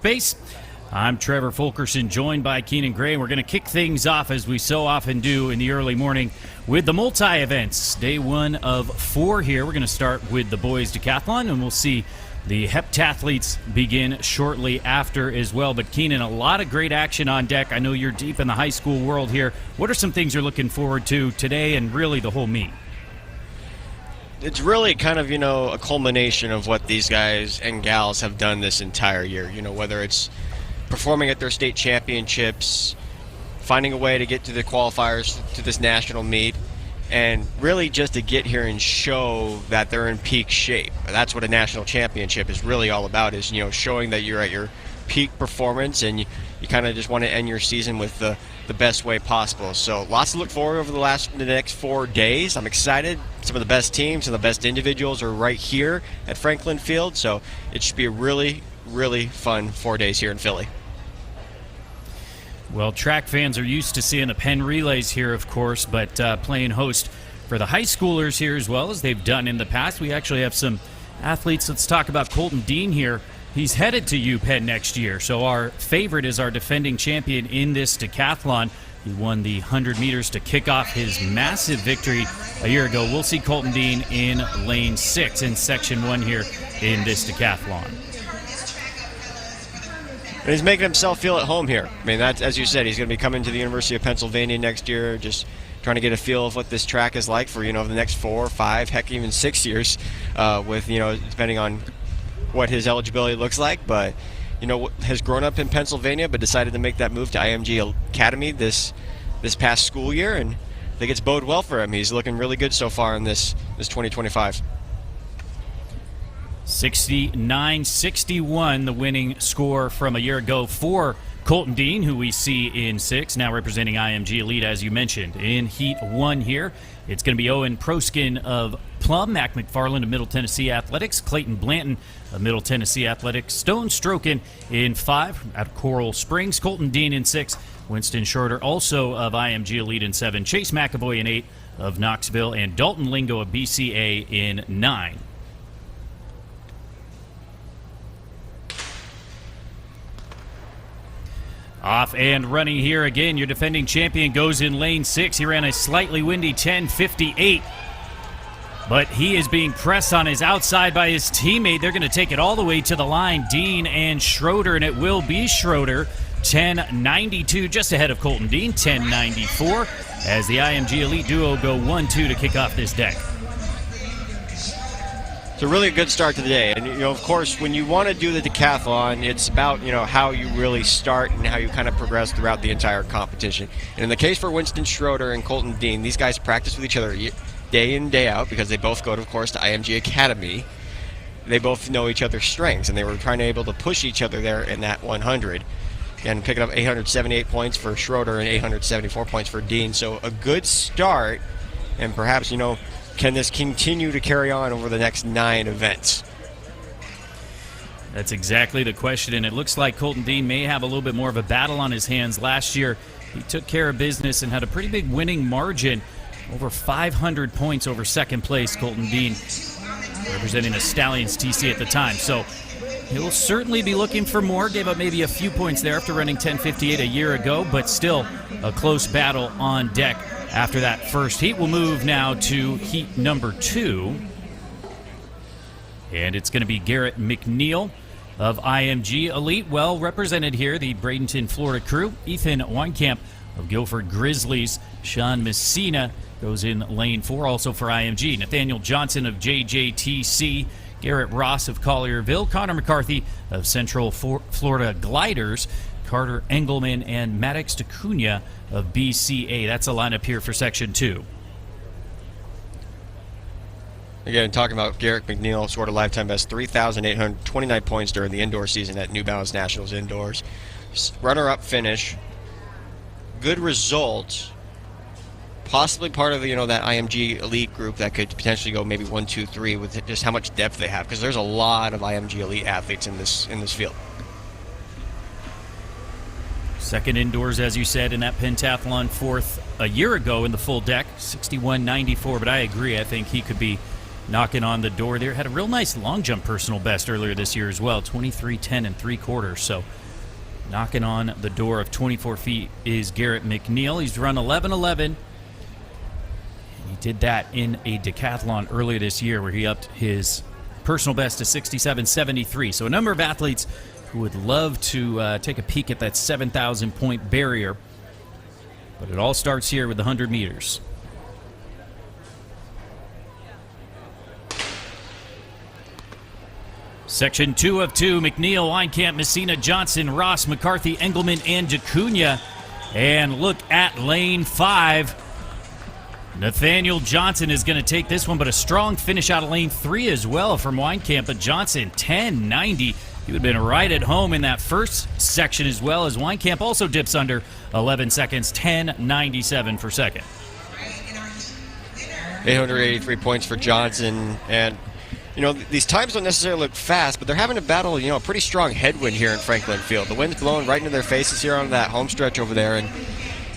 Base. I'm Trevor Fulkerson, joined by Keenan Gray. We're going to kick things off, as we so often do in the early morning, with the multi-events. Day 1 of 4 here. We're going to start with the boys decathlon, and we'll see the heptathletes begin shortly after as well. But Keenan, a lot of great action on deck. I know you're deep in the high school world here. What are some things you're looking forward to today and really the whole meet? It's really kind of, a culmination of what these guys and gals have done this entire year. Whether it's performing at their state championships, finding a way to get to the qualifiers to this national meet, and really just to get here and show that they're in peak shape. That's what a national championship is really all about, is showing that you're at your peak performance, and you kind of just want to end your season with the best way possible. So lots to look forward over the next 4 days. I'm excited. Some of the best teams and the best individuals are right here at Franklin Field, so it should be a really, really fun 4 days here in Philly. Well, track fans are used to seeing the Penn relays here, of course, but playing host for the high schoolers here as well, as they've done in the past. We actually have some athletes. Let's talk about Colton Dean here. He's headed to UPenn next year, so our favorite is our defending champion in this decathlon. He won the 100 meters to kick off his massive victory a year ago. We'll see Colton Dean in lane 6 in section 1 here in this decathlon. And he's making himself feel at home here. I mean, that's, as you said, he's going to be coming to the University of Pennsylvania next year, just trying to get a feel of what this track is like for, the next 4, 5, heck, even 6 years, with, depending on what his eligibility looks like. But, has grown up in Pennsylvania, but decided to make that move to IMG Academy this past school year, and I think it's bode well for him. He's looking really good so far in this 2025. 69-61, the winning score from a year ago for Colton Dean, who we see in 6, now representing IMG Elite, as you mentioned. In Heat 1 here, it's going to be Owen Proskin of Plum, Mac McFarland of Middle Tennessee Athletics, Clayton Blanton of Middle Tennessee Athletics, Stone Strokin in 5 out of Coral Springs, Colton Dean in 6, Winston Schroeder also of IMG Elite in 7, Chase McAvoy in 8 of Knoxville, and Dalton Lingo of BCA in 9. Off and running here again. Your defending champion goes in lane 6. He ran a slightly windy 10:58. But he is being pressed on his outside by his teammate. They're going to take it all the way to the line, Dean and Schroeder, and it will be Schroeder. 10:92, just ahead of Colton Dean. 10:94 as the IMG Elite duo go 1-2 to kick off this deck. It's a really good start to the day, and of course, when you want to do the decathlon, it's about how you really start and how you kind of progress throughout the entire competition. And in the case for Winston Schroeder and Colton Dean, these guys practice with each other day in, day out, because they both go, of course, to IMG Academy. They both know each other's strengths, and they were trying to able to push each other there in that 100, and picking up 878 points for Schroeder and 874 points for Dean. So a good start, and perhaps can this continue to carry on over the next 9 events? That's exactly the question, and it looks like Colton Dean may have a little bit more of a battle on his hands. Last year, he took care of business and had a pretty big winning margin, over 500 points over second place. Colton Dean representing the Stallions TC at the time. So he'll certainly be looking for more. Gave up maybe a few points there after running 10:58 a year ago, but still a close battle on deck. After that first heat, we'll move now to heat number 2. And it's going to be Garrett McNeil of IMG Elite, well represented here, the Bradenton, Florida crew. Ethan Weinkamp of Guilford Grizzlies. Sean Messina goes in lane 4, also for IMG. Nathaniel Johnson of JJTC. Garrett Ross of Collierville. Connor McCarthy of Central Florida Gliders. Carter Engelman and Maddox DeCunha of BCA. That's a lineup here for Section 2. Again, talking about Garrett McNeil, scored a lifetime best 3,829 points during the indoor season at New Balance Nationals Indoors. Runner-up finish. Good result. Possibly part of that IMG Elite group that could potentially go maybe 1, 2, 3 with just how much depth they have, because there's a lot of IMG Elite athletes in this field. Second indoors, as you said, in that pentathlon, 4th a year ago in the full deck, 61-94. But I agree. I think he could be knocking on the door there. Had a real nice long jump personal best earlier this year as well, 23:10 and 3/4. So knocking on the door of 24 feet is Garrett McNeil. He's run 11:11. He did that in a decathlon earlier this year where he upped his personal best to 67.73. So a number of athletes who would love to take a peek at that 7,000 point barrier. But it all starts here with the 100 meters. Section 2 of 2, McNeil, Weinkamp, Messina, Johnson, Ross, McCarthy, Engelman, and DeCunha. And look at lane 5. Nathaniel Johnson is going to take this one, but a strong finish out of lane 3 as well from Weinkamp. But Johnson, 10.90. He would have been right at home in that first section as well, as Weinkamp also dips under 11 seconds, 10.97 for second. 883 points for Johnson. And, you know, these times don't necessarily look fast, but they're having to battle, you know, a pretty strong headwind here in Franklin Field. The wind's blowing right into their faces here on that home stretch over there. And,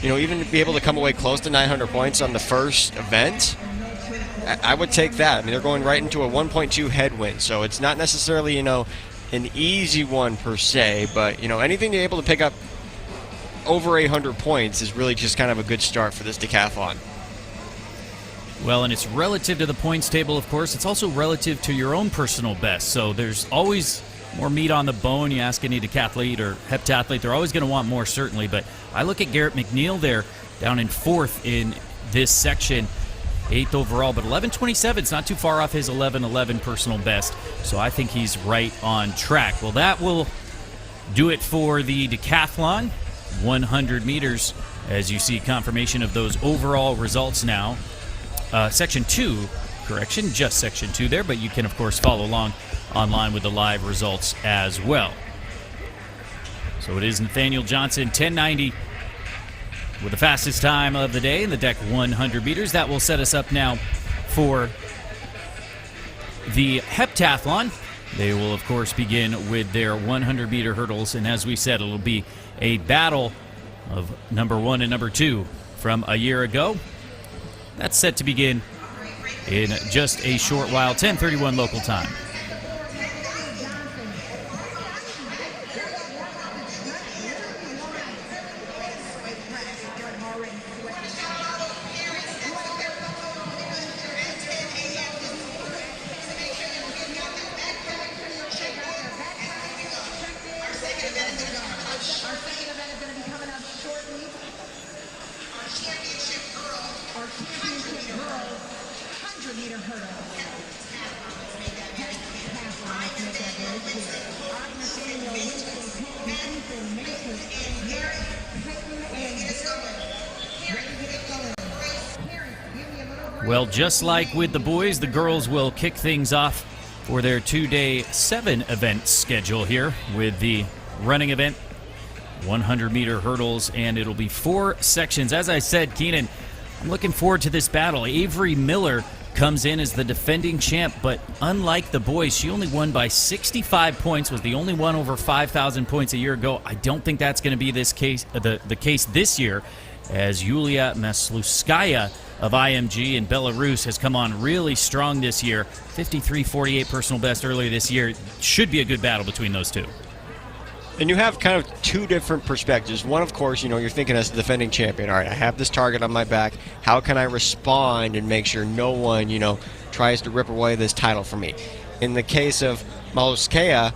you know, even to be able to come away close to 900 points on the first event, I would take that. I mean, they're going right into a 1.2 headwind, so it's not necessarily, you know, an easy one per se, but, you know, anything to be able to pick up over 800 points is really just kind of a good start for this decathlon. Well, and it's relative to the points table, of course. It's also relative to your own personal best. So there's always more meat on the bone. You ask any decathlete or heptathlete, they're always going to want more, certainly. But I look at Garrett McNeil there, down in 4th in this section, 8th overall, but 11:27. It's not too far off his 11:11 personal best. So I think he's right on track. Well, that will do it for the decathlon, 100 meters, as you see confirmation of those overall results now. Section 2, correction, just Section 2 there, but you can, of course, follow along online with the live results as well. So it is Nathaniel Johnson, 10.90, with the fastest time of the day in the deck 100 meters. That will set us up now for the heptathlon. They will, of course, begin with their 100-meter hurdles, and as we said, it'll be a battle of number 1 and number 2 from a year ago. That's set to begin in just a short while, 10:31 local time. Well, just like with the boys, the girls will kick things off for their 2-day 7-event schedule here with the running event, 100-meter hurdles, and it'll be 4 sections. As I said, Keenan, I'm looking forward to this battle. Avery Miller comes in as the defending champ, but unlike the boys, she only won by 65 points, was the only one over 5,000 points a year ago. I don't think that's going to be the case this year, as Yulia Masluskaya of IMG in Belarus has come on really strong this year. 53.48 personal best earlier this year. Should be a good battle between those two. And you have kind of two different perspectives. One, of course, you know, you're thinking as the defending champion, all right, I have this target on my back. How can I respond and make sure no one, you know, tries to rip away this title from me? In the case of Maluskaya,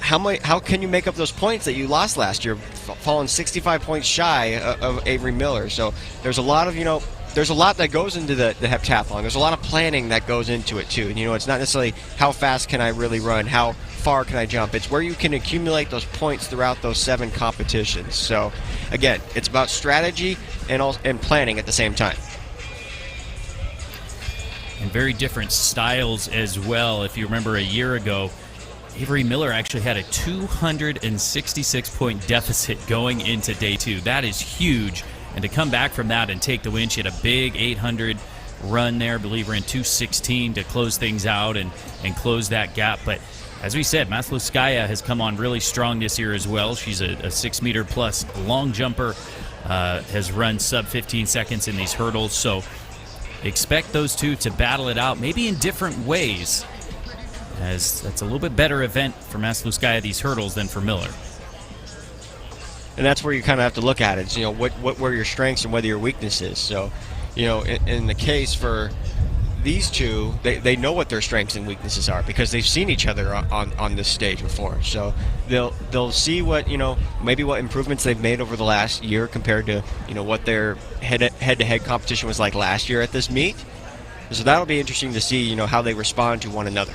how can you make up those points that you lost last year, falling 65 points shy of Avery Miller? So there's a lot of, you know, there's a lot that goes into the heptathlon. There's a lot of planning that goes into it, too. And, you know, it's not necessarily how fast can I really run, how far can I jump. It's where you can accumulate those points throughout those 7 competitions. So, again, it's about strategy and planning at the same time. And very different styles as well. If you remember a year ago, Avery Miller actually had a 266-point deficit going into day 2. That is huge. And to come back from that and take the win, she had a big 800 run there. I believe we're in 216 to close things out and close that gap. But as we said, Masluskaya has come on really strong this year as well. She's a 6-meter plus long jumper, has run sub 15 seconds in these hurdles. So expect those two to battle it out, maybe in different ways, as that's a little bit better event for Masluskaya, these hurdles, than for Miller. And that's where you kind of have to look at it. What were your strengths and what are your weaknesses. So, in the case for these two, they know what their strengths and weaknesses are because they've seen each other on this stage before. So they'll see what maybe what improvements they've made over the last year compared to what their head-to-head competition was like last year at this meet. So that'll be interesting to see how they respond to one another.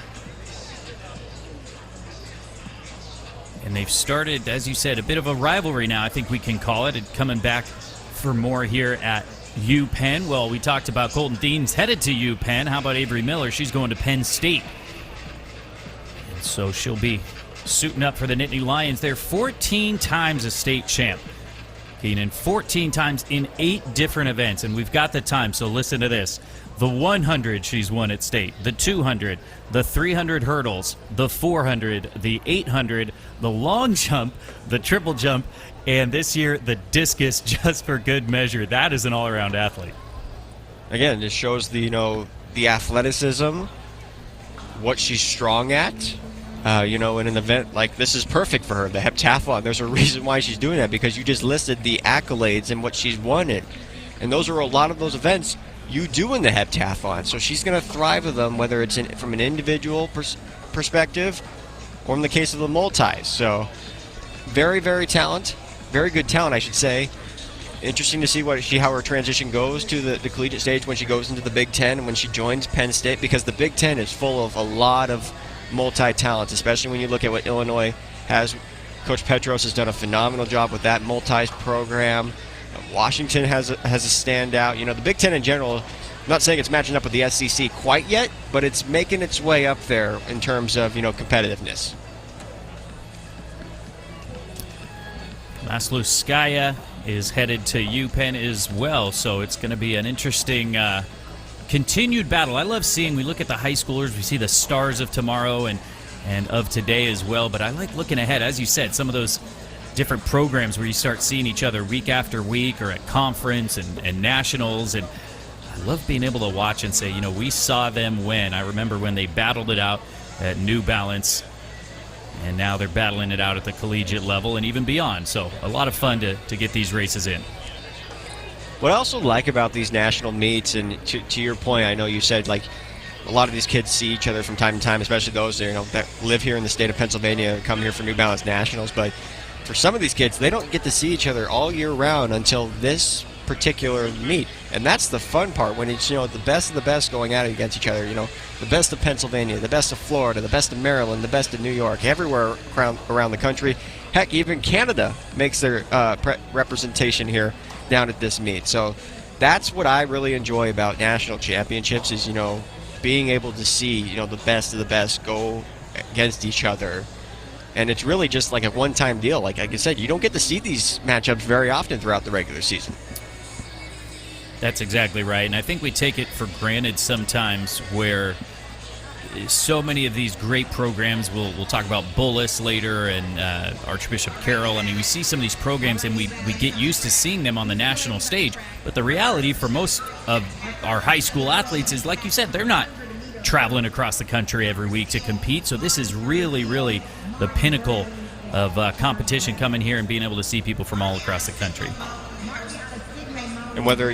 And they've started, as you said, a bit of a rivalry now, I think we can call it, and coming back for more here at UPenn. Well, we talked about Colton Dean's headed to UPenn. How about Avery Miller? She's going to Penn State. And so she'll be suiting up for the Nittany Lions. They're 14 times a state champ. Keenan, 14 times in 8 different events. And we've got the time, so listen to this. The 100 she's won at state, the 200, the 300 hurdles, the 400, the 800, the long jump, the triple jump, and this year the discus, just for good measure. That is an all-around athlete. Again, this shows the athleticism, what she's strong at. In an event like this is perfect for her, the heptathlon. There's a reason why she's doing that, because you just listed the accolades and what she's won in. And those are a lot of those events you do in the heptathlon. So she's going to thrive with them, whether it's from an individual perspective or in the case of the multis. So very, very good talent, I should say. Interesting to see how her transition goes to the collegiate stage when she goes into the Big Ten and when she joins Penn State, because the Big Ten is full of a lot of multi-talents, especially when you look at what Illinois has. Coach Petros has done a phenomenal job with that multis program. Washington has a standout. The Big Ten in general, I'm not saying it's matching up with the SEC quite yet, but it's making its way up there in terms of competitiveness. Masluskaya is headed to UPenn as well, so it's going to be an interesting continued battle. I love seeing, we look at the high schoolers, we see the stars of tomorrow and of today as well, but I like looking ahead, as you said, some of those different programs where you start seeing each other week after week or at conference and nationals, and I love being able to watch and say, we saw them win. I remember when they battled it out at New Balance, and now they're battling it out at the collegiate level and even beyond. So a lot of fun to get these races in. What I also like about these national meets, and to your point, I know you said like a lot of these kids see each other from time to time, especially those that live here in the state of Pennsylvania and come here for New Balance Nationals, but for some of these kids, they don't get to see each other all year round until this particular meet. And that's the fun part, when it's, the best of the best going at it against each other. The best of Pennsylvania, the best of Florida, the best of Maryland, the best of New York, everywhere around the country. Heck, even Canada makes their representation here down at this meet. So that's what I really enjoy about national championships is, being able to see, the best of the best go against each other. And it's really just like a one-time deal. Like I said, you don't get to see these matchups very often throughout the regular season. That's exactly right. And I think we take it for granted sometimes where so many of these great programs, we'll talk about Bullis later and Archbishop Carroll. I mean, we see some of these programs and we get used to seeing them on the national stage. But the reality for most of our high school athletes is, like you said, they're not traveling across the country every week to compete. So this is really, really the pinnacle of competition, coming here and being able to see people from all across the country. And whether,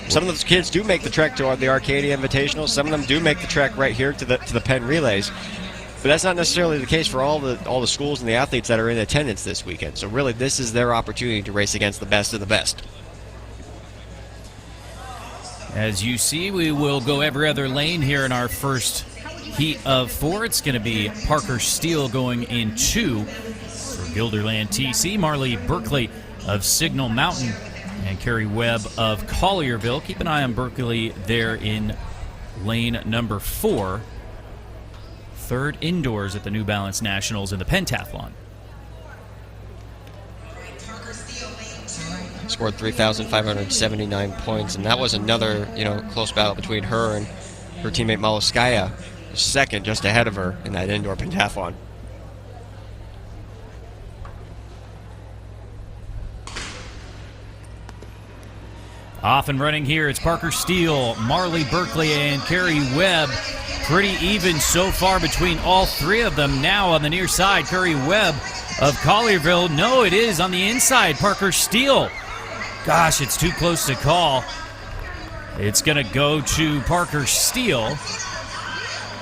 some of those kids do make the trek to the Arcadia Invitational, some of them do make the trek right here to the Penn Relays. But that's not necessarily the case for all the schools and the athletes that are in attendance this weekend. So really, this is their opportunity to race against the best of the best. As you see, we will go every other lane here in our first heat of 4. It's going to be Parker Steele going in 2 for Guilderland TC, Marley Berkeley of Signal Mountain, and Carrie Webb of Collierville. Keep an eye on Berkeley there in lane number 4. Third indoors at the New Balance Nationals in the pentathlon. Scored 3,579 points, and that was another, close battle between her and her teammate Maluskaya, second just ahead of her in that indoor pentathlon. Off and running here, it's Parker Steele, Marley Berkeley, and Carrie Webb. Pretty even so far between all three of them. Now on the near side, Carrie Webb of Collierville. No, it is on the inside, Parker Steele. Gosh, it's too close to call. It's going to go to Parker Steele.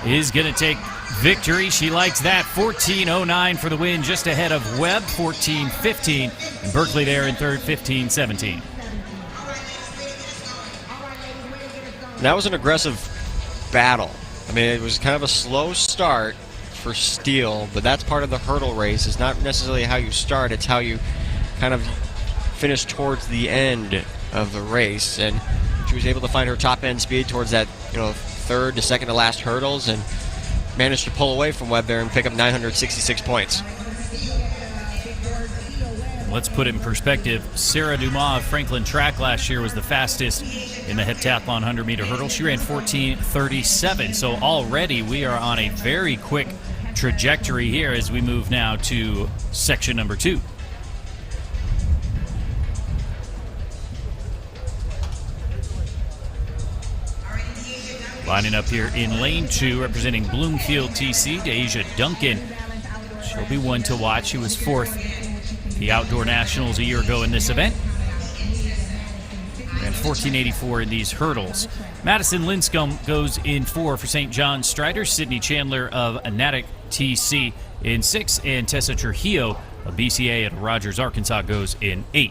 Is going to take victory. She likes that. 14:09 for the win, just ahead of Webb, 14:15. And Berkeley there in third, 15:17. That was an aggressive battle. I mean, it was kind of a slow start for Steele, but that's part of the hurdle race. It's not necessarily how you start, it's how you kind of finish towards the end of the race. And she was able to find her top end speed towards that, third to second to last hurdles, and managed to pull away from Webb there and pick up 966 points. Let's put it in perspective. Sarah Dumas of Franklin Track last year was the fastest in the heptathlon 100-meter hurdle. She ran 14:37. So already we are on a very quick trajectory here as we move now to section number 2. Lining up here in lane 2, representing Bloomfield TC, Deja Duncan. She'll be one to watch. She was 4th the Outdoor Nationals a year ago in this event. Ran 14:84 in these hurdles. Madison Linscomb goes in 4 for St. John Strider. Sydney Chandler of Natick TC in 6. And Tessa Trujillo of BCA at Rogers, Arkansas goes in 8.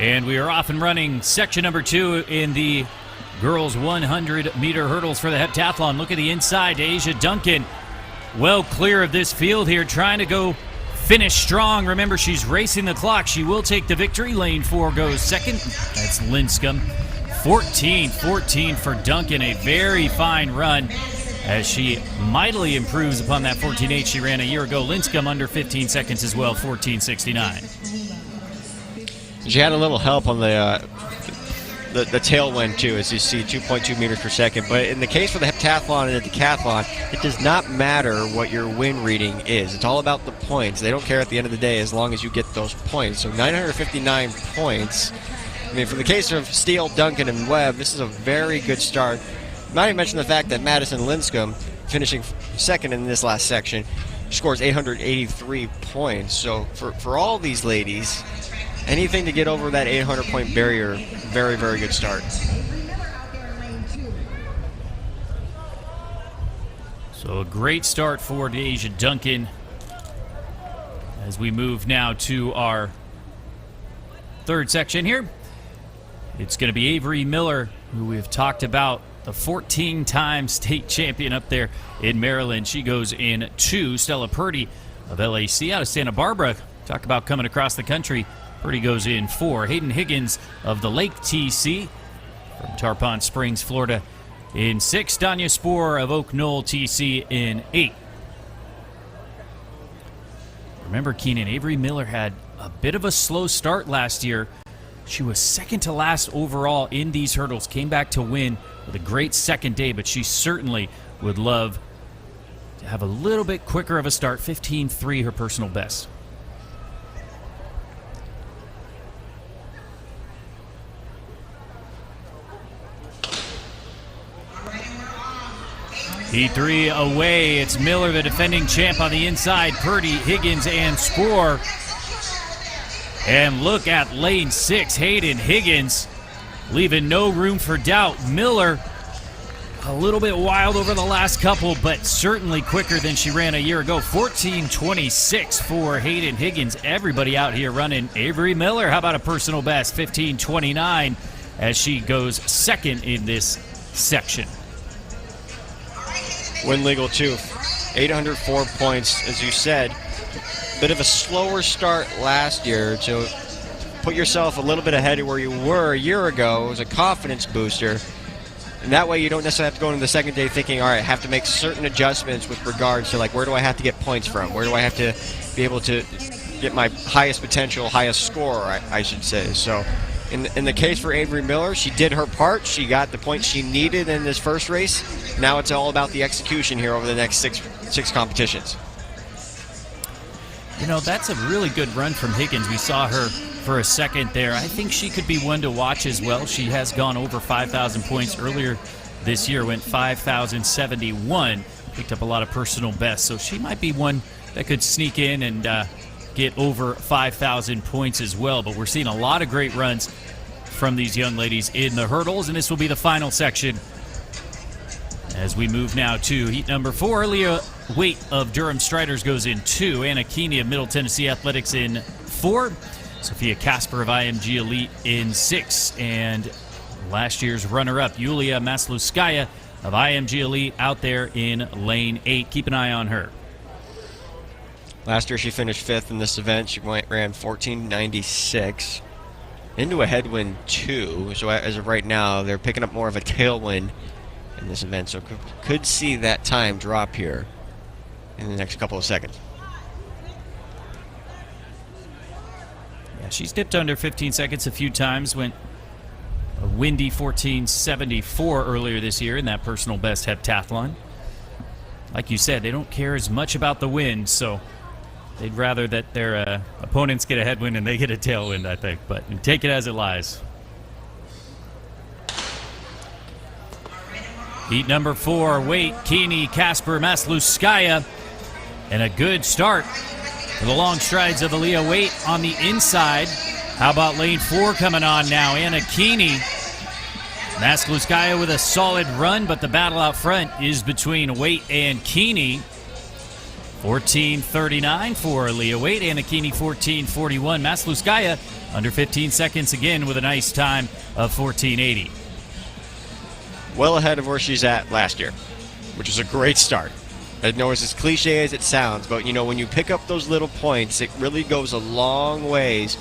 And we are off and running section number 2 in the girls 100-meter hurdles for the heptathlon. Look at the inside. Asia Duncan well clear of this field here, trying to go finish strong. Remember, she's racing the clock. She will take the victory. Lane 4 goes second. That's Linscomb. 14:14 for Duncan. A very fine run as she mightily improves upon that 14:8 she ran a year ago. Linscomb under 15 seconds as well, 14:69. She had a little help on the tailwind too, as you see, 2.2 meters per second. But in the case for the heptathlon and the decathlon, it does not matter what your win reading is. It's all about the points. They don't care at the end of the day as long as you get those points. So 959 points. I mean, for the case of Steele, Duncan, and Webb, this is a very good start. Not even mention the fact that Madison Linscomb, finishing second in this last section, scores 883 points. So for all these ladies, anything to get over that 800-point barrier, very, very good start. So a great start for Deja Duncan as we move now to our third section here. It's going to be Avery Miller, who we've talked about, the 14-time state champion up there in Maryland. She goes in 2. Stella Purdy of LAC out of Santa Barbara. Talk about coming across the country. Purdy goes in 4. Hayden Higgins of the Lake TC from Tarpon Springs, Florida in 6. Danya Spoor of Oak Knoll TC in 8. Remember, Keenan, Avery Miller had a bit of a slow start last year. She was second to last overall in these hurdles. Came back to win with a great second day, but she certainly would love to have a little bit quicker of a start. 15:3 her personal best. Heat 3 away. It's Miller, the defending champ, on the inside. Purdy, Higgins, and Spoor. And look at lane 6. Hayden Higgins leaving no room for doubt. Miller a little bit wild over the last couple, but certainly quicker than she ran a year ago. 14:26 for Hayden Higgins. Everybody out here running. Avery Miller, how about a personal best? 15:29 as she goes second in this section. Win legal too. 804 points, as you said. Bit of a slower start last year, to put yourself a little bit ahead of where you were a year ago. It was a confidence booster. And that way you don't necessarily have to go into the second day thinking, all right, I have to make certain adjustments with regards to, like, where do I have to get points from? Where do I have to be able to get my highest potential, highest score, I should say. So in the case for Avery Miller, she did her part. She got the points she needed in this first race. Now it's all about the execution here over the next six competitions. You know, that's a really good run from Higgins. We saw her for a second there. I think she could be one to watch as well. She has gone over 5,000 points earlier this year, went 5,071, picked up a lot of personal bests. So she might be one that could sneak in and get over 5,000 points as well. But we're seeing a lot of great runs from these young ladies in the hurdles, and this will be the final section as we move now to heat number 4. Leah Waite of Durham Striders goes in 2. Anna Keeney of Middle Tennessee Athletics in 4. Sophia Casper of IMG Elite in 6. And last year's runner-up, Yulia Masluskaya of IMG Elite out there in lane 8. Keep an eye on her. Last year she finished 5th in this event. She ran 14.96 into a headwind 2. So as of right now, they're picking up more of a tailwind in this event. So could see that time drop here in the next couple of seconds. Yeah, she's dipped under 15 seconds a few times. Went a windy 14.74 earlier this year in that personal best heptathlon. Like you said, they don't care as much about the wind, so they'd rather that their opponents get a headwind and they get a tailwind, I think. But take it as it lies. Heat number 4, Waite, Keeney, Casper, Masluskaya. And a good start for the long strides of Aaliyah Waite on the inside. How about lane 4 coming on now? Anna Keeney. Masluskaya with a solid run, but the battle out front is between Waite and Keeney. 14.39 for Aaliyah Waite. Anna Keeney 14.41. Masluskaya under 15 seconds again with a nice time of 14.80. Well ahead of where she's at last year, which is a great start. I know it's as cliche as it sounds, but you know, when you pick up those little points, it really goes a long ways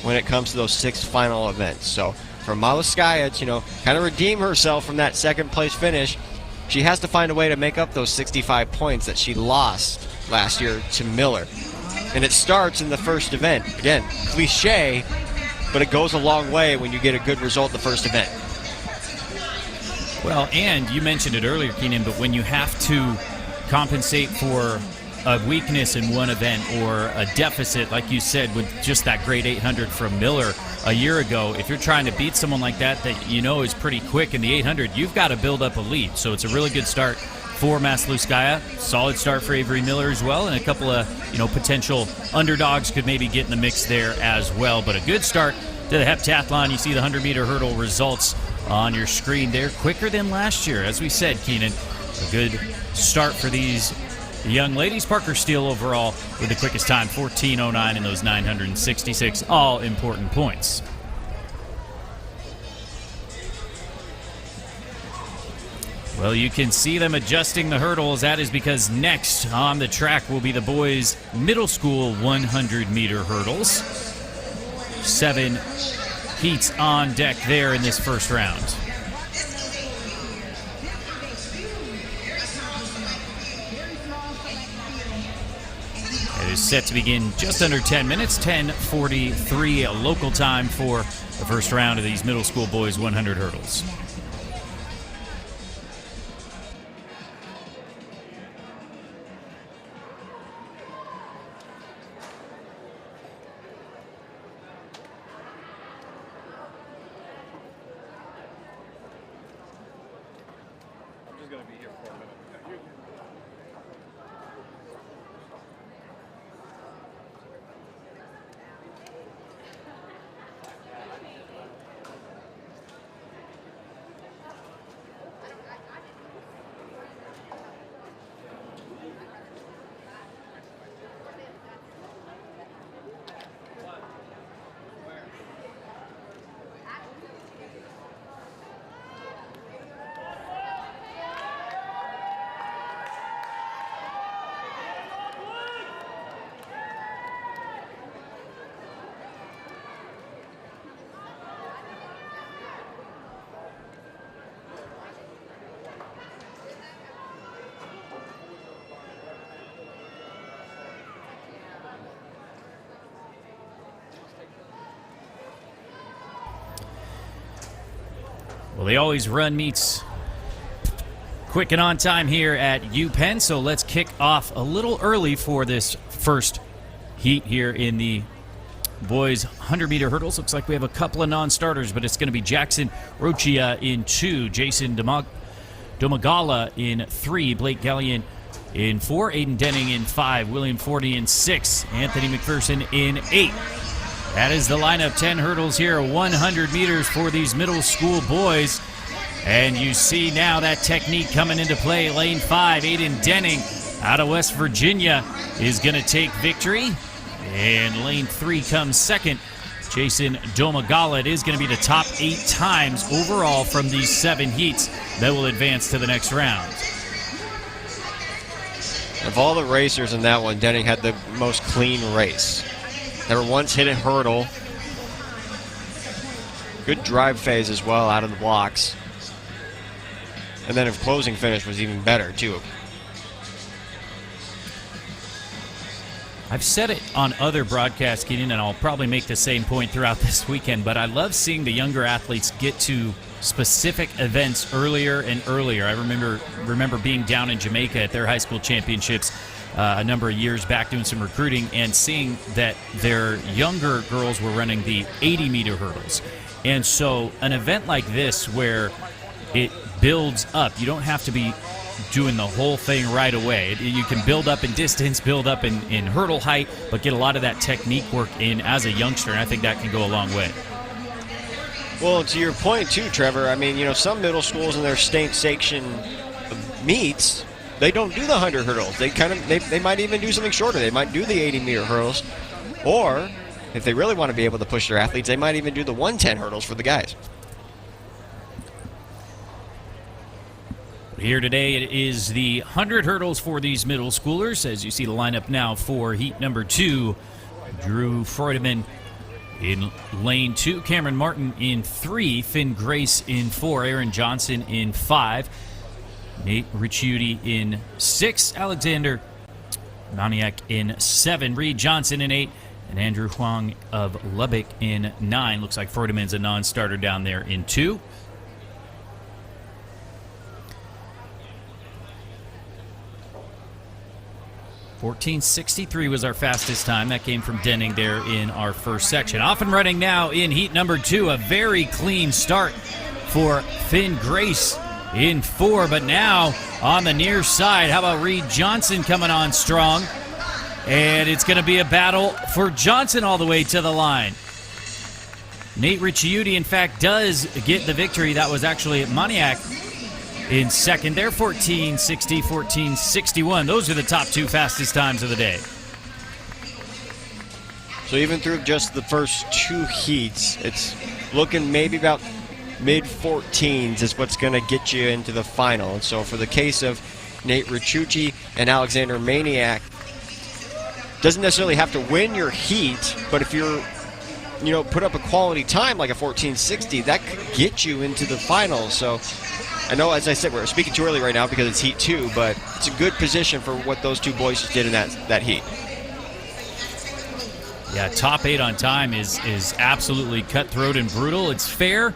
when it comes to those 6 final events. So for Masluskaya to, you know, kind of redeem herself from that second place finish, she has to find a way to make up those 65 points that she lost last year to Miller. And it starts in the first event. Again, cliche, but it goes a long way when you get a good result in the first event. Well, and you mentioned it earlier, Keenan, but when you have to compensate for a weakness in one event or a deficit, like you said, with just that great 800 from Miller a year ago, if you're trying to beat someone like that you know is pretty quick in the 800, you've got to build up a lead. So it's a really good start for Masluskaya. Solid start for Avery Miller as well, and a couple of potential underdogs could maybe get in the mix there as well. But a good start to the heptathlon. You see the 100-meter hurdle results on your screen there, quicker than last year. As we said, Keenan, a good start for these young ladies. Parker Steele overall with the quickest time, 14.09 in those 966 all-important points. Well, you can see them adjusting the hurdles. That is because next on the track will be the boys' middle school 100-meter hurdles. 7 heats on deck there in this first round. It is set to begin just under 10 minutes, 10:43 local time for the first round of these middle school boys 100 hurdles. Well, they always run meets quick and on time here at UPenn, so let's kick off a little early for this first heat here in the boys 100-meter hurdles. Looks like we have a couple of non-starters, but it's going to be Jackson Rochia in 2, Jason Domagala in 3, Blake Gallion in 4, Aiden Denning in 5, William Forty in 6, Anthony McPherson in 8. That is the lineup. 10 hurdles here, 100 meters for these middle school boys. And you see now that technique coming into play. Lane 5, Aiden Denning out of West Virginia is going to take victory. And lane 3 comes second. Jason Domagala. It is going to be the top 8 times overall from these 7 heats that will advance to the next round. Of all the racers in that one, Denning had the most clean race. Never once hit a hurdle. Good drive phase as well out of the blocks. And then his closing finish was even better, too. I've said it on other broadcasts, Keenan, and I'll probably make the same point throughout this weekend, but I love seeing the younger athletes get to specific events earlier and earlier. I remember being down in Jamaica at their high school championships a number of years back doing some recruiting and seeing that their younger girls were running the 80-meter hurdles. And so an event like this where it builds up, you don't have to be doing the whole thing right away. You can build up in distance, build up in hurdle height, but get a lot of that technique work in as a youngster, and I think that can go a long way. Well, to your point, too, Trevor, I mean, some middle schools in their state section meets, they don't do the 100 hurdles. They might even do something shorter. They might do the 80-meter hurdles. Or, if they really want to be able to push their athletes, they might even do the 110 hurdles for the guys. Here today, it is the 100 hurdles for these middle schoolers. As you see the lineup now for heat number 2, Drew Freudemann in lane 2, Cameron Martin in 3, Finn Grace in 4, Aaron Johnson in 5, Nate Ricciuti in 6, Alexander Maniak in 7, Reed Johnson in 8, and Andrew Huang of Lubbock in 9. Looks like Freudemann's a non-starter down there in 2. .1463 was our fastest time. That came from Denning there in our first section. Off and running now in heat number 2. A very clean start for Finn Grace in 4. But now on the near side, how about Reed Johnson coming on strong? And it's going to be a battle for Johnson all the way to the line. Nate Ricciuti, in fact, does get the victory. That was actually at Maniac in second. They're 14:60, 14:61. Those are the top 2 fastest times of the day. So even through just the first 2 heats, it's looking maybe about mid-14s is what's going to get you into the final. And so for the case of Nate Ricciuti and Alexander Maniak, doesn't necessarily have to win your heat, but if you're put up a quality time like a 14:60, that could get you into the final. So I know, as I said, we're speaking too early right now because it's heat 2, but it's a good position for what those 2 boys just did in that heat. Yeah, top 8 on time is absolutely cutthroat and brutal. It's fair,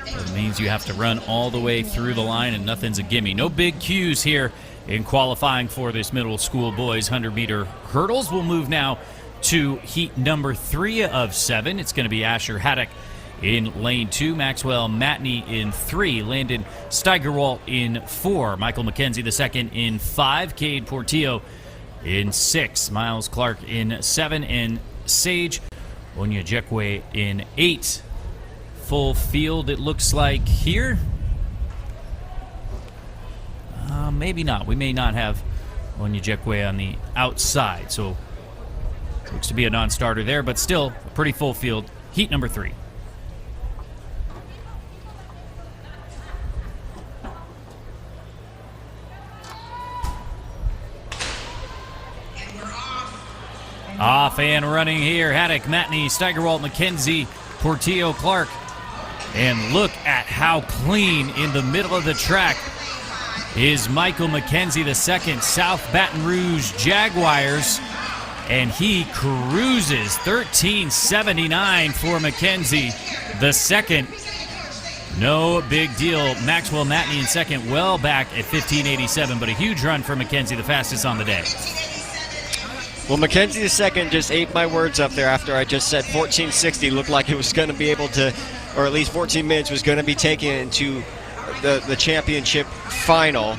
but it means you have to run all the way through the line, and nothing's a gimme. No big cues here in qualifying for this middle school boys 100-meter hurdles. We'll move now to heat number 3 of 7. It's going to be Asher Haddock in lane 2, Maxwell Matney in 3, Landon Steigerwalt in 4, Michael McKenzie II in 5, Cade Portillo in 6, Miles Clark in 7, and Sage Onyejekwe in 8. Full field, it looks like here. Maybe not. We may not have Onyejekwe on the outside, so looks to be a non-starter there, but still a pretty full field. Heat number 3. Off and running here. Haddock, Matney, Steigerwalt, McKenzie, Portillo, Clark. And look at how clean in the middle of the track is Michael McKenzie II, South Baton Rouge Jaguars. And he cruises 13:79 for McKenzie II. No big deal. Maxwell Matney in second, well back at 15:87, but a huge run for Mackenzie, the fastest on the day. Well, Mackenzie the second just ate my words up there after I just said 14:60 looked like it was going to be able to, or at least 14 minutes was going to be taken into the championship final.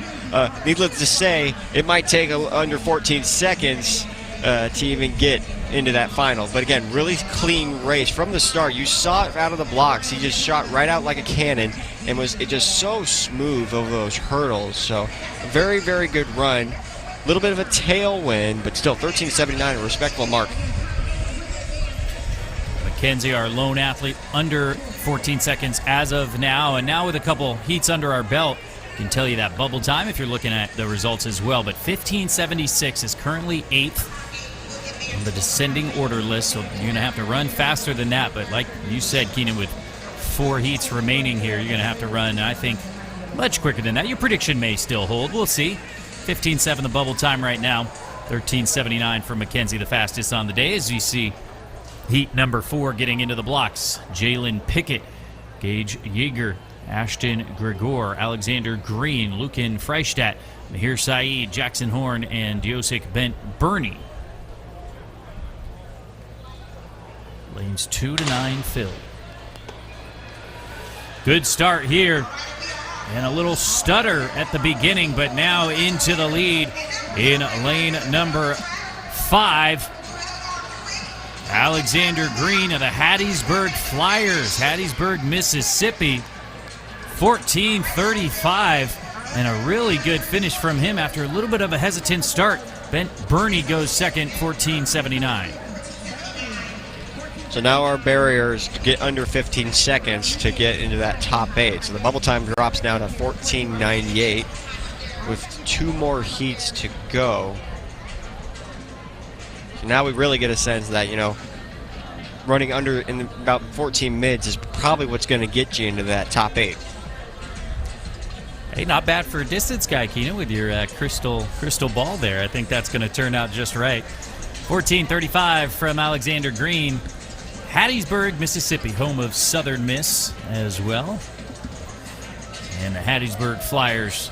Needless to say, it might take under 14 seconds to even get into that final. But again, really clean race from the start. You saw it out of the blocks. He just shot right out like a cannon and was just so smooth over those hurdles. So a very, very good run. A little bit of a tailwind, but still 13:79, a respectable mark. Mackenzie, our lone athlete, under 14 seconds as of now. And now with a couple heats under our belt, I can tell you that bubble time if you're looking at the results as well. But 15:76 is currently 8th on the descending order list, so you're going to have to run faster than that. But like you said, Keenan, with 4 heats remaining here, you're going to have to run, I think, much quicker than that. Your prediction may still hold. We'll see. 15:7 the bubble time right now. 13:79 for Mackenzie, the fastest on the day. As you see, heat number 4 getting into the blocks. Jalen Pickett, Gage Yeager, Ashton Gregor, Alexander Green, Lucan Freistadt, Mahir Saeed, Jackson Horn, and Diosik Bent Burney. Lanes 2 to 9 filled. Good start here. And a little stutter at the beginning, but now into the lead in lane number 5. Alexander Green of the Hattiesburg Flyers, Hattiesburg, Mississippi. 14:35, and a really good finish from him after a little bit of a hesitant start. Bent Burney goes second, 14:79. So now our barriers get under 15 seconds to get into that top 8. So the bubble time drops now to 14:98 with 2 more heats to go. So now we really get a sense that, running under in about 14 mids is probably what's going to get you into that top 8. Hey, not bad for a distance guy, Keenan, with your crystal ball there. I think that's going to turn out just right. 14:35 from Alexander Green. Hattiesburg, Mississippi, home of Southern Miss as well. And the Hattiesburg Flyers,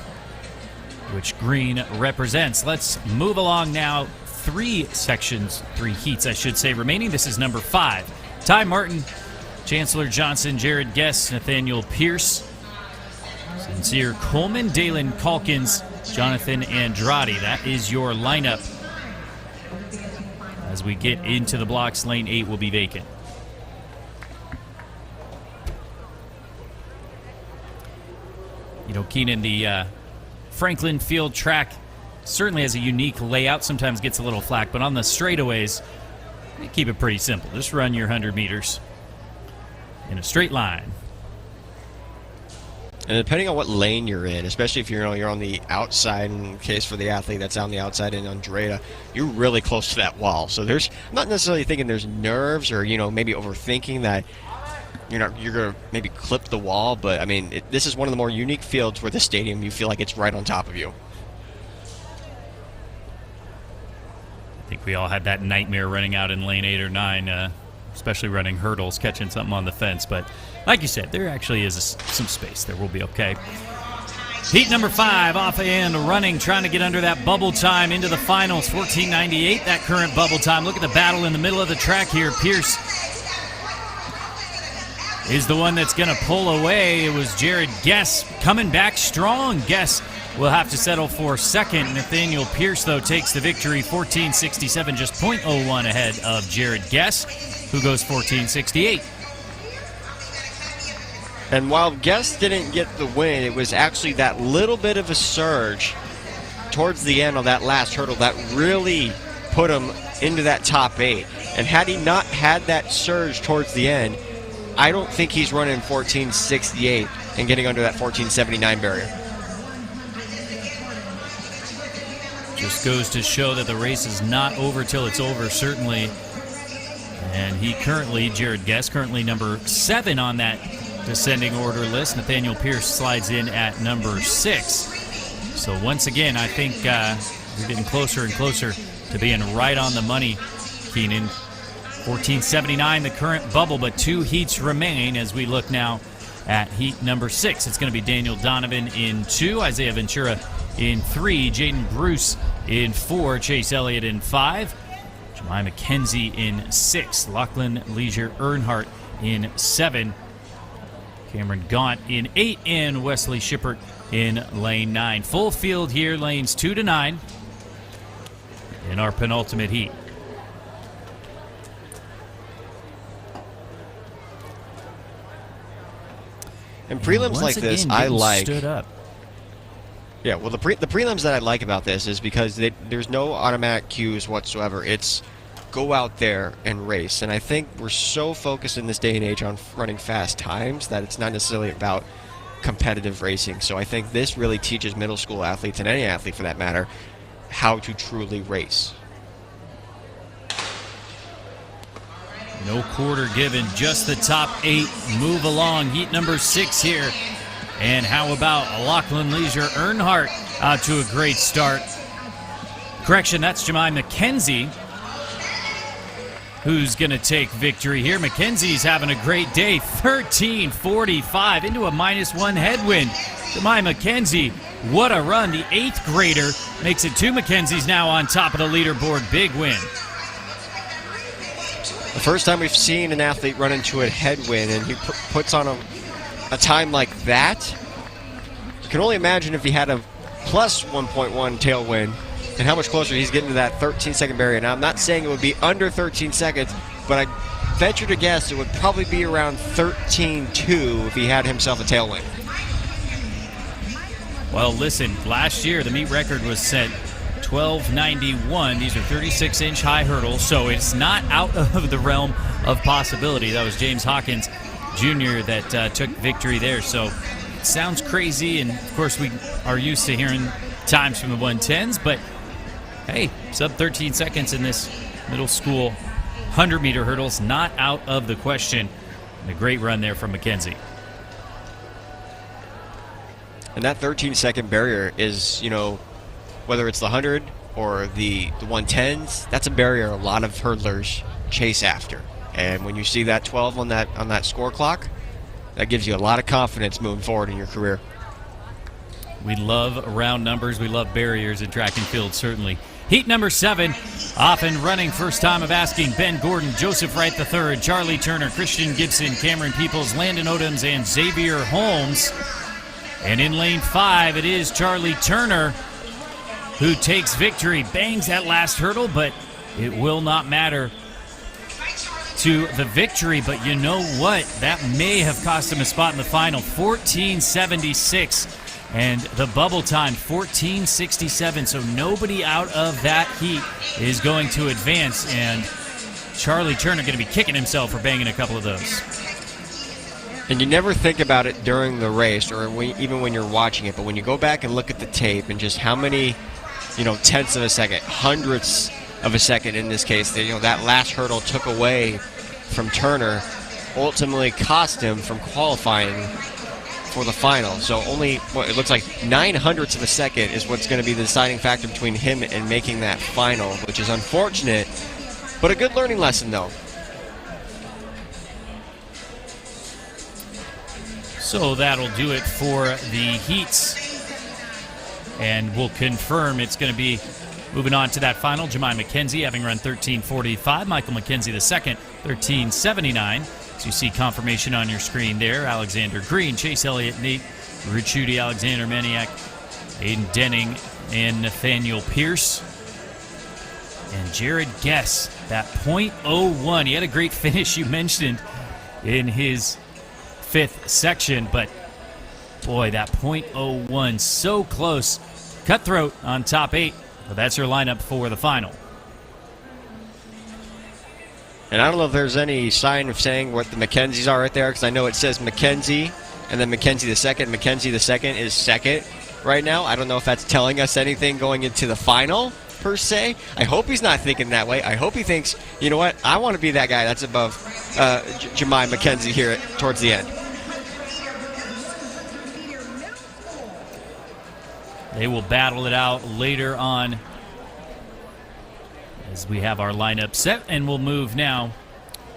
which Green represents. Let's move along now. 3 heats, I should say, remaining. This is number 5. Ty Martin, Chancellor Johnson, Jared Guess, Nathaniel Pierce, Sincere Coleman, Dalen Calkins, Jonathan Andrade. That is your lineup. As we get into the blocks, lane 8 will be vacant. Keenan, the Franklin Field track certainly has a unique layout, sometimes gets a little flack, but on the straightaways, they keep it pretty simple. Just run your 100 meters in a straight line. And depending on what lane you're in, especially if you're on the outside, in case for the athlete that's on the outside in Andrea, you're really close to that wall. So I'm not necessarily thinking there's nerves or, maybe overthinking that you're going to maybe clip the wall, but I mean, this is one of the more unique fields where the stadium, you feel like it's right on top of you. I think we all had that nightmare running out in lane 8 or 9, especially running hurdles, catching something on the fence. But like you said, there actually is some space there. We'll be okay. Heat number 5, off and running, trying to get under that bubble time into the finals. 14:98, that current bubble time. Look at the battle in the middle of the track here. Pierce is the one that's going to pull away. It was Jared Guess coming back strong. Guess will have to settle for second. Nathaniel Pierce, though, takes the victory. 14:67, just 0.01 ahead of Jared Guess, who goes 14:68. And while Guess didn't get the win, it was actually that little bit of a surge towards the end of that last hurdle that really put him into that top 8. And had he not had that surge towards the end, I don't think he's running 14:68 and getting under that 14:79 barrier. Just goes to show that the race is not over till it's over, certainly. And he currently, Jared Guess, currently number 7 on that descending order list. Nathaniel Pierce slides in at number 6. So once again, I think we're getting closer and closer to being right on the money, Keenan. 14:79, the current bubble, but 2 heats remain as we look now at heat number 6. It's going to be Daniel Donovan in 2, Isaiah Ventura in 3, Jaden Bruce in 4, Chase Elliott in 5, Jemai McKenzie in 6, Lachlan Leisure Earnhardt in 7, Cameron Gaunt in 8, and Wesley Shippert in lane 9. Full field here, lanes 2 to 9 in our penultimate heat. And prelims like this, I like. Stood up. Yeah, well, the prelims that I like about this is because there's no automatic cues whatsoever. It's go out there and race. And I think we're so focused in this day and age on running fast times that it's not necessarily about competitive racing. So I think this really teaches middle school athletes, and any athlete for that matter, how to truly race. No quarter given, just the top 8 move along. Heat number 6 here. And how about Lachlan Leisure Earnhardt out to a great start. Correction, that's Jemai McKenzie who's going to take victory here. McKenzie's having a great day. 13:45 into a -1 headwind. Jemai McKenzie, what a run. The 8th grader makes it 2 McKenzies now on top of the leaderboard. Big win. The first time we've seen an athlete run into a headwind and he puts on a time like that. You can only imagine if he had a plus 1.1 tailwind and how much closer he's getting to that 13-second barrier. Now, I'm not saying it would be under 13 seconds, but I venture to guess it would probably be around 13.2 if he had himself a tailwind. Well, listen, last year the meet record was set 12.91. These are 36-inch high hurdles, so it's not out of the realm of possibility. That was James Hawkins Jr. that took victory there. So it sounds crazy, and of course we are used to hearing times from the 110s, but hey, sub 13 seconds in this middle school 100-meter hurdles, not out of the question. And a great run there from McKenzie. And that 13-second barrier is, whether it's the 100 or the 110s, that's a barrier a lot of hurdlers chase after. And when you see that 12 on that score clock, that gives you a lot of confidence moving forward in your career. We love round numbers. We love barriers in track and field, certainly. Heat number 7, off and running. First time of asking. Ben Gordon, Joseph Wright III, Charlie Turner, Christian Gibson, Cameron Peoples, Landon Odoms, and Xavier Holmes. And in lane 5, it is Charlie Turner who takes victory. Bangs that last hurdle, but it will not matter to the victory. But you know what? That may have cost him a spot in the final. 14:76. And the bubble time, 14:67. So nobody out of that heat is going to advance. And Charlie Turner going to be kicking himself for banging a couple of those. And you never think about it during the race or even when you're watching it. But when you go back and look at the tape and just how many, tenths of a second, hundredths of a second in this case, that last hurdle took away from Turner, ultimately cost him from qualifying for the final. So only, it looks like 900ths of a second is what's going to be the deciding factor between him and making that final, which is unfortunate, but a good learning lesson, though. So that'll do it for the heats. And we'll confirm it's going to be moving on to that final. Jemai McKenzie having run 13:45. Michael McKenzie II, 13:79. So you see confirmation on your screen there. Alexander Green, Chase Elliott, Nate Ricciuti, Alexander Maniak, Aiden Denning, and Nathaniel Pierce. And Jared Guess, that .01. He had a great finish you mentioned in his 5th section, but boy, that .01, so close. Cutthroat on top 8. But that's your lineup for the final. And I don't know if there's any sign of saying what the McKenzies are right there, because I know it says McKenzie and then McKenzie II. McKenzie II is second right now. I don't know if that's telling us anything going into the final, per se. I hope he's not thinking that way. I hope he thinks, you know what, I want to be that guy that's above Jemai McKenzie here towards the end. They will battle it out later on as we have our lineup set, and we'll move now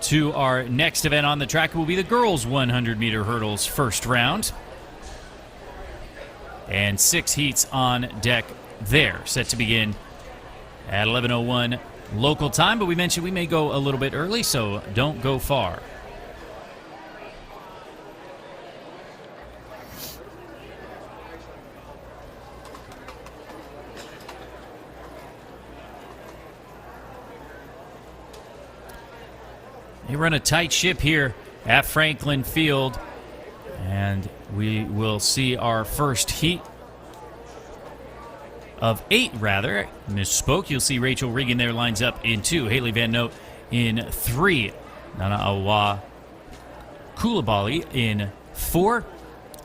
to our next event on the track. It will be the girls' 100-meter hurdles first round. And 6 heats on deck there, set to begin at 11:01 local time. But we mentioned we may go a little bit early, so don't go far. They run a tight ship here at Franklin Field, and we will see our first heat of 8, rather. Misspoke. You'll see Rachel Regan there lines up in 2, Haley Van Note in 3, Nana Awa Koulibaly in 4,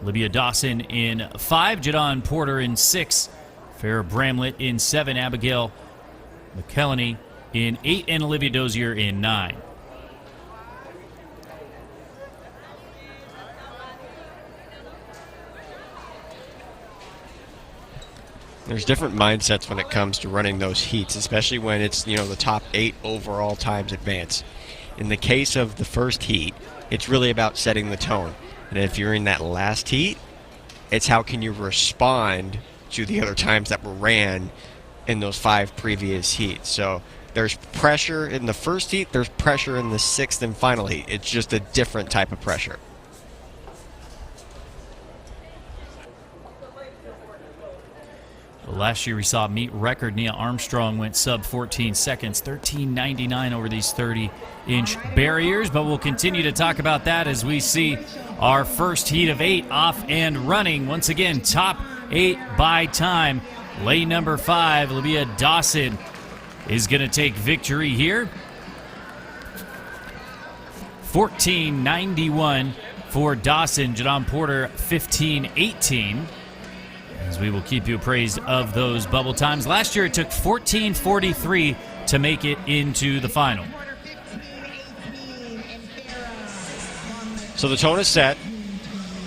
Olivia Dawson in 5, Jadon Porter in 6, Farrah Bramlett in 7, Abigail McKellany in 8, and Olivia Dozier in 9. There's different mindsets when it comes to running those heats, especially when it's, the top 8 overall times advance. In the case of the first heat, it's really about setting the tone. And if you're in that last heat, it's how can you respond to the other times that were ran in those 5 previous heats. So there's pressure in the first heat, there's pressure in the 6th and final heat. It's just a different type of pressure. Last year we saw meet record Nia Armstrong went sub 14 seconds, 13.99 over these 30-inch barriers. But we'll continue to talk about that as we see our first heat of 8 off and running. Once again, top 8 by time. Lane number 5, Olivia Dawson, is going to take victory here. 14.91 for Dawson. Jadon Porter, 15.18. As we will keep you appraised of those bubble times. Last year it took 14.43 to make it into the final. So the tone is set,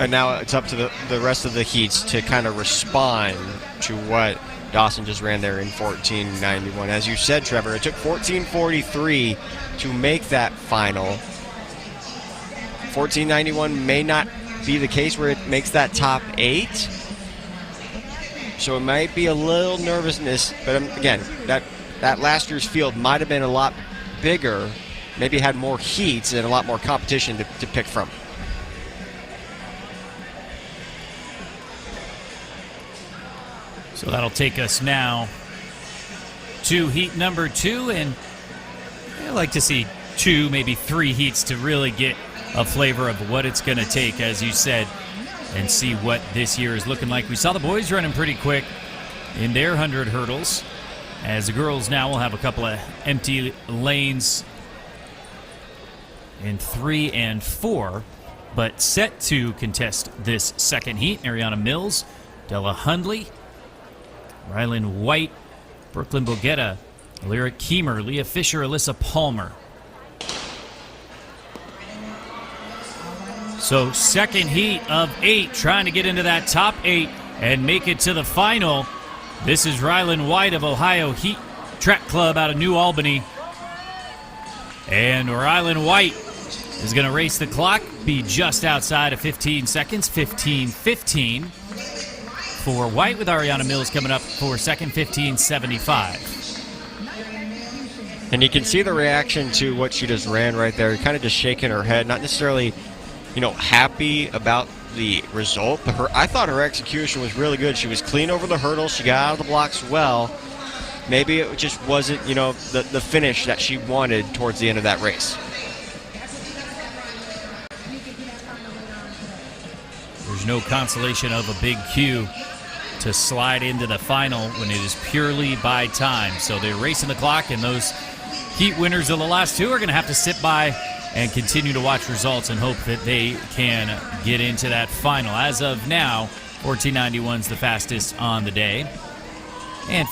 and now it's up to the rest of the heats to kind of respond to what Dawson just ran there in 14.91. As you said, Trevor, it took 14.43 to make that final. 14.91 may not be the case where it makes that top 8. So it might be a little nervousness, but again, that last year's field might have been a lot bigger, maybe had more heats and a lot more competition to pick from. So that'll take us now to heat number 2, and I like to see 2, maybe 3 heats to really get a flavor of what it's going to take, as you said, and see what this year is looking like. We saw the boys running pretty quick in their 100 hurdles, as the girls now will have a couple of empty lanes in 3 and 4, but set to contest this second heat. Ariana Mills, Della Hundley, Rylan White, Brooklyn Bogetta, Lyra Keemer, Leah Fisher, Alyssa Palmer. So second heat of 8, trying to get into that top 8 and make it to the final. This is Rylan White of Ohio Heat Track Club out of New Albany. And Rylan White is going to race the clock, be just outside of 15 seconds, 15.15 for White, with Ariana Mills coming up for second, 15.75. And you can see the reaction to what she just ran right there, kind of just shaking her head, not necessarily happy about the result, but I thought her execution was really good. She was clean over the hurdles. She got out of the blocks well. Maybe it just wasn't, the finish that she wanted towards the end of that race. There's no consolation of a big Q to slide into the final when it is purely by time. So they're racing the clock, and those heat winners of the last 2 are going to have to sit by and continue to watch results and hope that they can get into that final. As of now, 14.91 is the fastest on the day, and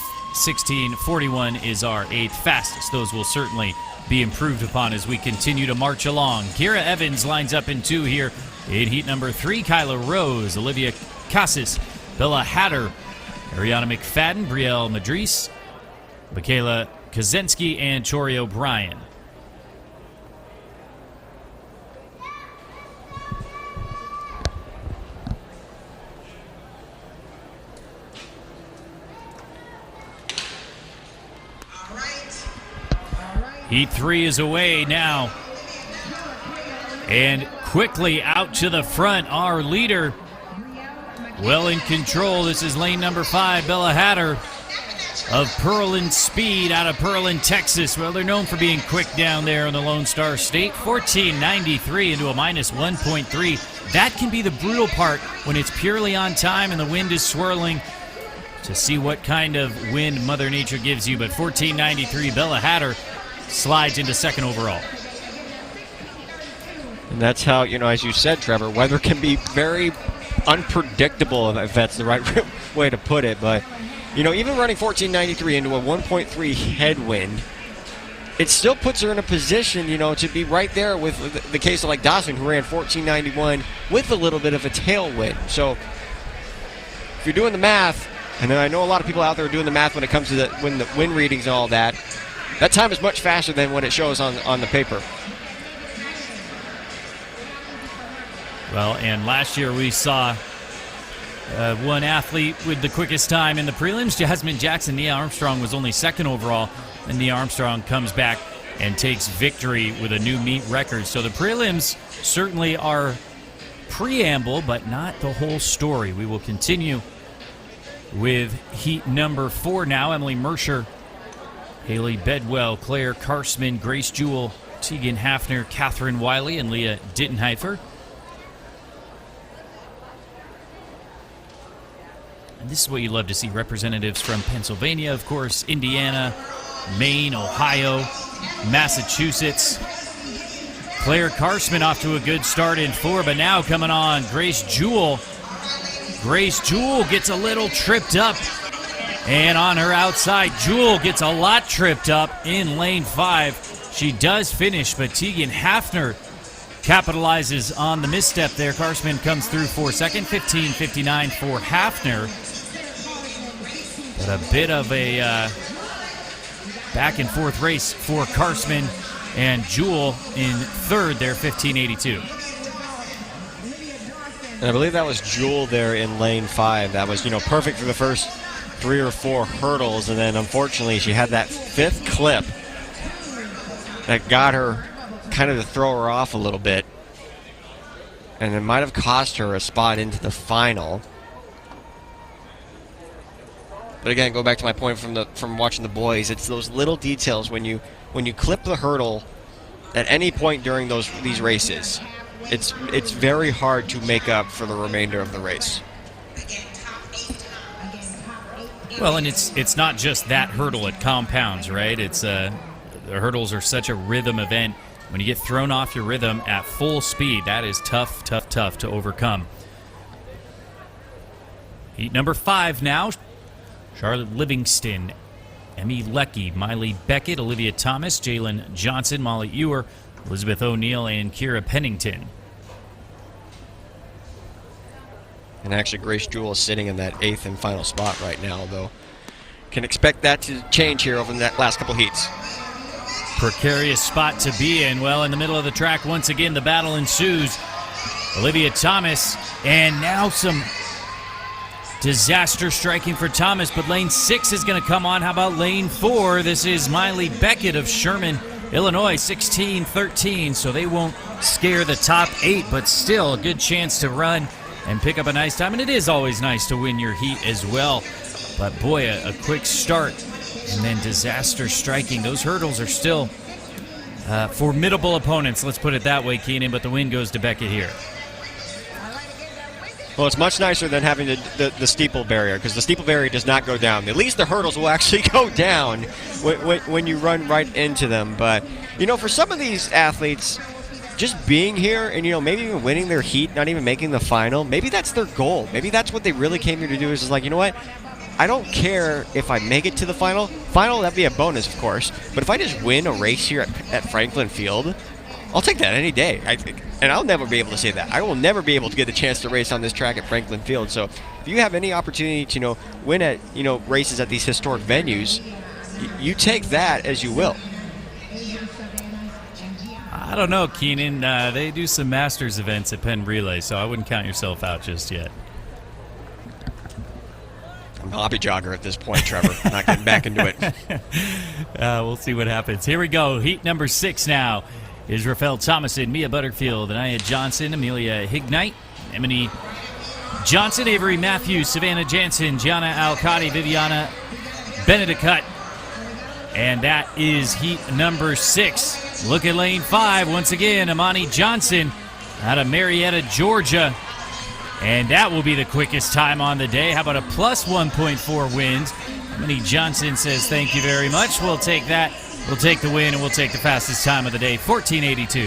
16.41 is our 8th fastest. Those will certainly be improved upon as we continue to march along. Kira Evans lines up in 2 here in heat number 3. Kyla Rose, Olivia Casas, Bella Hatter, Ariana McFadden, Brielle Madris, Michaela Kaczynski, and Tori O'Brien. Heat 3 is away now. And quickly out to the front, our leader. Well in control. This is lane number 5, Bella Hatter of Pearland Speed out of Pearland, Texas. Well, they're known for being quick down there in the Lone Star State. 14.93 into a minus 1.3. That can be the brutal part when it's purely on time and the wind is swirling, to see what kind of wind Mother Nature gives you. But 14.93, Bella Hatter slides into second overall. And that's how, as you said, Trevor, weather can be very unpredictable, if that's the right way to put it. But, even running 14.93 into a 1.3 headwind, it still puts her in a position, to be right there with the case of like Dawson, who ran 14.91 with a little bit of a tailwind. So if you're doing the math, and then I know a lot of people out there are doing the math when it comes to the wind readings and all that, that time is much faster than what it shows on the paper. Well, and last year we saw one athlete with the quickest time in the prelims, Jasmine Jackson. Nia Armstrong was only second overall, and Nia Armstrong comes back and takes victory with a new meet record. So the prelims certainly are preamble, but not the whole story. We will continue with heat number 4 now. Emily Mercer, Haley Bedwell, Claire Karsman, Grace Jewell, Tegan Hafner, Catherine Wiley, and Leah Dittenheifer. And this is what you love to see, representatives from Pennsylvania, of course, Indiana, Maine, Ohio, Massachusetts. Claire Karsman off to a good start in 4, but now coming on, Grace Jewell. Grace Jewell gets a little tripped up, and on her outside, Jewell gets a lot tripped up in lane 5. She does finish, but Tegan Hafner capitalizes on the misstep there. Karsman comes through for second, 15.59 for Hafner. But a bit of a back and forth race for Karsman and Jewell in third there, 15.82. And I believe that was Jewell there in lane 5. That was, perfect for the first 3 or 4 hurdles, and then unfortunately she had that 5th clip that got her kind of to throw her off a little bit, and it might have cost her a spot into the final. But again, go back to my point from watching the boys. It's those little details when you clip the hurdle at any point during these races. It's very hard to make up for the remainder of the race. Well, and it's not just that hurdle; it compounds, right? It's the hurdles are such a rhythm event. When you get thrown off your rhythm at full speed, that is tough to overcome. Heat number 5 now. Charlotte Livingston, Emmy Leckie, Miley Beckett, Olivia Thomas, Jalen Johnson, Molly Ewer, Elizabeth O'Neill, and Kira Pennington. And actually, Grace Jewell is sitting in that 8th and final spot right now, though. Can expect that to change here over the last couple heats. Precarious spot to be in. Well, in the middle of the track, once again, the battle ensues. Olivia Thomas, and now some disaster striking for Thomas, but lane 6 is going to come on. How about lane 4? This is Miley Beckett of Sherman, Illinois, 16-13, so they won't scare the top 8, but still a good chance to run and pick up a nice time. And it is always nice to win your heat as well. But boy, a quick start and then disaster striking. Those hurdles are still formidable opponents, let's put it that way, Keenan, but the win goes to Beckett here. Well, it's much nicer than having the steeple barrier, because the steeple barrier does not go down. At least the hurdles will actually go down when you run right into them. But, for some of these athletes, just being here and, maybe even winning their heat, not even making the final, maybe that's their goal. Maybe that's what they really came here to do, is like, you know what? I don't care if I make it to the final. That'd be a bonus, of course. But if I just win a race here at Franklin Field, I'll take that any day, I think. And I'll never be able to say that. I will never be able to get the chance to race on this track at Franklin Field. So if you have any opportunity to, win at, races at these historic venues, you take that as you will. I don't know, Keenan. They do some Masters events at Penn Relay, so I wouldn't count yourself out just yet. I'm hobby jogger at this point, Trevor. I'm not getting back into it. We'll see what happens. Here we go. Heat number 6 now is Rafael Thomason, Mia Butterfield, Anaya Johnson, Amelia Hignite, Emily Johnson, Avery Matthews, Savannah Jansen, Gianna Alcati, Viviana Benedict. And that is heat number 6. Look at lane 5. Once again, Amani Johnson out of Marietta, Georgia. And that will be the quickest time on the day. How about a plus 1.4 wins? Amani Johnson says, thank you very much. We'll take that. We'll take the win, and we'll take the fastest time of the day, 14:82.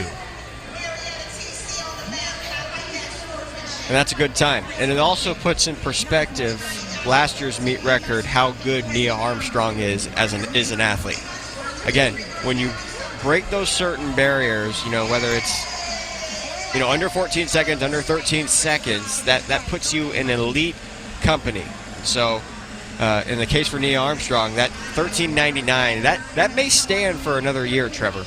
And that's a good time. And it also puts in perspective last year's meet record, how good Nia Armstrong is as an athlete. Again, when you break those certain barriers, whether it's under 14 seconds, under 13 seconds, that puts you in elite company. So in the case for Nia Armstrong, that 13:99, that may stand for another year, Trevor.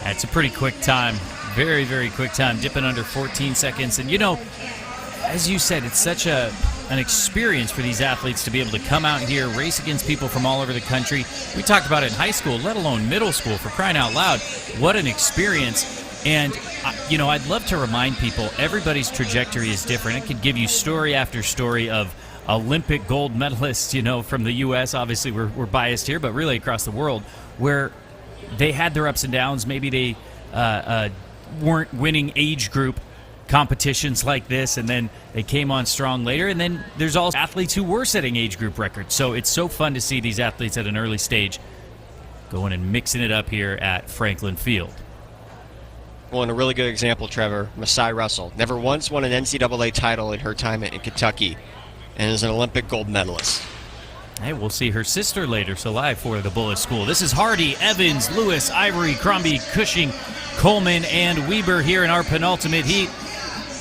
That's a pretty quick time. Very, very quick time, dipping under 14 seconds. And, as you said, it's such an experience for these athletes to be able to come out here, race against people from all over the country. We talked about it in high school, let alone middle school, for crying out loud. What an experience. And, I'd love to remind people, everybody's trajectory is different. It could give you story after story of Olympic gold medalists, from the U.S. Obviously, we're biased here, but really across the world, where they had their ups and downs. Maybe they weren't winning age group competitions like this, and then they came on strong later. And then there's also athletes who were setting age group records. So it's so fun to see these athletes at an early stage going and mixing it up here at Franklin Field. Well, and a really good example, Trevor, Masai Russell. Never once won an NCAA title in her time in Kentucky, and is an Olympic gold medalist. Hey, we'll see her sister later, so live for the Bullis School. This is Hardy, Evans, Lewis, Ivory, Crombie, Cushing, Coleman, and Weber here in our penultimate heat.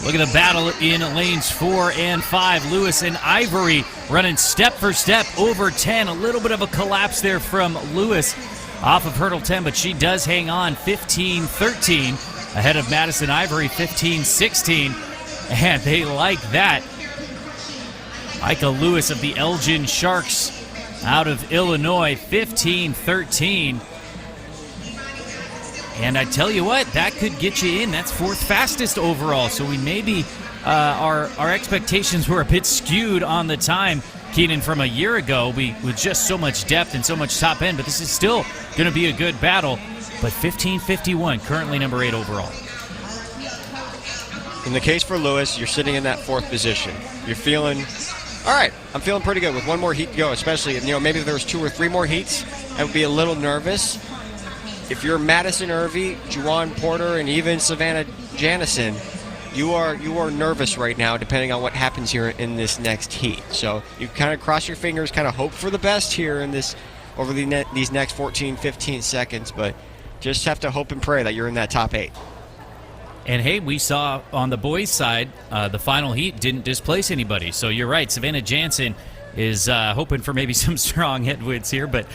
Look at the battle in lanes 4 and 5. Lewis and Ivory running step for step over 10. A little bit of a collapse there from Lewis off of hurdle 10, but she does hang on 15-13 ahead of Madison Ivory, 15-16. And they like that. Micah Lewis of the Elgin Sharks out of Illinois, 15-13. And I tell you what, that could get you in. That's 4th fastest overall. So we maybe our expectations were a bit skewed on the time, Keenan, from a year ago. With just so much depth and so much top end, but this is still going to be a good battle. But 15:51, currently number 8 overall. In the case for Lewis, you're sitting in that 4th position. You're feeling, all right, I'm feeling pretty good with one more heat to go, especially if, maybe if there was 2 or 3 more heats, I would be a little nervous. If you're Madison Irvey, Juwan Porter, and even Savannah Janison, you are nervous right now, depending on what happens here in this next heat. So you kind of cross your fingers, kind of hope for the best here in this over these next 14, 15 seconds, but just have to hope and pray that you're in that top 8. And hey, we saw on the boys' side, the final heat didn't displace anybody. So you're right, Savannah Jansen is hoping for maybe some strong headwinds here, but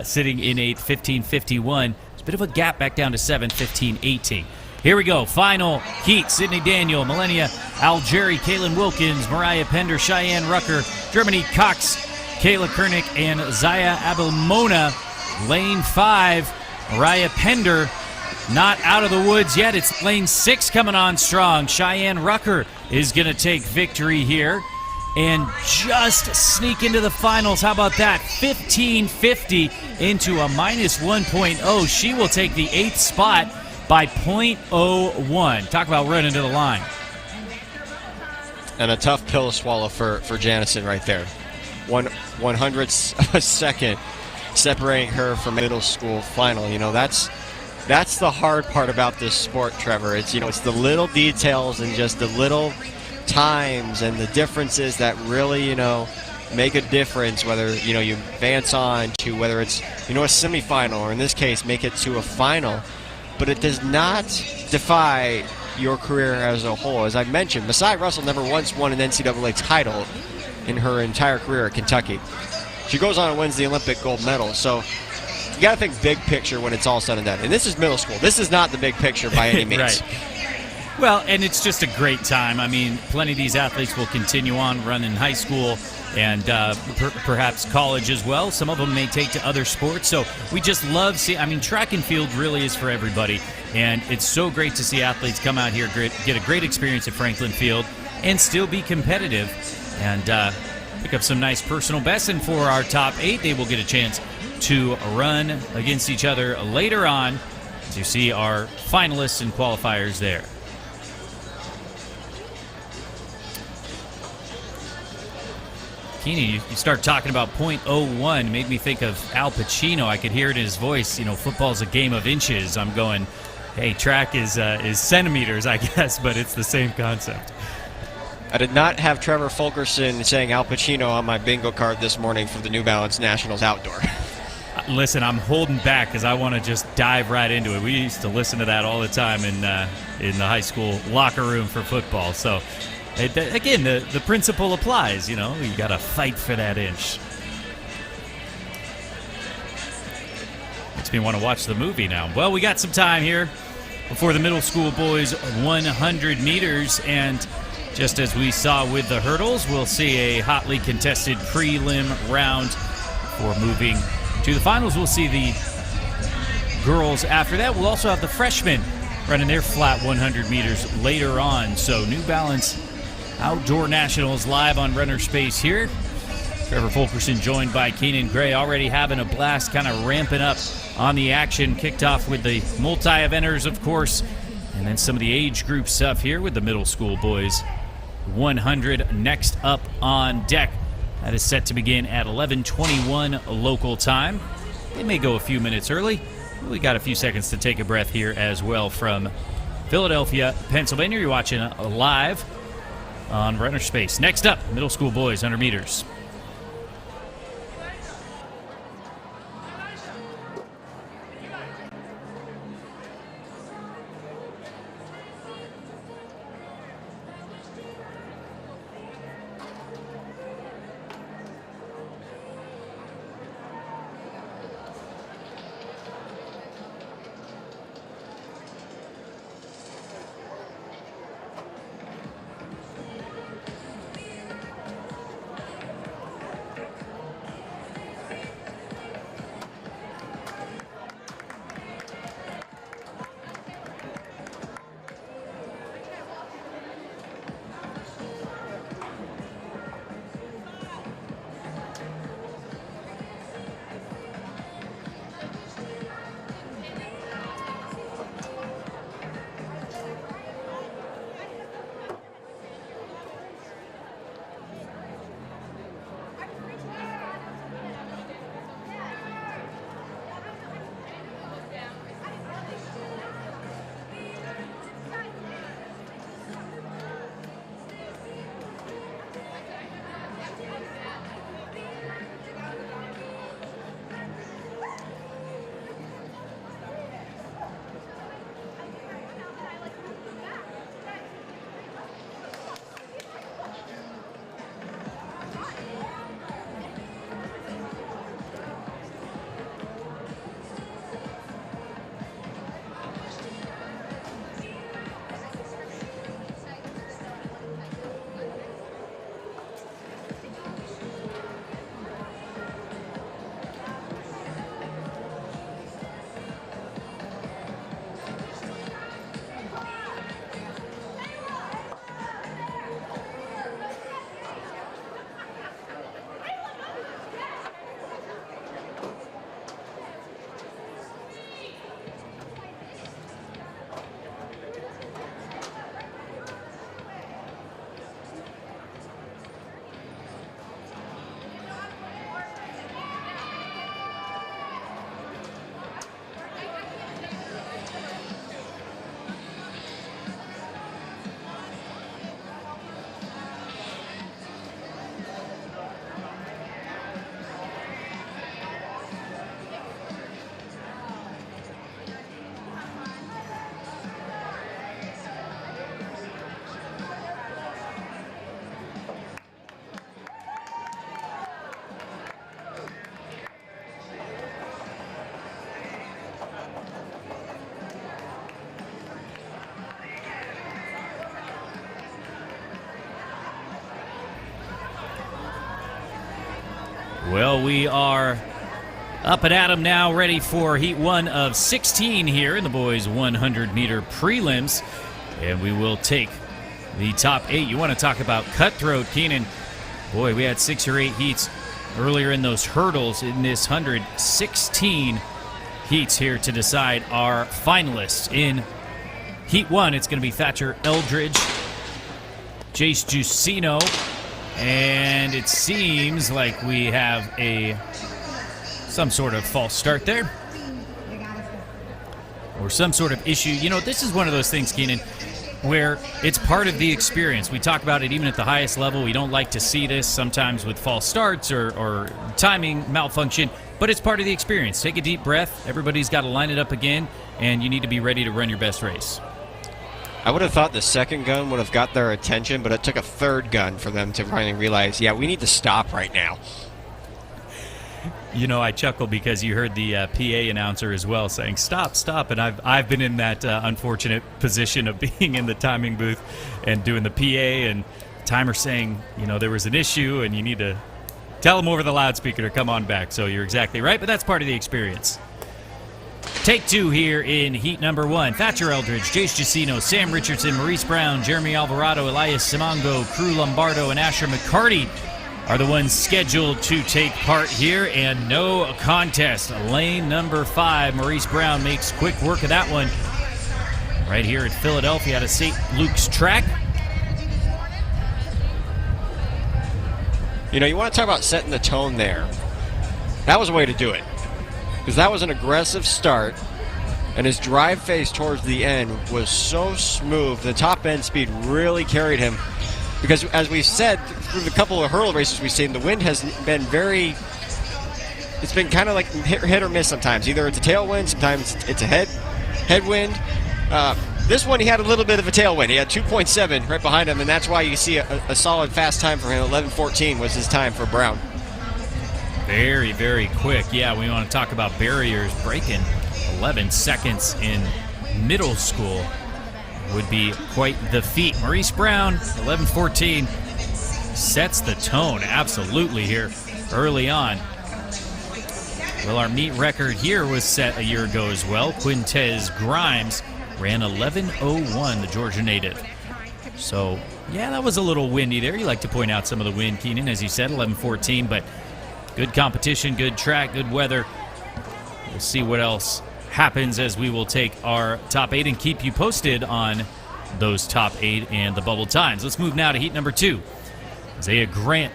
sitting in 8th, 15:51. It's a bit of a gap back down to 7th, 15:18. Here we go, final heat. Sydney Daniel, Millennia Algeri, Kaylin Wilkins, Mariah Pender, Cheyenne Rucker, Germany Cox, Kayla Kernick, and Zaya Abelmona. Lane 5, Mariah Pender not out of the woods yet. It's lane 6 coming on strong. Cheyenne Rucker is going to take victory here and just sneak into the finals. How about that? 15:50 into a minus 1.0. She will take the 8th spot by 0.01. Talk about running to the line. And a tough pill to swallow for Janison right there. 1/100th of a second separating her from middle school final. That's the hard part about this sport, Trevor. It's it's the little details and just the little times and the differences that really make a difference, whether you advance on to whether it's a semifinal, or in this case make it to a final. But it does not defy your career as a whole. As I mentioned, Masai Russell never once won an NCAA title in her entire career at Kentucky. She goes on and wins the Olympic gold medal. So you got to think big picture when it's all said and done. And this is middle school. This is not the big picture by any means. Right. Well, and it's just a great time. I mean, plenty of these athletes will continue on running high school and perhaps college as well. Some of them may take to other sports. So we just love seeing, I mean, track and field really is for everybody. And it's so great to see athletes come out here, get a great experience at Franklin Field, and still be competitive and pick up some nice personal bests. And for our top 8, they will get a chance to run against each other later on, as you see our finalists and qualifiers there. Keenan, you start talking about .01, made me think of Al Pacino. I could hear it in his voice. You know, football's a game of inches. I'm going, hey, track is centimeters, I guess, but it's the same concept. I did not have Trevor Fulkerson saying Al Pacino on my bingo card this morning for the New Balance Nationals Outdoor. Listen, I'm holding back because I want to just dive right into it. We used to listen to that all the time in the high school locker room for football. So, again, the principle applies. You know, you got to fight for that inch. Makes me want to watch the movie now. Well, we got some time here before the middle school boys 100 meters, and just as we saw with the hurdles, we'll see a hotly contested prelim round before moving to the finals. We'll see the girls after that. We'll also have the freshmen running their flat 100 meters later on. So New Balance Outdoor Nationals live on Runner Space here. Trevor Fulkerson joined by Keenan Gray, already having a blast, kind of ramping up on the action. Kicked off with the multi-eventers, of course, and then some of the age group stuff here with the middle school boys. 100 next up on deck. That is set to begin at 11:21 local time. They may go a few minutes early. We got a few seconds to take a breath here as well from Philadelphia, Pennsylvania. You're watching live on Runner Space. Next up, middle school boys, 100 meters. Well, we are up and at 'em now, ready for Heat 1 of 16 here in the boys' 100-meter prelims. And we will take the top 8. You want to talk about cutthroat, Keenan. Boy, we had 6 or 8 heats earlier in those hurdles. In this 100, 16 heats here to decide our finalists. In Heat 1, it's going to be Thatcher Eldridge, Jace Jusino, and it seems like we have some sort of false start there, or some sort of issue. You know, this is one of those things, Keenan, where it's part of the experience. We talk about it even at the highest level. We don't like to see this sometimes with false starts or timing malfunction, but it's part of the experience. Take a deep breath. Everybody's got to line it up again, and you need to be ready to run your best race. I would have thought the second gun would have got their attention, but it took a third gun for them to finally realize, yeah, we need to stop right now. You know, I chuckle because you heard the PA announcer as well saying, stop, stop. And I've been in that unfortunate position of being in the timing booth and doing the PA and timer saying, you know, there was an issue and you need to tell them over the loudspeaker to come on back. So you're exactly right, but that's part of the experience. Take 2 here in Heat number 1. Thatcher Eldridge, Jace Jusino, Sam Richardson, Maurice Brown, Jeremy Alvarado, Elias Simongo, Crew Lombardo, and Asher McCarty are the ones scheduled to take part here, and no contest. Lane number 5, Maurice Brown makes quick work of that one right here at Philadelphia at a St. Luke's track. You know, you want to talk about setting the tone there. That was a way to do it, because that was an aggressive start, and his drive phase towards the end was so smooth. The top end speed really carried him, because as we've said through the couple of hurdle races we've seen, the wind has been it's been kind of like hit or miss sometimes. Either it's a tailwind, sometimes it's a headwind. This one, he had a little bit of a tailwind. He had 2.7 right behind him, and that's why you see a solid fast time for him. 11:14 was his time for Brown. Very, very quick. Yeah, we want to talk about barriers. Breaking 11 seconds in middle school would be quite the feat. Maurice Brown, 11:14, sets the tone absolutely here early on. Well, our meet record here was set a year ago as well. Quintez Grimes ran 11:01, the Georgia native. So, yeah, that was a little windy there. You like to point out some of the wind, Keenan, as you said, 11:14, but good competition, good track, good weather. We'll see what else happens as we will take our top 8 and keep you posted on those top 8 and the bubble times. Let's move now to Heat number 2. Isaiah Grant,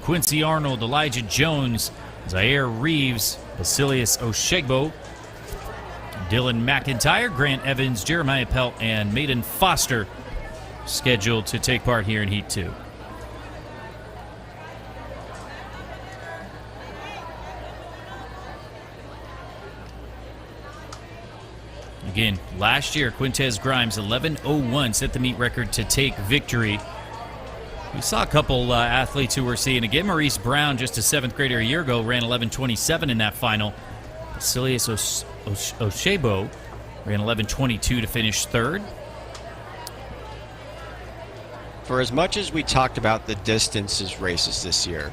Quincy Arnold, Elijah Jones, Zaire Reeves, Basilius Oshegbo, Dylan McIntyre, Grant Evans, Jeremiah Pelt, and Maiden Foster scheduled to take part here in Heat 2. Again, last year, Quintez Grimes, 11:01, set the meet record to take victory. We saw a couple athletes who we're seeing again. Maurice Brown, just a 7th grader a year ago, ran 11:27 in that final. Basilius Oshegbo ran 11:22 to finish 3rd. For as much as we talked about the distances races this year,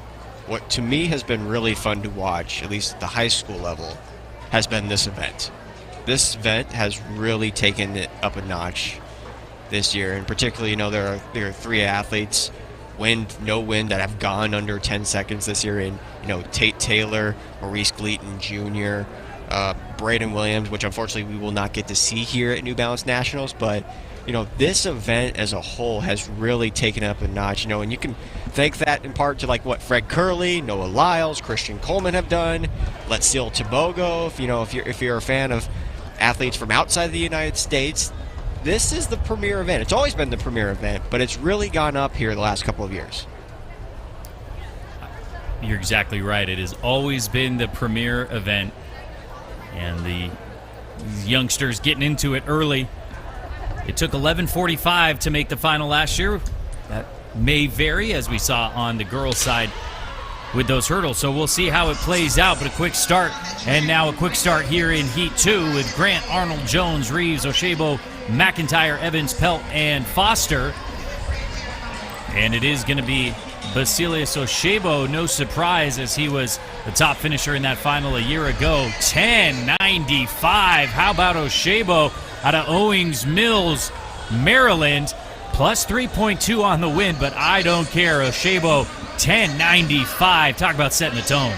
what to me has been really fun to watch, at least at the high school level, has been this event. This event has really taken it up a notch this year, and particularly, you know, there are 3 athletes, no wind, that have gone under 10 seconds this year. In, you know, Tate Taylor, Maurice Gleaton Jr., Braden Williams, which unfortunately we will not get to see here at New Balance Nationals, but you know, this event as a whole has really taken up a notch. You know, and you can thank that in part to like what Fred Curley, Noah Lyles, Christian Coleman have done. Let's Seal Tobogo. If you're a fan of athletes from outside the United States, this is the premier event. It's always been the premier event, but it's really gone up here the last couple of years. You're exactly right. It has always been the premier event, and these youngsters getting into it early. It took 11:45 to make the final last year. That may vary, as we saw on the girls' side with those hurdles. So we'll see how it plays out, but a quick start. And now a quick start here in Heat 2 with Grant, Arnold, Jones, Reeves, Oshegbo, McIntyre, Evans, Pelt, and Foster. And it is going to be Basilius Oshebo, no surprise as he was the top finisher in that final a year ago. 10.95. How about Oshebo out of Owings Mills, Maryland? Plus 3.2 on the win, but I don't care. Oshebo, 10.95. Talk about setting the tone.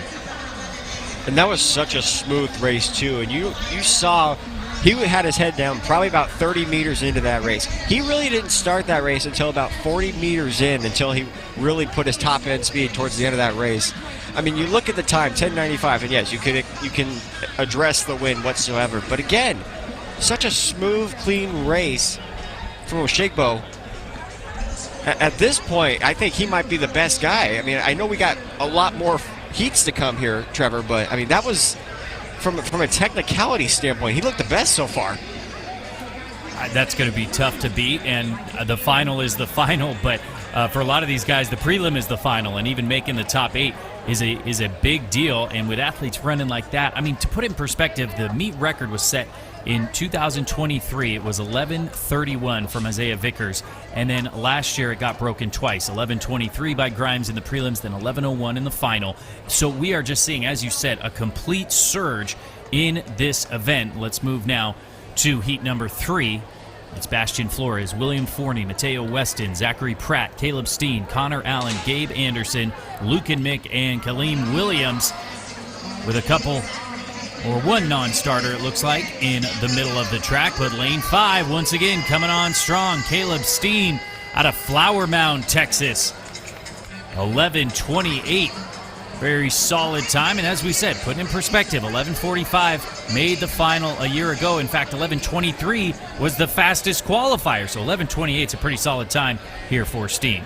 And that was such a smooth race, too. And you saw he had his head down probably about 30 meters into that race. He really didn't start that race until about 40 meters in, until he really put his top end speed towards the end of that race. I mean, you look at the time, 10.95, and yes, you can address the win whatsoever. But again, such a smooth, clean race from Oshegbo. At this point, I think he might be the best guy. I mean, I know we got a lot more heats to come here, Trevor, but I mean, that was from a technicality standpoint, he looked the best so far. That's going to be tough to beat, and the final is the final, but for a lot of these guys, the prelim is the final, and even making the top 8 is a big deal. And with athletes running like that, I mean, to put it in perspective, the meet record was set in 2023. It was 11:31 from Isaiah Vickers, and then last year it got broken twice, 11:23 by Grimes in the prelims, then 11:01 in the final. So we are just seeing, as you said, a complete surge in this event. Let's move now to heat number 3. It's Bastian Flores, William Forney, Mateo Weston, Zachary Pratt, Caleb Steen, Connor Allen, Gabe Anderson, Lucan Mick, and Kaleem Williams, with a couple or one non-starter, it looks like, in the middle of the track. But lane 5, once again, coming on strong. Caleb Steen out of Flower Mound, Texas. 11:28. Very solid time. And as we said, putting in perspective, 11:45 made the final a year ago. In fact, 11:23 was the fastest qualifier. So 11:28 is a pretty solid time here for Steen.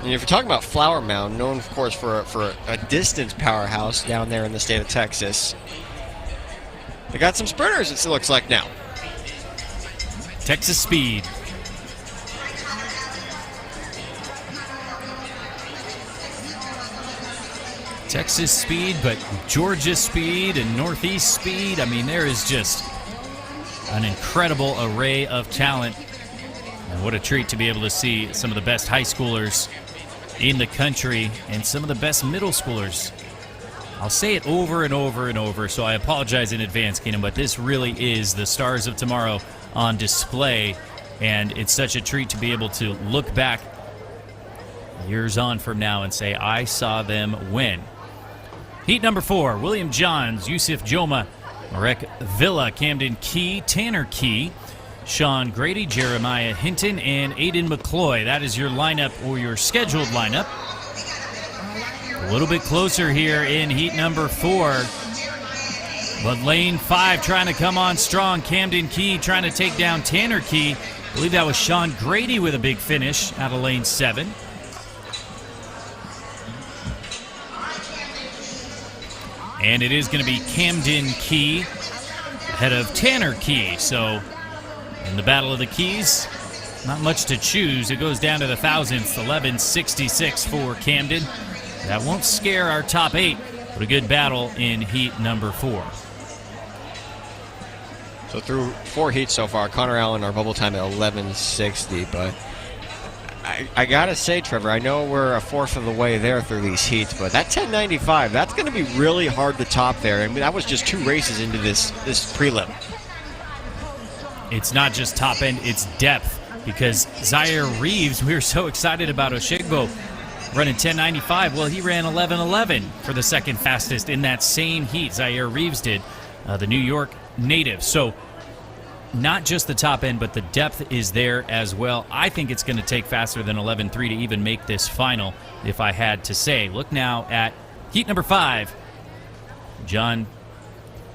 And if you're talking about Flower Mound, known, of course, for a distance powerhouse down there in the state of Texas, they got some sprinters, it looks like now. Texas Speed. Texas Speed, but Georgia Speed and Northeast Speed. I mean, there is just an incredible array of talent. And what a treat to be able to see some of the best high schoolers in the country and some of the best middle schoolers. I'll say it over and over and over, so I apologize in advance, Keenan, but this really is the stars of tomorrow on display, and it's such a treat to be able to look back years on from now and say, I saw them win. Heat number 4, William Johns, Yusuf Joma, Marek Villa, Camden Key, Tanner Key, Sean Grady, Jeremiah Hinton, and Aiden McCloy. That is your lineup, or your scheduled lineup. A little bit closer here in heat number 4. But lane 5 trying to come on strong. Camden Key trying to take down Tanner Key. I believe that was Sean Grady with a big finish out of lane 7. And it is going to be Camden Key ahead of Tanner Key. So in the Battle of the Keys, not much to choose. It goes down to the thousandths, 11:66 for Camden. That won't scare our top 8, but a good battle in heat number 4. So through 4 heats so far, Connor Allen, our bubble time at 11:60, but I gotta say, Trevor, I know we're a fourth of the way there through these heats, but that 10.95, that's going to be really hard to top there. I mean, that was just 2 races into this prelim. It's not just top end, it's depth, because Zaire Reeves, we were so excited about Oshegbo running 10.95. Well, he ran 11:11 for the second fastest in that same heat. Zaire Reeves did, the New York native. So not just the top end, but the depth is there as well. I think it's going to take faster than 11.3 to even make this final, if I had to say. Look now at heat number 5. John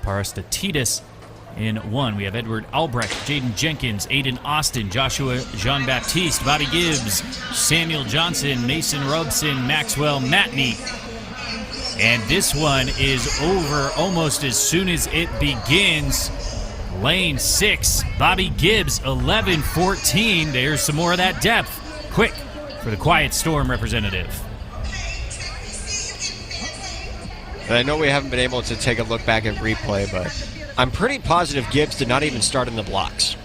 Parastatidis in 1. We have Edward Albrecht, Jaden Jenkins, Aiden Austin, Joshua Jean-Baptiste, Bobby Gibbs, Samuel Johnson, Mason Robson, Maxwell Matney. And this one is over almost as soon as it begins. Lane 6, Bobby Gibbs, 11:14. There's some more of that depth. Quick for the Quiet Storm representative. I know we haven't been able to take a look back at replay, but I'm pretty positive Gibbs did not even start in the blocks.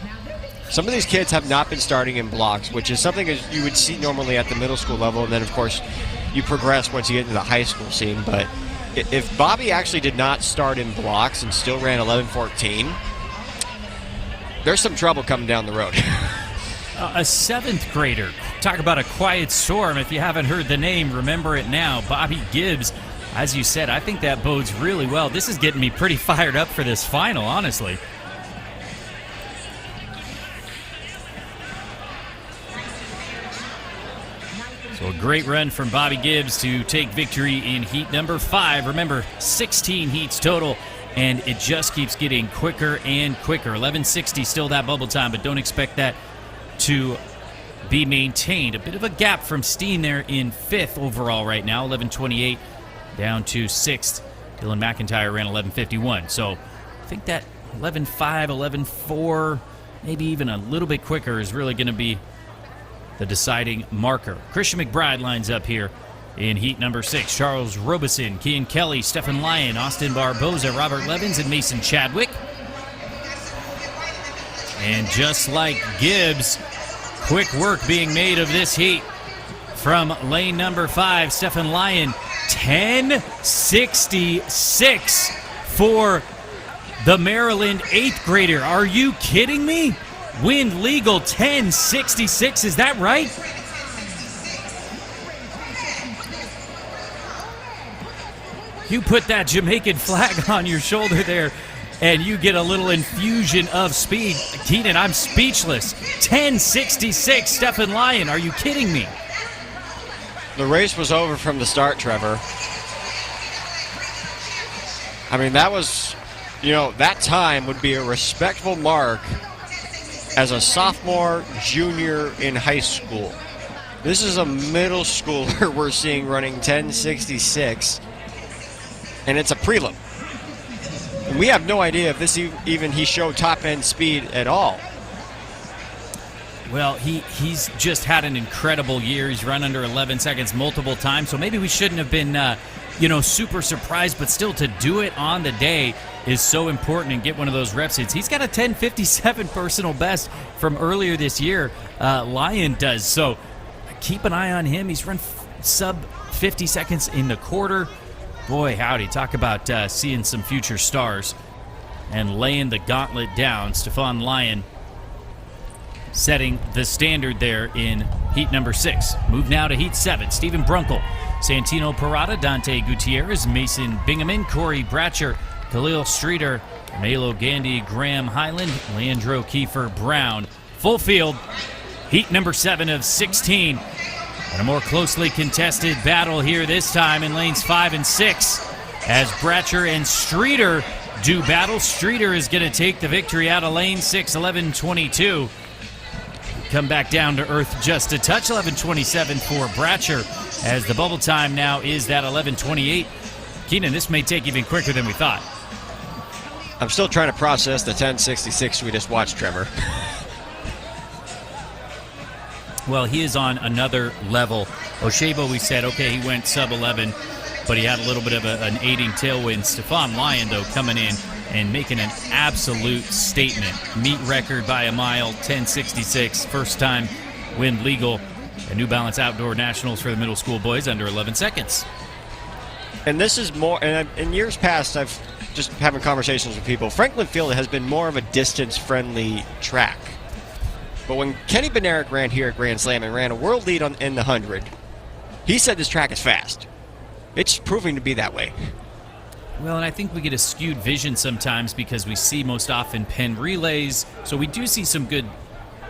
Some of these kids have not been starting in blocks, which is something that you would see normally at the middle school level, and then, of course, you progress once you get into the high school scene. But if Bobby actually did not start in blocks and still ran 11:14, there's some trouble coming down the road. A 7th grader. Talk about a quiet storm. If you haven't heard the name, remember it now. Bobby Gibbs. As you said, I think that bodes really well. This is getting me pretty fired up for this final, honestly. So a great run from Bobby Gibbs to take victory in heat number 5. Remember, 16 heats total, and it just keeps getting quicker and quicker. 11:60 still that bubble time, but don't expect that to be maintained. A bit of a gap from Steen there in 5th overall right now. 11:28 down to 6th. Dylan McIntyre ran 11:51. So I think that 11:5, 11:4, maybe even a little bit quicker is really going to be the deciding marker. Christian McBride lines up here in heat number 6. Charles Robeson, Kean Kelly, Stephen Lyon, Austin Barboza, Robert Levins, and Mason Chadwick. And just like Gibbs, quick work being made of this heat from lane number 5, Stephen Lyon. 10:66 for the Maryland 8th grader. Are you kidding me? Wind legal 10:66. Is that right? You put that Jamaican flag on your shoulder there, and you get a little infusion of speed. Keenan, I'm speechless. 10:66, Stephen Lyon. Are you kidding me? The race was over from the start, Trevor. I mean, that was, that time would be a respectable mark as a sophomore, junior in high school. This is a middle schooler we're seeing running 10:66, and it's a prelim. And we have no idea if this even he showed top-end speed at all. Well, he's just had an incredible year. He's run under 11 seconds multiple times, so maybe we shouldn't have been, super surprised, but still to do it on the day is so important and get one of those reps hits. He's got a 10:57 personal best from earlier this year. Lyon does, so keep an eye on him. He's run sub 50 seconds in the quarter. Boy, howdy, talk about seeing some future stars and laying the gauntlet down. Stefan Lyon setting the standard there in heat number 6. Move now to heat 7. Stephen Brunkel, Santino Parada, Dante Gutierrez, Mason Bingaman, Corey Bratcher, Khalil Streeter, Malo Gandy, Graham Highland, Leandro Kiefer Brown. Full field, heat number 7 of 16. And a more closely contested battle here this time in lanes 5 and 6 as Bratcher and Streeter do battle. Streeter is going to take the victory out of lane 6, 11:22. Come back down to earth just a touch, 11:27 for Bratcher, as the bubble time now is that 11:28. Keenan, this may take even quicker than we thought. I'm still trying to process the 10:66 we just watched, Trevor. Well, he is on another level. Oshebo, we said, okay, he went sub-11, but he had a little bit of an aiding tailwind. Stefan Lyon, though, coming in and making an absolute statement. Meet record by a mile, 10:66. First time wind legal at New Balance Outdoor Nationals for the middle school boys under 11 seconds. And this is more, and in years past, I've just having conversations with people. Franklin Field has been more of a distance-friendly track. But when Kenny Bednarek ran here at Grand Slam and ran a world lead in the 100, he said this track is fast. It's proving to be that way. Well, and I think we get a skewed vision sometimes because we see most often Penn relays. So we do see some good,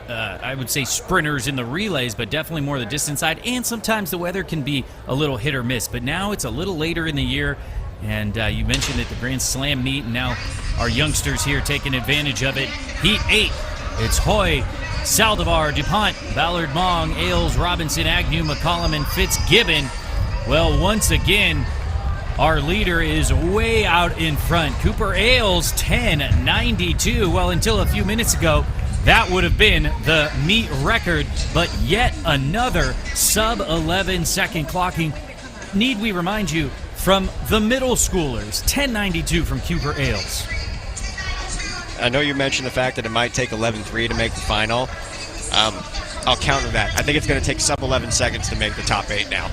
I would say, sprinters in the relays, but definitely more the distance side. And sometimes the weather can be a little hit or miss. But now it's a little later in the year. And you mentioned at the Grand Slam meet, and now our youngsters here taking advantage of it. Heat 8, it's Hoy, Saldivar, DuPont, Ballard, Mong, Ailes, Robinson, Agnew, McCollum, and Fitzgibbon. Well, once again, our leader is way out in front. Cooper Ailes, 10:92. Well, until a few minutes ago, that would have been the meet record, but yet another sub-11 second clocking. Need we remind you, from the middle schoolers, 10:92 from Cooper Ailes. I know you mentioned the fact that it might take 11.3 to make the final. I'll counter that. I think it's going to take sub 11 seconds to make the top 8 now.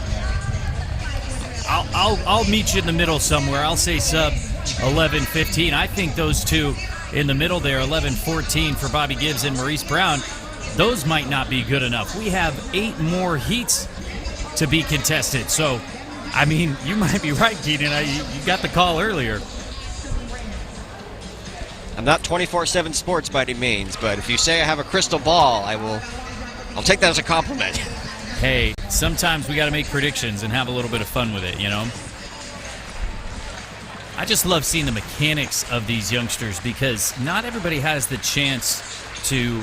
I'll meet you in the middle somewhere. I'll say sub 11:15. I think those two in the middle there, 11:14 for Bobby Gibbs and Maurice Brown, those might not be good enough. We have 8 more heats to be contested. So, I mean, you might be right, Keenan. You got the call earlier. I'm not 24/7 sports by any means, but if you say I have a crystal ball, I'll take that as a compliment. Hey, sometimes we got to make predictions and have a little bit of fun with it, you know? I just love seeing the mechanics of these youngsters because not everybody has the chance to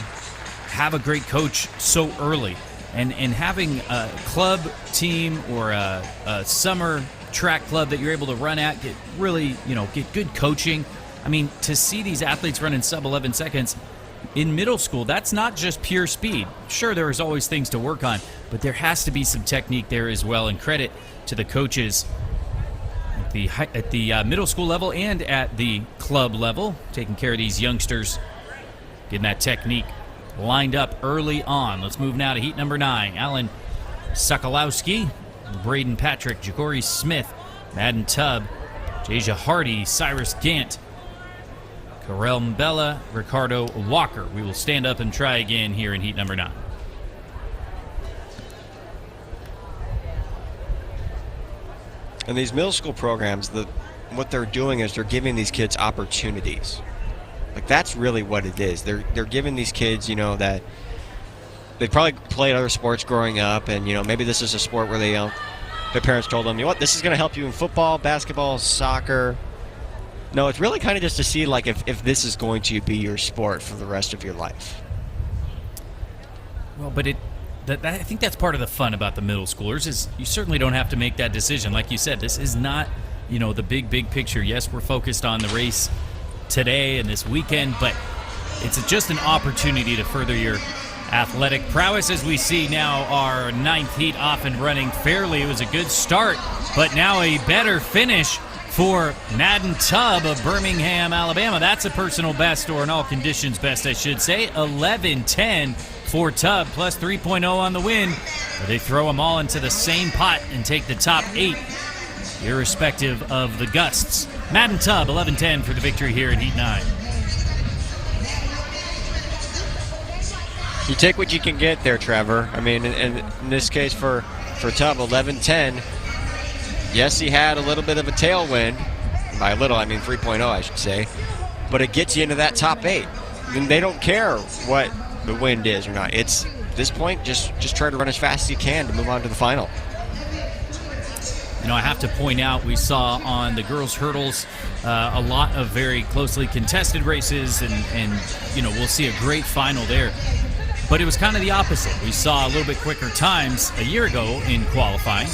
have a great coach so early. And having a club team or a summer track club that you're able to run at, get good coaching. I mean, to see these athletes run in sub 11 seconds in middle school, that's not just pure speed. Sure, there is always things to work on, but there has to be some technique there as well. And credit to the coaches at the middle school level and at the club level, taking care of these youngsters, getting that technique lined up early on. Let's move now to heat number 9. Alan Sokolowski, Braden Patrick, Ja'Cory Smith, Madden Tubb, Jasia Hardy, Cyrus Gant, Karel Mbella, Ricardo Walker. We will stand up and try again here in heat number 9. And these middle school programs, what they're doing is they're giving these kids opportunities. Like, that's really what it is. They're giving these kids, that they probably played other sports growing up, and maybe this is a sport where their parents told them, this is going to help you in football, basketball, soccer. No, it's really kind of just to see if this is going to be your sport for the rest of your life. Well, but I think that's part of the fun about the middle schoolers is you certainly don't have to make that decision. Like you said, this is not the big picture. Yes, we're focused on the race today and this weekend, but it's just an opportunity to further your athletic prowess. As we see now our 9th heat off and running fairly. It was a good start, but now a better finish for Madden Tubb of Birmingham, Alabama. That's a personal best, or an all conditions best, I should say. 11:10 for Tubb, plus 3.0 on the win. But they throw them all into the same pot and take the top 8, irrespective of the gusts. Madden Tubb, 11:10 for the victory here in Heat 9. You take what you can get there, Trevor. I mean, in this case for Tubb, 11:10. Yes, he had a little bit of a tailwind. By a little, I mean 3.0, I should say. But it gets you into that top 8. And they don't care what the wind is or not. It's, at this point, just try to run as fast as you can to move on to the final. I have to point out, we saw on the girls' hurdles a lot of very closely contested races, and we'll see a great final there. But it was kind of the opposite. We saw a little bit quicker times a year ago in qualifying.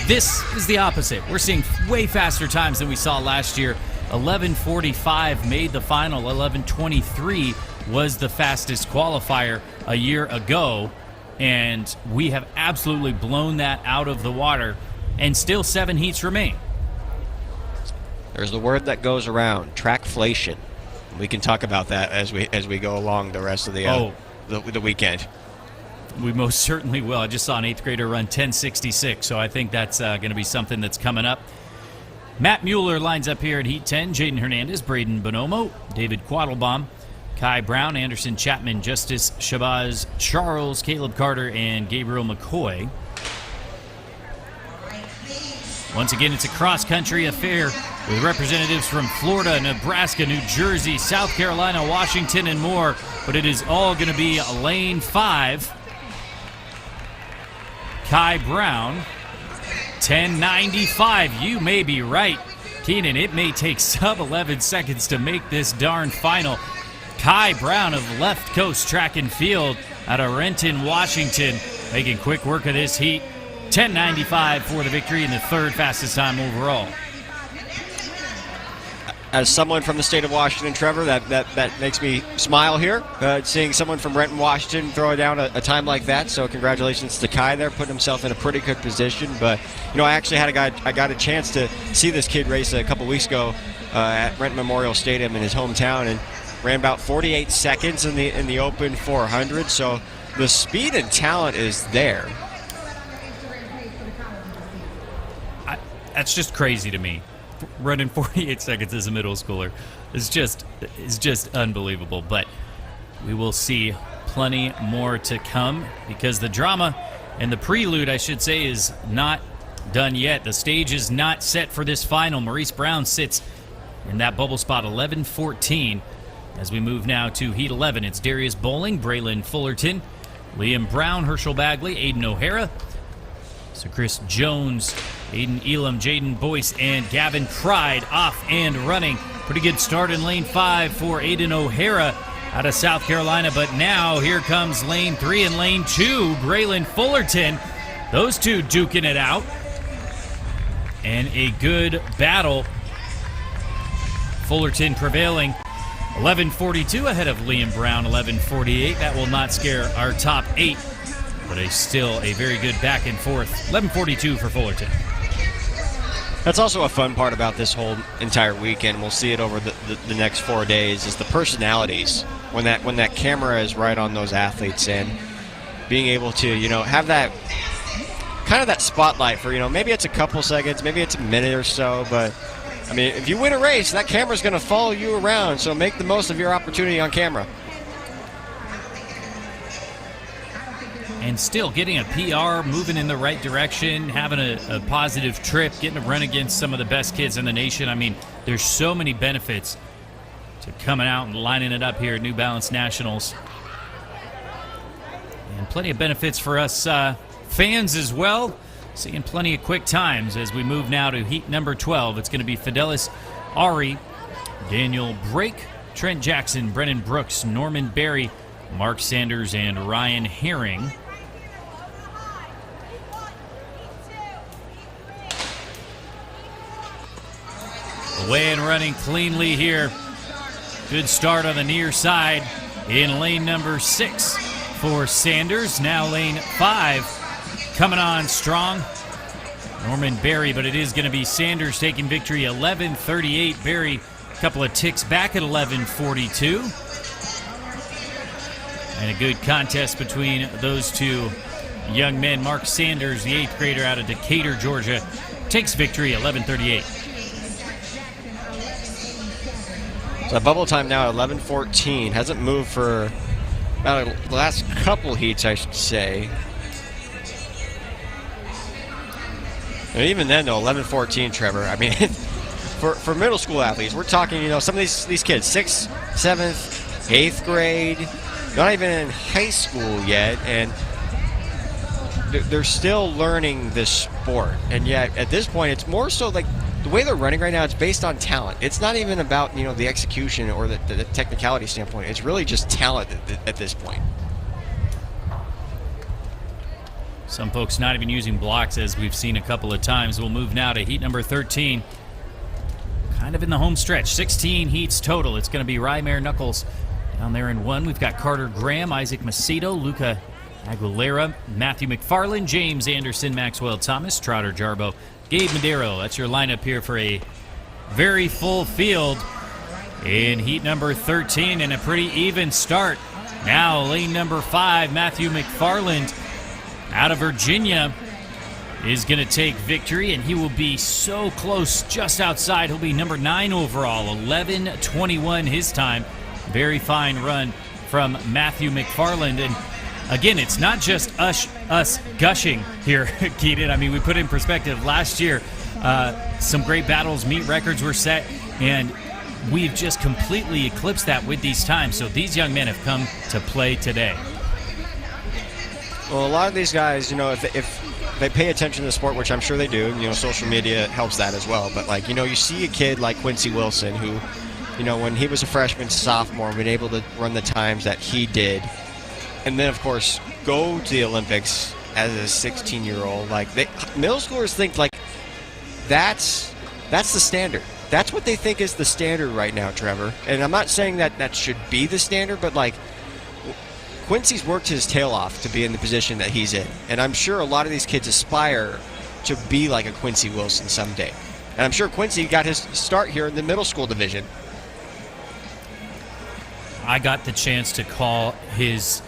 This is the opposite. We're seeing way faster times than we saw last year. 11:45 made the final. 11:23 was the fastest qualifier a year ago. And we have absolutely blown that out of the water. And still 7 heats remain. There's the word that goes around, trackflation. We can talk about that as we go along the rest of the weekend. We most certainly will. I just saw an 8th grader run 10:66, so I think that's going to be something that's coming up. Matt Mueller lines up here at Heat 10. Jaden Hernandez, Braden Bonomo, David Quattlebaum, Kai Brown, Anderson Chapman, Justice Shabazz Charles, Caleb Carter, and Gabriel McCoy. Once again, it's a cross-country affair with representatives from Florida, Nebraska, New Jersey, South Carolina, Washington, and more. But it is all going to be lane 5. Kai Brown, 10:95. You may be right, Keenan. It may take sub 11 seconds to make this darn final. Kai Brown of Left Coast Track and Field out of Renton, Washington, making quick work of this heat. 10:95 for the victory and the 3rd fastest time overall. As someone from the state of Washington, Trevor, that makes me smile here. Seeing someone from Renton, Washington throw down a time like that. So congratulations to Kai there, putting himself in a pretty good position. But I actually I got a chance to see this kid race a couple weeks ago at Renton Memorial Stadium in his hometown, and ran about 48 seconds in the open 400. So the speed and talent is there. That's just crazy to me. Running 48 seconds as a middle schooler is just unbelievable. But we will see plenty more to come because the drama and the prelude, I should say, is not done yet. The stage is not set for this final. Maurice Brown sits in that bubble spot 11-14. As we move now to Heat 11, it's Darius Bowling, Braylon Fullerton, Liam Brown, Herschel Bagley, Aiden O'Hara, so Chris Jones, Aiden Elam, Jaden Boyce, and Gavin Pride off and running. Pretty good start in lane 5 for Aiden O'Hara out of South Carolina, but now here comes lane 3 and lane 2, Braylon Fullerton. Those two duking it out. And a good battle. Fullerton prevailing 11:42 ahead of Liam Brown, 11:48. That will not scare our top 8, but still a very good back and forth. 11:42 for Fullerton. That's also a fun part about this whole entire weekend. We'll see it over the next 4 days, is the personalities. When that camera is right on those athletes and being able to, have that kind of that spotlight for, maybe it's a couple seconds, maybe it's a minute or so, but I mean, if you win a race, that camera's going to follow you around, so make the most of your opportunity on camera. And still getting a PR, moving in the right direction, having a positive trip, getting to run against some of the best kids in the nation. I mean, there's so many benefits to coming out and lining it up here at New Balance Nationals. And plenty of benefits for us fans as well. Seeing plenty of quick times as we move now to heat number 12. It's going to be Fidelis Ari, Daniel Brake, Trent Jackson, Brennan Brooks, Norman Berry, Mark Sanders, and Ryan Herring. Away and running cleanly here. Good start on the near side in lane number 6 for Sanders. Now lane 5 coming on strong. Norman Berry, but it is going to be Sanders taking victory 11:38. Berry a couple of ticks back at 11:42. And a good contest between those two young men. Mark Sanders, the 8th grader out of Decatur, Georgia, takes victory 11:38. So bubble time now at 11:14. Hasn't moved for about the last couple heats, I should say. And even then, though, 11:14, Trevor. I mean, for middle school athletes, we're talking, some of these kids, 6th, 7th, 8th grade, not even in high school yet, and they're still learning this sport. And yet, at this point, it's more so like the way they're running right now, it's based on talent. It's not even about, the execution or the technicality standpoint. It's really just talent at this point. Some folks not even using blocks, as we've seen a couple of times. We'll move now to heat number 13. Kind of in the home stretch. 16 heats total. It's going to be Rymare Knuckles down there in 1. We've got Carter Graham, Isaac Macedo, Luca Aguilera, Matthew McFarland, James Anderson, Maxwell Thomas, Trotter Jarbo, Gabe Madero. That's your lineup here for a very full field in heat number 13, and a pretty even start. Now lane number 5, Matthew McFarland out of Virginia is going to take victory, and he will be so close, just outside. He'll be number 9 overall, 11:21 his time. Very fine run from Matthew McFarland. And again, it's not just us gushing here, Keaton. I mean, we put in perspective last year, some great battles, meet records were set, and we've just completely eclipsed that with these times. So these young men have come to play today. Well, a lot of these guys, if they pay attention to the sport, which I'm sure they do, social media helps that as well. But, you see a kid like Quincy Wilson who, when he was a freshman, sophomore, been able to run the times that he did. And then, of course, go to the Olympics as a 16-year-old. Middle schoolers think, that's the standard. That's what they think is the standard right now, Trevor. And I'm not saying that should be the standard, but, Quincy's worked his tail off to be in the position that he's in. And I'm sure a lot of these kids aspire to be like a Quincy Wilson someday. And I'm sure Quincy got his start here in the middle school division. I got the chance to call his,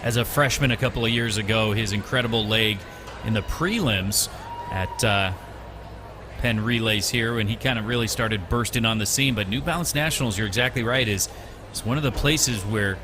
as a freshman a couple of years ago, his incredible leg in the prelims at Penn Relays here when he kind of really started bursting on the scene. But New Balance Nationals, you're exactly right, is one of the places where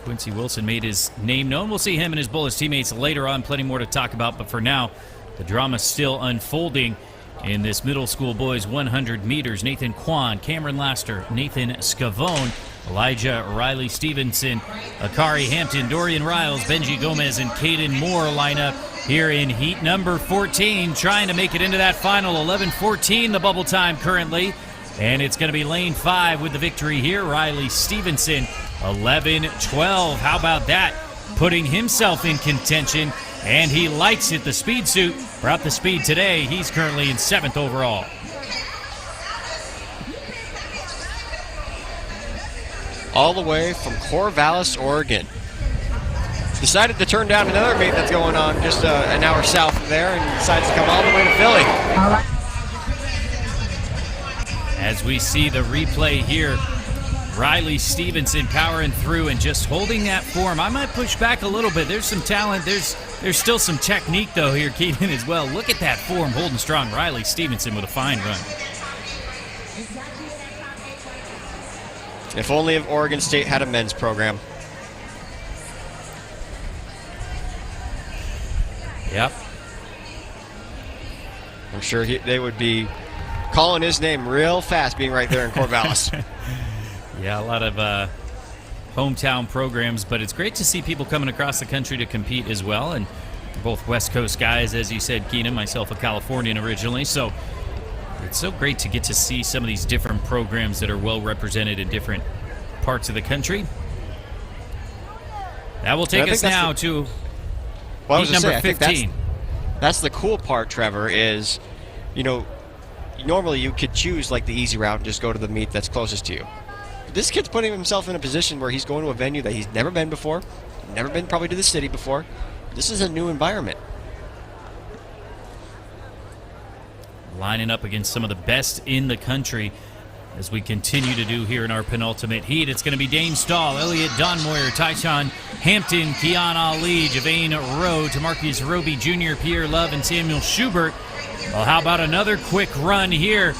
Quincy Wilson made his name known. We'll see him and his Bullis teammates later on. Plenty more to talk about. But for now, the drama's still unfolding in this middle school boys 100 meters. Nathan Kwan, Cameron Laster, Nathan Scavone, Elijah Riley Stevenson, Akari Hampton, Dorian Riles, Benji Gomez, and Caden Moore line up here in heat number 14, trying to make it into that final. 11-14 the bubble time currently. And it's going to be lane 5 with the victory here. Riley Stevenson, 11-12. How about that? Putting himself in contention, and he likes it. The speed suit brought the speed today. He's currently in 7th overall. All the way from Corvallis, Oregon. Decided to turn down another meet that's going on just an hour south of there and decides to come all the way to Philly. As we see the replay here, Riley Stevenson powering through and just holding that form. I might push back a little bit. There's some talent. There's still some technique, though, here, Keaton, as well. Look at that form holding strong. Riley Stevenson with a fine run. If only if Oregon State had a men's program. Yep. I'm sure they would be calling his name real fast being right there in Corvallis. Yeah, a lot of hometown programs, but it's great to see people coming across the country to compete as well. And both West Coast guys, as you said, Keenan, myself a Californian originally. So it's so great to get to see some of these different programs that are well represented in different parts of the country. That will take us now to heat number 15. That's the cool part, Trevor, is, normally you could choose like the easy route and just go to the meet that's closest to you. But this kid's putting himself in a position where he's going to a venue that he's never been before, never been probably to the city before. This is a new environment. Lining up against some of the best in the country as we continue to do here in our penultimate heat. It's going to be Dane Stahl, Elliot Donmoyer, Tyshawn Hampton, Keon Ali, Javane Rowe, Tamarcus Roby Jr., Pierre Love, and Samuel Schubert. Well, how about another quick run here?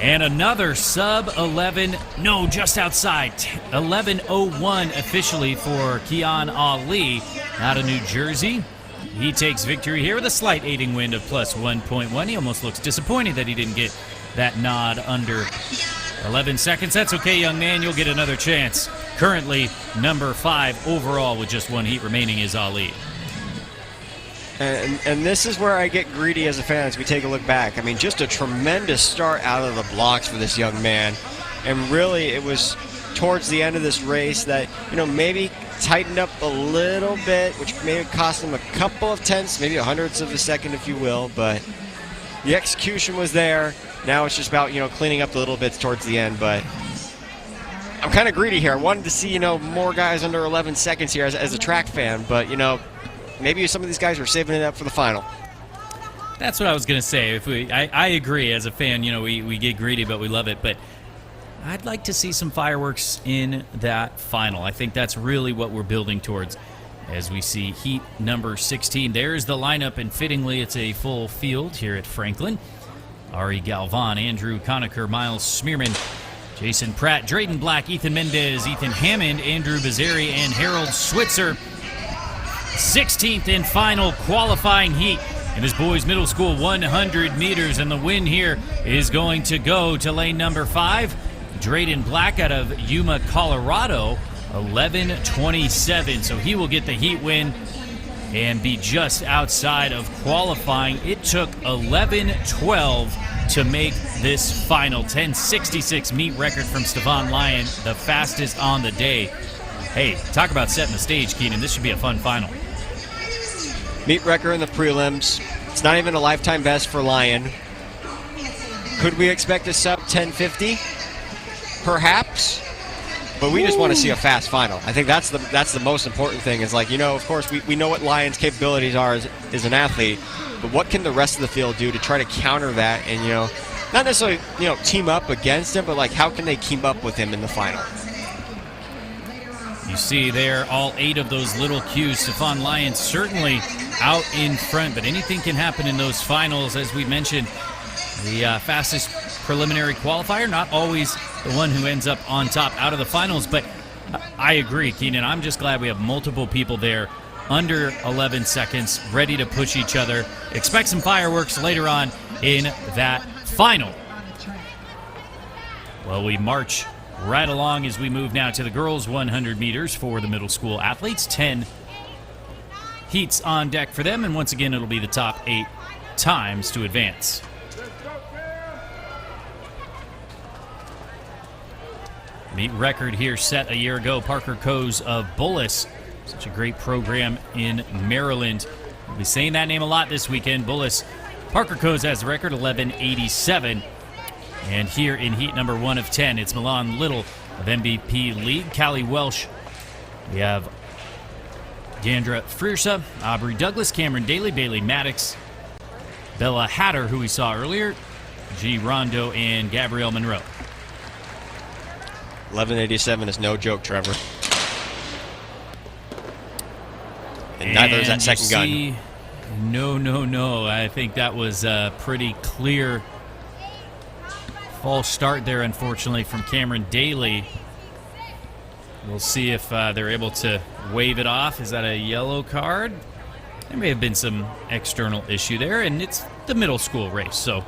And another sub-11, no, just outside, 11:01 officially for Keon Ali out of New Jersey. He takes victory here with a slight aiding wind of plus 1.1. He almost looks disappointed that he didn't get that nod under 11 seconds. That's okay, young man. You'll get another chance. Currently, number 5 overall with just one heat remaining is Ali. And this is where I get greedy as a fan as we take a look back. I mean, just a tremendous start out of the blocks for this young man. And really, it was towards the end of this race that, maybe tightened up a little bit, which maybe cost him a couple of tenths, maybe 100ths of a second, if you will. But the execution was there. Now it's just about, cleaning up the little bits towards the end. But I'm kind of greedy here. I wanted to see, more guys under 11 seconds here as a track fan. But, maybe some of these guys are saving it up for the final. That's what I was going to say. I agree. As a fan, we get greedy, but we love it. But I'd like to see some fireworks in that final. I think that's really what we're building towards as we see heat number 16. There's the lineup, and fittingly, it's a full field here at Franklin. Ari Galvan, Andrew Conacher, Miles Smearman, Jason Pratt, Drayden Black, Ethan Mendez, Ethan Hammond, Andrew Bazari, and Harold Switzer. 16th and final qualifying heat in this boys middle school 100 meters, and the win here is going to go to lane number 5, Drayden Black out of Yuma, Colorado, 11:27. So he will get the heat win and be just outside of qualifying. It took 11:12 to make this final 10:66 meet record from Stevan Lyon, the fastest on the day. Hey, talk about setting the stage, Keenan. This should be a fun final. Meet record in the prelims. It's not even a lifetime best for Lyon. Could we expect a sub 10:50? Perhaps. But we just want to see a fast final. I think that's the most important thing. Is like, of course, we know what Lyon's capabilities are as an athlete, but what can the rest of the field do to try to counter that and, not necessarily, team up against him, but like how can they keep up with him in the final? You see there all 8 of those little cues. Stephon Lyons certainly out in front, but anything can happen in those finals. As we mentioned, the fastest preliminary qualifier, not always the one who ends up on top out of the finals, but I agree, Keenan. I'm just glad we have multiple people there under 11 seconds, ready to push each other. Expect some fireworks later on in that final. Well, we march right along as we move now to the girls' 100 meters for the middle school athletes. 10 heats on deck for them, and once again, it'll be the top 8 times to advance. Meet record here set a year ago. Parker Coes of Bullis. Such a great program in Maryland. We'll be saying that name a lot this weekend. Bullis. Parker Coes has the record, 11:87. And here in heat number 1 of 10, it's Milan Little of MVP League. Callie Welsh. We have Deandra Friersa, Aubrey Douglas, Cameron Daly, Bailey Maddox, Bella Hatter, who we saw earlier, G. Rondo, and Gabrielle Monroe. 11:87 is no joke, Trevor. And neither is that second gun. No. I think that was a pretty clear false start there, unfortunately, from Cameron Daly. We'll see if they're able to wave it off. Is that a yellow card? There may have been some external issue there, and it's the middle school race, so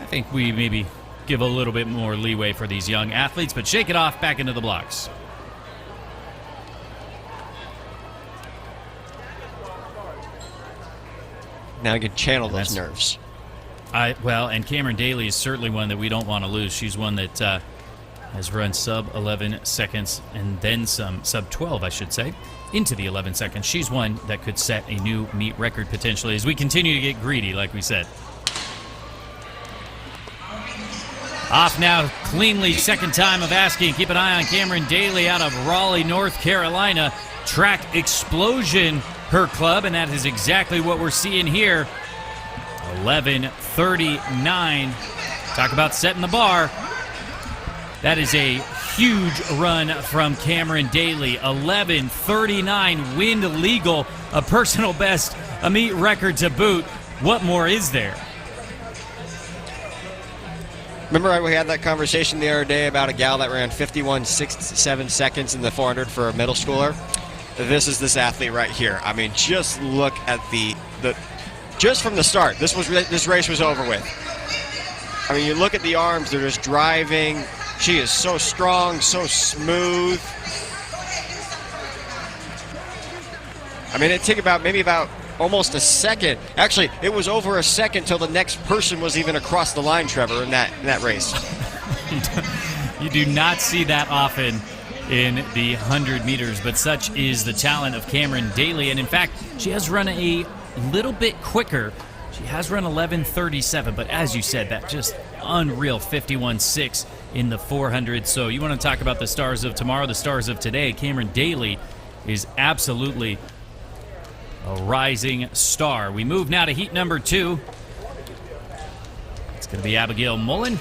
I think we maybe give a little bit more leeway for these young athletes, but shake it off back into the blocks. Now you can channel those nerves. And Cameron Daly is certainly one that we don't want to lose. She's one that has run sub 11 seconds and then some, sub 12, I should say, into the 11 seconds. She's one that could set a new meet record potentially as we continue to get greedy, like we said. Off now cleanly, second time of asking. Keep an eye on Cameron Daly out of Raleigh, North Carolina. Track Explosion, her club, and that is exactly what we're seeing here. 11:39. Talk about setting the bar. That is a huge run from Cameron Daly. 11:39, wind legal, a personal best, a meet record to boot. What more is there? Remember we had that conversation the other day about a gal that ran 51.67 seconds in the 400 for a middle schooler? This is this athlete right here. I mean, just look at the just from the start, this race was over with. I mean, you look at the arms, they're just driving. She is so strong, so smooth. I mean, it took about almost a second. Actually, it was over a second till the next person was even across the line, Trevor, in that race. You do not see that often in the 100 meters, but such is the talent of Cameron Daly. And in fact, she has run a little bit quicker. She has run 11:37, but as you said, that just unreal 51.6 in the 400. So you want to talk about the stars of tomorrow, the stars of today. Cameron Daly is absolutely a rising star. We move now to heat number 2. It's going to be Abigail Mullen,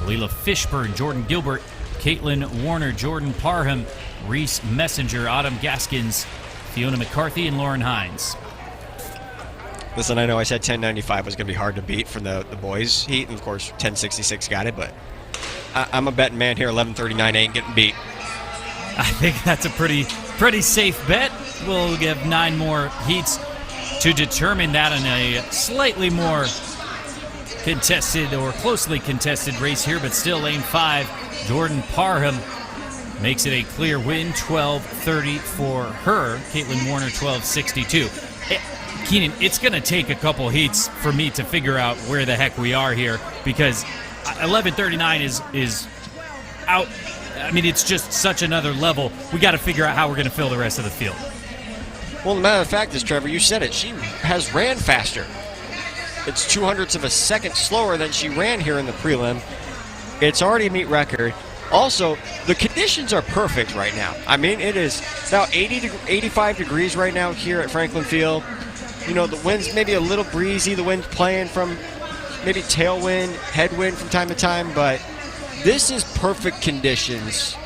Leila Fishburne, Jordan Gilbert, Caitlin Warner, Jordan Parham, Reese Messenger, Autumn Gaskins, Fiona McCarthy, and Lauren Hines. Listen, I know I said 10.95 was going to be hard to beat for the boys' heat, and of course 10.66 got it, but I'm a betting man here. 11.39 ain't getting beat. I think that's a pretty safe bet. We'll give 9 more heats to determine that in a slightly more contested or closely contested race here, but still lane 5. Jordan Parham makes it a clear win, 12:30 for her. Caitlin Warner, 12:62. Keenan, it's going to take a couple heats for me to figure out where the heck we are here, because 11:39 is out. I mean, it's just such another level. We got to figure out how we're going to fill the rest of the field. Well, the matter of fact is, Trevor, you said it. She has ran faster. It's 200ths of a second slower than she ran here in the prelim. It's already a meet record. Also, the conditions are perfect right now. I mean, it is now 85 degrees right now here at Franklin Field. You know, the wind's maybe a little breezy. The wind's playing from maybe tailwind, headwind from time to time, but this is perfect conditions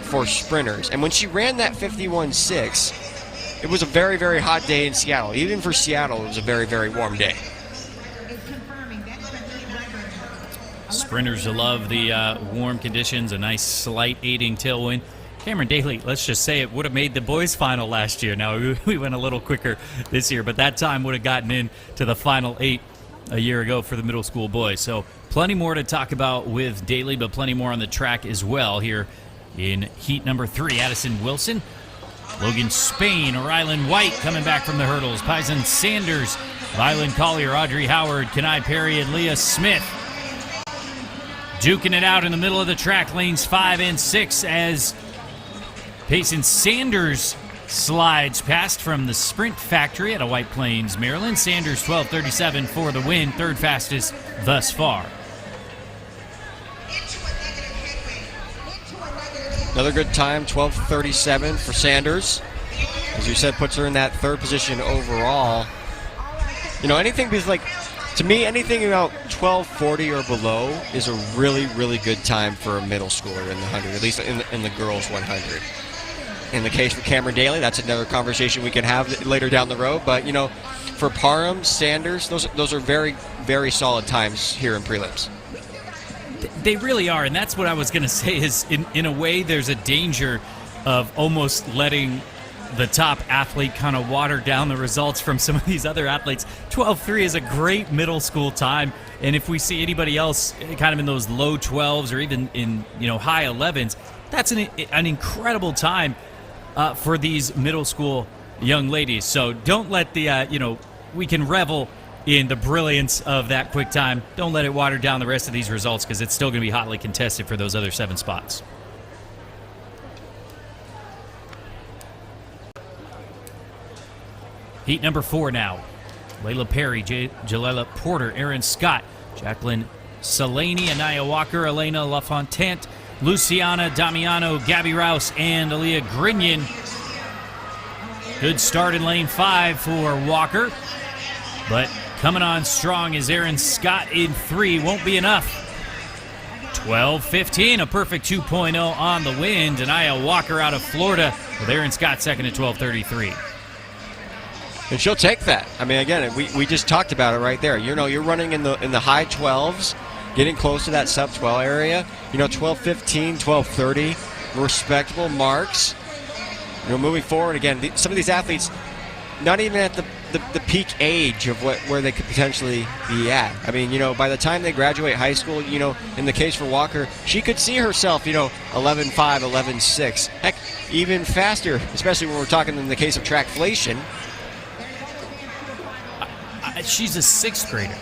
for sprinters. And when she ran that 51.6, it was a very, very hot day in Seattle. Even for Seattle, it was a very, very warm day. Sprinters will love the warm conditions, a nice slight aiding tailwind. Cameron Daly, let's just say it would have made the boys' final last year. Now, we went a little quicker this year, but that time would have gotten into the final 8 a year ago for the middle school boys. So plenty more to talk about with Daly, but plenty more on the track as well here in heat number 3. Addison Wilson, Logan Spain, Rylan White coming back from the hurdles, Pison Sanders, Vylan Collier, Audrey Howard, Kenai Perry, and Leah Smith duking it out in the middle of the track, lanes 5 and 6, as Payson Sanders slides past from the Sprint Factory out of White Plains, Maryland. Sanders 12:37 for the win, third fastest thus far. Another good time, 12:37 for Sanders. As you said, puts her in that third position overall. You know, anything like, to me, anything about 12:40 or below is a really, really good time for a middle schooler in the 100, at least in the girls 100. In the case for Cameron Daly, that's another conversation we can have later down the road. But, you know, for Parham, Sanders, those are very, very solid times here in prelims. They really are, and that's what I was going to say is, in a way, there's a danger of almost letting the top athlete kind of water down the results from some of these other athletes. 12:3 is a great middle school time, and if we see anybody else kind of in those low 12s or even in, you know, high 11s, that's an incredible time for these middle school young ladies. So don't let the, we can revel in the brilliance of that quick time. Don't let it water down the rest of these results, because it's still going to be hotly contested for those other 7 spots. Heat number 4 now. Layla Perry, Jalela Porter, Aaron Scott, Jacqueline Salaney, Anaya Walker, Elena LaFontant, Luciana Damiano, Gabby Rouse, and Aaliyah Grinion. Good start in lane 5 for Walker, but coming on strong is Aaron Scott in 3. Won't be enough. 12:15, a perfect 2.0 on the wind. Anaya Walker out of Florida with Aaron Scott second at 12:33. And she'll take that. I mean, again, we just talked about it right there. You know, you're running in the high 12s, getting close to that sub 12 area. You know, 12:15, 12:30, respectable marks. You know, moving forward, again, some of these athletes, not even at the peak age of where they could potentially be at. I mean, you know, by the time they graduate high school, you know, in the case for Walker, she could see herself, you know, 11.5, 11.6. Heck, even faster, especially when we're talking in the case of trackflation. She's a 6th grader.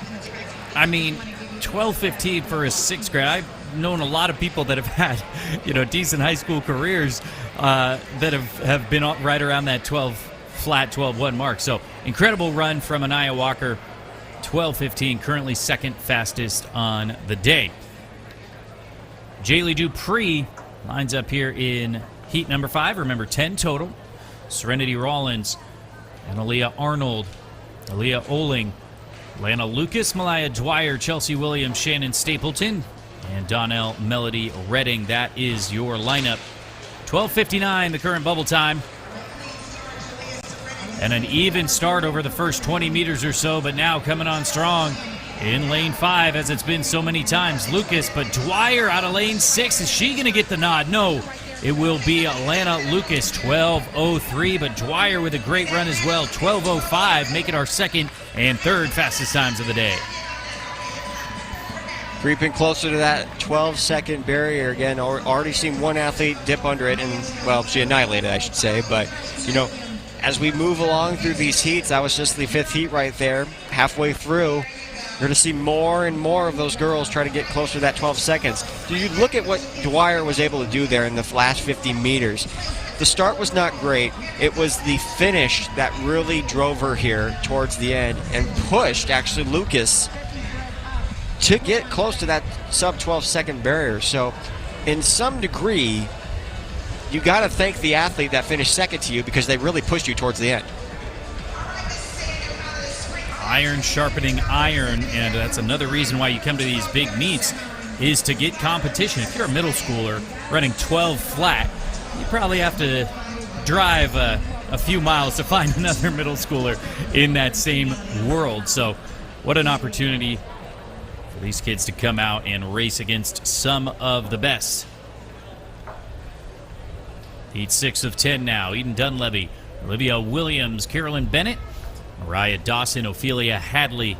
I mean, 12:15 for a 6th grader. I've known a lot of people that have had, you know, decent high school careers that have been right around that 12.1 mark. So incredible run from Anaya Walker. 12:15, currently second fastest on the day. Jaylee Dupree lines up here in heat number 5. Remember, 10 total. Serenity Rollins and Aaliyah Arnold, Aaliyah Oling, Lana Lucas, Malaya Dwyer, Chelsea Williams, Shannon Stapleton, and Donnell Melody Redding. That is your lineup. 12:59, the current bubble time. And an even start over the first 20 meters or so, but now coming on strong in lane 5, as it's been so many times. Lucas, but Dwyer out of lane 6. Is she going to get the nod? No. It will be Lana Lucas, 12:03, but Dwyer with a great run as well, 12:05, making our second and third fastest times of the day. Creeping closer to that 12-second barrier again. Already seen one athlete dip under it, and, well, she annihilated, I should say. But, you know, as we move along through these heats, that was just the 5th heat right there, halfway through. You're going to see more and more of those girls try to get closer to that 12 seconds. So you look at what Dwyer was able to do there in the last 50 meters. The start was not great. It was the finish that really drove her here towards the end and pushed, actually, Lucas to get close to that sub 12-second barrier. So in some degree, you got to thank the athlete that finished second to you, because they really pushed you towards the end. Iron sharpening iron, and that's another reason why you come to these big meets, is to get competition. If you're a middle schooler running 12 flat, you probably have to drive a few miles to find another middle schooler in that same world. So what an opportunity for these kids to come out and race against some of the best. Heat 6 of 10 now. Eden Dunleavy, Olivia Williams, Carolyn Bennett, Mariah Dawson, Ophelia Hadley,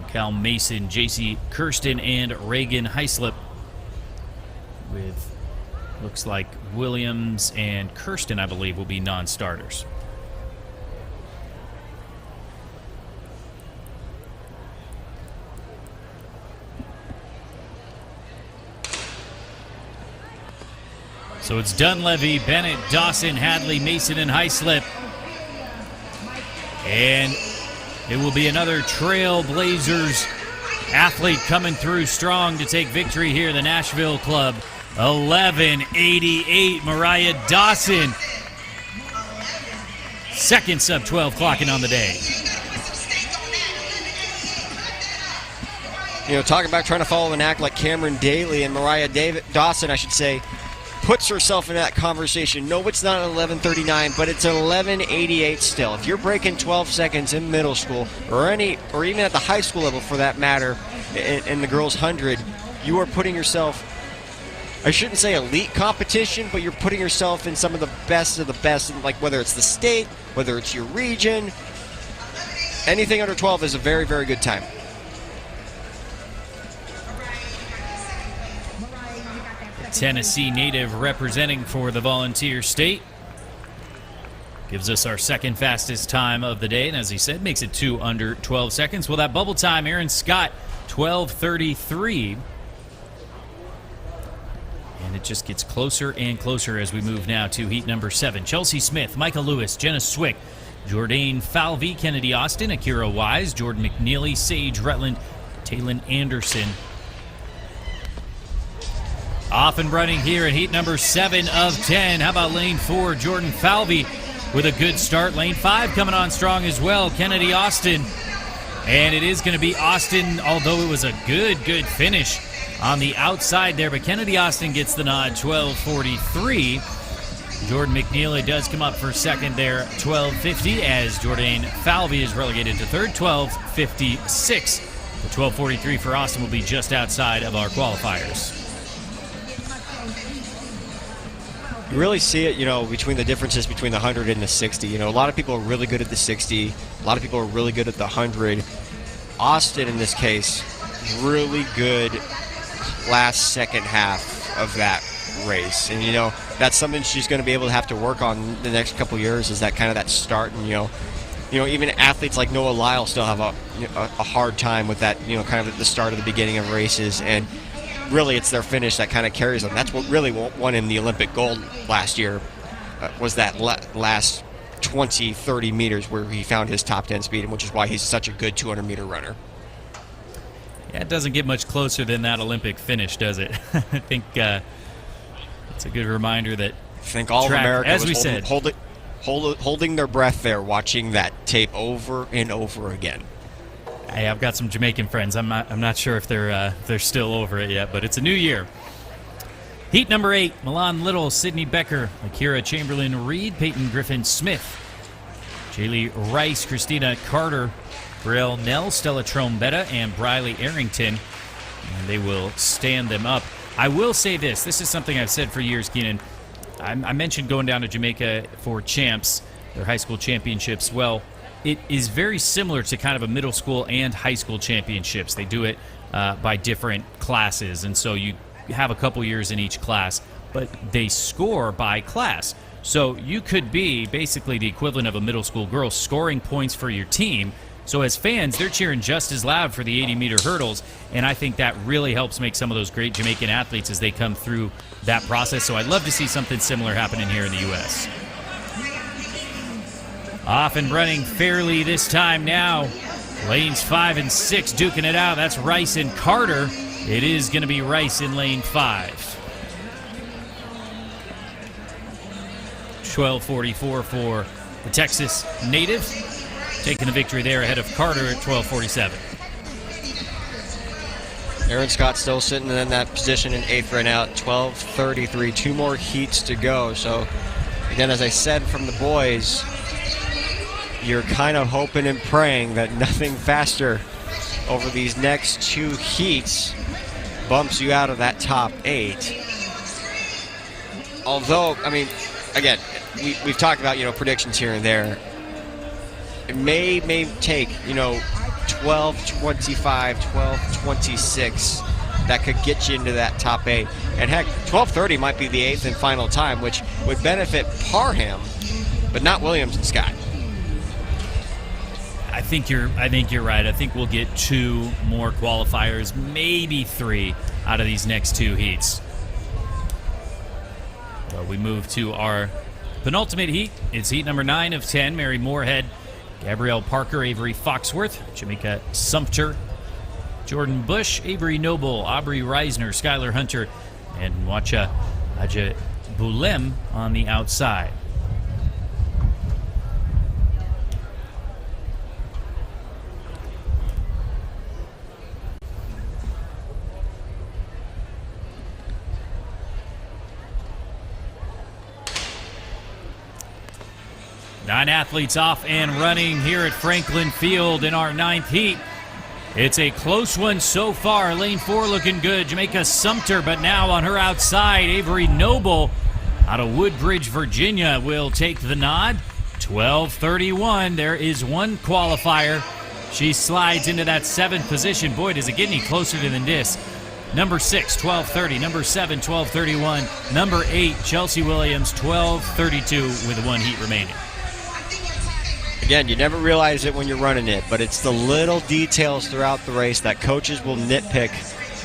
Cal Mason, JC Kirsten, and Reagan Heislip, with looks like Williams and Kirsten, I believe, will be non-starters. So it's Dunleavy, Bennett, Dawson, Hadley, Mason, and Heislip. And it will be another Trailblazers athlete coming through strong to take victory here, the Nashville Club. 11:88, Mariah Dawson. Second sub-12 clocking on the day. You know, talking about trying to follow an act like Cameron Daly, and Mariah Dawson, I should say, puts herself in that conversation. No, it's not an 11:39, but it's an 11:88 still. If you're breaking 12 seconds in middle school, or even at the high school level for that matter, in the girls' 100, you are putting yourself, I shouldn't say elite competition, but you're putting yourself in some of the best, like whether it's the state, whether it's your region. Anything under 12 is a very, very good time. Tennessee native representing for the Volunteer State. Gives us our second fastest time of the day, and as he said, makes it 2 under 12 seconds. Well, that bubble time, Aaron Scott, 12:33. And it just gets closer and closer as we move now to heat number 7. Chelsea Smith, Micah Lewis, Jenna Swick, Jordan Falvey, Kennedy Austin, Akira Wise, Jordan McNeely, Sage Rutland, Taylon Anderson. Off and running here in heat number 7 of 10. How about lane 4, Jordan Falvey with a good start. Lane 5 coming on strong as well, Kennedy Austin. And it is going to be Austin, although it was a good finish on the outside there. But Kennedy Austin gets the nod, 12:43. Jordan McNeely does come up for second there, 12:50, as Jordan Falvey is relegated to third, 12:56. The 12:43 for Austin will be just outside of our qualifiers. You really see it, you know, between the differences between the 100 and the 60. You know, a lot of people are really good at the 60. A lot of people are really good at the 100. Austin, in this case, really good last second half of that race. And, you know, that's something she's going to be able to have to work on the next couple years, is that kind of that start. And, you know, even athletes like Noah Lyle still have a hard time with that, you know, kind of at the start of the beginning of races. And really, it's their finish that kind of carries them. That's what really won him the Olympic gold last year, was that last 20, 30 meters where he found his top 10 speed, which is why he's such a good 200-meter runner. Yeah, it doesn't get much closer than that Olympic finish, does it? I think it's a good reminder that I think all track, of America as was holding their breath there, watching that tape over and over again. Hey, I've got some Jamaican friends. I'm not sure if they're still over it yet, but it's a new year. Heat number 8, Milan Little, Sydney Becker, Akira Chamberlain Reed, Peyton Griffin Smith, Jaylee Rice, Christina Carter, Brielle Nell, Stella Trombetta, and Briley Arrington. And they will stand them up. I will say this. This is something I've said for years, Keenan. I mentioned going down to Jamaica for champs, their high school championships. Well, it is very similar to kind of a middle school and high school championships. They do it by different classes, and so you have a couple years in each class, but they score by class. So you could be basically the equivalent of a middle school girl scoring points for your team. So as fans, they're cheering just as loud for the 80-meter hurdles, and I think that really helps make some of those great Jamaican athletes as they come through that process. So I'd love to see something similar happening here in the U.S. Off and running fairly this time now. Lanes 5 and 6 duking it out. That's Rice and Carter. It is going to be Rice in lane 5. 12:44 for the Texas native. Taking the victory there ahead of Carter at 12:47. Aaron Scott still sitting in that position in 8th right now at 12:33. 2 more heats to go. So, again, as I said from the boys, you're kind of hoping and praying that nothing faster over these next 2 heats bumps you out of that top 8. Although, I mean, again, we've talked about, predictions here and there. It may take, 12:25, 12:26 that could get you into that top 8. And heck, 12:30 might be the 8th and final time, which would benefit Parham, but not Williams and Scott. I think you're right. I think we'll get 2 more qualifiers, maybe 3 out of these next 2 heats. Well, we move to our penultimate heat. It's heat number 9 of 10. Mary Moorhead, Gabrielle Parker, Avery Foxworth, Jamaica Sumter, Jordan Bush, Avery Noble, Aubrey Reisner, Skylar Hunter, and Wacha Aja Bulem on the outside. Nine athletes off and running here at Franklin Field in our 9th heat. It's a close one so far. Lane 4 looking good. Jamaica Sumter, but now on her outside, Avery Noble out of Woodbridge, Virginia, will take the nod. 12:31. There is one qualifier. She slides into that 7th position. Boy, does it get any closer than this. Number 6, 12:30. Number 7, 12:31. Number 8, Chelsea Williams, 12:32 with 1 heat remaining. Again, you never realize it when you're running it, but it's the little details throughout the race that coaches will nitpick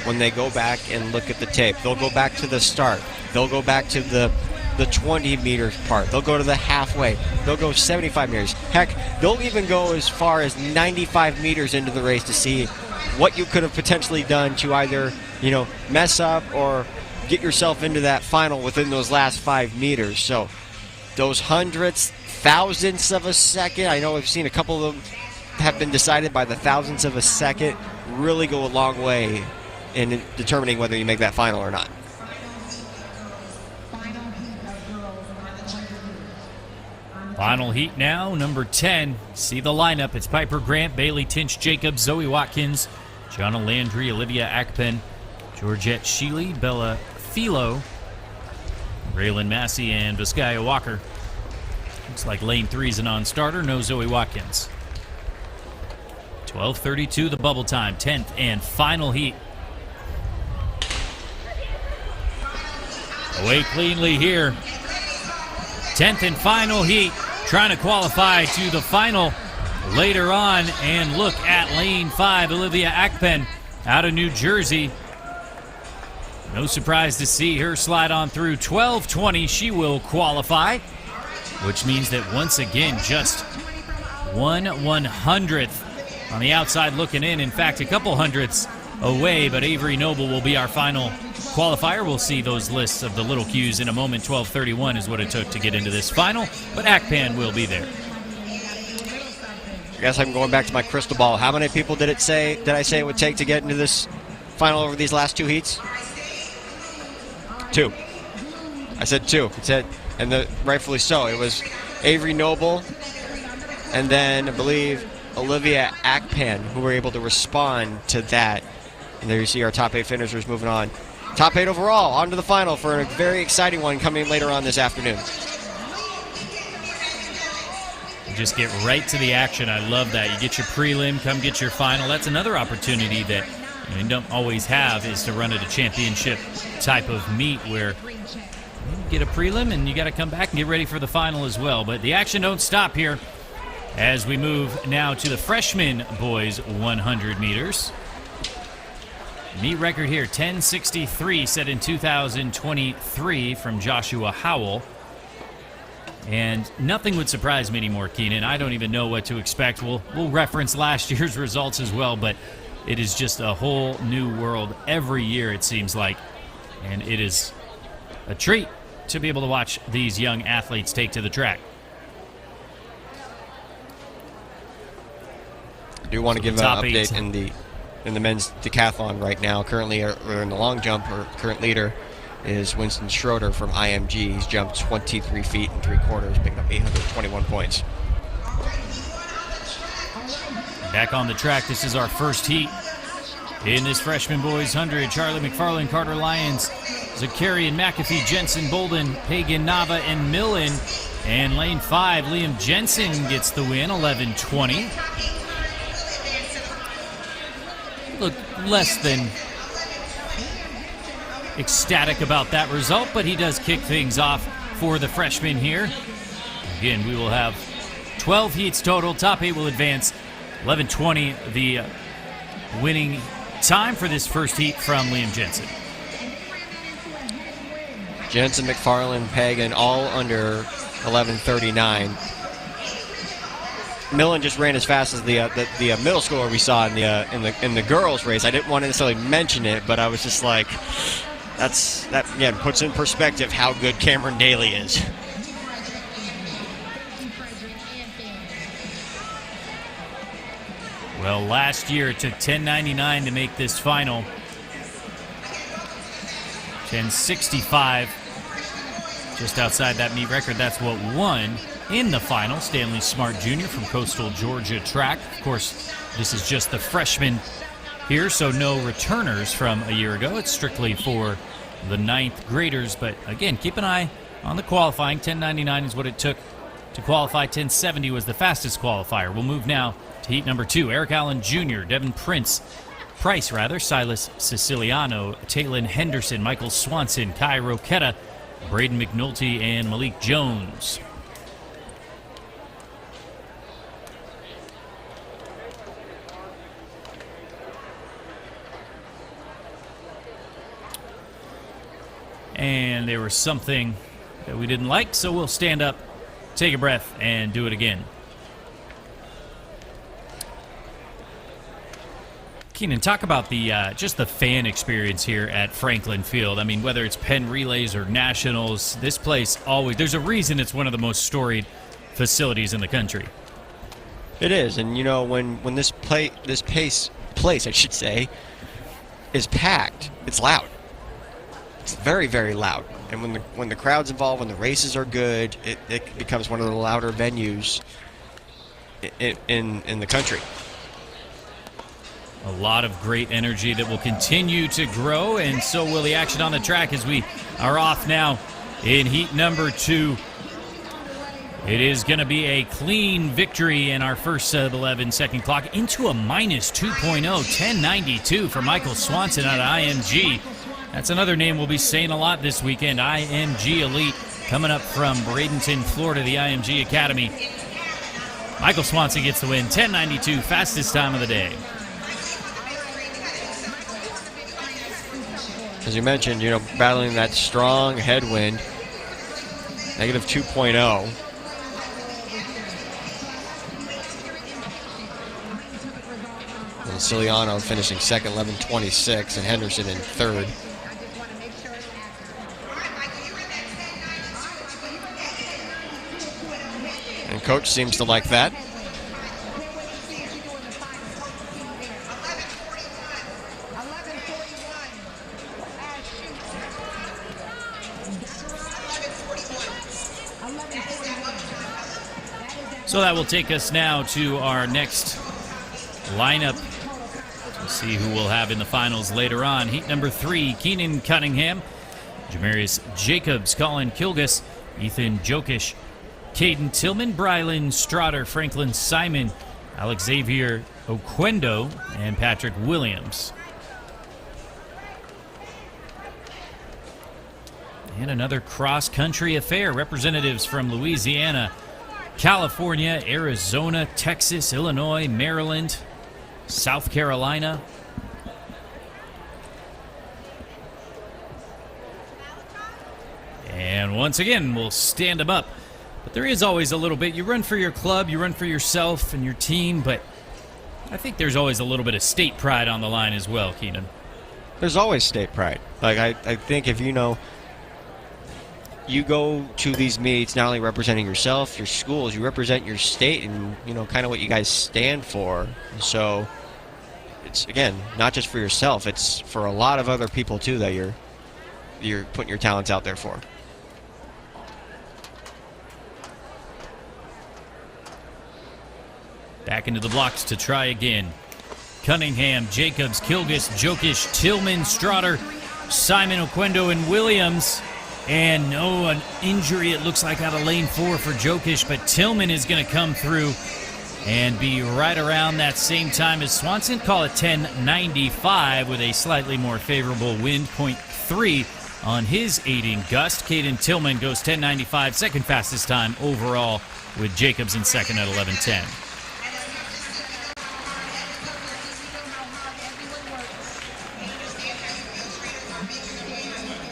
when they go back and look at the tape. They'll go back to the start. They'll go back to the 20 meters part. They'll go to the halfway. They'll go 75 meters. Heck, they'll even go as far as 95 meters into the race to see what you could have potentially done to either, mess up or get yourself into that final within those last 5 meters. So those hundredths, thousandths of a second, I know I've seen a couple of them have been decided by the thousandths of a second, really go a long way in determining whether you make that final or not. Final heat now, number 10. See the lineup. It's Piper Grant, Bailey Tinch Jacobs, Zoe Watkins, Gianna Landry, Olivia Akpen, Georgette Sheely, Bella Philo, Raylan Massey, and Vizcaya Walker. Looks like lane 3's a non-starter. No Zoe Watkins. 12:32 the bubble time. 10th and final heat. Away cleanly here. 10th and final heat. Trying to qualify to the final later on. And look at lane 5. Olivia Akpen out of New Jersey. No surprise to see her slide on through. 12:20. She will qualify, which means that once again, just 1/100th on the outside looking in. In fact, a couple hundredths away, but Avery Noble will be our final qualifier. We'll see those lists of the little cues in a moment. 12:31 is what it took to get into this final, but Akpan will be there. I guess I'm going back to my crystal ball. How many people did I say it would take to get into this final over these last 2 heats? 2. I said 2. It said, and rightfully so. It was Avery Noble and then I believe Olivia Akpan who were able to respond to that. And there you see our top 8 finishers moving on. Top 8 overall, on to the final for a very exciting one coming later on this afternoon. You just get right to the action. I love that. You get your prelim, come get your final. That's another opportunity that you don't always have, is to run at a championship type of meet where you get a prelim and you got to come back and get ready for the final as well. But the action don't stop here as we move now to the freshman boys 100 meters. Meet record here, 10:63 set in 2023 from Joshua Howell. And nothing would surprise me anymore, Keenan. I don't even know what to expect. We'll reference last year's results as well, but it is just a whole new world every year, it seems like. And it is a treat to be able to watch these young athletes take to the track. I do want to give an update in the in the men's decathlon right now, currently, or in the long jump, or current leader is Winston Schroeder from IMG. He's jumped 23 feet and 3/4, picking up 821 points. Back on the track, this is our first heat in this freshman boys 100. Charlie McFarland, Carter Lyons, Zakarian McAfee, Jensen Bolden, Pagan Nava, and Millen. And lane 5, Liam Jensen gets the win, 11:20. Look less than ecstatic about that result, but he does kick things off for the freshman here. Again, we will have 12 heats total. Top 8 will advance. 11:20, the winning time for this first heat from Liam Jensen. Jensen, McFarland, Pagan, all under 11:39. Millen just ran as fast as the middle schooler we saw in the girls race. I didn't want to necessarily mention it, but I was just like, that again puts in perspective how good Cameron Daly is. Well, last year it took 10.99 to make this final. 10.65, just outside that meet record. That's what won in the final. Stanley Smart Jr. from Coastal Georgia Track. Of course, this is just the freshmen here, so no returners from a year ago. It's strictly for the 9th graders. But again, keep an eye on the qualifying. 10.99 is what it took to qualify. 10.70 was the fastest qualifier. We'll move now to heat number 2. Eric Allen Jr., Devin Price, Silas Siciliano, Taylon Henderson, Michael Swanson, Kai Roquetta, Braden McNulty, and Malik Jones. And there was something that we didn't like, so we'll stand up, take a breath, and do it again. Keenan, talk about the just the fan experience here at Franklin Field. I mean, whether it's Penn Relays or Nationals, this place always, there's a reason it's one of the most storied facilities in the country. It is, and you know, when this place, I should say, is packed, it's loud. It's very, very loud. And when the crowd's involved, when the races are good, it becomes one of the louder venues in the country. A lot of great energy that will continue to grow, and so will the action on the track as we are off now in heat number 2. It is going to be a clean victory in our first sub 11 second clock into a minus 2.0, 10.92 for Michael Swanson out of IMG. That's another name we'll be saying a lot this weekend. IMG Elite coming up from Bradenton, Florida, the IMG Academy. Michael Swanson gets the win, 10.92, fastest time of the day. As you mentioned, you know, battling that strong headwind, negative 2.0. And Siciliano finishing second, 11.26, and Henderson in third. And coach seems to like that. So that will take us now to our next lineup to see who we'll have in the finals later on. Heat number 3, Keenan Cunningham, Jamarius Jacobs, Colin Kilgus, Ethan Jokish, Caden Tillman, Brylan Strotter, Franklin Simon, Alex Xavier Oquendo, and Patrick Williams. And another cross-country affair. Representatives from Louisiana, California, Arizona, Texas, Illinois, Maryland, South Carolina. And once again, we'll stand them up. But there is always a little bit. You run for your club, you run for yourself and your team, but I think there's always a little bit of state pride on the line as well, Keenan. There's always state pride. Like, I think if you know, you go to these meets not only representing yourself, your schools, you represent your state and, you know, kind of what you guys stand for. So it's again not just for yourself, it's for a lot of other people too that you're putting your talents out there for. Back into the blocks to try again. Cunningham, Jacobs, Kilgus, Jokic, Tillman, Strotter, Simon, Oquendo, and Williams. And no, an injury, it looks like, out of lane 4 for Jokic, but Tillman is going to come through and be right around that same time as Swanson. Call it 10.95 with a slightly more favorable wind, 0.3 on his aiding gust. Caden Tillman goes 10.95, second fastest time overall, with Jacobs in second at 11.10.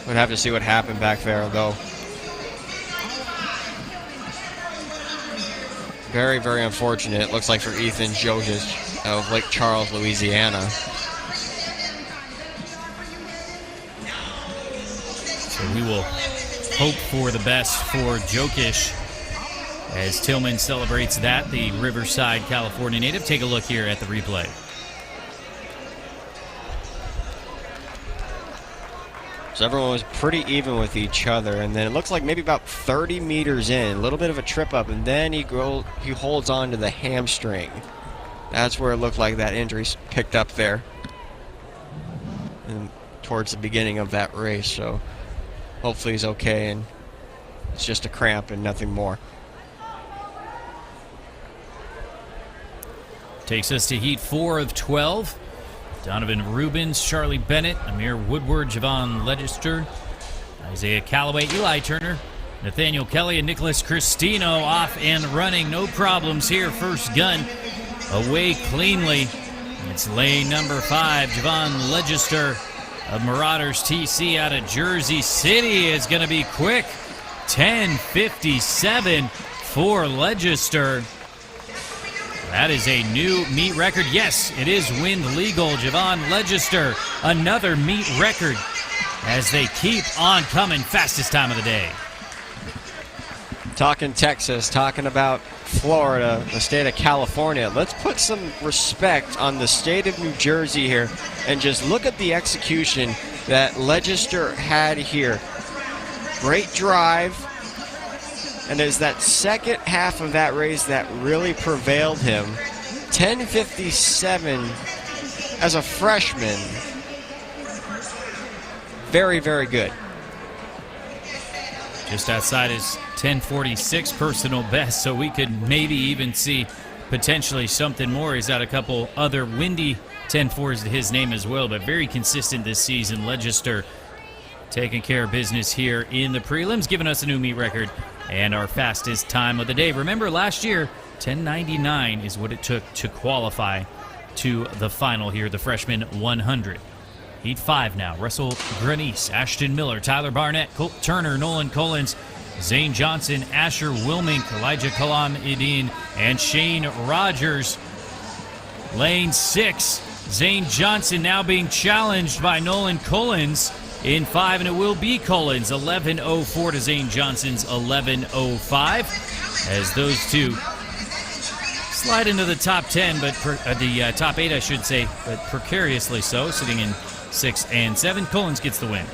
We'd have to see what happened back there, though. Very, very unfortunate, it looks like, for Ethan Jokic of Lake Charles, Louisiana. So we will hope for the best for Jokic as Tillman celebrates that, the Riverside, California native. Take a look here at the replay. So everyone was pretty even with each other, and then it looks like maybe about 30 meters in, a little bit of a trip up, and then he holds on to the hamstring. That's where it looked like that injury's picked up there, and towards the beginning of that race. So hopefully he's okay, and it's just a cramp and nothing more. Takes us to heat 4 of 12. Donovan Rubens, Charlie Bennett, Amir Woodward, Javon Legister, Isaiah Callaway, Eli Turner, Nathaniel Kelly, and Nicholas Cristino off and running. No problems here. First gun away cleanly. It's lane number 5. Javon Legister of Marauders TC out of Jersey City is going to be quick. 10.57 for Legister. That is a new meet record. Yes, it is wind legal. Javon Legister, another meet record as they keep on coming. Fastest time of the day. Talking Texas, talking about Florida, the state of California. Let's put some respect on the state of New Jersey here and just look at the execution that Legister had here. Great drive. And there's that second half of that race that really prevailed him. 10.57 as a freshman. Very, very good. Just outside his 10.46 personal best, so we could maybe even see potentially something more. He's got a couple other windy 10.4s to his name as well, but very consistent this season. Legister taking care of business here in the prelims, giving us a new meet record and our fastest time of the day. Remember, last year, 10.99 is what it took to qualify to the final here, the freshman 100. Heat 5 now. Russell Granice, Ashton Miller, Tyler Barnett, Colt Turner, Nolan Collins, Zane Johnson, Asher Wilmink, Elijah Kalam Idin, and Shane Rogers. Lane 6, Zane Johnson now being challenged by Nolan Collins in 5, and it will be Collins. 11.04 to Zane Johnson's 11.05 as those two slide into the top 10, but the top 8, I should say, but precariously so, sitting in 6 and 7. Collins gets the win.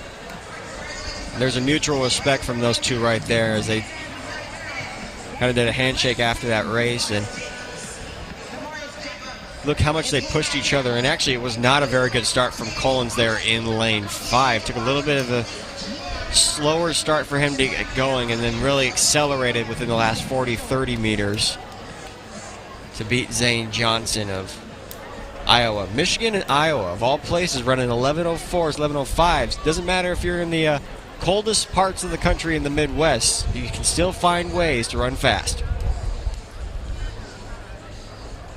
There's a mutual respect from those two right there as they kind of did a handshake after that race, and look how much they pushed each other. And actually, it was not a very good start from Collins there in lane 5. Took a little bit of a slower start for him to get going, and then really accelerated within the last 40-30 meters to beat Zane Johnson of Iowa. Michigan and Iowa, of all places, running 11.04s, 11.05s. Doesn't matter if you're in the coldest parts of the country in the Midwest. You can still find ways to run fast.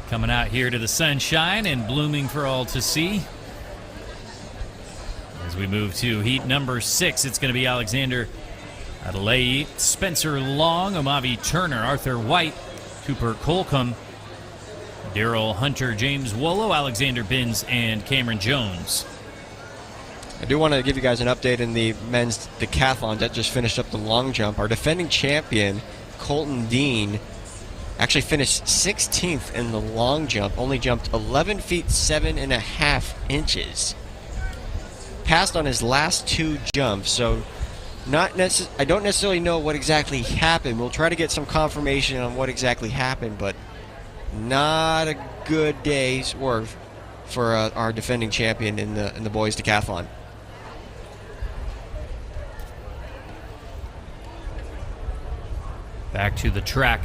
Coming out here to the sunshine and blooming for all to see. As we move to heat number 6, it's going to be Alexander Adelaide, Spencer Long, Amavi Turner, Arthur White, Cooper Colcom, Daryl Hunter, James Wollo, Alexander Binns, and Cameron Jones. I do want to give you guys an update in the men's decathlon that just finished up the long jump. Our defending champion, Colton Dean, Actually finished 16th in the long jump, only jumped 11 feet 7.5 inches. Passed on his last 2 jumps, so I don't necessarily know what exactly happened. We'll try to get some confirmation on what exactly happened, but not a good day's work for our defending champion in the boys decathlon. Back to the track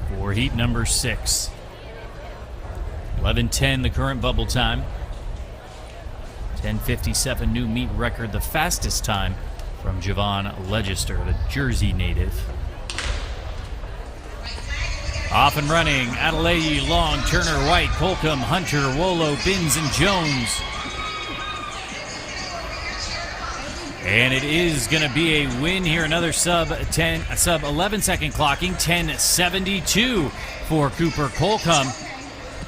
for heat number 6. 11:10 the current bubble time. 10:57 new meet record, the fastest time from Javon Legister, the Jersey native. Off and running, Adelaide, Long, Turner, White, Colcom, Hunter, Wolo, Binns, and Jones. And it is going to be a win here. Another sub 11 second clocking, 10:72 for Cooper Colcom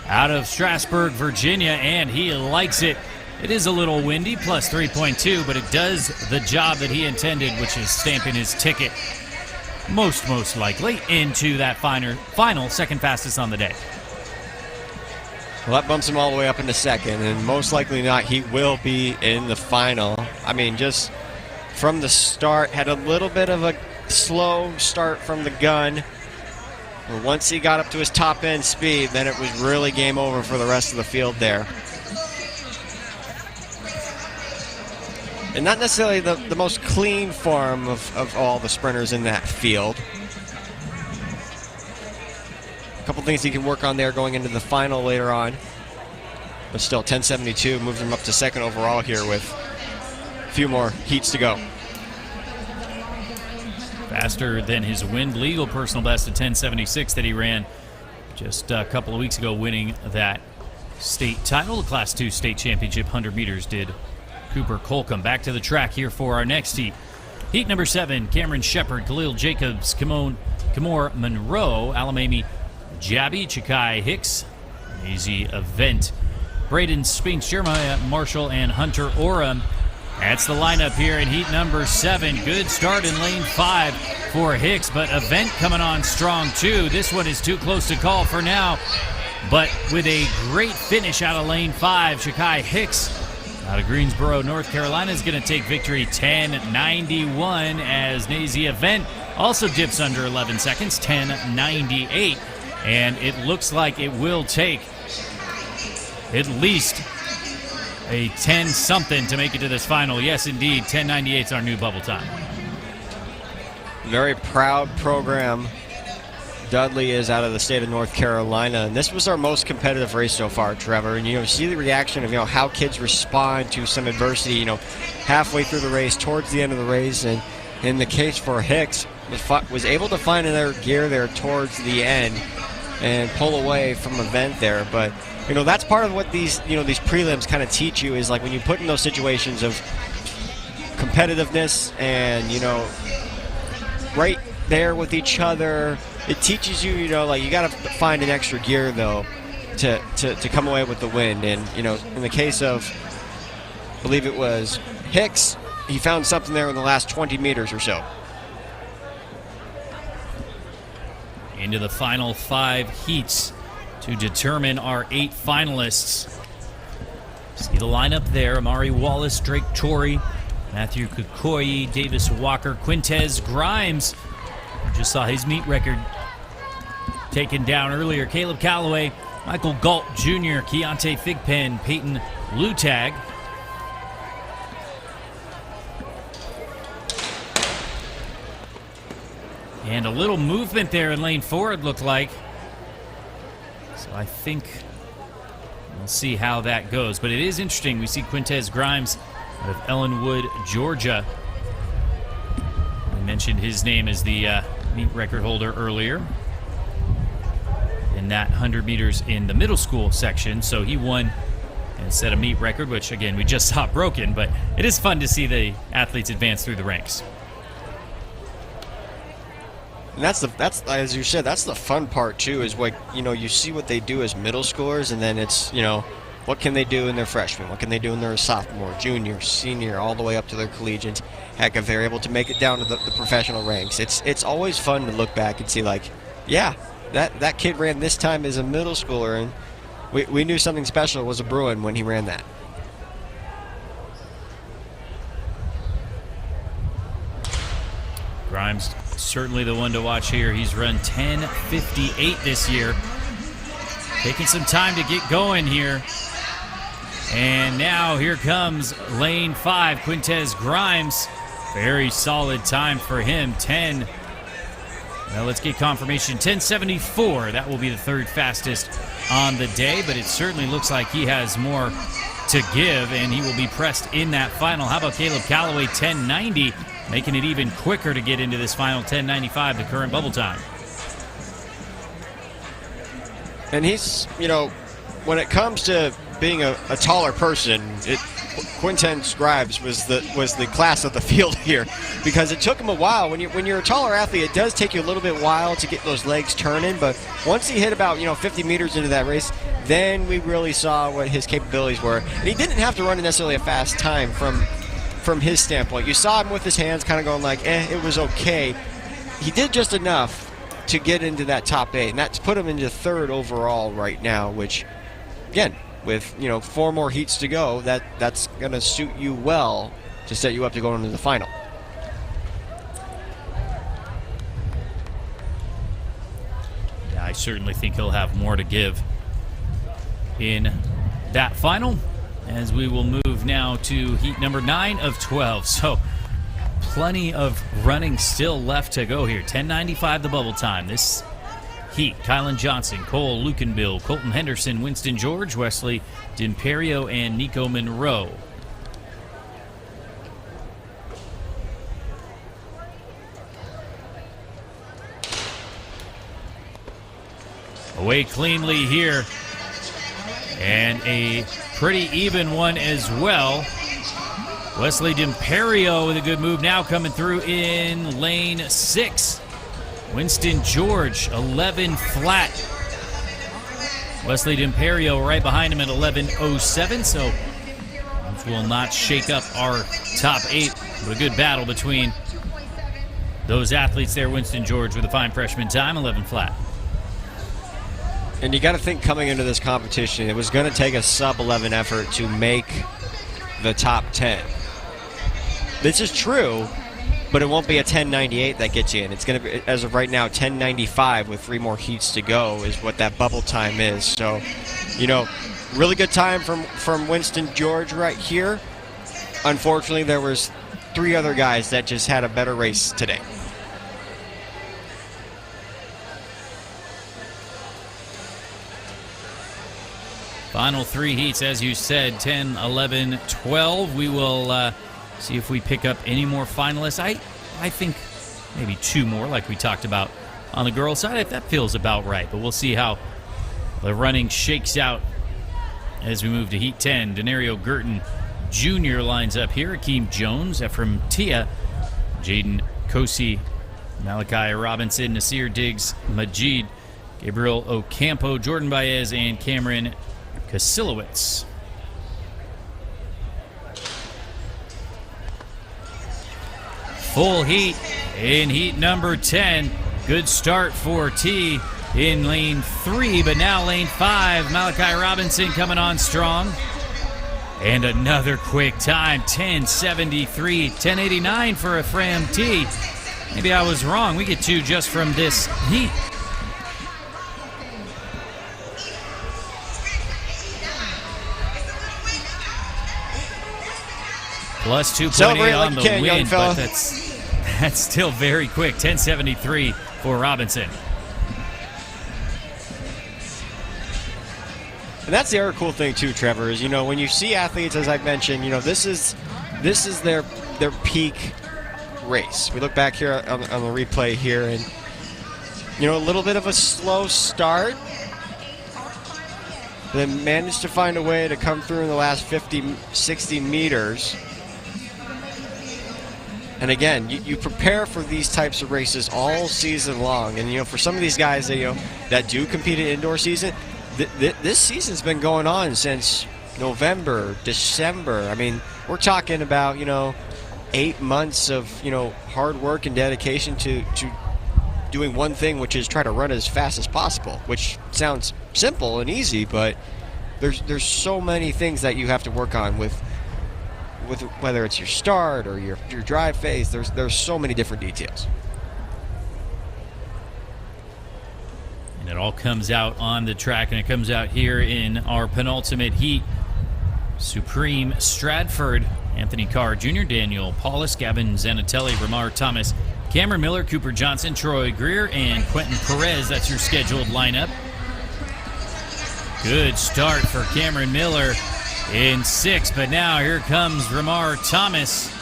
out of Strasburg, Virginia, and he likes it. It is a little windy, plus 3.2, but it does the job that he intended, which is stamping his ticket most likely into that final second fastest on the day. Well, that bumps him all the way up into second, and most likely not, he will be in the final. I mean, just from the start, had a little bit of a slow start from the gun. But once he got up to his top end speed, then it was really game over for the rest of the field there. And not necessarily the most clean form of all the sprinters in that field. A couple things he can work on there going into the final later on. But still, 10:72 moves him up to second overall here with a few more heats to go. Faster than his wind legal personal best at 10:76 that he ran just a couple of weeks ago, winning that state title, the Class 2 state championship 100 meters did Cooper Colcom. Back to the track here for our next heat. Heat number 7, Cameron Shepard, Khalil Jacobs, Kimor Monroe, Alamami Jabby, Chikai Hicks, an easy event. Braden Spinks, Jeremiah Marshall, and Hunter Oram. That's the lineup here in heat number 7. Good start in lane 5 for Hicks, but event coming on strong too. This one is too close to call for now, but with a great finish out of lane 5, Chikai Hicks out of Greensboro, North Carolina, is going to take victory 10:91 as Nazy Event also dips under 11 seconds, 10:98. And it looks like it will take at least a 10-something to make it to this final. Yes, indeed, 10:98 is our new bubble time. Very proud program Dudley is out of the state of North Carolina, and this was our most competitive race so far, Trevor. And you see the reaction of how kids respond to some adversity. Halfway through the race, towards the end of the race, and in the case for Hicks, was able to find another gear there towards the end and pull away from event there. But that's part of what these these prelims kind of teach you, is like when you put in those situations of competitiveness and right there with each other. It teaches you, like you got to find an extra gear though to come away with the win. And in the case of, I believe it was Hicks, he found something there in the last 20 meters or so. Into the final 5 heats to determine our 8 finalists. See the lineup there: Amari Wallace, Drake Torrey, Matthew Kukoyi, Davis Walker, Quintez Grimes. Just saw his meet record taken down earlier. Caleb Calloway, Michael Galt Jr., Keontae Thigpen, Peyton Lutag. And a little movement there in lane 4, it looked like. So I think we'll see how that goes. But it is interesting. We see Quintez Grimes out of Ellenwood, Georgia. I mentioned his name as the meet record holder earlier in that 100 meters in the middle school section. So he won and set a meet record, which again we just saw broken, but it is fun to see the athletes advance through the ranks. And that's as you said, that's the fun part too, is what you see what they do as middle schoolers, and then it's What can they do in their freshman? What can they do in their sophomore, junior, senior, all the way up to their collegiate? Heck, if they're able to make it down to the professional ranks, it's always fun to look back and see, like, yeah, that kid ran this time as a middle schooler, and we knew something special was a Bruin when he ran that. Grimes, certainly the one to watch here. He's run 10:58 this year. Taking some time to get going here. And now here comes lane 5, Quintez Grimes. Very solid time for him, 10. Well, let's get confirmation, 10:74. That will be the third fastest on the day, but it certainly looks like he has more to give, and he will be pressed in that final. How about Caleb Calloway, 10:90, making it even quicker to get into this final, 10:95, the current bubble time. And he's, when it comes to being a taller person, Quintez Grimes was the class of the field here, because it took him a while. When you're a taller athlete, it does take you a little bit while to get those legs turning, but once he hit about 50 meters into that race, then we really saw what his capabilities were. And he didn't have to run necessarily a fast time from his standpoint. You saw him with his hands kind of going like, it was okay. He did just enough to get into that top 8, and that's put him into 3rd overall right now, which, again, with 4 more heats to go, that's going to suit you well to set you up to go into the final. Yeah, I certainly think he'll have more to give in that final, as we will move now to heat number 9 of 12. So plenty of running still left to go here. 10:95 the bubble time. This heat, Kylan Johnson, Cole Lukenbill, Colton Henderson, Winston George, Wesley D'Imperio, and Nico Monroe. Away cleanly here. And a pretty even one as well. Wesley D'Imperio with a good move now coming through in lane 6. Winston George, 11 flat. Wesley D'Imperio right behind him at 11:07, so this will not shake up our top 8. But a good battle between those athletes there. Winston George with a fine freshman time, 11 flat. And you got to think, coming into this competition, it was going to take a sub-11 effort to make the top 10. This is true, but it won't be a 10:98 that gets you in. It's going to be, as of right now, 10:95 with 3 more heats to go is what that bubble time is. So, really good time from Winston George right here. Unfortunately, there was 3 other guys that just had a better race today. Final 3 heats, as you said, 10, 11, 12. We will see if we pick up any more finalists. I think maybe 2 more, like we talked about on the girls' side. That feels about right, but we'll see how the running shakes out as we move to Heat 10. Denario Girton Jr. lines up here. Akeem Jones, Ephraim Tia, Jaden Kosi, Malachi Robinson, Nasir Diggs, Majid, Gabriel Ocampo, Jordan Baez, and Cameron Kasilowitz. Full heat in heat number 10. Good start for T in lane 3, but now lane 5. Malachi Robinson coming on strong. And another quick time, 10:73, 10:89 for Ephraim T. Maybe I was wrong. We get 2 just from this heat. Plus 2.8 on the win, but that's still very quick. 10:73 for Robinson. And that's the other cool thing too, Trevor, is when you see athletes, as I mentioned, this is their peak race. We look back here on the replay here, and a little bit of a slow start, then managed to find a way to come through in the last 50, 60 meters. And again, you prepare for these types of races all season long. And for some of these guys that do compete in indoor season, this season's been going on since November, December. I mean, we're talking about, 8 months of, hard work and dedication to doing one thing, which is try to run as fast as possible, which sounds simple and easy, but there's so many things that you have to work on with whether it's your start or your drive phase. There's so many different details. And it all comes out on the track, and it comes out here in our penultimate heat. Supreme Stratford, Anthony Carr Jr., Daniel Paulus, Gavin Zanatelli, Ramar Thomas, Cameron Miller, Cooper Johnson, Troy Greer, and Quentin Perez. That's your scheduled lineup. Good start for Cameron Miller in 6, but now here comes Ramar Thomas.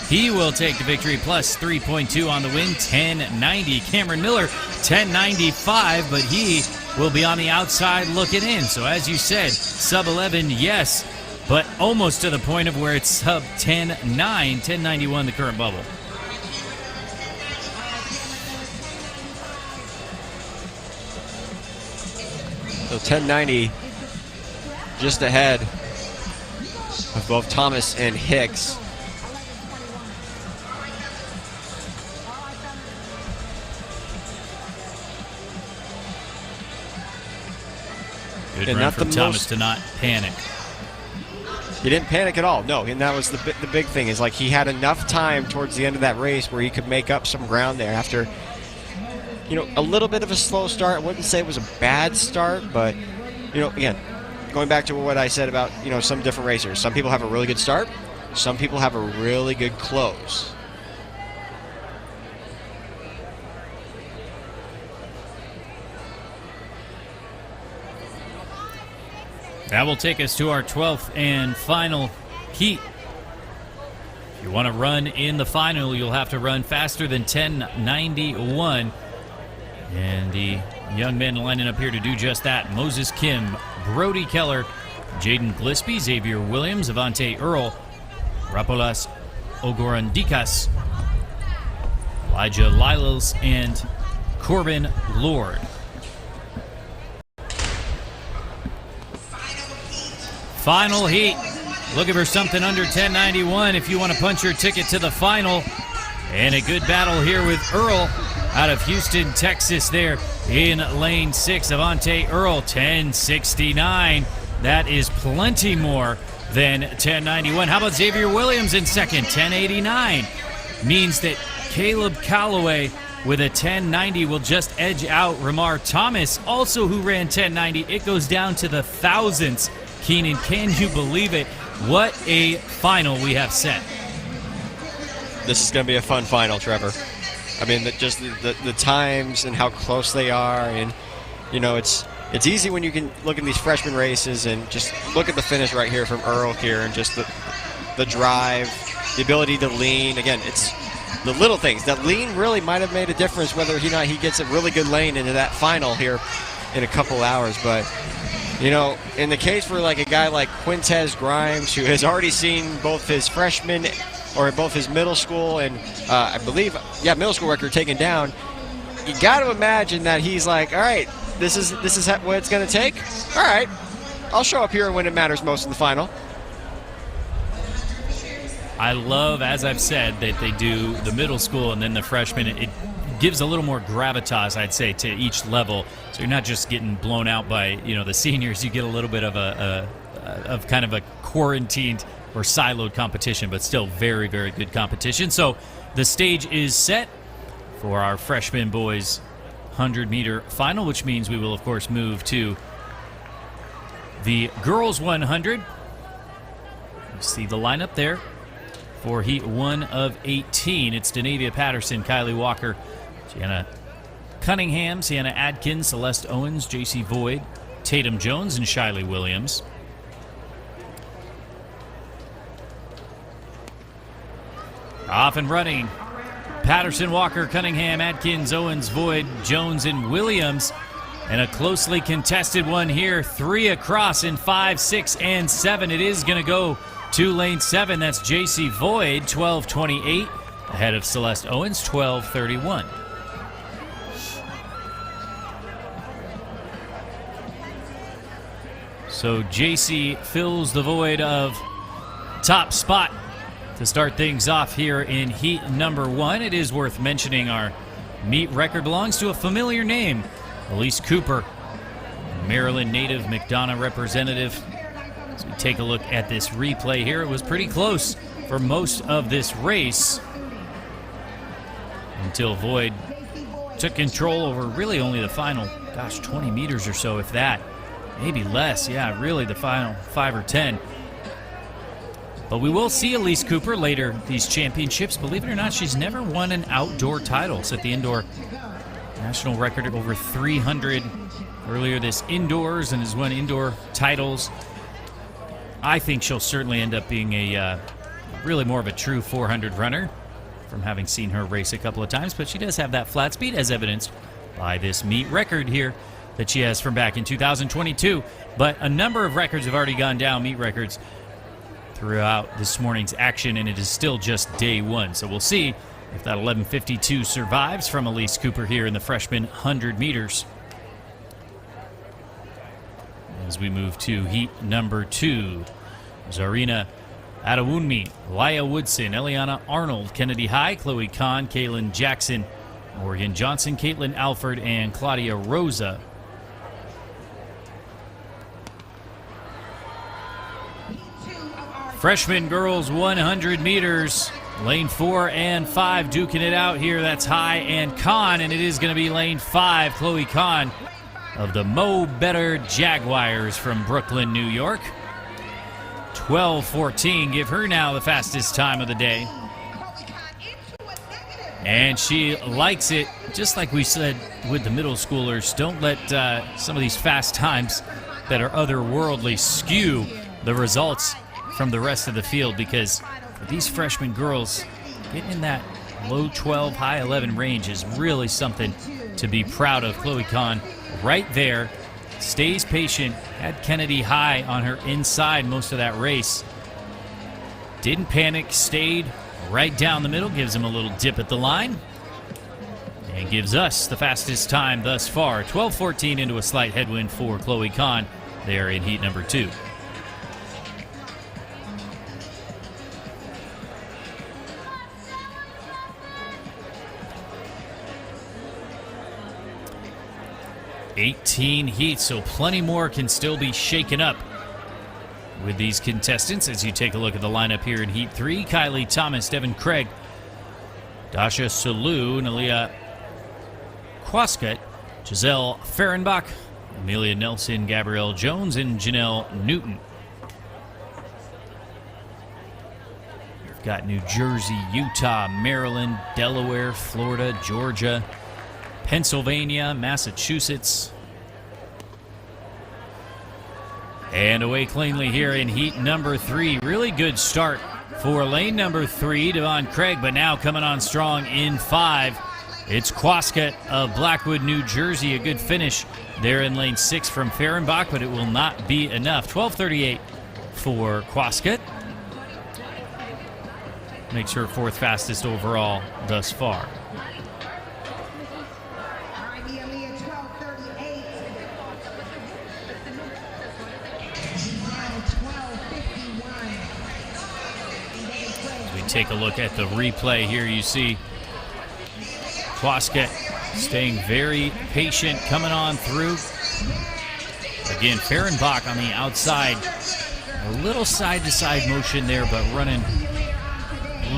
He will take the victory, plus 3.2 on the win, 10.90. Cameron Miller, 10.95, but he will be on the outside looking in. So as you said, sub 11, yes, but almost to the point of where it's sub 10.9, 10.91 the current bubble. So 10.90 just ahead of both Thomas and Hicks. Good and run not from the Thomas most, to not panic. He didn't panic at all. No, and that was the big thing, is like he had enough time towards the end of that race where he could make up some ground there after, a little bit of a slow start. I wouldn't say it was a bad start, but, again, going back to what I said about, some different racers. Some people have a really good start. Some people have a really good close. That will take us to our 12th and final heat. If you want to run in the final, you'll have to run faster than 10.91. And the young men lining up here to do just that: Moses Kim, Brody Keller, Jaden Gillespie, Xavier Williams, Avante Earl, Rapolas Ogorandikas, Elijah Liles, and Corbin Lord. Final heat. Looking for something under 10.91 if you want to punch your ticket to the final. And a good battle here with Earl out of Houston, Texas there in lane 6. Avante Earl, 10.69. That is plenty more than 10.91. How about Xavier Williams in second? 10.89. Means that Caleb Calloway with a 10.90 will just edge out Ramar Thomas, also who ran 10.90. It goes down to the thousandths. Keenan, can you believe it? What a final we have set. This is going to be a fun final, Trevor. I mean, just the times and how close they are, and it's easy when you can look at these freshman races and just look at the finish right here from Earl here, and just the drive, the ability to lean. Again, it's the little things. That lean really might have made a difference whether he gets a really good lane into that final here in a couple hours, but. In the case for like a guy like Quintez Grimes, who has already seen both his freshman or both his middle school and I believe, middle school record taken down, you got to imagine that he's like, all right, this is what it's going to take. All right, I'll show up here when it matters most in the final. I love, as I've said, that they do the middle school and then the freshman. It gives a little more gravitas, I'd say, to each level. So you're not just getting blown out by, the seniors. You get a little bit of of kind of a quarantined or siloed competition, but still very, very good competition. So the stage is set for our freshman boys 100-meter final, which means we will, of course, move to the girls 100. You see the lineup there for Heat 1 of 18. It's Denavia Patterson, Kylie Walker, Gianna Cunningham, Sienna Adkins, Celeste Owens, J.C. Void, Tatum Jones, and Shiley Williams. Off and running. Patterson, Walker, Cunningham, Adkins, Owens, Void, Jones, and Williams. And a closely contested one here. 3 across in 5, 6, and 7. It is going to go to lane 7. That's J.C. Void, 12:28. Ahead of Celeste Owens, So JC fills the void of top spot to start things off here in heat number 1. It is worth mentioning our meet record belongs to a familiar name, Elise Cooper, Maryland native, McDonough representative. As we take a look at this replay here, it was pretty close for most of this race until Void took control over really only the final, 20 meters or so, if that. Maybe less, yeah, really the final 5 or 10. But we will see Elise Cooper later these championships. Believe it or not, she's never won an outdoor title. Set the indoor national record at over 300 earlier this indoors and has won indoor titles. I think she'll certainly end up being a really more of a true 400 runner from having seen her race a couple of times, but she does have that flat speed as evidenced by this meet record here that she has from back in 2022. But a number of records have already gone down, meet records, throughout this morning's action, and it is still just day 1. So we'll see if that 11:52 survives from Elise Cooper here in the freshman 100 meters. As we move to heat number 2, Zarina Adewunmi, Laya Woodson, Eliana Arnold, Kennedy High, Chloe Kahn, Kaylin Jackson, Morgan Johnson, Caitlin Alford, and Claudia Rosa. Freshman girls 100 meters, lane 4 and 5 duking it out here. That's High and Kahn, and it is going to be lane 5, Chloe Kahn of the Mo Better Jaguars from Brooklyn, New York. 12:14, give her now the fastest time of the day. And she likes it, just like we said with the middle schoolers. Don't let some of these fast times that are otherworldly skew the results from the rest of the field, because for these freshman girls, getting in that low 12, high 11 range is really something to be proud of. Chloe Kahn right there, stays patient, had Kennedy High on her inside most of that race. Didn't panic, stayed right down the middle, gives him a little dip at the line, and gives us the fastest time thus far. 12:14 into a slight headwind for Chloe Kahn there in heat number 2. $18 heats, so plenty more can still be shaken up with these contestants. As you take a look at the lineup here in Heat 3, Kylie Thomas, Devin Craig, Dasha Salou, Nalia Quascut, Giselle Fehrenbach, Amelia Nelson, Gabrielle Jones, and Janelle Newton. We've got New Jersey, Utah, Maryland, Delaware, Florida, Georgia, Pennsylvania, Massachusetts. And away cleanly here in heat number 3. Really good start for lane number 3, Devon Craig, but now coming on strong in 5. It's Quascut of Blackwood, New Jersey. A good finish there in lane 6 from Fehrenbach, but it will not be enough. 12:38 for Quascut. Makes her 4th fastest overall thus far. Take a look at the replay here. You see Quascut staying very patient, coming on through. Again, Fehrenbach on the outside. A little side-to-side motion there, but running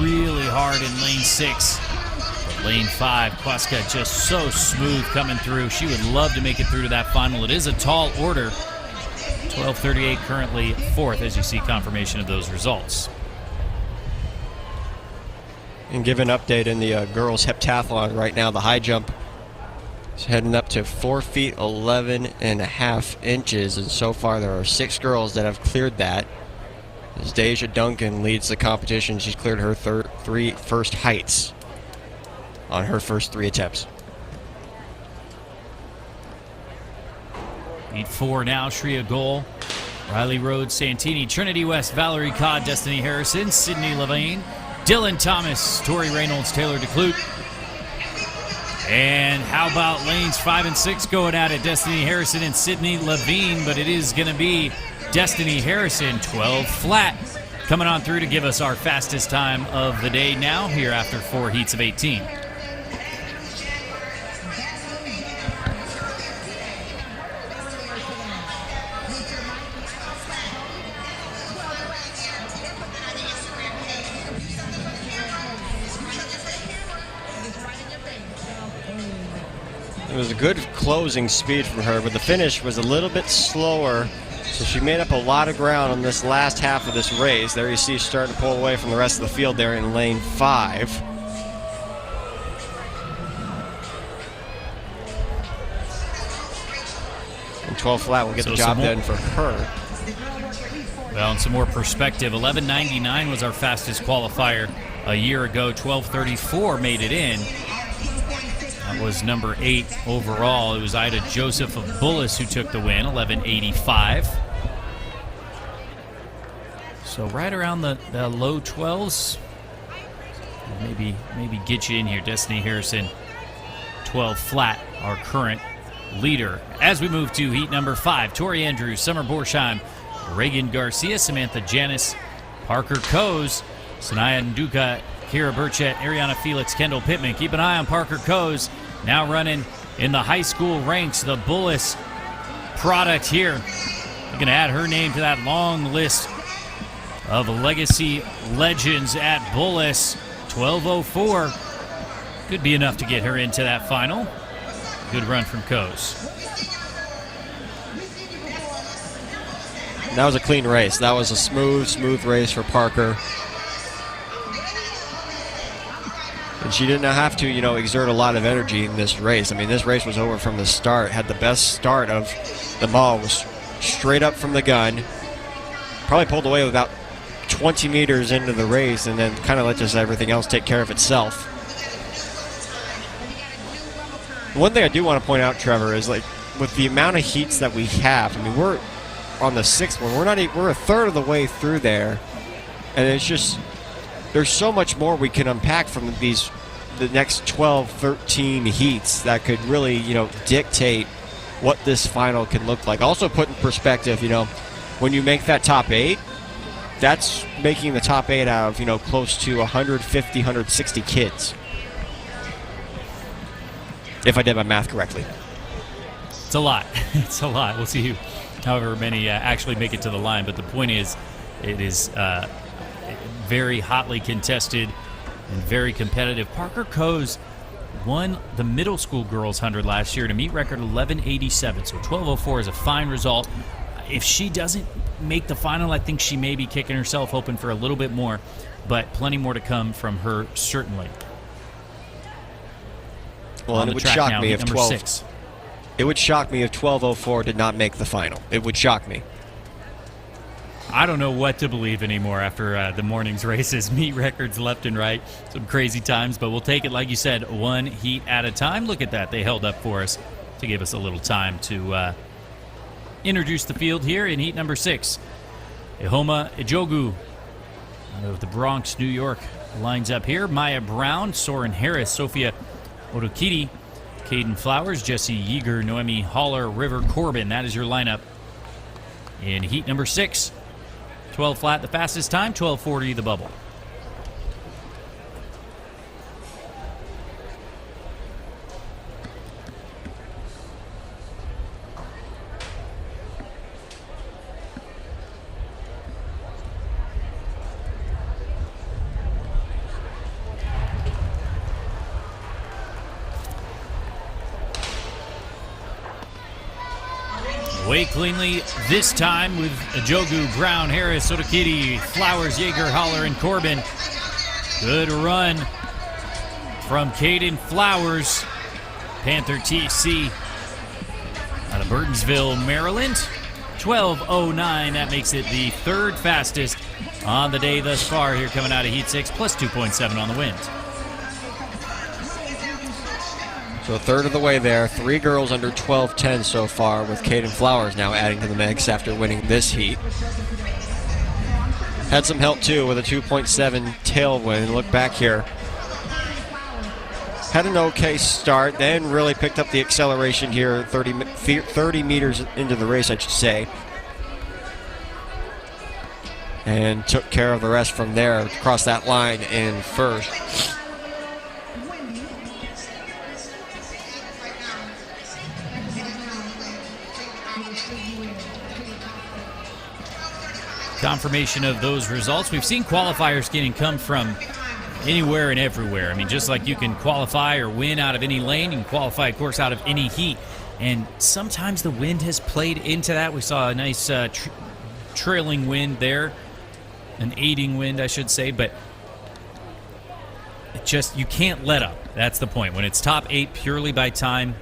really hard in lane 6. But lane 5, Quascut just so smooth coming through. She would love to make it through to that final. It is a tall order. 12:38 currently 4th, as you see confirmation of those results. And give an update in the girls heptathlon right now. The high jump is heading up to 4 feet 11 and a half inches, and so far there are 6 girls that have cleared that. As Deja Duncan leads the competition, she's cleared her 3 first heights on her first 3 attempts. Heat 4 now, Shreya Goal, Riley Rhodes, Santini, Trinity West, Valerie Codd, Destiny Harrison, Sydney Levine, Dylan Thomas, Tori Reynolds, Taylor DeClute. And how about lanes 5 and 6 going at it? Destiny Harrison and Sydney Levine, but it is going to be Destiny Harrison, 12 flat, coming on through to give us our fastest time of the day now here after 4 heats of 18. It was a good closing speed from her, but the finish was a little bit slower, so she made up a lot of ground on this last half of this race. There you see she's starting to pull away from the rest of the field there in lane 5. And 12 flat will get the job done for her. Well, and some more perspective, 11:99 was our fastest qualifier a year ago. 12:34 made it in. That was number 8 overall. It was Ida Joseph of Bullis who took the win, 11:85. So right around the low 12s. Maybe get you in here. Destiny Harrison, 12 flat, our current leader. As we move to heat number 5, Tori Andrews, Summer Borsheim, Reagan Garcia, Samantha Janis, Parker Coes, Sanaya Nduka, Kira Burchett, Ariana Felix, Kendall Pittman. Keep an eye on Parker Coes, now running in the high school ranks, the Bullis product here. We're going to add her name to that long list of legacy legends at Bullis. 12:04 could be enough to get her into that final. Good run from Coes. That was a clean race. That was a smooth race for Parker. And she didn't have to, exert a lot of energy in this race. I mean, this race was over from the start. Had the best start of them all. Was straight up from the gun. Probably pulled away with about 20 meters into the race and then kind of let just everything else take care of itself. One thing I do want to point out, Trevor, is like with the amount of heats that we have, I mean, we're on the 6th one. We're a third of the way through there. And it's just, there's so much more we can unpack from the next 12, 13 heats that could really, dictate what this final can look like. Also put in perspective, when you make that top 8, that's making the top 8 out of, close to 150, 160 kids. If I did my math correctly. It's a lot. It's a lot. We'll see however many actually make it to the line. But the point is, it is very hotly contested and very competitive. Parker Coes won the middle school girls 100 last year to meet record 11:87. So 12:04 is a fine result. If she doesn't make the final, I think she may be kicking herself open for a little bit more, but plenty more to come from her, certainly. Well, and it would shock me if 12. It would shock me if 12:04 did not make the final. It would shock me. I don't know what to believe anymore after the morning's races. Meet records left and right. Some crazy times, but we'll take it, like you said, one heat at a time. Look at that. They held up for us to give us a little time to introduce the field here in heat number 6. Ihoma Ejogu out of the Bronx, New York, lines up here. Maya Brown, Soren Harris, Sophia Odokiti, Caden Flowers, Jesse Yeager, Noemi Haller, River Corbin. That is your lineup in heat number 6. 12 flat, the fastest time, 12:40 the bubble. Way cleanly this time with Ejogu, Brown, Harris, Sotokiti, Flowers, Yeager, Holler, and Corbin. Good run from Caden Flowers, Panther TC out of Burtonsville, Maryland. 12:09, that makes it the third fastest on the day thus far here coming out of Heat 6, plus 2.7 on the wind. So a third of the way there. 3 girls under 12:10 so far, with Caden Flowers now adding to the mix after winning this heat. Had some help too with a 2.7 tailwind. Look back here. Had an okay start, then really picked up the acceleration here 30 meters into the race, I should say. and took care of the rest from there across that line in first. Confirmation of those results. We've seen qualifiers getting come from anywhere and everywhere. I mean, just like you can qualify or win out of any lane, you can qualify, of course, out of any heat. And sometimes the wind has played into that. We saw a nice trailing wind there, an aiding wind, I should say, but it just, you can't let up. That's the point. When it's top 8 purely by time,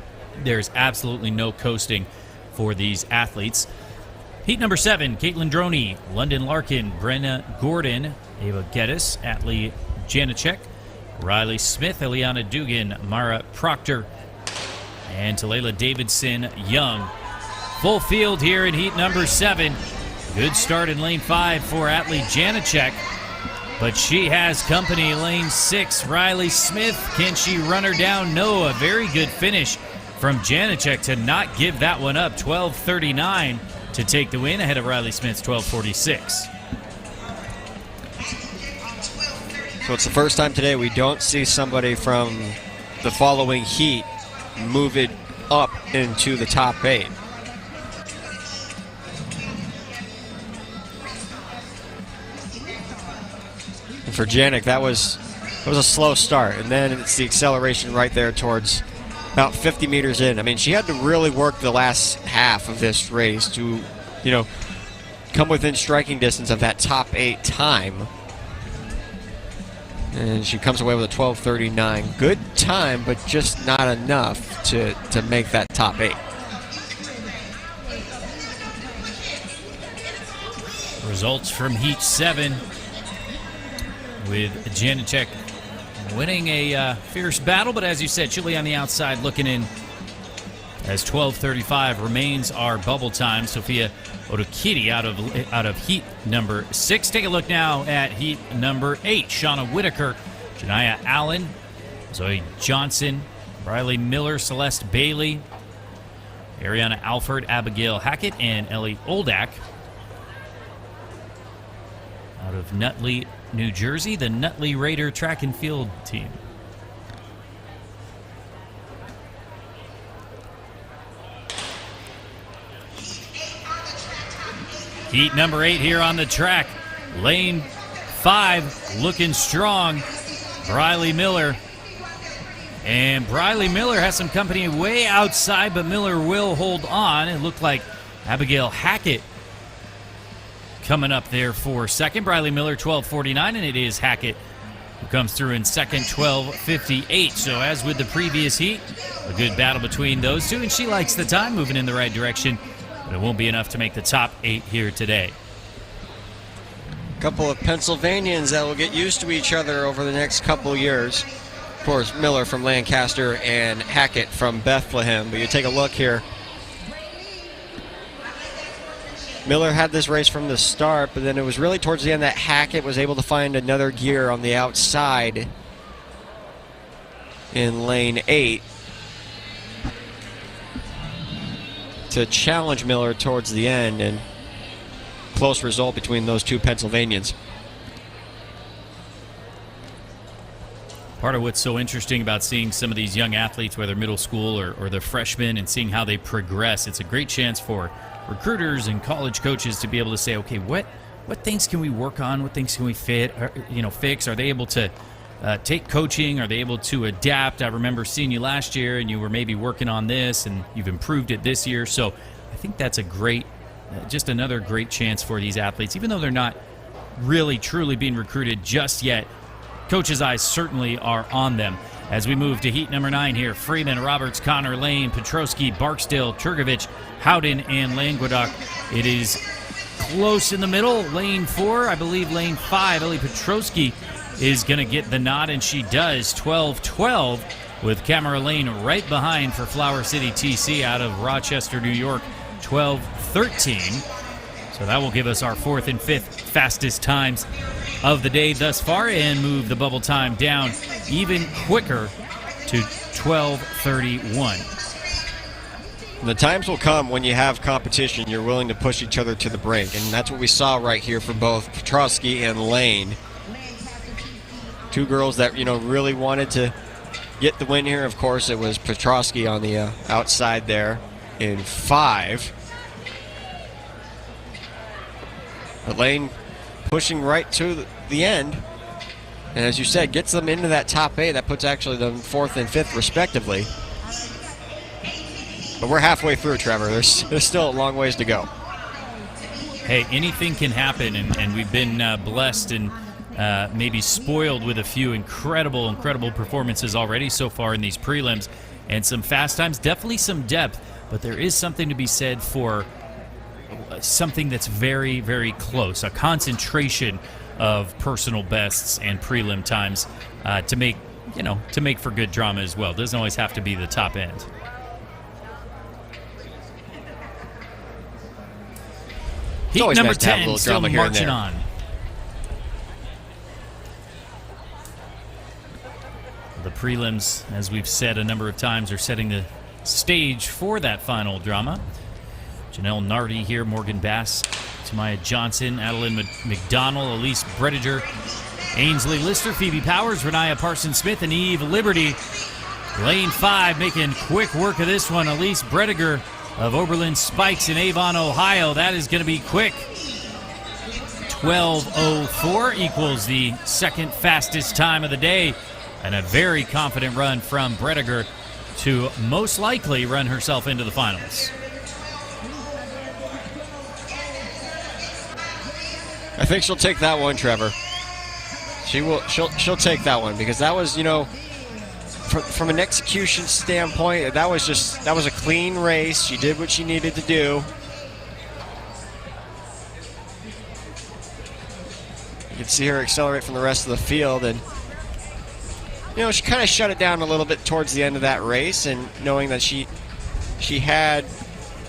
there's absolutely no coasting for these athletes. Heat number 7, Caitlin Droney, London Larkin, Brenna Gordon, Ava Geddes, Atlee Janicek, Riley Smith, Eliana Dugan, Mara Proctor, and Talayla Davidson Young. Full field here in heat number 7. Good start in lane 5 for Atlee Janicek, but she has company. Lane 6, Riley Smith. Can she run her down? No, a very good finish from Janicek to not give that one up. 12:39 to take the win ahead of Riley Smith's 12:46. So it's the first time today we don't see somebody from the following heat move it up into the top 8. And for Janik, that was a slow start, and then it's the acceleration right there towards about 50 meters in. I mean, she had to really work the last half of this race to, come within striking distance of that top 8 time. And she comes away with a 12:39. Good time, but just not enough to make that top 8. Results from Heat 7 with Janicek winning a fierce battle, but as you said, Chile on the outside looking in as 12:35 remains our bubble time. Sophia Odokiri out of heat number 6. Take a look now at heat number 8. Shauna Whitaker, Janiyah Allen, Zoe Johnson, Riley Miller, Celeste Bailey, Ariana Alford, Abigail Hackett, and Ellie Oldak. Out of Nutley, New Jersey, the Nutley Raider track and field team. Heat number 8 here on the track. Lane 5 looking strong. Briley Miller. And Briley Miller has some company way outside, but Miller will hold on. It looked like Abigail Hackett coming up there for second. Briley Miller 12:49, and it is Hackett who comes through in second, 12:58. So as with the previous heat, a good battle between those two, and she likes the time, moving in the right direction. But it won't be enough to make the top 8 here today. A couple of Pennsylvanians that will get used to each other over the next couple years. Of course, Miller from Lancaster and Hackett from Bethlehem. But you take a look here. Miller had this race from the start, but then it was really towards the end that Hackett was able to find another gear on the outside in lane 8. To challenge Miller towards the end, and close result between those two Pennsylvanians. Part of what's so interesting about seeing some of these young athletes, whether middle school or the freshmen, and seeing how they progress, it's a great chance for recruiters and college coaches to be able to say, okay, what things can we work on? What things can we fix? Are they able to take coaching? Are they able to adapt? I remember seeing you last year, and you were maybe working on this, and you've improved it this year. So I think that's a great, just another great chance for these athletes, even though they're not really truly being recruited just yet. Coaches' eyes certainly are on them. As we move to heat number 9 here, Freeman, Roberts, Connor, Lane, Petrosky, Barksdale, Turgovich, Howden, and Languedoc. It is close in the middle. Lane 4, I believe lane 5, Ellie Petrosky is going to get the nod, and she does. 12-12 with Camera Lane right behind for Flower City TC out of Rochester, New York, 12-13. So that will give us our 4th and 5th fastest times of the day thus far, and move the bubble time down even quicker to 12:31. The times will come when you have competition, you're willing to push each other to the brink, and that's what we saw right here for both Petrosky and Lane. Two girls that, you know, really wanted to get the win here. Of course, it was Petrosky on the outside there in 5. But Lane pushing right to the end, and as you said, gets them into that top 8. That puts actually them 4th and 5th respectively. But we're halfway through, Trevor. There's still a long ways to go. Hey, anything can happen, and we've been blessed and maybe spoiled with a few incredible performances already so far in these prelims, and some fast times, definitely some depth, but there is something to be said for something that's very, very close, a concentration of personal bests and prelim times to make for good drama as well. It doesn't always have to be the top end. Heat always number nice to have a 10 little still drama here and marching there. on. The prelims, as we've said a number of times, are setting the stage for that final drama. Janelle Nardi here, Morgan Bass, Tamaya Johnson, Adeline McDonald, Elise Brediger, Ainsley Lister, Phoebe Powers, Renaya Parsons-Smith, and Eve Liberty. Lane 5 making quick work of this one. Elise Brediger of Oberlin Spikes in Avon, Ohio. That is going to be quick. 12:04 equals the second fastest time of the day. And a very confident run from Brediger to most likely run herself into the finals. I think she'll take that one, Trevor. She'll take that one, because that was, you know, from an execution standpoint, that was a clean race. She did what she needed to do. You can see her accelerate from the rest of the field, and you know, she kind of shut it down a little bit towards the end of that race, and knowing that she had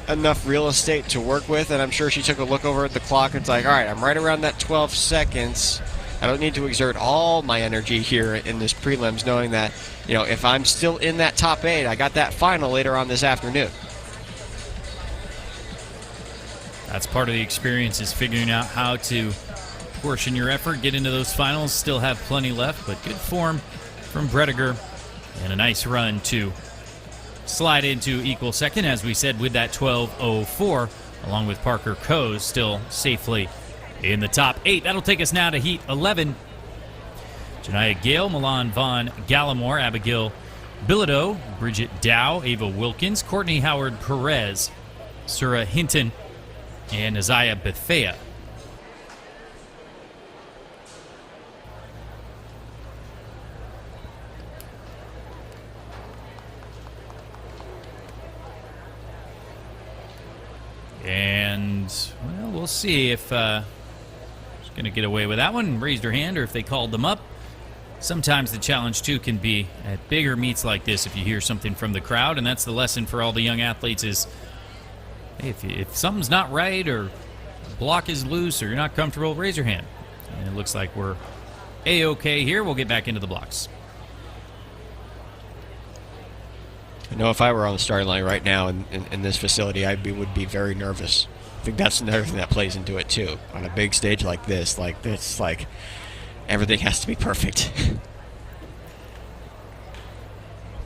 enough real estate to work with, and I'm sure she took a look over at the clock and it's like, all right, I'm right around that 12 seconds. I don't need to exert all my energy here in this prelims, knowing that, you know, if I'm still in that top 8, I got that final later on this afternoon. That's part of the experience, is figuring out how to portion your effort, get into those finals, still have plenty left, but good form from Brediger, and a nice run to slide into equal second, as we said, with that 12:04, along with Parker Coase still safely in the top 8. That'll take us now to Heat 11. Janiyah Gale, Milan Von Gallimore, Abigail Bilodeau, Bridget Dow, Ava Wilkins, Courtney Howard Perez, Sura Hinton, and Isaiah Bethea. And, well, we'll see if she's going to get away with that one, raised her hand, or if they called them up. Sometimes the challenge, too, can be at bigger meets like this if you hear something from the crowd, and that's the lesson for all the young athletes is, hey, if something's not right or block is loose or you're not comfortable, raise your hand. And it looks like we're A-okay here. We'll get back into the blocks. I know if I were on the starting line right now in this facility, would be very nervous. I think that's another thing that plays into it too. On a big stage like this, everything has to be perfect.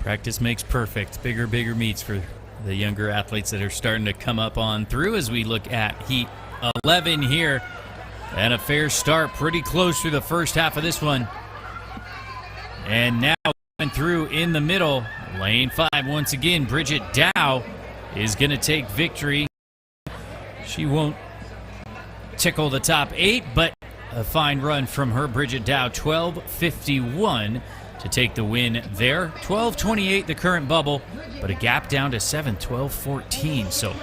Practice makes perfect. Bigger meets for the younger athletes that are starting to come up on through as we look at Heat 11 here. And a fair start, pretty close through the first half of this one. And now coming through in the middle, lane 5 once again, Bridget Dow is going to take victory. She won't tickle the top 8, but a fine run from her, Bridget Dow, 12:51 to take the win there. 12:28 the current bubble, but a gap down to 7th, 12:14. So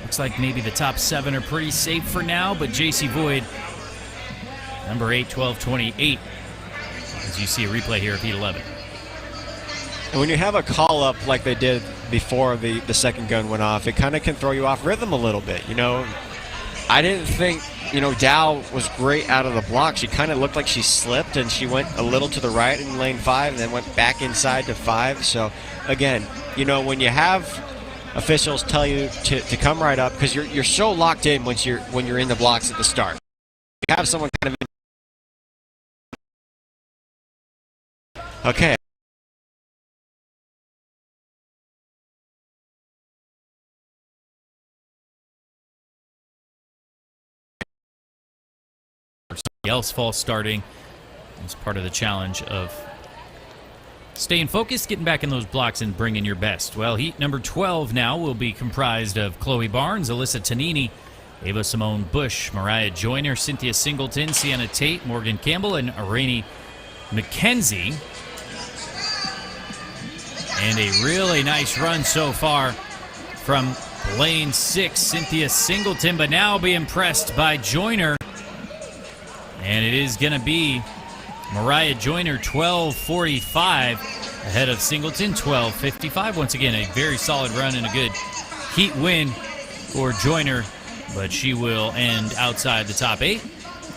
looks like maybe the top 7 are pretty safe for now, but JC Void, number 8, 12:28, as you see a replay here of Heat 11. And when you have a call-up like they did before the second gun went off, it kind of can throw you off rhythm a little bit. You know, I didn't think, you know, Dow was great out of the block. She kind of looked like she slipped, and she went a little to the right in lane 5 and then went back inside to 5. So, again, you know, when you have officials tell you to come right up, because you're so locked in when you're in the blocks at the start. You have someone kind of okay. Somebody else false starting. It's part of the challenge of staying focused, getting back in those blocks, and bringing your best. Well, heat number 12 now will be comprised of Chloe Barnes, Alyssa Tonini, Ava Simone Bush, Mariah Joyner, Cynthia Singleton, Sienna Tate, Morgan Campbell, and Rainey McKenzie. And a really nice run so far from lane 6, Cynthia Singleton, but now being pressed by Joyner. And it is going to be Mariah Joyner, 12:45, ahead of Singleton, 12:55. Once again, a very solid run and a good heat win for Joyner, but she will end outside the top 8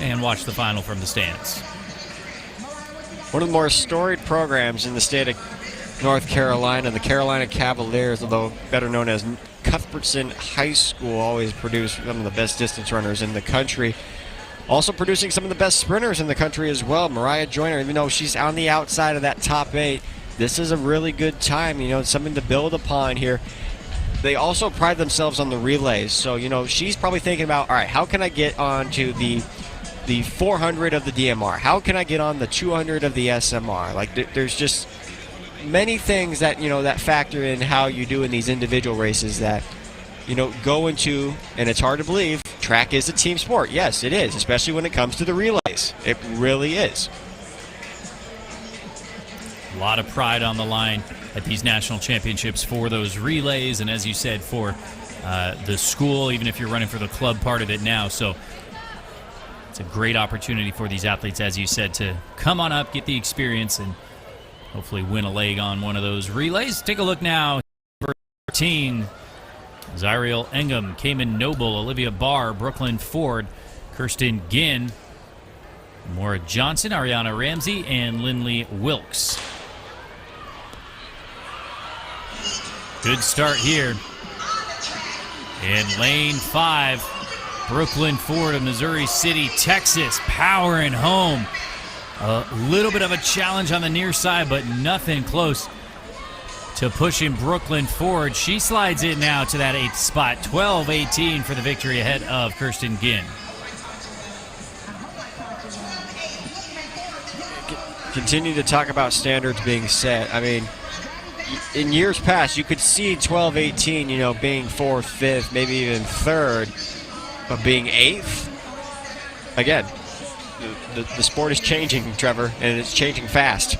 and watch the final from the stands. One of the more storied programs in the state of North Carolina, the Carolina Cavaliers, although better known as Cuthbertson High School, always produced some of the best distance runners in the country. Also producing some of the best sprinters in the country as well. Mariah Joyner, even though she's on the outside of that top 8, this is a really good time, something to build upon here. They also pride themselves on the relays. So, she's probably thinking about, all right, how can I get onto the 400 of the DMR? How can I get on the 200 of the SMR? Like, there's just many things that, that factor in how you do in these individual races that, go into, and it's hard to believe, track is a team sport. Yes, it is, especially when it comes to the relays. It really is. A lot of pride on the line at these national championships for those relays, and as you said, for the school, even if you're running for the club part of it now. So it's a great opportunity for these athletes, as you said, to come on up, get the experience, and hopefully win a leg on one of those relays. Take a look now. Number 13, Zyriel Engum, Cayman Noble, Olivia Barr, Brooklyn Ford, Kirsten Ginn, Maura Johnson, Ariana Ramsey, and Lindley Wilkes. Good start here. In lane 5, Brooklyn Ford of Missouri City, Texas, powering home. A little bit of a challenge on the near side, but nothing close to pushing Brooklyn Ford. She slides in now to that 8th spot, 12:18 for the victory ahead of Kirsten Ginn. Continue to talk about standards being set. I mean, in years past, you could see 12:18, being 4th, 5th, maybe even 3rd, but being 8th, again, the sport is changing, Trevor, and it's changing fast.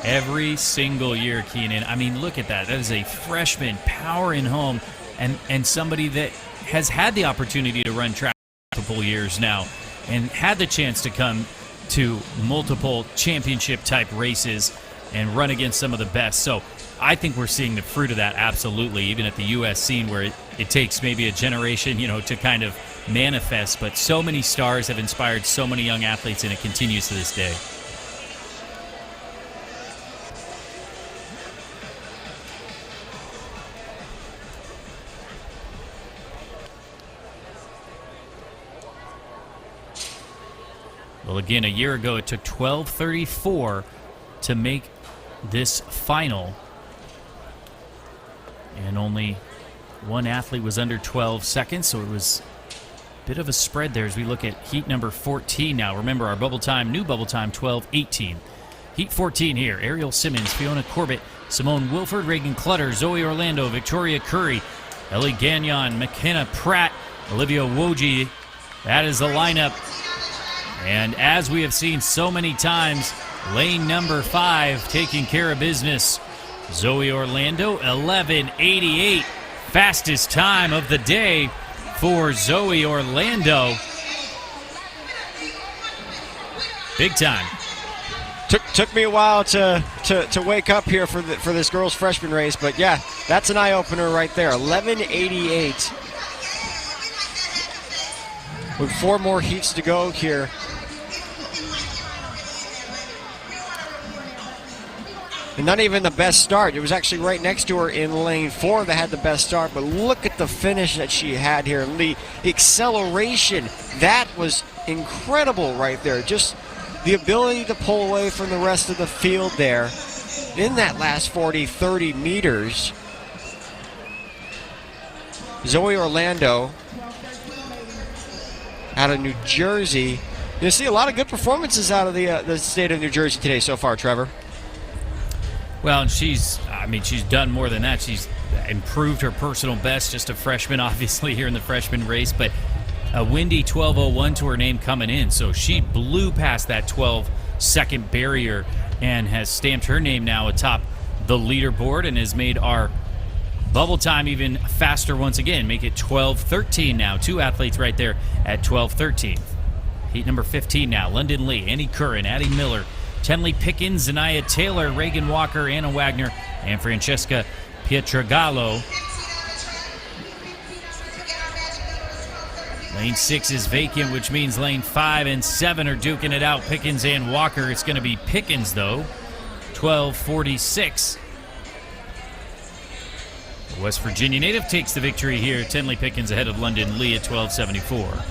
Every single year, Keenan. I mean, look at that. That is a freshman powering home, and somebody that has had the opportunity to run track multiple years now and had the chance to come to multiple championship-type races and run against some of the best. So I think we're seeing the fruit of that, absolutely, even at the U.S. scene, where it takes maybe a generation, to kind of manifest. But so many stars have inspired so many young athletes, and it continues to this day. Well, again, a year ago, it took 12:34 to make this final. And only one athlete was under 12 seconds, so it was a bit of a spread there as we look at heat number 14 now. Remember, our bubble time, new bubble time, 12:18. Heat 14 here. Ariel Simmons, Fiona Corbett, Simone Wilford, Reagan Clutter, Zoe Orlando, Victoria Curry, Ellie Gagnon, McKenna Pratt, Olivia Woji. That is the lineup. And as we have seen so many times, lane number 5 taking care of business. Zoe Orlando, 11:88. Fastest time of the day for Zoe Orlando. Big time. Took me a while to wake up here for this girls' freshman race, but yeah, that's an eye-opener right there. 11:88. With 4 more heats to go here. And not even the best start. It was actually right next to her in lane 4 that had the best start. But look at the finish that she had here. The acceleration, that was incredible right there. Just the ability to pull away from the rest of the field there in that last 40, 30 meters. Zoe Orlando out of New Jersey. You see a lot of good performances out of the state of New Jersey today so far, Trevor. Well, and she's done more than that. She's improved her personal best, just a freshman, obviously, here in the freshman race, but a windy 12:01 to her name coming in. So she blew past that 12-second barrier and has stamped her name now atop the leaderboard and has made our bubble time even faster once again. Make it 12:13 now. 2 athletes right there at 12:13. Heat number 15 now. London Lee, Annie Curran, Addie Miller, Tenley Pickens, Zanaya Taylor, Reagan Walker, Anna Wagner, and Francesca Pietragallo. Lane 6 is vacant, which means lane 5 and 7 are duking it out. Pickens and Walker. It's going to be Pickens, though. 12:46. The West Virginia native takes the victory here. Tenley Pickens ahead of London Lee at 12:74.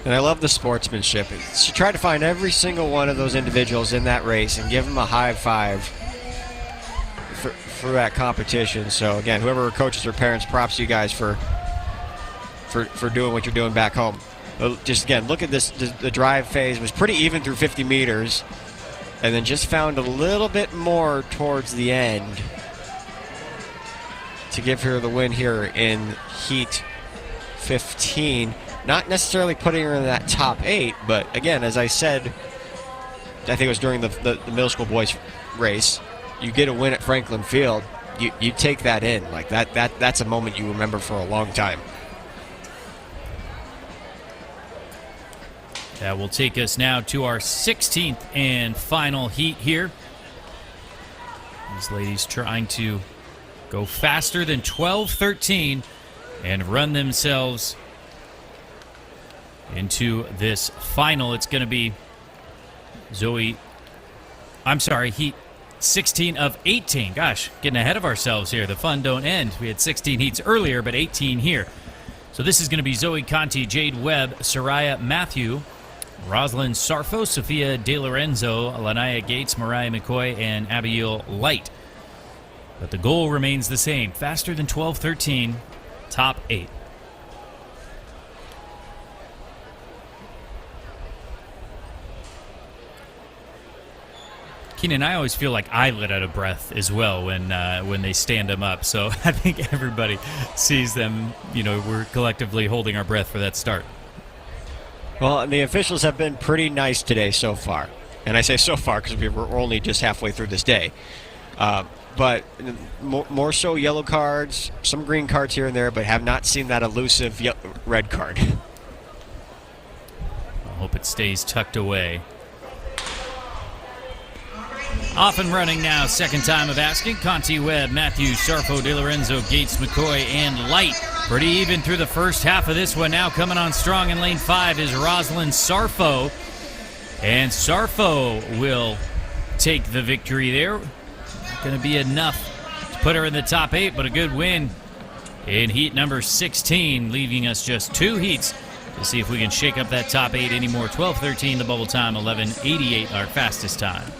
And I love the sportsmanship. She tried to find every single one of those individuals in that race and give them a high five for that competition. So again, whoever her coaches or parents, props to you guys for doing what you're doing back home. Just again, look at this. The drive phase was pretty even through 50 meters, and then just found a little bit more towards the end to give her the win here in Heat 15. Not necessarily putting her in that top 8, but again, as I said, I think it was during the middle school boys race, you get a win at Franklin Field, you take that in. Like that's a moment you remember for a long time. That will take us now to our 16th and final heat here. These ladies trying to go faster than 12:13 and run themselves into this final. It's going to be Heat 16 of 18. Gosh, getting ahead of ourselves here. The fun don't end. We had 16 heats earlier, but 18 here. So this is going to be Zoe Conti, Jade Webb, Soraya Matthew, Rosalind Sarfo, Sophia De Lorenzo, Lanaya Gates, Mariah McCoy, and Abigail Light. But the goal remains the same. Faster than 12:13, top 8. Keenan, I always feel like I let out of breath as well when they stand them up. So I think everybody sees them. We're collectively holding our breath for that start. Well, the officials have been pretty nice today so far. And I say so far because we're only just halfway through this day. But more so yellow cards, some green cards here and there, but have not seen that elusive red card. I hope it stays tucked away. Off and running now, second time of asking. Conti, Webb, Matthews, Sarfo, De Lorenzo, Gates, McCoy, and Light. Pretty even through the first half of this one. Now coming on strong in lane 5 is Rosalind Sarfo. And Sarfo will take the victory there. Not going to be enough to put her in the top 8, but a good win in heat number 16, leaving us just 2 heats to see if we can shake up that top 8 anymore. 12:13 the bubble time, 11:88 our fastest time.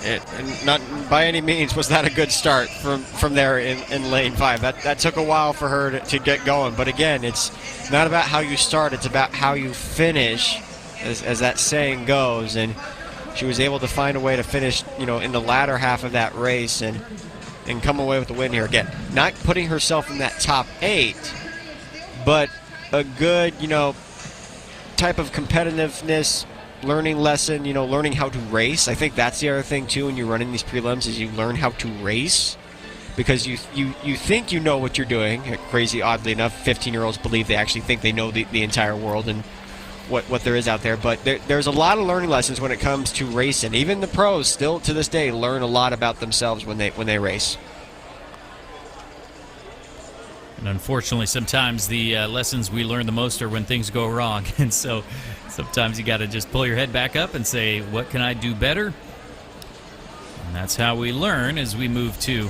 And not by any means was that a good start from there in lane 5. That took a while for her to get going. But again, it's not about how you start, it's about how you finish, as that saying goes. And she was able to find a way to finish, in the latter half of that race and come away with the win here. Again, not putting herself in that top 8, but a good, type of competitiveness, learning lesson, learning how to race. I think that's the other thing too when you're running these prelims is you learn how to race, because you think you know what you're doing. Crazy, oddly enough, 15-year-olds believe they actually think they know the entire world and what there is out there. But there's a lot of learning lessons when it comes to racing. Even the pros still to this day learn a lot about themselves when they race. And unfortunately, sometimes the lessons we learn the most are when things go wrong. And so sometimes you got to just pull your head back up and say, what can I do better? And that's how we learn as we move to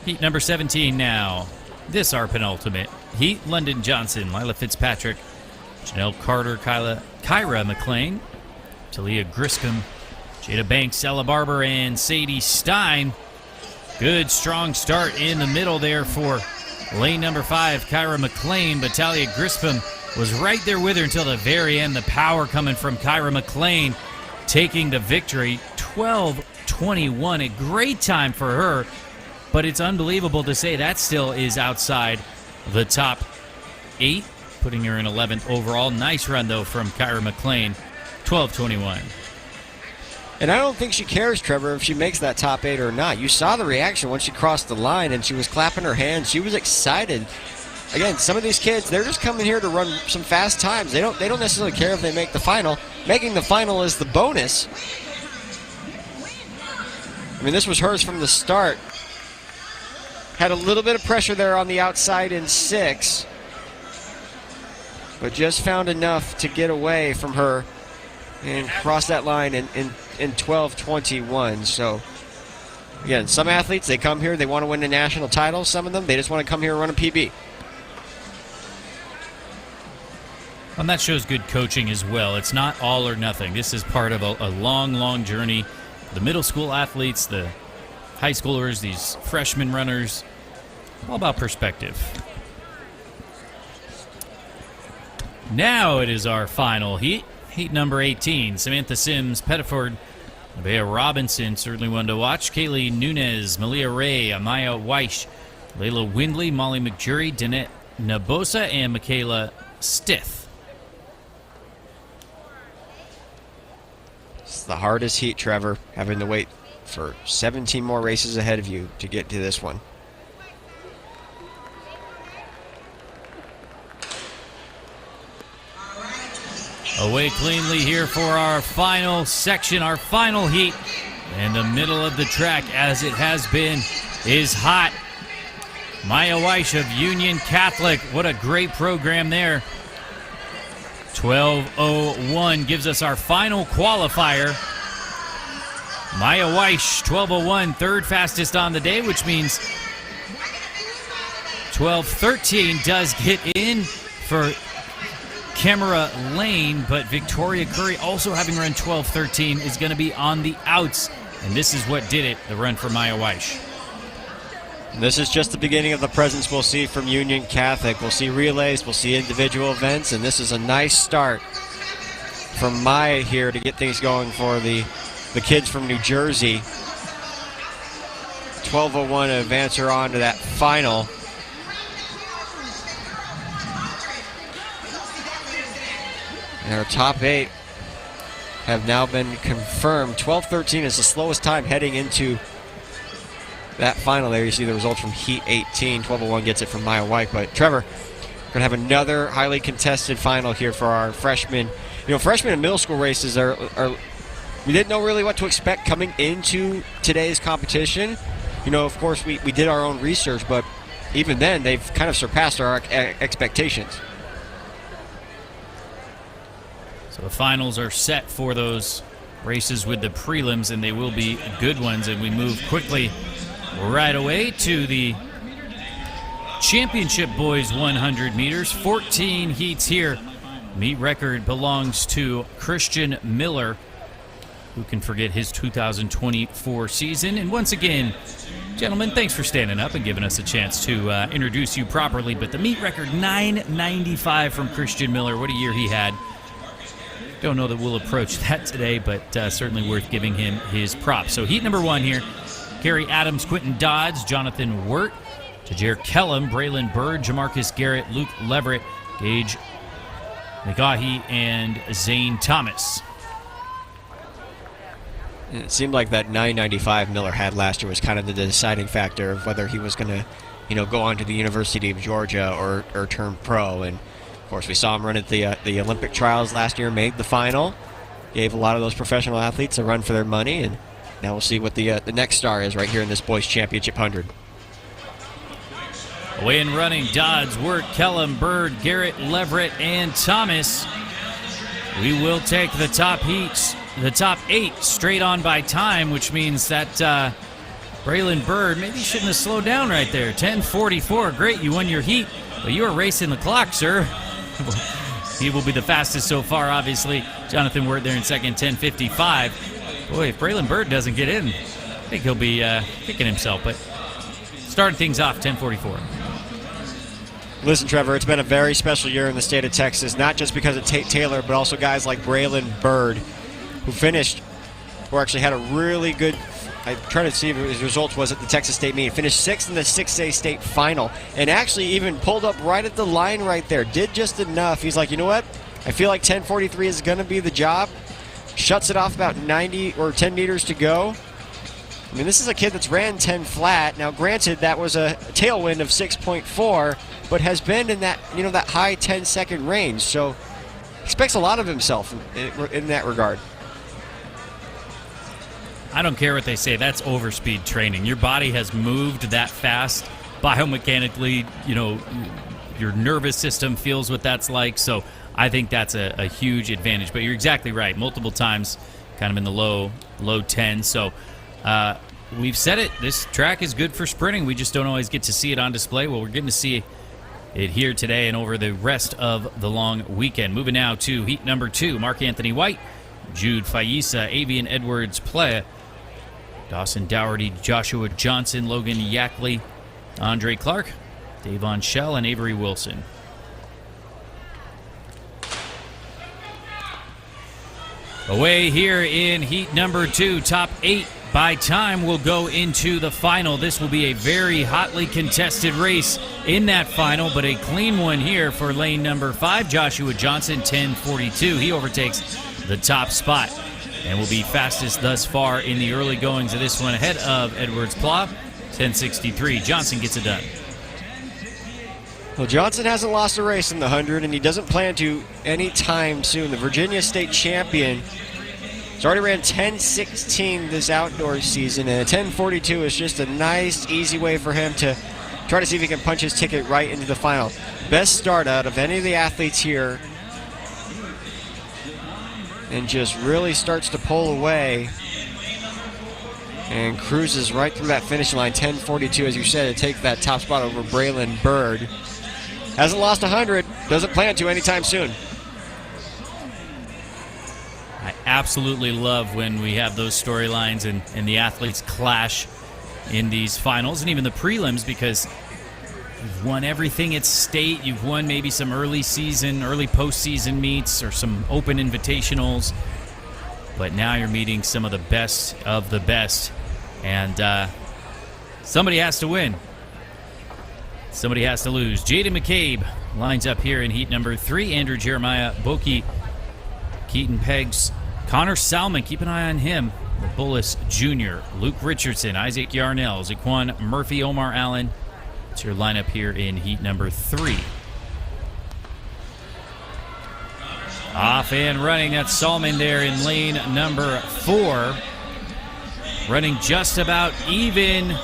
heat number 17 now. This our penultimate heat. London Johnson, Lila Fitzpatrick, Janelle Carter, Kyra McLean, Talia Griscom, Jada Banks, Ella Barber, and Sadie Stein. Good, strong start in the middle there for lane number 5, Kyra McLean, but Talia Griscom was right there with her until the very end. The power coming from Kyra McLean, taking the victory, 12:21. A great time for her, but it's unbelievable to say that still is outside the top 8, putting her in 11th overall. Nice run, though, from Kyra McLean, 12:21. And I don't think she cares, Trevor, if she makes that top 8 or not. You saw the reaction when she crossed the line, and she was clapping her hands. She was excited. Again, some of these kids, they're just coming here to run some fast times. They don't necessarily care if they make the final. Making the final is the bonus. I mean, this was hers from the start. Had a little bit of pressure there on the outside in 6, but just found enough to get away from her and cross that line in 12:21. So, again, some athletes, they come here, they want to win a national title. Some of them, they just want to come here and run a PB. And that shows good coaching as well. It's not all or nothing. This is part of a long, long journey. The middle school athletes, the high schoolers, these freshman runners, all about perspective. Now it is our final heat. Heat number 18, Samantha Sims, Pettiford, Nevaeh Robinson, certainly one to watch. Kaylee Nunez, Malia Ray, Amaya Weish, Layla Windley, Molly McJury, Danette Nabosa, and Michaela Stith. It's the hardest heat, Trevor, having to wait for 17 more races ahead of you to get to this one. Away cleanly here for our final section, our final heat. And the middle of the track, as it has been, is hot. Maya Weish of Union Catholic. What a great program there. 12:01 gives us our final qualifier. Maya Weish, 12:01, third fastest on the day, which means 12:13 does get in for Camera Lane, but Victoria Curry, also having run 12:13, is going to be on the outs. And this is what did it, the run for Maya Weish. This is just the beginning of the presence we'll see from Union Catholic. We'll see relays, we'll see individual events, and this is a nice start from Maya here to get things going for the kids from New Jersey. 12:01 to advance her on to that final. And our top 8 have now been confirmed. 12:13 is the slowest time heading into that final there. You see the results from Heat 18. 12:01 gets it from Maya White. But Trevor, we're going to have another highly contested final here for our freshmen. You know, freshman and middle school races are we didn't know really what to expect coming into today's competition. You know, of course, we did our own research, but even then, they've kind of surpassed our expectations. So the finals are set for those races with the prelims, and they will be good ones. And we move quickly right away to the championship boys 100 meters. 14 heats here. Meet record belongs to Christian Miller. Who can forget his 2024 season? And once again, gentlemen, thanks for standing up and giving us a chance to introduce you properly. But the meet record, 9:95 from Christian Miller. What a year he had. Don't know that we'll approach that today, but certainly worth giving him his props. So heat number 1 here. Gary Adams, Quentin Dodds, Jonathan Wirt, Tajir Kellum, Braylon Bird, Jamarcus Garrett, Luke Leverett, Gage McGahee, and Zane Thomas. It seemed like that 995 Miller had last year was kind of the deciding factor of whether he was going to, you know, go on to the University of Georgia or turn pro. And of course, we saw him run at the Olympic trials last year, made the final, gave a lot of those professional athletes a run for their money, and now we'll see what the next star is right here in this boys championship 100. Away and running, Dodds, Wirt, Kellum, Bird, Garrett, Leverett, and Thomas. We will take the top heats, the top 8 straight on by time, which means that Braylon Bird maybe shouldn't have slowed down right there. 10:44, great, you won your heat, but you were racing the clock, sir. He will be the fastest so far, obviously. Jonathan Wirt there in second, 10:55. Boy, if Braylon Bird doesn't get in, I think he'll be kicking himself, but started things off 10:44. Listen, Trevor, it's been a very special year in the state of Texas, not just because of Tate Taylor, but also guys like Braylon Bird, who finished, or actually had a really good, I'm trying to see if his results was at the Texas State meet. Finished 6th in the 6A state final, and actually even pulled up right at the line right there. Did just enough. He's like, you know what? I feel like 10:43 is going to be the job. Shuts it off about 90 or 10 meters to go. I mean, this is a kid that's ran 10 flat. Now, granted, that was a tailwind of 6.4, but has been in that, that high 10-second range. So expects a lot of himself in that regard. I don't care what they say. That's overspeed training. Your body has moved that fast biomechanically. Your nervous system feels what that's like. So I think that's a huge advantage. But you're exactly right. Multiple times, kind of in the low 10. So we've said it. This track is good for sprinting. We just don't always get to see it on display. Well, we're getting to see it here today and over the rest of the long weekend. Moving now to heat number 2. Mark Anthony White, Jude Faisa, Avian Edwards Playa, Dawson Dougherty, Joshua Johnson, Logan Yackley, Andre Clark, Davon Shell, and Avery Wilson. Away here in heat number 2, top 8 by time will go into the final. This will be a very hotly contested race in that final, but a clean one here for lane number 5, Joshua Johnson, 10:42. He overtakes the top spot and will be fastest thus far in the early goings of this one, ahead of Edwards Pla, 10:63. Johnson gets it done. Well, Johnson hasn't lost a race in the 100, and he doesn't plan to anytime soon. The Virginia State champion has already ran 10:16 this outdoor season, and a 10:42 is just a nice, easy way for him to try to see if he can punch his ticket right into the final. Best start out of any of the athletes here, and just really starts to pull away and cruises right through that finish line. 10:42, as you said, to take that top spot over Braylon Bird. Hasn't lost 100, doesn't plan to anytime soon. I absolutely love when we have those storylines and the athletes clash in these finals and even the prelims, because you've won everything at state. You've won maybe some early postseason meets or some open invitationals, but now you're meeting some of the best, and somebody has to win. Somebody has to lose. Jaden McCabe lines up here in heat number 3. Andrew Jeremiah, Boki, Keaton Peggs, Connor Salmon, keep an eye on him. The Bullis Jr., Luke Richardson, Isaac Yarnell, Zaquan Murphy, Omar Allen. It's your lineup here in heat number 3. Off and running, that's Salmon there in lane number 4. Running just about even,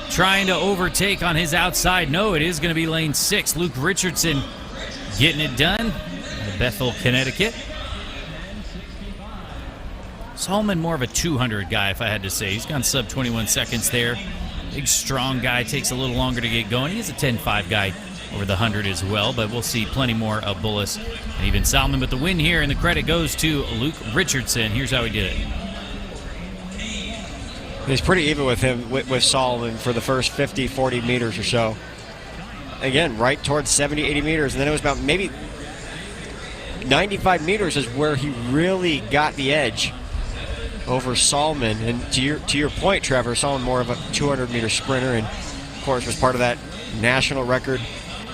trying to overtake on his outside. No, it is going to be lane 6. Luke Richardson getting it done out of Bethel, Connecticut. Salmon more of a 200 guy, if I had to say. He's gone sub 21 seconds there. Big, strong guy, takes a little longer to get going. He's a 10.5 guy over the 100 as well, but we'll see plenty more of Bullis and even Salmon. But the win here, and the credit goes to Luke Richardson. Here's how he did it. He's pretty even with him, with Solomon for the first 50, 40 meters or so. Again, right towards 70, 80 meters, and then it was about maybe 95 meters is where he really got the edge over Solomon. And to your point, Trevor, Solomon more of a 200-meter sprinter, and of course was part of that national record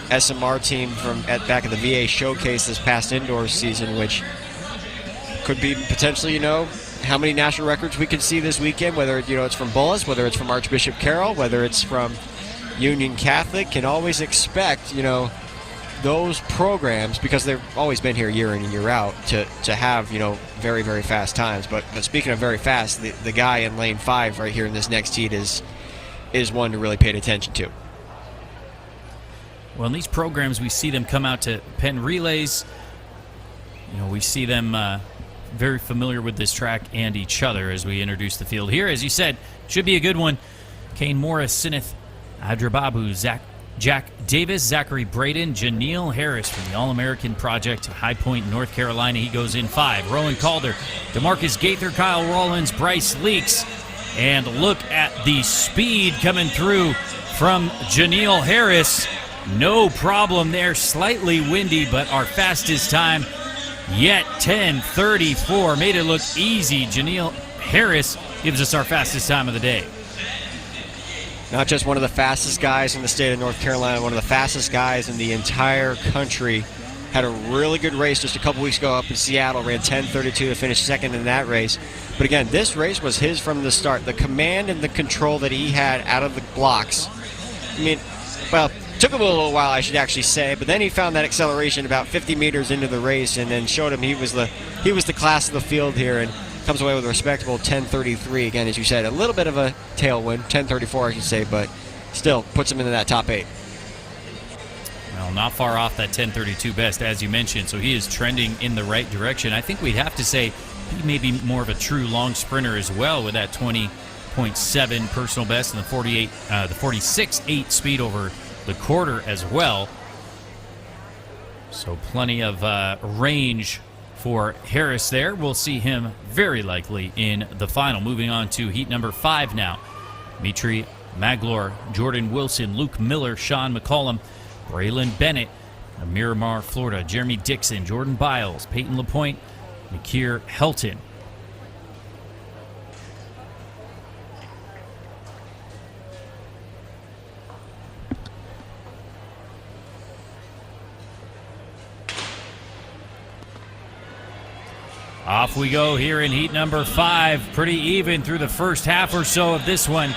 SMR team from back at the VA Showcase this past indoor season, which could be potentially, how many national records we could see this weekend, whether it's from Bullis, whether it's from Archbishop Carroll, whether it's from Union Catholic. Can always expect, those programs, because they've always been here year in and year out, to have, very, very fast times. But speaking of very fast, the guy in lane 5 right here in this next heat is one to really pay attention to. Well, in these programs, we see them come out to Penn relays. You know, we see them very familiar with this track and each other as we introduce the field here. As you said, should be a good one. Kane Morris, Sinith Adrababu, Jack Davis, Zachary Braden, Janeel Harris from the All-American Project, High Point, North Carolina. He goes in 5. Rowan Calder, DeMarcus Gaither, Kyle Rollins, Bryce Leaks. And look at the speed coming through from Janeel Harris. No problem there. Slightly windy, but our fastest time yet, 10:34. Made it look easy. Janeel Harris gives us our fastest time of the day. Not just one of the fastest guys in the state of North Carolina, one of the fastest guys in the entire country. Had a really good race just a couple weeks ago up in Seattle. Ran 10:32 to finish second in that race. But again, this race was his from the start. The command and the control that he had out of the blocks. I mean, well, took him a little while, I should actually say, but then he found that acceleration about 50 meters into the race, and then showed him he was the class of the field here, and comes away with a respectable 10:33. Again, as you said, a little bit of a tailwind, 10:34 I should say, but still puts him into that top 8. Well, not far off that 10:32 best, as you mentioned, so he is trending in the right direction. I think we'd have to say he may be more of a true long sprinter as well, with that 20.7 personal best and the 46.8 speed over the quarter as well. So plenty of range for Harris there. We'll see him very likely in the final. Moving on to heat number 5 now. Mitri Maglor, Jordan Wilson, Luke Miller, Sean McCollum, Braylon Bennett, Miramar, Florida, Jeremy Dixon, Jordan Biles, Peyton LaPointe, Nakir Helton. Off we go here in heat number 5. Pretty even through the first half or so of this one.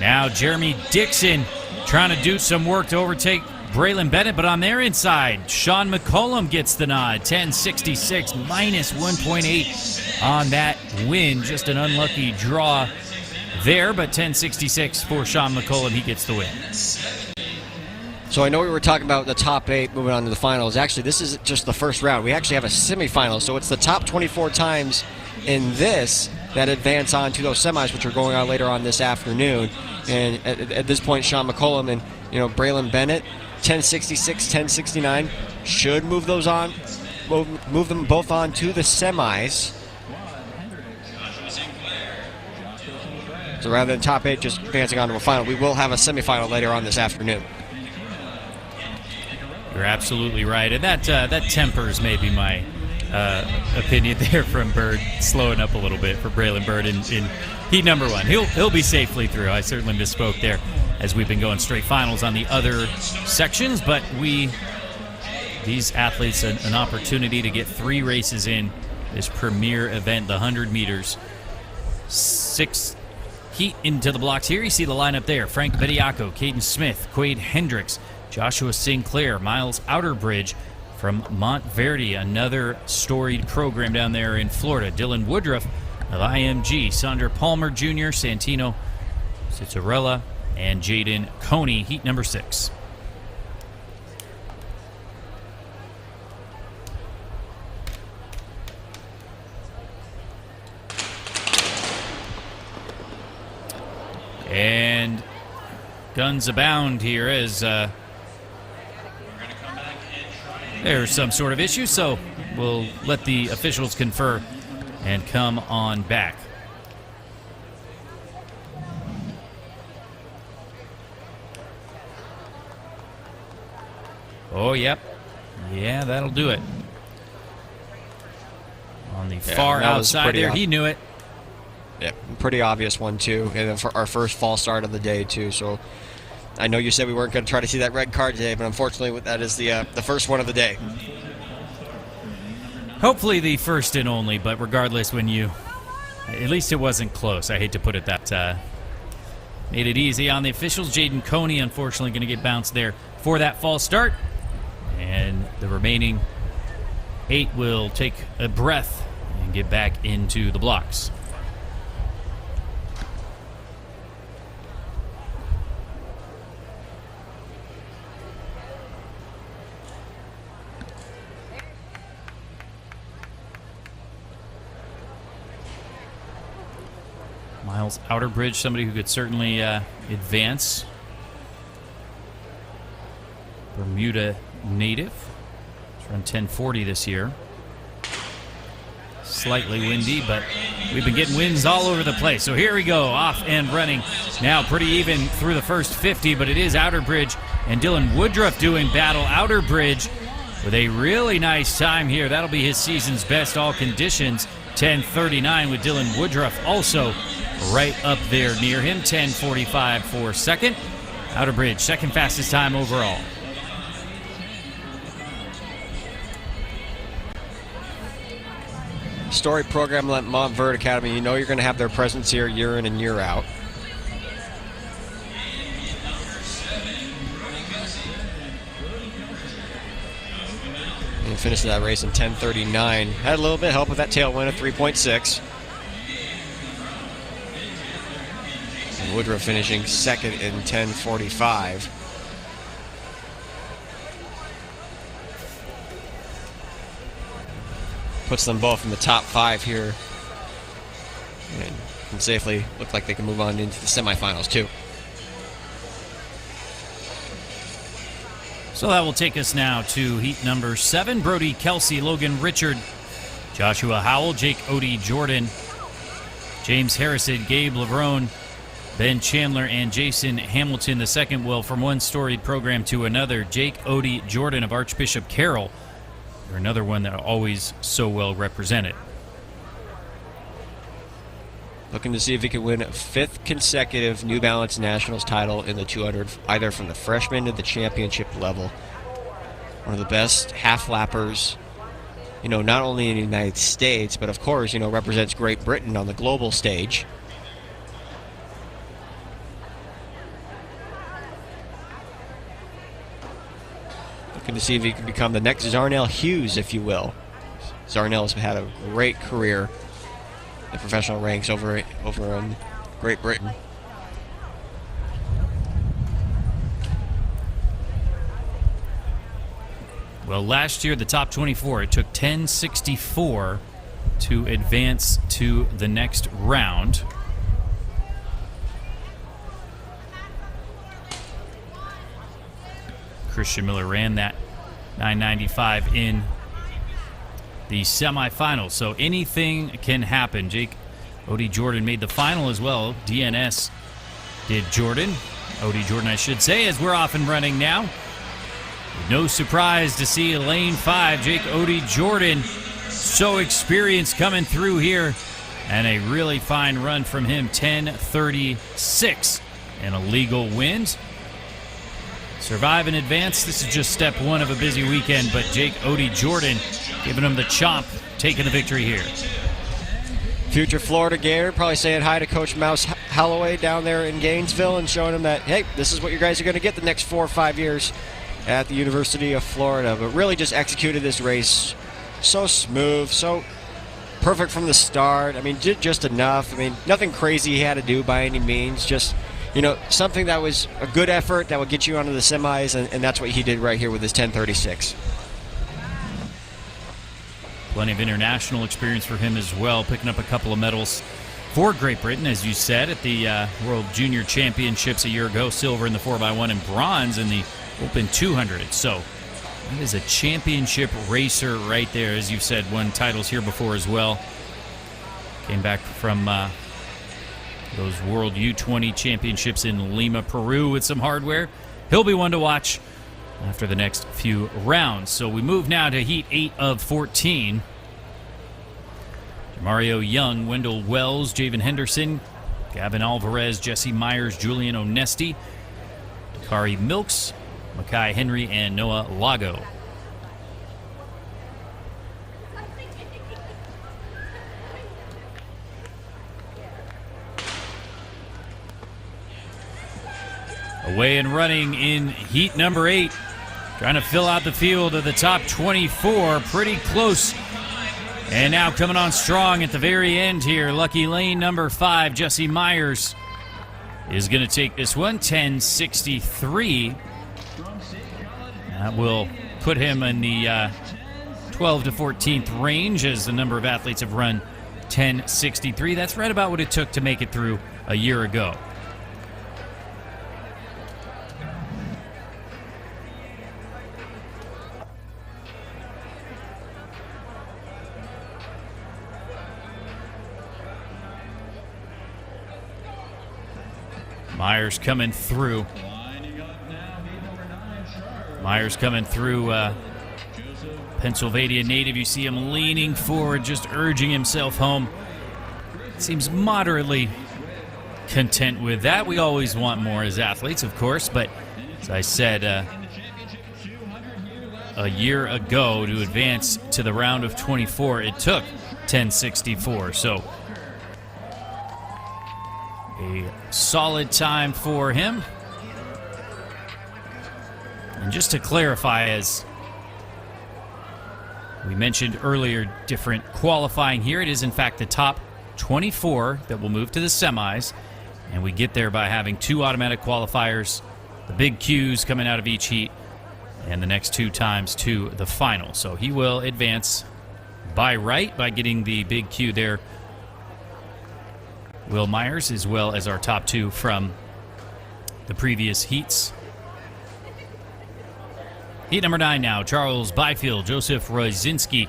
Now Jeremy Dixon trying to do some work to overtake Braylon Bennett, but on their inside, Sean McCollum gets the nod. 10:66, minus 1.8 on that win. Just an unlucky draw there, but 10:66 for Sean McCollum. He gets the win. So I know we were talking about the top 8 moving on to the finals. Actually, this is just the first round. We actually have a semifinal, so it's the top 24 times in this that advance on to those semis, which are going on later on this afternoon. And at this point, Sean McCollum and Braylon Bennett, 10:66, 10:69, should move those on, move them both on to the semis. So rather than top 8 just advancing on to a final, we will have a semifinal later on this afternoon. You're absolutely right, and that tempers maybe my opinion there from Bird, slowing up a little bit for Braylon Bird in heat number 1. He'll be safely through. I certainly misspoke there, as we've been going straight finals on the other sections, but these athletes an opportunity to get 3 races in this premier event, the 100 meters. 6 heat into the blocks here. You see the lineup there: Frank Bediaco, Caden Smith, Quade Hendricks, Joshua Sinclair, Miles Outerbridge from Montverde, another storied program down there in Florida, Dylan Woodruff of IMG, Sandra Palmer Jr., Santino Citarella, and Jaden Coney, heat number 6. And guns abound here as there's some sort of issue, so we'll let the officials confer and come on back. Oh, yep. Yeah, that'll do it. On the far outside there, he knew it. Yeah, pretty obvious one, too. And then for our first false start of the day, too. So I know you said we weren't going to try to see that red card today, but unfortunately that is the first one of the day. Hopefully the first and only, but regardless, at least it wasn't close. I hate to put it that, made it easy on the officials. Jaden Coney, unfortunately, going to get bounced there for that false start. And the remaining 8 will take a breath and get back into the blocks. Miles Outerbridge, somebody who could certainly advance. Bermuda native. He's run 1040 this year. Slightly windy, but we've been getting winds all over the place. So here we go, off and running. Now pretty even through the first 50, but it is Outerbridge and Dylan Woodruff doing battle. Outerbridge with a really nice time here. That'll be his season's best, all conditions. 10:39 with Dylan Woodruff also right up there near him. 10:45 for second. Outerbridge, second fastest time overall. Story program at Montverde Academy, you know you're going to have their presence here year in and year out. And finished that race in 10:39. Had a little bit of help with that tailwind of 3.6. And Woodruff finishing second in 10:45. Puts them both in the top 5 here. And can safely look like they can move on into the semifinals too. So that will take us now to heat number 7. Brody Kelsey, Logan Richard, Joshua Howell, Jake Odie Jordan, James Harrison, Gabe Levrone, Ben Chandler, and Jason Hamilton II. Well, from one storied program to another, Jake Odie Jordan of Archbishop Carroll, or another one that are always so well represented. Looking to see if he can win a 5th consecutive New Balance Nationals title in the 200, either from the freshman to the championship level. One of the best half-lappers, you know, not only in the United States, but of course, you know, represents Great Britain on the global stage. Looking to see if he can become the next Zarnell Hughes, if you will. Zarnell's had a great career in the professional ranks over in Great Britain. Well, last year, the top 24, it took 1064 to advance to the next round. Christian Miller ran that 995 in the semifinals, so anything can happen. Jake Odie Jordan made the final as well. DNS did Jordan. Odie Jordan, I should say, as we're off and running now. No surprise to see lane 5, Jake Odie Jordan, so experienced coming through here, and a really fine run from him, 10:36, and a legal win. Survive and advance. This is just step 1 of a busy weekend, but Jake Odie Jordan giving him the chomp, taking the victory here. Future Florida Gator probably saying hi to Coach Mouse Holloway down there in Gainesville and showing him that, hey, this is what you guys are going to get the next 4 or 5 years at the University of Florida. But really just executed this race so smooth, so perfect from the start. I mean, did just enough. I mean, nothing crazy he had to do by any means. Just, you know, something that was a good effort that would get you onto the semis, and that's what he did right here with his 10:36. Plenty of international experience for him as well, picking up a couple of medals for Great Britain, as you said, at the World Junior Championships a year ago, silver in the 4x1 and bronze in the Open 200. So that is a championship racer right there. As you said, won titles here before as well. Came back from those World U20 Championships in Lima, Peru with some hardware. He'll be one to watch after the next few rounds. So we move now to Heat 8 of 14. Mario Young, Wendell Wells, Javen Henderson, Gavin Alvarez, Jesse Myers, Julian Onesti, Kari Milks, Makai Henry, and Noah Lago. Away and running in heat number 8. Trying to fill out the field of the top 24. Pretty close. And now coming on strong at the very end here. Lucky lane number 5, Jesse Myers, is going to take this one. 10:63. That will put him in the 12 to 14th range, as the number of athletes have run 10:63. That's right about what it took to make it through a year ago. Myers coming through. Myers coming through. Pennsylvania native. You see him leaning forward, just urging himself home. Seems moderately content with that. We always want more as athletes, of course, but as I said, a year ago to advance to the round of 24, it took 10:64. So a solid time for him. And just to clarify, as we mentioned earlier, different qualifying here, it is in fact the top 24 that will move to the semis, and we get there by having 2 automatic qualifiers, the big Qs coming out of each heat, and the next 2 times to the final. So he will advance by right by getting the big Q there. Will Myers, as well as our top 2 from the previous heats. Heat number 9 now. Charles Byfield, Joseph Rosinski,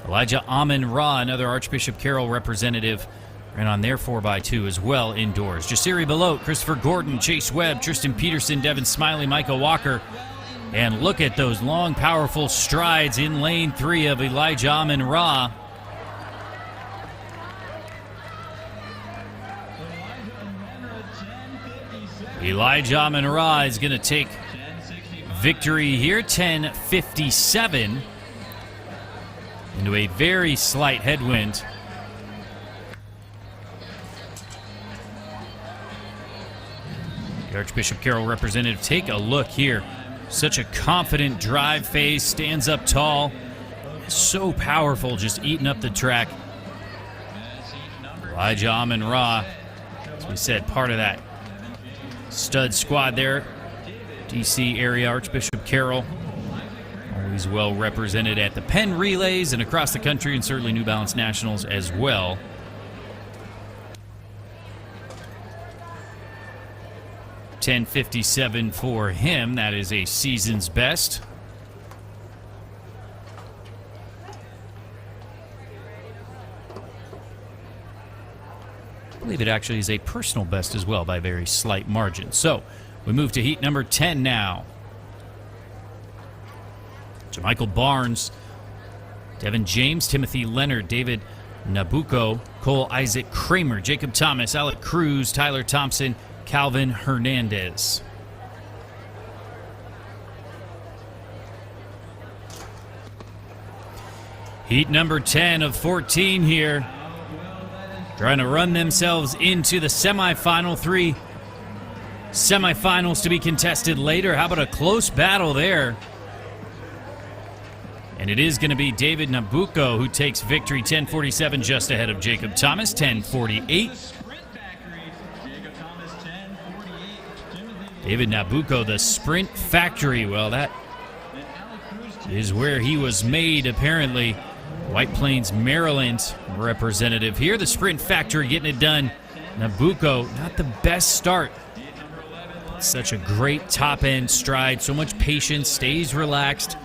Elijah Amin-Ra, another Archbishop Carroll representative, ran on their 4x2 as well indoors. Jasiri Belote, Christopher Gordon, Chase Webb, Tristan Peterson, Devin Smiley, Michael Walker. And look at those long, powerful strides in lane 3 of Elijah Amin-Ra. Elijah Amin-Ra is going to take victory here, 10:57, into a very slight headwind. The Archbishop Carroll representative, take a look here. Such a confident drive phase, stands up tall, so powerful, just eating up the track. Elijah Amin-Ra, as we said, part of that stud squad there. DC area Archbishop Carroll, always well represented at the Penn Relays and across the country, and certainly New Balance Nationals as well. $10.57 for him. That is a season's best. I believe it actually is a personal best as well by a very slight margin. So we move to heat number 10 now. Jermichael Barnes, Devin James, Timothy Leonard, David Nabucco, Cole Isaac Kramer, Jacob Thomas, Alec Cruz, Tyler Thompson, Calvin Hernandez. Heat number 10 of 14 here. Trying to run themselves into the semifinal. 3 semifinals to be contested later. How about a close battle there? And it is going to be David Nabucco who takes victory, 10:47, just ahead of Jacob Thomas, 10:48. David Nabucco, the Sprint Factory. Well, that is where he was made, apparently. White Plains, Maryland representative here. The Sprint Factory getting it done. Nabucco, not the best start. Such a great top-end stride. So much patience, stays relaxed,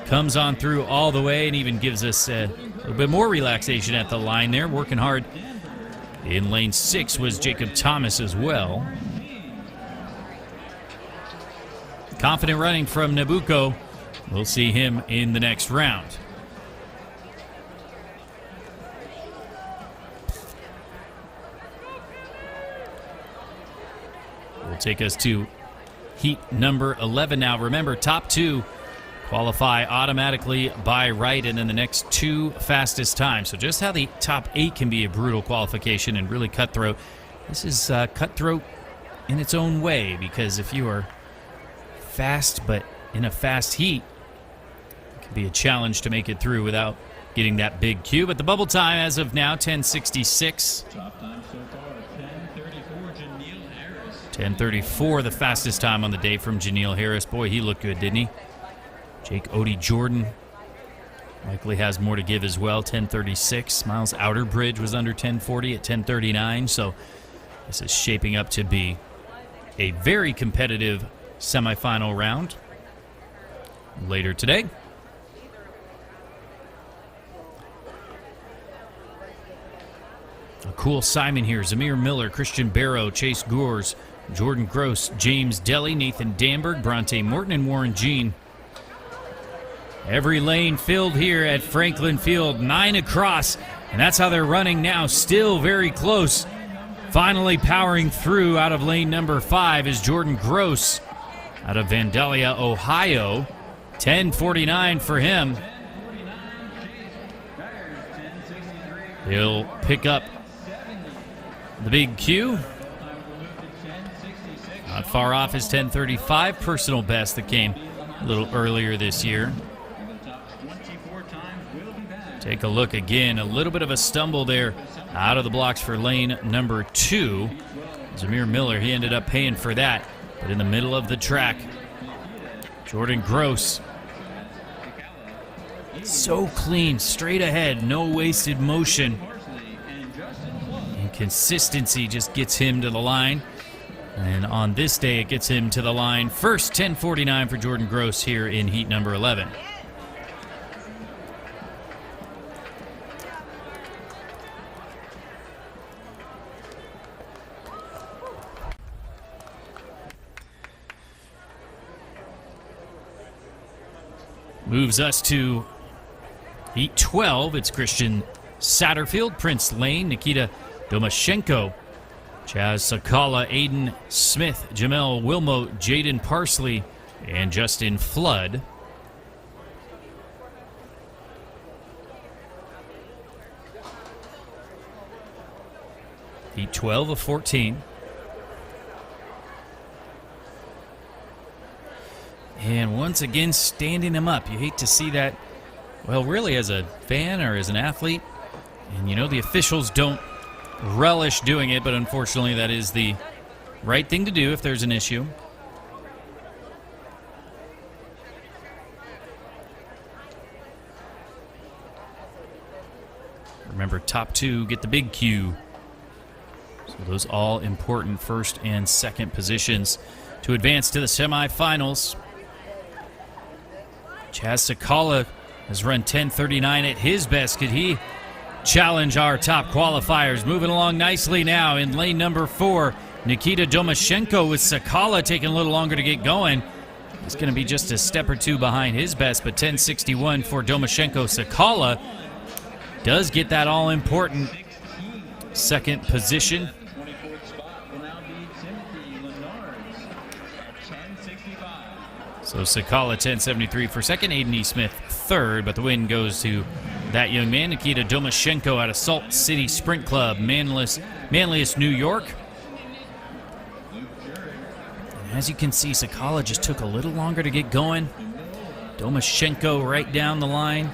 comes on through all the way, and even gives us a little bit more relaxation at the line there. Working hard. In lane 6 was Jacob Thomas as well. Confident running from Nabucco. We'll see him in the next round. Will take us to heat number 11 now. Remember, top 2 qualify automatically by right, and then the next 2 fastest times. So just how the top 8 can be a brutal qualification and really cutthroat, this is cutthroat in its own way, because if you are fast but in a fast heat, it can be a challenge to make it through without getting that big Q. But the bubble time as of now, 10:66. Top time so far, 10:34, Janelle Harris. 10:34, the fastest time on the day from Janelle Harris. Boy, he looked good, didn't he? Jake Odie Jordan Likely has more to give as well, 10:36. Miles Outerbridge was under 10:40 at 10:39, so this is shaping up to be a very competitive semifinal round later today. A cool Simon here. Zamir Miller, Christian Barrow, Chase Gores, Jordan Gross, James Deli, Nathan Danberg, Bronte Morton, and Warren Jean. Every lane filled here at Franklin Field, 9 across, and that's how they're running now, still very close. Finally powering through out of lane number 5 is Jordan Gross out of Vandalia, Ohio. 10:49 for him. He'll pick up the big Q. Not far off his 10:35 personal best that came a little earlier this year. Take a look again. A little bit of a stumble there out of the blocks for lane number 2. Zamir Miller, he ended up paying for that. But in the middle of the track, Jordan Gross. So clean, straight ahead, no wasted motion. And consistency just gets him to the line. And on this day, it gets him to the line first. 10:49 for Jordan Gross here in heat number 11. Moves us to heat 12. It's Christian Satterfield, Prince Lane, Nikita Domashenko, Chaz Sakala, Aiden Smith, Jamel Wilmo, Jaden Parsley, and Justin Flood. Heat 12 of 14. And once again, standing him up. You hate to see that, well, really as a fan or as an athlete. And you know the officials don't relish doing it, but unfortunately that is the right thing to do if there's an issue. Remember, top 2 get the big Q. So those all important first and second positions to advance to the semifinals. Chaz Sakala has run 10:39 at his best. Could he challenge our top qualifiers? Moving along nicely now in lane number 4. Nikita Domashenko with Sakala taking a little longer to get going. It's going to be just a step or two behind his best, but 10:61 for Domashenko. Sakala does get that all-important second position. So Sakala 10:73 for second, Aiden E. Smith third, but the win goes to that young man, Nikita Domashenko out of Salt City Sprint Club, Manlius, New York. And as you can see, Sakala just took a little longer to get going. Domashenko right down the line.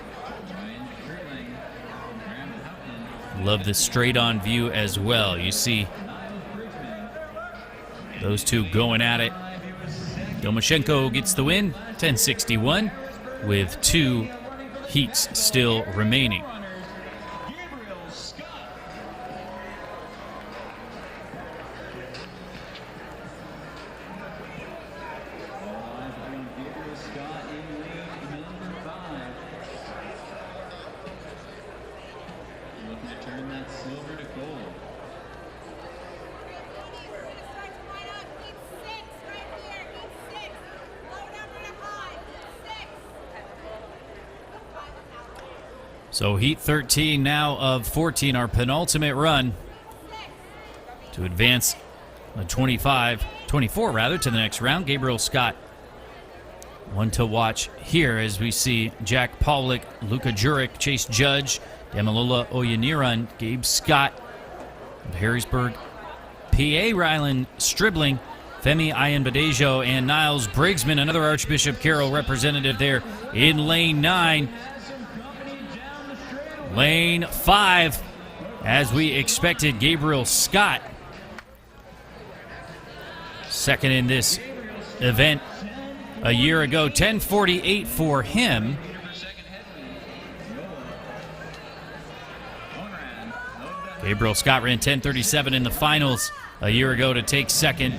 Love the straight-on view as well. You see those two going at it. Domashenko gets the win, 10:61, with 2 heats still remaining. So heat 13 now of 14, our penultimate run to advance 24 to the next round. Gabriel Scott, one to watch here as we see Jack Pawlik, Luka Jurek, Chase Judge, Damalola Oyeniran, Gabe Scott of Harrisburg, PA, Rylan Stribling, Femi Ayanbadejo, and Niles Briggsman, another Archbishop Carroll representative there in lane 9. Lane 5, as we expected, Gabriel Scott. Second in this event a year ago, 10:48 for him. Gabriel Scott ran 10:37 in the finals a year ago to take second.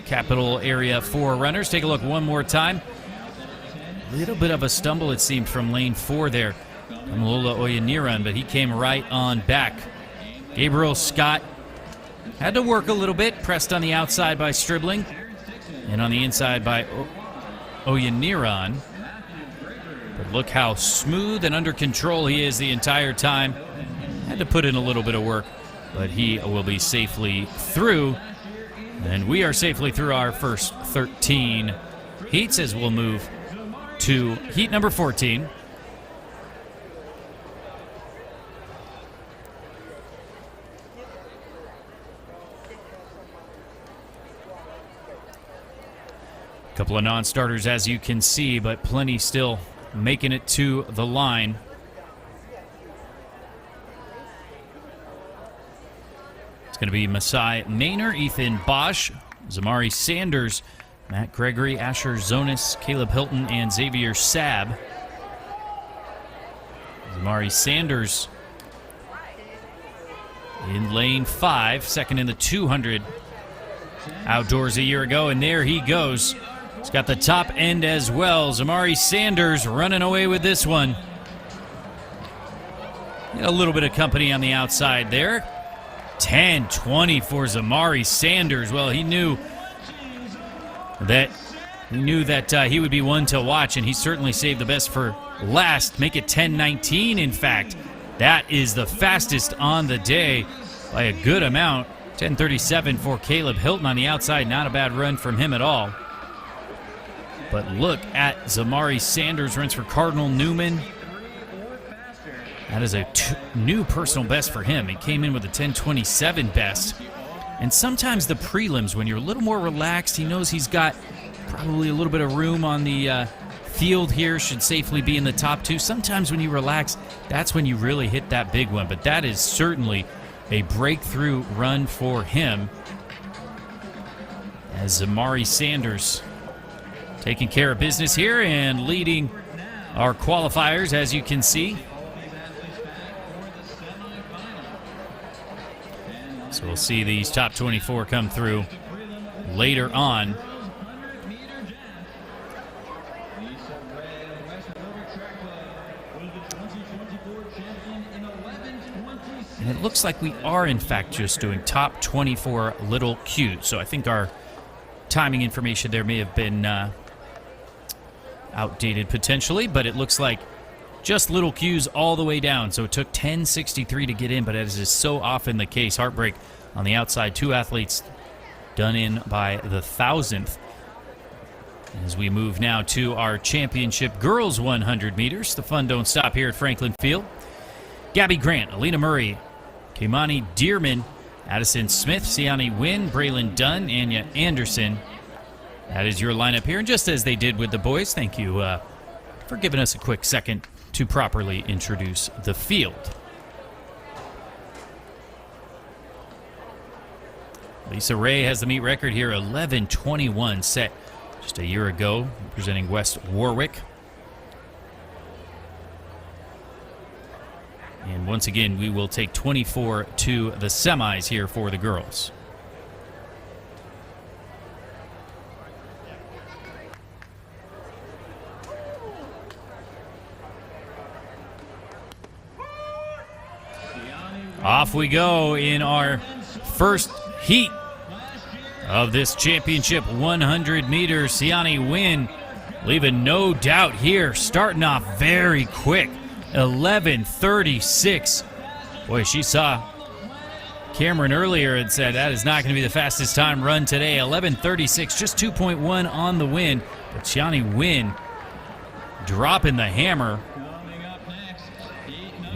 Capital area for runners. Take a look one more time. A little bit of a stumble, it seemed, from lane 4 there. Lola Oyeniran, but he came right on back. Gabriel Scott had to work a little bit, pressed on the outside by Stribling, and on the inside by Oyeniran. But look how smooth and under control he is the entire time. Had to put in a little bit of work, but he will be safely through. And we are safely through our first 13 heats as we'll move to heat number 14. A couple of non-starters, as you can see, but plenty still making it to the line. It's going to be Masai Maynor, Ethan Bosch, Zamari Sanders, Matt Gregory, Asher Zonis, Caleb Hilton, and Xavier Sabb. Zamari Sanders in lane 5, second in the 200 outdoors a year ago, and there he goes. He's got the top end as well. Zamari Sanders running away with this one. A little bit of company on the outside there. 10:20 for Zamari Sanders. Well, he knew that he would be one to watch, and he certainly saved the best for last. Make it 10:19, in fact. That is the fastest on the day by a good amount. 10:37 for Caleb Hilton on the outside. Not a bad run from him at all. But look at Zamari Sanders, runs for Cardinal Newman. That is a new personal best for him. He came in with a 10:27 best. And sometimes the prelims, when you're a little more relaxed, he knows he's got probably a little bit of room on the field here, should safely be in the top 2. Sometimes when you relax, that's when you really hit that big one. But that is certainly a breakthrough run for him, as Zamari Sanders taking care of business here and leading our qualifiers, as you can see. So we'll see these top 24 come through later on. And it looks like we are, in fact, just doing top 24 little Qs. So I think our timing information there may have been outdated potentially, but it looks like just little Qs all the way down. So it took 10:63 to get in, but as is so often the case, heartbreak on the outside. 2 athletes done in by the 1,000th. As we move now to our championship girls 100 meters. The fun don't stop here at Franklin Field. Gabby Grant, Alina Murray, Kimani Dearman, Addison Smith, Siani Wynn, Braylon Dunn, Anya Anderson. That is your lineup here. And just as they did with the boys, thank you for giving us a quick second to properly introduce the field. Lisa Ray has the meet record here, 11:21, set just a year ago, representing West Warwick. And once again, we will take 24 to the semis here for the girls. Off we go in our first heat of this championship 100 meters. Siani Wynn leaving no doubt here, starting off very quick. 11:36. Boy, she saw Cameron earlier and said that is not going to be the fastest time run today. 11:36, just 2.1 on the win. But Siani Wynn dropping the hammer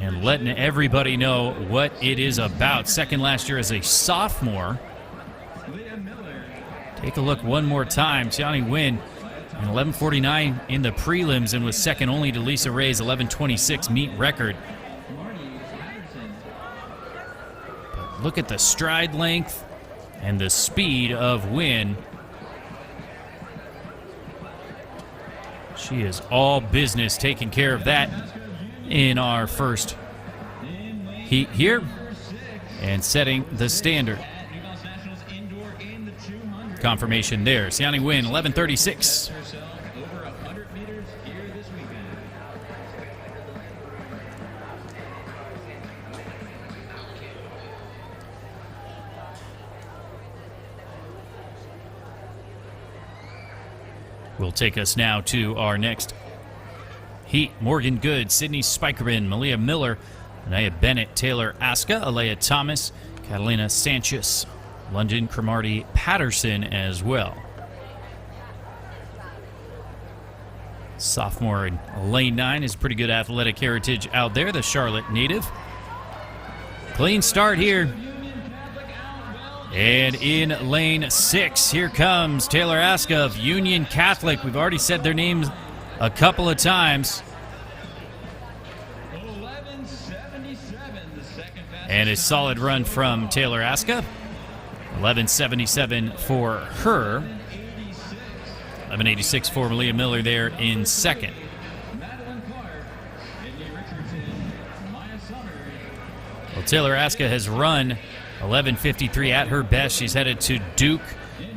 and letting everybody know what it is about. Second last year as a sophomore. Take a look one more time. Siani Wynn, and 11:49 in the prelims, and was second only to Lisa Ray's 11:26 meet record. But look at the stride length and the speed of Wynn. She is all business, taking care of that in our first heat here. and setting the standard. At newbalance nationals indoor in the 200. Confirmation there. Siani Nguyen, 11:36. Herself over 100 meters here this weekend. Will take us now to our next heat. Morgan Good, Sydney Spikerman, Malia Miller, Anaya Bennett, Taylor Aska, Alea Thomas, Catalina Sanchez, London Cromartie Patterson as well. Sophomore in lane 9 is pretty good athletic heritage out there, the Charlotte native. Clean start here. And in lane 6, here comes Taylor Aska of Union Catholic. We've already said their names a couple of times. 11:77, the second fastest. And a solid run from Taylor Aska. 11:77 for her. 11:86 for Malia Miller there in second. Madeline Clark, Amy Richardson, Maya Summers. Well, Taylor Aska has run 11:53 at her best. She's headed to Duke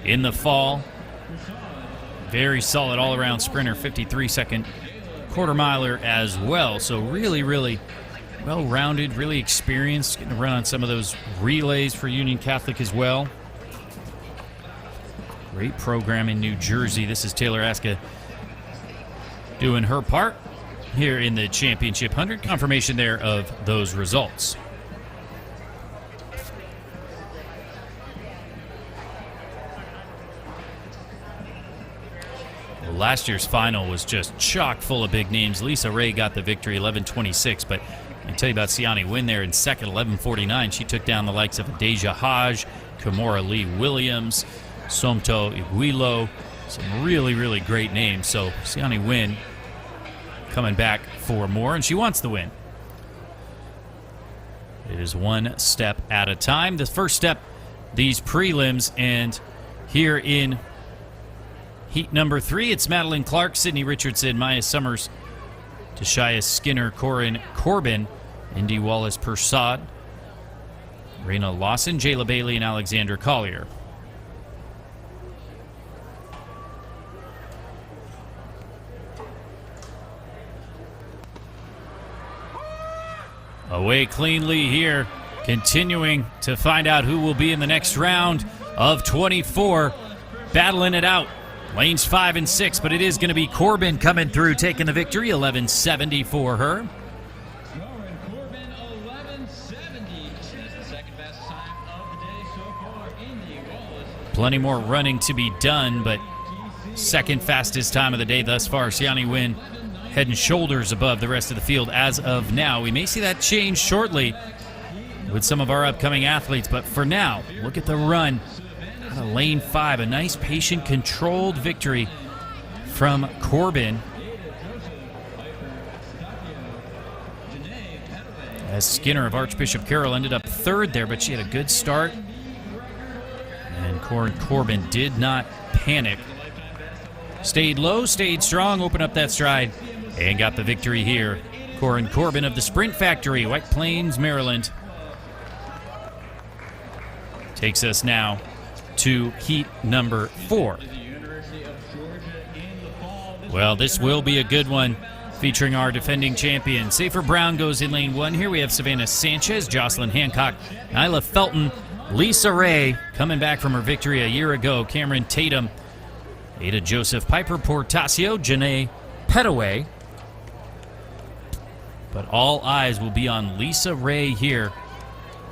in the fall. Very solid all-around sprinter, 53-second quarter miler as well. So really, really well-rounded, really experienced. Getting to run on some of those relays for Union Catholic as well. Great program in New Jersey. This is Taylor Aska doing her part here in the Championship 100. Confirmation there of those results. Well, last year's final was just chock full of big names. Lisa Ray got the victory, 11:26, but I can tell you about Siani Nguyen there in second, 11:49. She took down the likes of Adeja Haj, Kimora Lee Williams, Somto Iguilo, some really, really great names. So Siani Nguyen coming back for more, and she wants the win. It is one step at a time. The first step, these prelims, and here in heat number 3, it's Madeline Clark, Sydney Richardson, Maya Summers, Tashia Skinner, Corin Corbin, Indy Wallace Persad, Raina Lawson, Jayla Bailey, and Alexandra Collier. Away cleanly here, continuing to find out who will be in the next round of 24. Battling it out. Lanes 5 and 6, but it is going to be Corbin coming through, taking the victory, 11:70 for her. Lauren Corbin, 11:70. She's the second fastest time of the day so far in the Wallace. Plenty more running to be done, but second fastest time of the day thus far. Siani Nguyen head and shoulders above the rest of the field as of now. We may see that change shortly with some of our upcoming athletes, but for now, look at the run out of lane 5. A nice, patient, controlled victory from Corbin, as Skinner of Archbishop Carroll ended up third there, but she had a good start. And Corbin did not panic. Stayed low, stayed strong, opened up that stride, and got the victory here. Corin Corbin of the Sprint Factory, White Plains, Maryland. Takes us now to heat number 4. Well, this will be a good one, featuring our defending champion. Safer Brown goes in lane 1. Here we have Savannah Sanchez, Jocelyn Hancock, Nyla Felton, Lisa Ray coming back from her victory a year ago, Cameron Tatum, Ada Joseph, Piper Portasio, Janae Petaway. But all eyes will be on Lisa Ray here.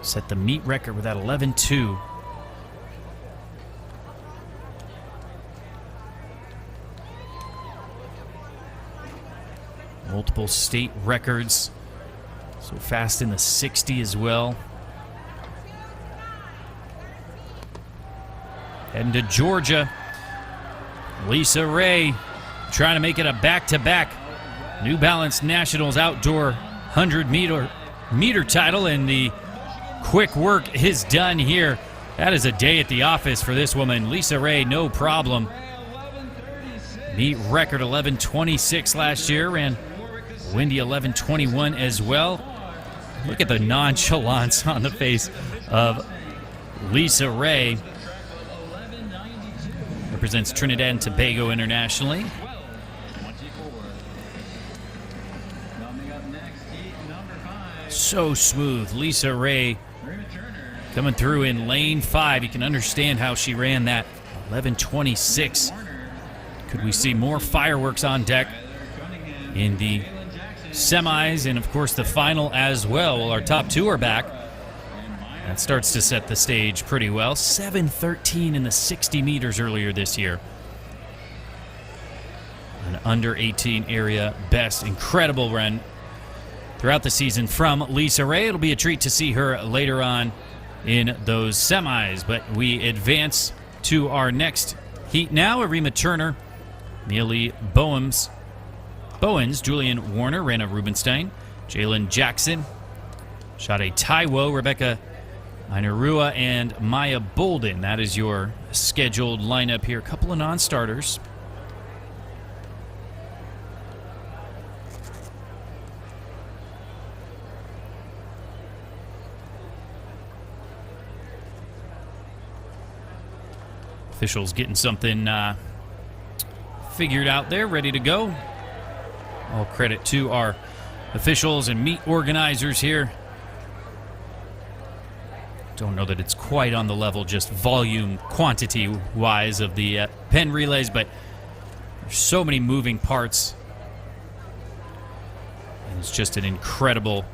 Set the meet record with that 11:2. Multiple state records. So fast in the 60 as well. Heading to Georgia. Lisa Ray trying to make it a back-to-back New Balance Nationals outdoor 100-meter title, and the quick work is done here. That is a day at the office for this woman. Lisa Ray, no problem. Meet record 11:26 last year, ran windy 11:21 as well. Look at the nonchalance on the face of Lisa Ray. Represents Trinidad and Tobago internationally. So smooth. Lisa Ray coming through in lane 5. You can understand how she ran that 11:26. Could we see more fireworks on deck in the semis and, of course, the final as well? Well, our top 2 are back. That starts to set the stage pretty well. 7:13 in the 60 meters earlier this year. An under 18 area best. Incredible run throughout the season from Lisa Ray. It'll be a treat to see her later on in those semis. But we advance to our next heat now. Arima Turner, Neely Bowens, Julian Warner, Rana Rubenstein, Jalen Jackson, Sade Taiwo, Rebecca Ainarua, and Maya Bolden. That is your scheduled lineup here. A couple of non-starters. Officials getting something figured out there, ready to go. All credit to our officials and meet organizers here. Don't know that it's quite on the level, just volume, quantity-wise, of the pen relays, but there's so many moving parts. And it's just an incredible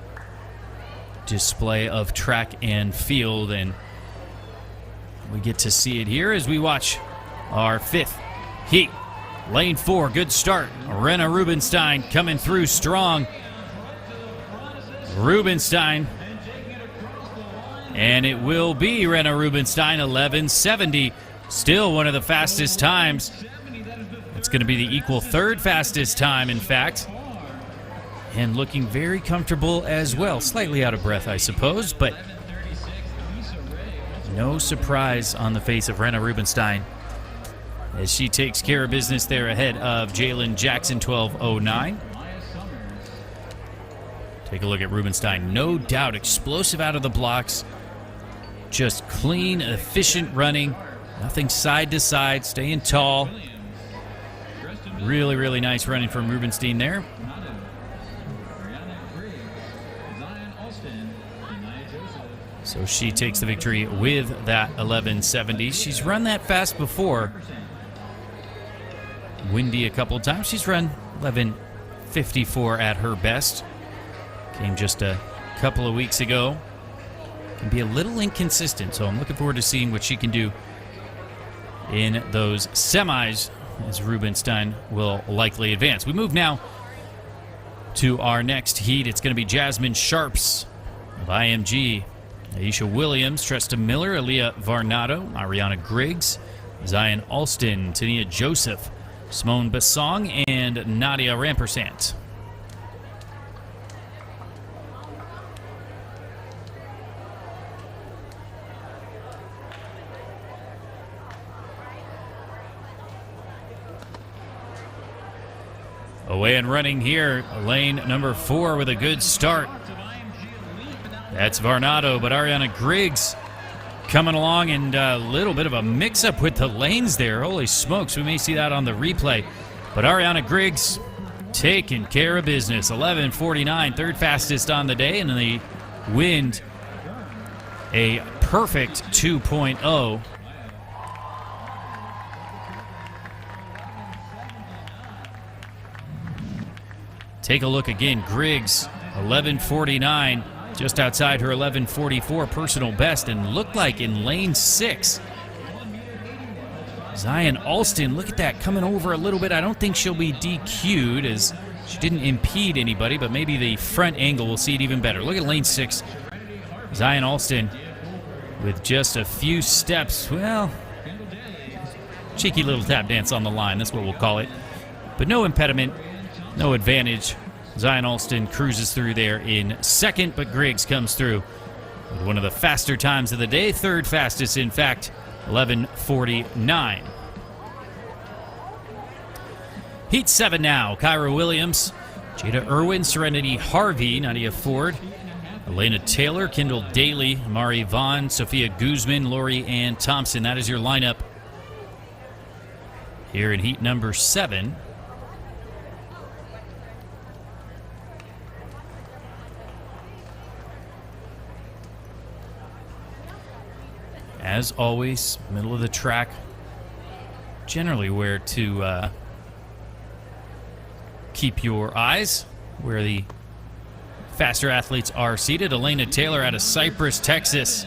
display of track and field, and we get to see it here as we watch our 5th heat. Lane 4, good start. Rena Rubenstein coming through strong. Rubenstein. And it will be Rena Rubenstein, 11:70. Still one of the fastest times. It's going to be the equal 3rd fastest time, in fact. And looking very comfortable as well. Slightly out of breath, I suppose, but no surprise on the face of Rena Rubenstein as she takes care of business there ahead of Jalen Jackson, 12:09. Take a look at Rubenstein. No doubt explosive out of the blocks. Just clean, efficient running. Nothing side to side, staying tall. Really, really nice running from Rubenstein there. So she takes the victory with that 11:70. She's run that fast before. Windy a couple of times. She's run 11:54 at her best. Came just a couple of weeks ago. Can be a little inconsistent, so I'm looking forward to seeing what she can do in those semis as Rubenstein will likely advance. We move now to our next heat. It's going to be Jasmine Sharps of IMG, Aisha Williams, Tresta Miller, Aaliyah Varnado, Ariana Griggs, Zion Alston, Tania Joseph, Simone Basong, and Nadia Rampersant. Away and running here, lane number 4 with a good start. That's Varnado, but Ariana Griggs coming along, and a little bit of a mix-up with the lanes there. Holy smokes, we may see that on the replay. But Ariana Griggs taking care of business. 11:49, 3rd fastest on the day, and in the wind, a perfect 2.0. Take a look again. Griggs, 11:49, just outside her 11:44 personal best, and looked like in lane 6. Zion Alston, look at that, coming over a little bit. I don't think she'll be DQ'd as she didn't impede anybody, but maybe the front angle will see it even better. Look at lane 6. Zion Alston with just a few steps. Well, cheeky little tap dance on the line, that's what we'll call it. But no impediment. No advantage. Zion Alston cruises through there in 2nd, but Griggs comes through with one of the faster times of the day. 3rd fastest, in fact, 11:49. Heat 7 now. Kyra Williams, Jada Irwin, Serenity Harvey, Nadia Ford, Elena Taylor, Kendall Daly, Amari Vaughn, Sophia Guzman, Lori Ann Thompson. That is your lineup here in heat number 7. As always, middle of the track, generally where to keep your eyes, where the faster athletes are seated. Elena Taylor out of Cypress, Texas.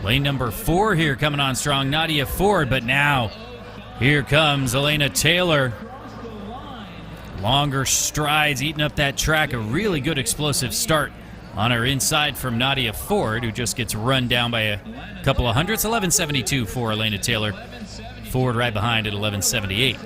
Lane number 4 here coming on strong, Nadia Ford, but now here comes Elena Taylor. Longer strides, eating up that track. A really good explosive start on her inside from Nadia Ford, who just gets run down by a couple of hundredths. 11.72 for Elena Taylor. Ford right behind at 11.78.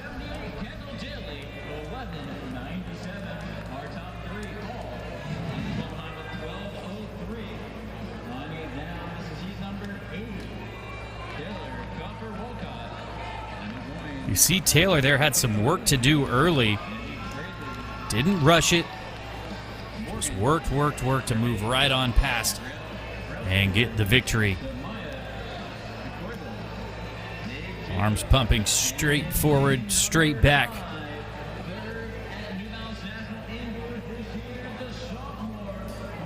You see Taylor there had some work to do early. Didn't rush it. Just worked to move right on past and get the victory. Arms pumping straight forward, straight back.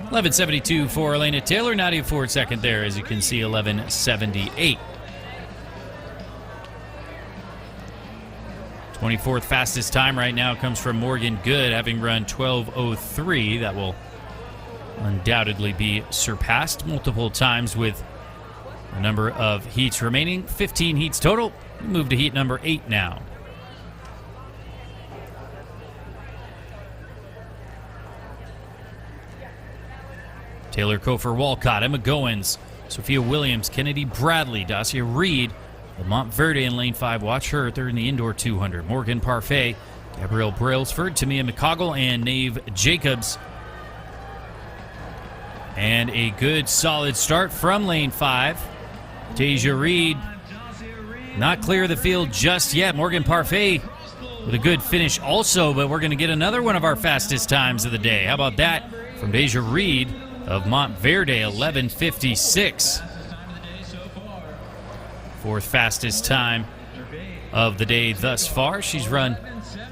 $11.72 for Elena Taylor. Nadia Ford second there, as you can see, $11.78. 24th fastest time right now comes from Morgan Good, having run 12:03. That will undoubtedly be surpassed multiple times with a number of heats remaining. 15 heats total. We move to heat number 8 now. Taylor, Kofer, Walcott, Emma Goins, Sophia Williams, Kennedy Bradley, Dacia Reed, Montverde in lane 5. Watch her. They're in the indoor 200. Morgan Parfait, Gabrielle Brailsford, Tamia McCoggle, and Nave Jacobs. And a good solid start from lane 5. Deja Reed not clear of the field just yet. Morgan Parfait with a good finish also, but we're going to get another one of our fastest times of the day. How about that from Deja Reed of Montverde, 11:56. Fourth fastest time of the day thus far. She's run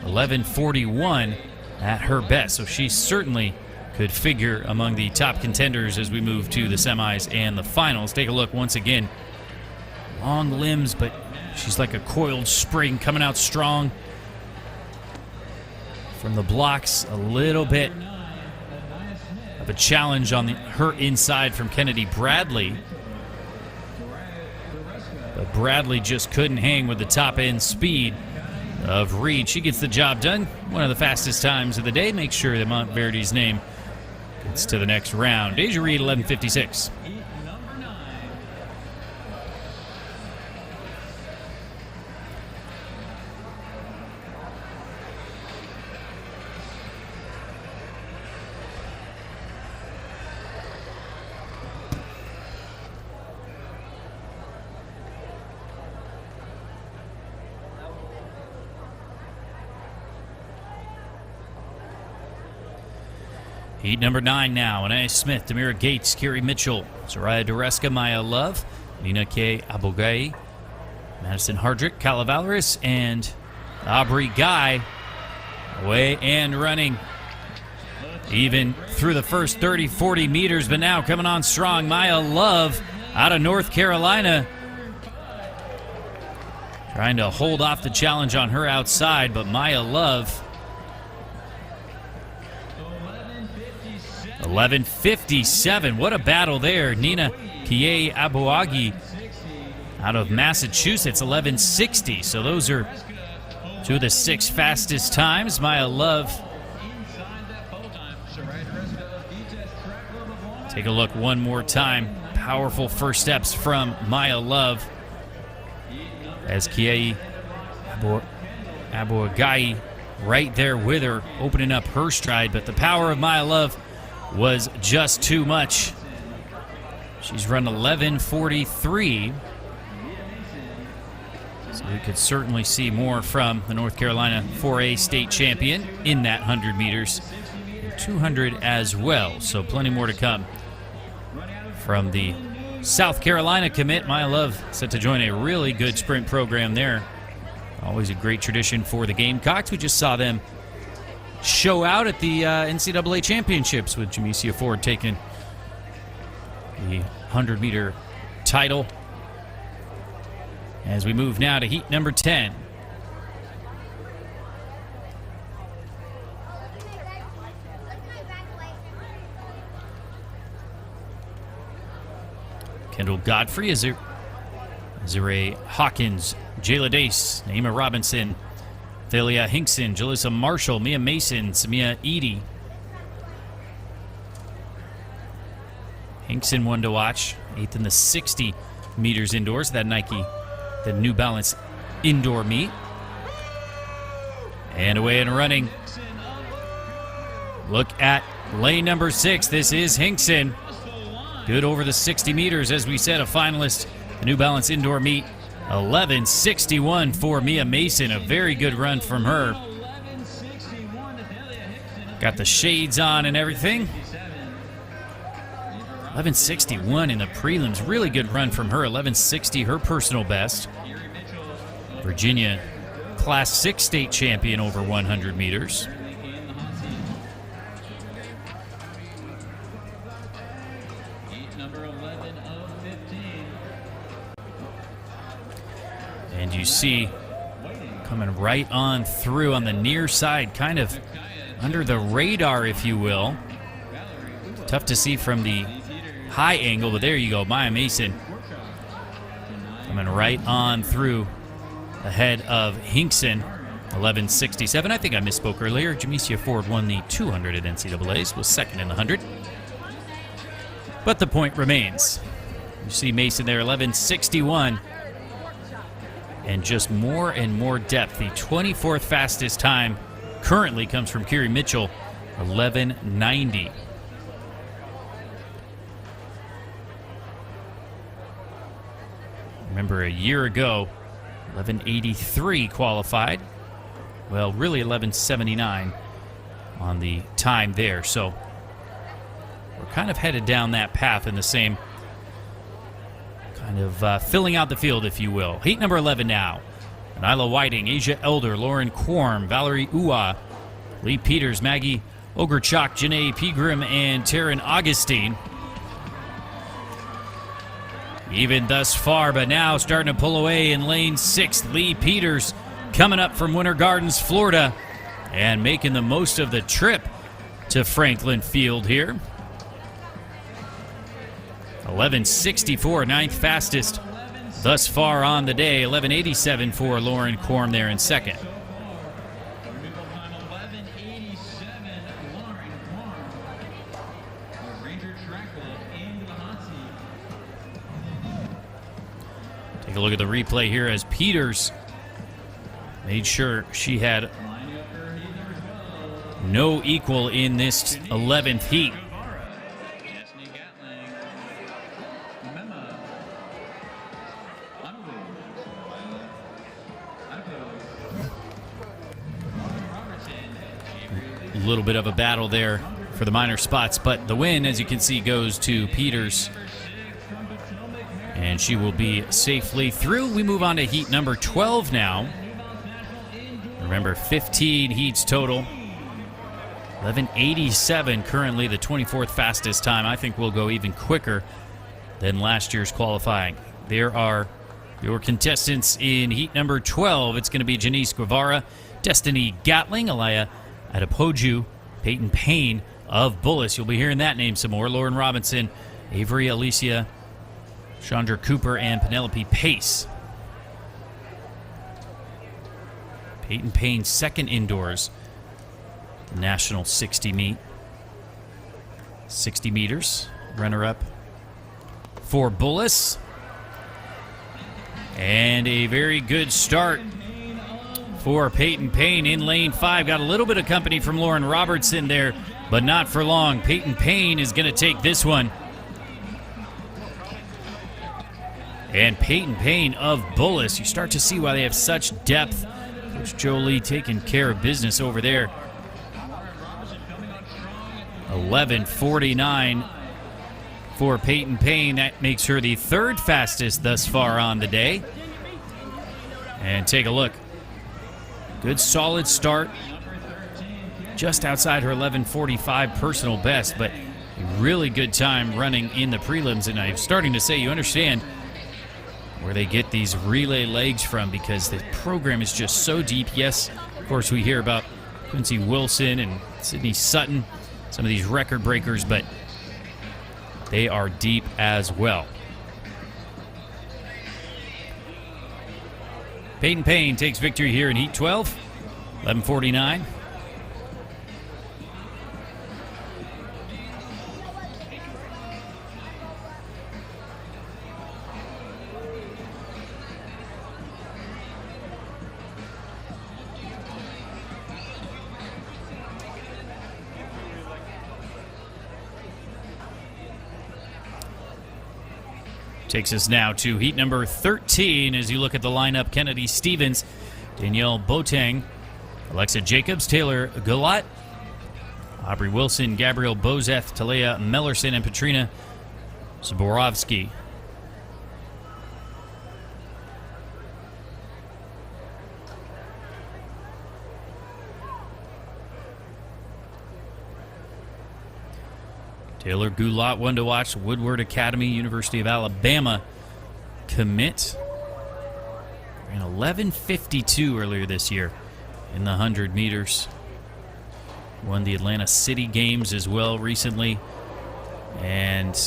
11:41 at her best, so she certainly could figure among the top contenders as we move to the semis and the finals. Take a look once again. Long limbs, but she's like a coiled spring, coming out strong from the blocks. A little bit of a challenge on her inside from Kennedy Bradley. But Bradley just couldn't hang with the top-end speed of Reed. She gets the job done. One of the fastest times of the day. Make sure that Montverde's name gets to the next round. Deja Reed, 11:56. Heat number 9 now. Anaya Smith, Demira Gates, Kerry Mitchell, Soraya Dureska, Maya Love, Nina K. Abogai, Madison Hardrick, Kala Valeris, and Aubrey Guy away and running. Even through the first 30, 40 meters, but now coming on strong, Maya Love out of North Carolina. Trying to hold off the challenge on her outside, but Maya Love 11:57. What a battle there. Nina Kie Abuagi out of Massachusetts, 11:60. So those are two of the 6 fastest times. Maya Love. Take a look one more time. Powerful first steps from Maya Love as Kie Abuagai right there with her, opening up her stride. But the power of Maya Love was just too much. She's run 11:43. So we could certainly see more from the North Carolina 4A state champion in that 100 meters. 200 as well. So plenty more to come from the South Carolina commit. Maya Love set to join a really good sprint program there. Always a great tradition for the Gamecocks. We just saw them show out at the NCAA championships with Jamesia Ford taking the 100-meter title. As we move now to heat number 10. Kendall Godfrey, Azure Hawkins, Jayla Dace, Naima Robinson, Thalia Hinkson, Jalissa Marshall, Mia Mason, Samia Edie. Hinkson one to watch, 8th in the 60 meters indoors, that Nike, the New Balance indoor meet. And away and running. Look at lane number 6. This is Hinkson. Good over the 60 meters, as we said, a finalist, the New Balance indoor meet. 11:61 for Mia Mason, a very good run from her. Got the shades on and everything. 11:61 in the prelims, really good run from her. 11:60, her personal best. Virginia, Class 6 state champion over 100 meters. And you see coming right on through on the near side, kind of under the radar, if you will. Tough to see from the high angle, but there you go, Maya Mason coming right on through ahead of Hinkson. 11:67. I think I misspoke earlier. Jamesia Ford won the 200 at NCAAs, was second in the 100. But the point remains. You see Mason there, 11:61. And just more and more depth. The 24th fastest time currently comes from Kiri Mitchell, 11:90. Remember, a year ago, 11:83 qualified. Well, really 11:79 on the time there. So we're kind of headed down that path in the same kind of filling out the field, if you will. Heat number 11 now. Nyla Whiting, Asia Elder, Lauren Quorm, Valerie Ua, Lee Peters, Maggie Ogerchuk, Janae Pegram, and Taryn Augustine. Even thus far, but now starting to pull away in lane 6. Lee Peters coming up from Winter Gardens, Florida, and making the most of the trip to Franklin Field here. 11:64, 9th fastest thus far on the day. 11:87 for Lauren Quorm there in second. Take a look at the replay here as Peters made sure she had no equal in this 11th heat. A little bit of a battle there for the minor spots, but the win, as you can see, goes to Peters. And she will be safely through. We move on to heat number 12 now. Remember, 15 heats total. 11:87 currently, the 24th fastest time. I think we'll go even quicker than last year's qualifying. There are your contestants in heat number 12. It's going to be Janice Guevara, Destiny Gatling, Alaya Adepoju, Peyton Payne of Bullis. You'll be hearing that name some more. Lauren Robinson, Avery Alicia, Chandra Cooper, and Penelope Pace. Peyton Payne, second indoors. The National 60 meet. 60 meters. Runner-up for Bullis. And a very good start for Peyton Payne in lane 5. Got a little bit of company from Lauren Robertson there, but not for long. Peyton Payne is going to take this one. And Peyton Payne of Bullis, you start to see why they have such depth. Coach Jolie taking care of business over there. 11:49 for Peyton Payne. That makes her the third fastest thus far on the day. And take a look. Good solid start. Just outside her 11:45 personal best, but a really good time running in the prelims. And I'm starting to say, you understand where they get these relay legs from, because the program is just so deep. Yes, of course, we hear about Quincy Wilson and Sydney Sutton, some of these record breakers, but they are deep as well. Peyton Payne takes victory here in Heat 12, 11:49. Takes us now to heat number 13 as you look at the lineup. Kennedy Stevens, Danielle Boateng, Alexa Jacobs, Taylor Gulat, Aubrey Wilson, Gabrielle Bozeth, Talea Mellerson, and Patrina Zaborovsky. Taylor Gulat, one to watch, Woodward Academy, University of Alabama commit. Ran 11:52 earlier this year in the 100 meters. Won the Atlanta City Games as well recently. And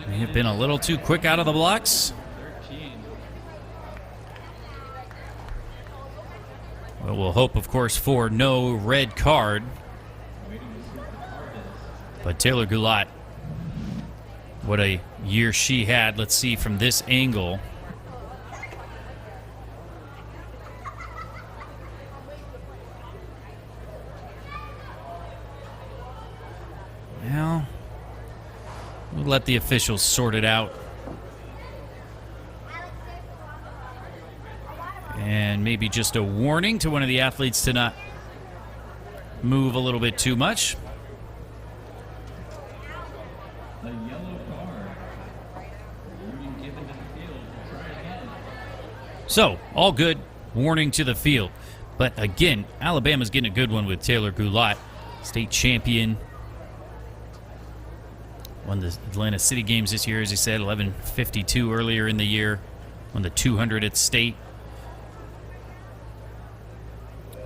may have been a little too quick out of the blocks. Well, we'll hope, of course, for no red card. But Taylor Gulat, what a year she had. Let's see from this angle. Well, we'll let the officials sort it out. And maybe just a warning to one of the athletes to not move a little bit too much. So, all good. Warning to the field. But again, Alabama's getting a good one with Taylor Gulat, state champion. Won the Atlanta City Games this year, as he said, 11:52 earlier in the year. Won the 200 at state.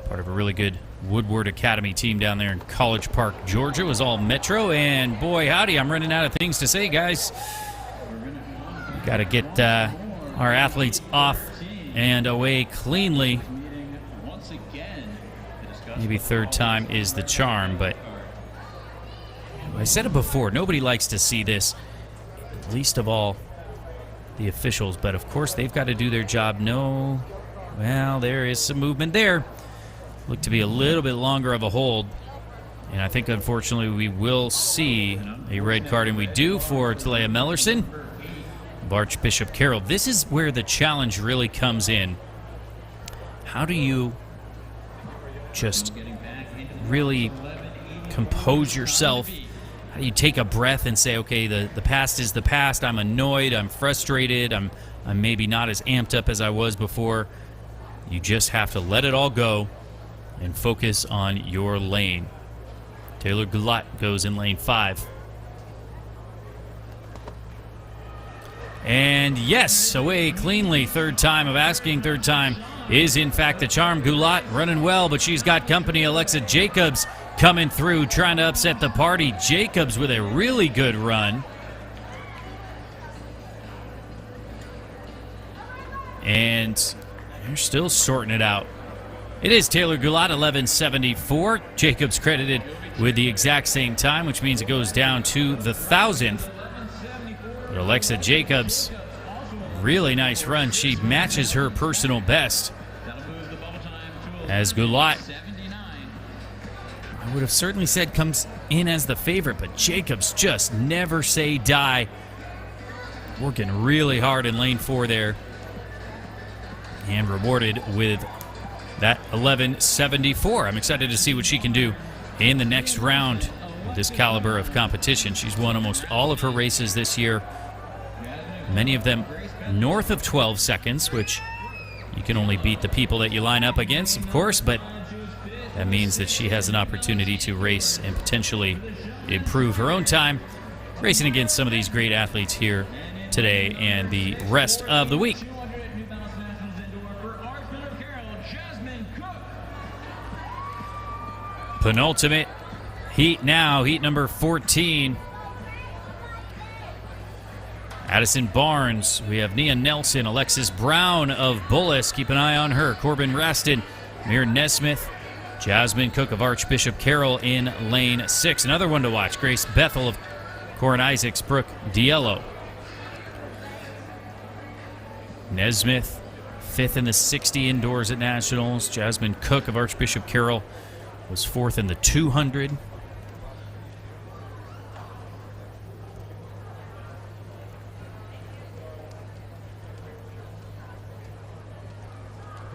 Part of a really good Woodward Academy team down there in College Park, Georgia. It was all Metro, and boy, howdy, I'm running out of things to say, guys. Got to get our athletes off and away cleanly. Maybe third time is the charm, but I said it before, nobody likes to see this, least of all the officials, but of course they've got to do their job. No, well, there is some movement there. Look to be a little bit longer of a hold, and I think unfortunately we will see a red card, and we do, for Talea Mellerson. Archbishop Carroll. This is where the challenge really comes in. How do you just really compose yourself? How do you take a breath and say, okay, the past is the past. I'm annoyed. I'm frustrated. I'm maybe not as amped up as I was before. You just have to let it all go and focus on your lane. Taylor Gulat goes in lane 5. And yes, away cleanly. Third time of asking. Third time is in fact the charm. Gulat running well, but she's got company. Alexa Jacobs coming through, trying to upset the party. Jacobs with a really good run. And they're still sorting it out. It is Taylor Gulat, 11:74. Jacobs credited with the exact same time, which means it goes down to the 1,000th. But Alexa Jacobs, really nice run. She matches her personal best. As Gulat, I would have certainly said, comes in as the favorite, but Jacobs just never say die. Working really hard in lane 4 there. And rewarded with that 11:74. I'm excited to see what she can do in the next round. this caliber of competition. She's won almost all of her races this year, many of them north of 12 seconds, which you can only beat the people that you line up against, of course, but that means that she has an opportunity to race and potentially improve her own time, racing against some of these great athletes here today and the rest of the week. Penultimate heat now, heat number 14. Addison Barnes, we have Nia Nelson, Alexis Brown of Bullis, keep an eye on her, Corbin Raston, Mir Nesmith, Jasmine Cook of Archbishop Carroll in lane 6. Another one to watch, Grace Bethel of Corin Isaacs, Brooke Diello. Nesmith, 5th in the 60 indoors at Nationals. Jasmine Cook of Archbishop Carroll was 4th in the 200.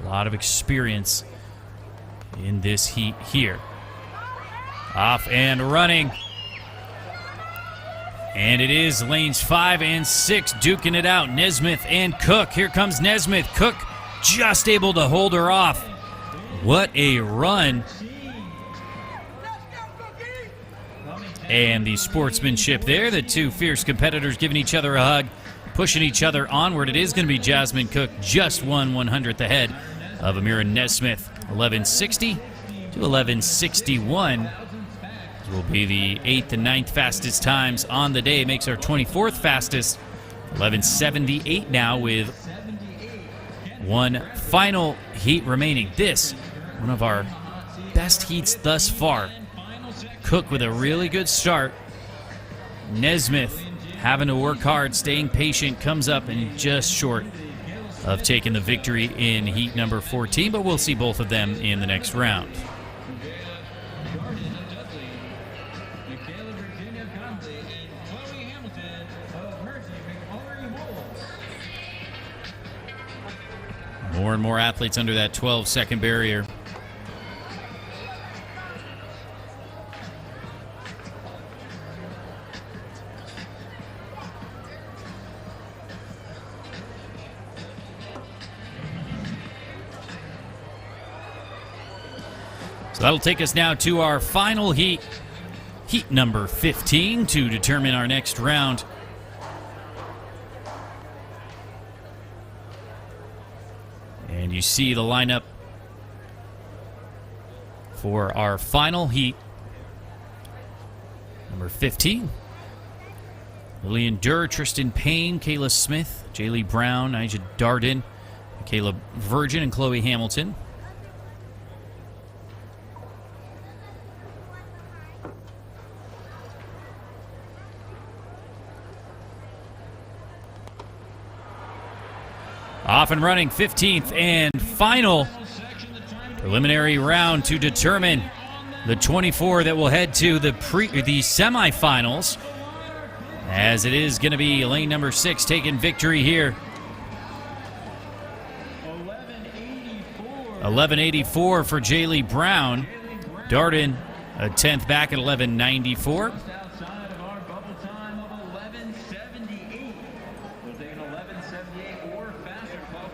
A lot of experience in this heat here. Off and running. And it is lanes 5 and 6 duking it out. Nesmith and Cook. Here comes Nesmith. Cook just able to hold her off. What a run. And the sportsmanship there. The two fierce competitors giving each other a hug, pushing each other onward. It is going to be Jasmine Cook just 1/100th ahead of Amira Nesmith. 11:60 to 11:61 will be the 8th and 9th fastest times on the day. Makes our 24th fastest. 11:78 now with one final heat remaining. This, one of our best heats thus far. Cook with a really good start. Nesmith having to work hard, staying patient, comes up and just short of taking the victory in heat number 14, but we'll see both of them in the next round. More and more athletes under that 12-second barrier. So that'll take us now to our final heat, heat number 15, to determine our next round. And you see the lineup for our final heat, number 15. Lillian Durr, Tristan Payne, Kayla Smith, Jaylee Brown, Nija Darden, Kayla Virgin, and Chloe Hamilton. Off and running, 15th and final preliminary round to determine the 24 that will head to the semifinals, as it is going to be lane number 6 taking victory here. 11:84 for Jaylee Brown. Darden a 10th back at 11:94.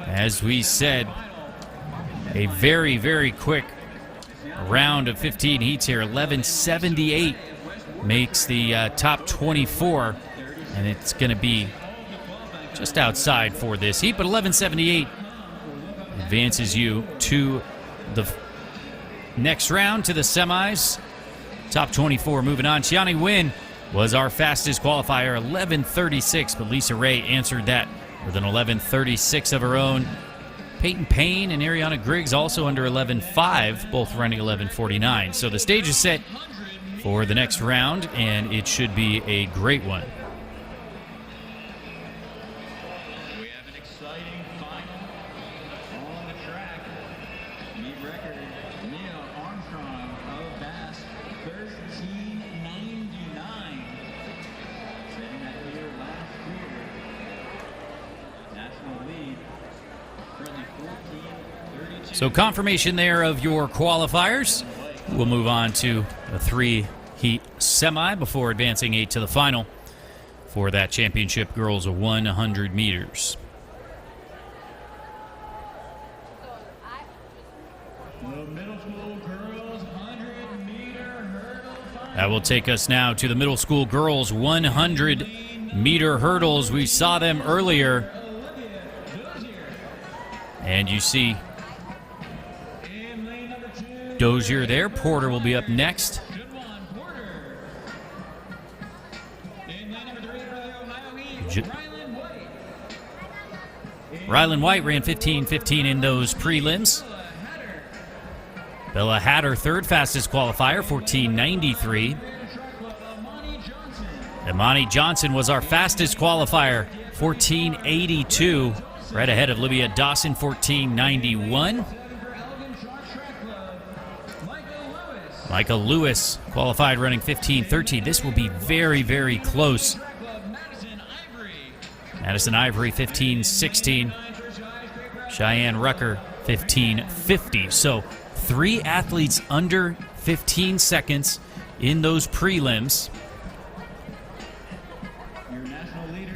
As we said, a very, very quick round of 15 heats here. 11:78 makes the top 24, and it's going to be just outside for this heat, but 11:78 advances you to the next round, to the semis. Top 24 moving on. Chiani Wynn was our fastest qualifier, 11:36, but Lisa Ray answered that with an 11:36 of her own. Peyton Payne and Ariana Griggs also under 11:5, both running 11:49. So the stage is set for the next round, and it should be a great one. We have an exciting final on the track. Meet record, Mia Armstrong of Bass, 13:99. Setting that here last year. National lead, currently 14:32. So confirmation there of your qualifiers. We'll move on to the 3 heat semi before advancing 8 to the final for that championship girls 100 meters. That will take us now to the middle school girls 100-meter hurdles. We saw them earlier. And you see Dozier there. Porter will be up next. Rylan White ran 15:15 in those prelims. Bella Hatter, third fastest qualifier, 14:93. Imani Johnson was our fastest qualifier, 14:82, right ahead of Libya Dawson, 14:91. Michael Lewis qualified running 15:13. This will be very, very close. Madison Ivory, 15:16. Cheyenne Rucker, 15:50. So 3 athletes under 15 seconds in those prelims.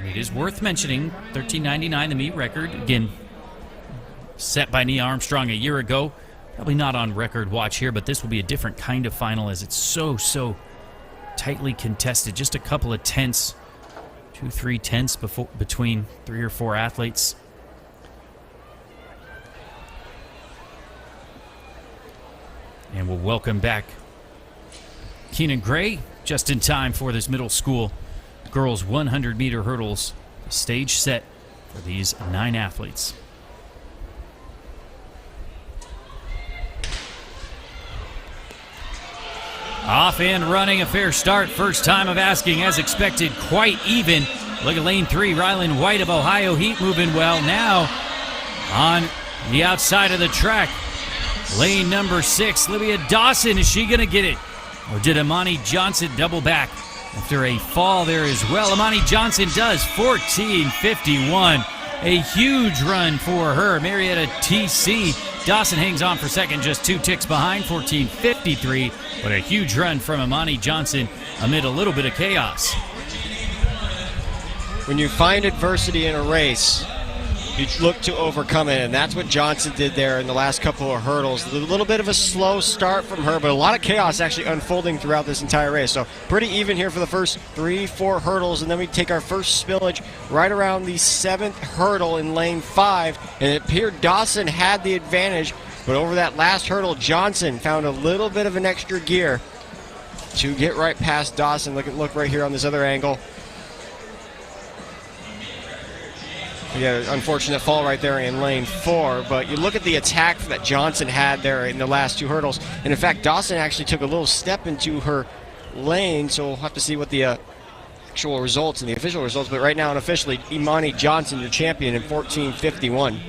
It is worth mentioning 13:99, the meet record, again, set by Nia Armstrong a year ago. Probably not on record watch here, but this will be a different kind of final as it's so tightly contested. Just a couple of tenths, 2-3 tenths between 3 or 4 athletes. And we'll welcome back Keenan Gray just in time for this middle school girls 100-meter hurdles stage set for these 9 athletes. Off and running, a fair start. First time of asking, as expected, quite even. Look at lane 3, Rylan White of Ohio Heat moving well. Now on the outside of the track, lane number 6, Libya Dawson. Is she going to get it? Or did Imani Johnson double back after a fall there as well? Imani Johnson does, 14:51. A huge run for her. Marietta TC. Dawson hangs on for second, just 2 ticks behind, 14:53. But a huge run from Imani Johnson amid a little bit of chaos. When you find adversity in a race, you look to overcome it, and that's what Johnson did there in the last couple of hurdles. A little bit of a slow start from her, but a lot of chaos actually unfolding throughout this entire race. So pretty even here for the first 3-4 hurdles, and then we take our first spillage right around the 7th hurdle in lane 5, and it appeared Dawson had the advantage, but over that last hurdle, Johnson found a little bit of an extra gear to get right past Dawson. Look right here on this other angle. Yeah, unfortunate fall right there in lane 4, but you look at the attack that Johnson had there in the last 2 hurdles, and in fact Dawson actually took a little step into her lane, so we'll have to see what the actual results and the official results, but right now unofficially Imani Johnson, your champion, in 14:51.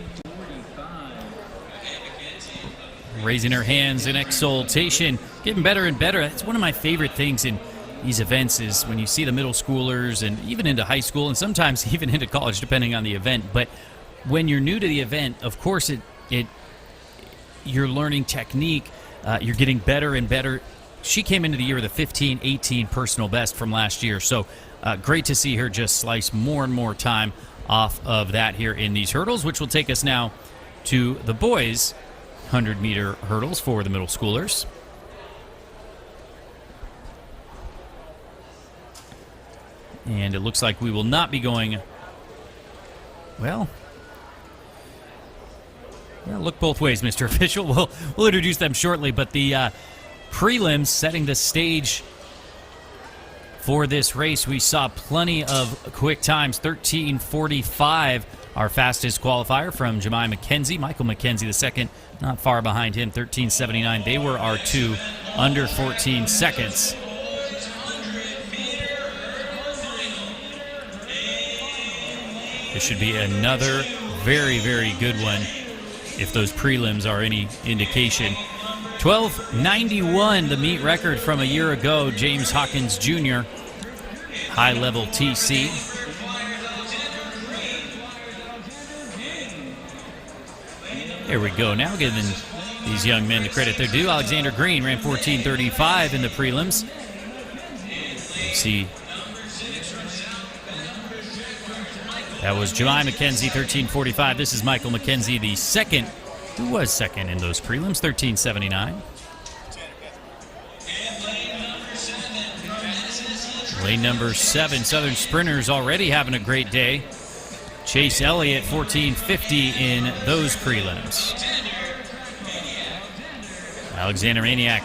Raising her hands in exultation, getting better and better. That's one of my favorite things in these events is when you see the middle schoolers and even into high school and sometimes even into college depending on the event. But when you're new to the event, of course you're learning technique, you're getting better and better. She came into the year with a 15:18 personal best from last year, so great to see her just slice more and more time off of that here in these hurdles, which will take us now to the boys 100-meter hurdles for the middle schoolers. And it looks like we will not be going, well, look both ways, Mr. Official. We'll introduce them shortly, but the prelims setting the stage for this race, we saw plenty of quick times. 13:45, our fastest qualifier from Jemai McKenzie. Michael McKenzie, the second, not far behind him, 13:79. They were our 2 under 14 seconds. This should be another very, very good one if those prelims are any indication. 12:91, the meet record from a year ago. James Hawkins Jr., high-level TC. There we go. Now giving these young men the credit they're due. Alexander Green ran 14:35 in the prelims. see that was Jemai McKenzie, 13:45. This is Michael McKenzie, the second, who was second in those prelims, 13:79. Lane number 7, Southern Sprinters already having a great day. Chase Elliott, 14:50 in those prelims. Alexander Maniac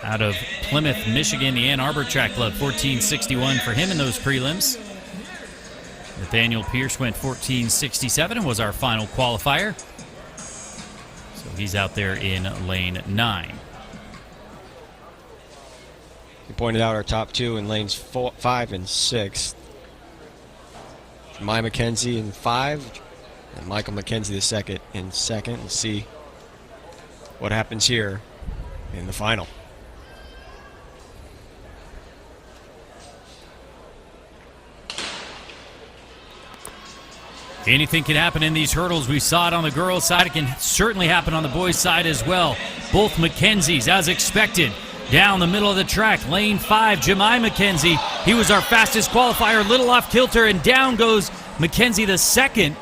out of Plymouth, Michigan, the Ann Arbor Track Club, 14:61 for him in those prelims. Nathaniel Pierce went 14:67 and was our final qualifier. So he's out there in lane 9. You pointed out our top 2 in lanes 5 and 6. Jemai McKenzie in 5, and Michael McKenzie the second in 2nd. We'll see what happens here in the final. Anything can happen in these hurdles. We saw it on the girls' side. It can certainly happen on the boys' side as well. Both McKenzies, as expected, down the middle of the track. Lane 5, Jemai McKenzie. He was our fastest qualifier, little off kilter, and down goes McKenzie the second.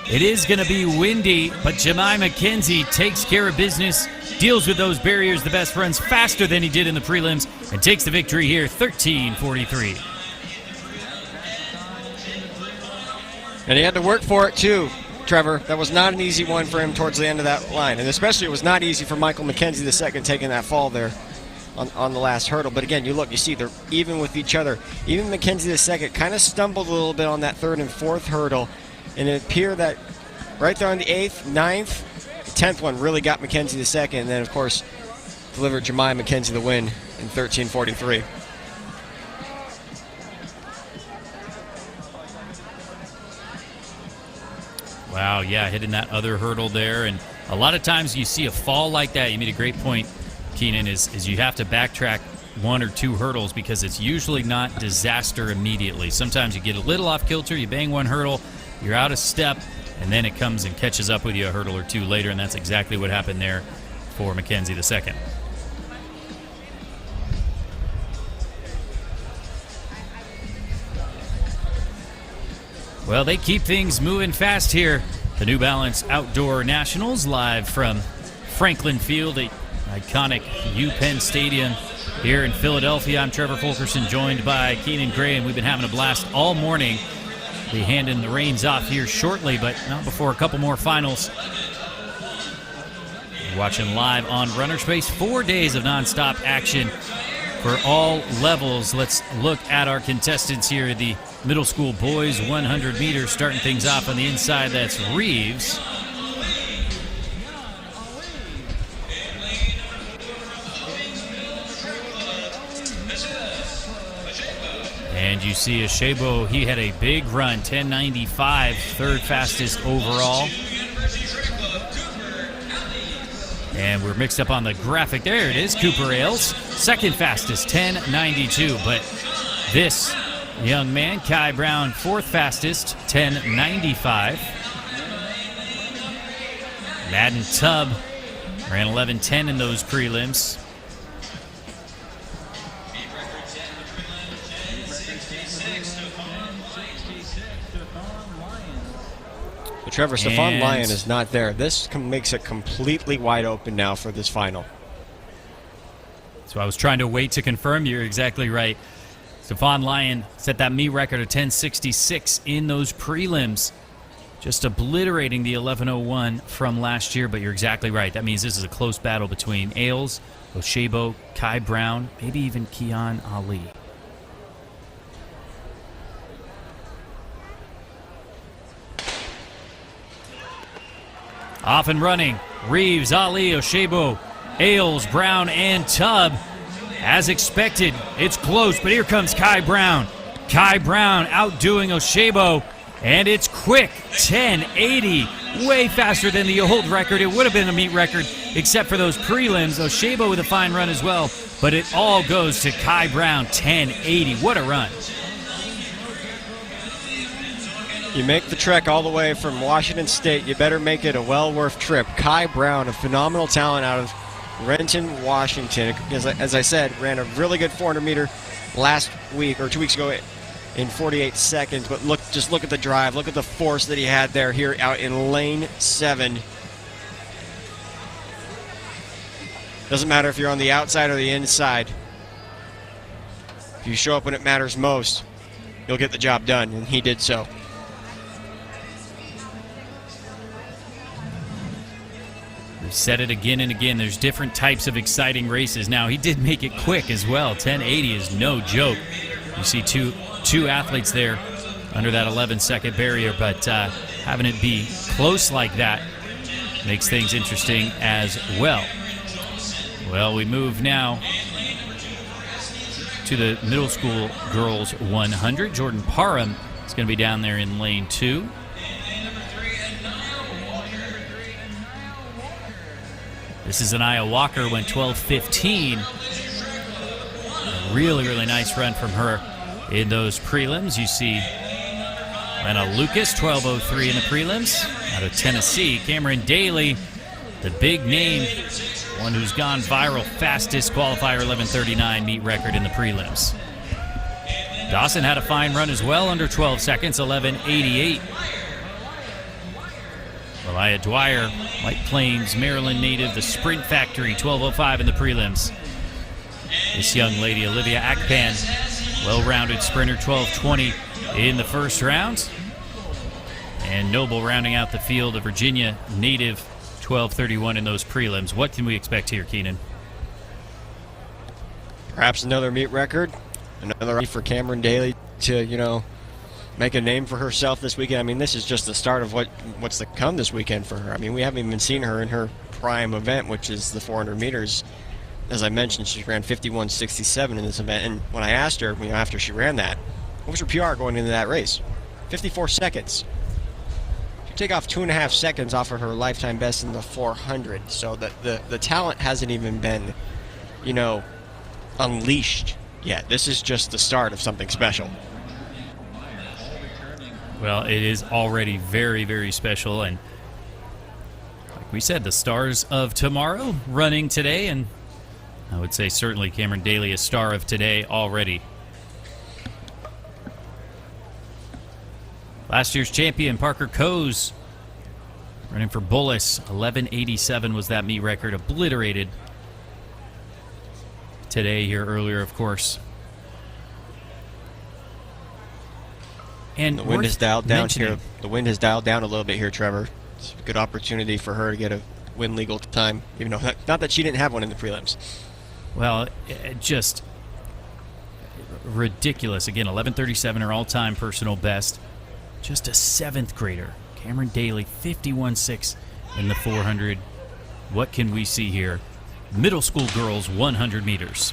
It is going to be windy, but Jemai McKenzie takes care of business, deals with those barriers the best, runs faster than he did in the prelims, and takes the victory here, 13:43. And he had to work for it too, Trevor. That was not an easy one for him towards the end of that line. And especially it was not easy for Michael McKenzie the second taking that fall there on the last hurdle. But again, you see they're even with each other. Even McKenzie the second kind of stumbled a little bit on that 3rd and 4th hurdle. And it appeared that right there on the 8th, 9th, 10th one really got McKenzie the second. And then, of course, delivered Jemai McKenzie the win in 13:43. Wow, yeah, hitting that other hurdle there. And a lot of times you see a fall like that. You made a great point, Keenan, is you have to backtrack 1 or 2 hurdles because it's usually not disaster immediately. Sometimes you get a little off kilter, you bang 1 hurdle, you're out of step, and then it comes and catches up with you a hurdle or 2 later, and that's exactly what happened there for McKenzie the second. Well, they keep things moving fast here. The New Balance Outdoor Nationals live from Franklin Field, the iconic UPenn Stadium here in Philadelphia. I'm Trevor Fulkerson, joined by Keenan Gray, and we've been having a blast all morning. We'll be handing the reins off here shortly, but not before a couple more finals. You're watching live on Runner Space, 4 days of nonstop action for all levels. Let's look at our contestants here. The middle school boys 100 meters, starting things off on the inside. That's Reeves. And you see Ashebo, he had a big run, 10:95, 3rd fastest overall. And we're mixed up on the graphic. There it is, Cooper Ailes, 2nd fastest, 10:92. But this young man, Kai Brown, 4th fastest, 10:95. Madden Tubb ran 11:10 in those prelims. But Trevor, Stephon Lyon is not there. This makes it completely wide open now for this final. So I was trying to wait to confirm. You're exactly right. Stephon Lyon set that meet record of 10:66 in those prelims, just obliterating the 11:01 from last year. But you're exactly right. That means this is a close battle between Ailes, Oshebo, Kai Brown, maybe even Keon Ali. Off and running. Reeves, Ali, Oshebo, Ailes, Brown, and Tubb. As expected, it's close, but here comes Kai Brown. Kai Brown outdoing Oshebo, and it's quick, 10:80, way faster than the old record. It would have been a meet record, except for those prelims. Oshebo with a fine run as well, but it all goes to Kai Brown, 10:80. What a run. You make the trek all the way from Washington State, you better make it a well-worth trip. Kai Brown, a phenomenal talent out of Renton, Washington. As I said, ran a really good 400-meter last week or 2 weeks ago in 48 seconds. But just look at the drive. Look at the force that he had there here out in lane 7. Doesn't matter if you're on the outside or the inside. If you show up when it matters most, you'll get the job done, and he did so. We've said it again and again. There's different types of exciting races. Now, he did make it quick as well. 10:80 is no joke. You see two athletes there under that 11-second barrier, but having it be close like that makes things interesting as well. Well, we move now to the middle school girls 100. Jordan Parham is going to be down there in lane 2. This is Anaya Walker, went 12:15. A really, really nice run from her in those prelims. You see Lena Lucas, 12:03 in the prelims, out of Tennessee. Cameron Daly, the big name, one who's gone viral, fastest qualifier, 11:39 meet record in the prelims. Dawson had a fine run as well, under 12 seconds, 11:88. Elia Dwyer, White Plains, Maryland native, the Sprint Factory, 12:05 in the prelims. This young lady, Olivia Akpan, well-rounded sprinter, 12:20 in the first round. And Noble rounding out the field, a Virginia native, 12:31 in those prelims. What can we expect here, Keenan? Perhaps another meet record, another for Cameron Daly to, make a name for herself this weekend. I mean, this is just the start of what's to come this weekend for her. I mean, we haven't even seen her in her prime event, which is the 400 meters. As I mentioned, she ran 51:67 in this event. And when I asked her, after she ran that, what was her PR going into that race? 54 seconds. She take off 2.5 seconds off of her lifetime best in the 400. So the talent hasn't even been, unleashed yet. This is just the start of something special. Well, it is already very, very special, and like we said, the stars of tomorrow running today, and I would say certainly Cameron Daly, a star of today already. Last year's champion, Parker Coase, running for Bullis, 11:87 was that meet record, obliterated today here earlier, of course. And the wind is dialed down here. The wind has dialed down a little bit here, Trevor. It's a good opportunity for her to get a win legal time, even though not that she didn't have one in the prelims. Well, just ridiculous. Again, 11:37, her all-time personal best. Just a 7th grader. Cameron Daly, 51.6 in the 400. What can we see here? Middle school girls, 100 meters.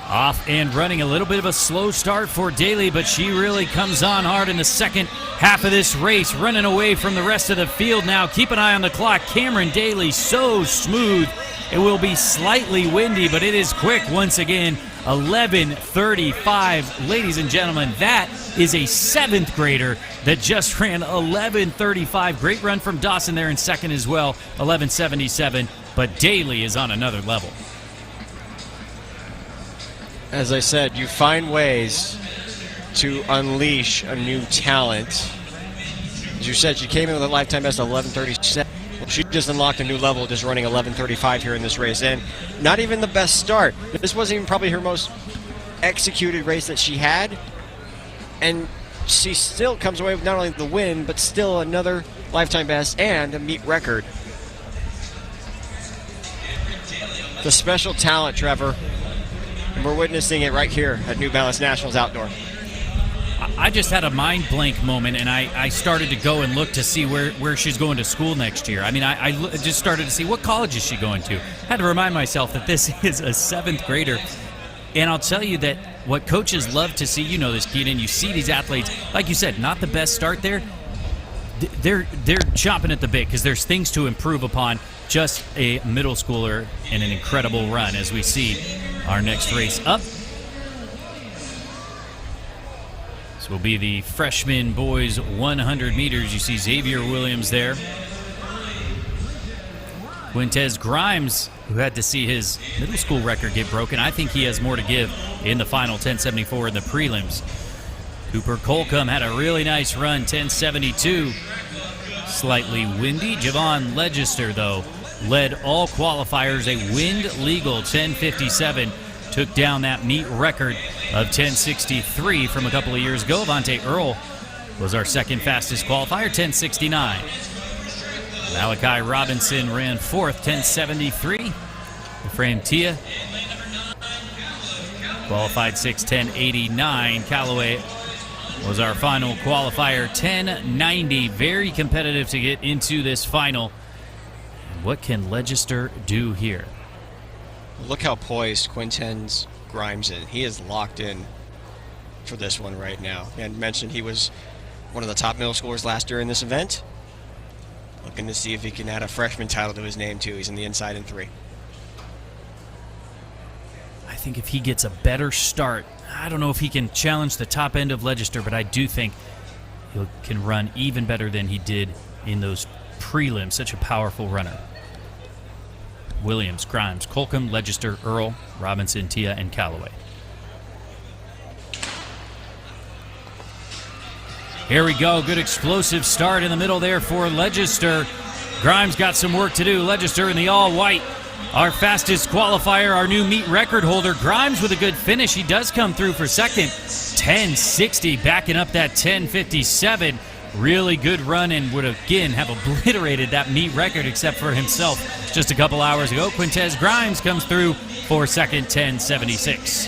Off and running, a little bit of a slow start for Daly, but she really comes on hard in the second half of this race, running away from the rest of the field now. Keep an eye on the clock. Cameron Daly, so smooth. It will be slightly windy, but it is quick once again. 11:35. Ladies and gentlemen, that is a 7th grader that just ran 11:35. Great run from Dawson there in second as well, 11:77. But Daly is on another level. As I said, you find ways to unleash a new talent. As you said, she came in with a lifetime best of 11:37. She just unlocked a new level just running 11:35 here in this race. And not even the best start. This wasn't even probably her most executed race that she had. And she still comes away with not only the win, but still another lifetime best and a meet record. The special talent, Trevor. And we're witnessing it right here at New Balance Nationals Outdoor. I just had a mind blank moment, and I started to go and look to see where she's going to school next year. I mean, I just started to see what college is she going to. I had to remind myself that this is a 7th grader. And I'll tell you that what coaches love to see, this, Keenan, you see these athletes, like you said, not the best start there. They're chomping at the bit because there's things to improve upon. Just a middle schooler and an incredible run as we see our next race up. This will be the freshman boys 100 meters. You see Xavier Williams there. Quintez Grimes, who had to see his middle school record get broken. I think he has more to give in the final 10:74 in the prelims. Cooper Colcom had a really nice run, 10:72. Slightly windy. Javon Legister, though, led all qualifiers, a wind-legal 10:57. Took down that meet record of 10:63 from a couple of years ago. Avante Earl was our second fastest qualifier, 10:69. Malachi Robinson ran fourth, 10:73. Ephraim Tia qualified 6:10.89. Callaway was our final qualifier, 10:90. Very competitive to get into this final. What can Legister do here? Look how poised Quintez Grimes is. He is locked in for this one right now. And mentioned he was one of the top middle schoolers last year in this event. Looking to see if he can add a freshman title to his name too. He's in the inside in 3. I think if he gets a better start, I don't know if he can challenge the top end of Legister, but I do think he can run even better than he did in those prelims. Such a powerful runner. Williams, Grimes, Colcom, Legister, Earl, Robinson, Tia, and Callaway. Here we go. Good explosive start in the middle there for Legister. Grimes got some work to do. Legister in the all-white. Our fastest qualifier, our new meet record holder. Grimes with a good finish. He does come through for second. 10:60, backing up that 10:57. Really good run and would again have obliterated that meet record except for himself just a couple hours ago. Quintez Grimes comes through for second, 10:76.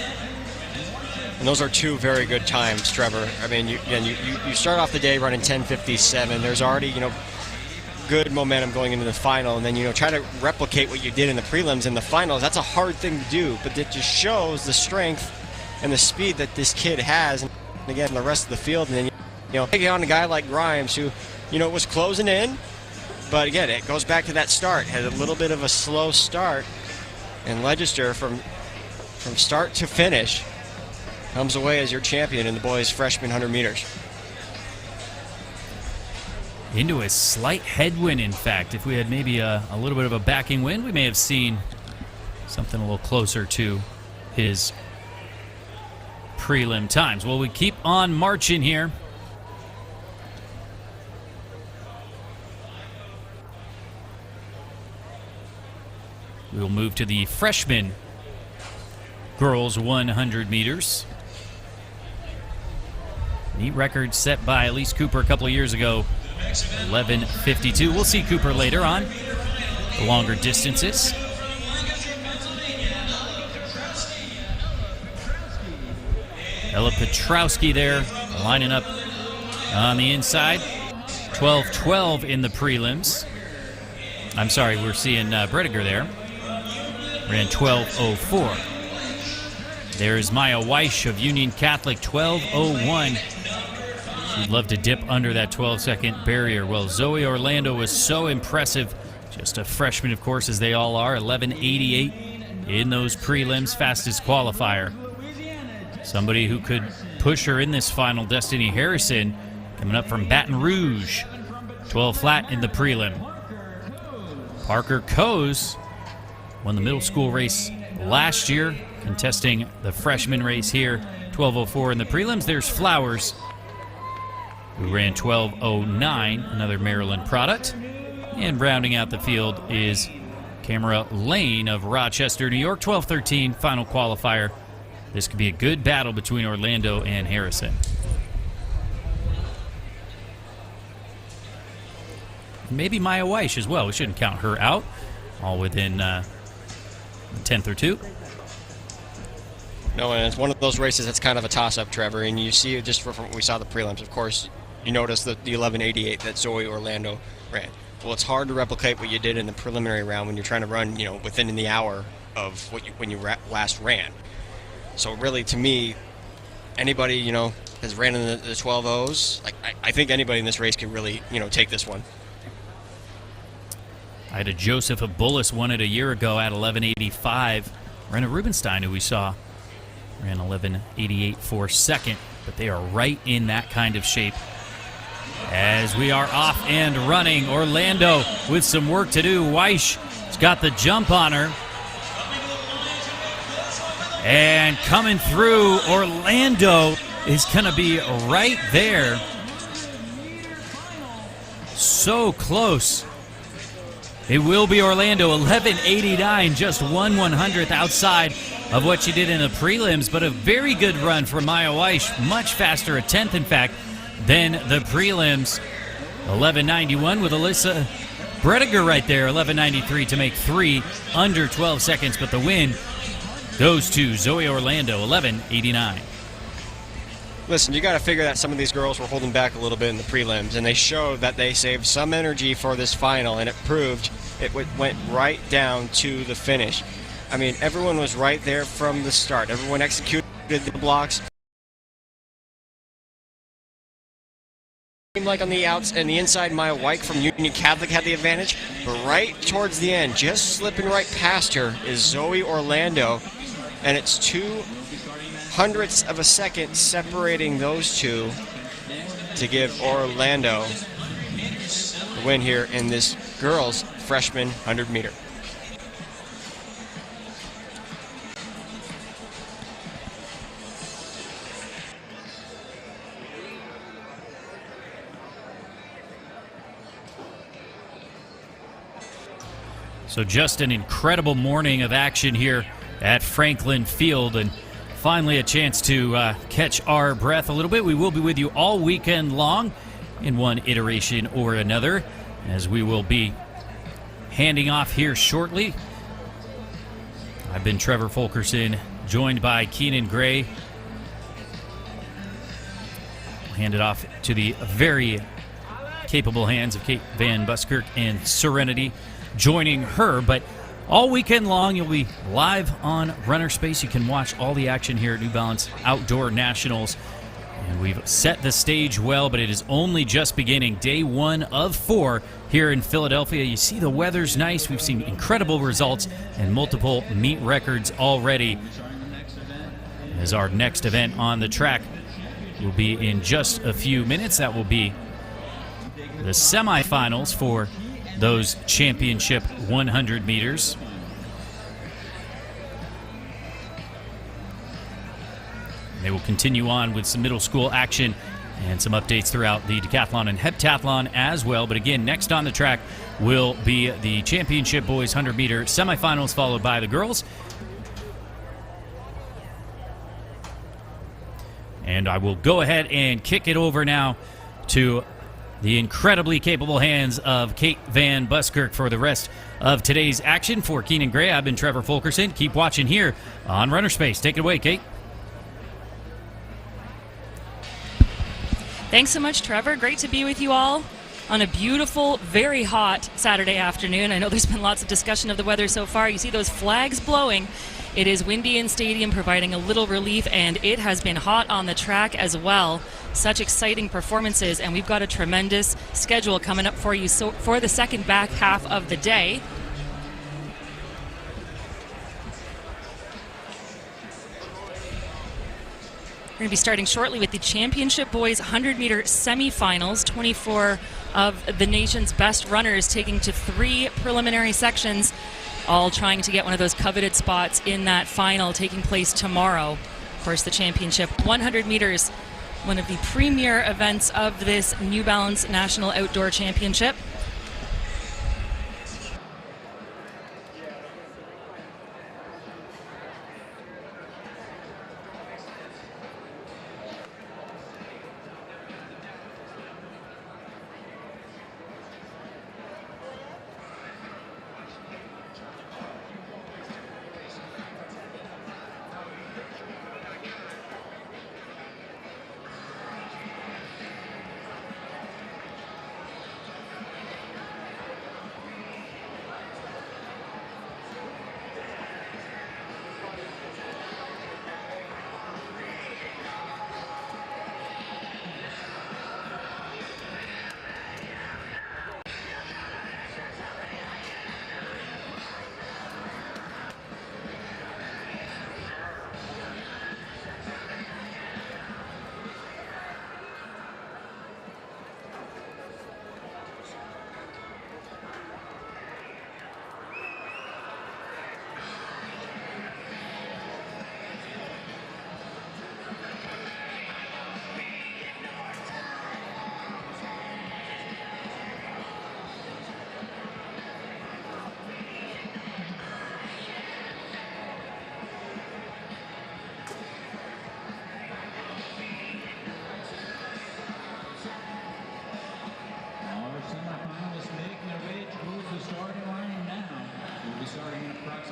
And those are two very good times, Trevor. I mean, you start off the day running 10:57. There's already, good momentum going into the final, and then, try to replicate what you did in the prelims in the finals. That's a hard thing to do, but it just shows the strength and the speed that this kid has. And again, the rest of the field, and then, taking on a guy like Grimes who, was closing in, but again, it goes back to that start. Had a little bit of a slow start, and Legister from start to finish comes away as your champion in the boys' freshman 100 meters. Into a slight headwind, in fact. If we had maybe a little bit of a backing wind, we may have seen something a little closer to his prelim times. Well, we keep on marching here. We'll move to the freshman girls 100 meters. Meet record set by Elise Cooper a couple of years ago, 11:52. We'll see Cooper later on the longer distances. Ella Petrowski there, lining up on the inside. 12:12 in the prelims. I'm sorry, we're seeing Brediger there. Ran 12:04. There's Maya Weish of Union Catholic, 12:01. She'd love to dip under that 12-second barrier. Well, Zoe Orlando was so impressive. Just a freshman, of course, as they all are. 11:88 in those prelims, fastest qualifier. Somebody who could push her in this final, Destiny Harrison, coming up from Baton Rouge. 12 flat in the prelim. Parker Coase won the middle school race last year, contesting the freshman race here. 12:04 in the prelims. There's Flowers, who ran 12:09, another Maryland product. And rounding out the field is Camera Lane of Rochester, New York, 12:13, final qualifier. This could be a good battle between Orlando and Harrison. Maybe Maya Weish as well. We shouldn't count her out. All within a tenth or two. No, and it's one of those races that's kind of a toss-up, Trevor. And you see it just from what we saw the prelims. Of course, you notice the 11:88 that Zoe Orlando ran. Well, it's hard to replicate what you did in the preliminary round when you're trying to run, within the hour of when you last ran. So really, to me, anybody, has ran in the 12:0s. I think anybody in this race can really, take this one. I had a Joseph Abulis won it a year ago at 11:85. Renna Rubenstein, who we saw, ran 11:88 for second, but they are right in that kind of shape. As we are off and running, Orlando with some work to do. Weish is got the jump on her. And coming through, Orlando is going to be right there. So close. It will be Orlando, 11:89, just 1/100th outside of what she did in the prelims, but a very good run for Maya Weish, much faster, a 10th in fact, than the prelims. 11:91 with Alyssa Brediger right there, 11:93 to make 3 under 12 seconds, but the win goes to Zoe Orlando, 11:89. Listen, you got to figure that some of these girls were holding back a little bit in the prelims, and they showed that they saved some energy for this final, and it proved it went right down to the finish. I mean, everyone was right there from the start. Everyone executed the blocks. Seemed like on the outs and the inside, Maya White from Union Catholic had the advantage, but right towards the end, just slipping right past her, is Zoe Orlando, and it's 0.02 of a second separating those two to give Orlando the win here in this girls' freshman 100-meter. So just an incredible morning of action here at Franklin Field, and finally a chance to catch our breath a little bit. We will be with you all weekend long in one iteration or another, as we will be handing off here shortly. I've been Trevor Fulkerson, joined by Keenan Gray. I'll hand it off to the very capable hands of Kate Van Buskirk and Serenity joining her, but all weekend long you'll be live on Runner Space. You can watch all the action here at New Balance Outdoor Nationals, and we've set the stage well, but it is only just beginning. Day 1 of 4 here in Philadelphia. You see the weather's nice. We've seen incredible results and multiple meet records already, as our next event on the track will be in just a few minutes. That will be the semifinals for those championship 100 meters. They will continue on with some middle school action and some updates throughout the decathlon and heptathlon as well. But again, next on the track will be the championship boys 100-meter semifinals, followed by the girls. And I will go ahead and kick it over now to the incredibly capable hands of Kate Van Buskirk for the rest of today's action. For Keenan Gray, I've been Trevor Fulkerson. Keep watching here on Runner Space. Take it away, Kate. Thanks so much, Trevor. Great to be with you all on a beautiful, very hot Saturday afternoon. I know there's been lots of discussion of the weather so far. You see those flags blowing. It is windy in stadium, providing a little relief, and it has been hot on the track as well. Such exciting performances, and we've got a tremendous schedule coming up for you for the second back half of the day. We're going to be starting shortly with the championship boys 100-meter semifinals. 24 of the nation's best runners taking to 3 preliminary sections, all trying to get one of those coveted spots in that final taking place tomorrow. Of course, the championship 100 meters, one of the premier events of this New Balance National Outdoor Championship.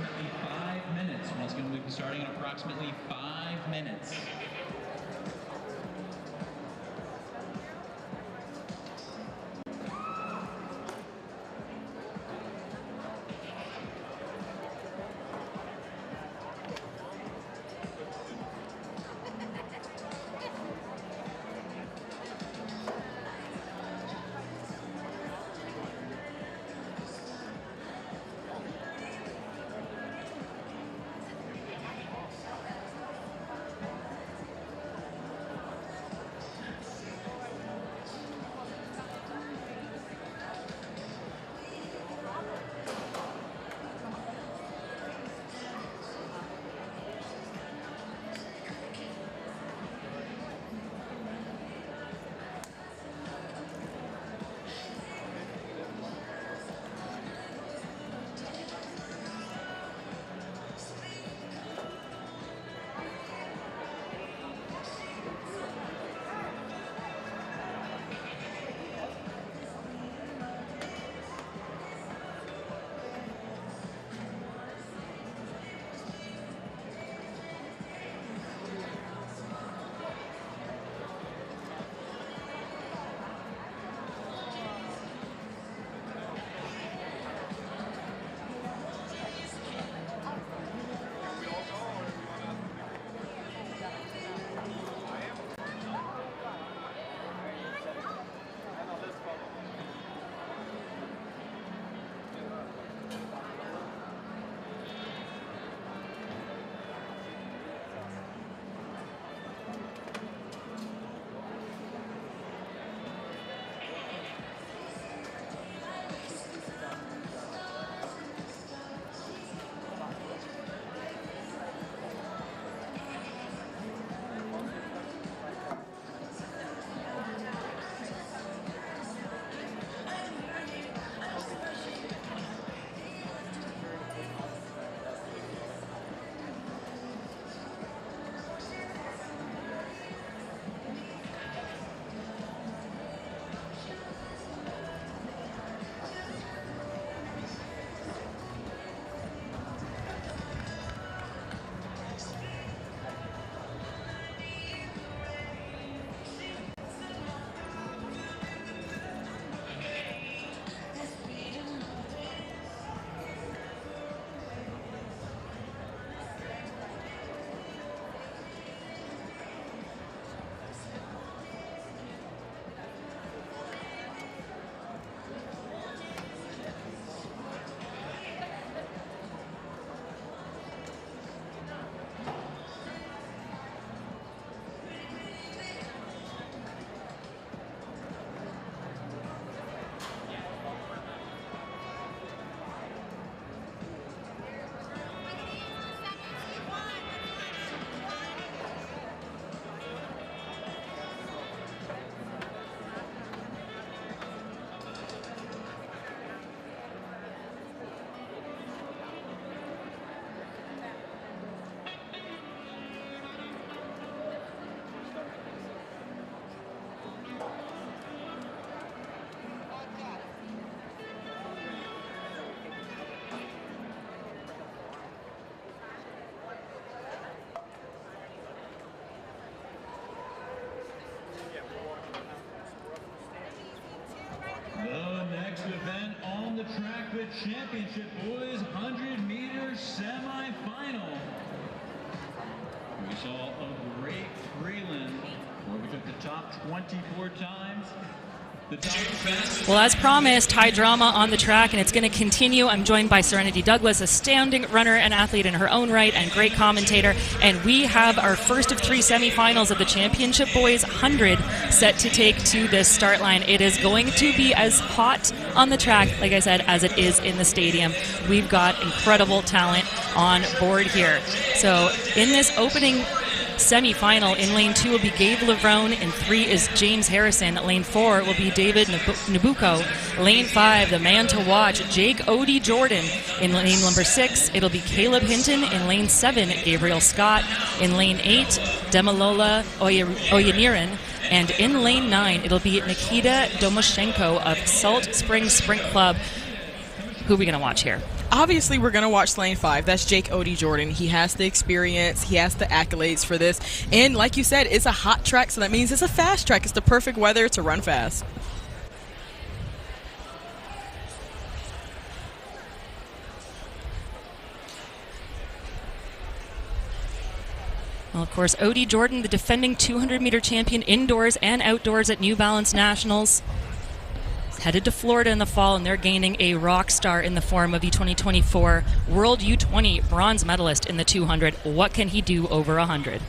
approximately 5 minutes. Once again, we'll be starting in approximately 5 minutes. Event on the track, the championship boys 100-meter semifinal. We saw a great prelim where we took the top 24 times. Well, as promised, high drama on the track, and it's going to continue. I'm joined by Serenity Douglas, astounding runner and athlete in her own right, and great commentator. And we have our first of 3 semifinals of the Championship Boys 100 set to take to this start line. It is going to be as hot on the track, like I said, as it is in the stadium. We've got incredible talent on board here. So in this opening semi-final, in lane 2 will be Gabe Levrone, in 3 is James Harrison, lane 4 will be David Nabucco, lane 5 the man to watch Jake Odie Jordan, in lane number 6 it'll be Caleb Hinton, in lane 7 Gabriel Scott, in lane 8 Demalola Oyeniran, and in lane 9 it'll be Nikita Domoshenko of Salt Springs Sprint Club. Who are we going to watch here? obviously we're going to watch lane 5. That's Jake Odie Jordan. He has the experience. He has the accolades for this. And like you said, it's a hot track, so that means it's a fast track. It's the perfect weather to run fast. Well, of course, Odie Jordan, the defending 200-meter champion indoors and outdoors at New Balance Nationals, is headed to Florida in the fall, and they're gaining a rock star in the form of the 2024 World U20 bronze medalist in the 200. What can he do over 100?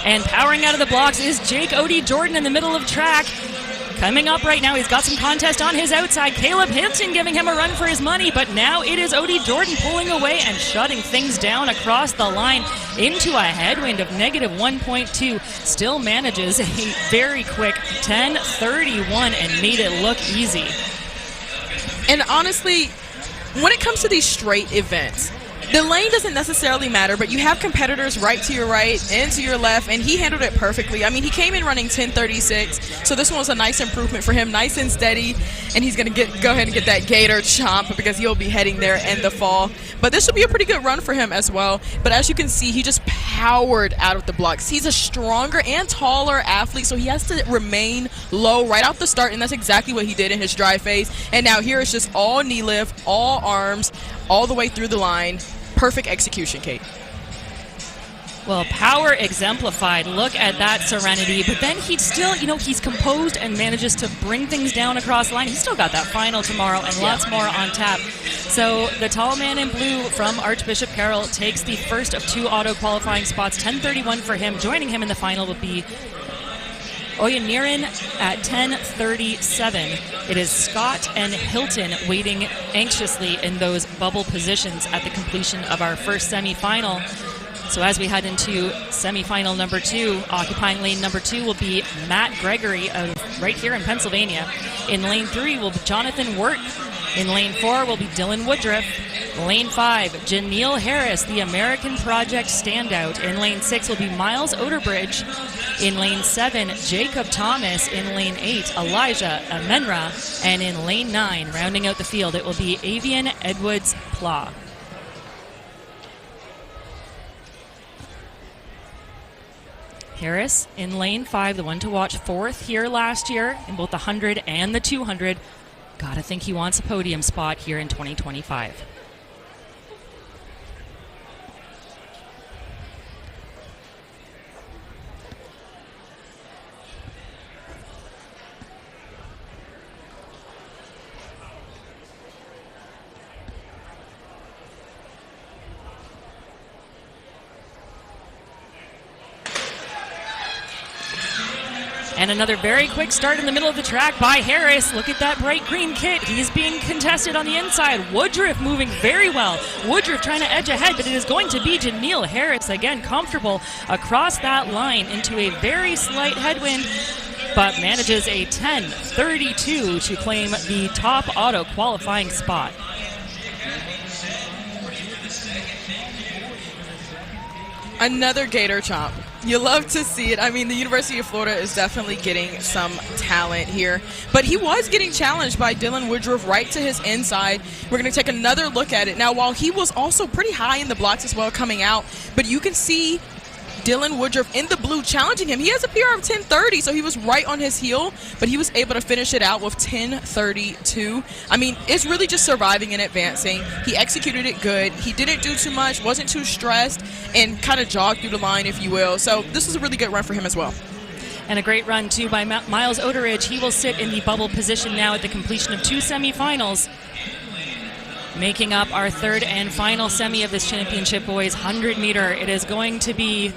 And powering out of the blocks is Jake Odie Jordan in the middle of track. Coming up right now, he's got some contest on his outside. Caleb Hinton giving him a run for his money, but now it is Odie Jordan pulling away and shutting things down across the line into a headwind of -1.2. Still manages a very quick 10:31 and made it look easy. And honestly, when it comes to these straight events, the lane doesn't necessarily matter, but you have competitors right to your right and to your left, and he handled it perfectly. I mean, he came in running 10:36, so this one was a nice improvement for him, nice and steady, and he's going to go ahead and get that gator chomp because he'll be heading there in the fall. But this will be a pretty good run for him as well. But as you can see, he just powered out of the blocks. He's a stronger and taller athlete, so he has to remain low right off the start, and that's exactly what he did in his dry phase. And now here it's just all knee lift, all arms, all the way through the line. Perfect execution, Kate. Well, power exemplified. Look at that serenity. But then he'd still, he's composed and manages to bring things down across the line. He's still got that final tomorrow and lots more on tap. So the tall man in blue from Archbishop Carroll takes the first of 2 auto qualifying spots. 10:31 for him. Joining him in the final will be Oyeniran at 10:37. It is Scott and Hilton waiting anxiously in those bubble positions at the completion of our first semifinal. So as we head into semifinal number 2, occupying lane number 2 will be Matt Gregory of right here in Pennsylvania. In lane 3 will be Jonathan Wirt. In lane 4 will be Dylan Woodruff. Lane 5, Janelle Harris, the American Project standout. In lane 6 will be Miles Oderbridge. In lane 7, Jacob Thomas. In lane 8, Elijah Amenra. And in lane 9, rounding out the field, it will be Avian Edwards-Pla. Harris in lane 5, the one to watch, 4th here last year in both the 100 and the 200. Gotta think he wants a podium spot here in 2025. And another very quick start in the middle of the track by Harris. Look at that bright green kit. He's being contested on the inside. Woodruff moving very well. Woodruff trying to edge ahead, but it is going to be Janelle Harris. Again, comfortable across that line into a very slight headwind, but manages a 10:32 to claim the top auto qualifying spot. Another gator chomp. You love to see it. I mean, the University of Florida is definitely getting some talent here. But he was getting challenged by Dylan Woodruff right to his inside. We're going to take another look at it. Now, while he was also pretty high in the blocks as well coming out, but you can see Dylan Woodruff in the blue challenging him. He has a PR of 10:30, so he was right on his heel, but he was able to finish it out with 10:32. I mean, it's really just surviving and advancing. He executed it good. He didn't do too much, wasn't too stressed, and kind of jogged through the line, if you will. So this was a really good run for him as well. And a great run, too, by Miles Oderidge. He will sit in the bubble position now at the completion of 2 semifinals. Making up our third and final semi of this championship boys 100 meter. It is going to be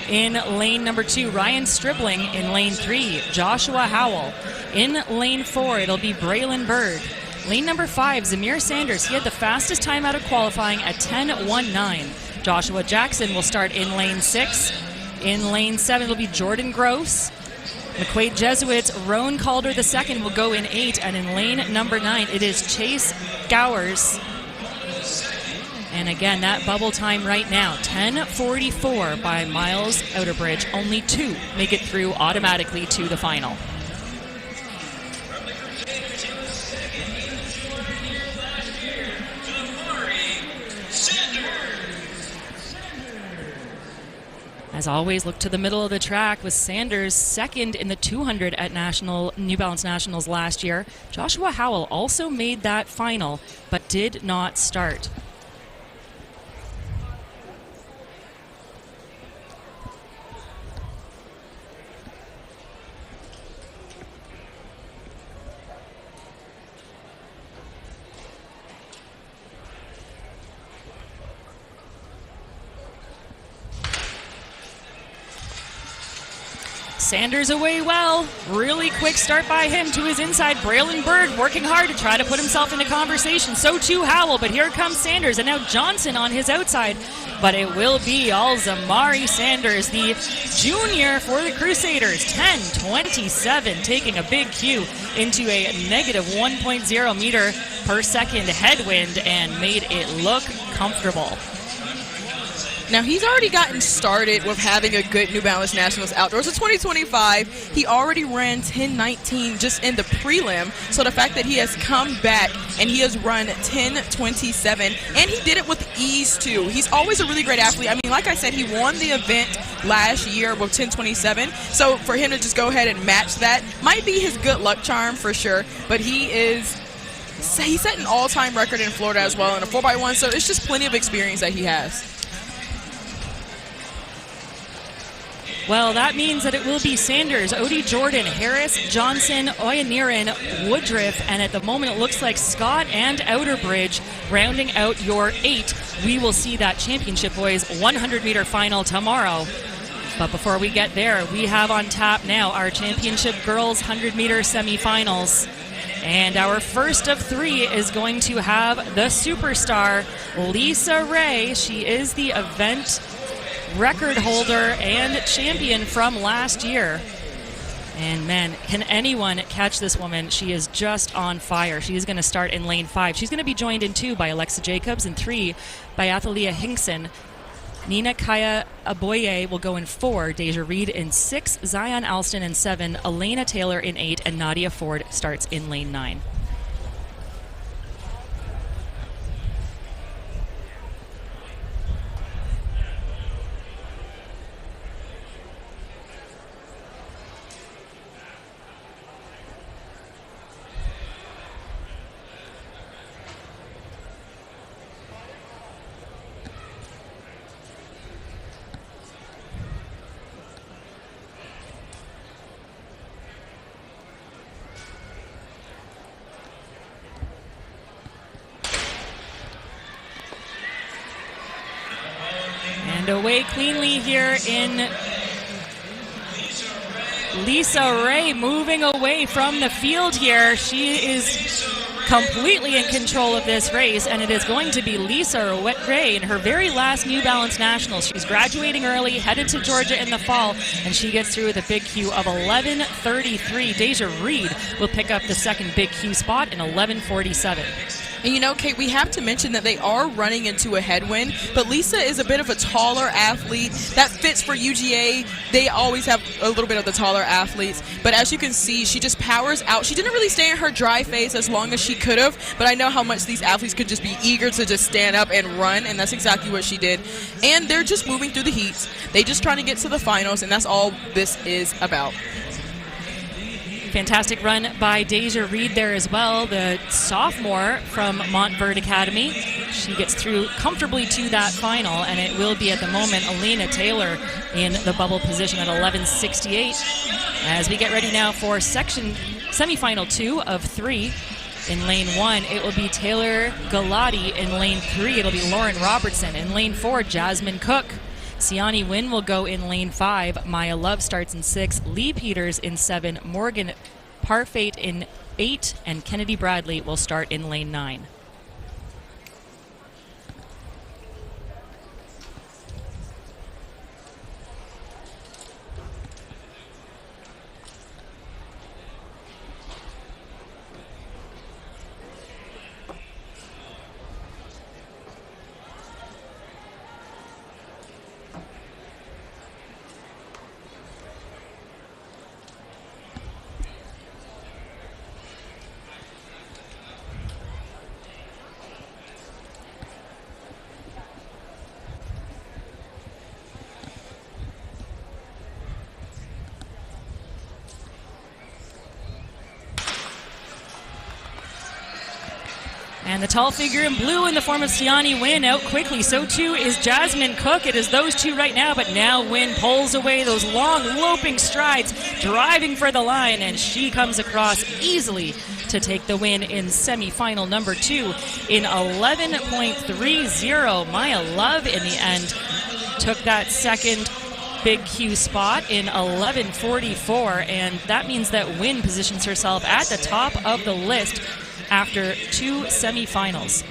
in lane number 2, Ryan Stribling. In lane 3, Joshua Howell. In lane 4, it'll be Braylon Bird. Lane number 5, Zamir Sanders. He had the fastest time out of qualifying at 10:19. Joshua Jackson will start in lane 6. In lane 7, it'll be Jordan Gross. McQuaid Jesuits, Roan Calder II will go in 8. And in lane number 9, it is Chase Gowers. And again, that bubble time right now, 10:44 by Miles Outerbridge. Only 2 make it through automatically to the final. As always, look to the middle of the track with Sanders second in the 200 at New Balance Nationals last year. Joshua Howell also made that final, but did not start. Sanders away well. Really quick start by him to his inside. Braylon Bird working hard to try to put himself into conversation. So too Howell, but here comes Sanders. And now Johnson on his outside. But it will be Alzamari Sanders, the junior for the Crusaders. 10:27, taking a big cue into a negative 1.0 meter per second headwind and made it look comfortable. Now, he's already gotten started with having a good New Balance Nationals outdoors. So 2025, he already ran 10:19 just in the prelim. So the fact that he has come back and he has run 10:27, and he did it with ease, too. He's always a really great athlete. I mean, like I said, he won the event last year with 10:27. So for him to just go ahead and match that might be his good luck charm for sure. But he set an all-time record in Florida as well in a 4x1. So it's just plenty of experience that he has. Well, that means that it will be Sanders, Odie Jordan, Harris, Johnson, Oyeniran, Woodruff, and at the moment it looks like Scott and Outerbridge rounding out your 8. We will see that championship boys 100-meter final tomorrow. But before we get there, we have on tap now our championship girls 100-meter semifinals. And our first of 3 is going to have the superstar, Lisa Ray. She is the event record holder and champion from last year. And man, can anyone catch this woman? She is just on fire. She is going to start in lane 5. She's going to be joined in 2 by Alexa Jacobs, and 3 by Athalia Hinkson. Nina Kaya Aboye will go in 4, Deja Reed in 6, Zion Alston in 7, Elena Taylor in 8, and Nadia Ford starts in lane 9. And away cleanly here in Lisa Ray, moving away from the field here. She is completely in control of this race, and it is going to be Lisa Ray in her very last New Balance Nationals. She's graduating early, headed to Georgia in the fall, and she gets through with a big Q of 11:33. Deja Reed will pick up the second big Q spot in 11:47. And you know, Kate, we have to mention that they are running into a headwind, but Lisa is a bit of a taller athlete. That fits for UGA. They always have a little bit of the taller athletes, but as you can see, she just powers out. She didn't really stay in her dry phase as long as she could have, but I know how much these athletes could just be eager to just stand up and run, and that's exactly what she did. And they're just moving through the heats. They just trying to get to the finals, and that's all this is about. Fantastic run by Deja Reed there as well, the sophomore from Montverde Academy. She gets through comfortably to that final, and it will be at the moment Elena Taylor in the bubble position at 11:68. As we get ready now for semifinal 2 of 3. In lane 1, it will be Taylor Galati. In lane 3, it'll be Lauren Robertson. In lane 4, Jasmine Cook. Siani Wynn will go in lane 5. Maya Love starts in 6. Lee Peters in 7. Morgan Parfait in 8. And Kennedy Bradley will start in lane 9. And the tall figure in blue in the form of Siani Wynn out quickly. So too is Jasmine Cook. It is those two right now, but now Wynn pulls away those long loping strides, driving for the line, and she comes across easily to take the win in semifinal number 2 in 11.30. Maya Love in the end took that second Big Q spot in 11:44, and that means that Wynn positions herself at the top of the list after 2 semifinals.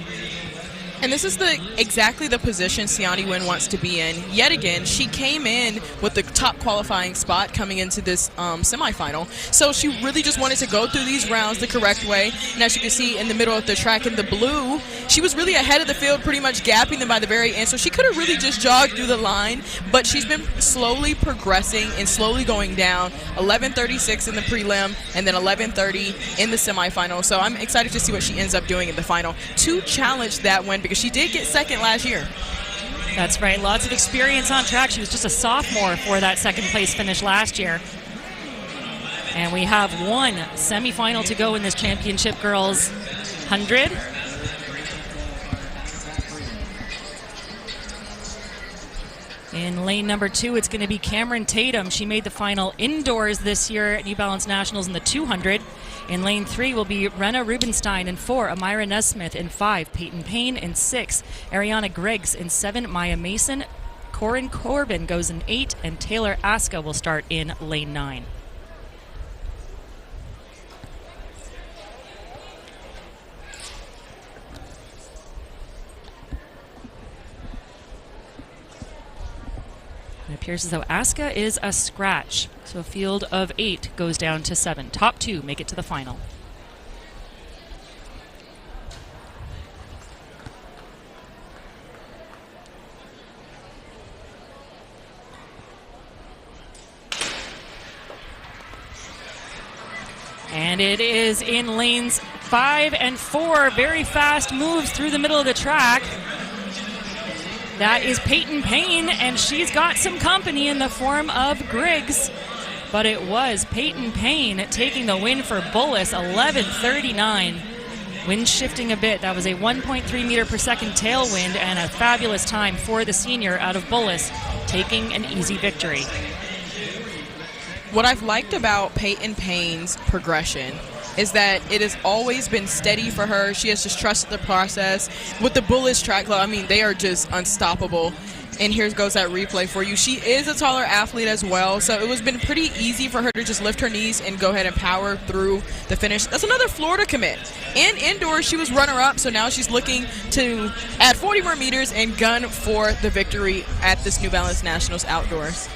And this is exactly the position Siani Wynn wants to be in. Yet again, she came in with the top qualifying spot coming into this semifinal. So she really just wanted to go through these rounds the correct way. And as you can see in the middle of the track in the blue, she was really ahead of the field, pretty much gapping them by the very end. So she could have really just jogged through the line, but she's been slowly progressing and slowly going down. 11:36 in the prelim, and then 11:30 in the semifinal. So I'm excited to see what she ends up doing in the final to challenge that win, because she did get second last year. That's right. Lots of experience on track. She was just a sophomore for that second place finish last year. And we have one semifinal to go in this championship girls 100. In lane number 2, it's going to be Cameron Tatum. She made the final indoors this year at New Balance Nationals in the 200. In lane 3 will be Renna Rubenstein. In 4, Amira Nesmith. In 5, Peyton Payne. In 6, Ariana Griggs. In 7, Maya Mason. Corin Corbin goes in 8, and Taylor Aska will start in lane 9. It appears as though Aska is a scratch. So a field of 8 goes down to 7. Top 2 make it to the final. And it is in lanes 5 and 4. Very fast moves through the middle of the track. That is Peyton Payne, and she's got some company in the form of Griggs. But it was Peyton Payne taking the win for Bullis, 11:39. Wind shifting a bit. That was a 1.3 meter per second tailwind, and a fabulous time for the senior out of Bullis, taking an easy victory. What I've liked about Peyton Payne's progression is that it has always been steady for her. She has just trusted the process. With the Bullis track club, I mean, they are just unstoppable. And here goes that replay for you. She is a taller athlete as well, so it was been pretty easy for her to just lift her knees and go ahead and power through the finish. That's another Florida commit. And indoors, she was runner-up, so now she's looking to add 40 more meters and gun for the victory at this New Balance Nationals outdoors.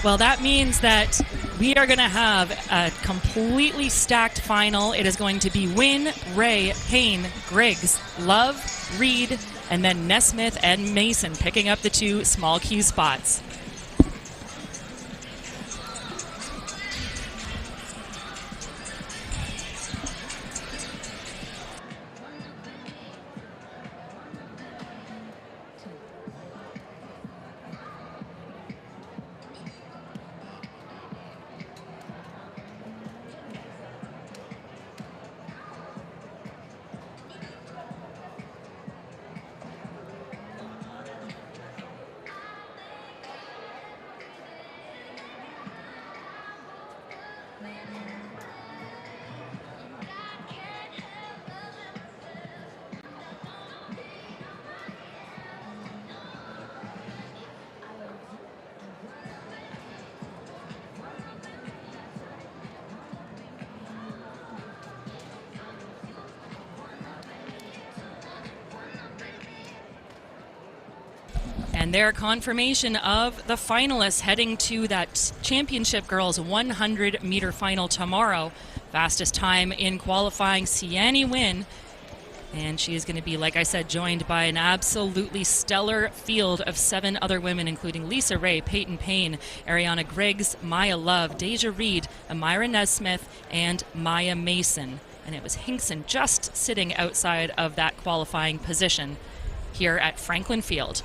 Well, that means that we are going to have a completely stacked final. It is going to be Wynn, Ray, Payne, Griggs, Love, Reed, and then Nesmith and Mason picking up the 2 small Q spots. And their confirmation of the finalists heading to that championship girls 100 meter final tomorrow. Fastest time in qualifying, Siani Wynn. And she is going to be, like I said, joined by an absolutely stellar field of 7 other women, including Lisa Ray, Peyton Payne, Ariana Griggs, Maya Love, Deja Reed, Amira Nesmith, and Maya Mason. And it was Hinkson just sitting outside of that qualifying position here at Franklin Field.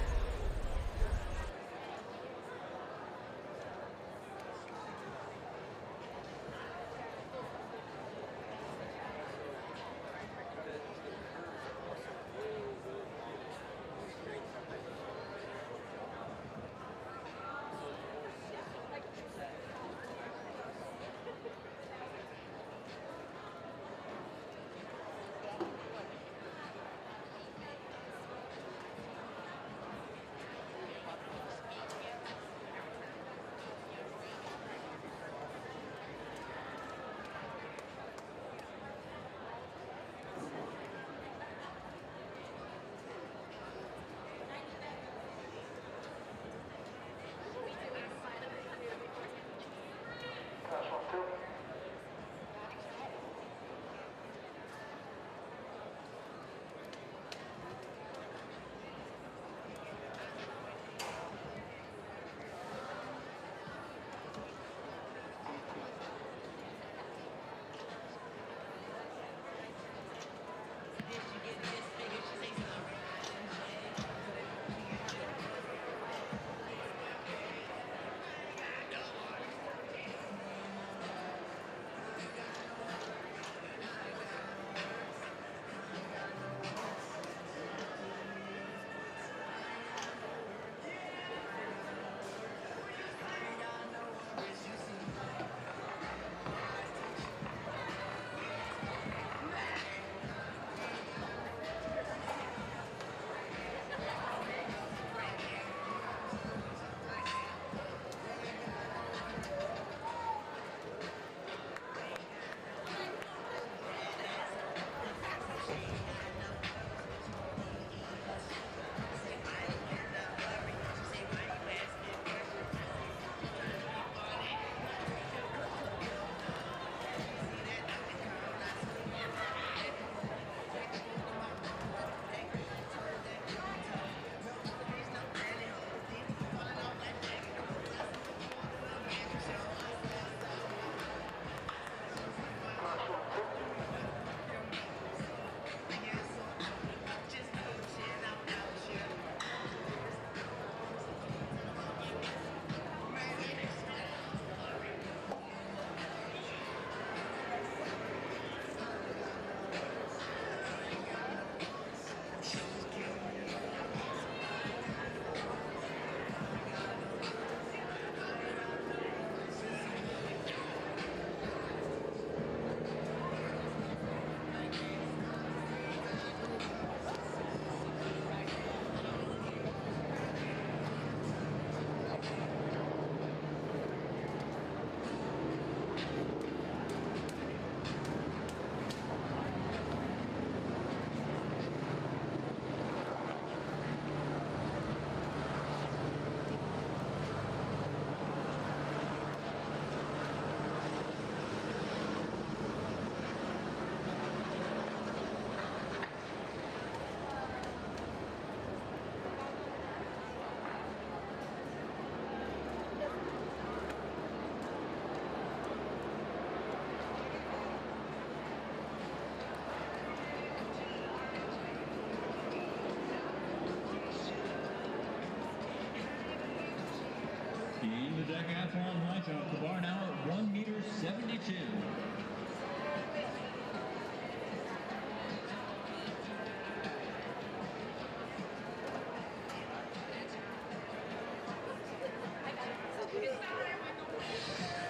decathlon high jump. The bar now at 1.72 meters.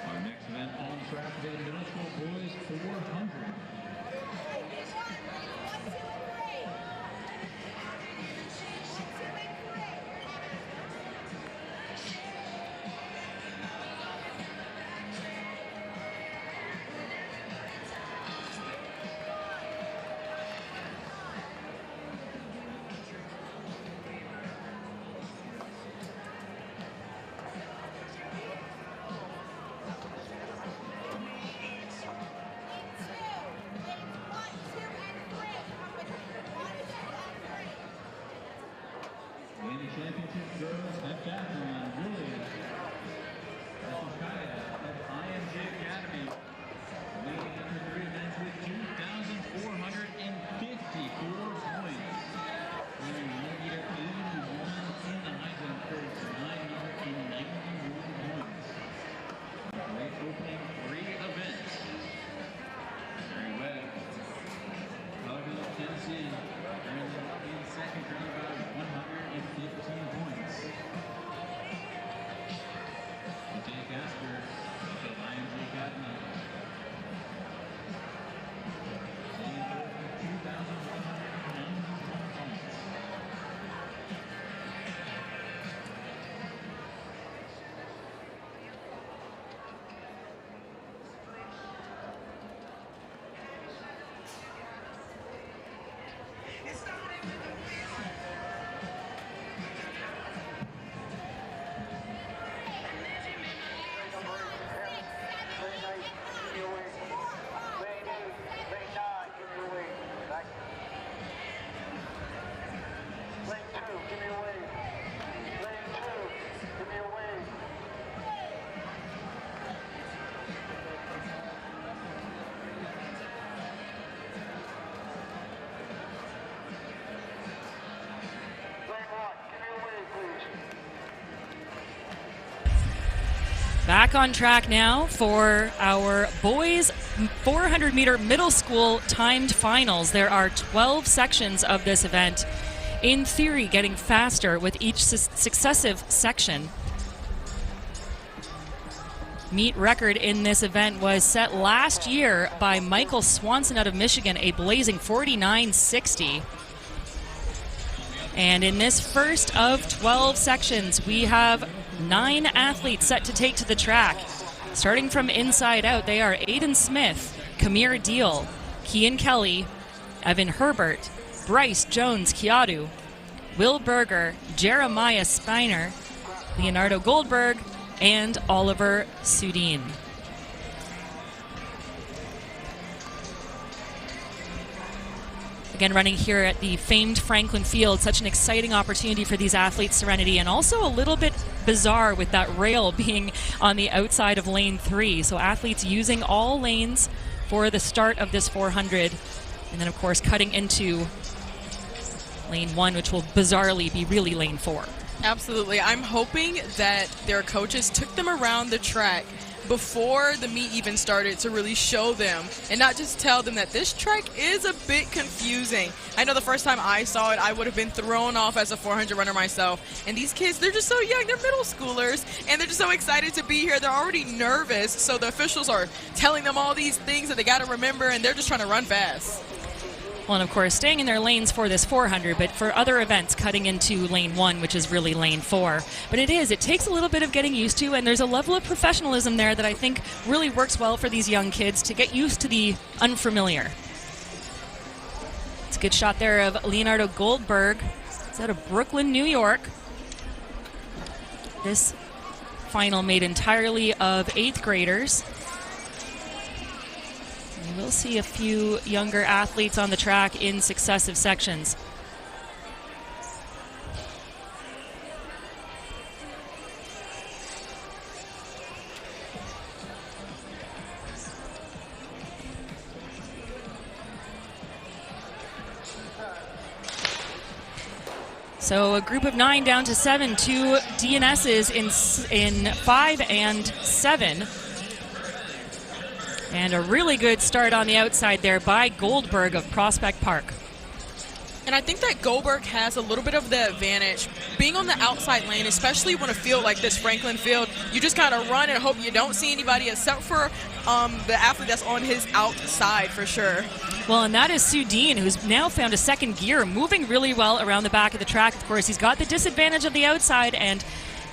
Our next event on track today, middle school boys 400. In the championship girls heptathlon, Julia Kaya of IMG Academy, leading after 3 events with 2,454 points. Winning 1.81 in the high jump course, 991 points. Great opening 3 events. Very well. Colorado, Tennessee, currently in second, currently about 115 points. Jake Asper of IMG Academy. Leading third with 2,191 points. Back on track now for our boys 400-meter middle school timed finals. There are 12 sections of this event. In theory, getting faster with each successive section. Meet record in this event was set last year by Michael Swanson out of Michigan, a blazing 49.60. And in this first of 12 sections, we have 9 athletes set to take to the track. Starting from inside out, they are Aiden Smith, Kamir Deal, Kian Kelly, Evan Herbert, Bryce Jones Kiadu, Will Berger, Jeremiah Spiner, Leonardo Goldberg, and Oliver Sudin. Again, running here at the famed Franklin Field, such an exciting opportunity for these athletes, Serenity, and also a little bit bizarre with that rail being on the outside of lane 3. So athletes using all lanes for the start of this 400, and then of course cutting into lane 1, which will bizarrely be really lane 4. Absolutely. I'm hoping that their coaches took them around the track before the meet even started to really show them and not just tell them that this track is a bit confusing. I know the first time I saw it, I would have been thrown off as a 400 runner myself. And these kids, they're just so young. They're middle schoolers, and they're just so excited to be here. They're already nervous, so the officials are telling them all these things that they got to remember, and they're just trying to run fast. Well, and of course, staying in their lanes for this 400, but for other events, cutting into lane 1, which is really lane 4. But it takes a little bit of getting used to, and there's a level of professionalism there that I think really works well for these young kids to get used to the unfamiliar. It's a good shot there of Leonardo Goldberg. It's out of Brooklyn, New York. This final made entirely of 8th graders. We'll see a few younger athletes on the track in successive sections. So a group of 9 down to 7, 2 DNSs in 5 and 7. And a really good start on the outside there by Goldberg of Prospect Park. And I think that Goldberg has a little bit of the advantage being on the outside lane, especially when a field like this, Franklin Field, you just kind of run and hope you don't see anybody except for the athlete that's on his outside for sure. Well, and that is Sudin, who's now found a second gear, moving really well around the back of the track. Of course, he's got the disadvantage of the outside and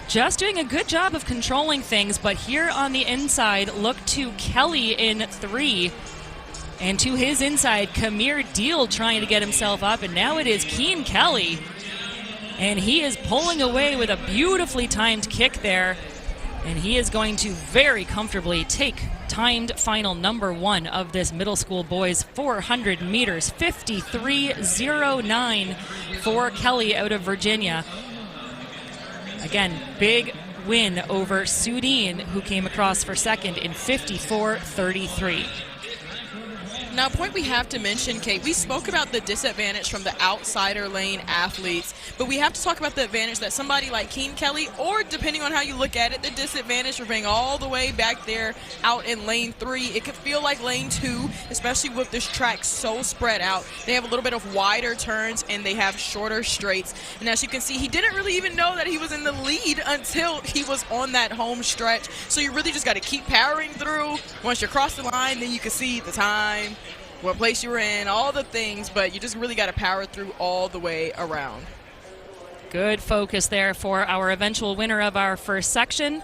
just doing a good job of controlling things. But here on the inside, look to Kelly in 3. And to his inside, Kamir Deal trying to get himself up. And now it is Keen Kelly. And he is pulling away with a beautifully timed kick there. And he is going to very comfortably take timed final number 1 of this middle school boys 400 meters, 53.09 for Kelly out of Virginia. Again, big win over Sudin, who came across for second in 54.33. Now, a point we have to mention, Kate, we spoke about the disadvantage from the outsider lane athletes, but we have to talk about the advantage that somebody like Keen Kelly, or depending on how you look at it, the disadvantage for being all the way back there out in lane 3. It could feel like lane 2, especially with this track so spread out. They have a little bit of wider turns and they have shorter straights. And as you can see, he didn't really even know that he was in the lead until he was on that home stretch. So you really just got to keep powering through. Once you cross the line, then you can see the time, what place you were in, all the things, but you just really got to power through all the way around. Good focus there for our eventual winner of our first section.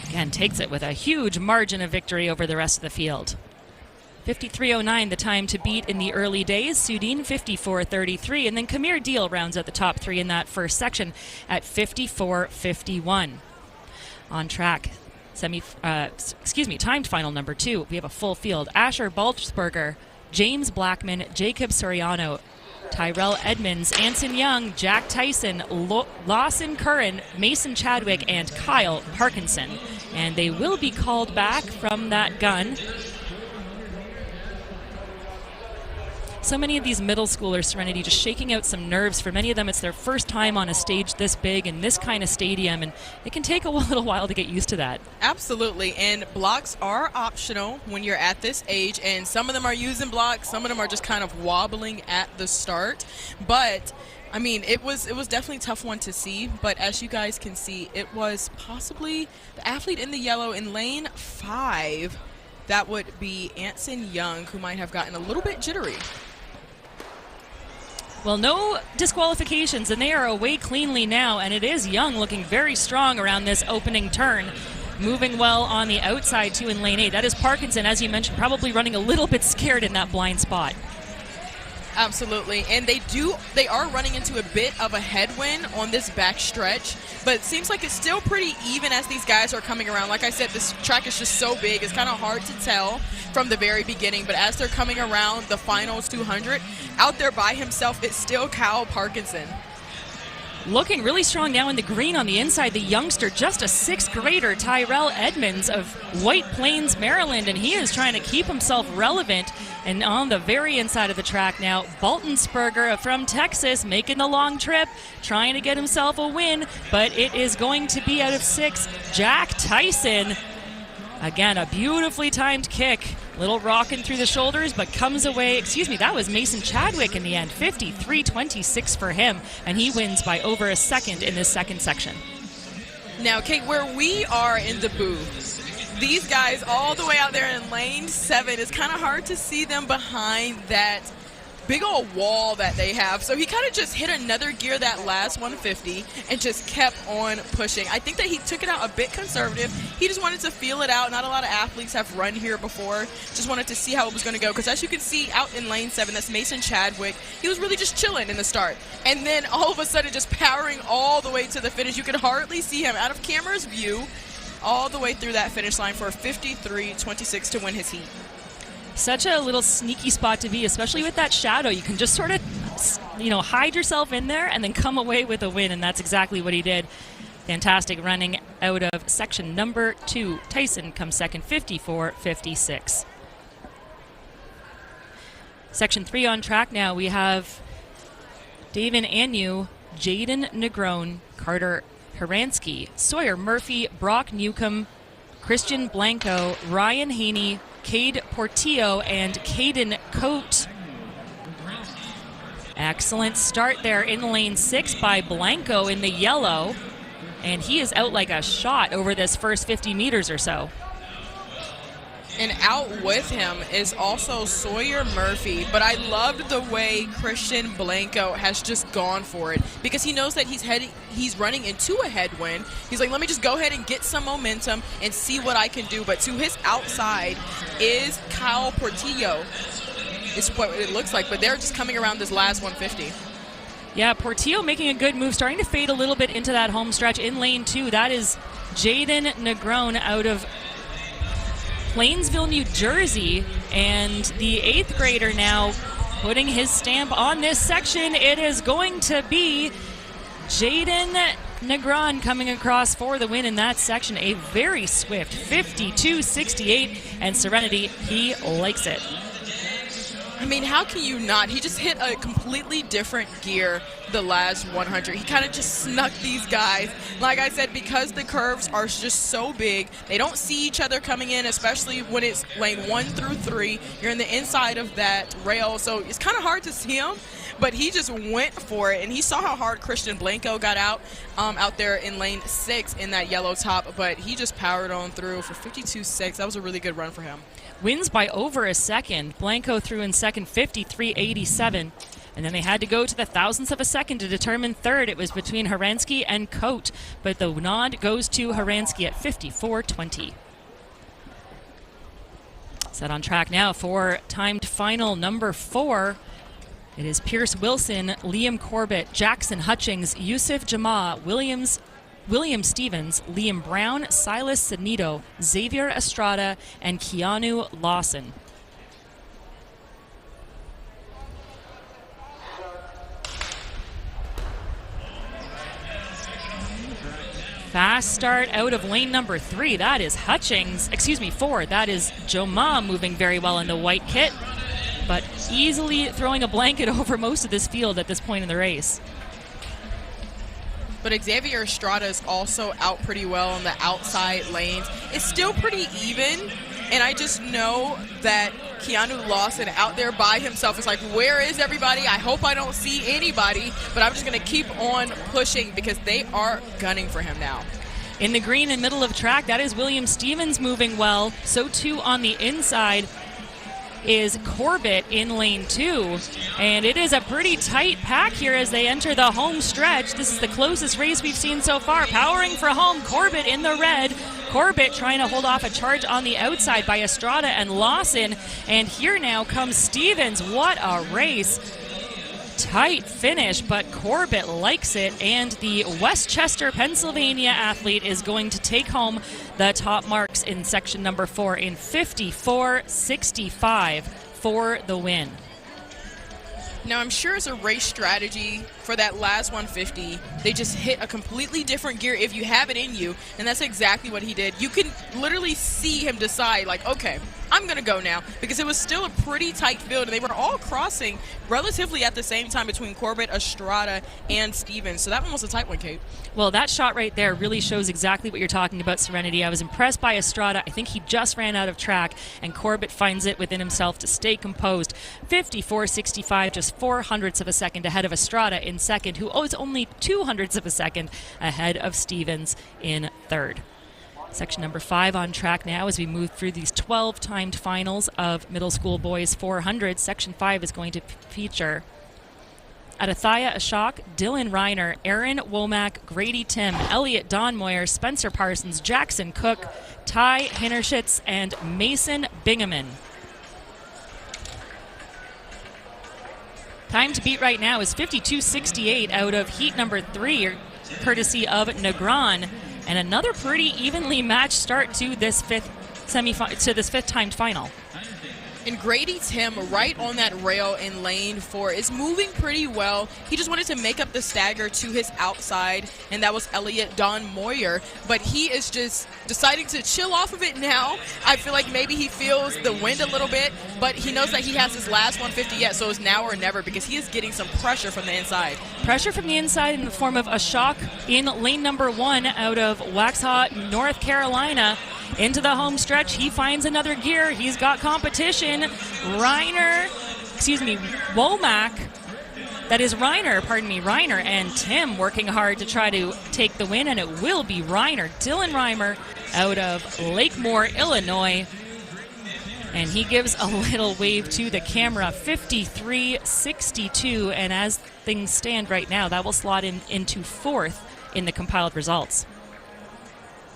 Again, takes it with a huge margin of victory over the rest of the field. 53.09 the time to beat in the early days. Sudin 54.33, and then Kamir Deal rounds out the top 3 in that first section at 54.51. On track, timed final number 2. We have a full field. Asher Baltzberger, James Blackman, Jacob Soriano, Tyrell Edmonds, Anson Young, Jack Tyson, Lawson Curran, Mason Chadwick, and Kyle Parkinson. And they will be called back from that gun. So many of these middle schoolers, Serenity, just shaking out some nerves. For many of them, it's their first time on a stage this big in this kind of stadium, and it can take a little while to get used to that. Absolutely, and blocks are optional when you're at this age, and some of them are using blocks, some of them are just kind of wobbling at the start. But I mean, it was definitely a tough one to see, but as you guys can see, it was possibly the athlete in the yellow in lane 5. That would be Anson Young, who might have gotten a little bit jittery. Well, no disqualifications, and they are away cleanly now, and it is Young looking very strong around this opening turn. Moving well on the outside, too, in lane 8. That is Parkinson, as you mentioned, probably running a little bit scared in that blind spot. Absolutely, and they are running into a bit of a headwind on this back stretch, but it seems like it's still pretty even as these guys are coming around. Like I said, this track is just so big, it's kind of hard to tell from the very beginning, but as they're coming around the finals 200, out there by himself, it's still Kyle Parkinson. Looking really strong now in the green on the inside, the youngster, just a 6th grader, Tyrell Edmonds of White Plains, Maryland, and he is trying to keep himself relevant. And on the very inside of the track now, Baltensperger from Texas making the long trip, trying to get himself a win, but it is going to be out of 6. Jack Tyson, again, a beautifully timed kick. Little rocking through the shoulders, but comes away. That was Mason Chadwick in the end. 53.26 for him, and he wins by over a second in this second section. Now, Kate, where we are in the booth, these guys all the way out there in lane 7, it's kind of hard to see them behind that big old wall that they have. So he kind of just hit another gear that last 150 and just kept on pushing. I think that he took it out a bit conservative. He just wanted to feel it out. Not a lot of athletes have run here before. Just wanted to see how it was going to go. Because as you can see out in lane 7, that's Mason Chadwick. He was really just chilling in the start. And then all of a sudden just powering all the way to the finish. You could hardly see him out of camera's view all the way through that finish line for 53.26 to win his heat. Such a little sneaky spot to be, especially with that shadow. You can just sort of, hide yourself in there and then come away with a win, and that's exactly what he did. Fantastic running out of section number 2. Tyson comes second, 54.56. Section 3 on track now. We have David Anu Jaden Negron, Carter Haransky, Sawyer Murphy, Brock Newcomb, Christian Blanco, Ryan Haney, Cade Portillo, and Caden Coate. Excellent start there in lane 6 by Blanco in the yellow. And he is out like a shot over this first 50 meters or so. And out with him is also Sawyer Murphy, but I loved the way Christian Blanco has just gone for it because he knows that he's running into a headwind. He's like, let me just go ahead and get some momentum and see what I can do. But to his outside is Kyle Portillo. It's what it looks like, but they're just coming around this last 150. Yeah, Portillo making a good move, starting to fade a little bit into that home stretch in lane 2. That is Jaden Negron out of Plainsville, New Jersey, and the 8th grader now putting his stamp on this section. It is going to be Jaden Negron coming across for the win in that section. A very swift 52.68, and Serenity, he likes it. I mean, how can you not? He just hit a completely different gear the last 100. He kind of just snuck these guys. Like I said, because the curves are just so big, they don't see each other coming in, especially when it's lane 1 through 3. You're in the inside of that rail, so it's kind of hard to see him. But he just went for it, and he saw how hard Christian Blanco got out there in lane 6 in that yellow top, but he just powered on through for 52.6. That was a really good run for him. Wins by over a second. Blanco threw in second 53.87, and then they had to go to the thousandths of a second to determine third. It was between Haransky and Coate, but the nod goes to Haransky at 54.20. Set on track now for timed final number 4. It is Pierce Wilson, Liam Corbett, Jackson Hutchings, Yusuf Jama, William Stevens, Liam Brown, Silas Sanito, Xavier Estrada, and Keanu Lawson. Fast start out of lane number 3. That is 4. That is Joma moving very well in the white kit, but easily throwing a blanket over most of this field at this point in the race. But Xavier Estrada is also out pretty well in the outside lanes. It's still pretty even, and I just know that Keanu Lawson out there by himself is like, where is everybody? I hope I don't see anybody, but I'm just going to keep on pushing because they are gunning for him now. In the green and middle of track, that is William Stevens moving well. So too on the inside is Corbett in lane 2, and it is a pretty tight pack here as they enter the home stretch. This is the closest race we've seen so far. Powering for home, Corbett in the red. Corbett trying to hold off a charge on the outside by Estrada and Lawson, and here now comes Stevens. What a race. Tight finish, but Corbett likes it, and the Westchester, Pennsylvania athlete is going to take home the top marks in section number 4 in 54.65 for the win. Now, I'm sure it's a race strategy for that last 150. They just hit a completely different gear if you have it in you, and that's exactly what he did. You can literally see him decide, like, okay, I'm going to go now, because it was still a pretty tight field, and they were all crossing relatively at the same time between Corbett, Estrada, and Stevens. So that one was a tight one, Kate. Well, that shot right there really shows exactly what you're talking about, Serenity. I was impressed by Estrada. I think he just ran out of track, and Corbett finds it within himself to stay composed. 54.65, just 0.04 of a second ahead of Estrada in second, who is only 0.02 of a second ahead of Stevens in third. Section number 5 on track now as we move through these 12 timed finals of middle school boys 400. Section 5 is going to feature Adathaya Ashok, Dylan Reiner, Aaron Womack, Grady Tim, Elliot Donmoyer, Spencer Parsons, Jackson Cook, Ty Hinnerschitz, and Mason Bingaman. Time to beat right now is 52.68 out of heat number 3, courtesy of Negron. And another pretty evenly matched start to this fifth timed final. And Grady Tim, right on that rail in lane 4, is moving pretty well. He just wanted to make up the stagger to his outside, and that was Elliot Don Moyer. But he is just deciding to chill off of it now. I feel like maybe he feels the wind a little bit, but he knows that he has his last 150 yet, so it's now or never, because he is getting some pressure from the inside. Pressure from the inside in the form of a shock in lane number 1 out of Waxhaw, North Carolina. Into the home stretch, he finds another gear. He's got competition. Womack. That is Reiner and Tim working hard to try to take the win, and it will be Reiner. Dylan Reimer out of Lakemore, Illinois. And he gives a little wave to the camera, 53.62. And as things stand right now, that will slot him into 4th in the compiled results.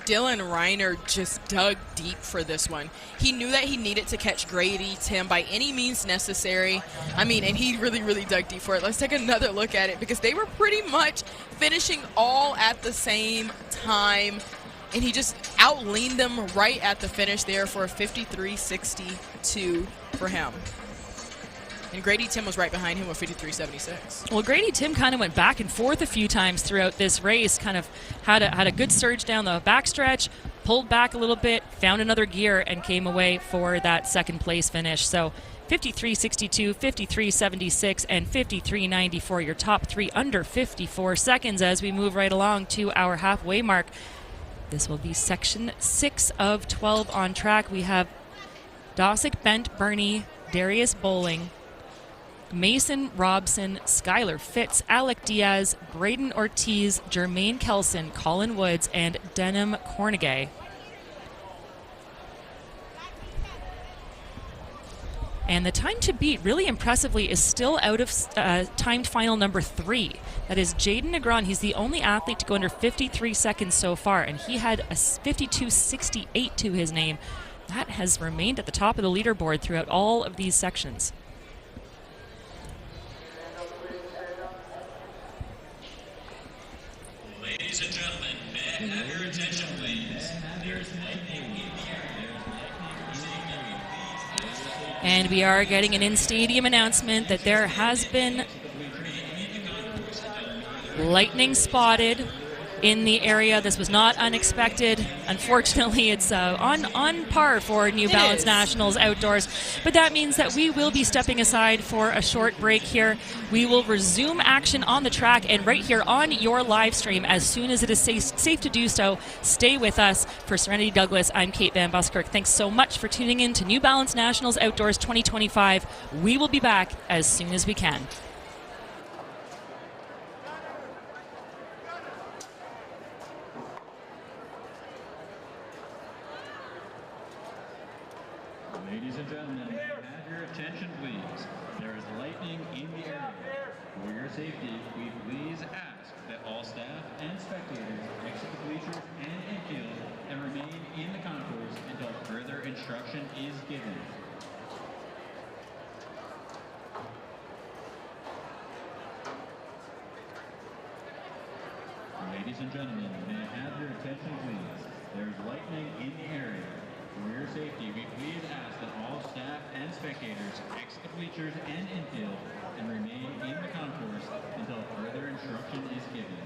Dylan Reiner just dug deep for this one. He knew that he needed to catch Grady Tim by any means necessary. I mean, and he really, really dug deep for it. Let's take another look at it, because they were pretty much finishing all at the same time. And he just outleaned them right at the finish there for a 53.62 for him. And Grady Tim was right behind him with 53.76. Well, Grady Tim kind of went back and forth a few times throughout this race, kind of had a good surge down the backstretch, pulled back a little bit, found another gear, and came away for that second place finish. So 53.62, 53.76, and 53.94, your top 3 under 54 seconds as we move right along to our halfway mark. This will be section 6 of 12 on track. We have Dosick, Bent, Bernie, Darius Bowling, Mason Robson, Skylar Fitz, Alec Diaz, Braden Ortiz, Jermaine Kelson, Colin Woods, and Denham Cornegay. And the time to beat, really impressively, is still out of timed final number 3. That is Jaden Negron. He's the only athlete to go under 53 seconds so far, and he had a 52.68 to his name. That has remained at the top of the leaderboard throughout all of these sections. Ladies and gentlemen, may I have your attention, please? There's lightning in the air. And we are getting an in-stadium announcement that there has been lightning spotted in the area. This was not unexpected. Unfortunately, it's on par for New Balance Nationals outdoors. But that means that we will be stepping aside for a short break here. We will resume action on the track and right here on your live stream as soon as it is safe to do so. Stay with us. For Serenity Douglas, I'm Kate Van Buskirk. Thanks so much for tuning in to New Balance Nationals Outdoors 2025. We will be back as soon as we can. Ladies and gentlemen, may I have your attention, please? There is lightning in the area. For your safety, we please ask that all staff and spectators exit the bleachers and infield and remain in the concourse until further instruction is given. Ladies and gentlemen, may I have your attention, please? There is lightning in the area. For your safety, we please ask that all staff and spectators exit the bleachers and infield and remain in the concourse until further instruction is given.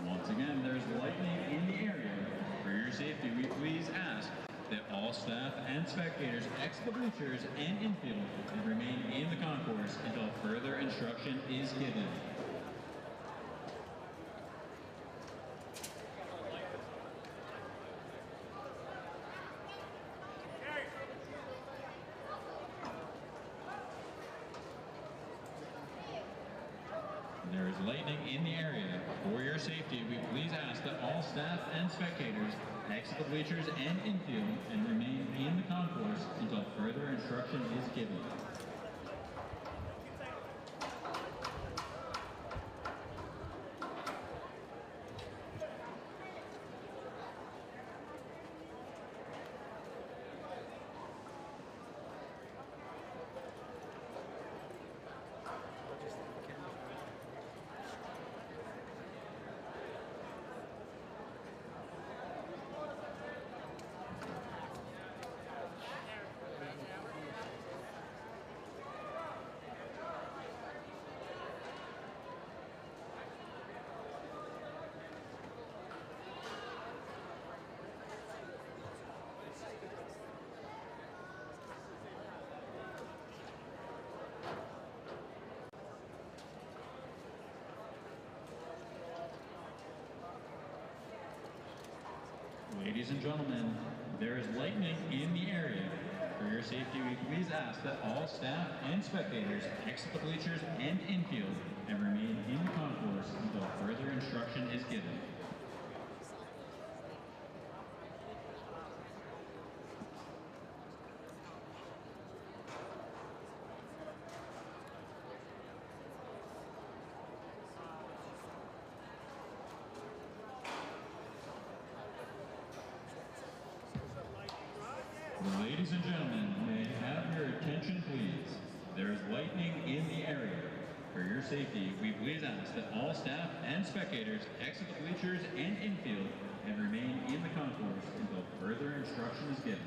Once again, there's lightning in the area. For your safety, we please ask that all staff and spectators exit the bleachers and infield and remain in the concourse until further instruction is given. There is lightning in the area. For your safety, we please ask that all staff and spectators exit the bleachers and infield and remain in the concourse until further instruction is given. Ladies and gentlemen, there is lightning in the area. For your safety, we please ask that all staff and spectators exit the bleachers and infield and remain in the concourse until further instruction is given. Ladies and gentlemen, may I have your attention please? There is lightning in the area. For your safety, we please ask that all staff and spectators exit the bleachers and infield and remain in the concourse until further instruction is given.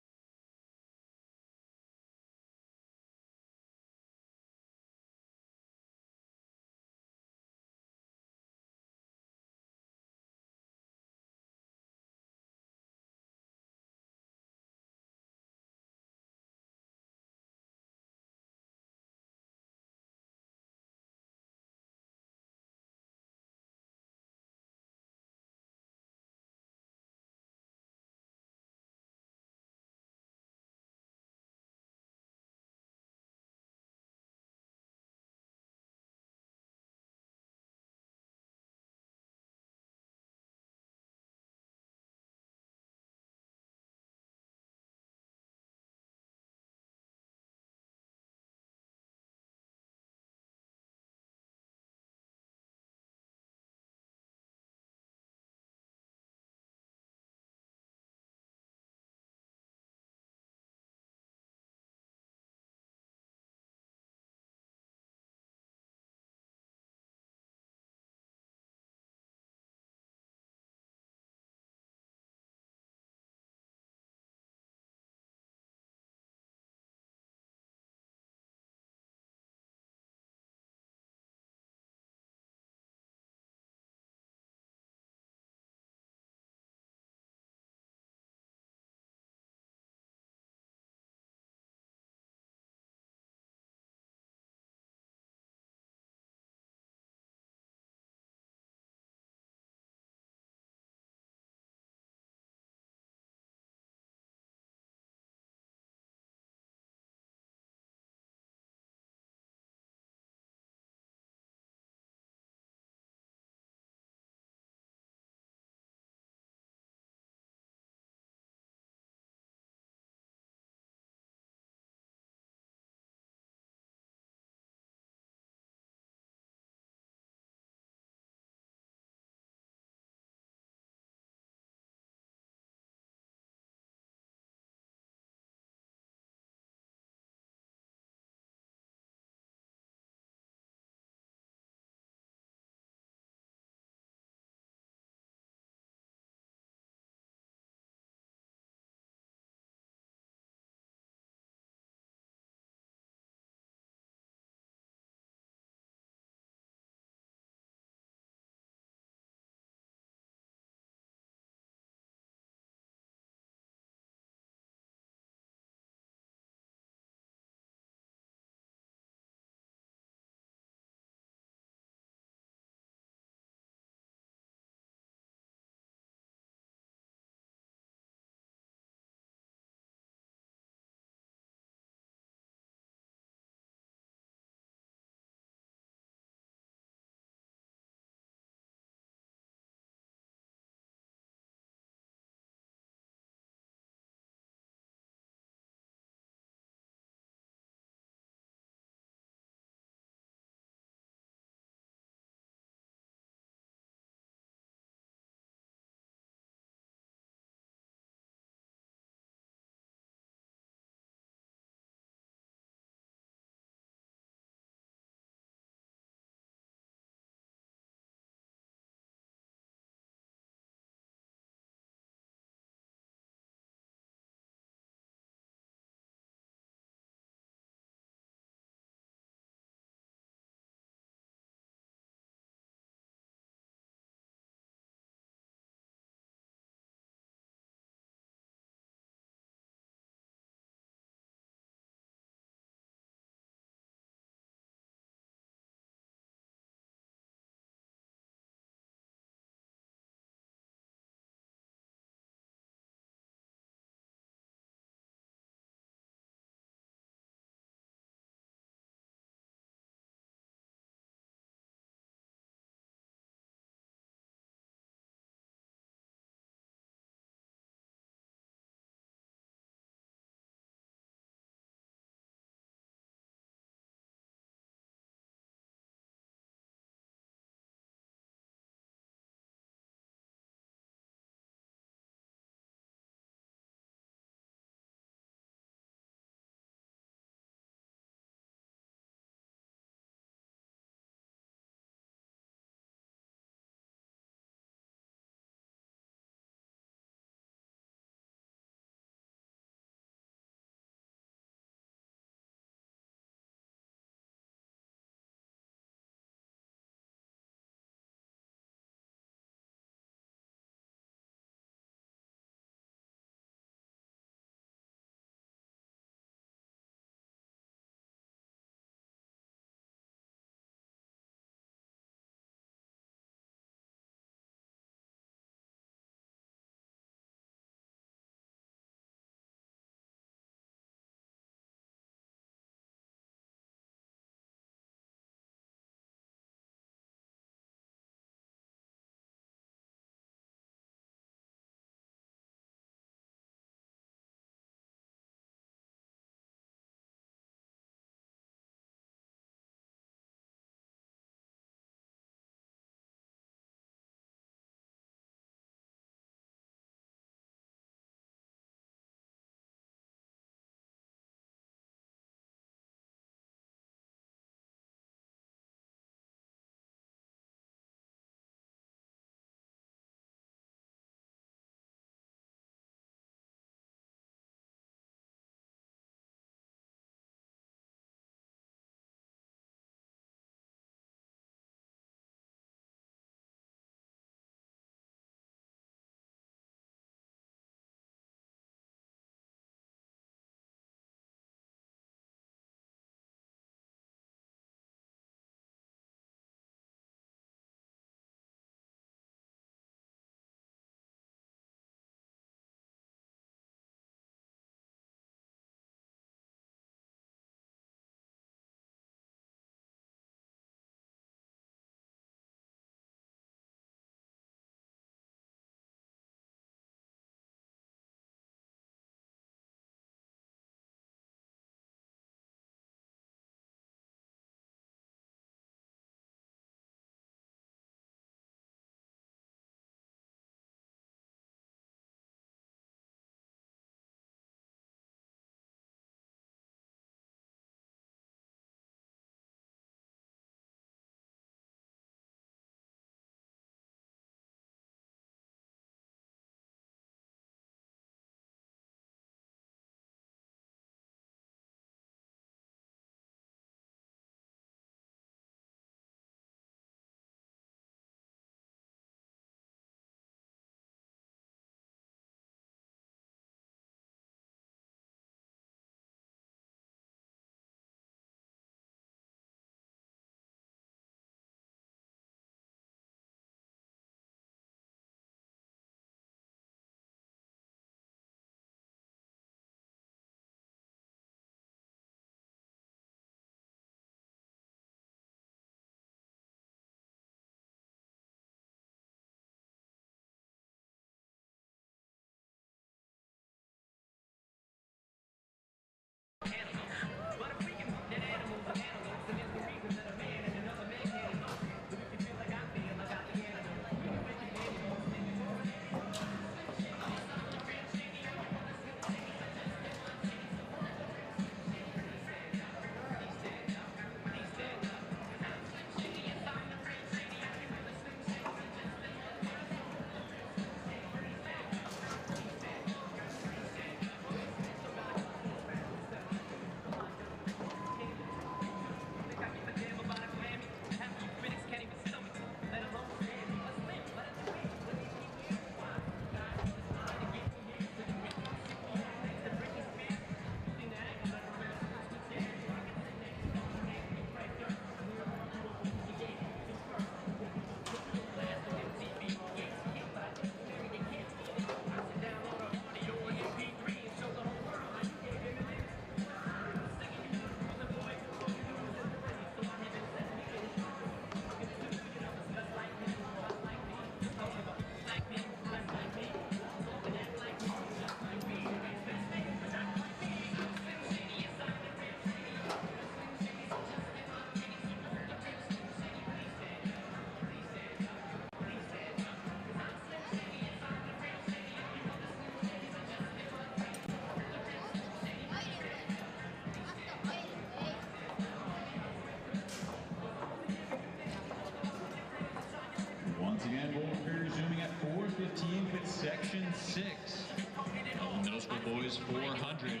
boys 400.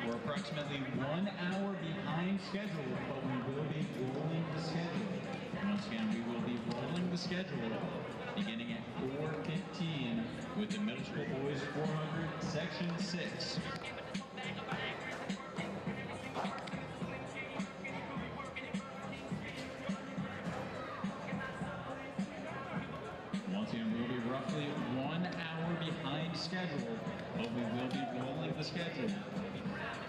We're approximately 1 hour behind schedule, but we will be rolling the schedule. Once again, we will be rolling the schedule beginning at 4:15 with the middle school boys 400 section 6. Once again, we'll be roughly 1 hour behind schedule, but we will be rolling the schedule.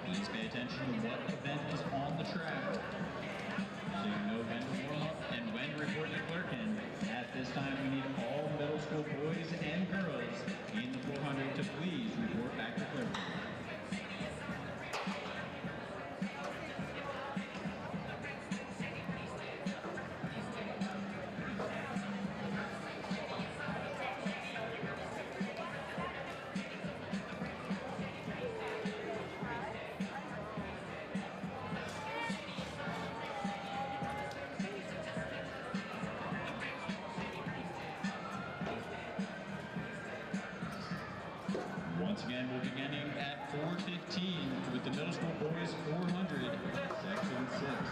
Please pay attention to what event is on the track, so you know when to warm up and when to report the clerk in. At this time, we need all middle school boys and girls in the 400 to please report back to clerk. Once again, we're beginning at 4:15 with the middle school boys 400, section 6.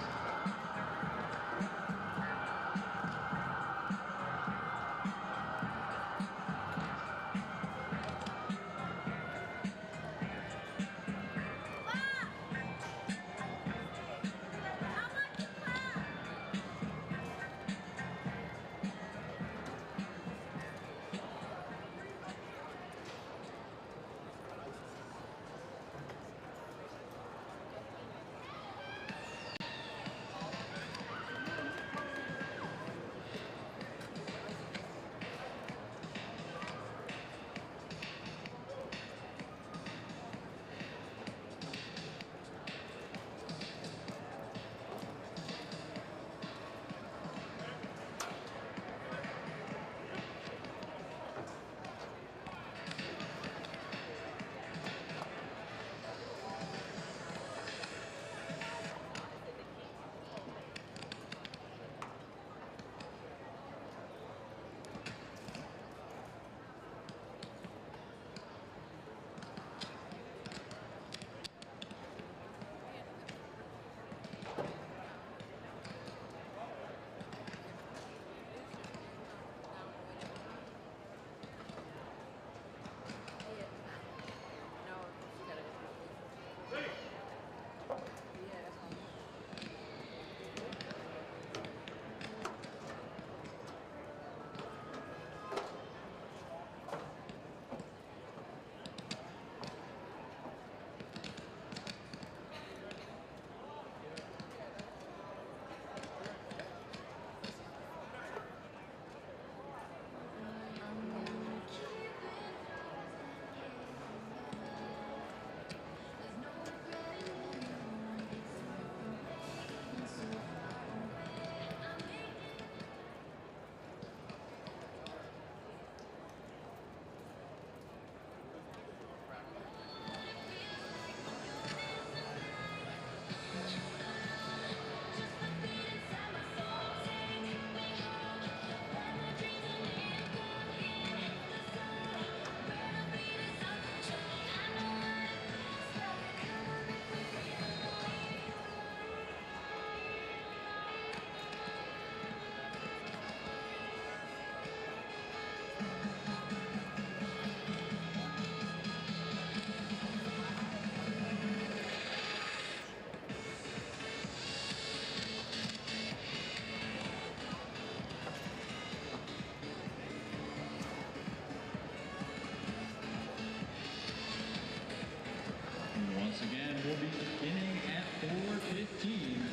Once again, we'll be beginning at 4:15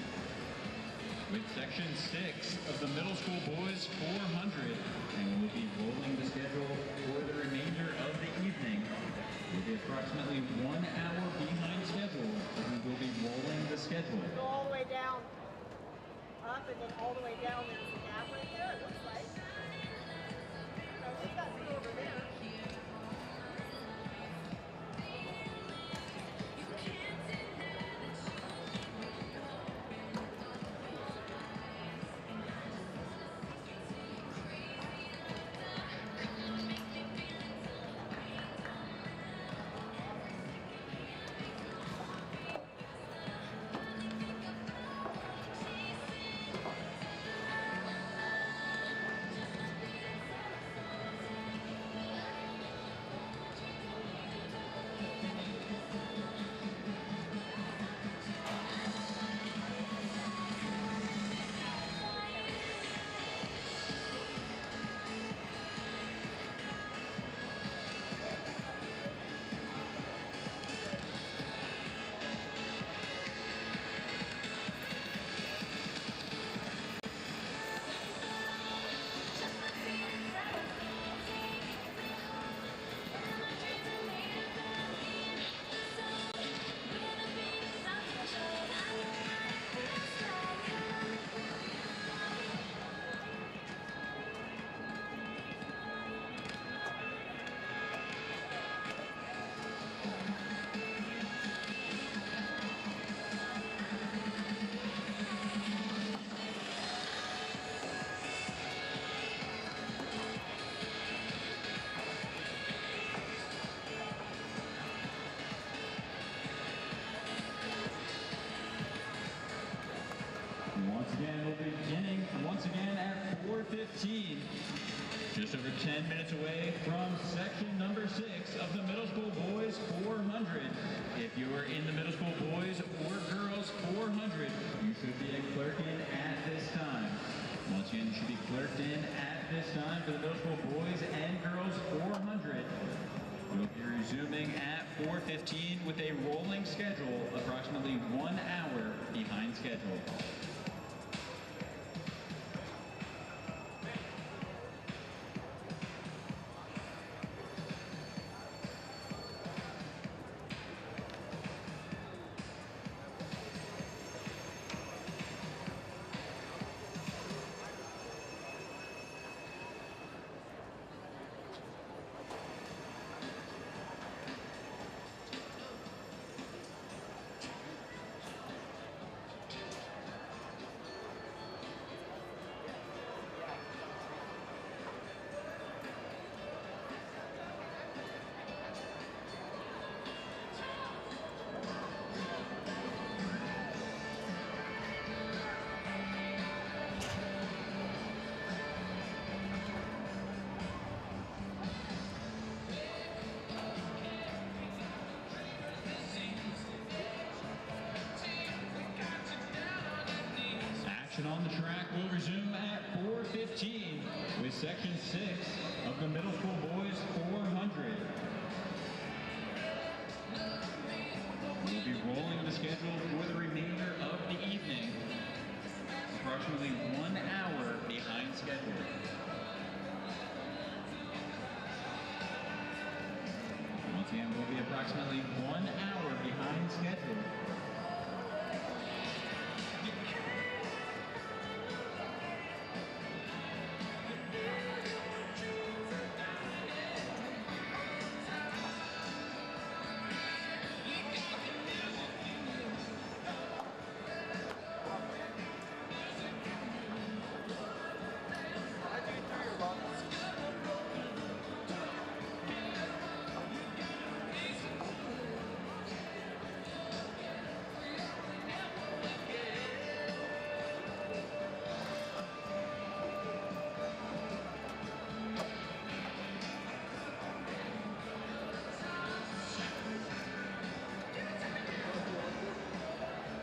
with section 6 of the middle school boys 400, and we'll be rolling the schedule for the remainder of the evening. We'll be approximately 1 hour behind schedule, and we'll be rolling the schedule. Go all the way down, up, and then all the way down. There's a gap right there, it looks like. We've got two over there. again at 4:15. Just over 10 minutes away from section number 6 of the middle school boys 400. If you are in the middle school boys or girls 400, you should be clerking at this time. Once again, you should be clerked in at this time for the middle school boys and girls 400. We'll be resuming at 4:15 with a rolling schedule, approximately 1 hour behind schedule. On the track will resume at 4:15 with section 6 of the middle school boys 400. We'll be rolling the schedule for the remainder of the evening, approximately 1 hour behind schedule. Once again, we'll be approximately 1 hour behind schedule.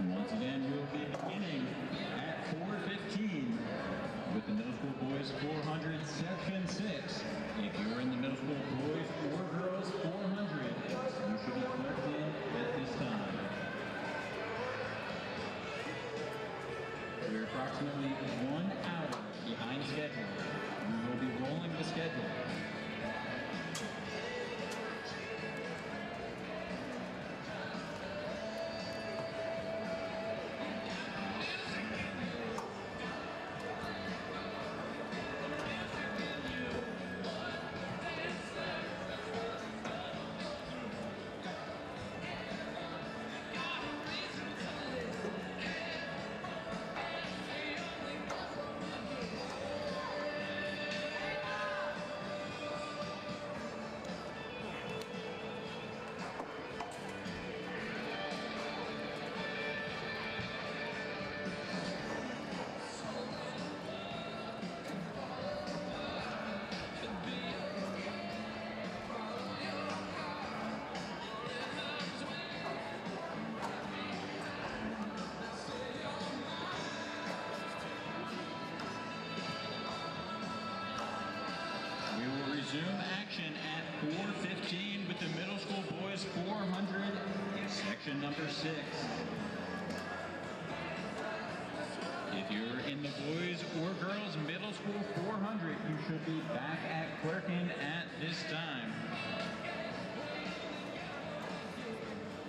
Once again, we'll be beginning at 4:15 with the middle school boys 400 section 6. If you're in the middle school boys or girls 400, you should be clerked in at this time. We're approximately 1 hour behind schedule. We will be rolling the schedule. Resume action at 4:15 with the middle school boys 400 in section number 6. If you're in the boys or girls middle school 400, you should be back at clerking at this time.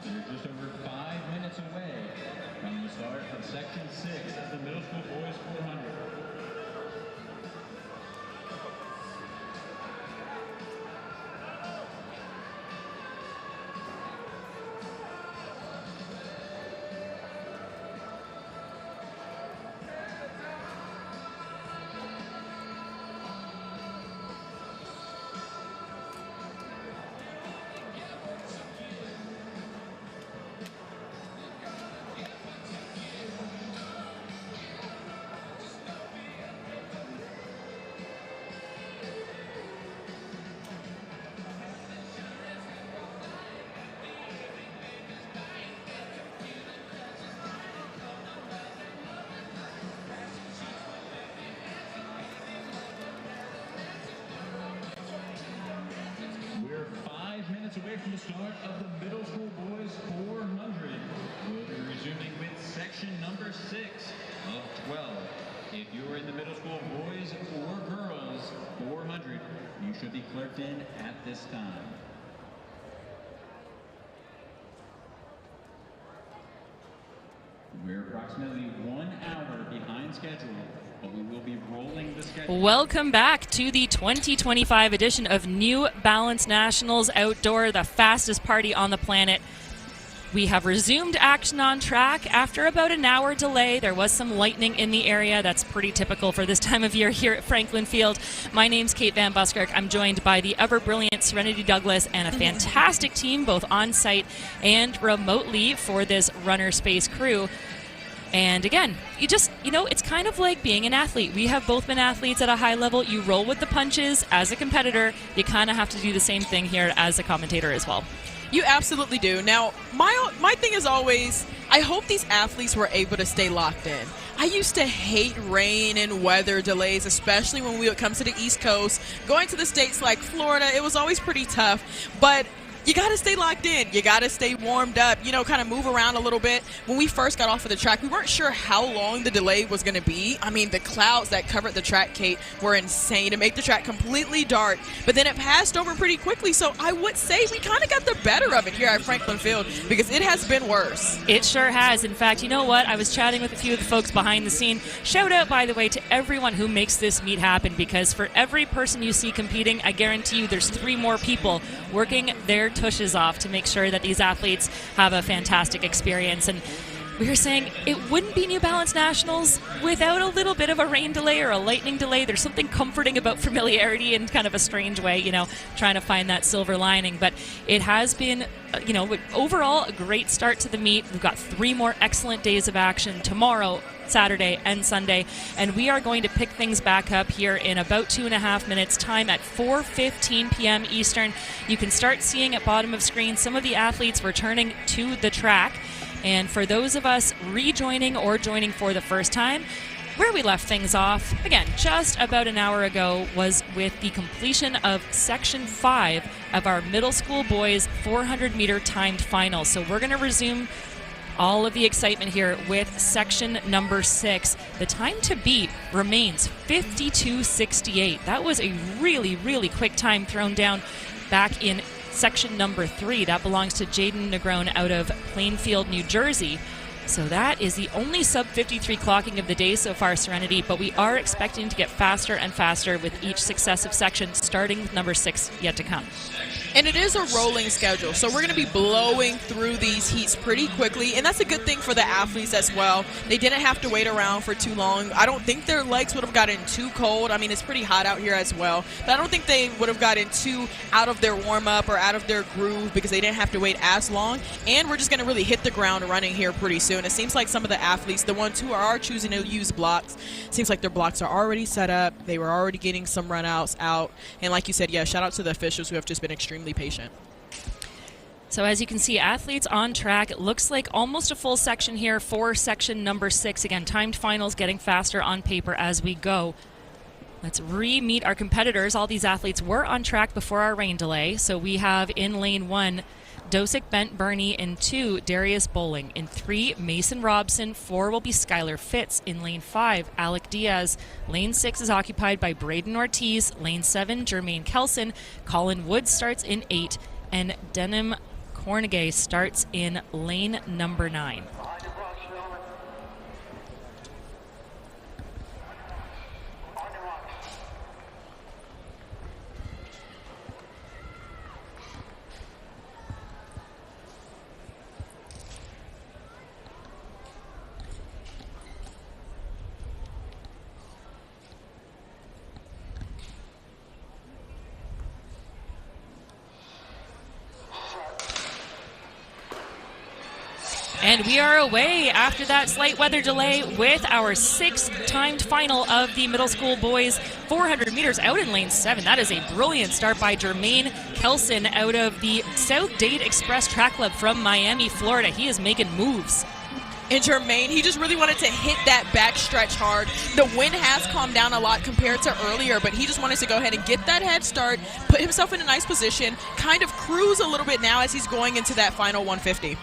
You're just over 5 minutes away from the start of section 6 of the middle school boys 400. ready for the start of the middle school boys 400. We'll be resuming with section number 6 of 12. If you're in the middle school boys or girls 400, you should be clerked in at this time. We're approximately 1 hour behind schedule, but we will be rolling the schedule. Welcome back to the 2025 edition of New Balance Nationals Outdoor, the fastest party on the planet. We have resumed action on track after about an hour delay. There was some lightning in the area. That's pretty typical for this time of year here at Franklin Field. My name's Kate Van Buskirk. I'm joined by the ever-brilliant Serenity Douglas and a fantastic team, both on-site and remotely, for this runner space crew. And again, it's kind of like being an athlete. We have both been athletes at a high level. You roll with the punches as a competitor. You kind of have to do the same thing here as a commentator as well. You absolutely do. Now, my thing is always, I hope these athletes were able to stay locked in. I used to hate rain and weather delays, especially when we would come to the East Coast. Going to the states like Florida, it was always pretty tough. But you got to stay locked in. You got to stay warmed up, kind of move around a little bit. When we first got off of the track, we weren't sure how long the delay was going to be. I mean, the clouds that covered the track, Kate, were insane to make the track completely dark. But then it passed over pretty quickly. So I would say we kind of got the better of it here at Franklin Field because it has been worse. It sure has. In fact, you know what? I was chatting with a few of the folks behind the scene. Shout out, by the way, to everyone who makes this meet happen, because for every person you see competing, I guarantee you there's 3 more people working their tushes off to make sure that these athletes have a fantastic experience. And we were saying it wouldn't be New Balance Nationals without a little bit of a rain delay or a lightning delay. There's something comforting about familiarity in kind of a strange way, trying to find that silver lining. But it has been, overall a great start to the meet. We've got 3 more excellent days of action tomorrow, Saturday, and Sunday, and we are going to pick things back up here in about 2.5 minutes time at 4:15 p.m. Eastern. You can start seeing at bottom of screen some of the athletes returning to the track. And for those of us rejoining or joining for the first time, where we left things off, again, just about an hour ago, was with the completion of Section 5 of our middle school boys 400-meter timed final. So we're going to resume all of the excitement here with section number 6. The time to beat remains 52:68. That was a really, really quick time thrown down back in section number 3. That belongs to Jaden Negron out of Plainfield, New Jersey. So that is the only sub-53 clocking of the day so far, Serenity, but we are expecting to get faster and faster with each successive section, starting with number 6 yet to come. And it is a rolling schedule, so we're going to be blowing through these heats pretty quickly, and that's a good thing for the athletes as well. They didn't have to wait around for too long. I don't think their legs would have gotten too cold. I mean, it's pretty hot out here as well, but I don't think they would have gotten too out of their warm-up or out of their groove because they didn't have to wait as long, and we're just going to really hit the ground running here pretty soon. It seems like some of the athletes, the ones who are choosing to use blocks, seems like their blocks are already set up. They were already getting some run-outs out, and like you said, yeah, shout out to the officials who have just been extremely patient. So as you can see, athletes on track. It looks like almost a full section here for section number 6. Again, timed finals getting faster on paper as we go. Let's re-meet our competitors. All these athletes were on track before our rain delay. So we have in lane 1, Dosick Bent Burney. In 2, Darius Bowling. In 3, Mason Robson. 4 will be Skylar Fitz. In lane 5, Alec Diaz. Lane 6 is occupied by Braden Ortiz. Lane 7, Jermaine Kelson. Colin Woods starts in 8. And Denim Cornegay starts in lane number 9. And we are away after that slight weather delay with our 6th timed final of the middle school boys 400 meters out in lane 7. That is a brilliant start by Jermaine Kelson out of the South Dade Express Track Club from Miami, Florida. He is making moves. And Jermaine, he just really wanted to hit that back stretch hard. The wind has calmed down a lot compared to earlier, but he just wanted to go ahead and get that head start, put himself in a nice position, kind of cruise a little bit now as he's going into that final 150.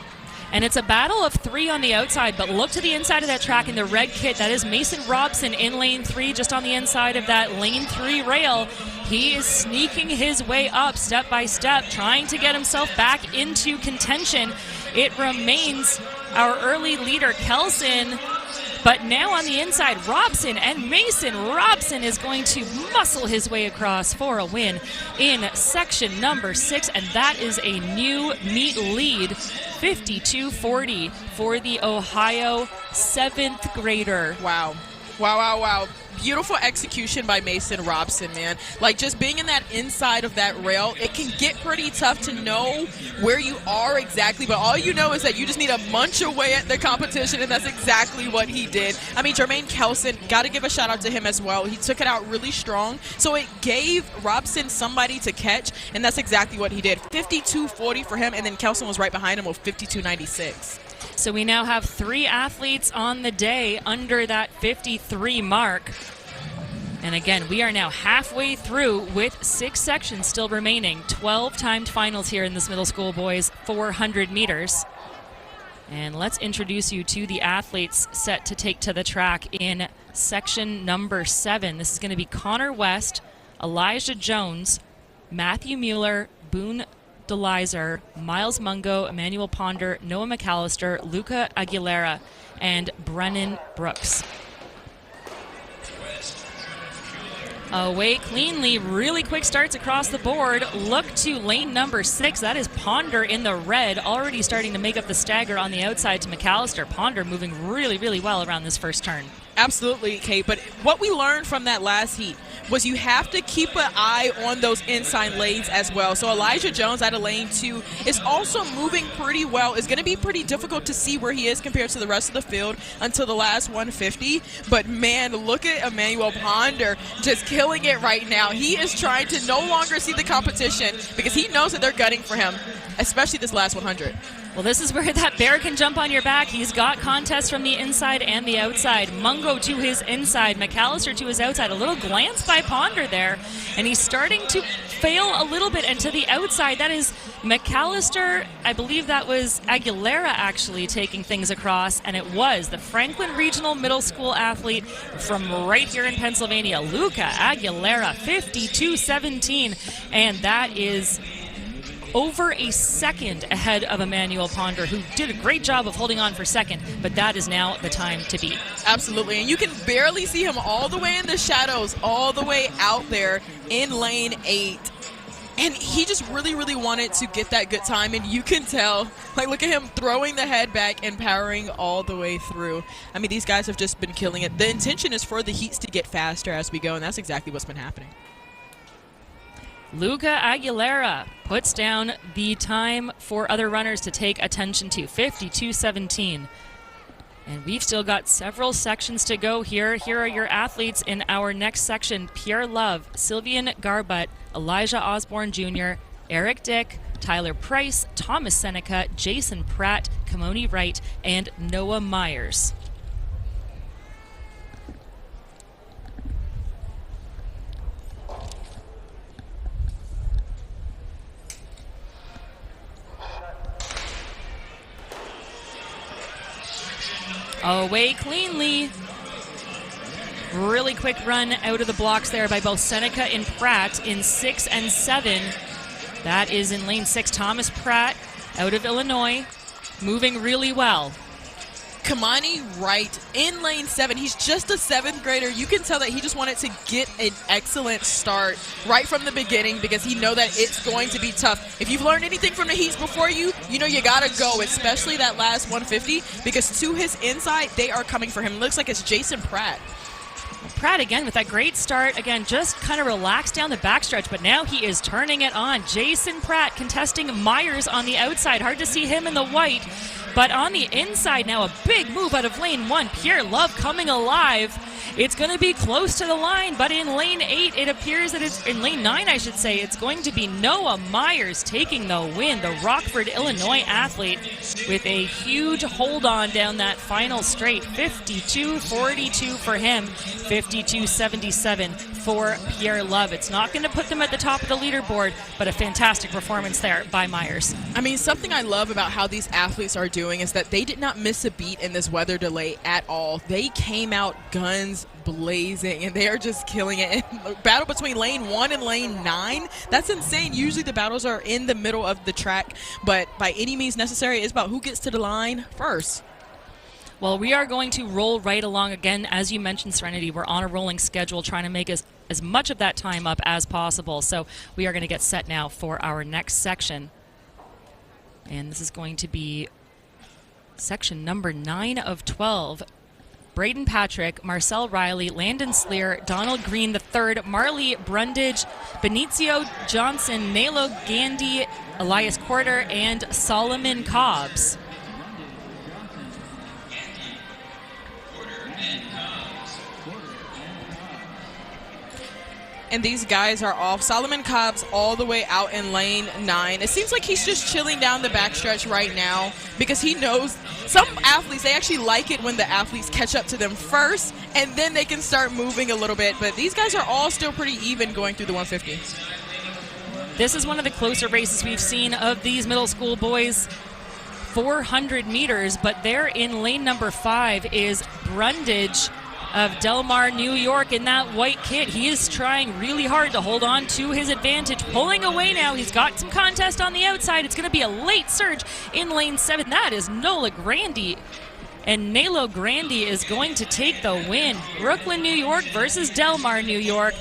And it's a battle of 3 on the outside, but look to the inside of that track in the red kit. That is Mason Robson in lane 3, just on the inside of that lane 3 rail. He is sneaking his way up step by step, trying to get himself back into contention. It remains our early leader, Kelson, but now on the inside, Robson, and Mason Robson is going to muscle his way across for a win in section number 6, and that is a new meet lead, 52-40 for the Ohio 7th grader. Wow. Wow, wow, wow. Beautiful execution by Mason Robson, man. Like, just being in that inside of that rail, it can get pretty tough to know where you are exactly, but all you know is that you just need to munch away at the competition, and that's exactly what he did. I mean, Jermaine Kelson, got to give a shout out to him as well. He took it out really strong, so it gave Robson somebody to catch, and that's exactly what he did. 52-40 for him, and then Kelson was right behind him with 52-96. So we now have 3 athletes on the day under that 53 mark. And again, we are now halfway through with 6 sections still remaining. 12 timed finals here in this middle school boys 400 meters. And let's introduce you to the athletes set to take to the track in section number 7. This is going to be Connor West, Elijah Jones, Matthew Mueller, Boone DeLizer, Miles Mungo, Emmanuel Ponder, Noah McAllister, Luca Aguilera, and Brennan Brooks. Away cleanly, really quick starts across the board. Look to lane number 6. That is Ponder in the red, already starting to make up the stagger on the outside to McAllister. Ponder moving really, really well around this first turn. Absolutely, Kate. But what we learned from that last heat was you have to keep an eye on those inside lanes as well. So Elijah Jones out of lane 2 is also moving pretty well. It's going to be pretty difficult to see where he is compared to the rest of the field until the last 150. But man, look at Emmanuel Ponder just killing it right now. He is trying to no longer see the competition because he knows that they're gunning for him, especially this last 100. Well, this is where that bear can jump on your back. He's got contests from the inside and the outside. Mungo to his inside, McAllister to his outside. A little glance by Ponder there, and he's starting to fail a little bit. And to the outside, that is McAllister. I believe that was Aguilera actually taking things across, and it was the Franklin Regional Middle School athlete from right here in Pennsylvania, Luca Aguilera, 52-17, and that is over a second ahead of Emmanuel Ponder, who did a great job of holding on for second, but that is now the time to beat. Absolutely, and you can barely see him all the way in the shadows, all the way out there in lane 8. And he just really, really wanted to get that good time, and you can tell, like, look at him throwing the head back and powering all the way through. I mean, these guys have just been killing it. The intention is for the heats to get faster as we go, and that's exactly what's been happening. Luca Aguilera puts down the time for other runners to take attention to, 52-17. And we've still got several sections to go here. Here are your athletes in our next section: Pierre Love, Sylvian Garbutt, Elijah Osborne Jr., Eric Dick, Tyler Price, Thomas Seneca, Jason Pratt, Kimoni Wright, and Noah Myers. Away cleanly. Really quick run out of the blocks there by both Seneca and Pratt in 6 and 7. That is in lane 6. Thomas Pratt out of Illinois, moving really well. Kimani Wright in lane 7. He's just a 7th grader. You can tell that he just wanted to get an excellent start right from the beginning because he know that it's going to be tough. If you've learned anything from the heats before you know you got to go, especially that last 150, because to his inside, they are coming for him. It looks like it's Jason Pratt. Pratt again with that great start. Again, just kind of relaxed down the backstretch, but now he is turning it on. Jason Pratt contesting Myers on the outside. Hard to see him in the white. But on the inside now, a big move out of lane 1. Pierre Love coming alive. It's going to be close to the line, but in lane 8, it appears that it's in lane 9, I should say, it's going to be Noah Myers taking the win, the Rockford, Illinois athlete, with a huge hold on down that final straight. 52-42 for him, 52-77 for Pierre Love. It's not going to put them at the top of the leaderboard, but a fantastic performance there by Myers. I mean, something I love about how these athletes are doing is that they did not miss a beat in this weather delay at all. They came out guns blazing, and they are just killing it. And the battle between lane 1 and lane 9, that's insane. Usually the battles are in the middle of the track, but by any means necessary, it's about who gets to the line first. Well, we are going to roll right along again. As you mentioned, Serenity, we're on a rolling schedule trying to make as much of that time up as possible. So we are going to get set now for our next section. And this is going to be section number 9 of 12. Braden Patrick, Marcel Riley, Landon Sleer, Donald Green III, Marley Brundage, Benicio Johnson, Nalo Gandy, Elias Quarter, and Solomon Cobbs. And these guys are off. Solomon Cobbs all the way out in lane 9. It seems like he's just chilling down the backstretch right now because he knows some athletes, they actually like it when the athletes catch up to them first, and then they can start moving a little bit. But these guys are all still pretty even going through the 150. This is one of the closer races we've seen of these middle school boys. 400 meters, but there in lane number 5 is Brundage of Del Mar, New York, in that white kit. He is trying really hard to hold on to his advantage, pulling away now. He's got some contest on the outside. It's going to be a late surge in lane 7. That is Nola Grandy, and Nalo Grandy is going to take the win. Brooklyn, New York versus Del Mar, New York.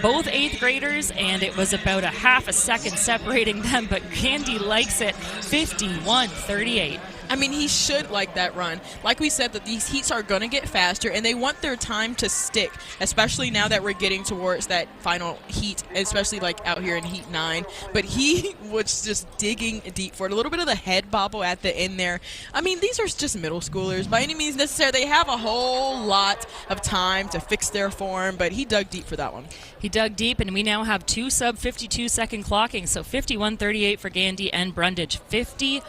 Both 8th graders, and it was about a half a second separating them, but Grandy likes it. 51-38. I mean, he should like that run. Like we said, that these heats are going to get faster, and they want their time to stick, especially now that we're getting towards that final heat, especially like out here in heat 9. But he was just digging deep for it. A little bit of the head bobble at the end there. I mean, these are just middle schoolers. By any means necessary, they have a whole lot of time to fix their form, but he dug deep for that one. He dug deep, and we now have 2 sub-52-second clocking, so 51-38 for Gandy and Brundage. 51-38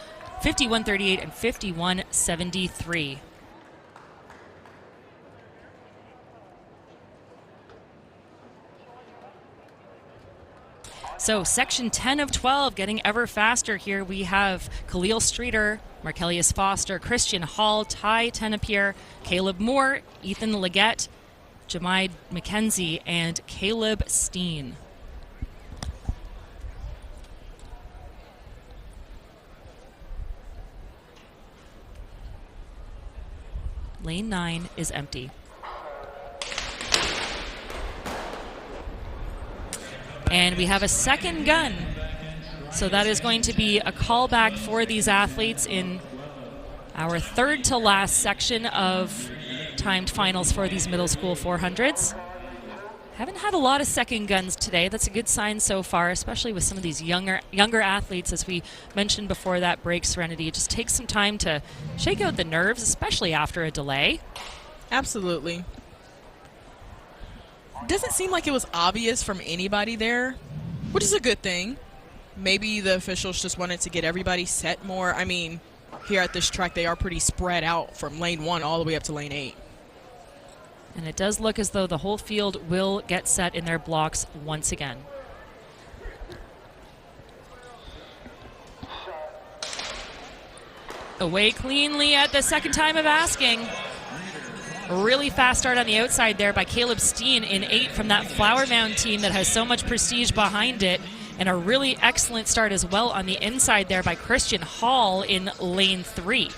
and 51-73. So section 10 of 12 getting ever faster here. We have Khalil Streeter, Markellius Foster, Christian Hall, Ty Tenapier, Caleb Moore, Ethan Leggett, Jamide McKenzie, and Caleb Steen. Lane 9 is empty. And we have a second gun. So that is going to be a callback for these athletes in our third to last section of timed finals for these middle school 400s. Haven't had a lot of second guns today. That's a good sign so far, especially with some of these younger athletes. As we mentioned before that break, Serenity, it just takes some time to shake out the nerves, especially after a delay. Absolutely. Doesn't seem like it was obvious from anybody there, which is a good thing. Maybe the officials just wanted to get everybody set more. I mean, here at this track, they are pretty spread out from lane 1 all the way up to lane 8. And it does look as though the whole field will get set in their blocks once again. Away cleanly at the second time of asking. A really fast start on the outside there by Caleb Steen in 8 from that Flower Mound team that has so much prestige behind it. And a really excellent start as well on the inside there by Christian Hall in lane 3.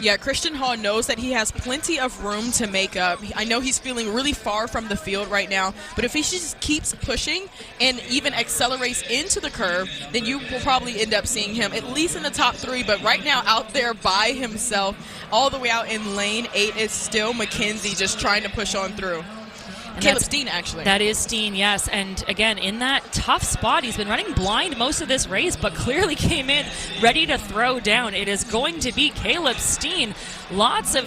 Yeah, Christian Hall knows that he has plenty of room to make up. I know he's feeling really far from the field right now, but if he just keeps pushing and even accelerates into the curve, then you will probably end up seeing him at least in the top 3. But right now, out there by himself, all the way out in lane 8, is still McKenzie just trying to push on through. And Caleb Steen, actually. That is Steen, yes. And again, in that tough spot, he's been running blind most of this race, but clearly came in ready to throw down. It is going to be Caleb Steen. Lots of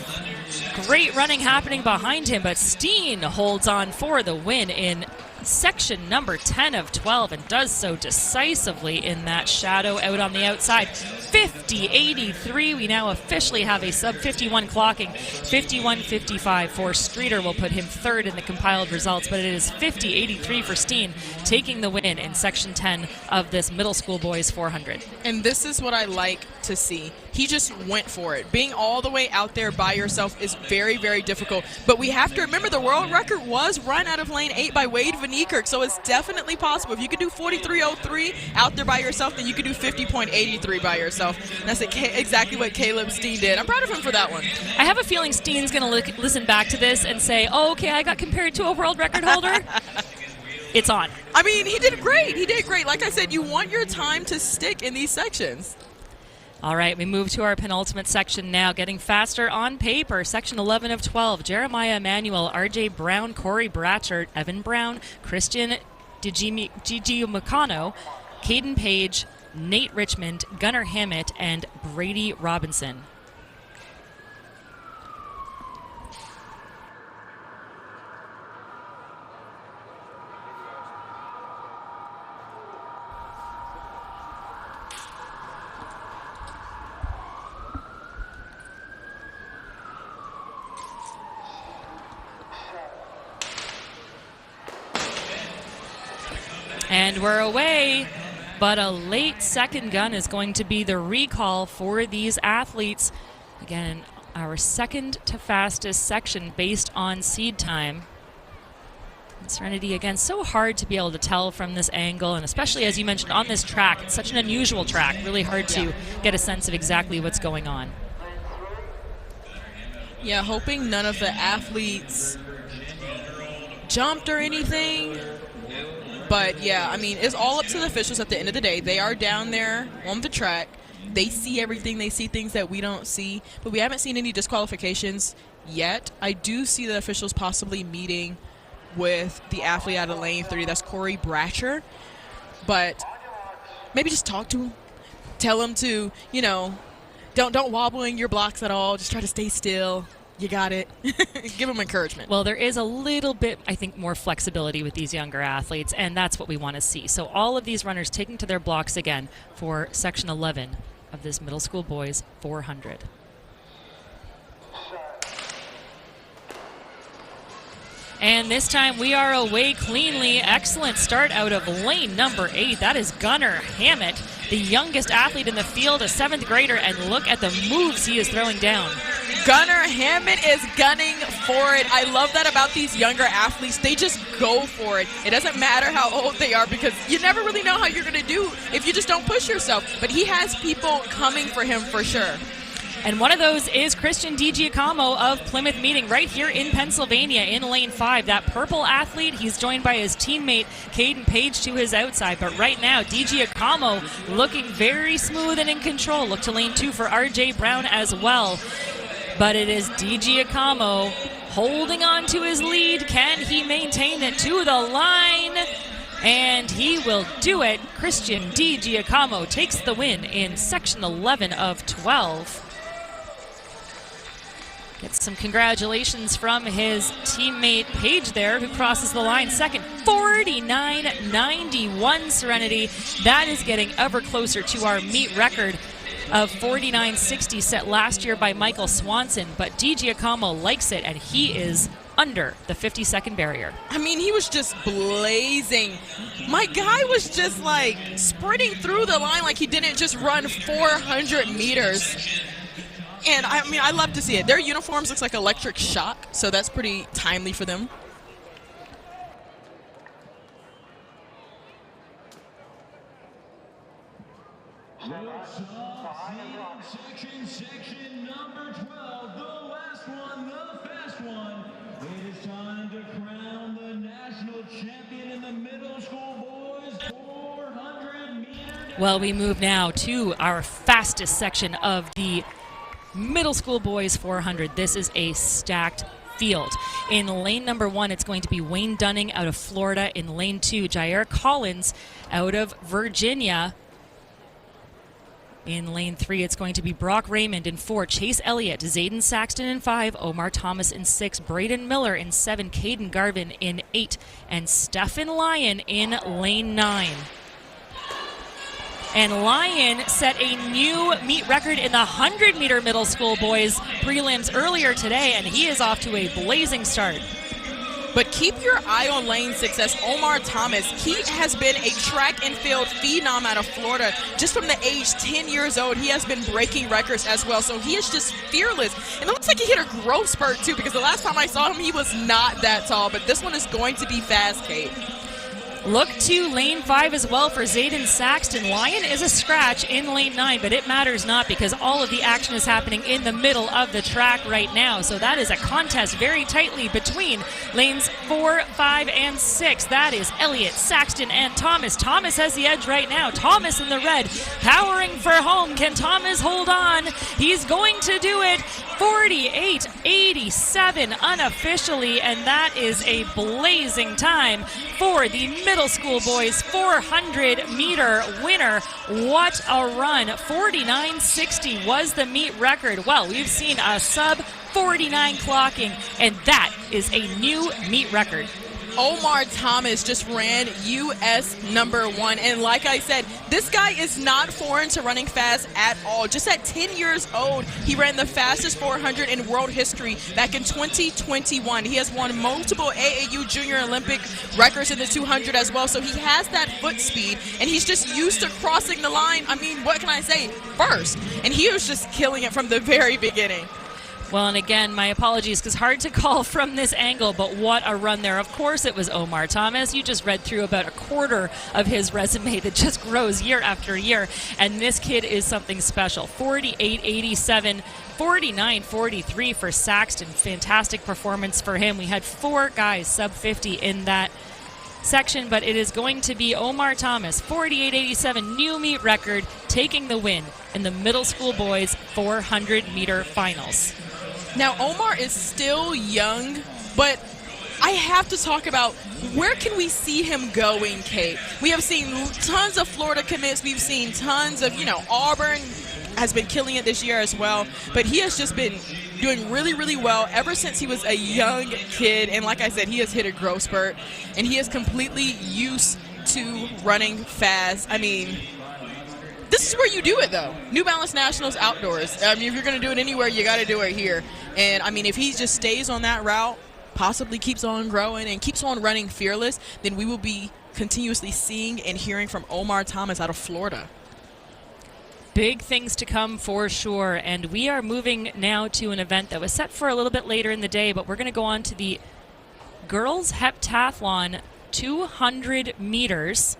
Great running happening behind him, but Steen holds on for the win in section number 10 of 12 and does so decisively in that shadow out on the outside. 50.83. We now officially have a sub 51 clocking. 51.55 for Streeter will put him third in the compiled results, but it is 50.83 for Steen, taking the win in section 10 of this middle school boys 400. And this is what I like to see. He just went for it. Being all the way out there by yourself is very, very difficult. But we have to remember the world record was run out of lane 8 by Wade Van Niekerk, so it's definitely possible. If you could do 43.03 out there by yourself, then you could do 50.83 by yourself. And that's exactly what Caleb Steen did. I'm proud of him for that one. I have a feeling Steen's going to listen back to this and say, oh, okay, I got compared to a world record holder. It's on. I mean, he did great. He did great. Like I said, you want your time to stick in these sections. All right, we move to our penultimate section now, getting faster on paper. Section 11 of 12, Jeremiah Emanuel, R.J. Brown, Corey Bratchard, Evan Brown, Christian Gigiumacano, Caden Page, Nate Richmond, Gunnar Hammett, and Brady Robinson. And we're away, but a late second gun is going to be the recall for these athletes. Again, our second to fastest section based on seed time. And Serenity, again, so hard to be able to tell from this angle, and especially as you mentioned on this track, it's such an unusual track, really hard to get a sense of exactly what's going on. Yeah, hoping none of the athletes jumped or anything. But, yeah, I mean, it's all up to the officials at the end of the day. They are down there on the track. They see everything. They see things that we don't see. But we haven't seen any disqualifications yet. I do see the officials possibly meeting with the athlete out of lane 3. That's Corey Bratcher. But maybe just talk to him. Tell him to, you know, don't wobble in your blocks at all. Just try to stay still. You got it. Give them encouragement. Well, there is a little bit, I think, more flexibility with these younger athletes, and that's what we want to see. So all of these runners taking to their blocks again for Section 11 of this middle school boys 400. And this time we are away cleanly. Excellent start out of lane number 8. That is Gunnar Hammett, the youngest athlete in the field, a 7th grader, and look at the moves he is throwing down. Gunnar Hammett is gunning for it. I love that about these younger athletes. They just go for it. It doesn't matter how old they are because you never really know how you're going to do if you just don't push yourself. But he has people coming for him for sure. And one of those is Christian DiGiacomo of Plymouth Meeting right here in Pennsylvania in lane 5. That purple athlete, he's joined by his teammate Caden Page to his outside. But right now, DiGiacomo looking very smooth and in control. Look to lane 2 for R.J. Brown as well. But it is DiGiacomo holding on to his lead. Can he maintain it to the line? And he will do it. Christian DiGiacomo takes the win in Section 11 of 12. Gets some congratulations from his teammate Page there, who crosses the line second. 49.91 Serenity. That is getting ever closer to our meet record of 49.60 set last year by Michael Swanson. But DiGiacomo likes it, and he is under the 50-second barrier. I mean, he was just blazing. My guy was just like sprinting through the line like he didn't just run 400 meters. And I mean, I love to see it. Their uniforms looks like electric shock, so that's pretty timely for them. Section number 12, the last one, the fast one. It is time to crown the national champion in the middle school boys 400 meters. Well, we move now to our fastest section of the middle school boys 400. This is a stacked field. In lane number 1, it's going to be Wayne Dunning out of Florida. In lane 2, Jair Collins out of Virginia. In lane 3, it's going to be Brock Raymond in 4, Chase Elliott, Zayden Saxton in 5, Omar Thomas in 6, Braden Miller in 7, Caden Garvin in 8, and Stephen Lyon in lane 9. And Lyon set a new meet record in the 100-meter middle school boys prelims earlier today, and he is off to a blazing start. But keep your eye on lane 6 as Omar Thomas. He has been a track and field phenom out of Florida. Just from the age 10 years old, he has been breaking records as well. So he is just fearless. And it looks like he hit a growth spurt too, because the last time I saw him, he was not that tall. But this one is going to be fast, Kate. Look to lane 5 as well for Zayden Saxton. Lyon is a scratch in lane 9, but it matters not because all of the action is happening in the middle of the track right now. So that is a contest very tightly between lanes 4, 5, and 6. That is Elliott, Saxton, and Thomas. Thomas has the edge right now. Thomas in the red, powering for home. Can Thomas hold on? He's going to do it. 48.87 unofficially, and that is a blazing time for the middle school boys 400-meter winner. What a run. 49.60 was the meet record. Well, we've seen a sub 49 clocking, and that is a new meet record. Omar Thomas just ran U.S. #1. And like I said, this guy is not foreign to running fast at all. Just at 10 years old, he ran the fastest 400 in world history back in 2021. He has won multiple AAU Junior Olympic records in the 200 as well. So he has that foot speed, and he's just used to crossing the line. I mean, what can I say? First. And he was just killing it from the very beginning. Well, and again, my apologies, because hard to call from this angle, but what a run there. Of course it was Omar Thomas. You just read through about a quarter of his resume that just grows year after year, and this kid is something special. 48.87, 49.43 for Saxton. Fantastic performance for him. We had 4 guys sub 50 in that section, but it is going to be Omar Thomas, 48.87 new meet record, taking the win in the middle school boys 400-meter finals. Now, Omar is still young, but I have to talk about where can we see him going, Kate? We have seen tons of Florida commits. We've seen tons of, Auburn has been killing it this year as well. But he has just been doing really, really well ever since he was a young kid. And like I said, he has hit a growth spurt, and he is completely used to running fast. I mean, this is where you do it, though. New Balance Nationals outdoors. I mean, if you're going to do it anywhere, you got to do it here. And, I mean, if he just stays on that route, possibly keeps on growing and keeps on running fearless, then we will be continuously seeing and hearing from Omar Thomas out of Florida. Big things to come for sure. And we are moving now to an event that was set for a little bit later in the day, but we're going to go on to the girls heptathlon 200 meters.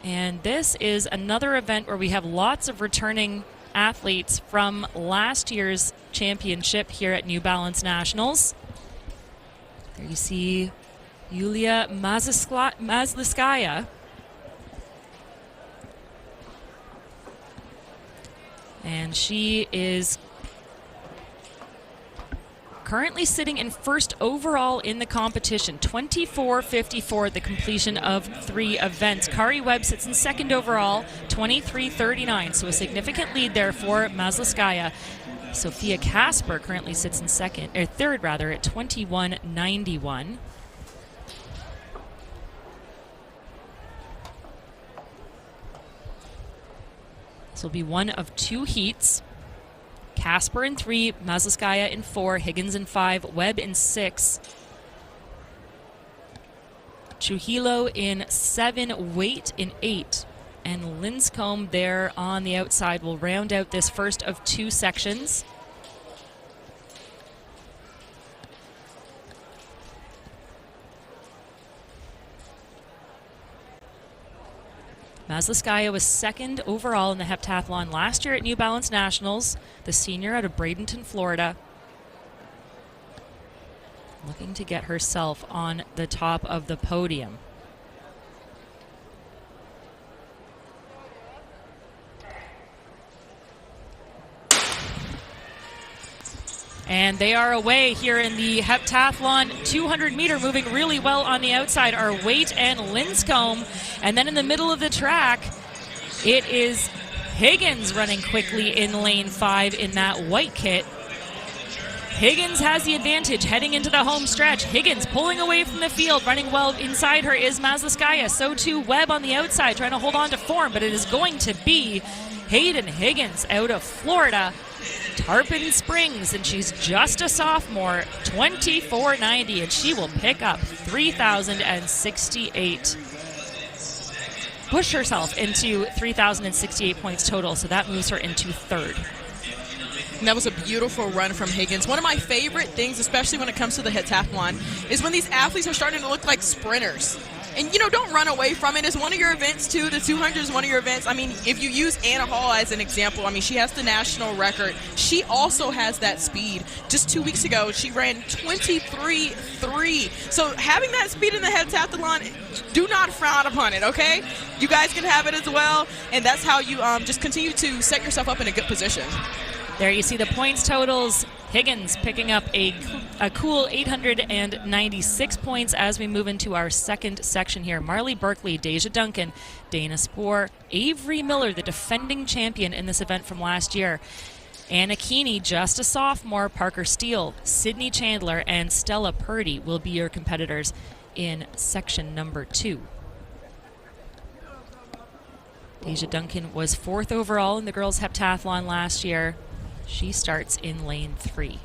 And this is another event where we have lots of returning athletes from last year's championship here at New Balance Nationals. There you see Yulia Mazliskaya. And she is currently sitting in first overall in the competition, 24.54 at the completion of 3 events. Kari Webb sits in second overall, 23.39, so a significant lead there for Mazliskaya. Sophia Casper currently sits in third at 21.91. This will be one of 2 heats. Casper in 3, Mazliskaya in 4, Higgins in 5, Webb in 6. Trujillo in 7, Waite in 8. And Linscomb there on the outside will round out this first of 2 sections. Mazliskaya was second overall in the heptathlon last year at New Balance Nationals, the senior out of Bradenton, Florida. Looking to get herself on the top of the podium. And they are away here in the heptathlon 200 meter, moving really well on the outside are Waite and Linscomb. And then in the middle of the track, it is Higgins running quickly in lane 5 in that white kit. Higgins has the advantage heading into the home stretch. Higgins pulling away from the field. Running well inside her is Mazliskaya. So too Webb on the outside trying to hold on to form, but it is going to be Hayden Higgins out of Florida. Tarpon Springs, and she's just a sophomore, 24.90, and she will pick up 3,068. Push herself into 3,068 points total, so that moves her into third. And that was a beautiful run from Higgins. One of my favorite things, especially when it comes to the heptathlon, is when these athletes are starting to look like sprinters. And, you know, don't run away from it. It's one of your events, too. The 200 is one of your events. I mean, if you use Anna Hall as an example, I mean, she has the national record. She also has that speed. Just 2 weeks ago, she ran 23.3. So having that speed in the heptathlon, do not frown upon it, okay? You guys can have it as well. And that's how you just continue to set yourself up in a good position. There you see the points totals. Higgins picking up a cool 896 points as we move into our second section here. Marley Berkeley, Deja Duncan, Dana Spoor, Avery Miller, the defending champion in this event from last year. Anna Keeney, just a sophomore, Parker Steele, Sydney Chandler, and Stella Purdy will be your competitors in section number 2. Deja Duncan was 4th overall in the girls' heptathlon last year. She starts in lane 3.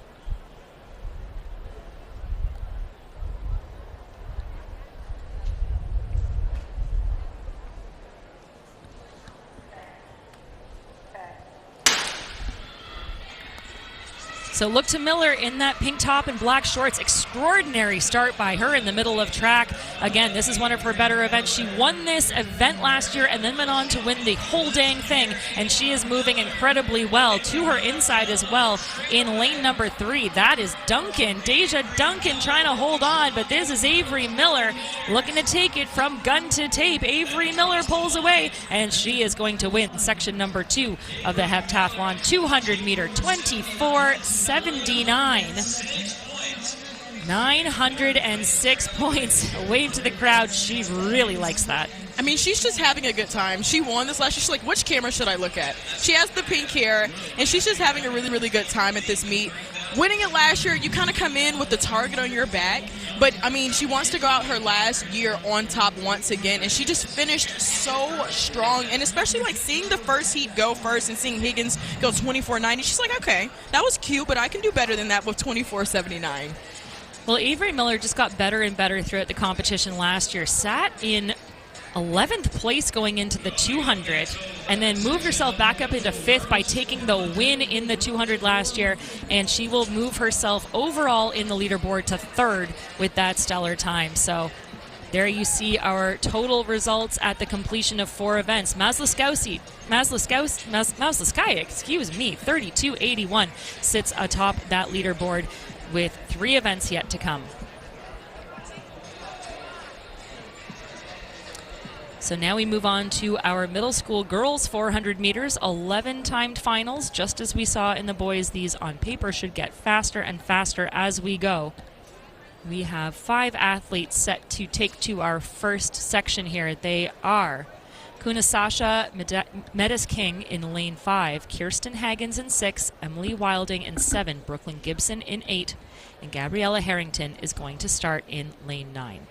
So look to Miller in that pink top and black shorts. Extraordinary start by her in the middle of track. Again, this is one of her better events. She won this event last year and then went on to win the whole dang thing. And she is moving incredibly well to her inside as well in lane number 3. That is Duncan. Deja Duncan trying to hold on, but this is Avery Miller looking to take it from gun to tape. Avery Miller pulls away, and she is going to win section number 2 of the heptathlon 200 meter 24.79. 906 points. A wave to the crowd. She really likes that. I mean, she's just having a good time. She won this last year. She's like, which camera should I look at? She has the pink hair, and she's just having a really, really good time at this meet. Winning it last year, you kind of come in with the target on your back. But, I mean, she wants to go out her last year on top once again, and she just finished so strong. And especially, like, seeing the first heat go first and seeing Higgins go 24.90, she's like, okay, that was cute, but I can do better than that with 24.79. Well, Avery Miller just got better and better throughout the competition last year. Sat in 11th place going into the 200 and then moved herself back up into 5th by taking the win in the 200 last year, and she will move herself overall in the leaderboard to 3rd with that stellar time. So there you see our total results at the completion of 4 events. Mazliskaya, 32.81, sits atop that leaderboard with 3 events yet to come. So now we move on to our middle school girls 400 meters, 11 timed finals. Just as we saw in the boys, these on paper should get faster and faster as we go. We have 5 athletes set to take to our first section here. They are Kunasasha Medes King in lane 5, Kirsten Haggins in 6, Emily Wilding in 7, Brooklyn Gibson in 8, and Gabriella Harrington is going to start in lane 9.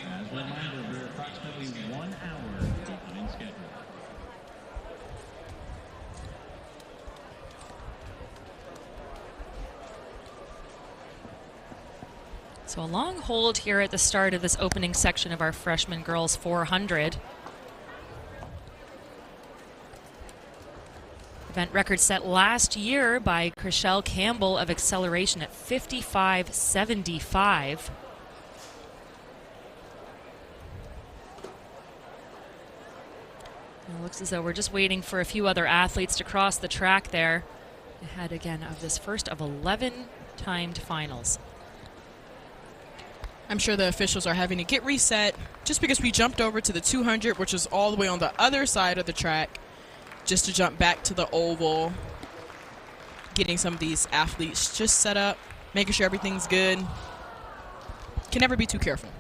As a reminder, we're approximately 1 hour behind schedule. So a long hold here at the start of this opening section of our freshman girls 400. Event record set last year by Chriselle Campbell of acceleration at 55.75. It looks as though we're just waiting for a few other athletes to cross the track there ahead again of this first of 11 timed finals. I'm sure the officials are having to get reset just because we jumped over to the 200, which is all the way on the other side of the track, just to jump back to the oval, getting some of these athletes just set up, making sure everything's good. Can never be too careful.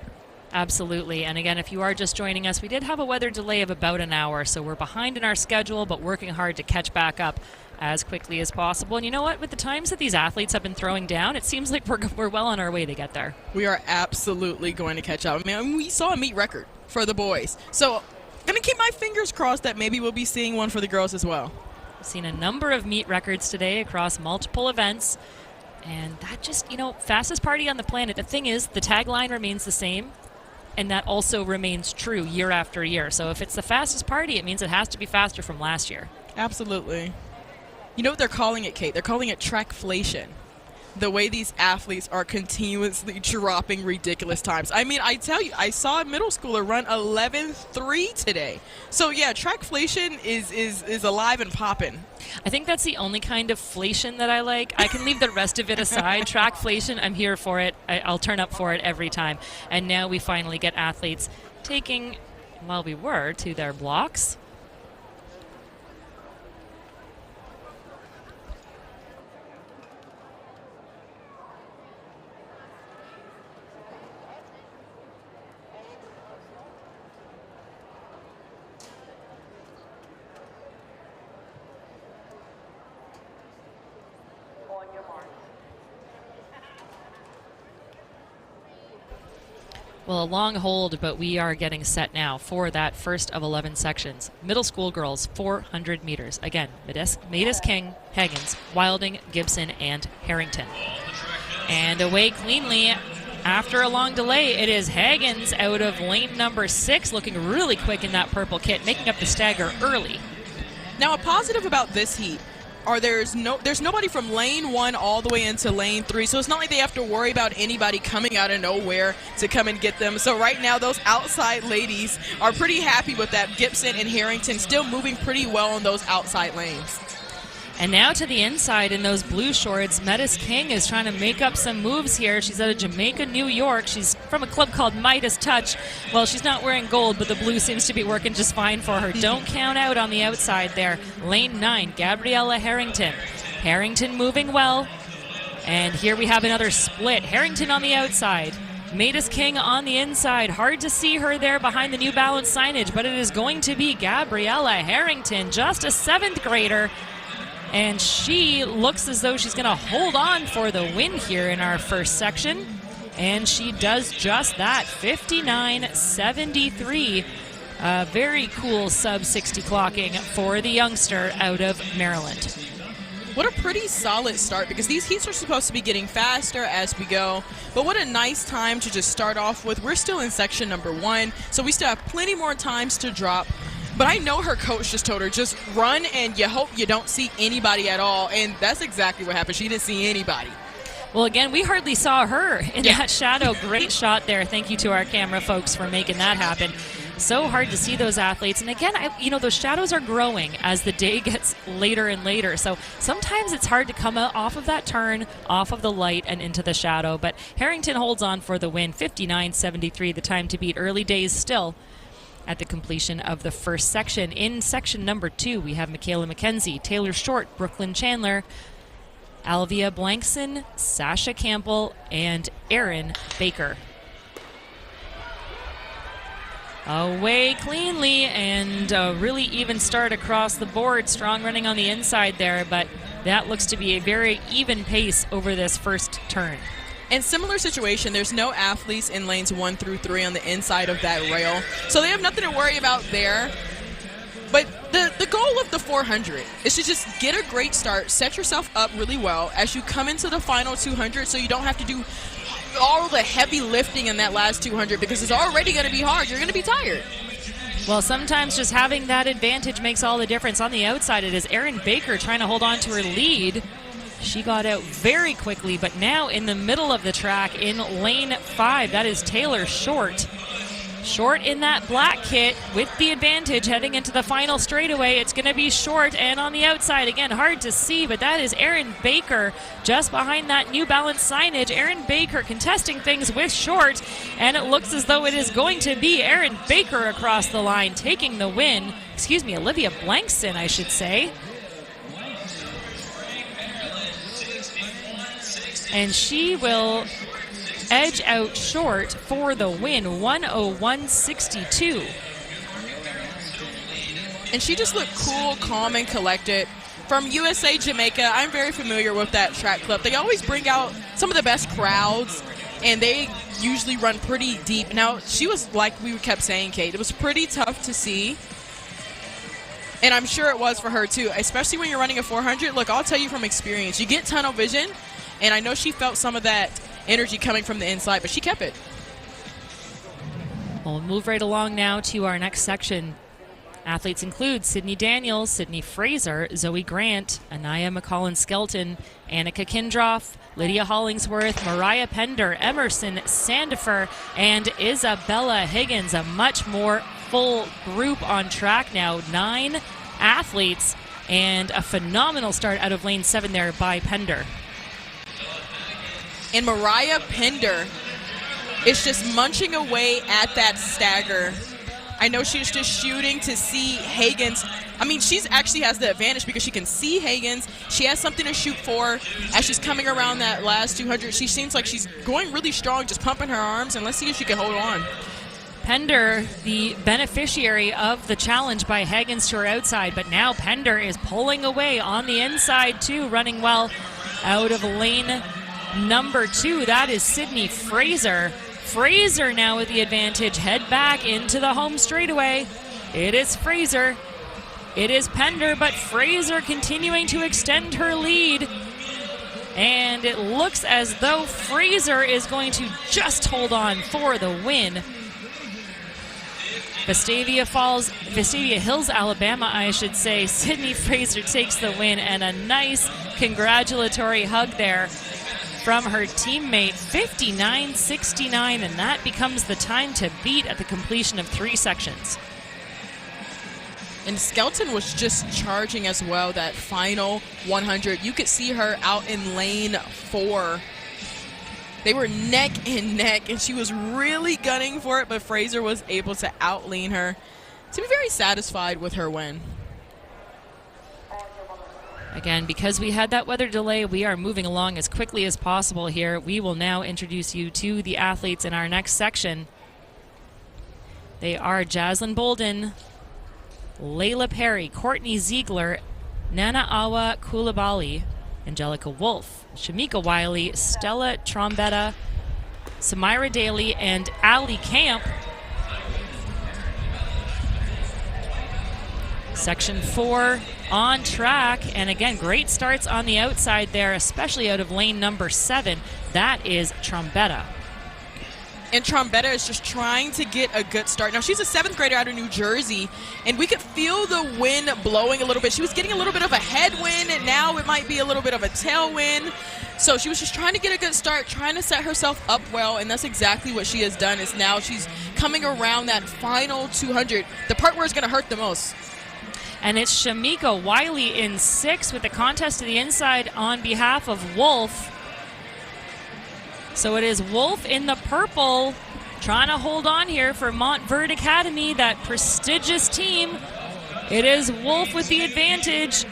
Absolutely. And again, if you are just joining us, we did have a weather delay of about an hour, so we're behind in our schedule, but working hard to catch back up as quickly as possible. And you know what? With the times that these athletes have been throwing down, it seems like we're well on our way to get there. We are absolutely going to catch up. I mean, we saw a meet record for the boys. So going to keep my fingers crossed that maybe we'll be seeing one for the girls as well. We've seen a number of meet records today across multiple events. And that just, fastest party on the planet. The thing is, the tagline remains the same. And that also remains true year after year. So if it's the fastest party, it means it has to be faster from last year. Absolutely. You know what they're calling it, Kate? They're calling it trackflation. The way these athletes are continuously dropping ridiculous times. I mean, I tell you, I saw a middle schooler run 11.3 today. So yeah, trackflation is alive and popping. I think that's the only kind of flation that I like. I can leave the rest of it aside. Trackflation, I'm here for it. I'll turn up for it every time. And now we finally get athletes taking, we were, to their blocks. Well, a long hold, but we are getting set now for that first of 11 sections. Middle school girls, 400 meters. Again, Matus King, Higgins, Wilding, Gibson, and Harrington. And away cleanly after a long delay, it is Higgins out of lane number 6, looking really quick in that purple kit, making up the stagger early. Now, a positive about this heat there's nobody from lane 1 all the way into lane 3, so it's not like they have to worry about anybody coming out of nowhere to come and get them. So right now, those outside ladies are pretty happy with that. Gibson and Harrington still moving pretty well in those outside lanes. And now to the inside in those blue shorts, Metis King is trying to make up some moves here. She's out of Jamaica, New York. She's from a club called Midas Touch. Well, she's not wearing gold, but the blue seems to be working just fine for her. Don't count out on the outside there. Lane 9, Gabriella Harrington. Harrington moving well. And here we have another split. Harrington on the outside. Matus King on the inside. Hard to see her there behind the New Balance signage, but it is going to be Gabriella Harrington, just a 7th grader. And she looks as though she's going to hold on for the win here in our first section. And she does just that, 59.73. Very cool sub-60 clocking for the youngster out of Maryland. What a pretty solid start, because these heats are supposed to be getting faster as we go. But what a nice time to just start off with. We're still in section number 1, so we still have plenty more times to drop. But I know her coach just told her, just run and you hope you don't see anybody at all. And that's exactly what happened. She didn't see anybody. Well, again, we hardly saw her in that shadow. Great shot there. Thank you to our camera folks for making that happen. So hard to see those athletes. And again, those shadows are growing as the day gets later and later. So sometimes it's hard to come off of that turn, off of the light and into the shadow. But Harrington holds on for the win, 59.73, the time to beat. Early days still at the completion of the first section. In section number 2, we have Michaela McKenzie, Taylor Short, Brooklyn Chandler, Alvia Blankson, Sasha Campbell, and Erin Baker. Away cleanly, and a really even start across the board. Strong running on the inside there, but that looks to be a very even pace over this first turn. And similar situation, there's no athletes in lanes 1 through 3 on the inside of that rail, so they have nothing to worry about there. But the goal of the 400 is to just get a great start, set yourself up really well as you come into the final 200, so you don't have to do all the heavy lifting in that last 200, because it's already going to be hard. You're going to be tired. Well, sometimes just having that advantage makes all the difference. On the outside, it is Erin Baker trying to hold on to her lead. She got out very quickly, but now in the middle of the track in lane 5, that is Taylor Short. Short in that black kit with the advantage heading into the final straightaway. It's going to be Short, and on the outside, again, hard to see, but that is Erin Baker just behind that New Balance signage. Erin Baker contesting things with Short, and it looks as though it is going to be Erin Baker across the line taking the win. Excuse me, Olivia Blankston, I should say. And she will edge out Short for the win, 101.62. And she just looked cool, calm, and collected. From USA Jamaica, I'm very familiar with that track club. They always bring out some of the best crowds, and they usually run pretty deep. Now, she was, like we kept saying, Kate, it was pretty tough to see. And I'm sure it was for her, too, especially when you're running a 400. Look, I'll tell you from experience, you get tunnel vision, and I know she felt some of that energy coming from the inside, but she kept it. We'll move right along now to our next section. Athletes include Sydney Daniels, Sydney Fraser, Zoe Grant, Anaya McCollin-Skelton, Annika Kindroff, Lydia Hollingsworth, Mariah Pender, Emerson Sandifer, and Isabella Higgins. A much more full group on track now. 9 athletes, and a phenomenal start out of lane 7 there by Pender. And Mariah Pender is just munching away at that stagger. I know she's just shooting to see Higgins. I mean, she's actually has the advantage because she can see Higgins. She has something to shoot for as she's coming around that last 200. She seems like she's going really strong, just pumping her arms, and let's see if she can hold on. Pender, the beneficiary of the challenge by Higgins to her outside, but now Pender is pulling away on the inside too, running well out of lane number 2. That is Sydney Fraser. Fraser now with the advantage. Head back into the home straightaway. It is Fraser. It is Pender, but Fraser continuing to extend her lead. And it looks as though Fraser is going to just hold on for the win. Vestavia Hills, Alabama, I should say. Sydney Fraser takes the win, and a nice congratulatory hug there from her teammate. 59.69, and that becomes the time to beat at the completion of 3 sections. And Skelton was just charging as well that final 100. You could see her out in lane 4. They were neck and neck, and she was really gunning for it, but Fraser was able to outlean her to be very satisfied with her win. Again, because we had that weather delay, we are moving along as quickly as possible here. We will now introduce you to the athletes in our next section. They are Jaslyn Bolden, Layla Perry, Courtney Ziegler, Nana Awa Koulibaly, Angelica Wolf, Shamika Wiley, Stella Trombetta, Samira Daly, and Ali Camp. Section 4 on track, and again, great starts on the outside there, especially out of lane number 7. That is Trombetta. And Trombetta is just trying to get a good start. Now, she's a 7th grader out of New Jersey, and we could feel the wind blowing a little bit. She was getting a little bit of a headwind, and now it might be a little bit of a tailwind. So she was just trying to get a good start, trying to set herself up well, and that's exactly what she has done. Is now she's coming around that final 200, the part where it's going to hurt the most. And it's Shamika Wiley in 6 with the contest to the inside on behalf of Wolf. So it is Wolf in the purple trying to hold on here for Montverde Academy, that prestigious team. It is Wolf with the advantage.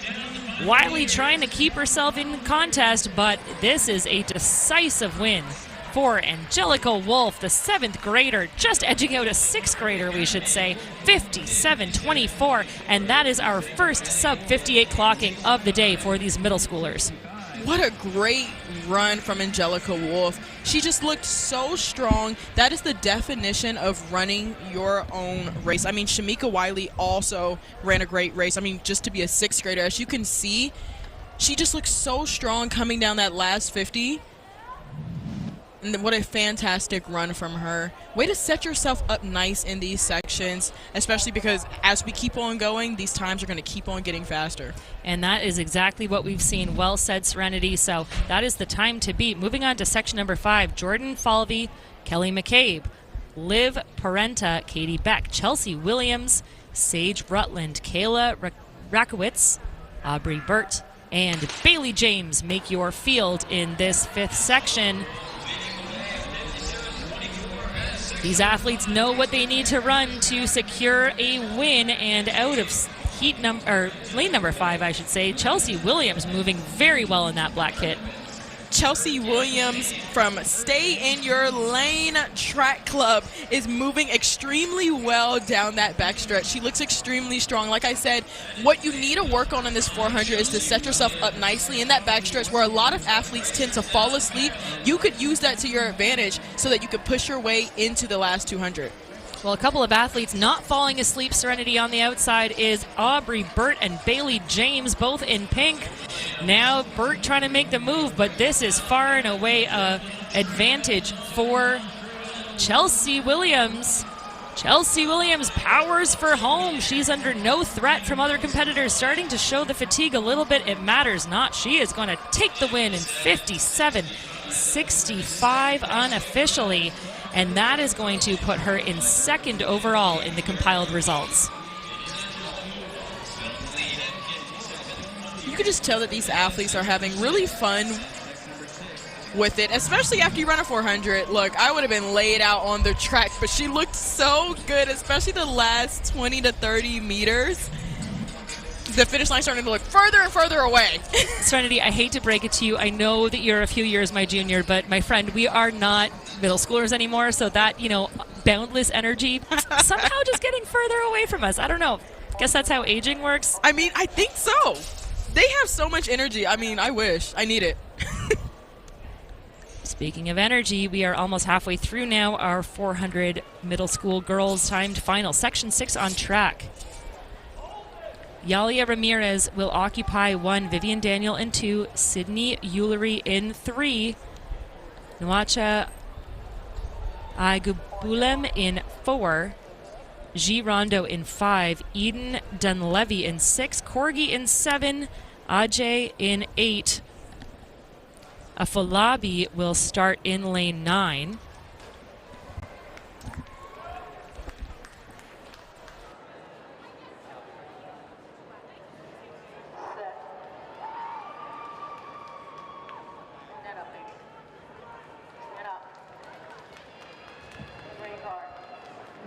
Wiley trying to keep herself in the contest, but this is a decisive win for Angelica Wolf, the 7th grader, just edging out a 6th grader, we should say, 57.24, and that is our first sub-58 clocking of the day for these middle schoolers. What a great run from Angelica Wolf. She just looked so strong. That is the definition of running your own race. I mean, Shamika Wiley also ran a great race. I mean, just to be a 6th grader, as you can see, she just looks so strong coming down that last 50. And what a fantastic run from her. Way to set yourself up nice in these sections, especially because as we keep on going, these times are going to keep on getting faster. And that is exactly what we've seen. Well said, Serenity. So that is the time to beat. Moving on to section number 5, Jordan Falvey, Kelly McCabe, Liv Parenta, Katie Beck, Chelsea Williams, Sage Rutland, Kayla Rakowitz, Aubrey Burt, and Bailey James make your field in this 5th section. These athletes know what they need to run to secure a win, and out of lane number 5, I should say, Chelsea Williams moving very well in that black kit. Chelsea Williams from Stay in Your Lane Track Club is moving extremely well down that backstretch. She looks extremely strong. Like I said, what you need to work on in this 400 is to set yourself up nicely in that backstretch where a lot of athletes tend to fall asleep. You could use that to your advantage so that you could push your way into the last 200. Well, a couple of athletes not falling asleep. Serenity on the outside is Aubrey Burt and Bailey James, both in pink. Now Burt trying to make the move, but this is far and away a advantage for Chelsea Williams. Chelsea Williams powers for home. She's under no threat from other competitors, starting to show the fatigue a little bit. It matters not. She is going to take the win in 57.65 unofficially. And that is going to put her in 2nd overall in the compiled results. You can just tell that these athletes are having really fun with it, especially after you run a 400. Look, I would have been laid out on the track, but she looked so good, especially the last 20 to 30 meters. The finish line starting to look further and further away. Serenity, I hate to break it to you. I know that you're a few years my junior, but my friend, we are not middle schoolers anymore, so that, boundless energy somehow just getting further away from us. I don't know. Guess that's how aging works. I mean, I think so. They have so much energy. I mean, I wish. I need it. Speaking of energy, we are almost halfway through now our 400 middle school girls timed final. Section 6 on track. Yalia Ramirez will occupy 1, Vivian Daniel in 2, Sydney Eulery in 3, Nwacha Agubulem in 4, G. Rondo in 5, Eden Dunlevy in 6, Corgi in 7, Ajay in 8. Afolabi will start in lane 9.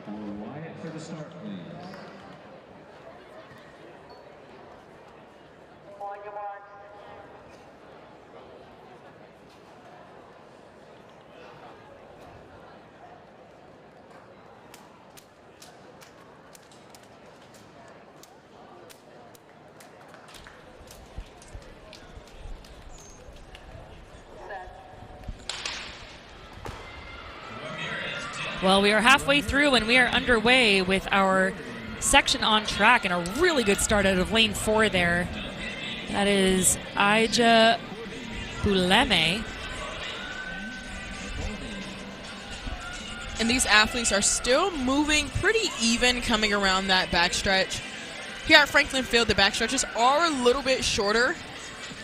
Wyatt for the start, please. On your marks. Well, we are halfway through and we are underway with our section on track, and a really good start out of lane 4 there. That is Aija Buleme. And these athletes are still moving pretty even coming around that backstretch. Here at Franklin Field, the backstretches are a little bit shorter.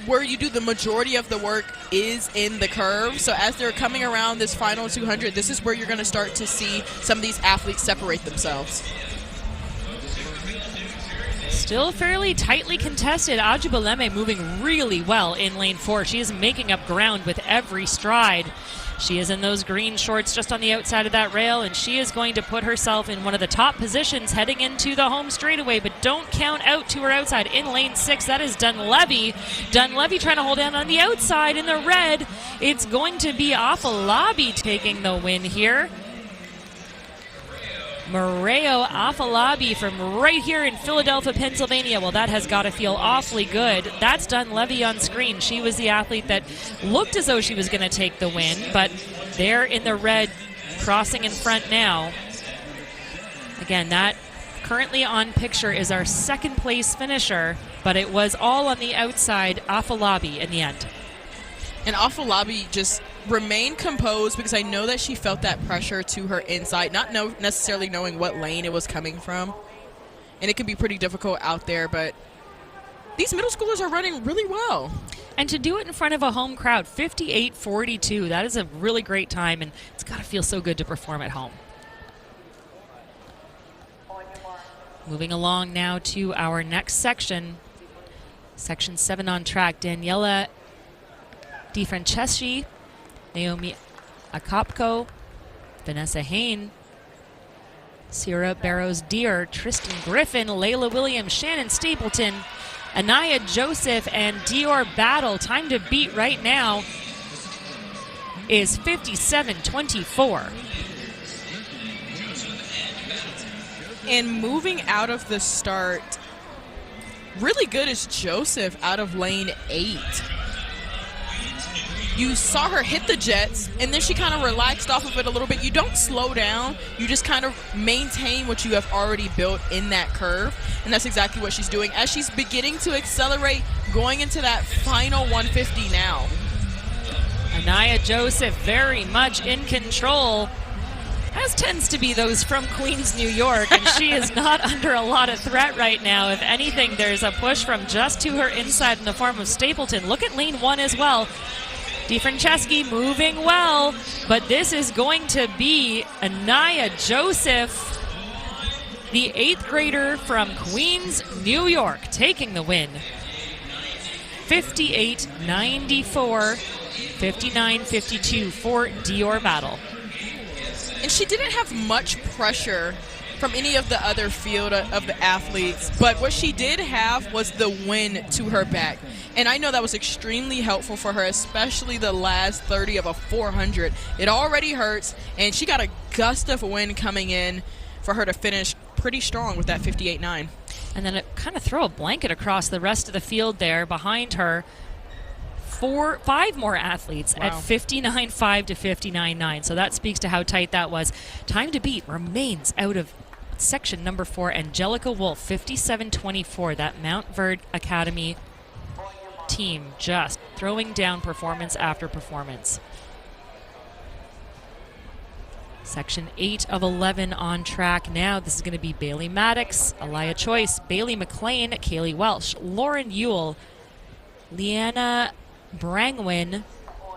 Where you do the majority of the work is in the curve. So as they're coming around this final 200, this is where you're going to start to see some of these athletes separate themselves. Still fairly tightly contested. Aja Buleme moving really well in lane 4. She is making up ground with every stride. She is in those green shorts just on the outside of that rail, and she is going to put herself in one of the top positions heading into the home straightaway, but don't count out to her outside. In lane 6, that is Dunlevy. Dunlevy trying to hold down on the outside in the red. It's going to be Afolabi taking the win here. Moreo Afolabi from right here in Philadelphia, Pennsylvania. Well, that has got to feel awfully good. That's Dunlevy on screen. She was the athlete that looked as though she was going to take the win, but they're in the red, crossing in front now. Again, that currently on picture is our second place finisher, but it was all on the outside, Afolabi in the end. And Afolabi just remained composed because I know that she felt that pressure to her inside, not necessarily knowing what lane it was coming from. And it can be pretty difficult out there, but these middle schoolers are running really well. And to do it in front of a home crowd, 58:42, that is a really great time, and it's got to feel so good to perform at home. Moving along now to our next section. Section 7 on track. Daniela Di Franceschi, Naomi Akopko, Vanessa Hain, Sierra Barrows-Deer, Tristan Griffin, Layla Williams, Shannon Stapleton, Anaya Joseph, and Dior Battle. Time to beat right now is 57:24. And moving out of the start, really good is Joseph out of lane 8. You saw her hit the jets, and then she kind of relaxed off of it a little bit. You don't slow down. You just kind of maintain what you have already built in that curve, and that's exactly what she's doing as she's beginning to accelerate, going into that final 150 now. Anaya Joseph very much in control, as tends to be those from Queens, New York, and she is not under a lot of threat right now. If anything, there's a push from just to her inside in the form of Stapleton. Look at lane 1 as well. Di Franceschi moving well, but this is going to be Anaya Joseph, the 8th grader from Queens, New York, taking the win. 58-94, 59-52 for Dior Battle. And she didn't have much pressure from any of the other field of the athletes, but what she did have was the win to her back. And I know that was extremely helpful for her, especially the last 30 of a 400. It already hurts, and she got a gust of wind coming in for her to finish pretty strong with that 58.9. And then kind of throw a blanket across the rest of the field there behind her. 5 more athletes at 59.5 to 59.9. So that speaks to how tight that was. Time to beat remains out of section number 4. Angelica Wolf, 57.24. That Mount Verde Academy team just throwing down performance after performance. Section 8 of 11 on track now. This is going to be Bailey Maddox, Aliyah Choice, Bailey McLean, Kaylee Welsh, Lauren Ewell, Leanna Brangwin,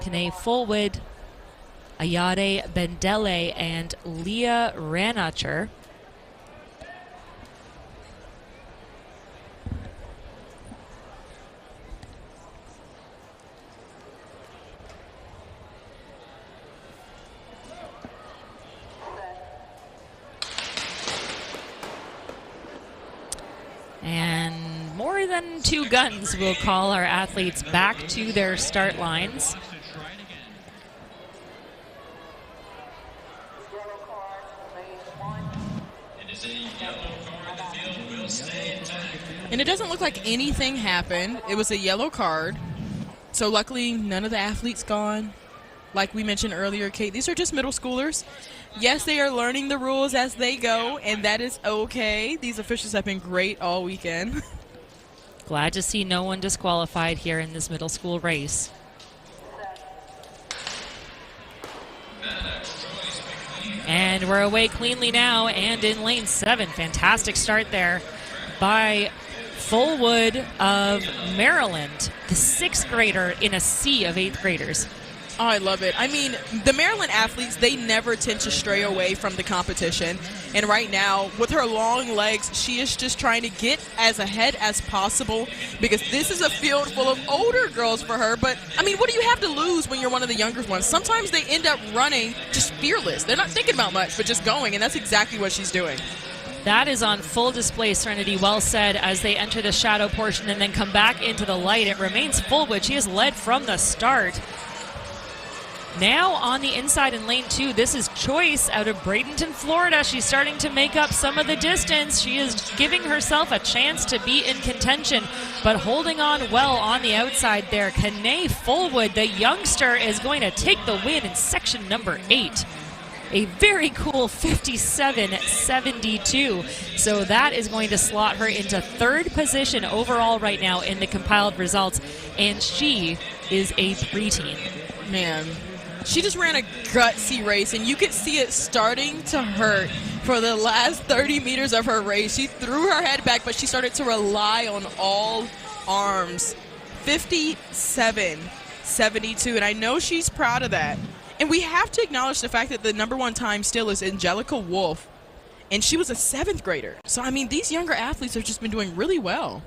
Kane Fullwood, Ayade Bendele, and Leah Ranacher. And more than 2 guns will call our athletes back to their start lines. And it doesn't look like anything happened. It was a yellow card. So luckily, none of the athletes gone. Like we mentioned earlier, Kate, these are just middle schoolers. Yes, they are learning the rules as they go, and that is okay. These officials have been great all weekend. Glad to see no one disqualified here in this middle school race. And we're away cleanly now and in lane 7. Fantastic start there by Fullwood of Maryland, the 6th grader in a sea of 8th graders. Oh, I love it. I mean, the Maryland athletes, they never tend to stray away from the competition. And right now, with her long legs, she is just trying to get as ahead as possible because this is a field full of older girls for her. But, I mean, what do you have to lose when you're one of the younger ones? Sometimes they end up running just fearless. They're not thinking about much, but just going, and that's exactly what she's doing. That is on full display, Serenity. Well said as they enter the shadow portion and then come back into the light. It remains Fullwood. She has led from the start. Now on the inside in lane 2, this is Choice out of Bradenton, Florida. She's starting to make up some of the distance. She is giving herself a chance to be in contention, but holding on well on the outside there. Kane Fullwood, the youngster, is going to take the win in section number 8. A very cool 57.72. So that is going to slot her into 3rd position overall right now in the compiled results, and she is a preteen. Man, she just ran a gutsy race, and you could see it starting to hurt for the last 30 meters of her race. She threw her head back, but she started to rely on all arms. 57.72, and I know she's proud of that. And we have to acknowledge the fact that the #1 time still is Angelica Wolf and she was a 7th grader. So, I mean, these younger athletes have just been doing really well.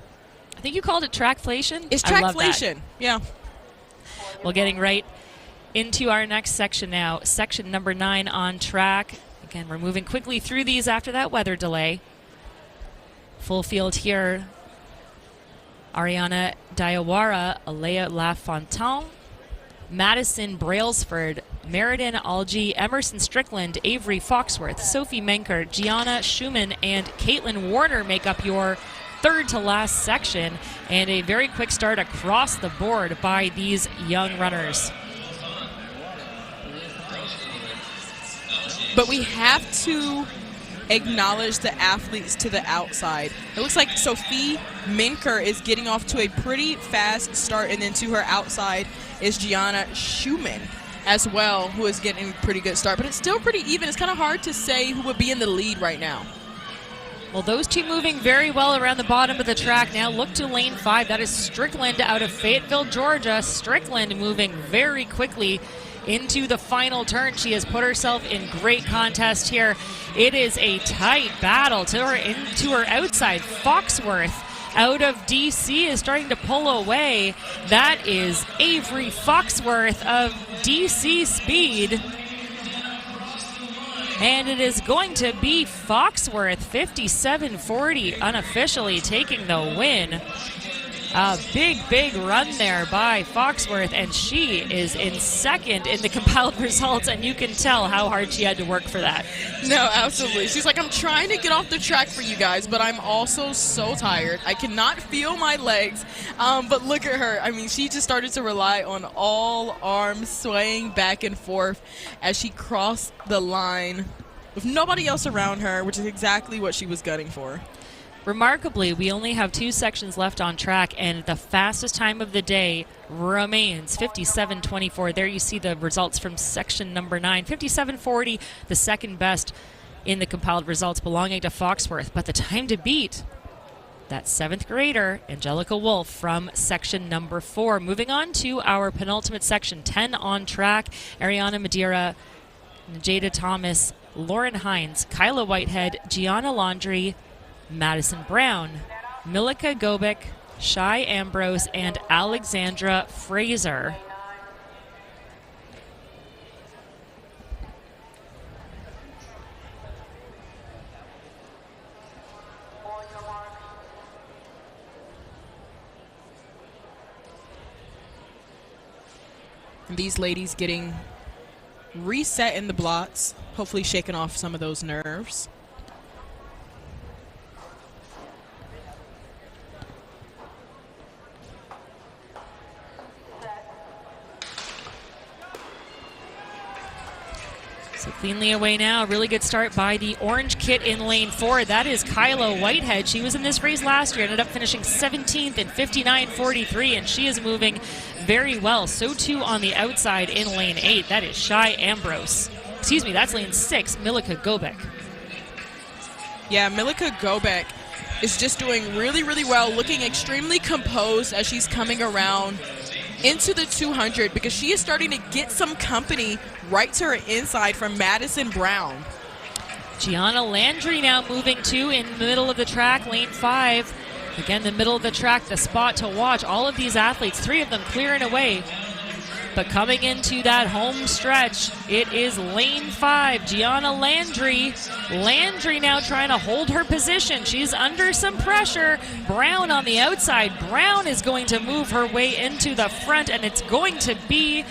I think you called it trackflation. It's I love that. trackflation. Yeah. Well, getting right into our next section now, section number 9 on track. Again, we're moving quickly through these after that weather delay. Full field here. Ariana Diawara, Alea LaFontaine, Madison Brailsford, Meriden Algie, Emerson Strickland, Avery Foxworth, Sophie Menker, Gianna Schumann, and Caitlin Warner make up your third to last section, and a very quick start across the board by these young runners. But we have to acknowledge the athletes to the outside. It looks like Sophie Menker is getting off to a pretty fast start, and then to her outside is Gianna Schumann as well, who is getting a pretty good start. But it's still pretty even. It's kind of hard to say who would be in the lead right now. Well, those two moving very well around the bottom of the track. Now look to lane 5. That is Strickland out of Fayetteville, Georgia. Strickland moving very quickly into the final turn. She has put herself in great contest here. It is a tight battle to her outside. Foxworth out of DC is starting to pull away. That is Avery Foxworth of DC Speed. And it is going to be Foxworth, 57:40, unofficially taking the win. A big run there by Foxworth, and she is in second in the compiled results, and you can tell how hard she had to work for that. No, absolutely. She's like, I'm trying to get off the track for you guys, but I'm also so tired. I cannot feel my legs. But look at her. I mean, she just started to rely on all arms swaying back and forth as she crossed the line with nobody else around her, which is exactly what she was gunning for. Remarkably, we only have 2 sections left on track, and the fastest time of the day remains 57:24. There you see the results from section number 9. 57:40, the second best in the compiled results, belonging to Foxworth. But the time to beat, that 7th grader, Angelica Wolf, from section number 4. Moving on to our penultimate section, 10 on track. Ariana Madeira, Jada Thomas, Lauren Hines, Kyla Whitehead, Gianna Laundrie, Madison Brown, Milika Gobic, Shai Ambrose, and Alexandra Fraser. These ladies getting reset in the blocks, hopefully shaking off some of those nerves. So cleanly away now. Really good start by the orange kit in lane 4. That is Kyla Whitehead. She was in this race last year, ended up finishing 17th in 59:43, and she is moving very well. So too on the outside in lane 8. That is Shai Ambrose. Excuse me, that's lane 6, Milika Gobic. Yeah, Milika Gobic is just doing really well, looking extremely composed as she's coming around into the 200, because she is starting to get some company right to her inside from Madison Brown. Gianna Landry now moving too in the middle of the track, lane 5. Again, the middle of the track, the spot to watch. All of these athletes, 3 of them clearing away. But coming into that home stretch, it is lane 5, Gianna Landry. Landry now trying to hold her position. She's under some pressure. Brown on the outside. Brown is going to move her way into the front, and it's going to be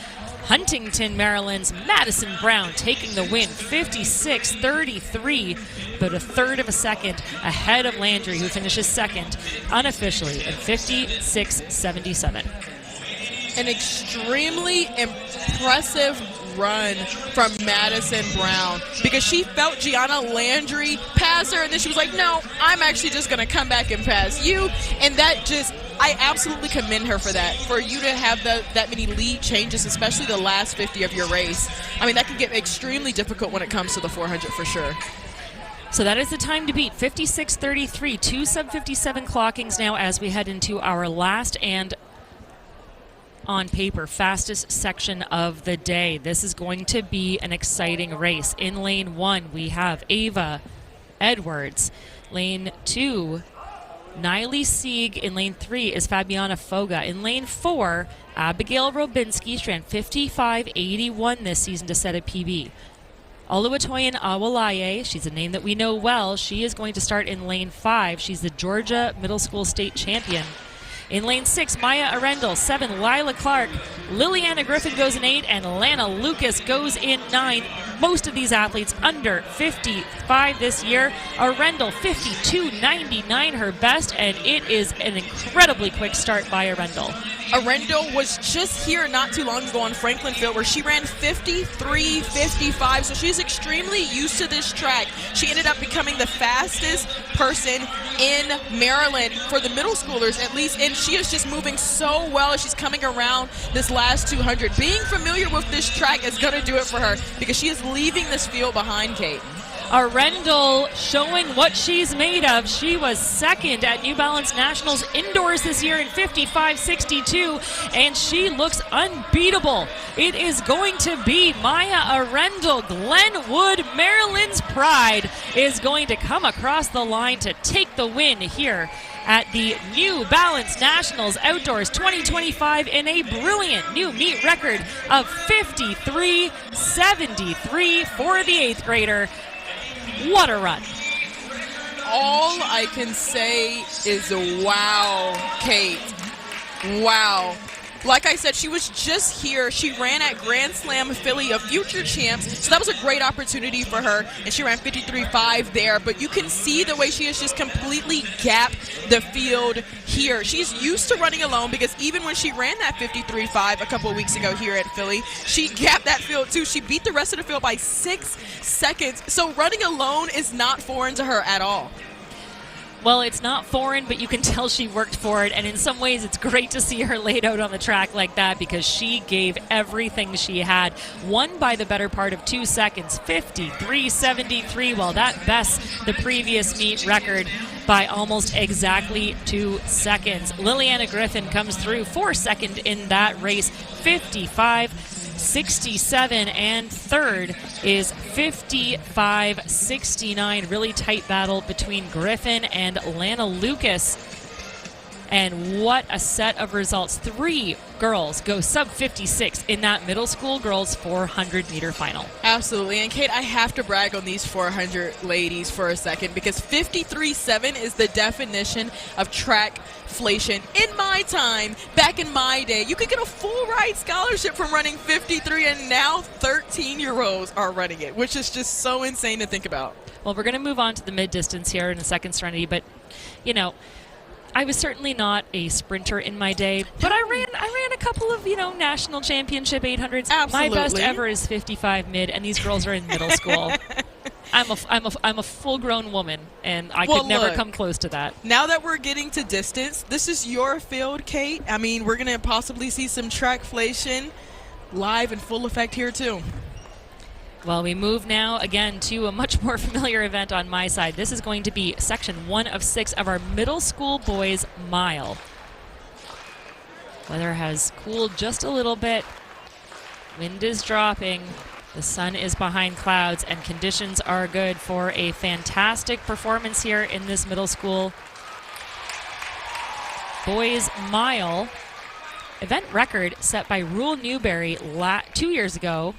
Huntington, Maryland's Madison Brown taking the win, 56:33, but a third of a second ahead of Landry, who finishes second unofficially at 56:77. An extremely impressive run from Madison Brown, because she felt Gianna Landry pass her, and then she was like, no, I'm actually just going to come back and pass you. And that just, I absolutely commend her for that, for you to have that many lead changes, especially the last 50 of your race. I mean, that can get extremely difficult when it comes to the 400 for sure. So that is the time to beat, 56:33, 2 sub-57 clockings now as we head into our last and on paper fastest section of the day. This is going to be an exciting race. In lane 1, we have Ava Edwards. Lane 2, Niley Sieg. In lane 3 is Fabiana Foga. In lane 4, Abigail Robinski. She ran 55.81 this season to set a PB. Oluwatoyin Awolaye, she's a name that we know well. She is going to start in lane 5. She's the Georgia Middle School State Champion. In lane 6, Maya Arendel. 7, Lila Clark. Liliana Griffin goes in 8, and Lana Lucas goes in 9. Most of these athletes under 55 this year. Arendel, 52.99 her best, and it is an incredibly quick start by Arendel. Arendel was just here not too long ago on Franklin Field where she ran 53.55, so she's extremely used to this track. She ended up becoming the fastest person in Maryland for the middle schoolers at least, and she is just moving so well as she's coming around this last 200. Being familiar with this track is going to do it for her because she is leaving this field behind Kate. Arendel showing what she's made of. She was second at New Balance Nationals indoors this year in 55.62, and she looks unbeatable. It is going to be Maya Arendel. Glenwood, Maryland's pride, is going to come across the line to take the win here at the New Balance Nationals Outdoors 2025 in a brilliant new meet record of 53.73 for the 8th grader. What a run. All I can say is wow, Kate. Wow. Like I said, she was just here. She ran at Grand Slam Philly, a future champs, so that was a great opportunity for her, and she ran 53.5 there, but you can see the way she has just completely gapped the field here. She's used to running alone because even when she ran that 53.5 a couple of weeks ago here at Philly, she gapped that field too. She beat the rest of the field by 6 seconds, so running alone is not foreign to her at all. Well, it's not foreign, but you can tell she worked for it, and in some ways it's great to see her laid out on the track like that because she gave everything she had. Won by the better part of 2 seconds, 53.73, while that bests the previous meet record by almost exactly 2 seconds. Liliana Griffin comes through for second in that race, 55.67, and third is 55.69. Really tight battle between Griffin and Lana Lucas. And what a set of results. 3 girls go sub 56 in that middle school girls 400 meter final. Absolutely. And Kate, I have to brag on these 400 ladies for a second because 53.7 is the definition of trackflation. In my time, back in my day, you could get a full ride scholarship from running 53, and now 13-year-olds are running it, which is just so insane to think about. Well, we're going to move on to the mid distance here in a second, Serenity, but you know, I was certainly not a sprinter in my day, but I ran a couple of, national championship 800s. Absolutely. My best ever is 55 mid, and these girls are in middle school. I'm a full-grown woman, and I could never come close to that. Now that we're getting to distance, this is your field, Kate. I mean, we're going to possibly see some trackflation live in full effect here too. Well, we move now again to a much more familiar event on my side. This is going to be section 1 of 6 of our middle school boys mile. Weather has cooled just a little bit. Wind is dropping. The sun is behind clouds, and conditions are good for a fantastic performance here in this middle school boys mile. Event record set by Rule Newberry 2 years ago.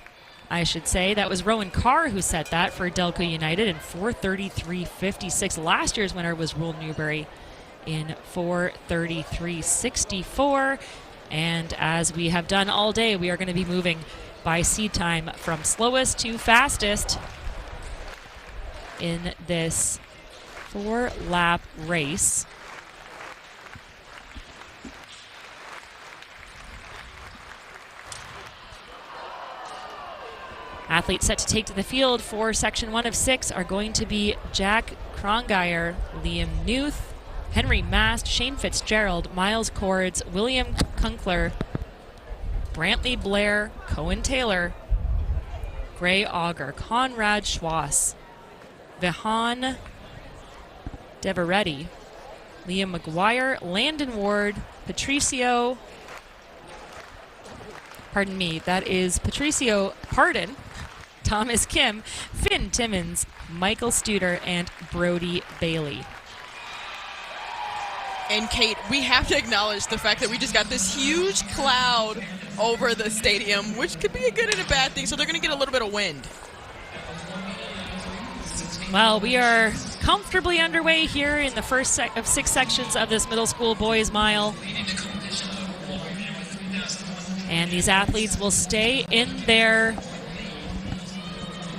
I should say that was Rowan Carr who set that for Delco United in 4:33.56. Last year's winner was Rule Newberry in 4:33.64. And as we have done all day, we are going to be moving by seed time from slowest to fastest in this 4-lap race. Athletes set to take to the field for section 1 of 6 are going to be Jack Krongeyer, Liam Newth, Henry Mast, Shane Fitzgerald, Miles Cords, William Kunkler, Brantley Blair, Cohen Taylor, Gray Auger, Conrad Schwass, Vihan Deveretti, Liam McGuire, Landon Ward, Patricio, Thomas Kim, Finn Timmons, Michael Studer, and Brody Bailey. And Kate, we have to acknowledge the fact that we just got this huge cloud over the stadium, which could be a good and a bad thing. So they're going to get a little bit of wind. Well, we are comfortably underway here in the first of 6 sections of this middle school boys mile. And these athletes will stay in their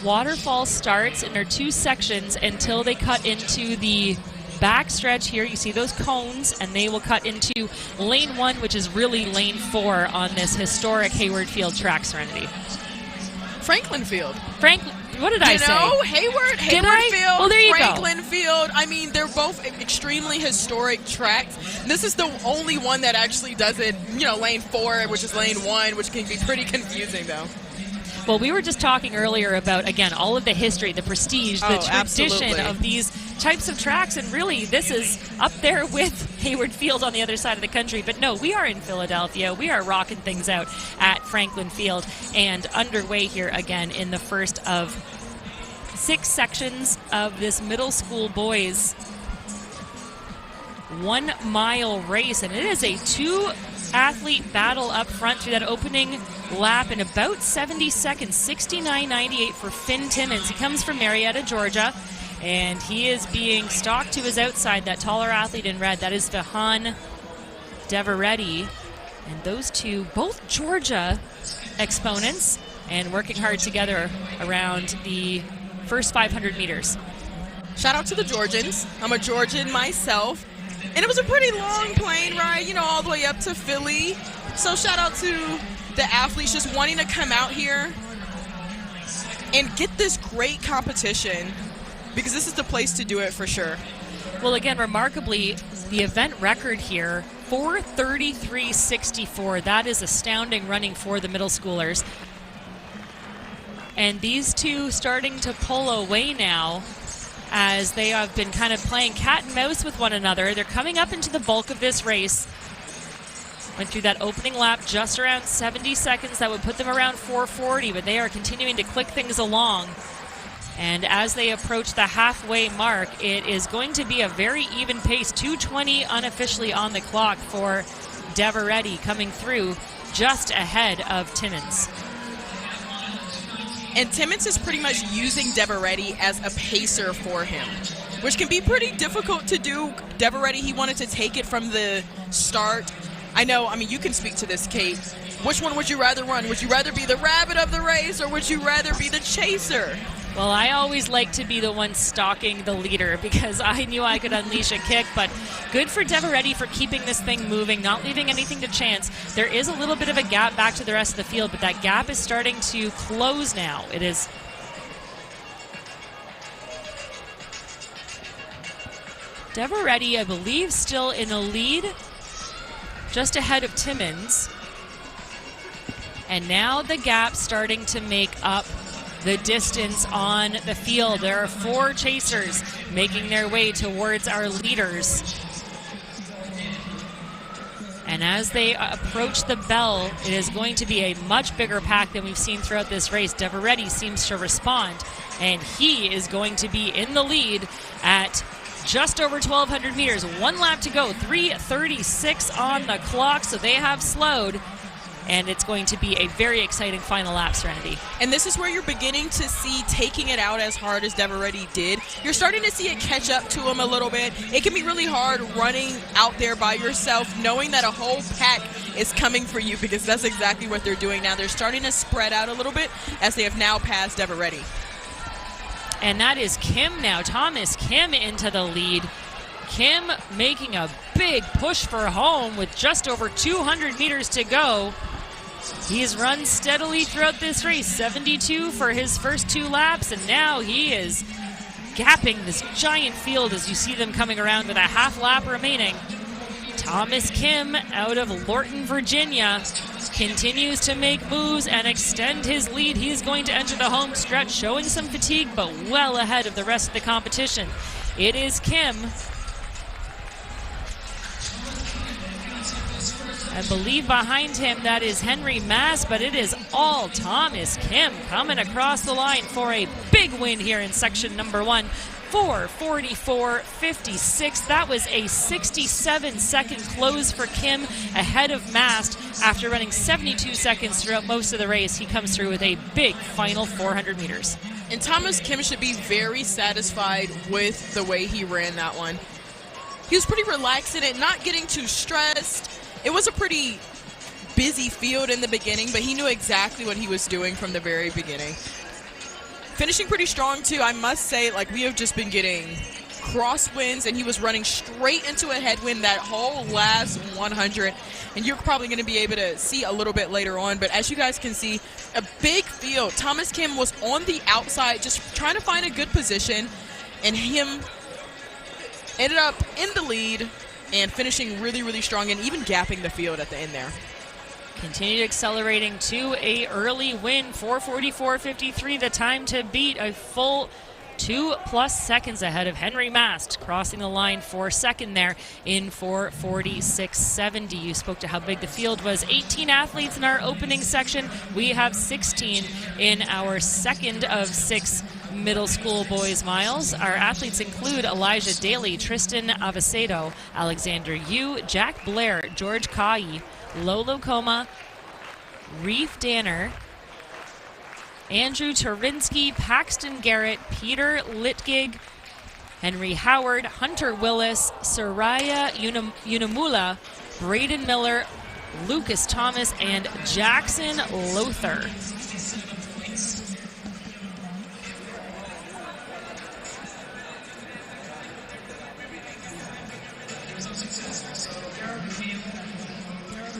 waterfall starts in their 2 sections until they cut into the back stretch here. You see those cones, and they will cut into lane 1, which is really lane 4 on this historic Hayward Field track, Serenity. Franklin Field. What did I say? Hayward Field, well, there you Franklin Field. I mean, they're both extremely historic tracks. This is the only one that actually does it, lane 4, which is lane 1, which can be pretty confusing, though. Well, we were just talking earlier about, again, all of the history, the prestige, the tradition absolutely. of these types of tracks, and really this is up there with Hayward Field on the other side of the country. But no, we are in Philadelphia. We are rocking things out at Franklin Field, and underway here again in the first of 6 sections of this middle school boys 1 mile race, and it is a 2-athlete battle up front through that opening lap in about 70 seconds. 69.98 for Finn Timmons. He comes from Marietta, Georgia, and he is being stalked to his outside. That taller athlete in red, that is Vahan Deveretti, and those two both Georgia exponents and working hard together around the first 500 meters. Shout out to the Georgians. I'm a Georgian myself. And it was a pretty long plane ride, all the way up to Philly. So shout out to the athletes just wanting to come out here and get this great competition, because this is the place to do it for sure. Well, again, remarkably, the event record here, 4:33.64. That is astounding running for the middle schoolers. And these two starting to pull away now, as they have been kind of playing cat and mouse with one another. They're coming up into the bulk of this race. Went through that opening lap just around 70 seconds. That would put them around 4:40, but they are continuing to click things along. And as they approach the halfway mark, it is going to be a very even pace. 2:20 unofficially on the clock for Deveretti, coming through just ahead of Timmons. And Timmons is pretty much using Deveretti as a pacer for him, which can be pretty difficult to do. Deveretti, he wanted to take it from the start. I mean, you can speak to this, Kate. Which one would you rather run? Would you rather be the rabbit of the race, or would you rather be the chaser? Well, I always like to be the one stalking the leader, because I knew I could unleash a kick, but good for Deveretti for keeping this thing moving, not leaving anything to chance. There is a little bit of a gap back to the rest of the field, but that gap is starting to close now. It is Deveretti, I believe, still in the lead, just ahead of Timmons. And now the gap starting to make up the distance on the field. There are 4 chasers making their way towards our leaders. And as they approach the bell, it is going to be a much bigger pack than we've seen throughout this race. Deveretti seems to respond, and he is going to be in the lead at just over 1,200 meters. 1 lap to go, 3:36 on the clock, so they have slowed. And it's going to be a very exciting final lap, Serenity. And this is where you're beginning to see taking it out as hard as Deveretti did. You're starting to see it catch up to him a little bit. It can be really hard running out there by yourself, knowing that a whole pack is coming for you, because that's exactly what they're doing now. They're starting to spread out a little bit as they have now passed Deveretti. And that is Kim now. Thomas Kim into the lead. Kim making a big push for home with just over 200 meters to go. He's run steadily throughout this race, 72 for his first 2 laps, and now he is gapping this giant field as you see them coming around with a half lap remaining. Thomas Kim out of Lorton, Virginia, continues to make moves and extend his lead. He's going to enter the home stretch, showing some fatigue, but well ahead of the rest of the competition. It is Kim I believe behind him that is Henry Mass, but it is all Thomas Kim coming across the line for a big win here in section number 1. 4:44.56. That was a 67-second close for Kim ahead of Mast. After running 72 seconds throughout most of the race, he comes through with a big final 400 meters. And Thomas Kim should be very satisfied with the way he ran that one. He was pretty relaxed in it, not getting too stressed. It was a pretty busy field in the beginning, but he knew exactly what he was doing from the very beginning. Finishing pretty strong, too. I must say, like, we have just been getting crosswinds, and he was running straight into a headwind that whole last 100. And you're probably going to be able to see a little bit later on. But as you guys can see, a big field. Thomas Kim was on the outside just trying to find a good position, and him ended up in the lead and finishing really, really strong and even gapping the field at the end there. Continued accelerating to a early win, 4:44.53, the time to beat, a full 2+ seconds ahead of Henry Mast, crossing the line for second there in 4:46.70. You spoke to how big the field was. 18 athletes in our opening section. We have 16 in our second of 6 middle school boys miles. Our athletes include Elijah Daly, Tristan Avesedo, Alexander Yu, Jack Blair, George Kai, Lolo Coma, Reef Danner, Andrew Turinsky, Paxton Garrett, Peter Litgig, Henry Howard, Hunter Willis, Soraya Unamula, Braden Miller, Lucas Thomas, and Jackson Lothar.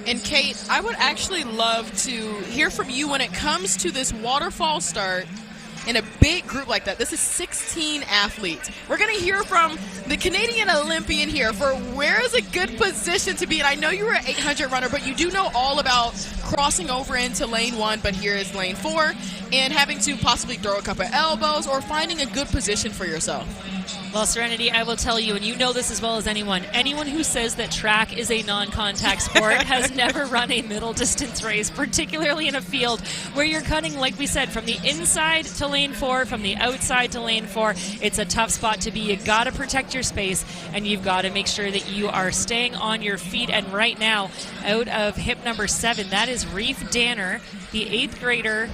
And Kate, I would actually love to hear from you when it comes to this waterfall start in a big group like that. This is 16 athletes. We're going to hear from the Canadian Olympian here for where is a good position to be. And I know you were an 800 runner, but you do know all about crossing over into lane 1, but here is lane 4, and having to possibly throw a couple of elbows or finding a good position for yourself. Well, Serenity, I will tell you, and you know this as well as anyone who says that track is a non-contact sport has never run a middle distance race, particularly in a field where you're cutting, like we said, from the inside to lane 4, from the outside to lane 4. It's a tough spot to be. You got to protect your space, and you've got to make sure that you are staying on your feet. And right now, out of hip number 7, that is Reef Danner, the 8th grader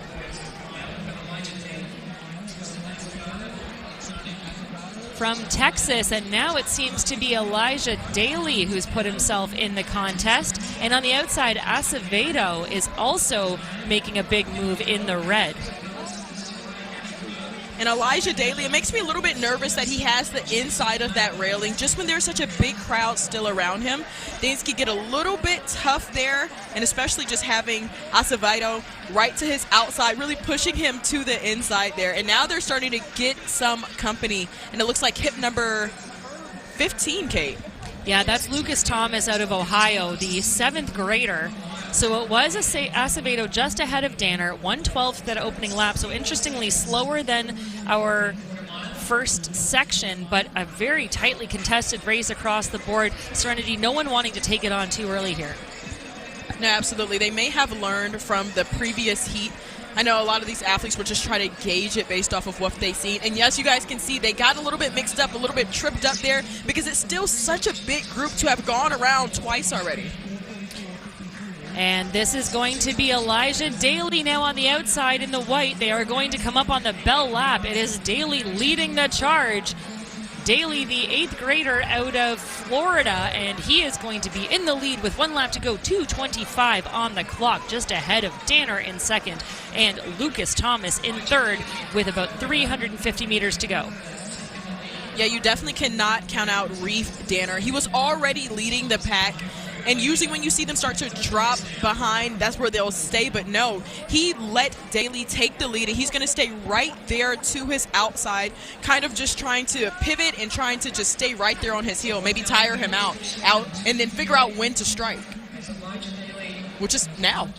from Texas, and now it seems to be Elijah Daly who's put himself in the contest. And on the outside, Acevedo is also making a big move in the red. And Elijah Daly, it makes me a little bit nervous that he has the inside of that railing just when there's such a big crowd still around him. Things could get a little bit tough there, and especially just having Acevedo right to his outside, really pushing him to the inside there. And now they're starting to get some company, and it looks like hip number 15, Kate. Yeah, that's Lucas Thomas out of Ohio, the 7th grader. So it was Acevedo just ahead of Danner, 1/12 that opening lap. So interestingly, slower than our first section, but a very tightly contested race across the board. Serenity, no one wanting to take it on too early here. No, absolutely. They may have learned from the previous heat. I know a lot of these athletes will just try to gauge it based off of what they've seen. And yes, you guys can see they got a little bit mixed up, a little bit tripped up there because it's still such a big group to have gone around twice already. And this is going to be Elijah Daly now on the outside in the white. They are going to come up on the bell lap. It is Daly leading the charge. Daly, the 8th grader out of Florida, and he is going to be in the lead with 1 lap to go, 2:25 on the clock, just ahead of Danner in second and Lucas Thomas in third with about 350 meters to go. Yeah, you definitely cannot count out Reef Danner. He was already leading the pack. And usually when you see them start to drop behind, that's where they'll stay. But no, he let Daly take the lead, and he's going to stay right there to his outside, kind of just trying to pivot and trying to just stay right there on his heel, maybe tire him out, and then figure out when to strike, which is now.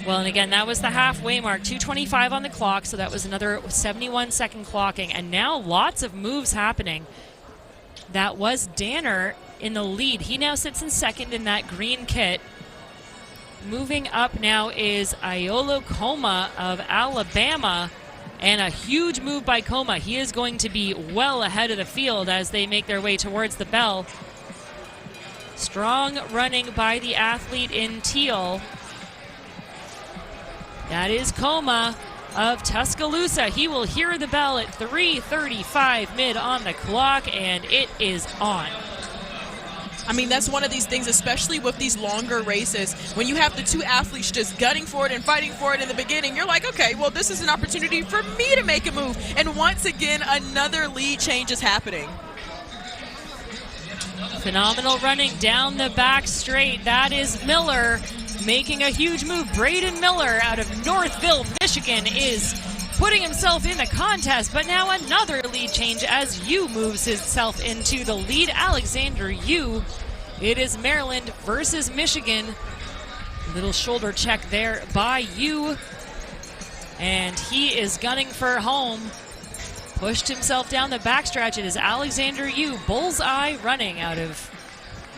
Well, and again, that was the halfway mark, 2:25 on the clock, so that was another 71-second clocking. And now lots of moves happening. That was Danner in the lead. He now sits in second in that green kit. Moving up now is Iolo Coma of Alabama, and a huge move by Coma. He is going to be well ahead of the field as they make their way towards the bell. Strong running by the athlete in teal. That is Coma of Tuscaloosa. He will hear the bell at 3:35 mid on the clock, and it is on. I mean, that's one of these things, especially with these longer races, when you have the two athletes just gunning for it and fighting for it in the beginning, you're like, okay, well, this is an opportunity for me to make a move. And once again, another lead change is happening. Phenomenal running down the back straight. That is Miller making a huge move. Braden Miller out of Northville, Michigan is putting himself in the contest, but now another lead change as Yu moves himself into the lead. Alexander Yu. It is Maryland versus Michigan. Little shoulder check there by Yu. And he is gunning for home. Pushed himself down the backstretch. It is Alexander Yu, bullseye running out of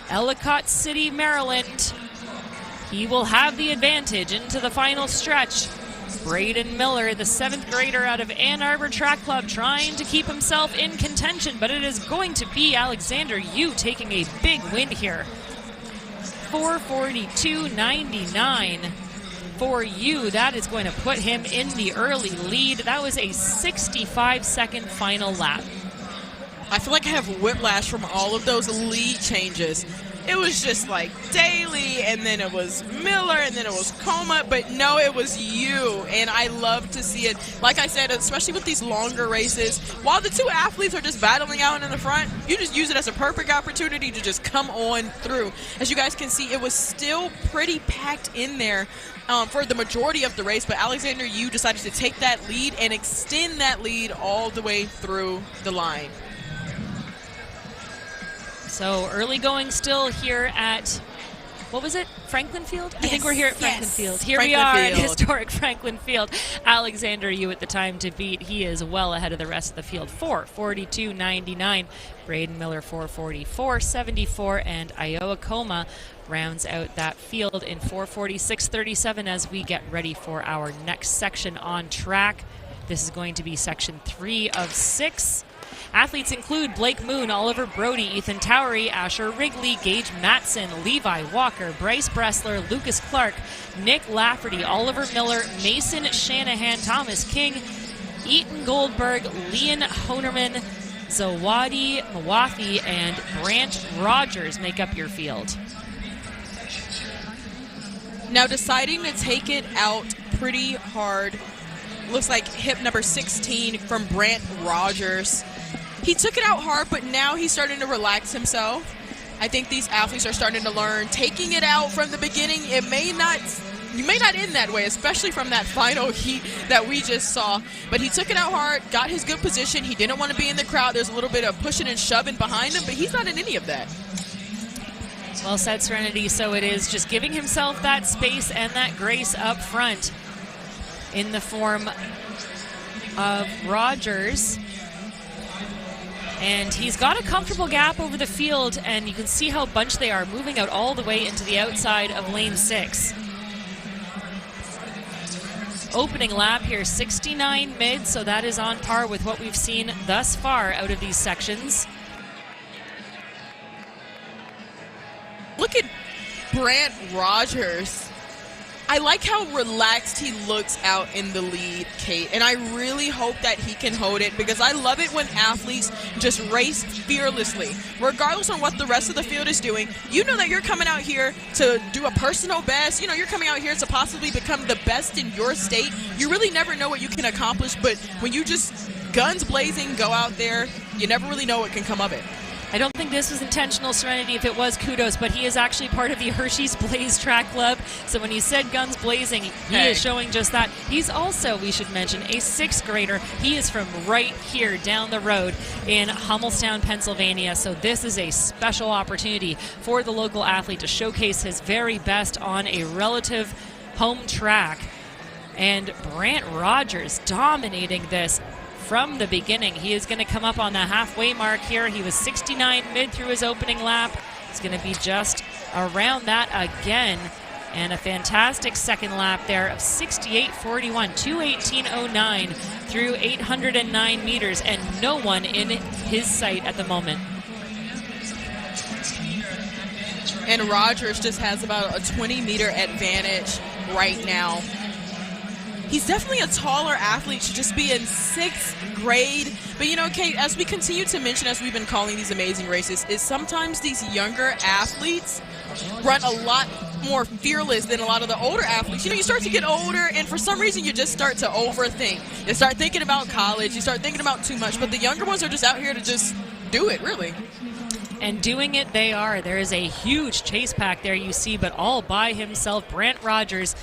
Ellicott City, Maryland. He will have the advantage into the final stretch. Braden Miller, the 7th grader out of Ann Arbor Track Club, trying to keep himself in contention, but it is going to be Alexander Yu taking a big win here. 4:42.99 for Yu. That is going to put him in the early lead. That was a 65-second final lap. I feel like I have whiplash from all of those lead changes. It was just like Daly, and then it was Miller, and then it was Coma, but no, it was Yu, and I love to see it. Like I said, especially with these longer races, while the two athletes are just battling out in the front, you just use it as a perfect opportunity to just come on through. As you guys can see, it was still pretty packed in there for the majority of the race, but Alexander Yu decided to take that lead and extend that lead all the way through the line. So early going still here at, what was it, Franklin Field? Yes, I think we're here at Franklin yes. Field. Here Franklin we are at Field. historic Franklin Field. Alexander Yu at the time to beat. He is well ahead of the rest of the field. 4:42.99. Braden Miller 4:44.74, and Iowa Coma rounds out that field in 4:46.37 as we get ready for our next section on track. This is going to be section 3 of 6. Athletes include Blake Moon, Oliver Brody, Ethan Towery, Asher Wrigley, Gage Matson, Levi Walker, Bryce Bressler, Lucas Clark, Nick Lafferty, Oliver Miller, Mason Shanahan, Thomas King, Eaton Goldberg, Leon Honerman, Zawadi Mawathi, and Brant Rogers make up your field. Now deciding to take it out pretty hard. Looks like hip number 16 from Brant Rogers. He took it out hard, but now he's starting to relax himself. I think these athletes are starting to learn. Taking it out from the beginning, you may not end that way, especially from that final heat that we just saw. But he took it out hard, got his good position. He didn't want to be in the crowd. There's a little bit of pushing and shoving behind him, but he's not in any of that. Well said, Serenity. So it is just giving himself that space and that grace up front in the form of Rogers. And he's got a comfortable gap over the field, and you can see how bunched they are, moving out all the way into the outside of lane 6. Opening lap here, 69 mid, so that is on par with what we've seen thus far out of these sections. Look at Brant Rogers. I like how relaxed he looks out in the lead, Kate, and I really hope that he can hold it, because I love it when athletes just race fearlessly. Regardless on what the rest of the field is doing, you know that you're coming out here to do a personal best. You know, you're coming out here to possibly become the best in your state. You really never know what you can accomplish, but when you just guns blazing go out there, you never really know what can come of it. I don't think this was intentional, Serenity. If it was, kudos, but he is actually part of the Hershey's Blaze Track Club. So when he said guns blazing, he is showing just that. He's also, we should mention, a 6th grader. He is from right here down the road in Hummelstown, Pennsylvania. So this is a special opportunity for the local athlete to showcase his very best on a relative home track. And Brant Rogers dominating this from the beginning. He is going to come up on the halfway mark here. He was 69 mid through his opening lap. It's going to be just around that again. And a fantastic second lap there of 68.41, 2:18.09 through 809 meters, and no one in his sight at the moment. And Rogers just has about a 20-meter advantage right now. He's definitely a taller athlete, should just be in 6th grade. But you know, Kate, as we continue to mention, as we've been calling these amazing races, is sometimes these younger athletes run a lot more fearless than a lot of the older athletes. You know, you start to get older, and for some reason you just start to overthink. You start thinking about college, you start thinking about too much, but the younger ones are just out here to just do it, really. And doing it they are. There is a huge chase pack there you see, but all by himself. Brant Rogers,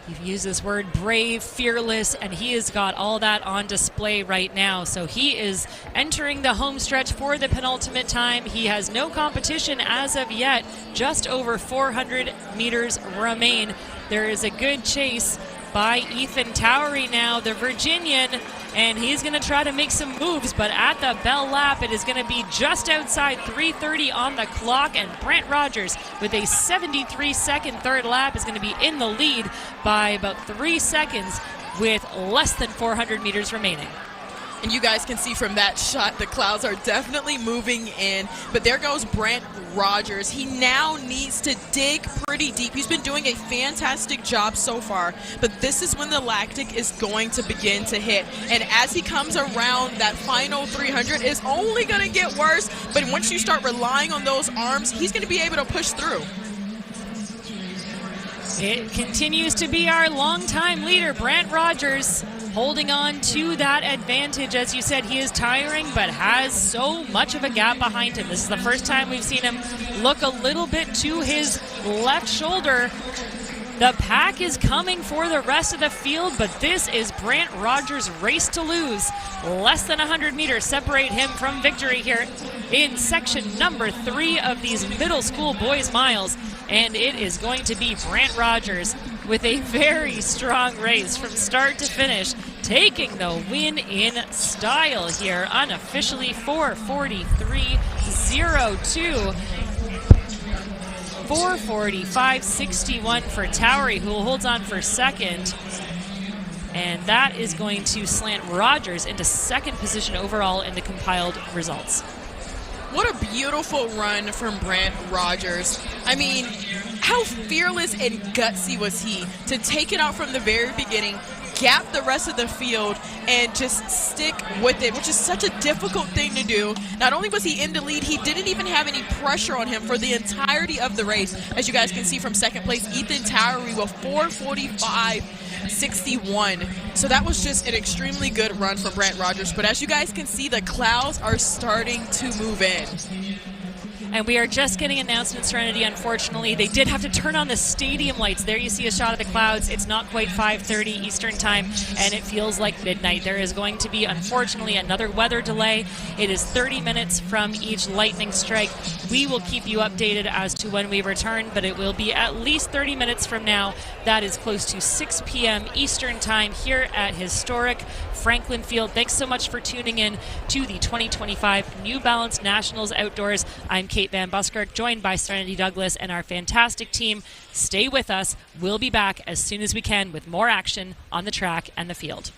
you've used this word, brave, fearless, and he has got all that on display right now. So he is entering the home stretch for the penultimate time. He has no competition as of yet. Just over 400 meters remain. There is a good chase by Ethan Towery now, the Virginian, and he's going to try to make some moves, but at the bell lap, it is going to be just outside 3:30 on the clock, and Brant Rogers, with a 73-second third lap, is going to be in the lead by about 3 seconds with less than 400 meters remaining. And you guys can see from that shot, the clouds are definitely moving in. But there goes Brant Rogers. He now needs to dig pretty deep. He's been doing a fantastic job so far, but this is when the lactic is going to begin to hit. And as he comes around that final 300, it's only going to get worse. But once you start relying on those arms, he's going to be able to push through. It continues to be our longtime leader, Brant Rogers, holding on to that advantage. As you said, he is tiring, but has so much of a gap behind him. This is the first time we've seen him look a little bit to his left shoulder. The pack is coming for the rest of the field, but this is Brant Rogers' race to lose. Less than 100 meters separate him from victory here in section number 3 of these middle school boys miles. And it is going to be Brant Rogers with a very strong race from start to finish, taking the win in style here, unofficially 4:43.02. 4:45.61 for Towery, who holds on for second. And that is going to slant Rogers into second position overall in the compiled results. What a beautiful run from Brant Rogers. I mean, how fearless and gutsy was he to take it out from the very beginning, gap the rest of the field, and just stick with it, which is such a difficult thing to do. Not only was he in the lead, he didn't even have any pressure on him for the entirety of the race. As you guys can see from second place, Ethan Towery with 4:45.61. So that was just an extremely good run for Brant Rogers. But as you guys can see, the clouds are starting to move in. And we are just getting announcements, Serenity. Unfortunately, they did have to turn on the stadium lights. There you see a shot of the clouds. It's not quite 5:30 Eastern time, and it feels like midnight. There is going to be, unfortunately, another weather delay. It is 30 minutes from each lightning strike. We will keep you updated as to when we return, but it will be at least 30 minutes from now. That is close to 6 p.m. Eastern time here at historic Franklin Field. Thanks so much for tuning in to the 2025 New Balance Nationals Outdoors. I'm Kate Van Buskirk, joined by Serenity Douglas and our fantastic team. Stay with us. We'll be back as soon as we can with more action on the track and the field.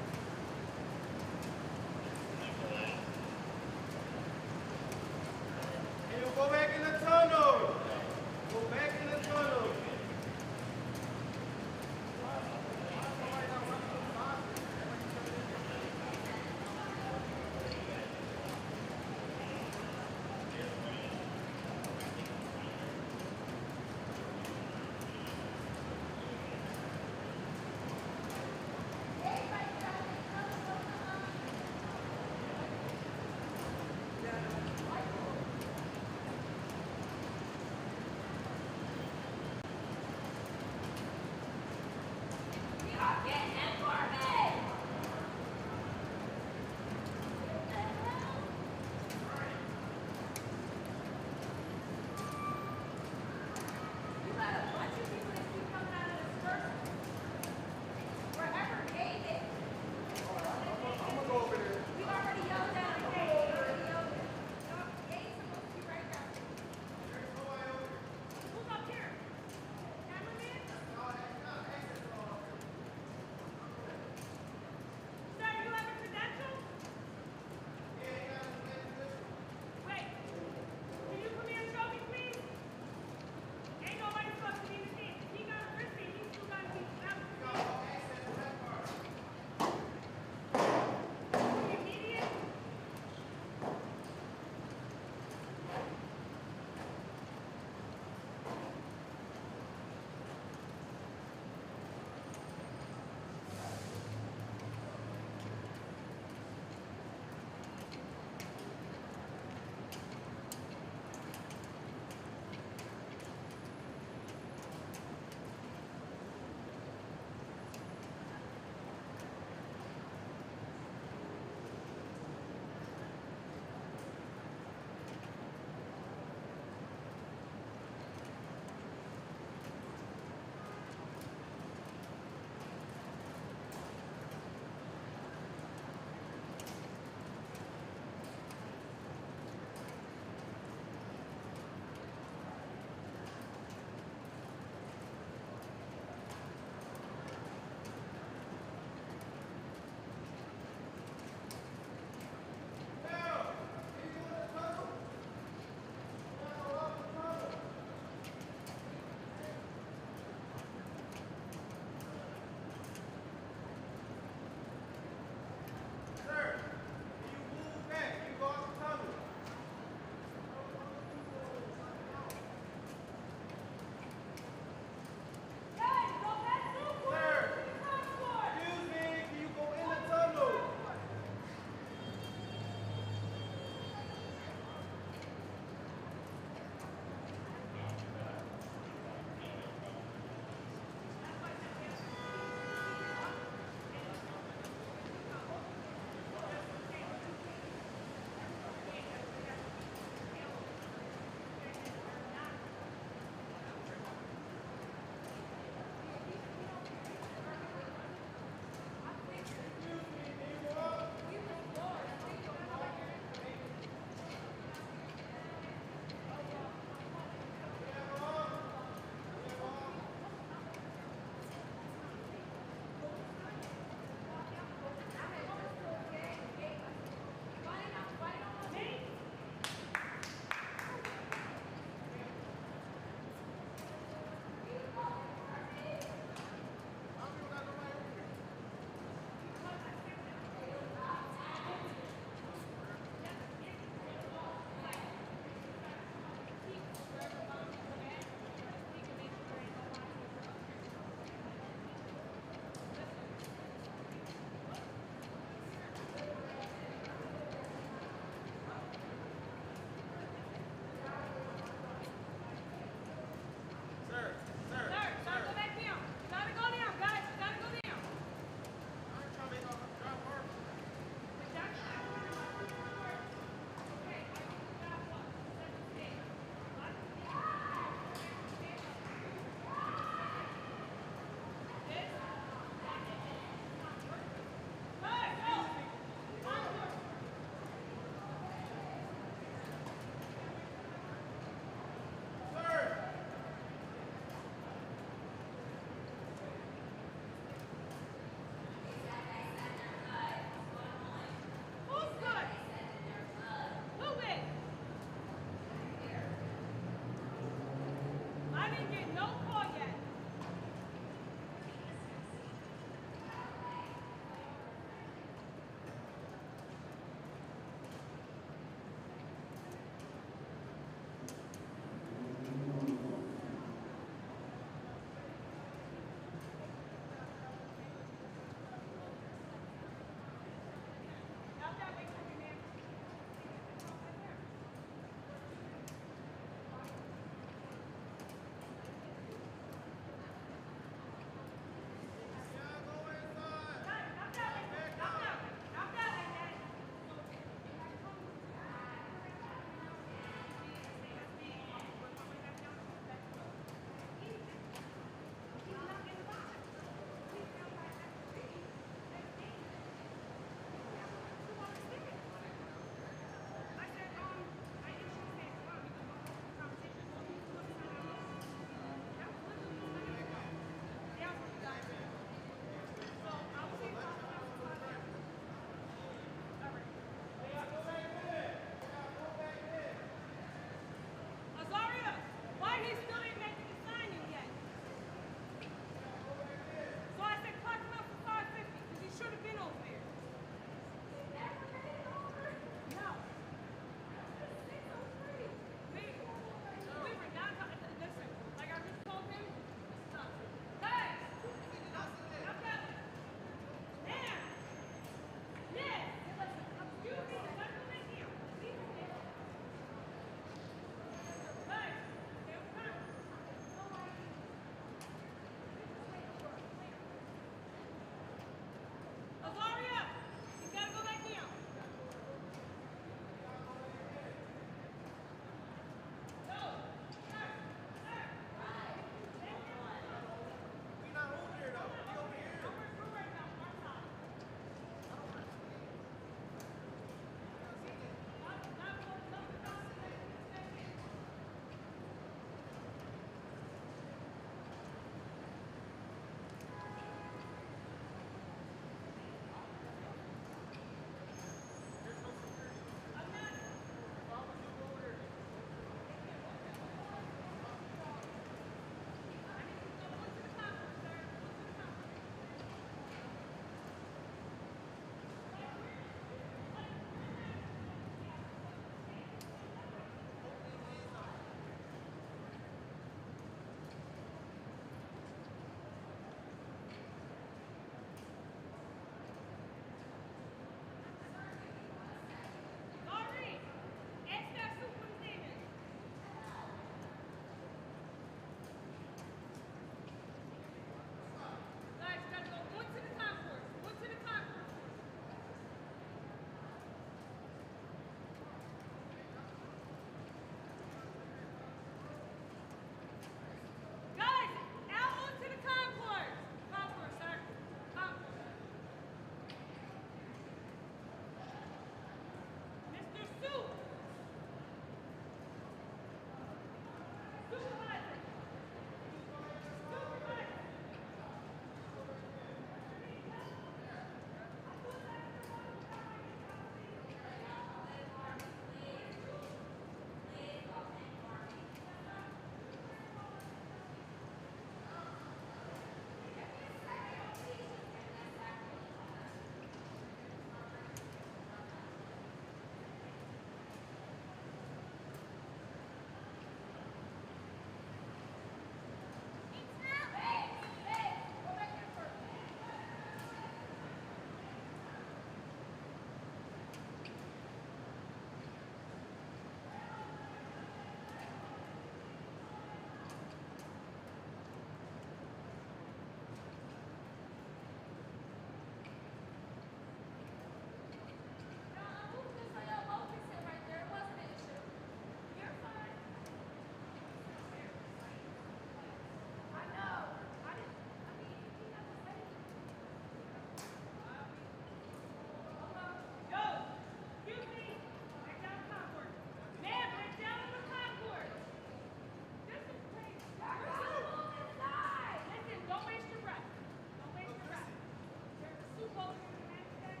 close to the next day,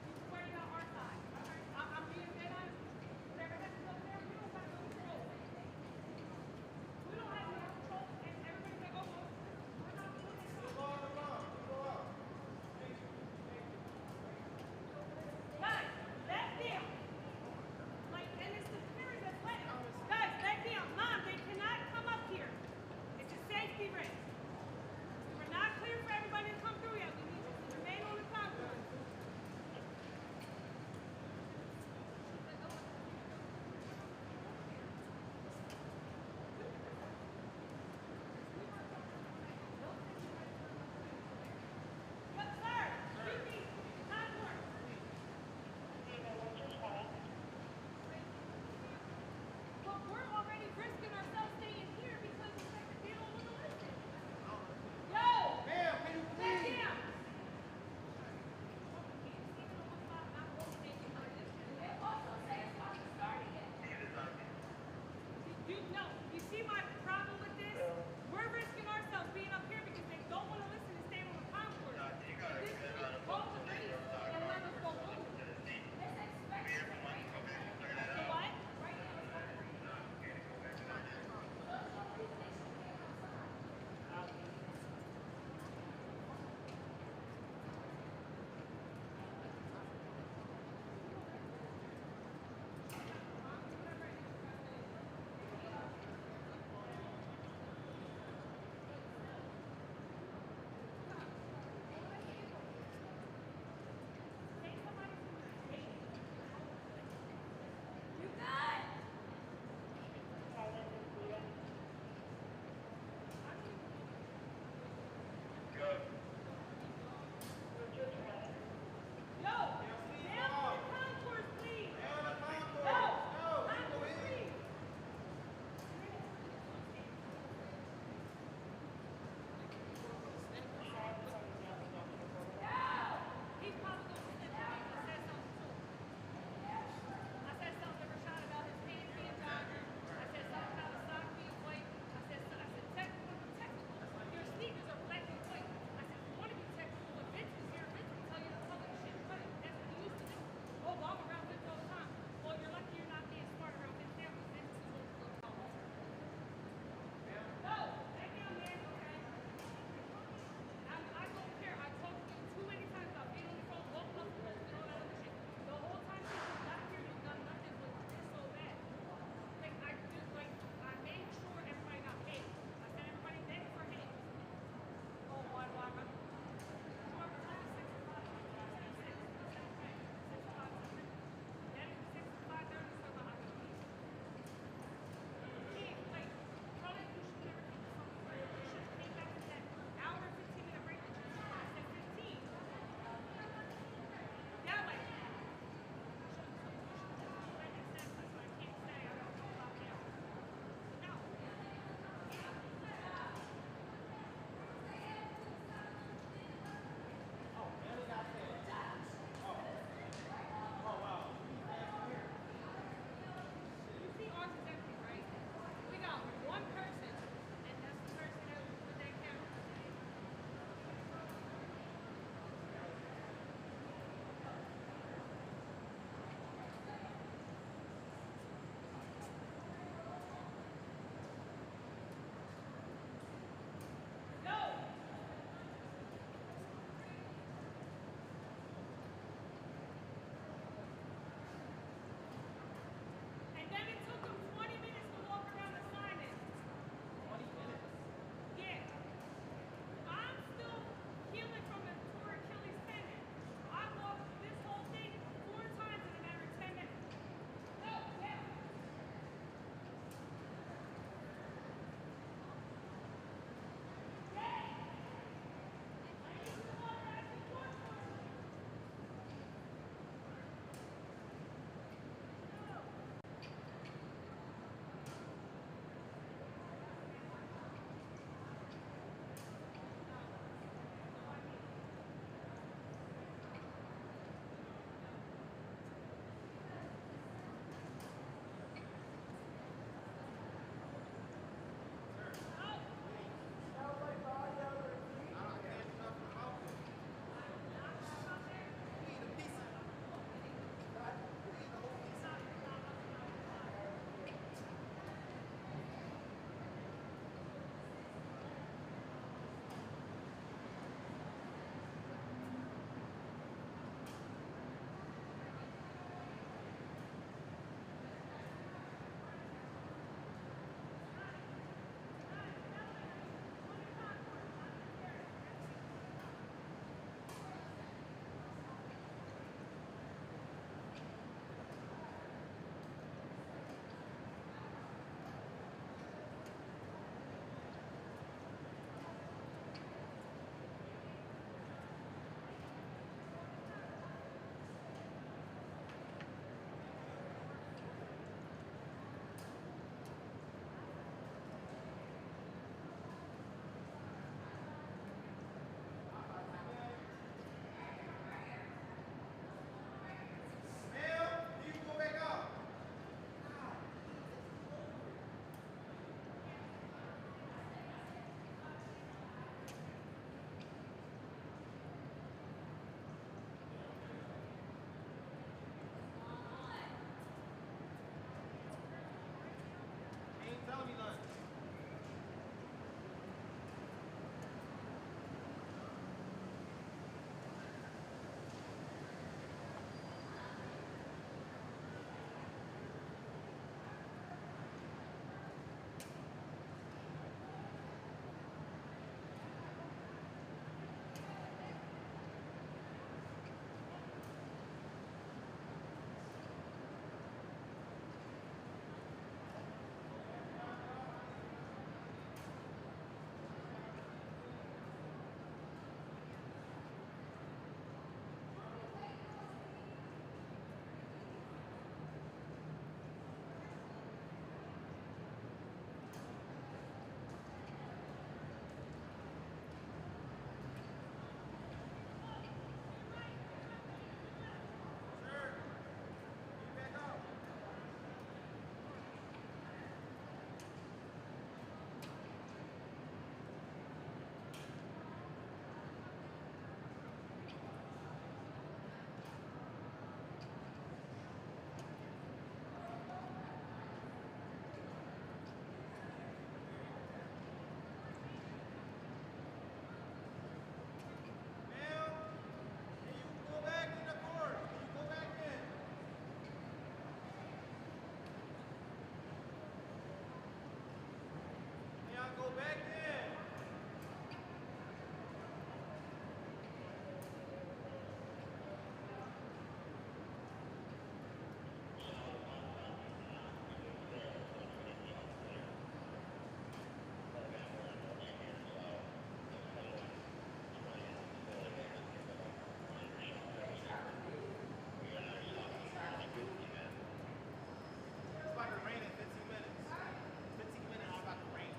you swear to our side. I'm being dead honest. Whatever happens up there, we don't have no control. We don't have no control, and everybody's like, oh, we're not doing it. Guys, back down. Like, and it's the parents that's letting them. Guys, back down. Mom, they cannot come up here. It's a safety risk. We're not clear for everybody to come through yet. We need you to remain on the concourse. It's about to rain in 15 minutes. 15 minutes, it's about to rain.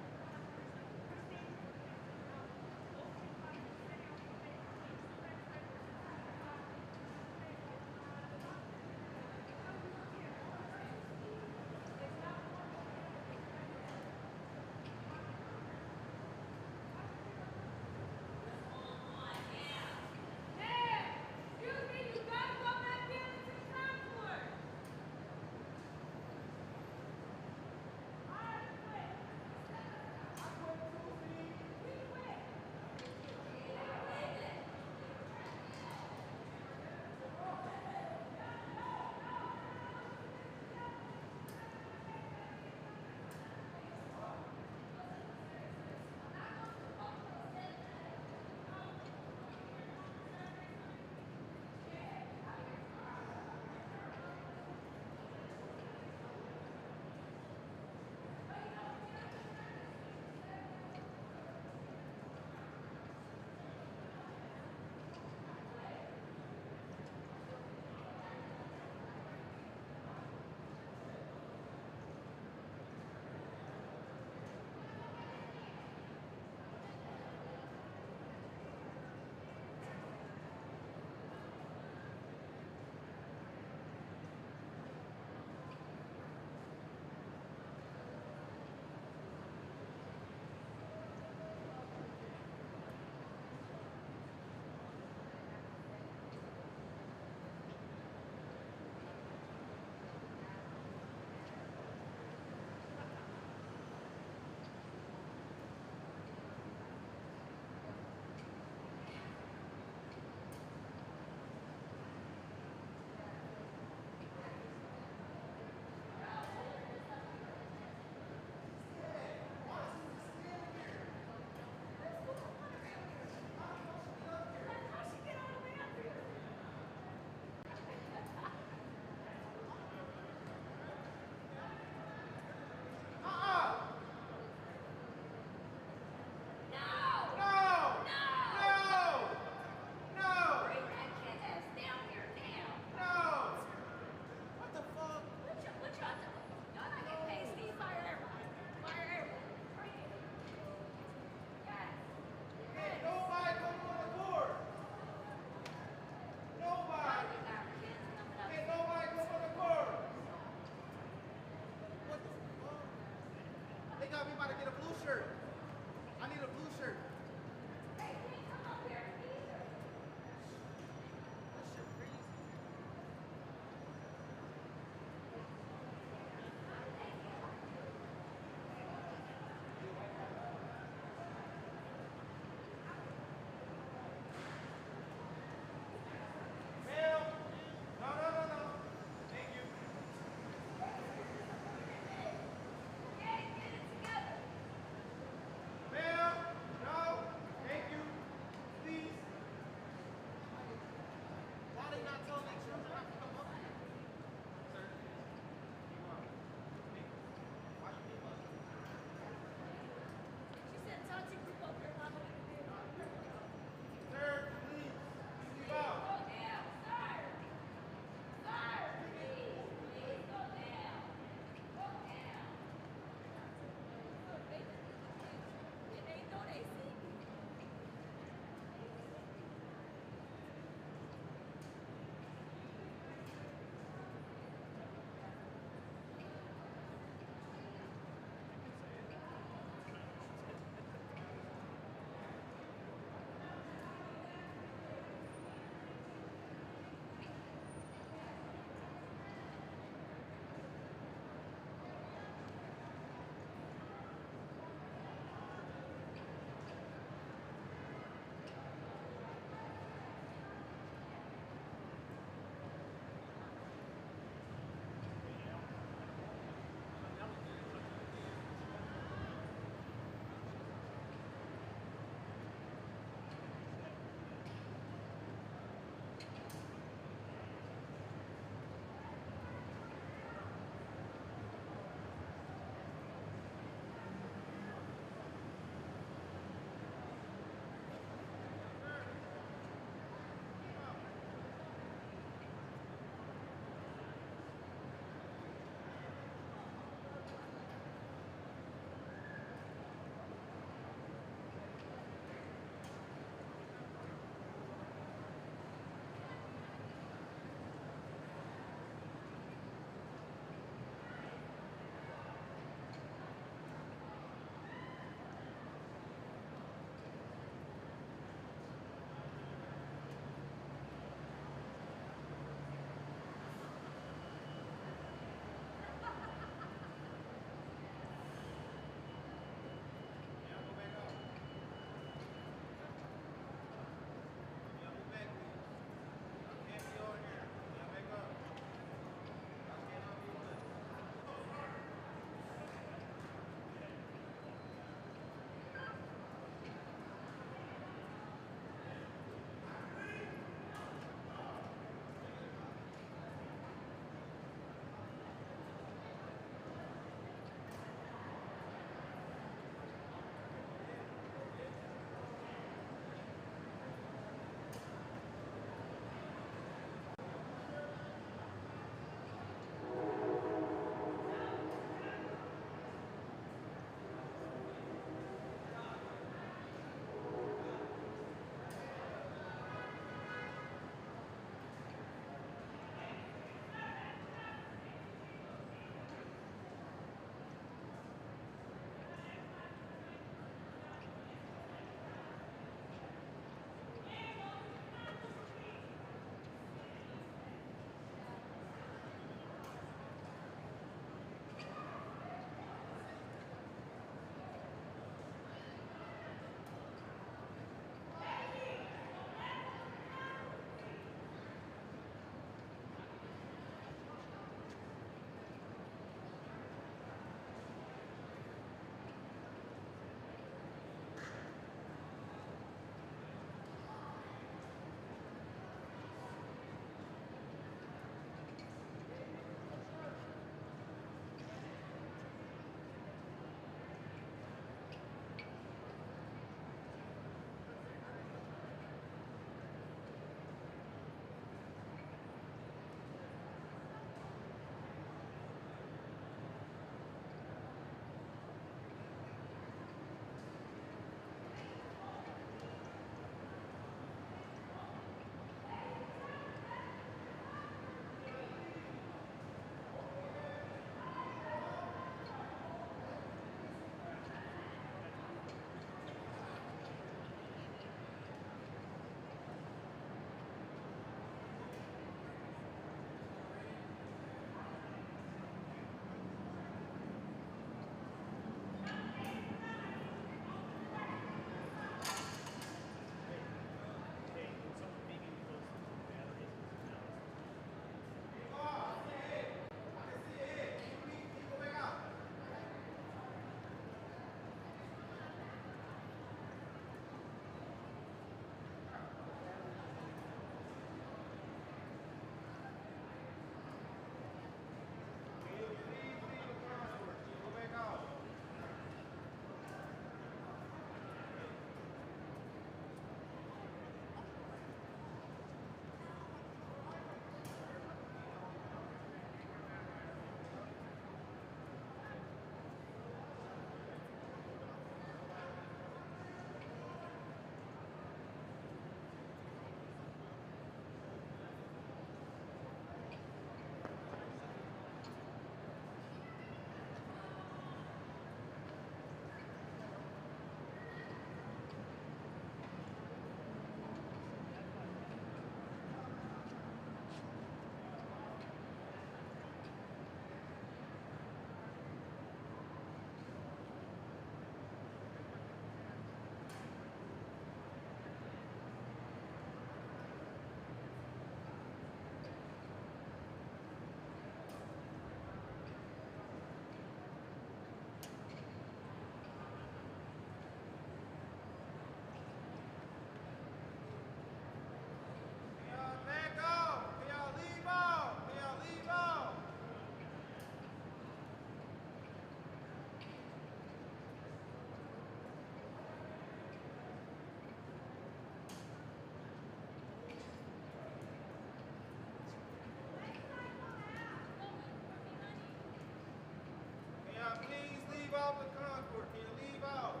out the concourse. Can you leave out?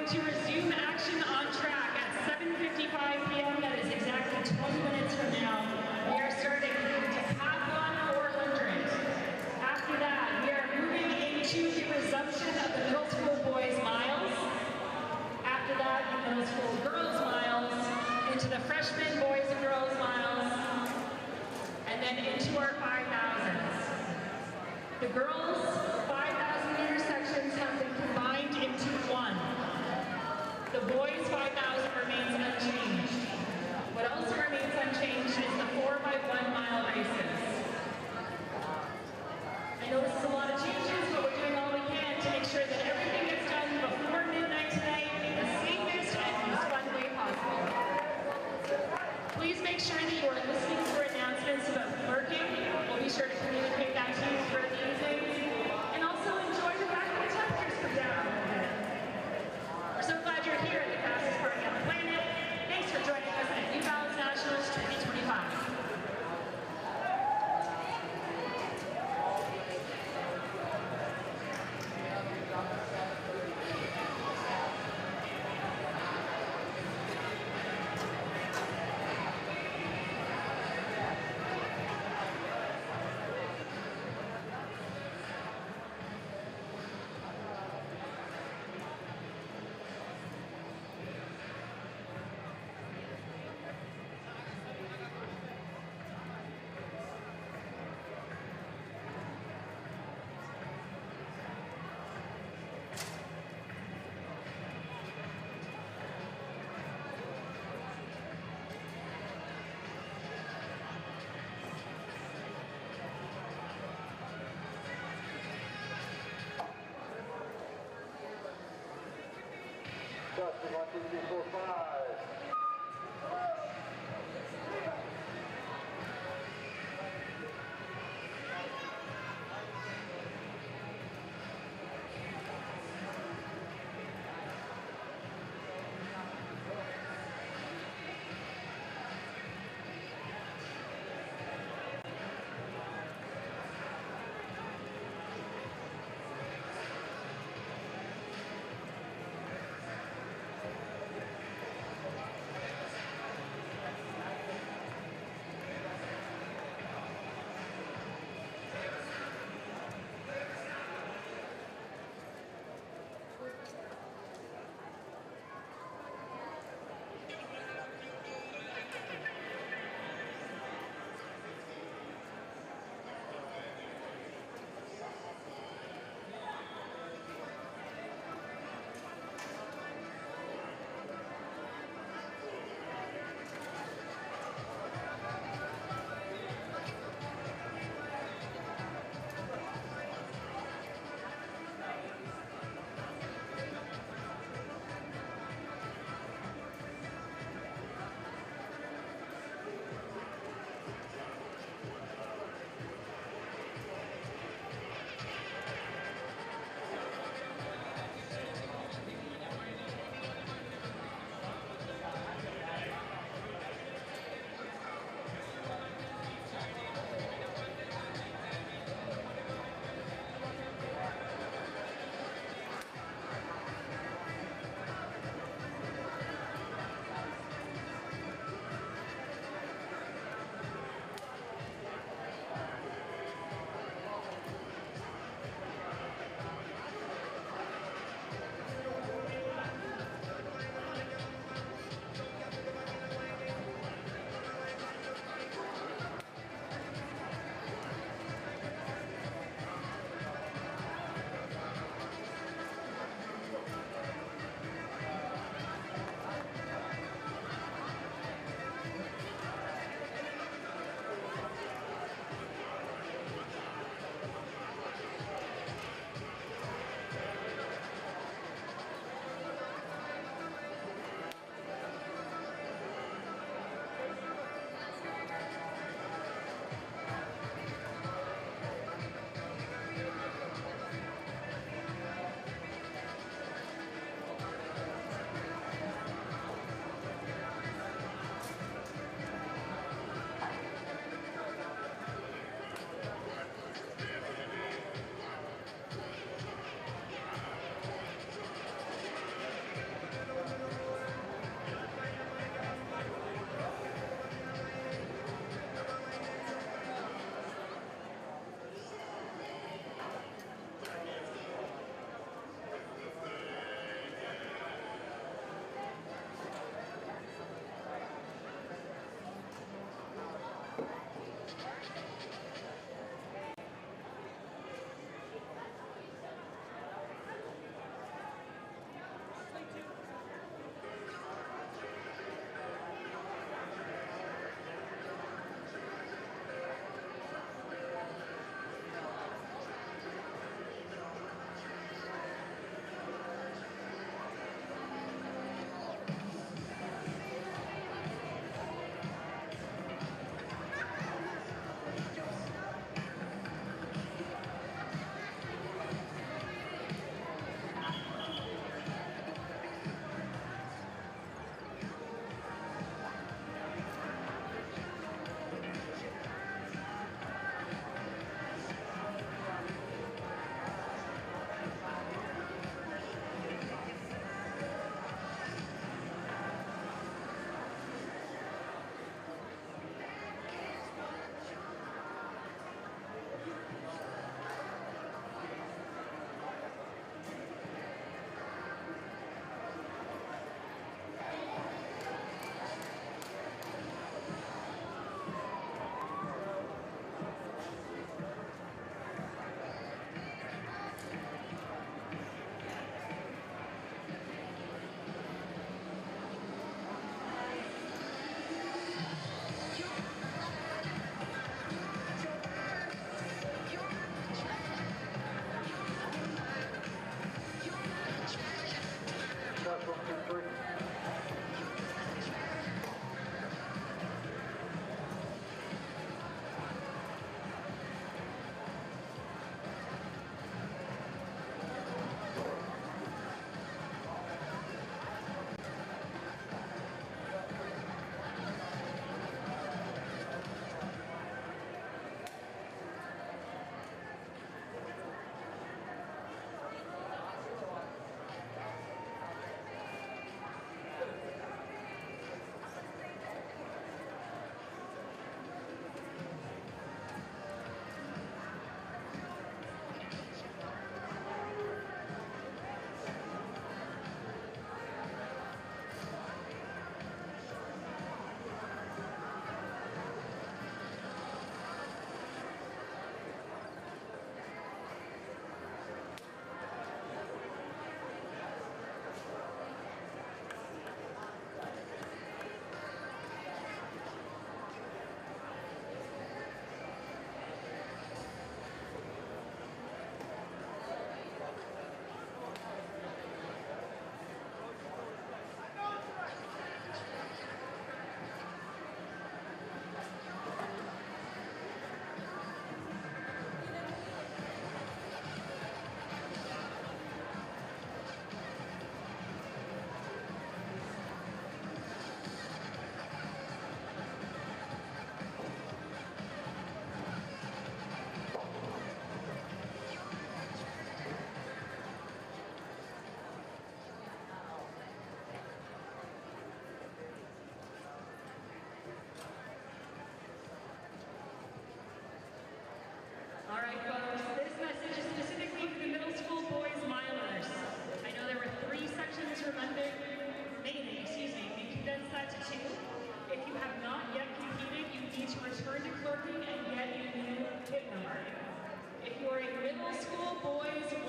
going to resume action on track at 7:55 p.m. That is exactly 20 minutes from now. We are starting decathlon 400. After that, we are moving into the resumption of the middle school boys miles. After that, the middle school girls miles, into the freshman boys and girls miles, and then into our 5,000s. The girls' 5,000-meter sections have been combined into one. The boys' 5,000 remains unchanged. What also remains unchanged is the 4x1 mile races. I know this is a lot of changes, but we're doing all we can to make sure that everything gets done before midnight tonight in the safest and most fun way possible. Please make sure that you are listening for announcements about working. We'll be sure to communicate that to you throughout the evening. And also enjoy the fact that the temperatures come down a little bit. We're so glad you're here at the fastest party on the planet. Thanks for joining us at New Balance Nationals 2025. Justin, 1, 2, 3, 4, 5.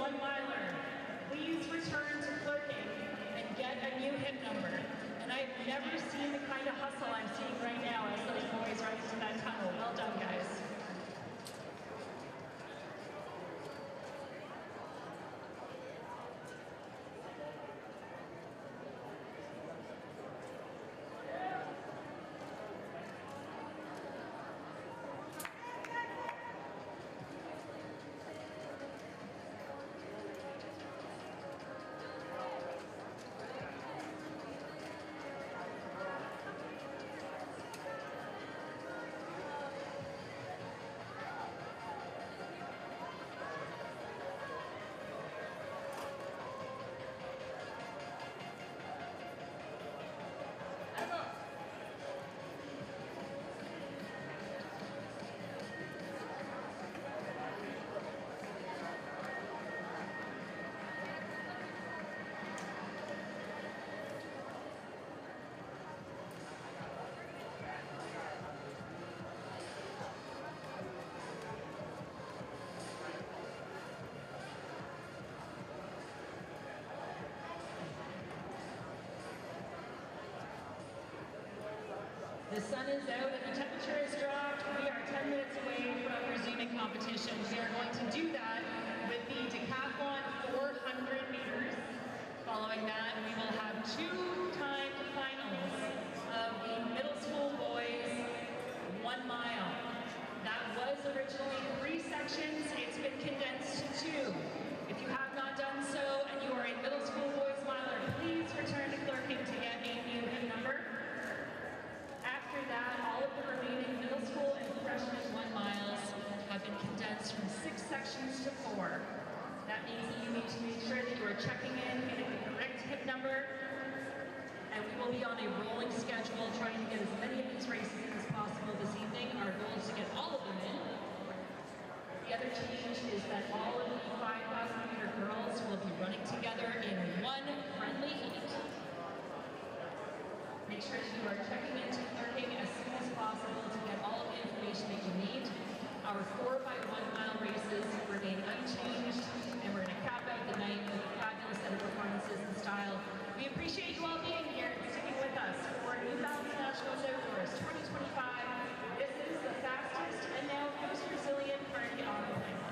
1 miler, please return to clerking and get a new hip number. And I've never seen the kind of hustle I'm seeing right now as those boys run into that tunnel. Well done, guys. The sun is out and the temperature has dropped. We are 10 minutes away from resuming competition. We are going to do that with the decathlon 400 meters. Following that, we will have 2 timed finals of the middle school boys 1 mile. That was originally 3 sections. It's been condensed to 2. If you have not done so and you are a middle school boys miler, please return to clerking to get a new hip number. After that, all of the remaining middle school and freshman 1 miles have been condensed from 6 sections to 4. That means that you need to make sure that you are checking in, getting the correct hip number, and we will be on a rolling schedule trying to get as many of these races in as possible this evening. Our goal is to get all of them in. The other change is that all of the 5,000 meter girls will be running together in 1 friendly heat. Make sure that you are checking into clerking as soon as possible to get all of the information that you need. Our 4 by 1 mile races remain unchanged, and we're going to cap out the night with a fabulous set of performances and style. We appreciate you all being here and sticking with us for New Balance Nationals Outdoors 2025. This is the fastest and now most resilient party on the planet.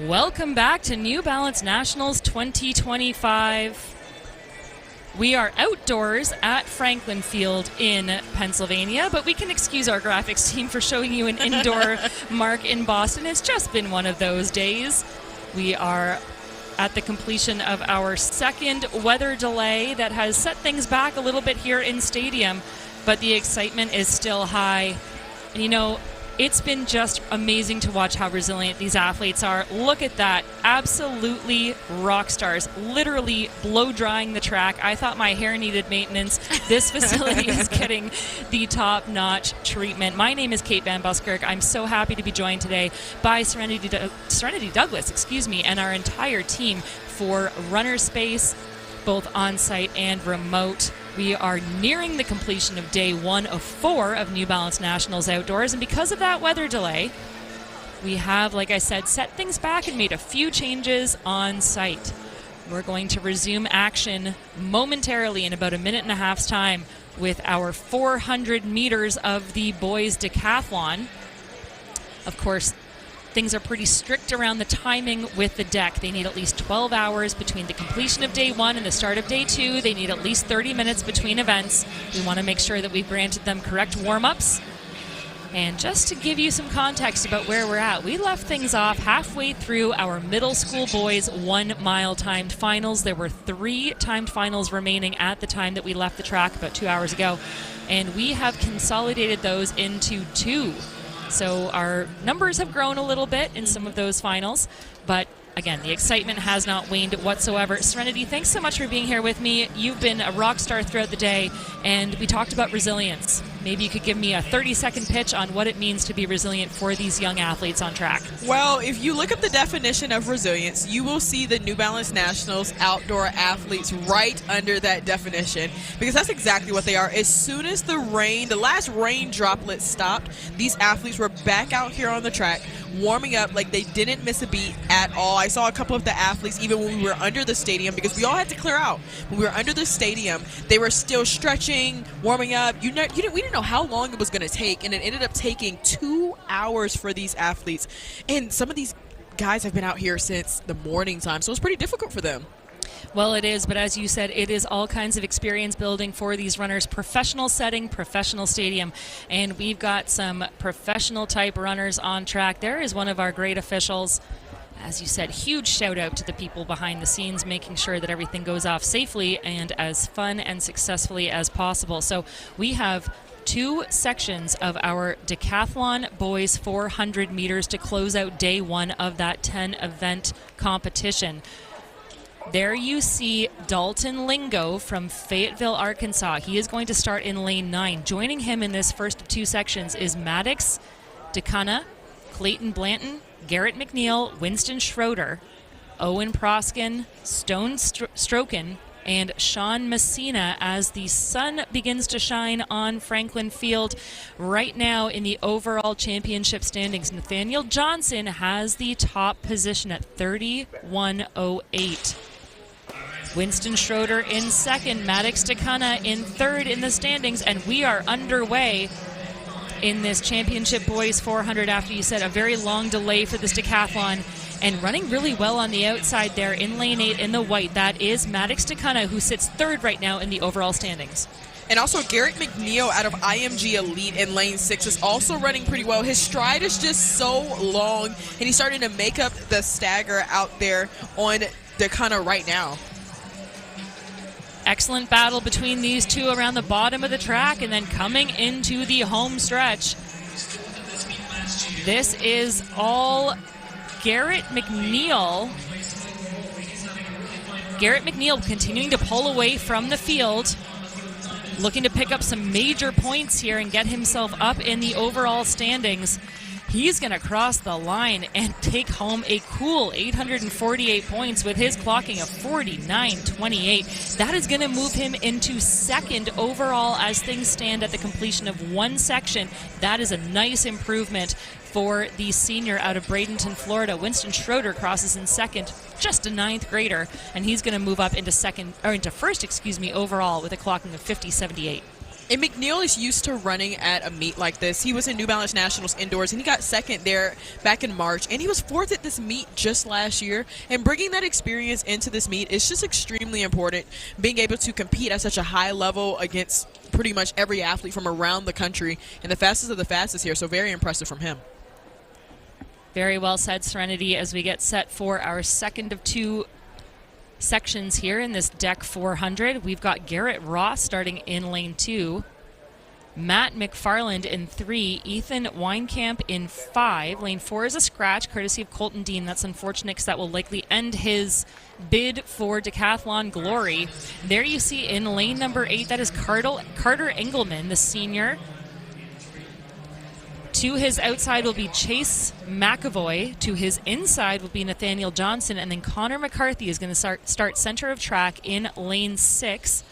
Welcome back to New Balance Nationals 2025. We are outdoors at Franklin Field in Pennsylvania, but we can excuse our graphics team for showing you an indoor mark in Boston. It's just been one of those days. We are at the completion of our second weather delay that has set things back a little bit here in stadium, but the excitement is still high. And you know, it's been just amazing to watch how resilient these athletes are. Look at that. Absolutely rock stars. Literally blow drying the track. I thought my hair needed maintenance. This facility is getting the top-notch treatment. My name is Kate Van Buskirk. I'm so happy to be joined today by Serenity Douglas, and our entire team for Runner Space, both on-site and remote. We are nearing the completion of day 1 of 4 of New Balance Nationals Outdoors, and because of that weather delay, we have, like I said, set things back and made a few changes on site. We're going to resume action momentarily in about a minute and a half's time with our 400 meters of the boys decathlon. Of course, things are pretty strict around the timing with the deck. They need at least 12 hours between the completion of day 1 and the start of day 2. They need at least 30 minutes between events. We want to make sure that we've granted them correct warm-ups. And just to give you some context about where we're at, we left things off halfway through our middle school boys 1-mile timed finals. There were 3 timed finals remaining at the time that we left the track about 2 hours ago, and we have consolidated those into 2. So our numbers have grown a little bit in some of those finals, but again, the excitement has not waned whatsoever. Serenity, thanks so much for being here with me. You've been a rock star throughout the day, and we talked about resilience. Maybe you could give me a 30-second pitch on what it means to be resilient for these young athletes on track. Well, if you look up the definition of resilience, you will see the New Balance Nationals outdoor athletes right under that definition, because that's exactly what they are. As soon as the last rain droplet stopped, these athletes were back out here on the track, warming up like they didn't miss a beat at all. I saw a couple of the athletes even when we were under the stadium, because we all had to clear out. When we were under the stadium, they were still stretching, warming up. We didn't know how long it was going to take, and it ended up taking 2 hours for these athletes. And some of these guys have been out here since the morning time, so it's pretty difficult for them. Well, it is, but as you said, it is all kinds of experience building for these runners. Professional setting, professional stadium, and we've got some professional type runners on track. There is one of our great officials. As you said, huge shout out to the people behind the scenes, making sure that everything goes off safely and as fun and successfully as possible. So we have 2 sections of our decathlon boys 400 meters to close out day 1 of that 10 event competition. There you see Dalton Lingo from Fayetteville, Arkansas. He is going to start in lane 9. Joining him in this first of 2 sections is Maddox DeCunna, Clayton Blanton, Garrett McNeil, Winston Schroeder, Owen Proskin, Stone Stroken, and Sean Messina as the sun begins to shine on Franklin Field. Right now in the overall championship standings, Nathaniel Johnson has the top position at 31.08. Winston Schroeder in second, Maddox DeCunna in third in the standings, and we are underway in this championship boys 400 after you said a very long delay for this decathlon. And running really well on the outside there in lane 8 in the white, that is Maddox DeCunna, who sits third right now in the overall standings. And also Garrett McNeil out of IMG Elite in lane 6 is also running pretty well. His stride is just so long, and he's starting to make up the stagger out there on DeCunna right now. Excellent battle between these two around the bottom of the track, and then coming into the home stretch. This is all Garrett McNeil. Garrett McNeil continuing to pull away from the field, looking to pick up some major points here and get himself up in the overall standings. He's going to cross the line and take home a cool 848 points with his clocking of 49.28. That is going to move him into second overall as things stand at the completion of 1 section. That is a nice improvement for the senior out of Bradenton, Florida. Winston Schroeder crosses in second, just a 9th grader, and he's going to move up into first overall with a clocking of 50.78. And McNeil is used to running at a meet like this. He was in New Balance Nationals indoors, and he got second there back in March. And he was fourth at this meet just last year. And bringing that experience into this meet is just extremely important. Being able to compete at such a high level against pretty much every athlete from around the country, and the fastest of the fastest here. So very impressive from him. Very well said, Serenity, as we get set for our second of two sections here in this Deck 400. We've got Garrett Ross starting in lane 2, Matt McFarland in 3, Ethan Weinkamp in 5. Lane 4 is a scratch, courtesy of Colton Dean. That's unfortunate because that will likely end his bid for decathlon glory. There you see in lane number 8, that is Carter Engelman, the senior. To his outside will be Chase McAvoy. To his inside will be Nathaniel Johnson. And then Connor McCarthy is going to start center of track in lane 6.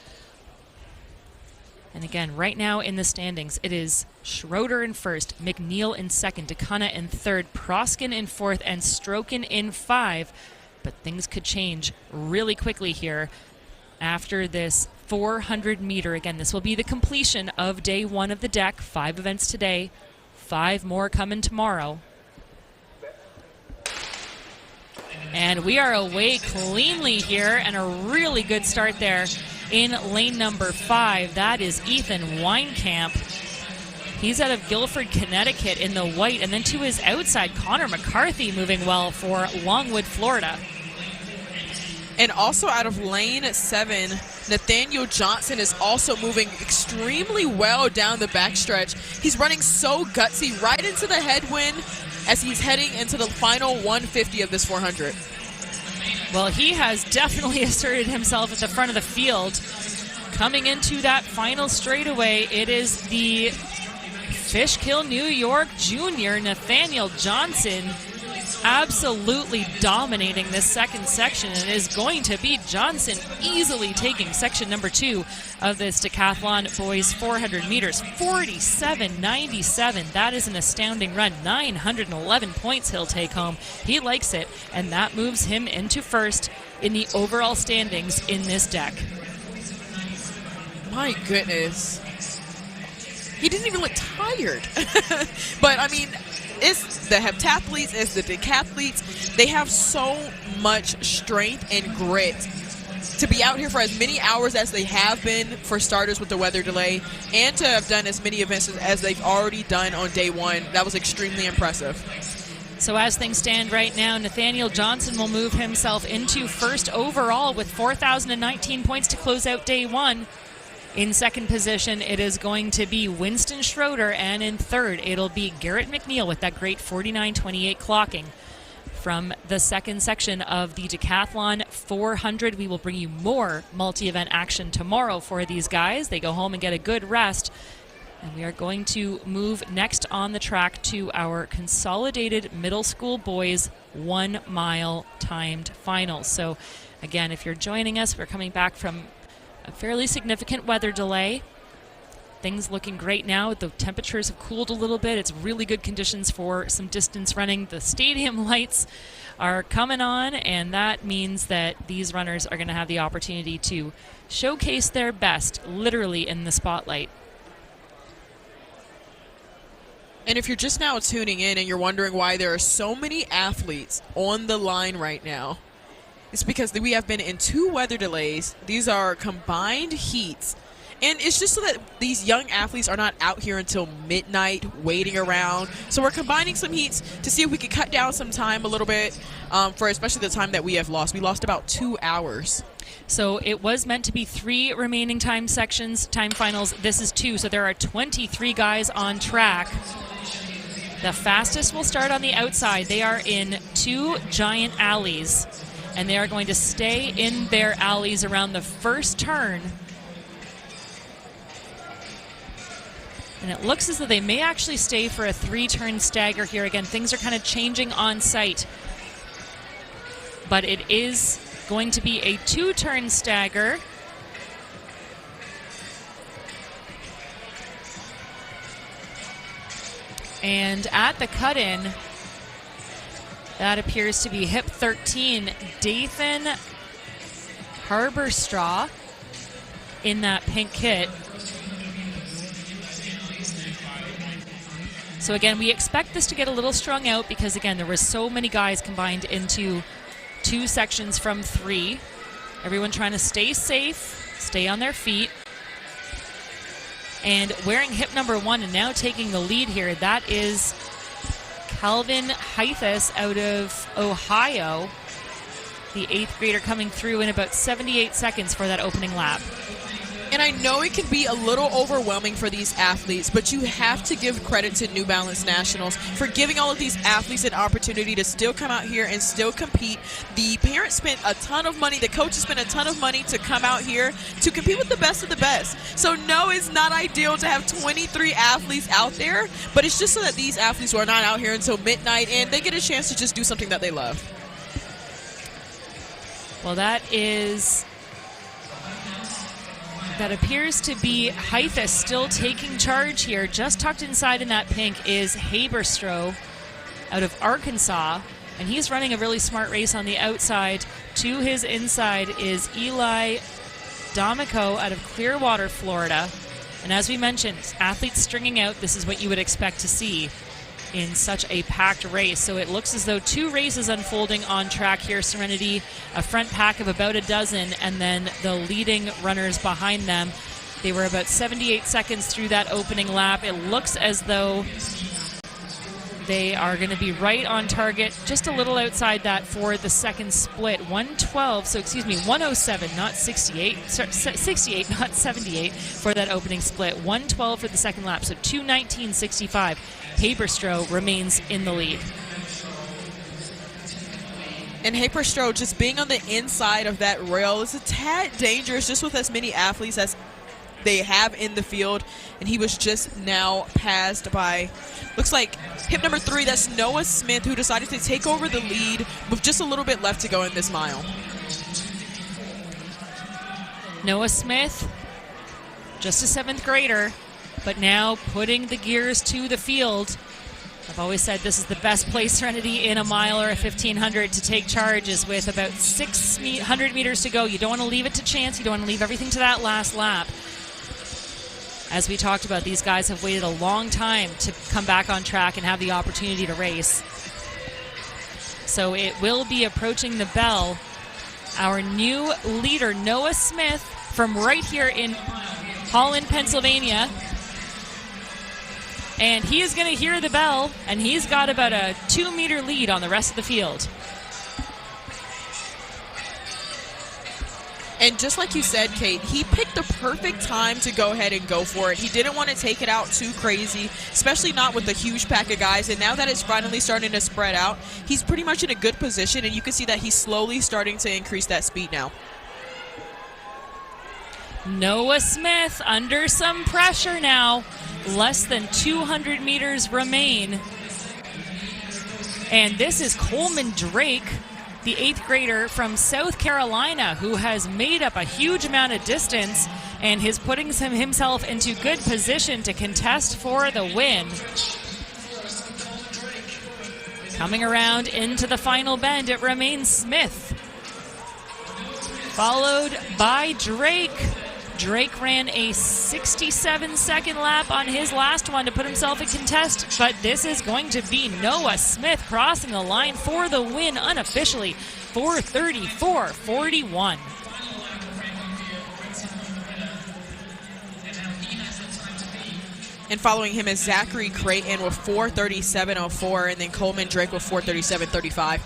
And again, right now in the standings, it is Schroeder in first, McNeil in second, DeCunna in third, Proskin in fourth, and Strokin in 5. But things could change really quickly here after this 400 meter. Again, this will be the completion of day 1 of the deck. 5 events today. 5 more coming tomorrow. And we are away cleanly here, and a really good start there in lane number 5. That is Ethan Weinkamp. He's out of Guilford, Connecticut in the white. And then to his outside, Connor McCarthy moving well for Longwood, Florida. And also out of lane 7, Nathaniel Johnson is also moving extremely well down the backstretch. He's running so gutsy right into the headwind as he's heading into the final 150 of this 400. Well, he has definitely asserted himself at the front of the field. Coming into that final straightaway, it is the Fishkill, New York junior, Nathaniel Johnson, absolutely dominating this second section, and is going to be Johnson easily taking section number 2 of this decathlon boys 400 meters. 47.97. That is an astounding run. 911 points he'll take home. He likes it, and that moves him into first in the overall standings in this deck. My goodness. He didn't even look tired. But, I mean, it's the heptathletes, it's the decathletes. They have so much strength and grit to be out here for as many hours as they have been, for starters with the weather delay, and to have done as many events as they've already done on day 1. That was extremely impressive. So as things stand right now, Nathaniel Johnson will move himself into first overall with 4,019 points to close out day 1. In second position, it is going to be Winston Schroeder, and in third, it'll be Garrett McNeil with that great 49.28 clocking. From the second section of the Decathlon 400, we will bring you more multi-event action tomorrow for these guys. They go home and get a good rest, and we are going to move next on the track to our consolidated middle school boys 1 mile timed finals. So again, if you're joining us, we're coming back from a fairly significant weather delay. Things looking great now. The temperatures have cooled a little bit. It's really good conditions for some distance running. The stadium lights are coming on, and that means that these runners are going to have the opportunity to showcase their best, literally in the spotlight. And if you're just now tuning in and you're wondering why there are so many athletes on the line right now, it's because we have been in 2 weather delays. These are combined heats. And it's just so that these young athletes are not out here until midnight waiting around. So we're combining some heats to see if we can cut down some time a little bit for especially the time that we have lost. We lost about 2 hours. So it was meant to be 3 remaining time finals. This is 2, so there are 23 guys on track. The fastest will start on the outside. They are in 2 giant alleys, and they are going to stay in their alleys around the first turn. And it looks as though they may actually stay for a 3-turn stagger here. Again, things are kind of changing on site. But it is going to be a 2-turn stagger. And at the cut-in, that appears to be hip 13, Dathan Harborstraw in that pink kit. So again, we expect this to get a little strung out because again, there were so many guys combined into 2 sections from 3. Everyone trying to stay safe, stay on their feet. And wearing hip number 1 and now taking the lead here, that is Calvin Heithus out of Ohio, the 8th grader coming through in about 78 seconds for that opening lap. And I know it can be a little overwhelming for these athletes, but you have to give credit to New Balance Nationals for giving all of these athletes an opportunity to still come out here and still compete. The parents spent a ton of money, the coaches spent a ton of money to come out here to compete with the best of the best. So no, it's not ideal to have 23 athletes out there, but it's just so that these athletes are not out here until midnight and they get a chance to just do something that they love. Well, that appears to be Heithus still taking charge here. Just tucked inside in that pink is Haberstroh out of Arkansas, and he's running a really smart race on the outside. To his inside is Eli D'Amico out of Clearwater, Florida. And as we mentioned, athletes stringing out, this is what you would expect to see in such a packed race. So it looks as though 2 races unfolding on track here. Serenity, a front pack of about a dozen, and then the leading runners behind them. They were about 78 seconds through that opening lap. It looks as though they are going to be right on target, just a little outside that for the second split. 112, so excuse me, 107, not 68. 68, not 78 for that opening split. 112 for the second lap, so 2:19.65. Haberstroh remains in the lead. And Haberstroh just being on the inside of that rail is a tad dangerous just with as many athletes as they have in the field. And he was just now passed by, looks like hip number 3, that's Noah Smith, who decided to take over the lead with just a little bit left to go in this mile. Noah Smith, just a 7th grader, but now putting the gears to the field. I've always said this is the best place, Serenity, in a mile or a 1,500 to take charge is with about 600 meters to go. You don't want to leave it to chance. You don't want to leave everything to that last lap. As we talked about, these guys have waited a long time to come back on track and have the opportunity to race. So it will be approaching the bell. Our new leader, Noah Smith, from right here in Holland, Pennsylvania. And he is going to hear the bell, and he's got about a 2-meter lead on the rest of the field. And just like you said, Kate, he picked the perfect time to go ahead and go for it. He didn't want to take it out too crazy, especially not with a huge pack of guys. And now that it's finally starting to spread out, he's pretty much in a good position, and you can see that he's slowly starting to increase that speed now. Noah Smith under some pressure now. Less than 200 meters remain. And this is Coleman Drake, the 8th grader from South Carolina, who has made up a huge amount of distance and is putting himself into good position to contest for the win. Coming around into the final bend, it remains Smith, followed by Drake. Drake ran a 67-second lap on his last one to put himself in contest, but this is going to be Noah Smith crossing the line for the win unofficially, 4:34.41. And following him is Zachary Creighton with 4:37.04, and then Coleman Drake with 4:37.35.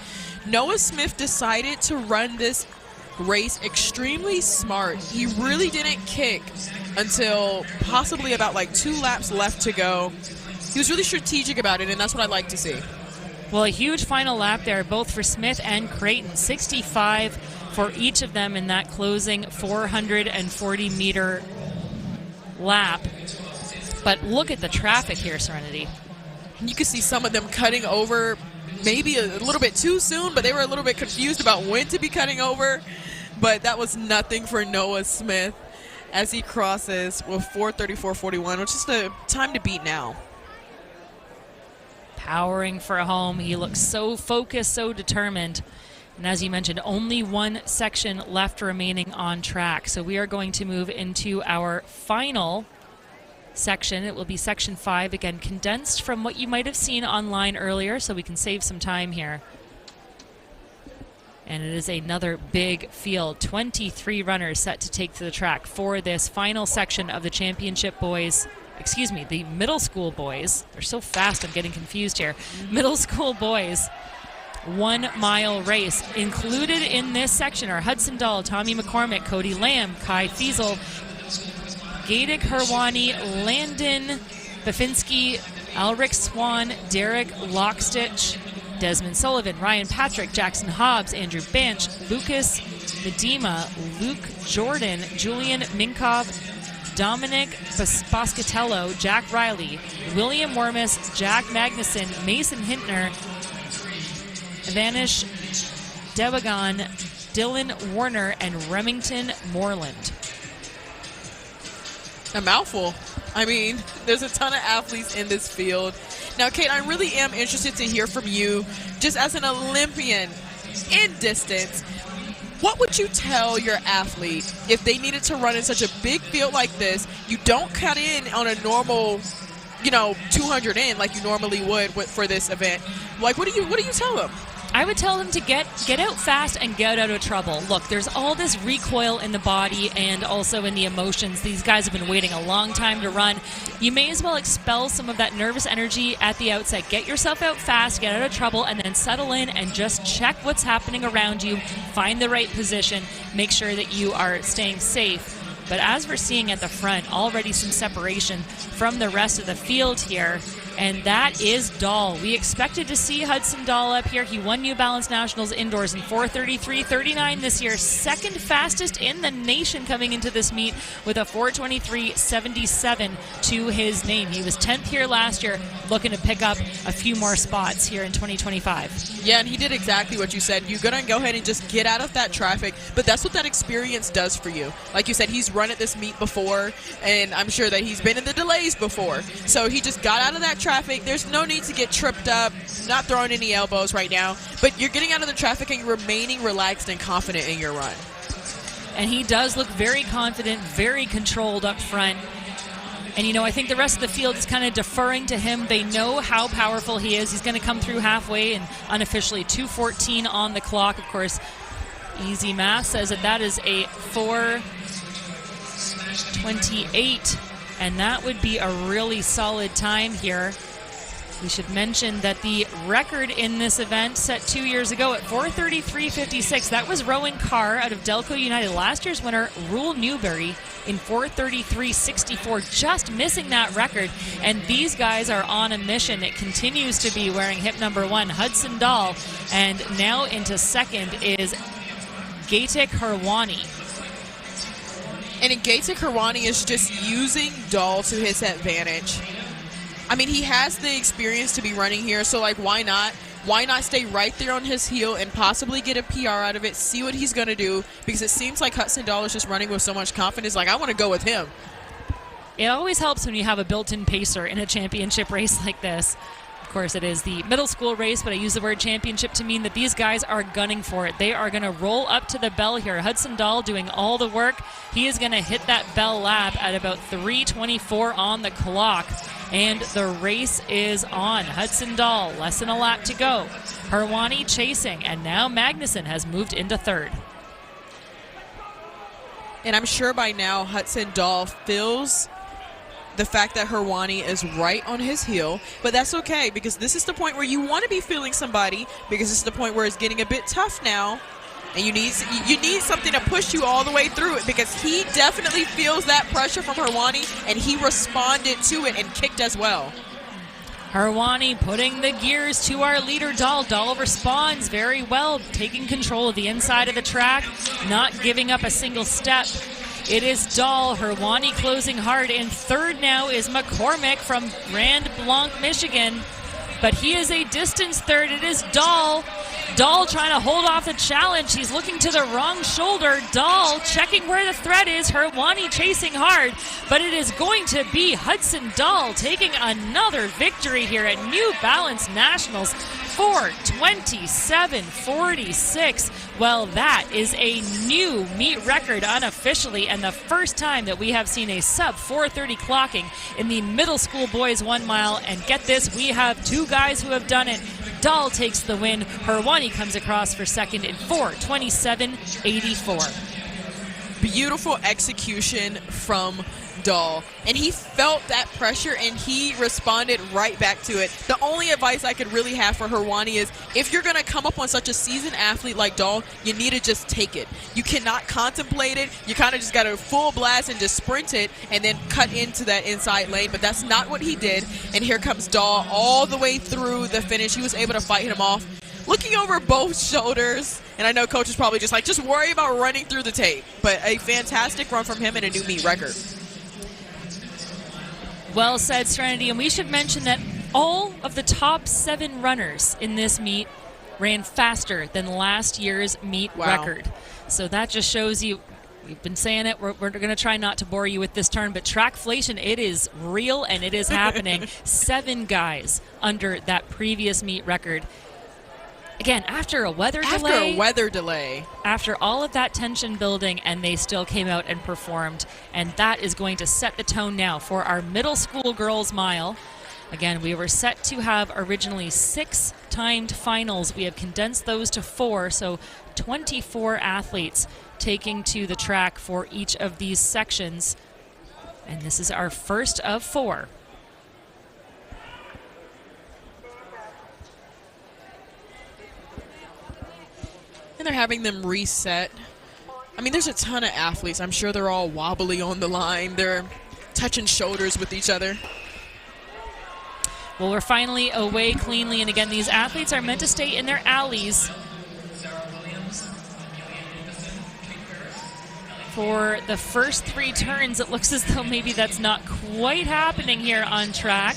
Noah Smith decided to run this race extremely smart. He really didn't kick until possibly about like 2 laps left to go. He was really strategic about it, and that's what I like to see. Well, a huge final lap there, both for Smith and Creighton. 65 for each of them in that closing 440-meter lap. But look at the traffic here, Serenity. You can see some of them cutting over maybe a little bit too soon, but they were a little bit confused about when to be cutting over. But that was nothing for Noah Smith as he crosses with 4:34.41, which is the time to beat now. Powering for home. He looks so focused, so determined. And as you mentioned, only 1 section left remaining on track. So we are going to move into our final section. It will be section 5, again condensed from what you might have seen online earlier, so we can save some time here. And it is another big field. 23 runners set to take to the track for this final section of the championship boys. Excuse me, the middle school boys. They're so fast, I'm getting confused here. Middle school boys 1 mile race. Included in this section are Hudson Dahl, Tommy McCormick, Cody Lamb, Kai Fiesel, Gadik Herwani, Landon Bafinski, Alric Swan, Derek Lockstitch, Desmond Sullivan, Ryan Patrick, Jackson Hobbs, Andrew Banch, Lucas Medema, Luke Jordan, Julian Minkov, Dominic Boscatello, Jack Riley, William Wormus, Jack Magnuson, Mason Hintner, Vanish Dewagan, Dylan Warner, and Remington Moreland. A mouthful. I mean, there's a ton of athletes in this field. Now, Kate, I really am interested to hear from you, just as an Olympian in distance. What would you tell your athlete if they needed to run in such a big field like this? You don't cut in on a normal, 200 in like you normally would for this event. Like, what do you tell them? I would tell them to get out fast and get out of trouble. Look, there's all this recoil in the body and also in the emotions. These guys have been waiting a long time to run. You may as well expel some of that nervous energy at the outset. Get yourself out fast, get out of trouble, and then settle in and just check what's happening around you. Find the right position. Make sure that you are staying safe. But as we're seeing at the front, already some separation from the rest of the field here. And that is Dahl. We expected to see Hudson Dahl up here. He won New Balance Nationals indoors in 4:33.39 this year. Second fastest in the nation coming into this meet with a 4:23.77 to his name. He was 10th here last year, looking to pick up a few more spots here in 2025. Yeah, and he did exactly what you said. You're going to go ahead and just get out of that traffic, but that's what that experience does for you. Like you said, he's run at this meet before, and I'm sure that he's been in the delays before. So he just got out of that traffic. There's no need to get tripped up, not throwing any elbows right now, but you're getting out of the traffic and you're remaining relaxed and confident in your run. And he does look very confident, very controlled up front. And, I think the rest of the field is kind of deferring to him. They know how powerful he is. He's going to come through halfway and unofficially 2:14 on the clock. Of course, easy math says that is a 4:28, and that would be a really solid time here. We should mention that the record in this event set 2 years ago at 4:33.56. That was Rowan Carr out of Delco United. Last year's winner, Rule Newberry, in 4:33.64, just missing that record. And these guys are on a mission. It continues to be wearing hip number 1, Hudson Dahl. And now into second is Gatik Herwani. And Gatik Herwani is just using Dahl to his advantage. I mean, he has the experience to be running here, so, why not? Why not stay right there on his heel and possibly get a PR out of it, see what he's going to do, because it seems like Hudson Dahl is just running with so much confidence. I want to go with him. It always helps when you have a built-in pacer in a championship race like this. Of course, it is the middle school race, but I use the word championship to mean that these guys are gunning for it. They are going to roll up to the bell here. Hudson Dahl doing all the work. He is going to hit that bell lap at about 3:24 on the clock. And the race is on. Hudson Dahl, less than a lap to go. Herwani chasing, and now Magnuson has moved into third. And I'm sure by now Hudson Dahl feels the fact that Herwani is right on his heel, but that's okay, because this is the point where you want to be feeling somebody, because this is the point where it's getting a bit tough now, and you need something to push you all the way through it, because he definitely feels that pressure from Herwani, and he responded to it and kicked as well. Herwani putting the gears to our leader, Dahl. Dahl responds very well, taking control of the inside of the track, not giving up a single step. It is Dahl. Herwani closing hard. In third now is McCormick from Grand Blanc, Michigan. but he is a distance third. It is Dahl. Dahl trying to hold off the challenge. He's looking to the wrong shoulder. Dahl checking where the threat is. Herwani chasing hard, but it is going to be Hudson Dahl taking another victory here at New Balance Nationals. 4:27.46. Well, that is a new meet record unofficially, and the first time that we have seen a sub 4:30 clocking in the middle school boys 1 mile. And get this, we have two guys who have done it. Dahl takes the win. Herwani comes across for second in 4:27.84. Beautiful execution from Dahl, and he felt that pressure and he responded right back to it. The only advice I could really have for Herwani is, if you're going to come up on such a seasoned athlete like Dahl, you need to just take it. You cannot contemplate it. You kind of just got to full blast and just sprint it and then cut into that inside lane, but that's not what he did. And here comes Dahl all the way through the finish. He was able to fight him off, looking over both shoulders. And I know coach is probably just like, just worry about running through the tape. But a fantastic run from him and a new meet record. Well said, Serenity. And we should mention that all of the top 7 runners in this meet ran faster than last year's meet record. So that just shows you, we've been saying it, we're going to try not to bore you with this term, but trackflation, it is real and it is happening. 7 guys under that previous meet record. Again, after a weather delay. After all of that tension building, and they still came out and performed. And that is going to set the tone now for our middle school girls mile. Again, we were set to have originally 6 timed finals. We have condensed those to 4, so 24 athletes taking to the track for each of these sections. And this is our first of 4. And they're having them reset. I mean, there's a ton of athletes. I'm sure they're all wobbly on the line. They're touching shoulders with each other. Well, we're finally away cleanly. And again, these athletes are meant to stay in their alleys for the first 3 turns. It looks as though maybe that's not quite happening here on track.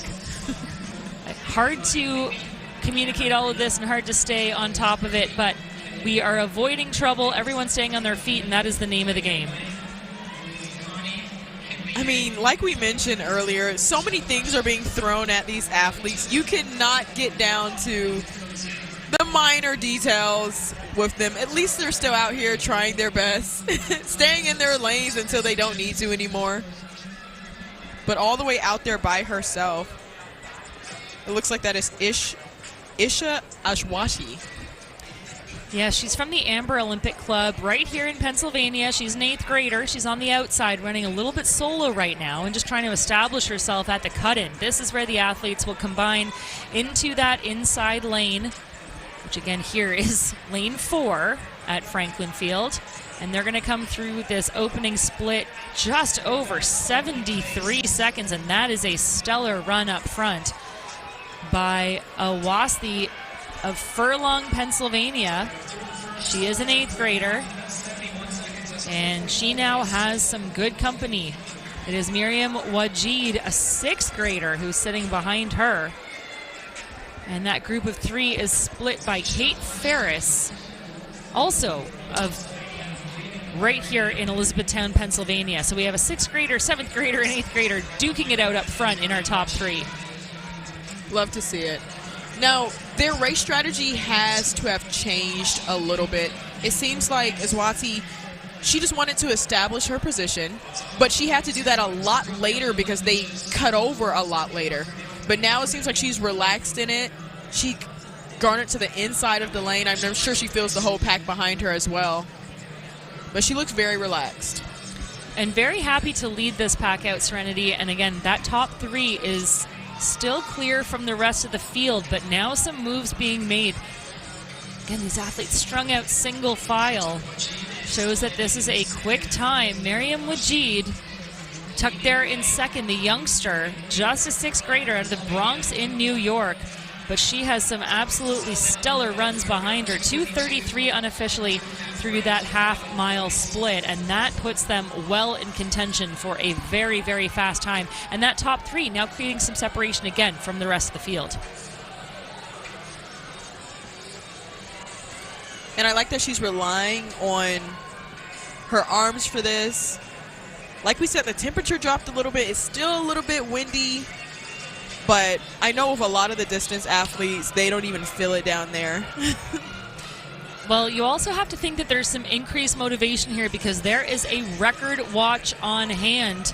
Hard to communicate all of this and hard to stay on top of it, but we are avoiding trouble. Everyone's staying on their feet, and that is the name of the game. I mean, like we mentioned earlier, so many things are being thrown at these athletes. You cannot get down to the minor details with them. At least they're still out here trying their best, staying in their lanes until they don't need to anymore. But all the way out there by herself, it looks like that is Isha Ashwashi. Yeah, she's from the Amber Olympic Club right here in Pennsylvania. She's an 8th grader. She's on the outside running a little bit solo right now and just trying to establish herself at the cut-in. This is where the athletes will combine into that inside lane, which again here is lane 4 at Franklin Field. And they're going to come through this opening split just over 73 seconds, and that is a stellar run up front by Awasthi of Furlong, Pennsylvania. She is an 8th grader, and she now has some good company. It is Miriam Wajid, a 6th grader, who's sitting behind her. And that group of 3 is split by Kate Ferris, also of right here in Elizabethtown, Pennsylvania. So we have a 6th grader, 7th grader, and 8th grader duking it out up front in our top 3. Love to see it. Now, their race strategy has to have changed a little bit. It seems like Aswati, she just wanted to establish her position, but she had to do that a lot later because they cut over a lot later. But now it seems like she's relaxed in it. She garnered to the inside of the lane. I'm sure she feels the whole pack behind her as well. But she looks very relaxed. And very happy to lead this pack out, Serenity. And again, that top 3 is still clear from the rest of the field, but now some moves being made. Again, these athletes strung out single file. Shows that this is a quick time. Miriam Wajid tucked there in second, the youngster, just a 6th grader out of the Bronx in New York. But she has some absolutely stellar runs behind her. 2:33 unofficially through that half-mile split, and that puts them well in contention for a very, very fast time. And that top 3 now creating some separation again from the rest of the field. And I like that she's relying on her arms for this. Like we said, the temperature dropped a little bit. It's still a little bit windy. But I know with a lot of the distance athletes, they don't even feel it down there. Well, you also have to think that there's some increased motivation here because there is a record watch on hand.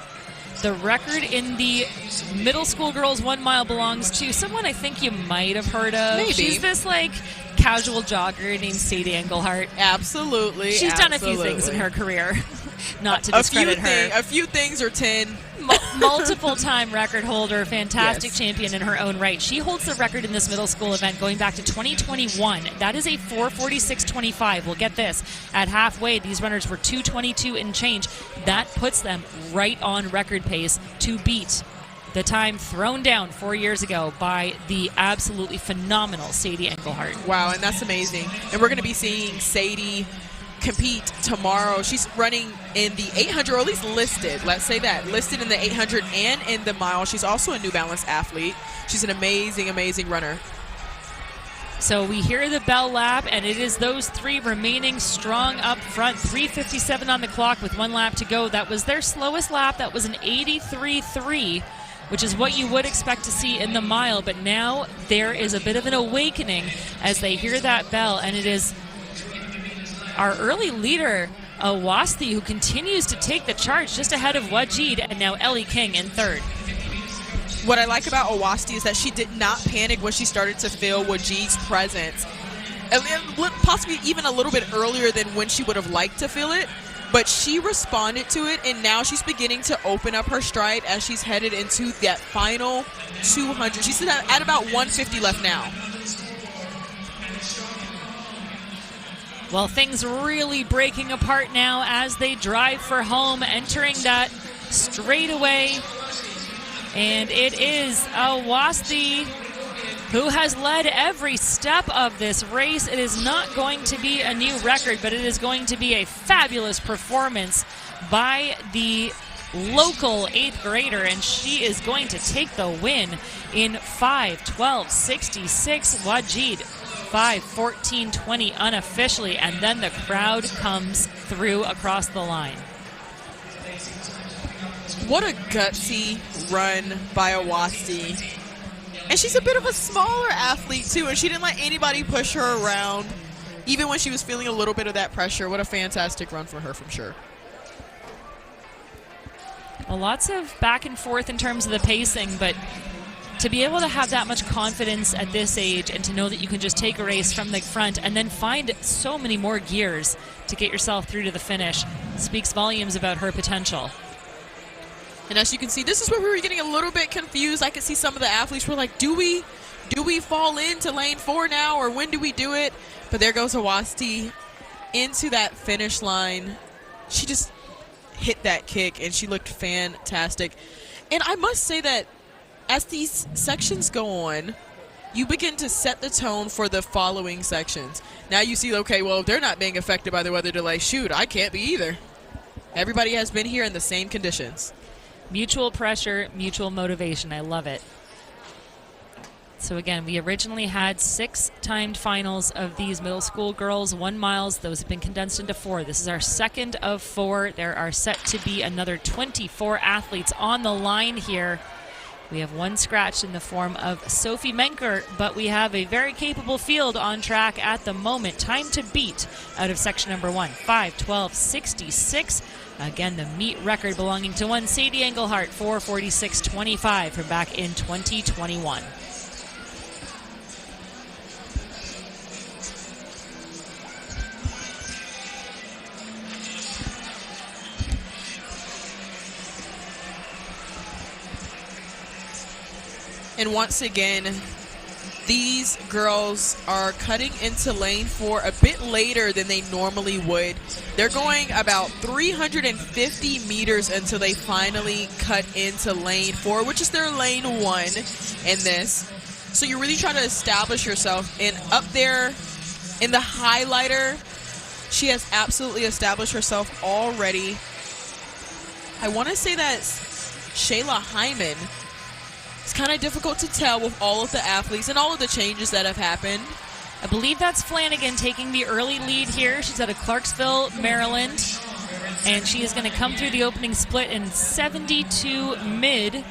The record in the middle school girls 1 mile belongs to someone I think you might have heard of. Maybe. She's this like casual jogger named Sadie Englehart. Absolutely. She's done a few things in her career. Not to discredit her. A few things are 10. Multiple-time record holder, fantastic Yes. champion in her own right. She holds the record in this middle school event going back to 2021. That is a 4:46.25. Well, get this. At halfway, these runners were 2:22 and change. That puts them right on record pace to beat the time thrown down 4 years ago by the absolutely phenomenal Sadie Englehart. Wow, and that's amazing. And we're going to be seeing Sadie compete tomorrow. She's running in the 800, or at least listed. Let's say that. Listed in the 800 and in the mile. She's also a New Balance athlete. She's an amazing, amazing runner. So we hear the bell lap, and it is those three remaining strong up front. 3:57 on the clock with 1 lap to go. That was their slowest lap. That was an 83.3, which is what you would expect to see in the mile. But now there is a bit of an awakening as they hear that bell, and it is our early leader, Awasti, who continues to take the charge just ahead of Wajid, and now Ellie King in third. What I like about Awasti is that she did not panic when she started to feel Wajid's presence. Possibly even a little bit earlier than when she would have liked to feel it, but she responded to it, and now she's beginning to open up her stride as she's headed into that final 200. She's at about 150 left now. Well, things really breaking apart now as they drive for home, entering that straightaway. And it is Awasti who has led every step of this race. It is not going to be a new record, but it is going to be a fabulous performance by the local 8th grader, and she is going to take the win in 5:12.66. Wajid 5:14.20 unofficially, and then the crowd comes through across the line. What a gutsy run by Awasti. And she's a bit of a smaller athlete too, and she didn't let anybody push her around, even when she was feeling a little bit of that pressure. What a fantastic run for her, from sure. Well, lots of back and forth in terms of the pacing, but to be able to have that much confidence at this age and to know that you can just take a race from the front and then find so many more gears to get yourself through to the finish speaks volumes about her potential. And as you can see, this is where we were getting a little bit confused. I could see some of the athletes were like, do we fall into lane 4 now, or when do we do it? But there goes Awasti into that finish line. She just hit that kick, and she looked fantastic. And I must say that as these sections go on, you begin to set the tone for the following sections. Now you see, okay, well, if they're not being affected by the weather delay, shoot, I can't be either. Everybody has been here in the same conditions. Mutual pressure, mutual motivation. I love it. So again, we originally had 6 timed finals of these middle school girls 1 miles. Those have been condensed into 4. This is our second of 4. There are set to be another 24 athletes on the line here. We have one scratch in the form of Sophie Menker, but we have a very capable field on track at the moment. Time to beat out of section number 1, 5:12.66. Again, the meet record belonging to one Sadie Englehart, 4:46.25 from back in 2021. And once again, these girls are cutting into lane 4 a bit later than they normally would. They're going about 350 meters until they finally cut into lane 4, which is their lane 1 in this. So you're really trying to establish yourself. And up there in the highlighter, she has absolutely established herself already. I want to say that's Shayla Hyman. It's kind of difficult to tell with all of the athletes and all of the changes that have happened. I believe that's Flanagan taking the early lead here. She's out of Clarksville, Maryland. And she is going to come through the opening split in 72 mid.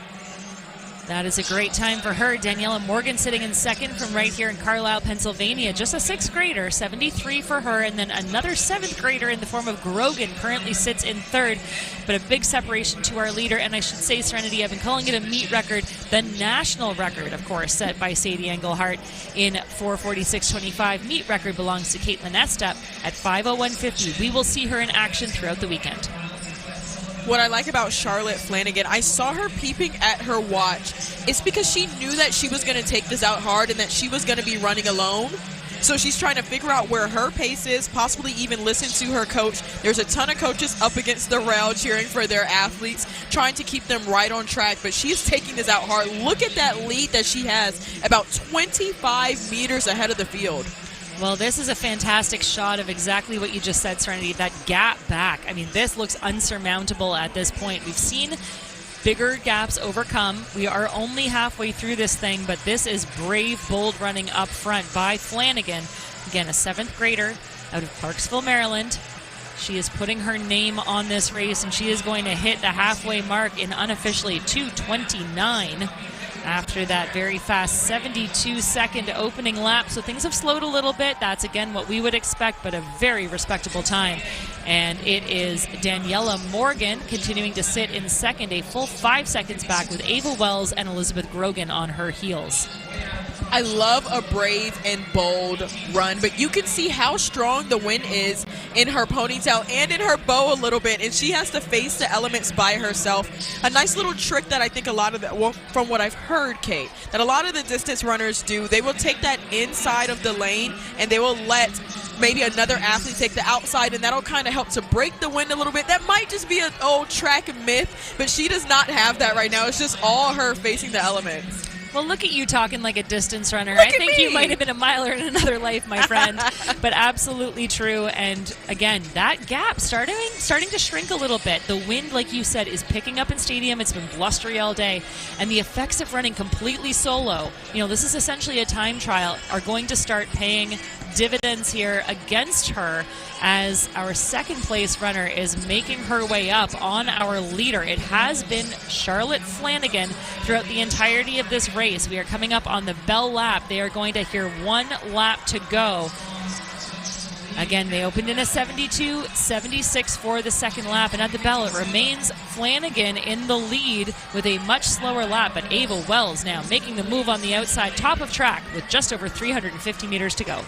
That is a great time for her. Daniela Morgan sitting in second from right here in Carlisle, Pennsylvania. Just a 6th grader, 73 for her. And then another 7th grader in the form of Grogan currently sits in 3rd. But a big separation to our leader. And I should say, Serenity, I've been calling it a meet record. The national record, of course, set by Sadie Engelhart in 4:46.25. Meet record belongs to Caitlin Estep at 5:01.50. We will see her in action throughout the weekend. What I like about Charlotte Flanagan, I saw her peeping at her watch. It's because she knew that she was going to take this out hard and that she was going to be running alone. So she's trying to figure out where her pace is, possibly even listen to her coach. There's a ton of coaches up against the rail cheering for their athletes, trying to keep them right on track, but she's taking this out hard. Look at that lead that she has, about 25 meters ahead of the field. Well, this is a fantastic shot of exactly what you just said, Serenity, that gap back. I mean, this looks unsurmountable at this point. We've seen bigger gaps overcome. We are only halfway through this thing, but this is brave, bold running up front by Flanagan. Again, a 7th grader out of Clarksville, Maryland. She is putting her name on this race, and she is going to hit the halfway mark in unofficially 2:29. After that very fast 72-second opening lap. So things have slowed a little bit. That's, again, what we would expect, but a very respectable time. And it is Daniela Morgan continuing to sit in second, a full 5 seconds back with Ava Wells and Elizabeth Grogan on her heels. I love a brave and bold run, but you can see how strong the wind is in her ponytail and in her bow a little bit, and she has to face the elements by herself. A nice little trick that I think a lot of well, from what I've heard, Kate, that a lot of the distance runners do, they will take that inside of the lane and they will let maybe another athlete take the outside, and that'll kind of help to break the wind a little bit. That might just be an old track myth, but she does not have that right now. It's just all her facing the elements. Well, look at you talking like a distance runner. Look I think me. you might have been a miler in another life, my friend. But absolutely true. And again, that gap starting to shrink a little bit. The wind, like you said, is picking up in stadium. It's been blustery all day. And the effects of running completely solo, this is essentially a time trial, are going to start paying dividends here against her as our 2nd place runner is making her way up on our leader. It has been Charlotte Flanagan throughout the entirety of this race. We are coming up on the bell lap. They are going to hear 1 lap to go. Again, they opened in a 72-76 for the 2nd lap, and at the bell it remains Flanagan in the lead with a much slower lap, but Ava Wells now making the move on the outside, top of track with just over 350 meters to go.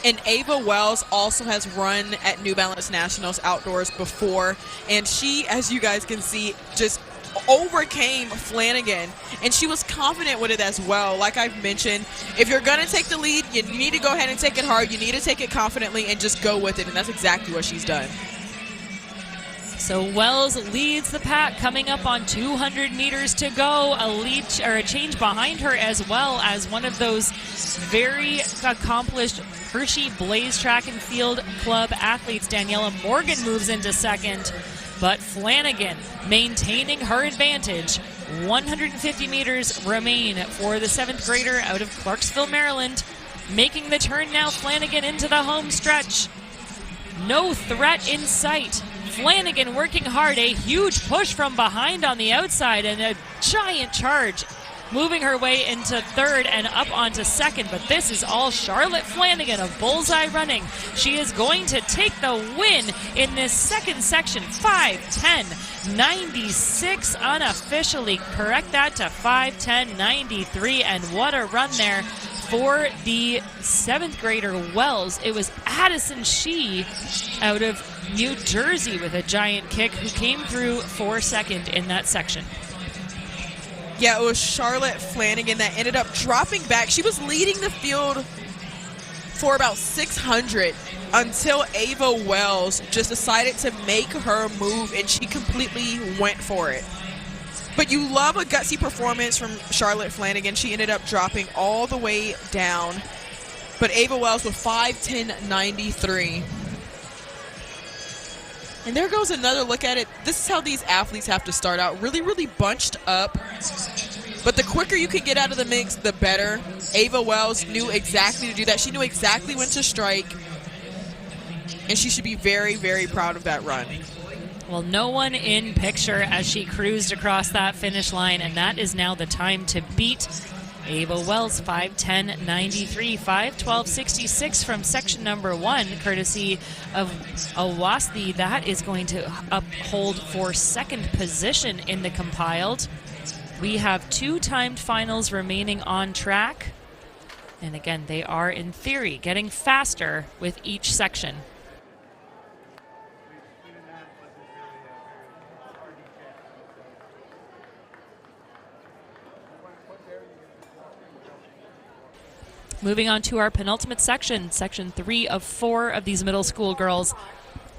And Ava Wells also has run at New Balance Nationals outdoors before, and she, as you guys can see, just overcame Flanagan, and she was confident with it as well. Like I've mentioned, if you're going to take the lead, you need to go ahead and take it hard. You need to take it confidently and just go with it, and that's exactly what she's done. So Wells leads the pack, coming up on 200 meters to go. A change behind her, as well as one of those very accomplished Hershey Blaze Track and Field Club athletes. Daniela Morgan moves into second, but Flanagan maintaining her advantage. 150 meters remain for the 7th grader out of Clarksville, Maryland. Making the turn now, Flanagan into the home stretch. No threat in sight. Flanagan working hard, a huge push from behind on the outside, and a giant charge, moving her way into 3rd and up onto 2nd. But this is all Charlotte Flanagan of Bullseye Running. She is going to take the win in this 2nd section. 5:10.96 unofficially. Correct that to 5:10.93, and what a run there for the 7th grader Wells. It was Addison Shee out of New Jersey with a giant kick who came through for 2nd in that section. Yeah, it was Charlotte Flanagan that ended up dropping back. She was leading the field for about 600 until Ava Wells just decided to make her move, and she completely went for it. But you love a gutsy performance from Charlotte Flanagan. She ended up dropping all the way down. But Ava Wells with 5:10.93. And there goes another look at it. This is how these athletes have to start out. Really, really bunched up. But the quicker you can get out of the mix, the better. Ava Wells knew exactly to do that. She knew exactly when to strike. And she should be very, very proud of that run. Well, no one in picture as she cruised across that finish line, and that is now the time to beat Ava Wells, 5:10.93, 5:12.66 from section number 1, courtesy of Awasthi. That is going to uphold for second position in the compiled. We have 2 timed finals remaining on track. And again, they are, in theory, getting faster with each section. Moving on to our penultimate section, section 3 of 4 of these middle school girls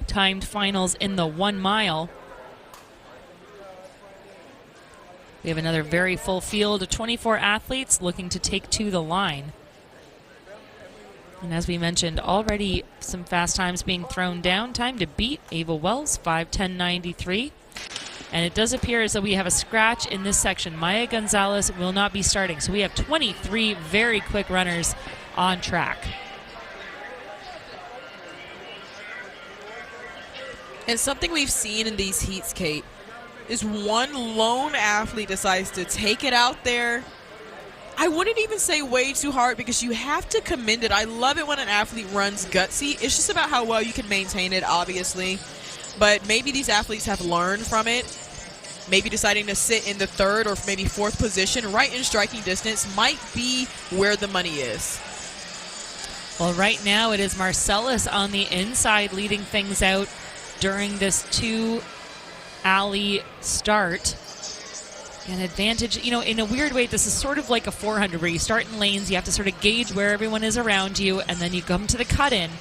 timed finals in the 1 mile. We have another very full field of 24 athletes looking to take to the line. And as we mentioned, already some fast times being thrown down. Time to beat Ava Wells, 5:10.93. And it does appear as though we have a scratch in this section. Maya Gonzalez will not be starting. So we have 23 very quick runners on track. And something we've seen in these heats, Kate, is one lone athlete decides to take it out there. I wouldn't even say way too hard because you have to commend it. I love it when an athlete runs gutsy. It's just about how well you can maintain it, obviously. But maybe these athletes have learned from it. Maybe deciding to sit in the 3rd or maybe 4th position right in striking distance might be where the money is. Well, right now it is Marcellus on the inside leading things out during this 2-alley start. An advantage, you know, in a weird way, this is sort of like a 400 where you start in lanes, you have to sort of gauge where everyone is around you, and then you come to the cut-in.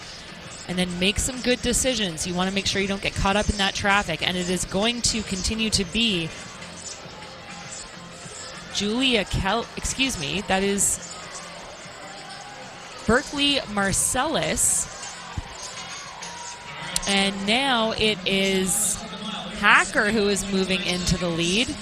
And then make some good decisions. You want to make sure you don't get caught up in that traffic. And it is going to continue to be that is Berkeley Marcellus. And now it is Hacker who is moving into the lead.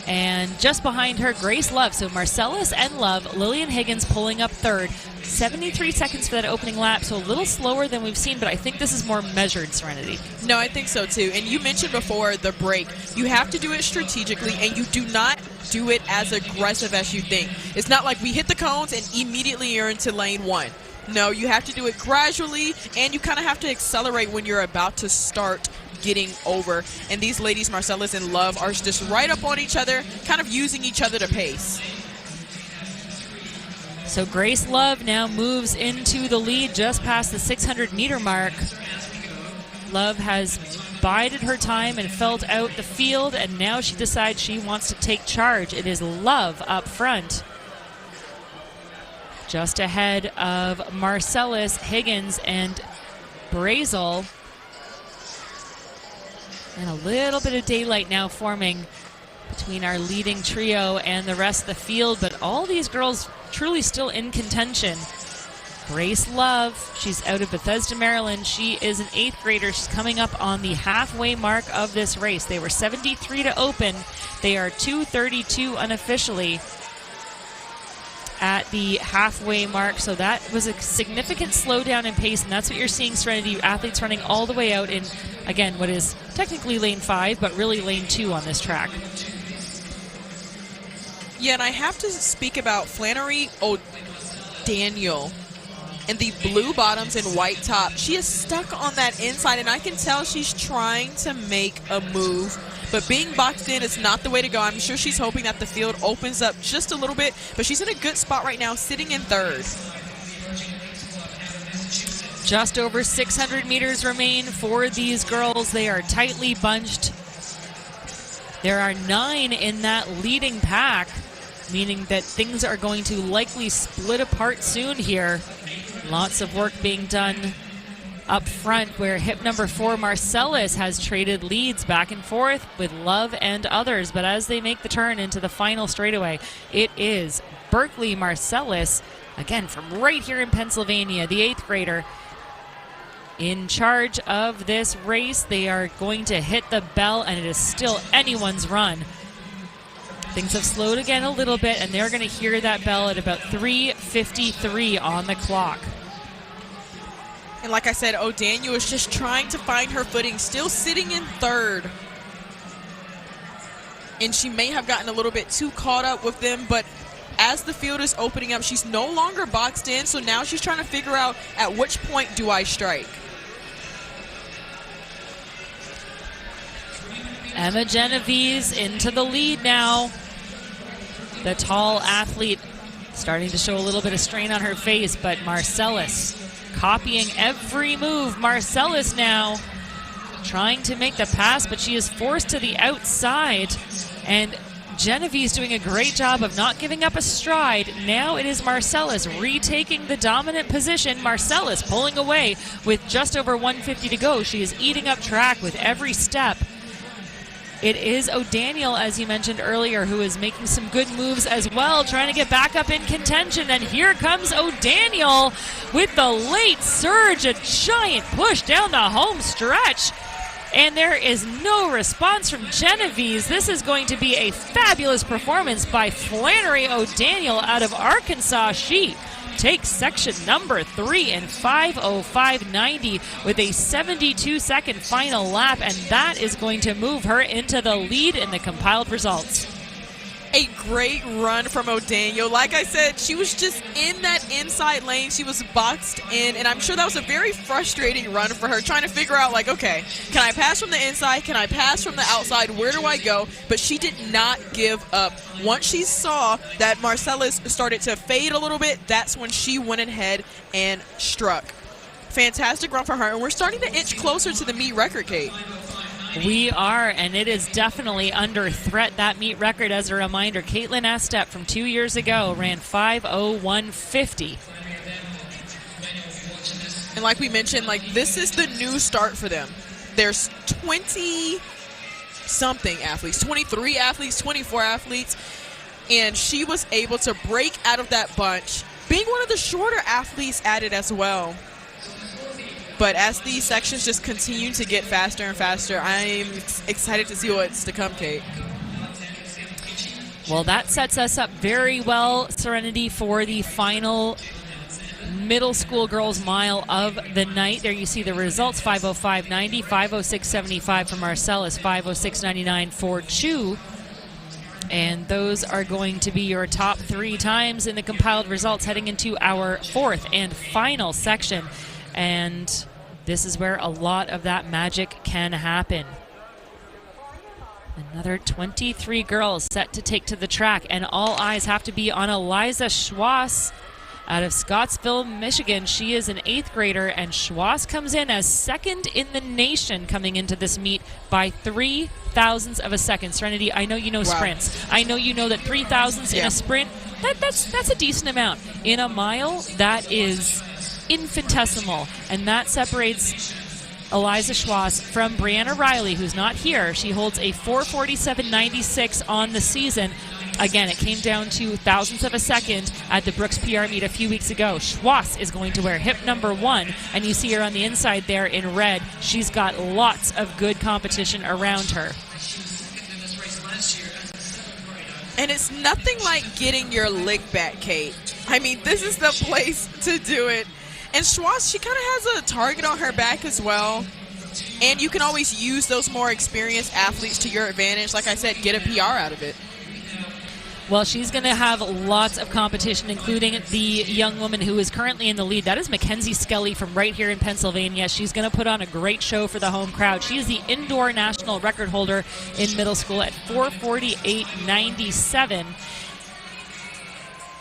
And just behind her, Grace Love. So Marcellus and Love, Lillian Higgins pulling up 3rd. 73 seconds for that opening lap, so a little slower than we've seen, but I think this is more measured, Serenity. No, I think so too. And you mentioned before the break. You have to do it strategically, and you do not do it as aggressive as you think. It's not like we hit the cones and immediately you're into lane 1. No, you have to do it gradually, and you kind of have to accelerate when you're about to start getting over. And these ladies, Marcellus and Love, are just right up on each other, kind of using each other to pace. So Grace Love now moves into the lead just past the 600-meter mark. Love has bided her time and felt out the field, and now she decides she wants to take charge. It is Love up front. Just ahead of Marcellus, Higgins, and Brazel. And a little bit of daylight now forming between our leading trio and the rest of the field, but all these girls truly still in contention. Grace Love, she's out of Bethesda, Maryland. She is an 8th grader. She's coming up on the halfway mark of this race. They were 73 to open. They are 2:32 unofficially at the halfway mark. So that was a significant slowdown in pace, and that's what you're seeing, Serenity. Athletes running all the way out in, again, what is technically lane 5, but really lane 2 on this track. Yeah, and I have to speak about Flannery O'Daniel in the blue bottoms and white top. She is stuck on that inside, and I can tell she's trying to make a move. But being boxed in is not the way to go. I'm sure she's hoping that the field opens up just a little bit, but she's in a good spot right now, sitting in 3rd. Just over 600 meters remain for these girls. They are tightly bunched. There are 9 in that leading pack, meaning that things are going to likely split apart soon here. Lots of work being done up front, where hip number 4 Marcellus has traded leads back and forth with Love and others. But as they make the turn into the final straightaway, it is Berkeley Marcellus, again from right here in Pennsylvania, the 8th grader. in charge of this race. They are going to hit the bell, and it is still anyone's run. Things have slowed again a little bit, and they're going to hear that bell at about 3:53 on the clock. And like I said, O'Daniel is just trying to find her footing, still sitting in third. And she may have gotten a little bit too caught up with them, but as the field is opening up, she's no longer boxed in, so now she's trying to figure out at which point do I strike. Emma Genovese into the lead now. The tall athlete starting to show a little bit of strain on her face, but Marcellus copying every move. Marcellus now trying to make the pass, but she is forced to the outside. And Genovese doing a great job of not giving up a stride. Now it is Marcellus retaking the dominant position. Marcellus pulling away with just over 150 to go. She is eating up track with every step. It is O'Daniel, as you mentioned earlier, who is making some good moves as well, trying to get back up in contention. And here comes O'Daniel with the late surge, a giant push down the home stretch. And there is no response from Genovese. This is going to be a fabulous performance by Flannery O'Daniel out of Arkansas. She takes section number 3 in 5:05.90 with a 72-second final lap, and that is going to move her into the lead in the compiled results. A great run from O'Daniel. Like I said, she was just in that inside lane. She was boxed in, and I'm sure that was a very frustrating run for her, trying to figure out, like, okay, can I pass from the inside? Can I pass from the outside? Where do I go? But she did not give up. Once she saw that Marcellus started to fade a little bit, that's when she went ahead and struck. Fantastic run for her, and we're starting to inch closer to the meet record, Kate. We are, and it is definitely under threat, that meet record. As a reminder, Caitlin Estep from 2 years ago ran 5:01.50. And like we mentioned, like, this is the new start for them. There's 20-something athletes, 23 athletes, 24 athletes, and she was able to break out of that bunch, being one of the shorter athletes at it as well. But as these sections just continue to get faster and faster, I'm excited to see what's to come, Kate. Well, that sets us up very well, Serenity, for the final middle school girls mile of the night. There you see the results: 5:05.90, 5:06.75 for Marcellus, 5:06.99 for Chu. And those are going to be your top 3 times in the compiled results heading into our 4th and final section. And this is where a lot of that magic can happen. Another 23 girls set to take to the track, and all eyes have to be on Eliza Schwass out of Scottsville, Michigan. She is an 8th grader, and Schwass comes in as second in the nation coming into this meet by 3 thousandths of a second. Serenity, I know you know sprints. I know you know that 3 thousandths in a sprint, that's a decent amount. In a mile, that is infinitesimal, and that separates Eliza Schwass from Brianna Riley, who's not here. She holds a 4:47.96 on the season. Again, it came down to thousandths of a second at the Brooks PR meet a few weeks ago. Schwass is going to wear hip number 1, and you see her on the inside there in red. She's got lots of good competition around her. And it's nothing like getting your lick back, Kate. I mean, this is the place to do it. And Schwass, she kind of has a target on her back as well. And you can always use those more experienced athletes to your advantage. Like I said, get a PR out of it. Well, she's going to have lots of competition, including the young woman who is currently in the lead. That is Mackenzie Skelly from right here in Pennsylvania. She's going to put on a great show for the home crowd. She is the indoor national record holder in middle school at 4:48.97.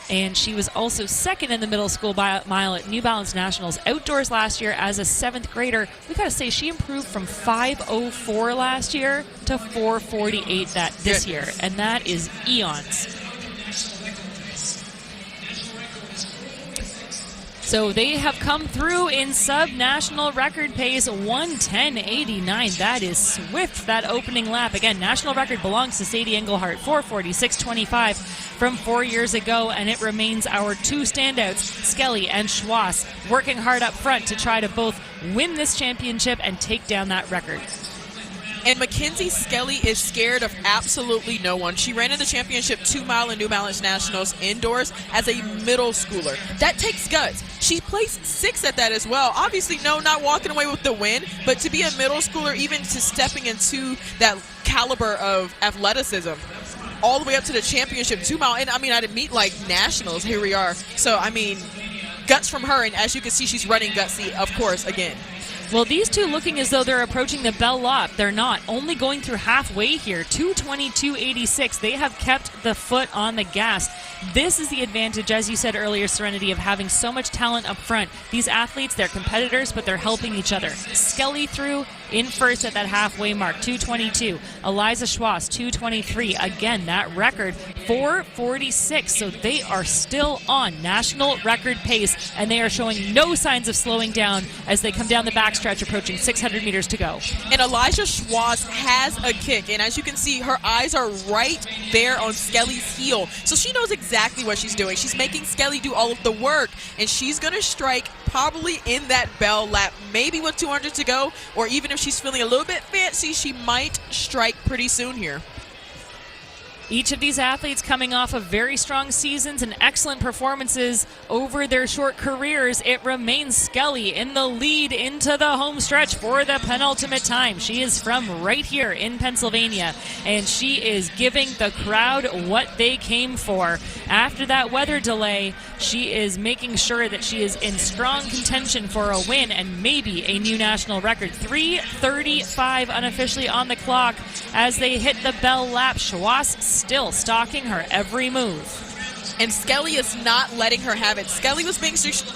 And she was also second in the middle school mile at New Balance Nationals outdoors last year as a 7th grader. We got to say, she improved from 5:04 last year to 4:48 this year, and that is eons. So they have come through in sub-national record pace, 1:10.89. That is swift, that opening lap. Again, national record belongs to Sadie Engelhardt, 4:46.25 from 4 years ago, and it remains our two standouts, Skelly and Schwass, working hard up front to try to both win this championship and take down that record. And Mackenzie Skelly is scared of absolutely no one. She ran in the championship 2-mile and New Balance Nationals indoors as a middle schooler. That takes guts. She placed 6th at that as well. Obviously, no, not walking away with the win, but to be a middle schooler, even to stepping into that caliber of athleticism, all the way up to the championship 2-mile. And I mean, at a meet like Nationals, here we are. So, I mean, guts from her. And as you can see, she's running gutsy, of course, again. Well, these two looking as though they're approaching the bell lap. They're not. Only going through halfway here. 2:22.86. They have kept the foot on the gas. This is the advantage, as you said earlier, Serenity, of having so much talent up front. These athletes, they're competitors, but they're helping each other. Skelly through in first at that halfway mark, 2:22. Eliza Schwass, 2:23. Again, that record, 4:46. So they are still on national record pace, and they are showing no signs of slowing down as they come down the backstretch, approaching 600 meters to go. And Elijah Schwass has a kick, and as you can see, her eyes are right there on Skelly's heel. So she knows exactly what she's doing. She's making Skelly do all of the work, and she's going to strike probably in that bell lap, maybe with 200 to go, or even if she's feeling a little bit fancy, she might strike pretty soon here. Each of these athletes coming off of very strong seasons and excellent performances over their short careers. It remains Skelly in the lead into the home stretch for the penultimate time. She is from right here in Pennsylvania, and she is giving the crowd what they came for. After that weather delay, she is making sure that she is in strong contention for a win and maybe a new national record. 3:35 unofficially on the clock as they hit the bell lap. Schwass still stalking her every move. And Skelly is not letting her have it. Skelly was being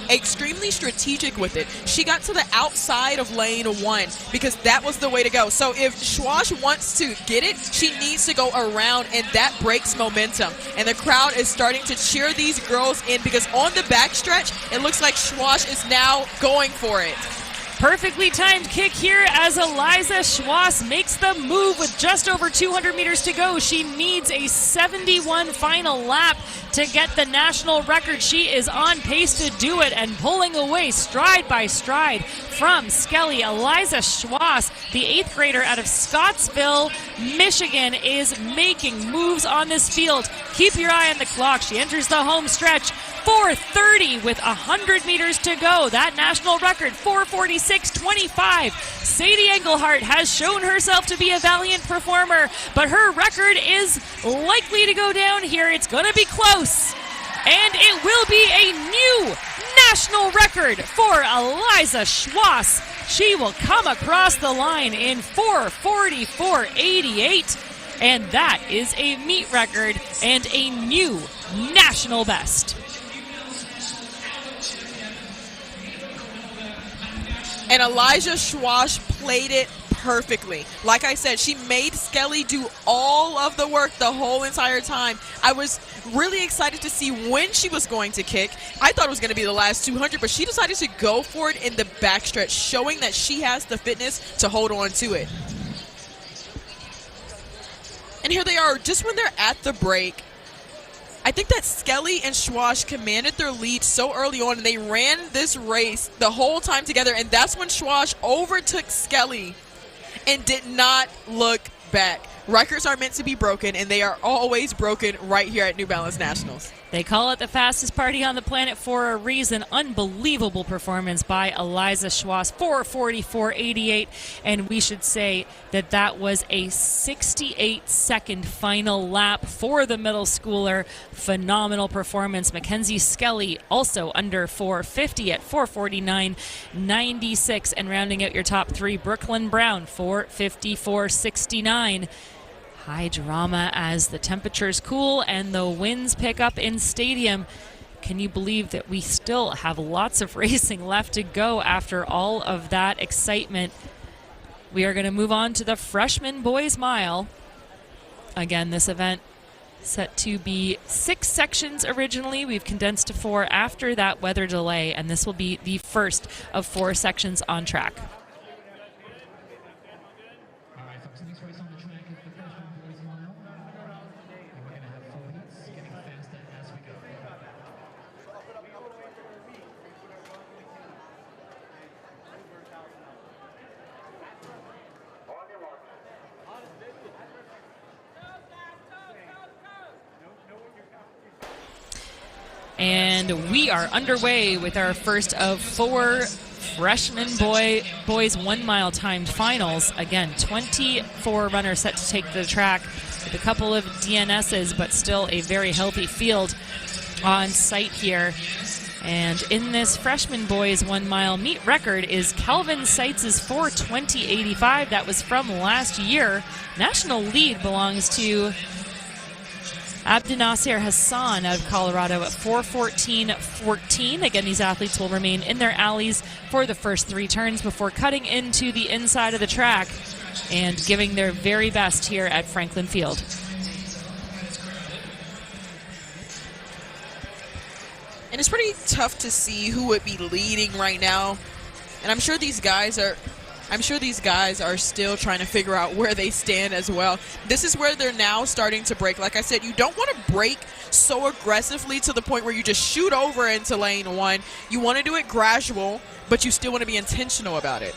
extremely strategic with it. She got to the outside of lane 1 because that was the way to go. So if Schwass wants to get it, she needs to go around, and that breaks momentum. And the crowd is starting to cheer these girls in because on the backstretch, it looks like Schwass is now going for it. Perfectly timed kick here as Eliza Schwass makes the move with just over 200 meters to go. She needs a 71 final lap to get the national record. She is on pace to do it and pulling away stride by stride from Skelly. Eliza Schwass, the 8th grader out of Scottsville, Michigan, is making moves on this field. Keep your eye on the clock. She enters the home stretch. 4:30 with 100 meters to go. That national record, 4:46.25. Sadie Engelhardt has shown herself to be a valiant performer, but her record is likely to go down here. It's going to be close, and it will be a new national record for Eliza Schwass. She will come across the line in 4:44.88, and that is a meet record and a new national best. And Elijah Schwass played it perfectly. Like I said, she made Skelly do all of the work the whole entire time. I was really excited to see when she was going to kick. I thought it was going to be the last 200, but she decided to go for it in the backstretch, showing that she has the fitness to hold on to it. And here they are, just when they're at the break. I think that Skelly and Schwass commanded their lead so early on, and they ran this race the whole time together, and that's when Schwass overtook Skelly and did not look back. Records are meant to be broken, and they are always broken right here at New Balance Nationals. They call it the fastest party on the planet for a reason. Unbelievable performance by Eliza Schwass, 4:44.88, and we should say that that was a 68-second final lap for the middle schooler. Phenomenal performance. Mackenzie Skelly also under 4:50 at 4:49.96, and rounding out your top 3, Brooklyn Brown, 4:54.69. High drama as the temperatures cool and the winds pick up in stadium. Can you believe that we still have lots of racing left to go after all of that excitement? We are going to move on to the freshman boys mile. Again, this event Set to be 6 sections originally. We've condensed to 4 after that weather delay, and this will be the first of 4 sections on track. All right, folks, the next race on the track is the freshman boys mile. And we're going to have 4 heats, getting faster as we go. On your mark. And we are underway with our first of 4 freshman boys 1 mile timed finals. Again, 24 runners set to take the track with a couple of DNSs, but still a very healthy field on site here. And in this freshman boys 1 mile meet record is Calvin Seitz's 4:20.85. That was from last year. National lead belongs to Abdinasir Hassan out of Colorado at 4:14.14. Again, these athletes will remain in their alleys for the first 3 turns before cutting into the inside of the track and giving their very best here at Franklin Field. And it's pretty tough to see who would be leading right now. And I'm sure these guys are still trying to figure out where they stand as well. This is where they're now starting to break. Like I said, you don't want to break so aggressively to the point where you just shoot over into lane 1. You want to do it gradual, but you still want to be intentional about it.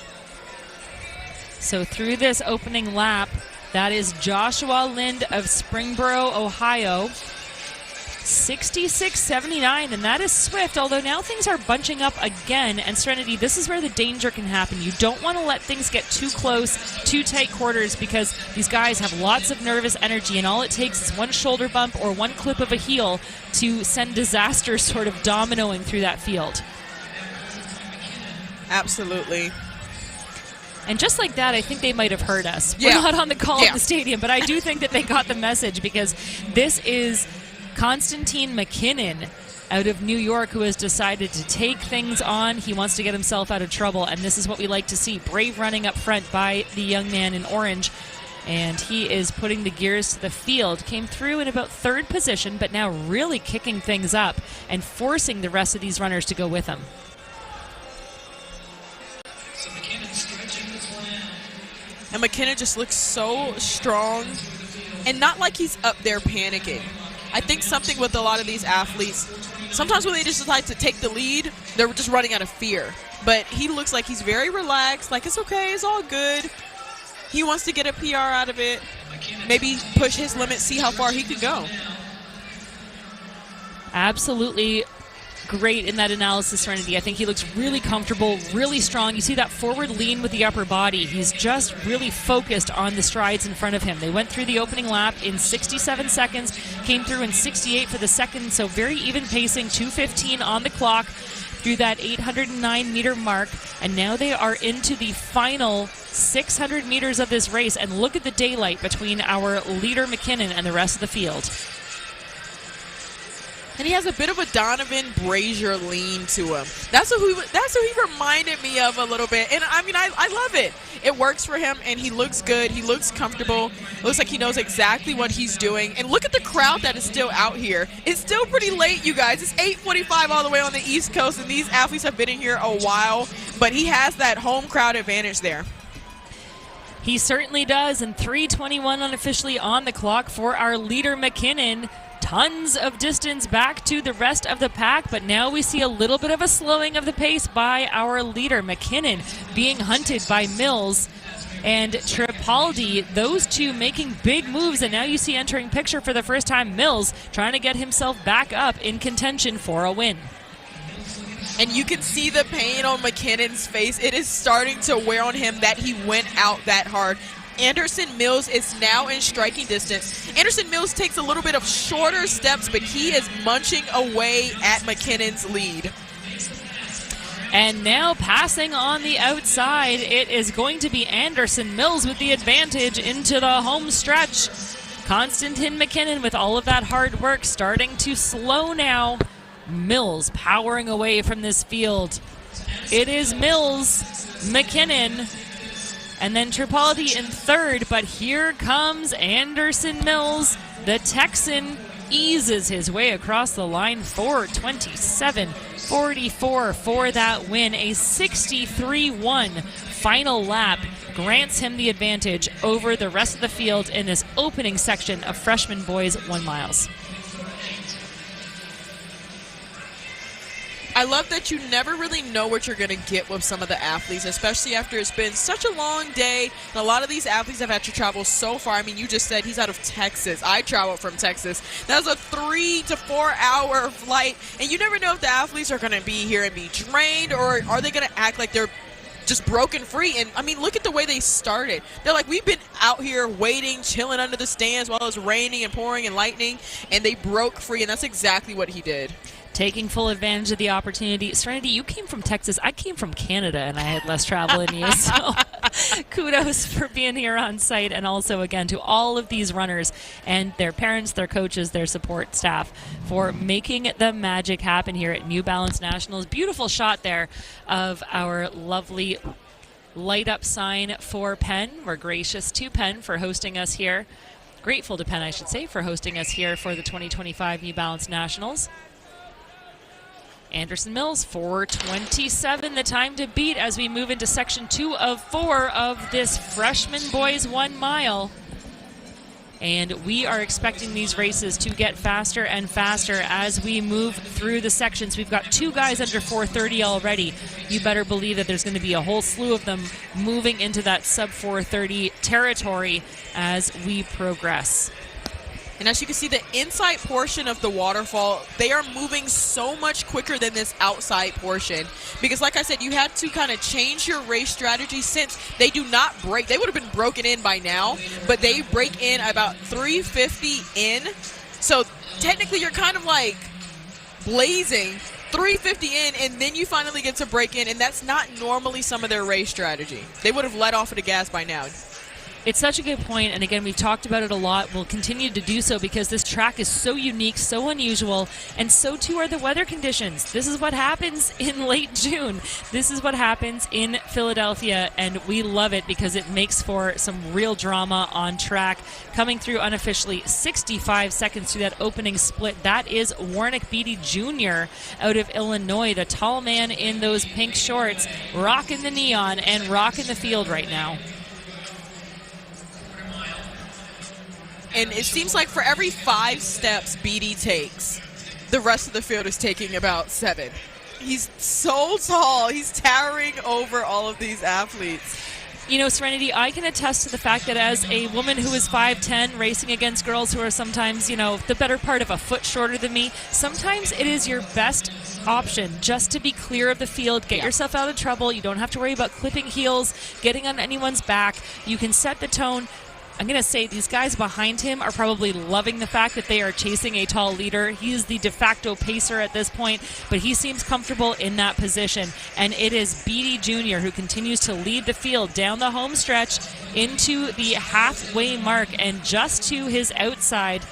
So through this opening lap, that is Joshua Lind of Springboro, Ohio. 66.79, and that is swift, although now things are bunching up again. And Serenity, this is where the danger can happen. You don't want to let things get too close, too tight quarters, because these guys have lots of nervous energy, and all it takes is one shoulder bump or one clip of a heel to send disaster sort of dominoing through that field. Absolutely. And just like that, I think they might have heard us. Yeah. We're not on the call Yeah. in the stadium, but I do think that they got the message, because this is Konstantin McKinnon out of New York, who has decided to take things on. He wants to get himself out of trouble, and this is what we like to see. Brave running up front by the young man in orange, and he is putting the gears to the field. Came through in about 3rd position, but now really kicking things up and forcing the rest of these runners to go with him. And McKinnon just looks so strong and not like he's up there panicking. I think something with a lot of these athletes, sometimes when they just decide to take the lead, they're just running out of fear. But he looks like he's very relaxed, like it's okay, it's all good. He wants to get a PR out of it, maybe push his limit, see how far he can go. Absolutely great in that analysis, Serenity. I think he looks really comfortable, really strong. You see that forward lean with the upper body. He's just really focused on the strides in front of him. They went through the opening lap in 67 seconds, came through in 68 for the second, so very even pacing, 2:15 on the clock through that 809-meter mark, and now they are into the final 600 meters of this race, and look at the daylight between our leader McKinnon and the rest of the field. And he has a bit of a Donovan Brazier lean to him. That's who he reminded me of a little bit. And I mean, I love it. It works for him, and he looks good. He looks comfortable. It looks like he knows exactly what he's doing. And look at the crowd that is still out here. It's still pretty late, you guys. It's 8:45 all the way on the East Coast, and these athletes have been in here a while. But he has that home crowd advantage there. He certainly does, and 3:21 unofficially on the clock for our leader McKinnon. Tons of distance back to the rest of the pack, but now we see a little bit of a slowing of the pace by our leader McKinnon, being hunted by Mills and Tripaldi. Those two making big moves, and now you see entering picture for the first time Mills trying to get himself back up in contention for a win. And you can see the pain on McKinnon's face. It is starting to wear on him that he went out that hard. Anderson Mills is now in striking distance. Anderson Mills takes a little bit of shorter steps, but he is munching away at McKinnon's lead. And now passing on the outside, it is going to be Anderson Mills with the advantage into the home stretch. Konstantin McKinnon with all of that hard work starting to slow now. Mills powering away from this field. It is Mills, McKinnon, and then Tripaldi in 3rd, but here comes Anderson Mills The Texan eases his way across the line, 4:27.44 for that win. A 63-1 final lap grants him the advantage over the rest of the field in this opening section of freshman boys 1 miles. I love that you never really know what you're going to get with some of the athletes, especially after it's been such a long day. And a lot of these athletes have had to travel so far. I mean, you just said he's out of Texas. I traveled from Texas. That was a 3 to 4 hour flight. And you never know if the athletes are going to be here and be drained, or are they going to act like they're just broken free. And I mean, look at the way they started. They're like, we've been out here waiting, chilling under the stands while it was raining and pouring and lightning, and they broke free. And that's exactly what he did. Taking full advantage of the opportunity. Serenity, you came from Texas. I came from Canada, and I had less travel than you. So kudos for being here on site, and also, again, to all of these runners and their parents, their coaches, their support staff for making the magic happen here at New Balance Nationals. Beautiful shot there of our lovely light-up sign for Penn. We're gracious to Penn for hosting us here. Grateful to Penn, I should say, for hosting us here for the 2025 New Balance Nationals. Anderson Mills, 4:27, the time to beat as we move into section 2 of 4 of this freshman boys 1 mile. And we are expecting these races to get faster and faster as we move through the sections. We've got 2 guys under 4:30 already. You better believe that there's going to be a whole slew of them moving into that sub 4:30 territory as we progress. And as you can see, the inside portion of the waterfall, they are moving so much quicker than this outside portion. Because like I said, you had to kind of change your race strategy since they do not break. They would have been broken in by now, but they break in about 350 in. So technically you're kind of like blazing 350 in, and then you finally get to break in, and that's not normally some of their race strategy. They would have let off of the gas by now. It's such a good point, and again, we've talked about it a lot. We'll continue to do so because this track is so unique, so unusual, and so too are the weather conditions. This is what happens in late June. This is what happens in Philadelphia, and we love it because it makes for some real drama on track. Coming through unofficially 65 seconds through that opening split, that is Warnick Beatty Jr. out of Illinois, the tall man in those pink shorts, rocking the neon and rocking the field right now. And it seems like for every 5 steps Beatty takes, the rest of the field is taking about 7. He's so tall. He's towering over all of these athletes. You know, Serenity, I can attest to the fact that as a woman who is 5'10", racing against girls who are sometimes, you know, the better part of a foot shorter than me, sometimes it is your best option just to be clear of the field, get yourself out of trouble. You don't have to worry about clipping heels, getting on anyone's back. You can set the tone. I'm going to say these guys behind him are probably loving the fact that they are chasing a tall leader. He is the de facto pacer at this point, but he seems comfortable in that position. And it is Beatty Jr. who continues to lead the field down the home stretch into the halfway mark. And just to his outside,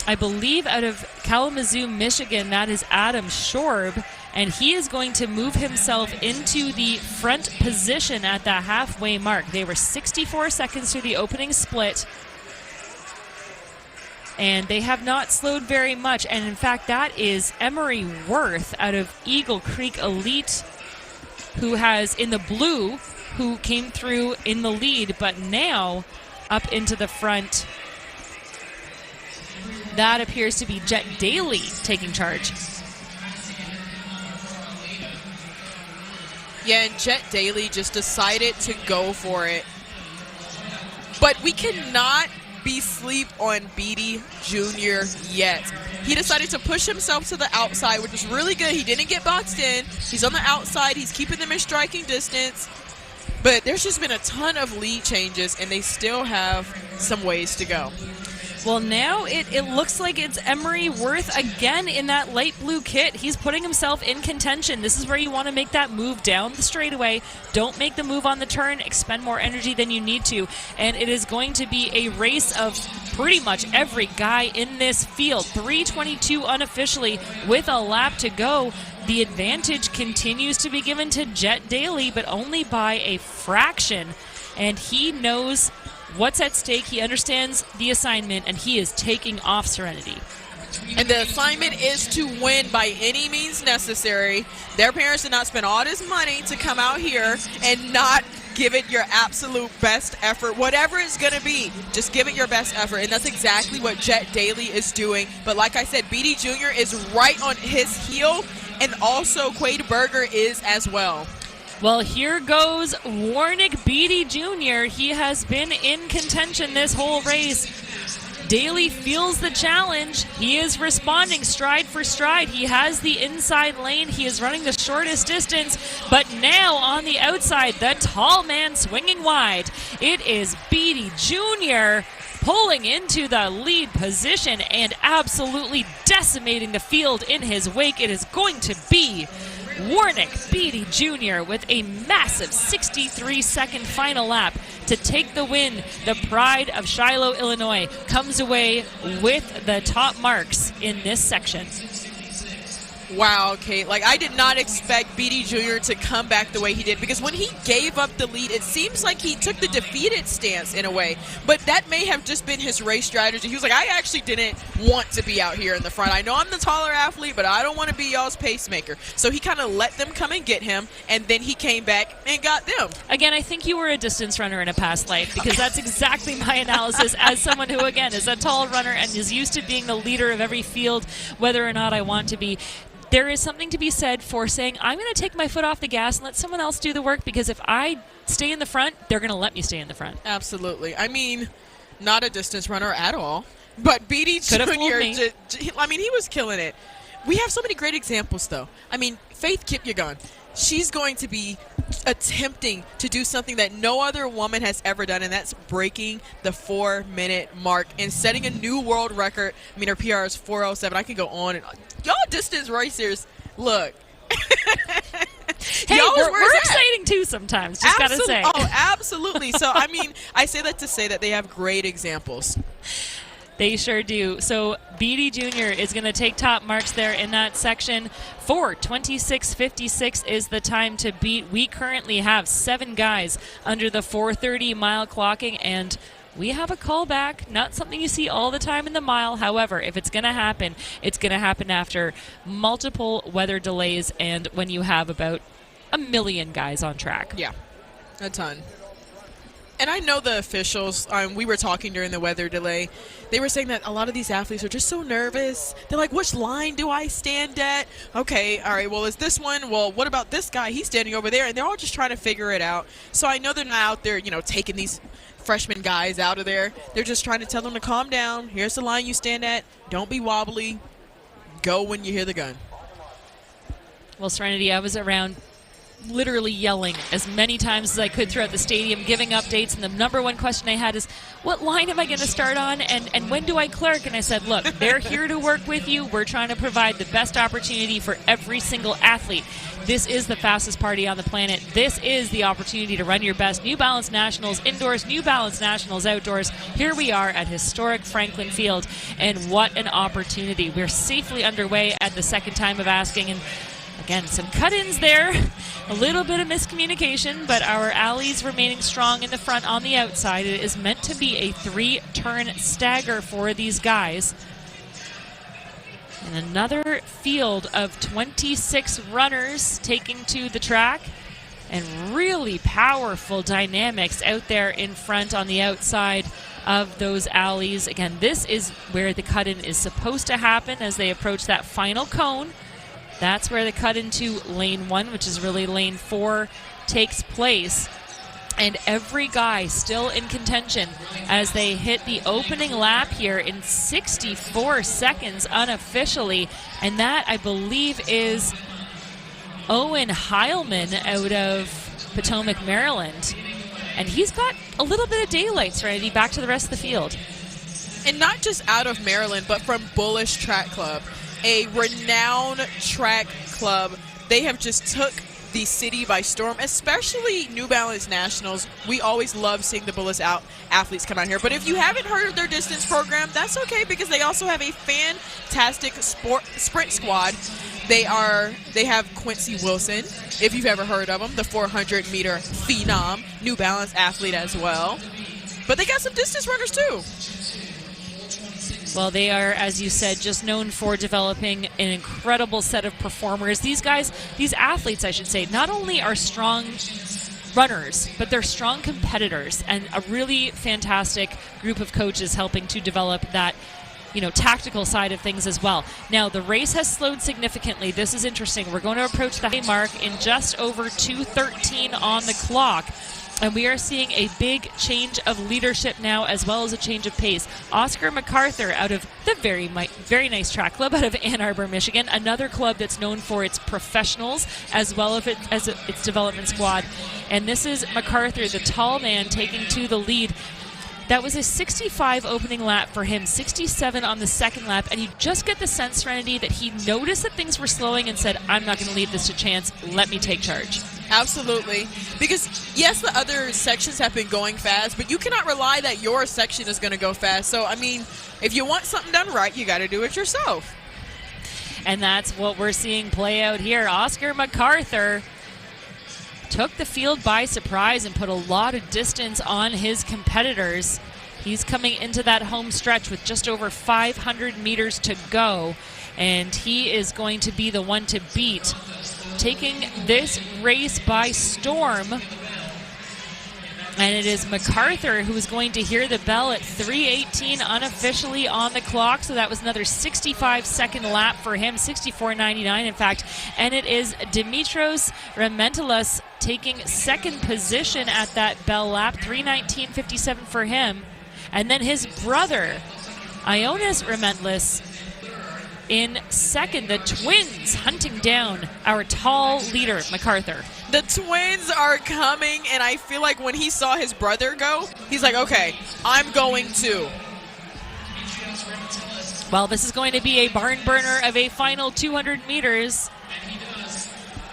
I believe out of Kalamazoo, Michigan, that is Adam Shorb. And he is going to move himself into the front position at the halfway mark. They were 64 seconds through the opening split, and they have not slowed very much. And in fact, that is Emery Worth out of Eagle Creek Elite, who has in the blue, who came through in the lead, but now up into the front. That appears to be Jet Daly taking charge. Yeah, and Jet Daly just decided to go for it. But we cannot be sleep on Beatty Jr. yet. He decided to push himself to the outside, which is really good. He didn't get boxed in. He's on the outside. He's keeping them in striking distance. But there's just been a ton of lead changes, and they still have some ways to go. Well, now it looks like it's Emery Worth again in that light blue kit. He's putting himself in contention. This is where you want to make that move down the straightaway. Don't make the move on the turn. Expend more energy than you need to. And it is going to be a race of pretty much every guy in this field. 3:22 unofficially with a lap to go. The advantage continues to be given to Jet Daly, but only by a fraction. And he knows what's at stake. He understands the assignment, and he is taking off Serenity. And the assignment is to win by any means necessary. Their parents did not spend all this money to come out here and not give it your absolute best effort. Whatever it's going to be, just give it your best effort. And that's exactly what Jet Daly is doing. But like I said, BD Jr. is right on his heel, and also Quade Berger is as well. Well, here goes Warnick Beatty Jr. He has been in contention this whole race. Daly feels the challenge. He is responding stride for stride. He has the inside lane. He is running the shortest distance. But now on the outside, the tall man swinging wide. It is Beatty Jr. pulling into the lead position and absolutely decimating the field in his wake. It is going to be Warnick Beatty Jr. with a massive 63-second final lap to take the win. The pride of Shiloh, Illinois comes away with the top marks in this section. Wow, Kate. Like, I did not expect BD Jr. to come back the way he did, because when he gave up the lead, it seems like he took the defeated stance in a way. But that may have just been his race strategy. He was like, I actually didn't want to be out here in the front. I know I'm the taller athlete, but I don't want to be y'all's pacemaker. So he kind of let them come and get him, and then he came back and got them. Again, I think you were a distance runner in a past life, because that's exactly my analysis as someone who, again, is a tall runner and is used to being the leader of every field, whether or not I want to be. There is something to be said for saying, I'm going to take my foot off the gas and let someone else do the work, because if I stay in the front, they're going to let me stay in the front. Absolutely. I mean, not a distance runner at all. But BD Jr., I mean, he was killing it. We have so many great examples, though. I mean, Faith Kipyegon, she's going to be attempting to do something that no other woman has ever done, and that's breaking the 4-minute mark and setting a new world record. I mean, her PR is 4:07. I can go on and y'all distance racers, look. Hey, we're exciting too sometimes, just gotta say. Oh, absolutely. So, I mean, I say that to say that they have great examples. They sure do. So BD Jr. is going to take top marks there in that section. 4:26.56 is the time to beat. We currently have 7 guys under the 4:30 mile clocking, and we have a callback. Not something you see all the time in the mile. However, if it's going to happen, it's going to happen after multiple weather delays and when you have about 1 million guys on track. Yeah, a ton. And I know the officials, we were talking during the weather delay, they were saying that a lot of these athletes are just so nervous. They're like, which line do I stand at? Okay, all right, well, is this one? Well, what about this guy? He's standing over there. And they're all just trying to figure it out. So I know they're not out there, taking these freshman guys out of there. They're just trying to tell them to calm down. Here's the line you stand at. Don't be wobbly. Go when you hear the gun. Well, Serenity, I was around literally yelling as many times as I could throughout the stadium, giving updates, and the number one question I had is, what line am I going to start on, and when do I clerk? And I said, look, they're here to work with you. We're trying to provide the best opportunity for every single athlete. This is the fastest party on the planet. This is the opportunity to run your best. New Balance Nationals indoors, New Balance Nationals outdoors. Here we are at historic Franklin Field, and what an opportunity. We're safely underway at the second time of asking, and again, some cut-ins there, a little bit of miscommunication, but our alleys remaining strong in the front on the outside. It is meant to be a 3-turn stagger for these guys. And another field of 26 runners taking to the track, and really powerful dynamics out there in front on the outside of those alleys. Again, this is where the cut-in is supposed to happen as they approach that final cone. That's where the cut into lane 1, which is really lane 4, takes place. And every guy still in contention as they hit the opening lap here in 64 seconds unofficially. And that, I believe, is Owen Heilman out of Potomac, Maryland. And he's got a little bit of daylight, Serenity, back to the rest of the field. And not just out of Maryland, but from Bullish Track Club, a renowned track club. They have just took the city by storm, especially New Balance Nationals. We always love seeing the Bullish athletes come out here. But if you haven't heard of their distance program, that's okay, because they also have a fantastic sprint squad. They have Quincy Wilson, if you've ever heard of him, the 400-meter phenom, New Balance athlete as well. But they got some distance runners too. Well, they are, as you said, just known for developing an incredible set of performers. These guys, these athletes, I should say, not only are strong runners, but they're strong competitors, and a really fantastic group of coaches helping to develop that, tactical side of things as well. Now, the race has slowed significantly. This is interesting. We're going to approach the high mark in just over 2:13 on the clock. And we are seeing a big change of leadership now, as well as a change of pace. Oscar MacArthur out of the very nice track club out of Ann Arbor, Michigan, another club that's known for its professionals as well as its development squad. And this is MacArthur, the tall man, taking to the lead. That was a 65 opening lap for him, 67 on the second lap, and you just get the sense, Serenity, that he noticed that things were slowing and said, I'm not going to leave this to chance, let me take charge. Absolutely. Because, yes, the other sections have been going fast, but you cannot rely that your section is going to go fast. So, I mean, if you want something done right, you got to do it yourself. And that's what we're seeing play out here. Oscar MacArthur took the field by surprise and put a lot of distance on his competitors. He's coming into that home stretch with just over 500 meters to go, and he is going to be the one to beat, taking this race by storm. And it is MacArthur who is going to hear the bell at 3:18 unofficially on the clock. So that was another 65-second lap for him, 64.99 in fact. And it is Dimitrios Rementelis taking second position at that bell lap, 3:19.57 for him. And then his brother, Ioannis Rementelis, in second. The twins hunting down our tall leader, MacArthur. The twins are coming, and I feel like when he saw his brother go, he's like, okay, I'm going too. Well, this is going to be a barn burner of a final 200 meters.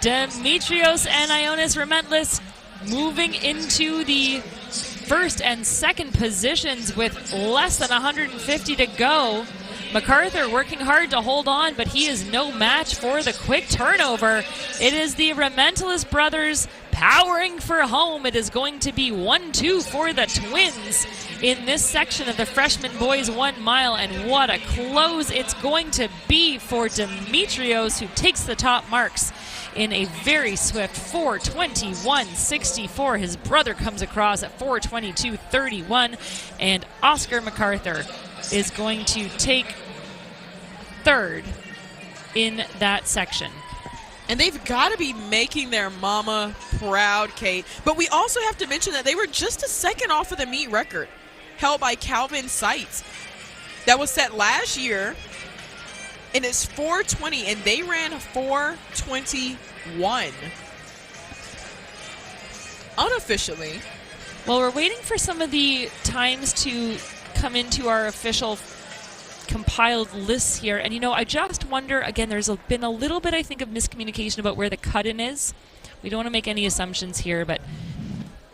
Dimitrios and Ioannis Rementelis moving into the first and second positions with less than 150 to go. MacArthur working hard to hold on, but he is no match for the quick turnover. It is the Rementelis brothers powering for home. It is going to be 1-2 for the twins in this section of the freshman boys 1 mile, and what a close it's going to be for Dimitrios, who takes the top marks in a very swift 4:21.64. His brother comes across at 4:22.31, and Oscar MacArthur is going to take third in that section. And they've got to be making their mama proud, Kate. But we also have to mention that they were just a second off of the meet record held by Calvin Seitz. That was set last year, and it's 4:20, and they ran 4:21 unofficially. Well, we're waiting for some of the times to come into our official compiled lists here, and I just wonder, again, there's been a little bit, I think, of miscommunication about where the cut-in is. We don't want to make any assumptions here, but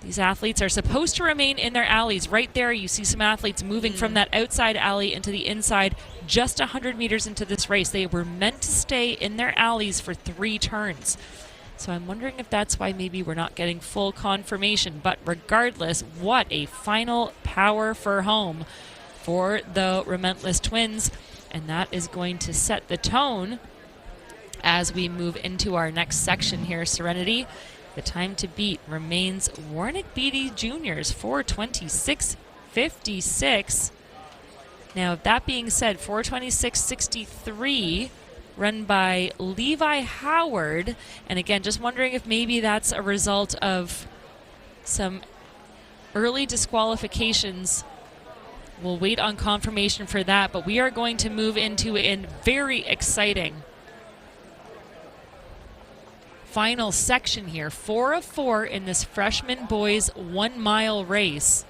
these athletes are supposed to remain in their alleys. Right there, you see some athletes moving from that outside alley into the inside just 100 meters into this race. They were meant to stay in their alleys for 3 turns. So I'm wondering if that's why maybe we're not getting full confirmation. But regardless, what a final power for home for the Rementelis twins. And that is going to set the tone as we move into our next section here, Serenity. The time to beat remains Warnick Beatty Jr.'s 4:26.56. Now, that being said, 4:26.63 run by Levi Howard. And again, just wondering if maybe that's a result of some early disqualifications. We'll wait on confirmation for that, but we are going to move into a very exciting final section here. 4 of 4 in this freshman boys 1 mile race.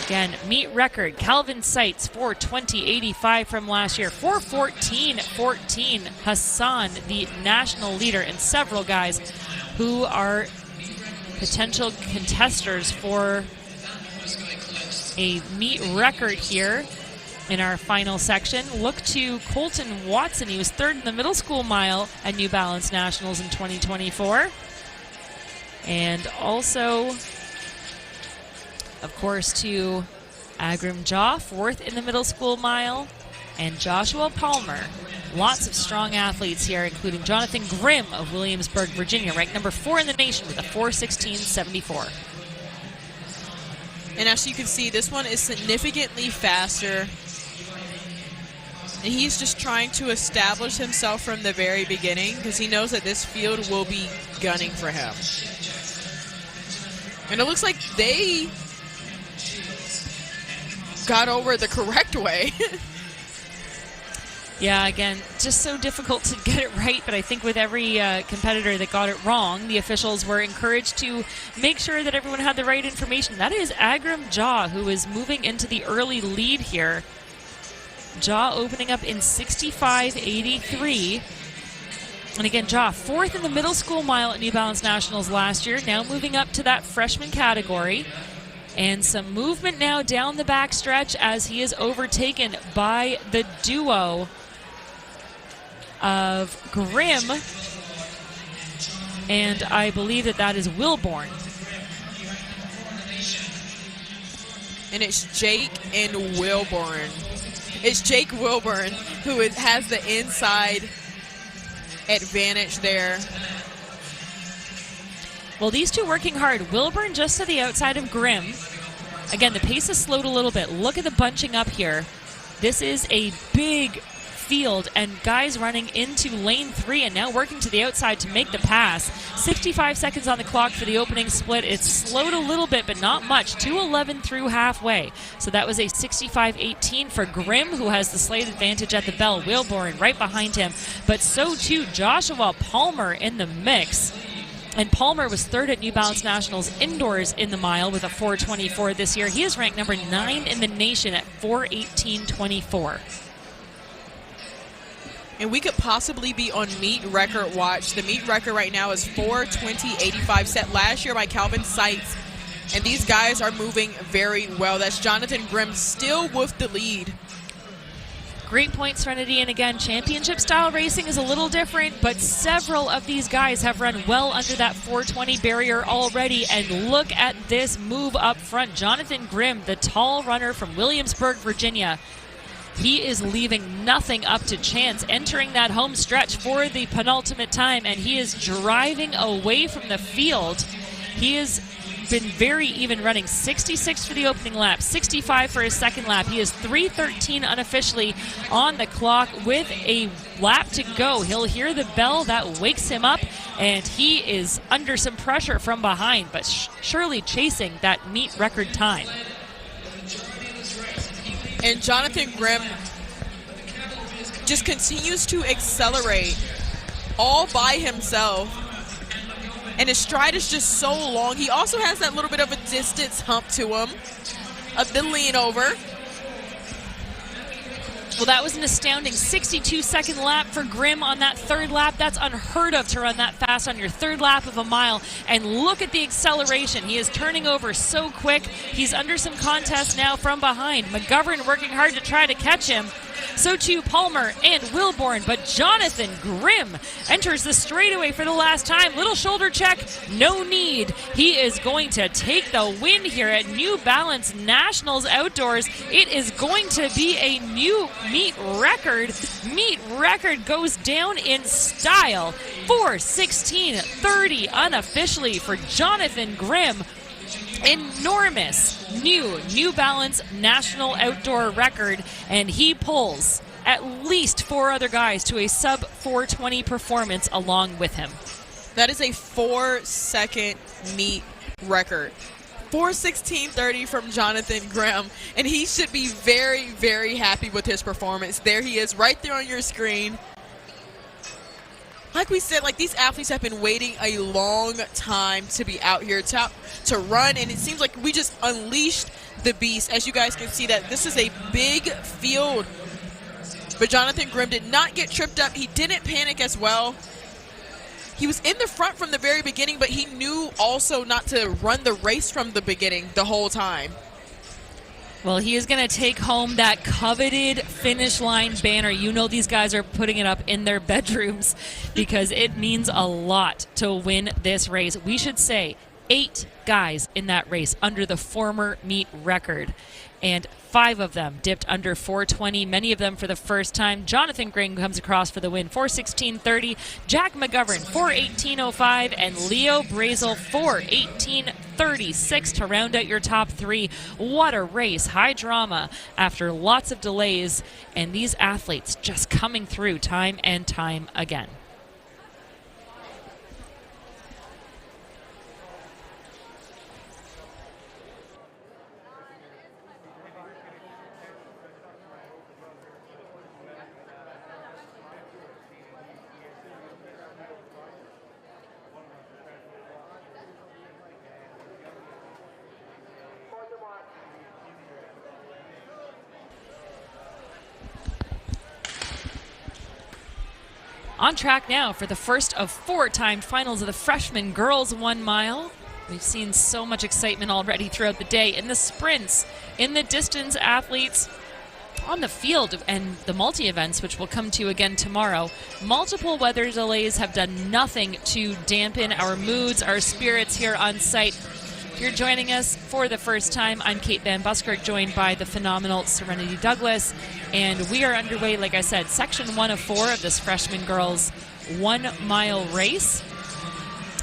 Again, meet record, Calvin Seitz, 4:20.85 from last year. 4:14.14, Hassan, the national leader, and several guys who are potential contesters for a meet record here in our final section. Look to Colton Watson. He was 3rd in the middle school mile at New Balance Nationals in 2024. And also of course, to Agram Jaw, 4th in the middle school mile, and Joshua Palmer. Lots of strong athletes here, including Jonathan Grimm of Williamsburg, Virginia, ranked number 4 in the nation with a 4:16.74. And as you can see, this one is significantly faster. And he's just trying to establish himself from the very beginning because he knows that this field will be gunning for him. And it looks like they got over the correct way. Yeah, again, just so difficult to get it right, but I think with every competitor that got it wrong, the officials were encouraged to make sure that everyone had the right information. That is Agram Jaw, who is moving into the early lead here. Jaw opening up in 65.83. And again, Jaw, 4th in the middle school mile at New Balance Nationals last year, now moving up to that freshman category. And some movement now down the back stretch as he is overtaken by the duo of Grimm, and I believe that is Wilborn. And it's Jake and Wilborn. It's Jake Wilborn who has the inside advantage there. Well, these two working hard. Wilburn just to the outside of Grimm. Again, the pace has slowed a little bit. Look at the bunching up here. This is a big field, and guys running into lane 3 and now working to the outside to make the pass. 65 seconds on the clock for the opening split. It's slowed a little bit, but not much. 2:11 through halfway. So that was a 65.18 for Grimm, who has the slight advantage at the bell. Wilborn right behind him, but so too Joshua Palmer in the mix. And Palmer was 3rd at New Balance Nationals indoors in the mile with a 4:24 this year. He is ranked number 9 in the nation at 4:18.24. And we could possibly be on meet record watch. The meet record right now is 4:20.85, set last year by Calvin Seitz. And these guys are moving very well. That's Jonathan Grimm still with the lead. Great point serenity, and again, championship style racing is a little different, but several of these guys have run well under that 4:20 barrier already. And look at this move up front. Jonathan Grimm, the tall runner from Williamsburg, Virginia. He is leaving nothing up to chance, entering that home stretch for the penultimate time, and he is driving away from the field. He has been very even, running 66 for the opening lap, 65 for his second lap. He is 3:13 unofficially on the clock with a lap to go. He'll hear the bell that wakes him up, and he is under some pressure from behind, but surely chasing that meet record time. And Jonathan Grimm just continues to accelerate all by himself. And his stride is just so long. He also has that little bit of a distance hump to him, a bit lean over. Well, that was an astounding 62-second lap for Grimm on that third lap. That's unheard of to run that fast on your third lap of a mile. And look at the acceleration. He is turning over so quick. He's under some contest now from behind. McGovern working hard to try to catch him. So too Palmer and Wilborn, but Jonathan Grimm enters the straightaway for the last time. Little shoulder check, no need. He is going to take the win here at New Balance Nationals Outdoors. It is going to be a new meet record. Meet record goes down in style. 4:16.30 unofficially for Jonathan Grimm. Enormous New Balance National Outdoor record, and he pulls at least 4 other guys to a sub 4:20 performance along with him. That is a 4-second meet record. 4:16.30 from Jonathan Grimm, and he should be very, very happy with his performance. There he is right there on your screen. Like we said, like, these athletes have been waiting a long time to be out here to run, and it seems like we just unleashed the beast. As you guys can see, that this is a big field. But Jonathan Grimm did not get tripped up. He didn't panic as well. He was in the front from the very beginning, but he knew also not to run the race from the beginning the whole time. Well, he is going to take home that coveted finish line banner. You know these guys are putting it up in their bedrooms because it means a lot to win this race. We should say 8 guys in that race under the former meet record, and 5 of them dipped under 4:20, many of them for the first time. Jonathan Gring comes across for the win, 4:16.30. Jack McGovern, 4:18.05, and Leo Brazel, 4:18.36 to round out your top 3. What a race, high drama after lots of delays, and these athletes just coming through time and time again. On track now for the first of 4 timed finals of the freshman girls 1 mile. We've seen so much excitement already throughout the day in the sprints, in the distance athletes, on the field, and the multi-events, which we'll come to again tomorrow. Multiple weather delays have done nothing to dampen our moods, our spirits here on site. If you're joining us for the first time, I'm Kate Van Buskirk, joined by the phenomenal Serenity Douglas, and we are underway, like I said, section 1 of 4 of this freshman girls 1 mile race.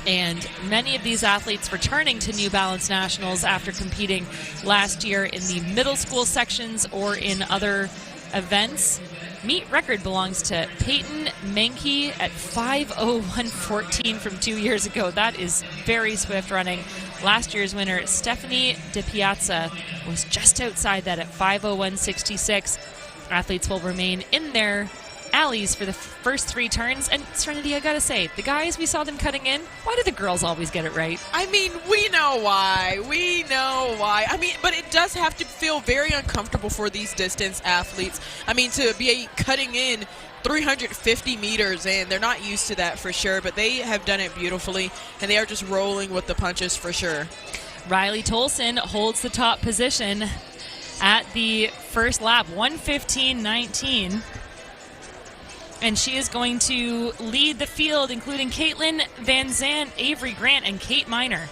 And many of these athletes returning to New Balance Nationals after competing last year in the middle school sections or in other events. Meet record belongs to Peyton Menke at 5:01.14 from 2 years ago. That is very swift running. Last year's winner, Stephanie DiPiazza, was just outside that at 5:01.66. Athletes will remain in their alleys for the first 3 turns. And Serenity, I gotta say, the guys, we saw them cutting in. Why do the girls always get it right? I mean, we know why. We know why. I mean, but it does have to feel very uncomfortable for these distance athletes. I mean, to be cutting in 350 meters in, they're not used to that for sure, but they have done it beautifully, and they are just rolling with the punches for sure. Riley Tolson holds the top position at the first lap, 1:15.19. And she is going to lead the field, including Caitlin Van Zandt, Avery Grant, and Kate Miner.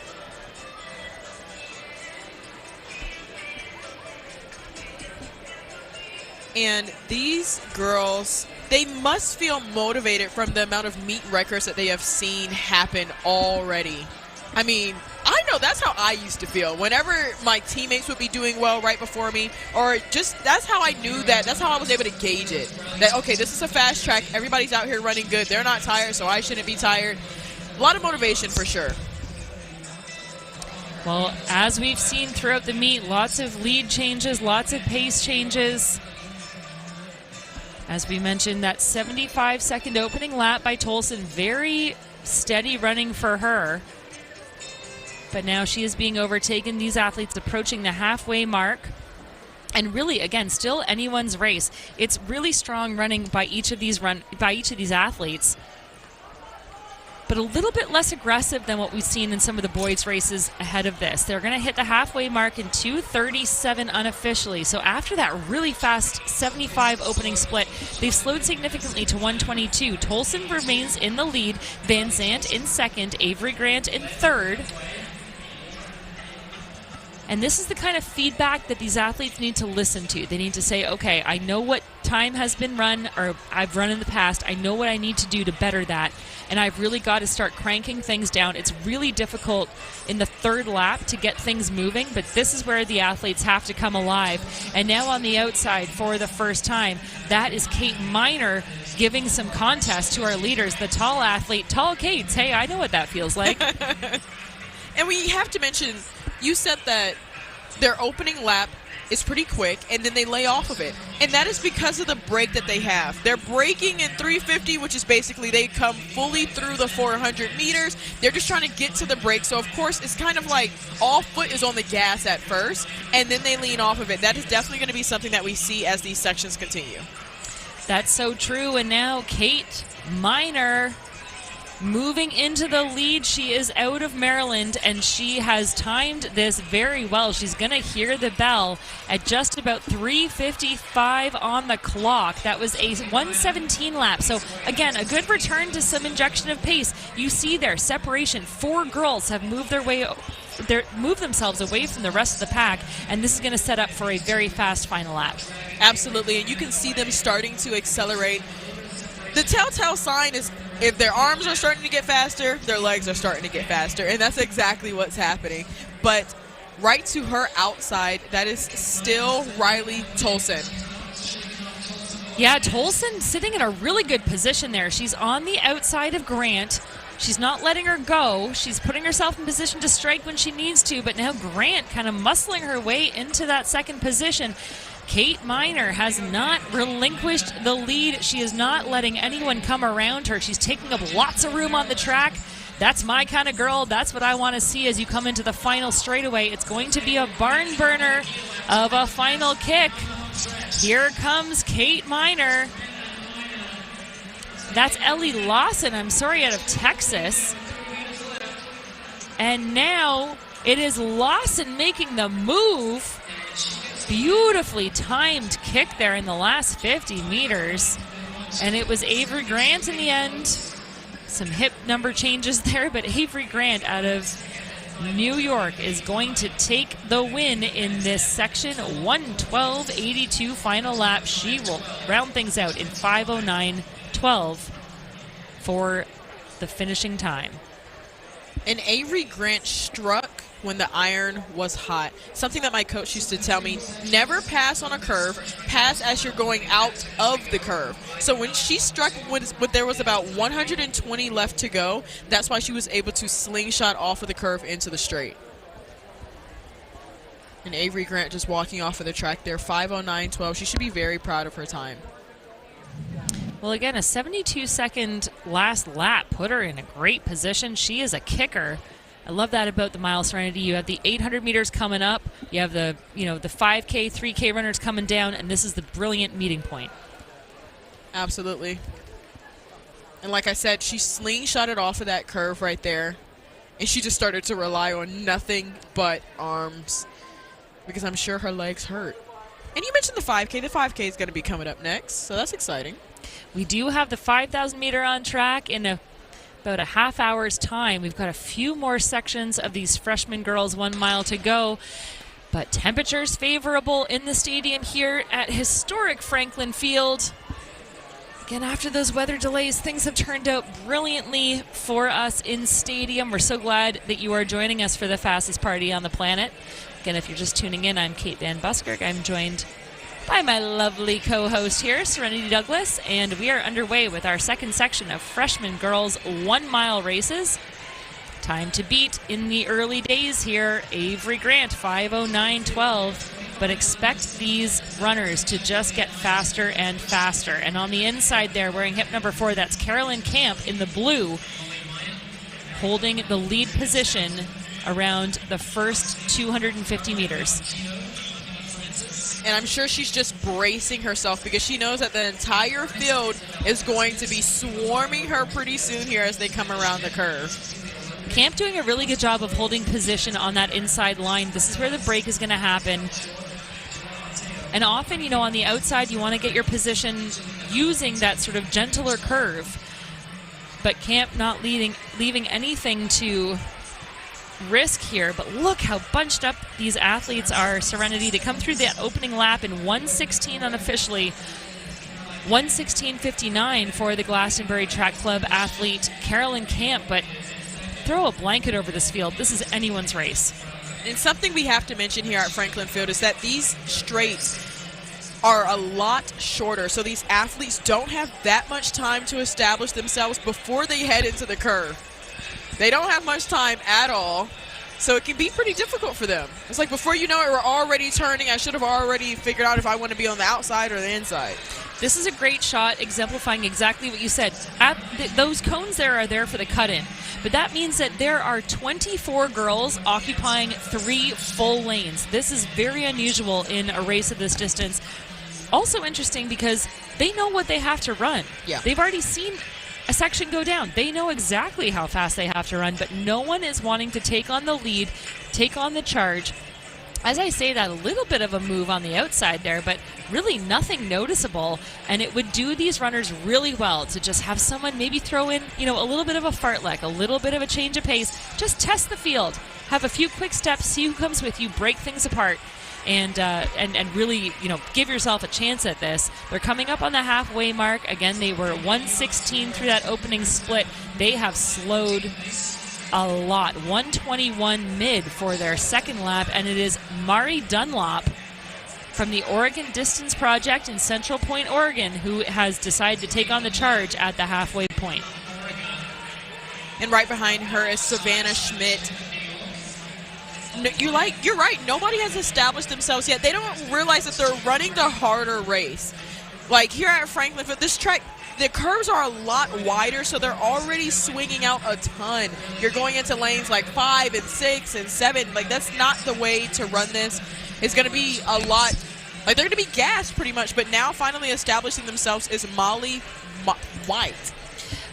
And these girls, they must feel motivated from the amount of meet records that they have seen happen already. I mean, I know that's how I used to feel. Whenever my teammates would be doing well right before me, or just that's how I knew that, that's how I was able to gauge it. That, okay, this is a fast track. Everybody's out here running good. They're not tired, so I shouldn't be tired. A lot of motivation for sure. Well, as we've seen throughout the meet, lots of lead changes, lots of pace changes. As we mentioned, that 75-second opening lap by Tolson, very steady running for her. But now she is being overtaken. These athletes approaching the halfway mark. And really, again, still anyone's race. It's really strong running by each of these athletes, but a little bit less aggressive than what we've seen in some of the boys' races ahead of this. They're going to hit the halfway mark in 2:37 unofficially. So after that really fast 75 opening split, they've slowed significantly to 1:22. Tolson remains in the lead. Van Zandt in second. Avery Grant in third. And this is the kind of feedback that these athletes need to listen to. They need to say, okay, I know what time has been run, or I've run in the past. I know what I need to do to better that. And I've really got to start cranking things down. It's really difficult in the third lap to get things moving, but this is where the athletes have to come alive. And now on the outside for the first time, that is Kate Miner giving some contest to our leaders, the tall athlete, Tall Kates. Hey, I know what that feels like. And we have to mention, you said that their opening lap is pretty quick, and then they lay off of it. And that is because of the break that they have. They're braking in 350, which is basically they come fully through the 400 meters. They're just trying to get to the break. So, of course, it's kind of like all foot is on the gas at first, and then they lean off of it. That is definitely going to be something that we see as these sections continue. That's so true. And now Kate Miner moving into the lead. She is out of Maryland, and she has timed this very well. She's going to hear the bell at just about 3:55 on the clock. That was a 1:17 lap. So, again, a good return to some injection of pace. You see there, separation. 4 girls have moved themselves away from the rest of the pack, and this is going to set up for a very fast final lap. Absolutely, and you can see them starting to accelerate. The telltale sign is if their arms are starting to get faster, their legs are starting to get faster, and that's exactly what's happening. But right to her outside, that is still Riley Tolson. Yeah, Tolson sitting in a really good position there. She's on the outside of Grant. She's not letting her go. She's putting herself in position to strike when she needs to, but now Grant kind of muscling her way into that second position. Kate Miner has not relinquished the lead. She is not letting anyone come around her. She's taking up lots of room on the track. That's my kind of girl. That's what I want to see as you come into the final straightaway. It's going to be a barn burner of a final kick. Here comes Kate Miner. That's Ellie Lawson, out of Texas. And now it is Lawson making the move. Beautifully timed kick there in the last 50 meters. And it was Avery Grant in the end. Some hip number changes there, but Avery Grant out of New York is going to take the win in this section 1:12.82 final lap. She will round things out in 5:09.12 for the finishing time. And Avery Grant struck when the iron was hot. Something that my coach used to tell me, never pass on a curve, pass as you're going out of the curve. So when she struck when there was about 120 left to go, that's why she was able to slingshot off of the curve into the straight. And Avery Grant just walking off of the track there, 5:09.12. She should be very proud of her time. Well, again, a 72-second last lap put her in a great position. She is a kicker. I love that about the Mile Serenity. You have the 800 meters coming up. You have the 5K, 3K runners coming down, and this is the brilliant meeting point. Absolutely. And like I said, she slingshotted off of that curve right there, and she just started to rely on nothing but arms because I'm sure her legs hurt. And you mentioned the 5K. The 5K is going to be coming up next, so that's exciting. We do have the 5,000 meter on track in about a half hour's time. We've got a few more sections of these freshman girls 1 mile to go, but temperatures favorable in the stadium here at historic Franklin Field. Again, after those weather delays, things have turned out brilliantly for us in stadium. We're so glad that you are joining us for the fastest party on the planet. Again, if you're just tuning in, I'm Kate Van Buskirk. I'm joined by my lovely co-host here, Serenity Douglas, and we are underway with our second section of freshman girls 1 mile races. Time to beat in the early days here, Avery Grant, 5:09.12, but expect these runners to just get faster and faster. And on the inside there, wearing hip number 4, that's Carolyn Camp in the blue, holding the lead position around the first 250 meters. And I'm sure she's just bracing herself because she knows that the entire field is going to be swarming her pretty soon here as they come around the curve. Camp doing a really good job of holding position on that inside line. This is where the break is going to happen. And often, on the outside, you want to get your position using that sort of gentler curve. But Camp not leaving anything to risk here, but look how bunched up these athletes are, Serenity. They come through that opening lap in 1:16 unofficially, 1:16.59 for the Glastonbury Track Club athlete Carolyn Camp, but throw a blanket over this field. This is anyone's race. And something we have to mention here at Franklin Field is that these straights are a lot shorter, so these athletes don't have that much time to establish themselves before they head into the curve. They don't have much time at all, so it can be pretty difficult for them. It's like before you know it, we're already turning. I should have already figured out if I want to be on the outside or the inside. This is a great shot exemplifying exactly what you said. Those cones there are there for the cut-in, but that means that there are 24 girls occupying 3 full lanes. This is very unusual in a race of this distance. Also interesting because they know what they have to run. Yeah. They've already seen a section go down. They know exactly how fast they have to run, but no one is wanting to take on the lead, take on the charge. As I say that, a little bit of a move on the outside there, but really nothing noticeable. And it would do these runners really well to just have someone maybe throw in, a little bit of a fartlek, a little bit of a change of pace. Just test the field. Have a few quick steps, see who comes with you, break things apart. And really, give yourself a chance at this. They're coming up on the halfway mark. Again, they were 1:16 through that opening split. They have slowed a lot. 1:21 mid for their second lap, and it is Mari Dunlop from the Oregon Distance Project in Central Point, Oregon, who has decided to take on the charge at the halfway point. And right behind her is Savannah Schmidt. You're right. Nobody has established themselves yet. They don't realize that they're running the harder race. Like here at Franklin, for this track, the curves are a lot wider, so they're already swinging out a ton. You're going into lanes like 5 and 6 and 7. Like, that's not the way to run this. It's going to be a lot. Like, they're going to be gassed pretty much, but now finally establishing themselves is Molly White.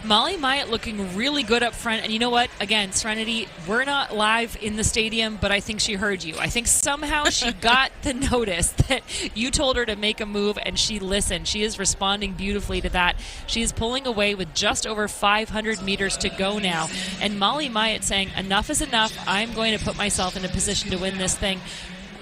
Molly Myatt looking really good up front. And you know what? Again, Serenity, we're not live in the stadium, but I think she heard you. I think somehow she got the notice that you told her to make a move, and she listened. She is responding beautifully to that. She is pulling away with just over 500 meters to go now. And Molly Myatt saying, enough is enough. I'm going to put myself in a position to win this thing.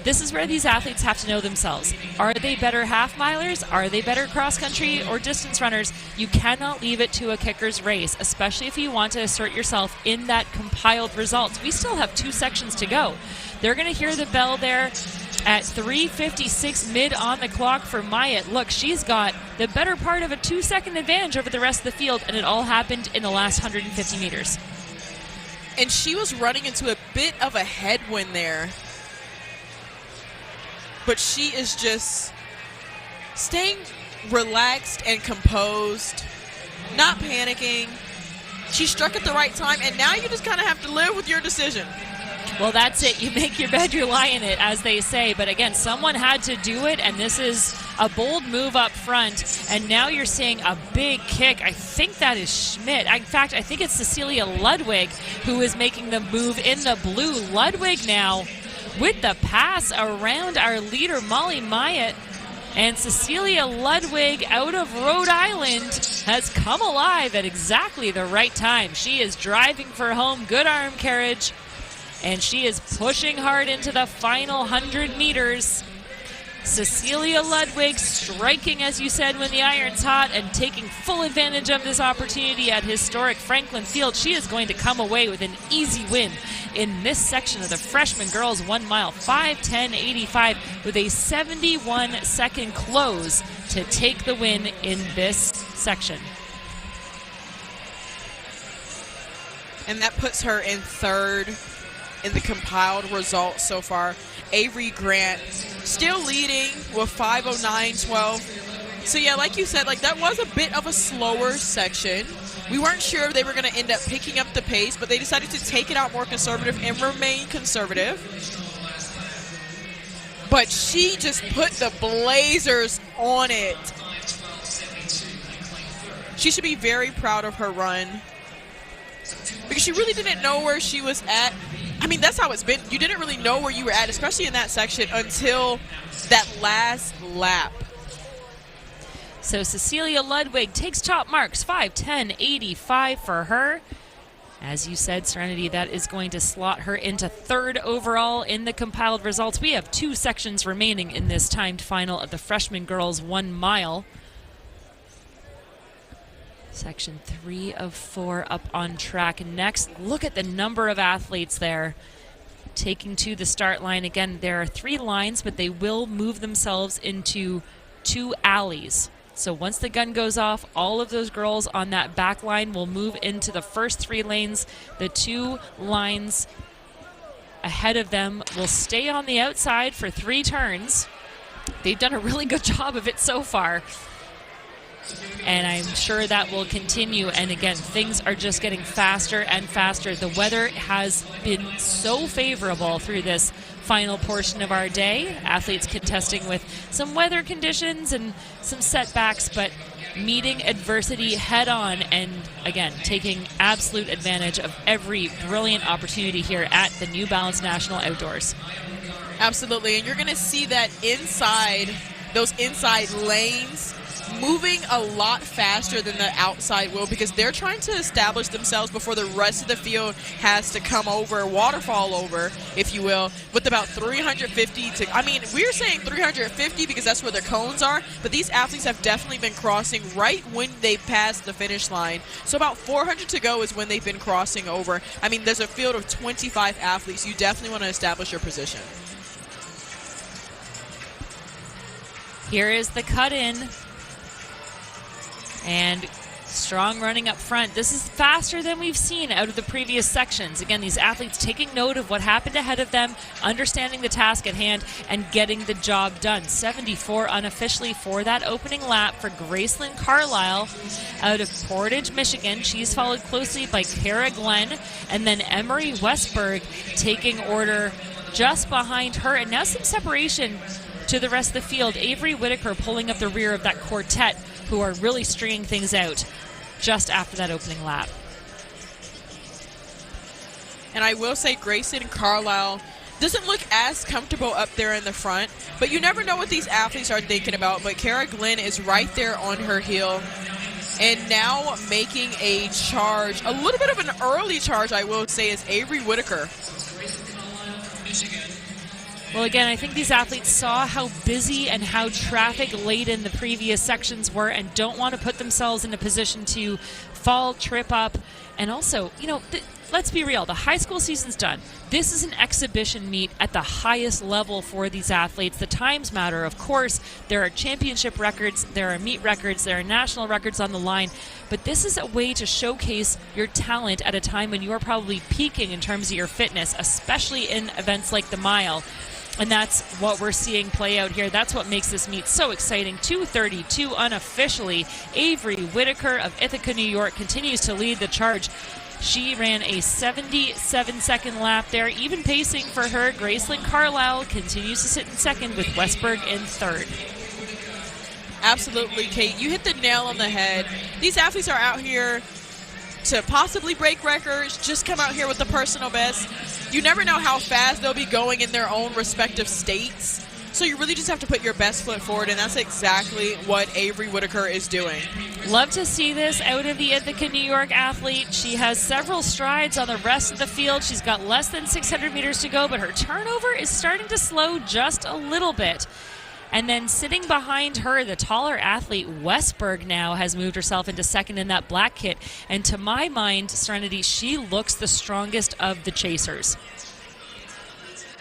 This is where these athletes have to know themselves. Are they better half-milers? Are they better cross-country or distance runners? You cannot leave it to a kicker's race, especially if you want to assert yourself in that compiled results. We still have 2 sections to go. They're going to hear the bell there at 3:56 mid on the clock for Myatt. Look, she's got the better part of a 2-second advantage over the rest of the field, and it all happened in the last 150 meters. And she was running into a bit of a headwind there. But she is just staying relaxed and composed, not panicking. She struck at the right time, and now you just kind of have to live with your decision. Well, that's it. You make your bed, you lie in it, as they say. But again, someone had to do it, and this is a bold move up front. And now you're seeing a big kick. I think that is Schmidt. In fact, I think it's Cecilia Ludwig who is making the move in the blue. Ludwig now with the pass around our leader, Molly Myatt. And Cecilia Ludwig out of Rhode Island has come alive at exactly the right time. She is driving for home, good arm carriage, and she is pushing hard into the final 100 meters. Cecilia Ludwig striking, as you said, when the iron's hot and taking full advantage of this opportunity at historic Franklin Field. She is going to come away with an easy win in this section of the freshman girls 1 mile, 5:10.85, with a 71-second close to take the win in this section. And that puts her in third in the compiled results so far. Avery Grant still leading with 5:09.12. So yeah, like you said, like that was a bit of a slower section. We weren't sure if they were going to end up picking up the pace, but they decided to take it out more conservative and remain conservative. But she just put the blazers on it. She should be very proud of her run because she really didn't know where she was at. I mean, that's how it's been. You didn't really know where you were at, especially in that section, until that last lap. So Cecilia Ludwig takes top marks, 5:10.85 for her. As you said, Serenity, that is going to slot her into third overall in the compiled results. We have 2 sections remaining in this timed final of the freshman girls 1 mile. Section 3 of 4 up on track. Next, look at the number of athletes there taking to the start line. Again, there are 3 lines, but they will move themselves into 2 alleys. So once the gun goes off, all of those girls on that back line will move into the first 3 lanes. The 2 lines ahead of them will stay on the outside for 3 turns. They've done a really good job of it so far. And I'm sure that will continue. And again, things are just getting faster and faster. The weather has been so favorable through this final portion of our day. Athletes contesting with some weather conditions and some setbacks, but meeting adversity head on and, again, taking absolute advantage of every brilliant opportunity here at the New Balance National Outdoors. Absolutely, and you're going to see that inside, those inside lanes, moving a lot faster than the outside will, because they're trying to establish themselves before the rest of the field has to come over, waterfall over, if you will, with about 350 to, I mean, we're saying 350 because that's where the cones are, but these athletes have definitely been crossing right when they pass the finish line. So about 400 to go is when they've been crossing over. I mean, there's a field of 25 athletes. You definitely want to establish your position. Here is the cut-in. And strong running up front. This is faster than we've seen out of the previous sections. Again, these athletes taking note of what happened ahead of them, understanding the task at hand, and getting the job done. 74 unofficially for that opening lap for Gracelyn Carlisle out of Portage, Michigan. She's followed closely by Kara Glenn, and then Emery Westberg taking order just behind her. And now some separation to the rest of the field. Avery Whitaker pulling up the rear of that quartet, who are really stringing things out just after that opening lap. And I will say Grayson Carlisle doesn't look as comfortable up there in the front, but you never know what these athletes are thinking about. But Kara Glenn is right there on her heel, and now making a charge, a little bit of an early charge, I will say, is Avery Whitaker. Well, again, I think these athletes saw how busy and how traffic-laden the previous sections were and don't want to put themselves in a position to fall, trip up. And also, you know, let's be real, the high school season's done. This is an exhibition meet at the highest level for these athletes. The times matter, of course. There are championship records, there are meet records, there are national records on the line. But this is a way to showcase your talent at a time when you are probably peaking in terms of your fitness, especially in events like the mile. And that's what we're seeing play out here. That's what makes this meet so exciting. 2:32 unofficially. Avery Whitaker of Ithaca, New York continues to lead the charge. She ran a 77-second lap there, even pacing for her. Gracelyn Carlisle continues to sit in second with Westberg in third. Absolutely, Kate. You hit the nail on the head. These athletes are out here to possibly break records, just come out here with the personal best. You never know how fast they'll be going in their own respective states. So you really just have to put your best foot forward, and that's exactly what Avery Whitaker is doing. Love to see this out of the Ithaca, New York athlete. She has several strides on the rest of the field. She's got less than 600 meters to go, but her turnover is starting to slow just a little bit. And then sitting behind her, the taller athlete, Westberg, now has moved herself into second in that black kit. And to my mind, Serenity, she looks the strongest of the chasers.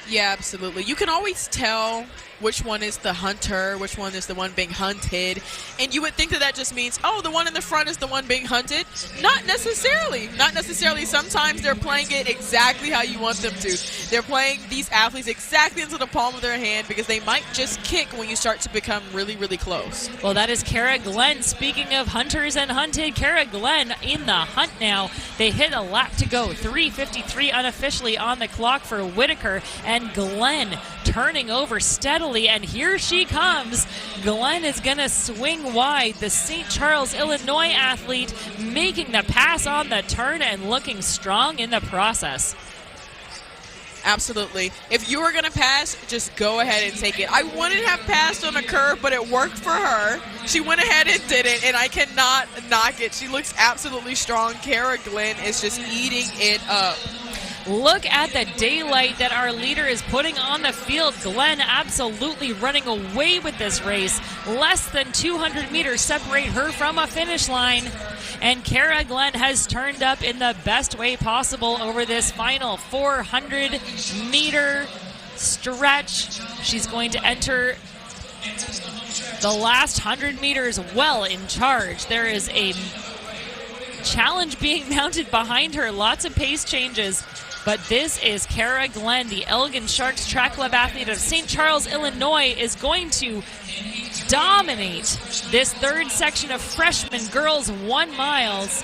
Yeah, absolutely. You can always tell which one is the hunter, which one is the one being hunted. And you would think that that just means, oh, the one in the front is the one being hunted. Not necessarily. Not necessarily. Sometimes they're playing it exactly how you want them to. They're playing these athletes exactly into the palm of their hand because they might just kick when you start to become really, really close. Well, that is Kara Glenn. Speaking of hunters and hunted, Kara Glenn in the hunt now. They hit a lap to go. 3:53 unofficially on the clock for Whitaker. And Glenn turning over steadily, and here she comes. Glenn is going to swing wide. The St. Charles, Illinois athlete making the pass on the turn and looking strong in the process. Absolutely. If you were going to pass, just go ahead and take it. I wouldn't have passed on a curve, but it worked for her. She went ahead and did it, and I cannot knock it. She looks absolutely strong. Kara Glenn is just eating it up. Look at the daylight that our leader is putting on the field. Glenn absolutely running away with this race. Less than 200 meters separate her from a finish line. And Kara Glenn has turned up in the best way possible over this final 400-meter stretch. She's going to enter the last 100 meters well in charge. There is a challenge being mounted behind her. Lots of pace changes. But this is Kara Glenn, the Elgin Sharks Track Club athlete of St. Charles, Illinois, is going to dominate this third section of freshman girls 1 miles.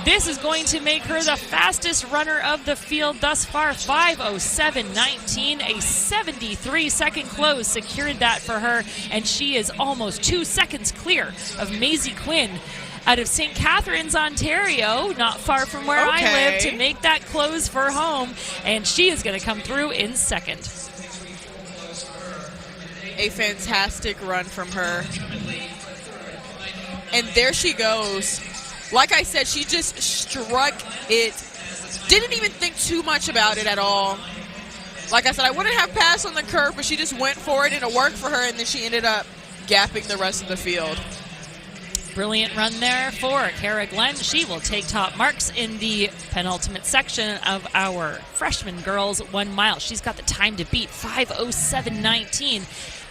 This is going to make her the fastest runner of the field thus far, 5:07.19, a 73-second close secured that for her, and she is almost 2 seconds clear of Maisie Quinn out of St. Catharines, Ontario, not far from where I live, to make that close for home, and she is going to come through in second. A fantastic run from her. And there she goes. Like I said, she just struck it. Didn't even think too much about it at all. Like I said, I wouldn't have passed on the curve, but she just went for it and it worked for her, and then she ended up gapping the rest of the field. Brilliant run there for Kara Glenn. She will take top marks in the penultimate section of our freshman girls 1 mile. She's got the time to beat, 5:07.19.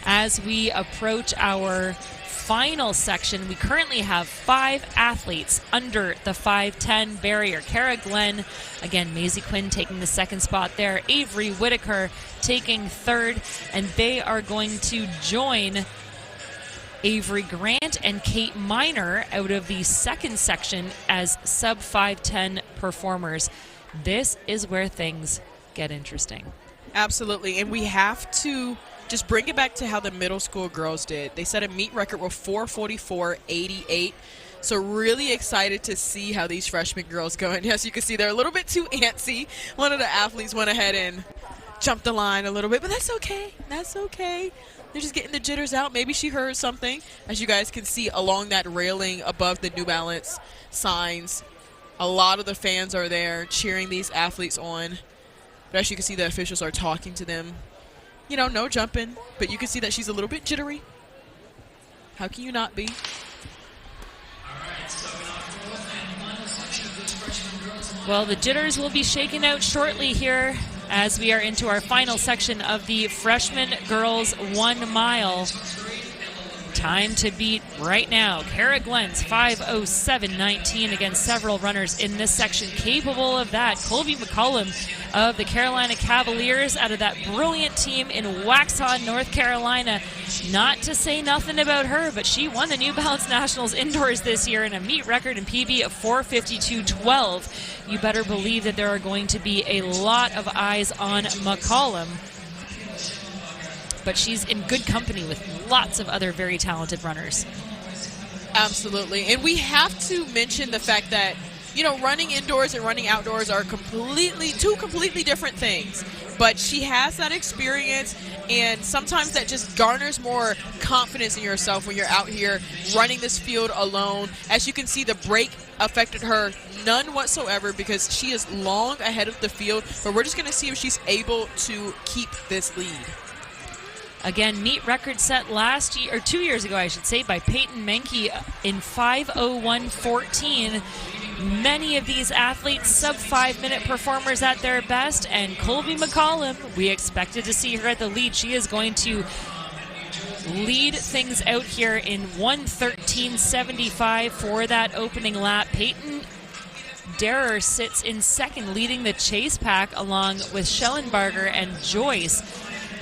As we approach our final section, we currently have 5 athletes under the 5:10 barrier. Kara Glenn, again, Maisie Quinn taking the second spot there, Avery Whitaker taking third, and they are going to join Avery Grant and Kate Miner out of the second section as sub 5:10 performers. This is where things get interesting. Absolutely, and we have to just bring it back to how the middle school girls did. They set a meet record with 4:44.88. So really excited to see how these freshman girls go. And yes, you can see they're a little bit too antsy. One of the athletes went ahead and jumped the line a little bit, but that's okay. That's okay. They're just getting the jitters out. Maybe she heard something. As you guys can see along that railing above the New Balance signs, a lot of the fans are there cheering these athletes on. But as you can see, the officials are talking to them. You know, no jumping, but you can see that she's a little bit jittery. How can you not be? Well, the jitters will be shaken out shortly here as we are into our final section of the freshman girls 1 mile. Time to beat right now. Kara Glenn's 5:07.19 against several runners in this section capable of that. Colby McCollum of the Carolina Cavaliers out of that brilliant team in Waxhaw, North Carolina. Not to say nothing about her, but she won the New Balance Nationals indoors this year in a meet record in PB of 4:52.12. You better believe that there are going to be a lot of eyes on McCollum. But she's in good company with lots of other very talented runners. Absolutely. And we have to mention the fact that, you know, running indoors and running outdoors are two completely different things. But she has that experience, and sometimes that just garners more confidence in yourself when you're out here running this field alone. As you can see, the break affected her none whatsoever because she is long ahead of the field. But we're just going to see if she's able to keep this lead. Again, meet record set last year, or 2 years ago, I should say, by Peyton Menke in 5:01.14. Many of these athletes sub-5-minute performers at their best, and Colby McCollum, we expected to see her at the lead. She is going to lead things out here in 1:13.75 for that opening lap. Peyton Derer sits in second, leading the chase pack along with Schellenbarger and Joyce.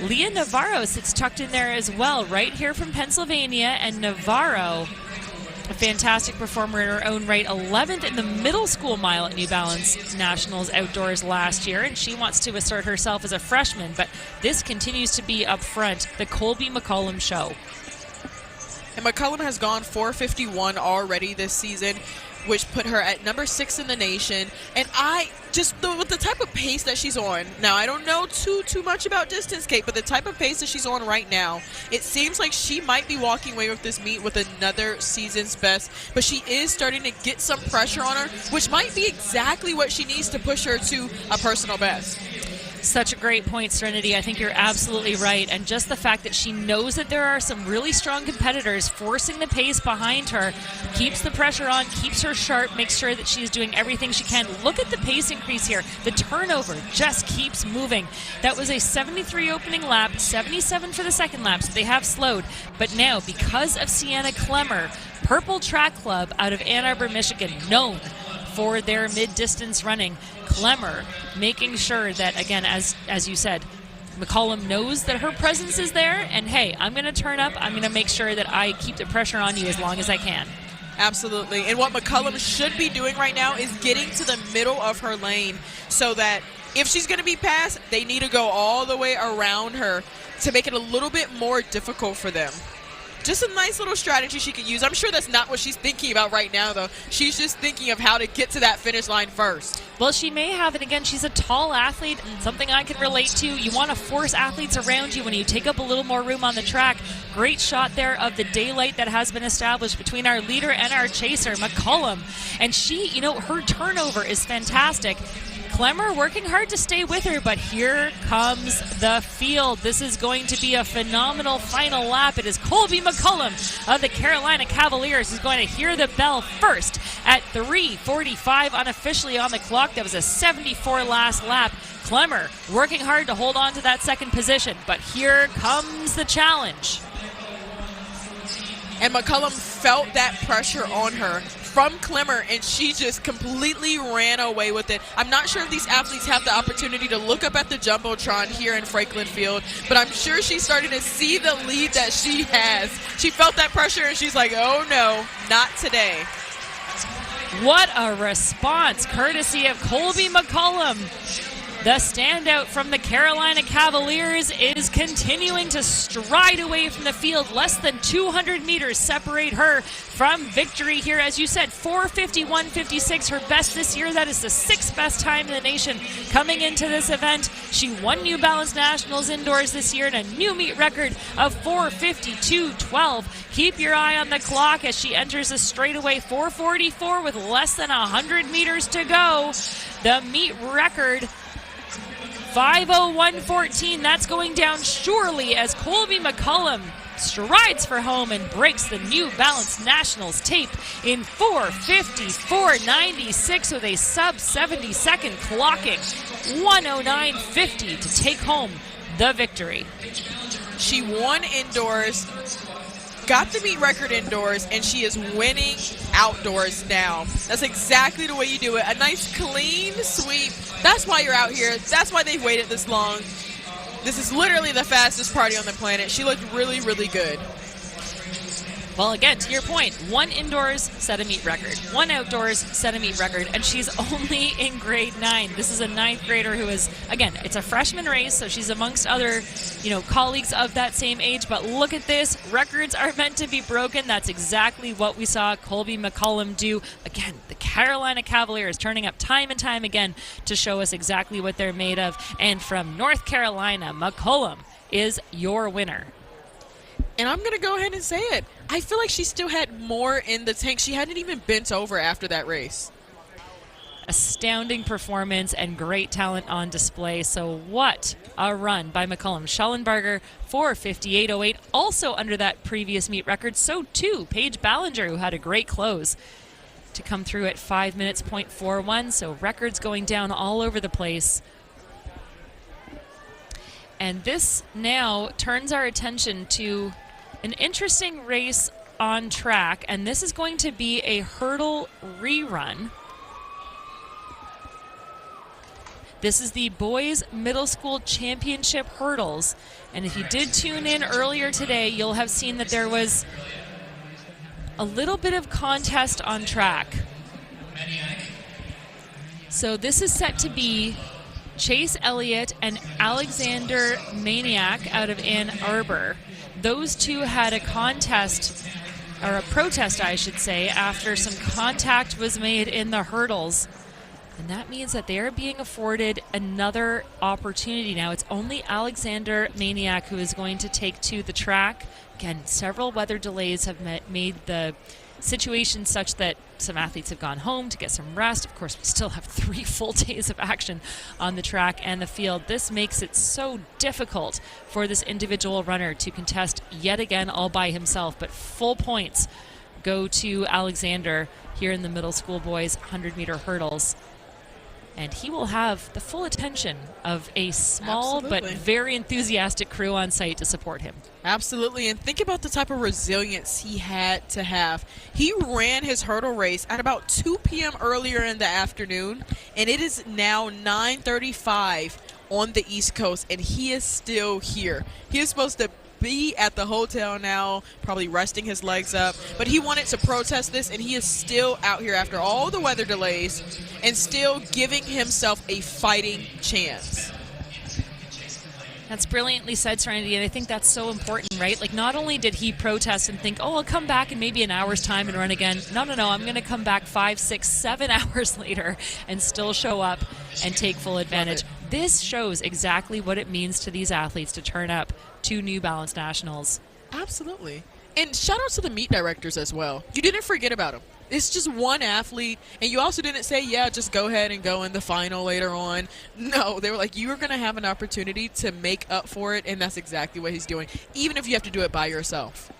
Leah Navarro sits tucked in there as well, right here from Pennsylvania. And Navarro, a fantastic performer in her own right, 11th in the middle school mile at New Balance Nationals outdoors last year, and she wants to assert herself as a freshman. But this continues to be up front, the Colby McCollum show. And McCollum has gone 4:51 already this season, which put her at number 6 in the nation. And with the type of pace that she's on, now I don't know too much about distance, Kate, but the type of pace that she's on right now, it seems like she might be walking away with this meet with another season's best. But she is starting to get some pressure on her, which might be exactly what she needs to push her to a personal best. Such a great point, Serenity. I think you're absolutely right. And just the fact that she knows that there are some really strong competitors forcing the pace behind her, keeps the pressure on, keeps her sharp, makes sure that she's doing everything she can. Look at the pace increase here. The turnover just keeps moving. That was a 73 opening lap, 77 for the second lap, so they have slowed. But now, because of Sienna Clemmer, Purple Track Club out of Ann Arbor, Michigan, known for their mid-distance running, Clemmer making sure that, again, as you said, McCollum knows that her presence is there, and hey, I'm going to turn up. I'm going to make sure that I keep the pressure on you as long as I can. Absolutely. And what McCollum should be doing right now is getting to the middle of her lane so that if she's going to be passed, they need to go all the way around her to make it a little bit more difficult for them. Just a nice little strategy she could use. I'm sure that's not what she's thinking about right now, though. She's just thinking of how to get to that finish line first. Well, she may have, and again, she's a tall athlete, something I can relate to. You want to force athletes around you when you take up a little more room on the track. Great shot there of the daylight that has been established between our leader and our chaser, McCollum. And she, her turnover is fantastic. Clemmer working hard to stay with her, but here comes the field. This is going to be a phenomenal final lap. It is Colby McCollum of the Carolina Cavaliers who's going to hear the bell first at 3:45 unofficially on the clock. That was a 74 last lap. Clemmer working hard to hold on to that second position, but here comes the challenge. And McCollum felt that pressure on her from Clemmer, and she just completely ran away with it. I'm not sure if these athletes have the opportunity to look up at the Jumbotron here in Franklin Field, but I'm sure she's starting to see the lead that she has. She felt that pressure, and she's like, oh no, not today. What a response, courtesy of Colby McCollum. The standout from the Carolina Cavaliers is continuing to stride away from the field. Less than 200 meters separate her from victory here. As you said, 4:51.56, her best this year. That is the 6th best time in the nation coming into this event. She won New Balance Nationals indoors this year and a new meet record of 4:52.12. Keep your eye on the clock as she enters a straightaway 4:44 with less than 100 meters to go. The meet record 5:01.14. That's going down surely as Colby McCollum strides for home and breaks the New Balance Nationals tape in 4:54.96 with a sub 70-second clocking. 1:09.50 to take home the victory. She won indoors, got the meet record indoors, and she is winning outdoors now. That's exactly the way you do it. A nice clean sweep. That's why you're out here. That's why they've waited this long. This is literally the fastest party on the planet. She looked really, really good. Well, again, to your point, one indoors, set a meet record. One outdoors, set a meet record. And she's only in grade 9. This is a 9th grader who is, again, it's a freshman race, so she's amongst other, colleagues of that same age. But look at this. Records are meant to be broken. That's exactly what we saw Colby McCollum do. Again, the Carolina Cavaliers turning up time and time again to show us exactly what they're made of. And from North Carolina, McCollum is your winner. And I'm going to go ahead and say it. I feel like she still had more in the tank. She hadn't even bent over after that race. Astounding performance and great talent on display. So what a run by McCollum. Schellenberger, 4:58.08, also under that previous meet record. So too, Paige Ballinger, who had a great close to come through at 5 minutes, 0.41. So records going down all over the place. And this now turns our attention to an interesting race on track, and this is going to be a hurdle rerun. This is the Boys Middle School Championship Hurdles, and if you did tune in earlier today, you'll have seen that there was a little bit of contest on track. So this is set to be Chase Elliott and Alexander Maniac out of Ann Arbor. Those two had a contest, or a protest, I should say, after some contact was made in the hurdles. And that means that they are being afforded another opportunity now. It's only Alexander Maniac who is going to take to the track. Again, several weather delays have made the situation such that some athletes have gone home to get some rest. Of course, we still have 3 full days of action on the track and the field. This makes it so difficult for this individual runner to contest yet again all by himself, but full points go to Alexander here in the middle school boys 100-meter hurdles. And he will have the full attention of a small but very enthusiastic crew on site to support him. Absolutely, and think about the type of resilience he had to have. He ran his hurdle race at about 2 p.m. earlier in the afternoon, and it is now 9:35 on the East Coast, and he is still here. He is supposed to be at the hotel now, probably resting his legs up, but he wanted to protest this, and he is still out here after all the weather delays and still giving himself a fighting chance. That's brilliantly said, Serenity, and I think that's so important, right? Like, not only did he protest and think, oh, I'll come back in maybe an hour's time and run again. No, I'm going to come back 5, 6, 7 hours later and still show up and take full advantage. This shows exactly what it means to these athletes to turn up to New Balance Nationals. Absolutely. And shout out to the meet directors as well. You didn't forget about them. It's just one athlete, and you also didn't say, yeah, just go ahead and go in the final later on. No, they were like, you are going to have an opportunity to make up for it, and that's exactly what he's doing, even if you have to do it by yourself.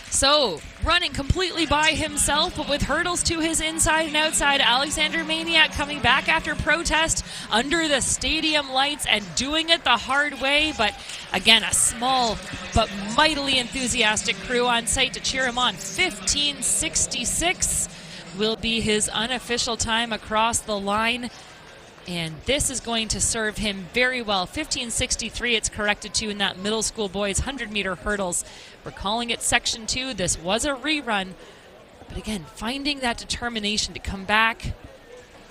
So, running completely by himself, but with hurdles to his inside and outside, Alexander Maniac coming back after protest under the stadium lights and doing it the hard way. But again, a small but mightily enthusiastic crew on site to cheer him on. 15:66 will be his unofficial time across the line. And this is going to serve him very well. 15:63 it's corrected to in that middle school boys 100-meter hurdles. We're calling it Section 2. This was a rerun. But again, finding that determination to come back,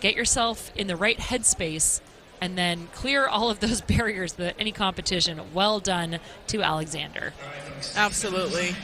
get yourself in the right headspace, and then clear all of those barriers that any competition. Well done to Alexander. Absolutely.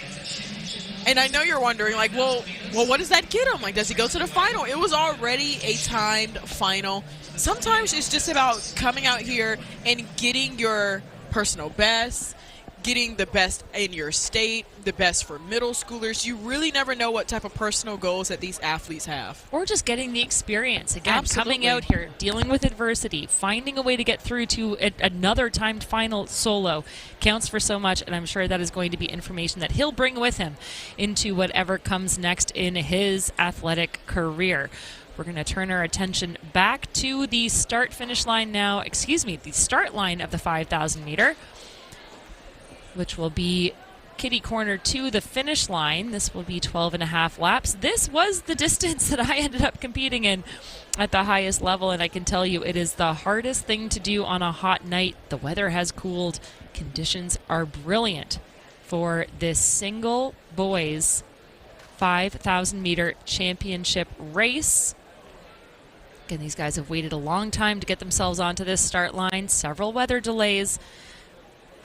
And I know you're wondering, like, well, what does that get him? Like, does he go to the final? It was already a timed final. Sometimes it's just about coming out here and getting your personal best, getting the best in your state, the best for middle schoolers. You really never know what type of personal goals that these athletes have. Or just getting the experience. Again, Absolutely. Coming out here, dealing with adversity, finding a way to get through to another timed final solo counts for so much, and I'm sure that is going to be information that he'll bring with him into whatever comes next in his athletic career. We're going to turn our attention back to the start-finish line now, the start line of the 5,000 meter, which will be kitty corner to the finish line. This will be 12.5 laps. This was the distance that I ended up competing in at the highest level, and I can tell you it is the hardest thing to do on a hot night. The weather has cooled. Conditions are brilliant for this single boys 5,000 meter championship race. Again, these guys have waited a long time to get themselves onto this start line, several weather delays,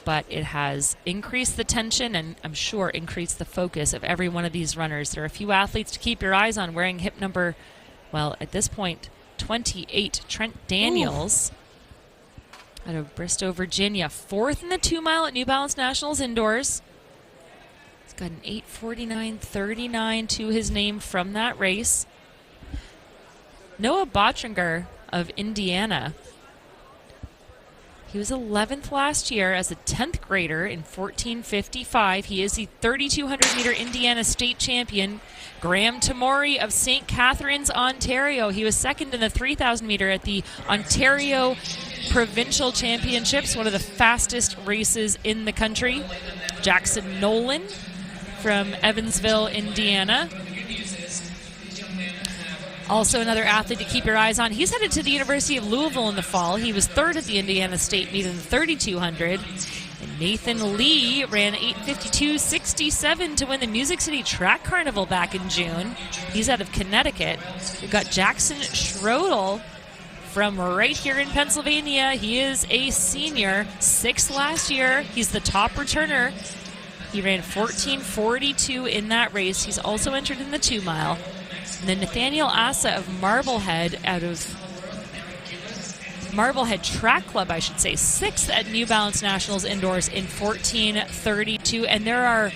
but it has increased the tension and I'm sure increased the focus of every one of these runners. There are a few athletes to keep your eyes on wearing hip number, well, at this point, 28, Trent Daniels. Out of Bristow, Virginia, 4th in the 2 mile at New Balance Nationals indoors. He's got an 8:49.39 to his name from that race. Noah Bottringer of Indiana. He was 11th last year as a 10th grader in 14:55. He is the 3,200 meter Indiana state champion. Graham Tamori of St. Catharines, Ontario. He was 2nd in the 3,000 meter at the Ontario Provincial Championships, one of the fastest races in the country. Jackson Nolan from Evansville, Indiana. Also another athlete to keep your eyes on. He's headed to the University of Louisville in the fall. He was 3rd at the Indiana State meet in the 3,200. And Nathan Lee ran 8:52.67 to win the Music City Track Carnival back in June. He's out of Connecticut. We've got Jackson Schrodel from right here in Pennsylvania. He is a senior, 6th last year. He's the top returner. He ran 14:42 in that race. He's also entered in the 2 mile. And then Nathaniel Asa of Marblehead, out of Marblehead Track Club, I should say, 6th at New Balance Nationals indoors in 14:32. And there are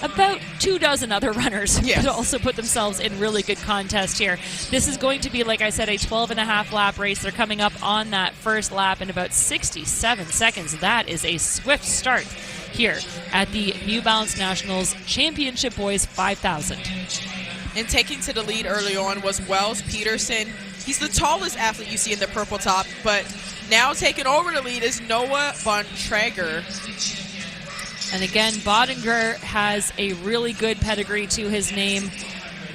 about 24 other runners that also put themselves in really good contest here. This is going to be, like I said, a 12.5 lap race. They're coming up on that first lap in about 67 seconds. That is a swift start here at the New Balance Nationals Championship Boys 5,000. And taking to the lead early on was Wells Peterson. He's the tallest athlete you see in the purple top, but now taking over the lead is Noah Bontrager. And again, Bodinger has a really good pedigree to his name.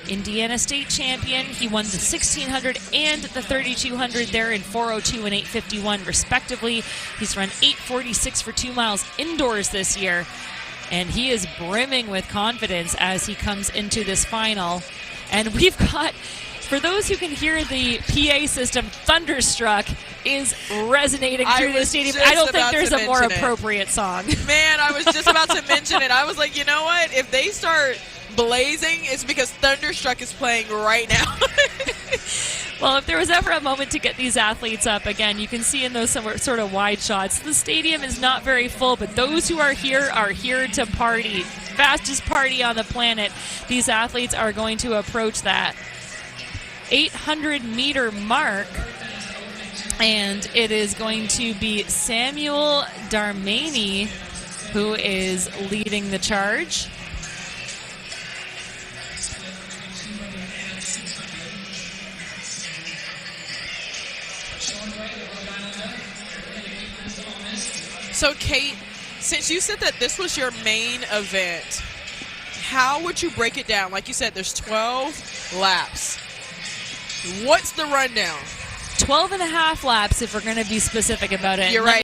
Indiana State champion. He won the 1600 and the 3200 there in 4:02 and 8:51 respectively. He's run 8:46 for 2 miles indoors this year, and he is brimming with confidence as he comes into this final. And we've got, for those who can hear the PA system, Thunderstruck is resonating through the stadium. I don't think there's a more appropriate song. Man, I was just about to mention it. I was like, you know what? If they start blazing, it's because Thunderstruck is playing right now. Well, if there was ever a moment to get these athletes up, again, you can see in those sort of wide shots, the stadium is not very full, but those who are here to party. Fastest party on the planet. These athletes are going to approach that 800-meter mark, and it is going to be Samuel Darmani who is leading the charge. So, Kate, since you said that this was your main event, how would you break it down? Like you said, there's 12 laps. What's the rundown? 12 and a half laps if we're going to be specific about it. You're right.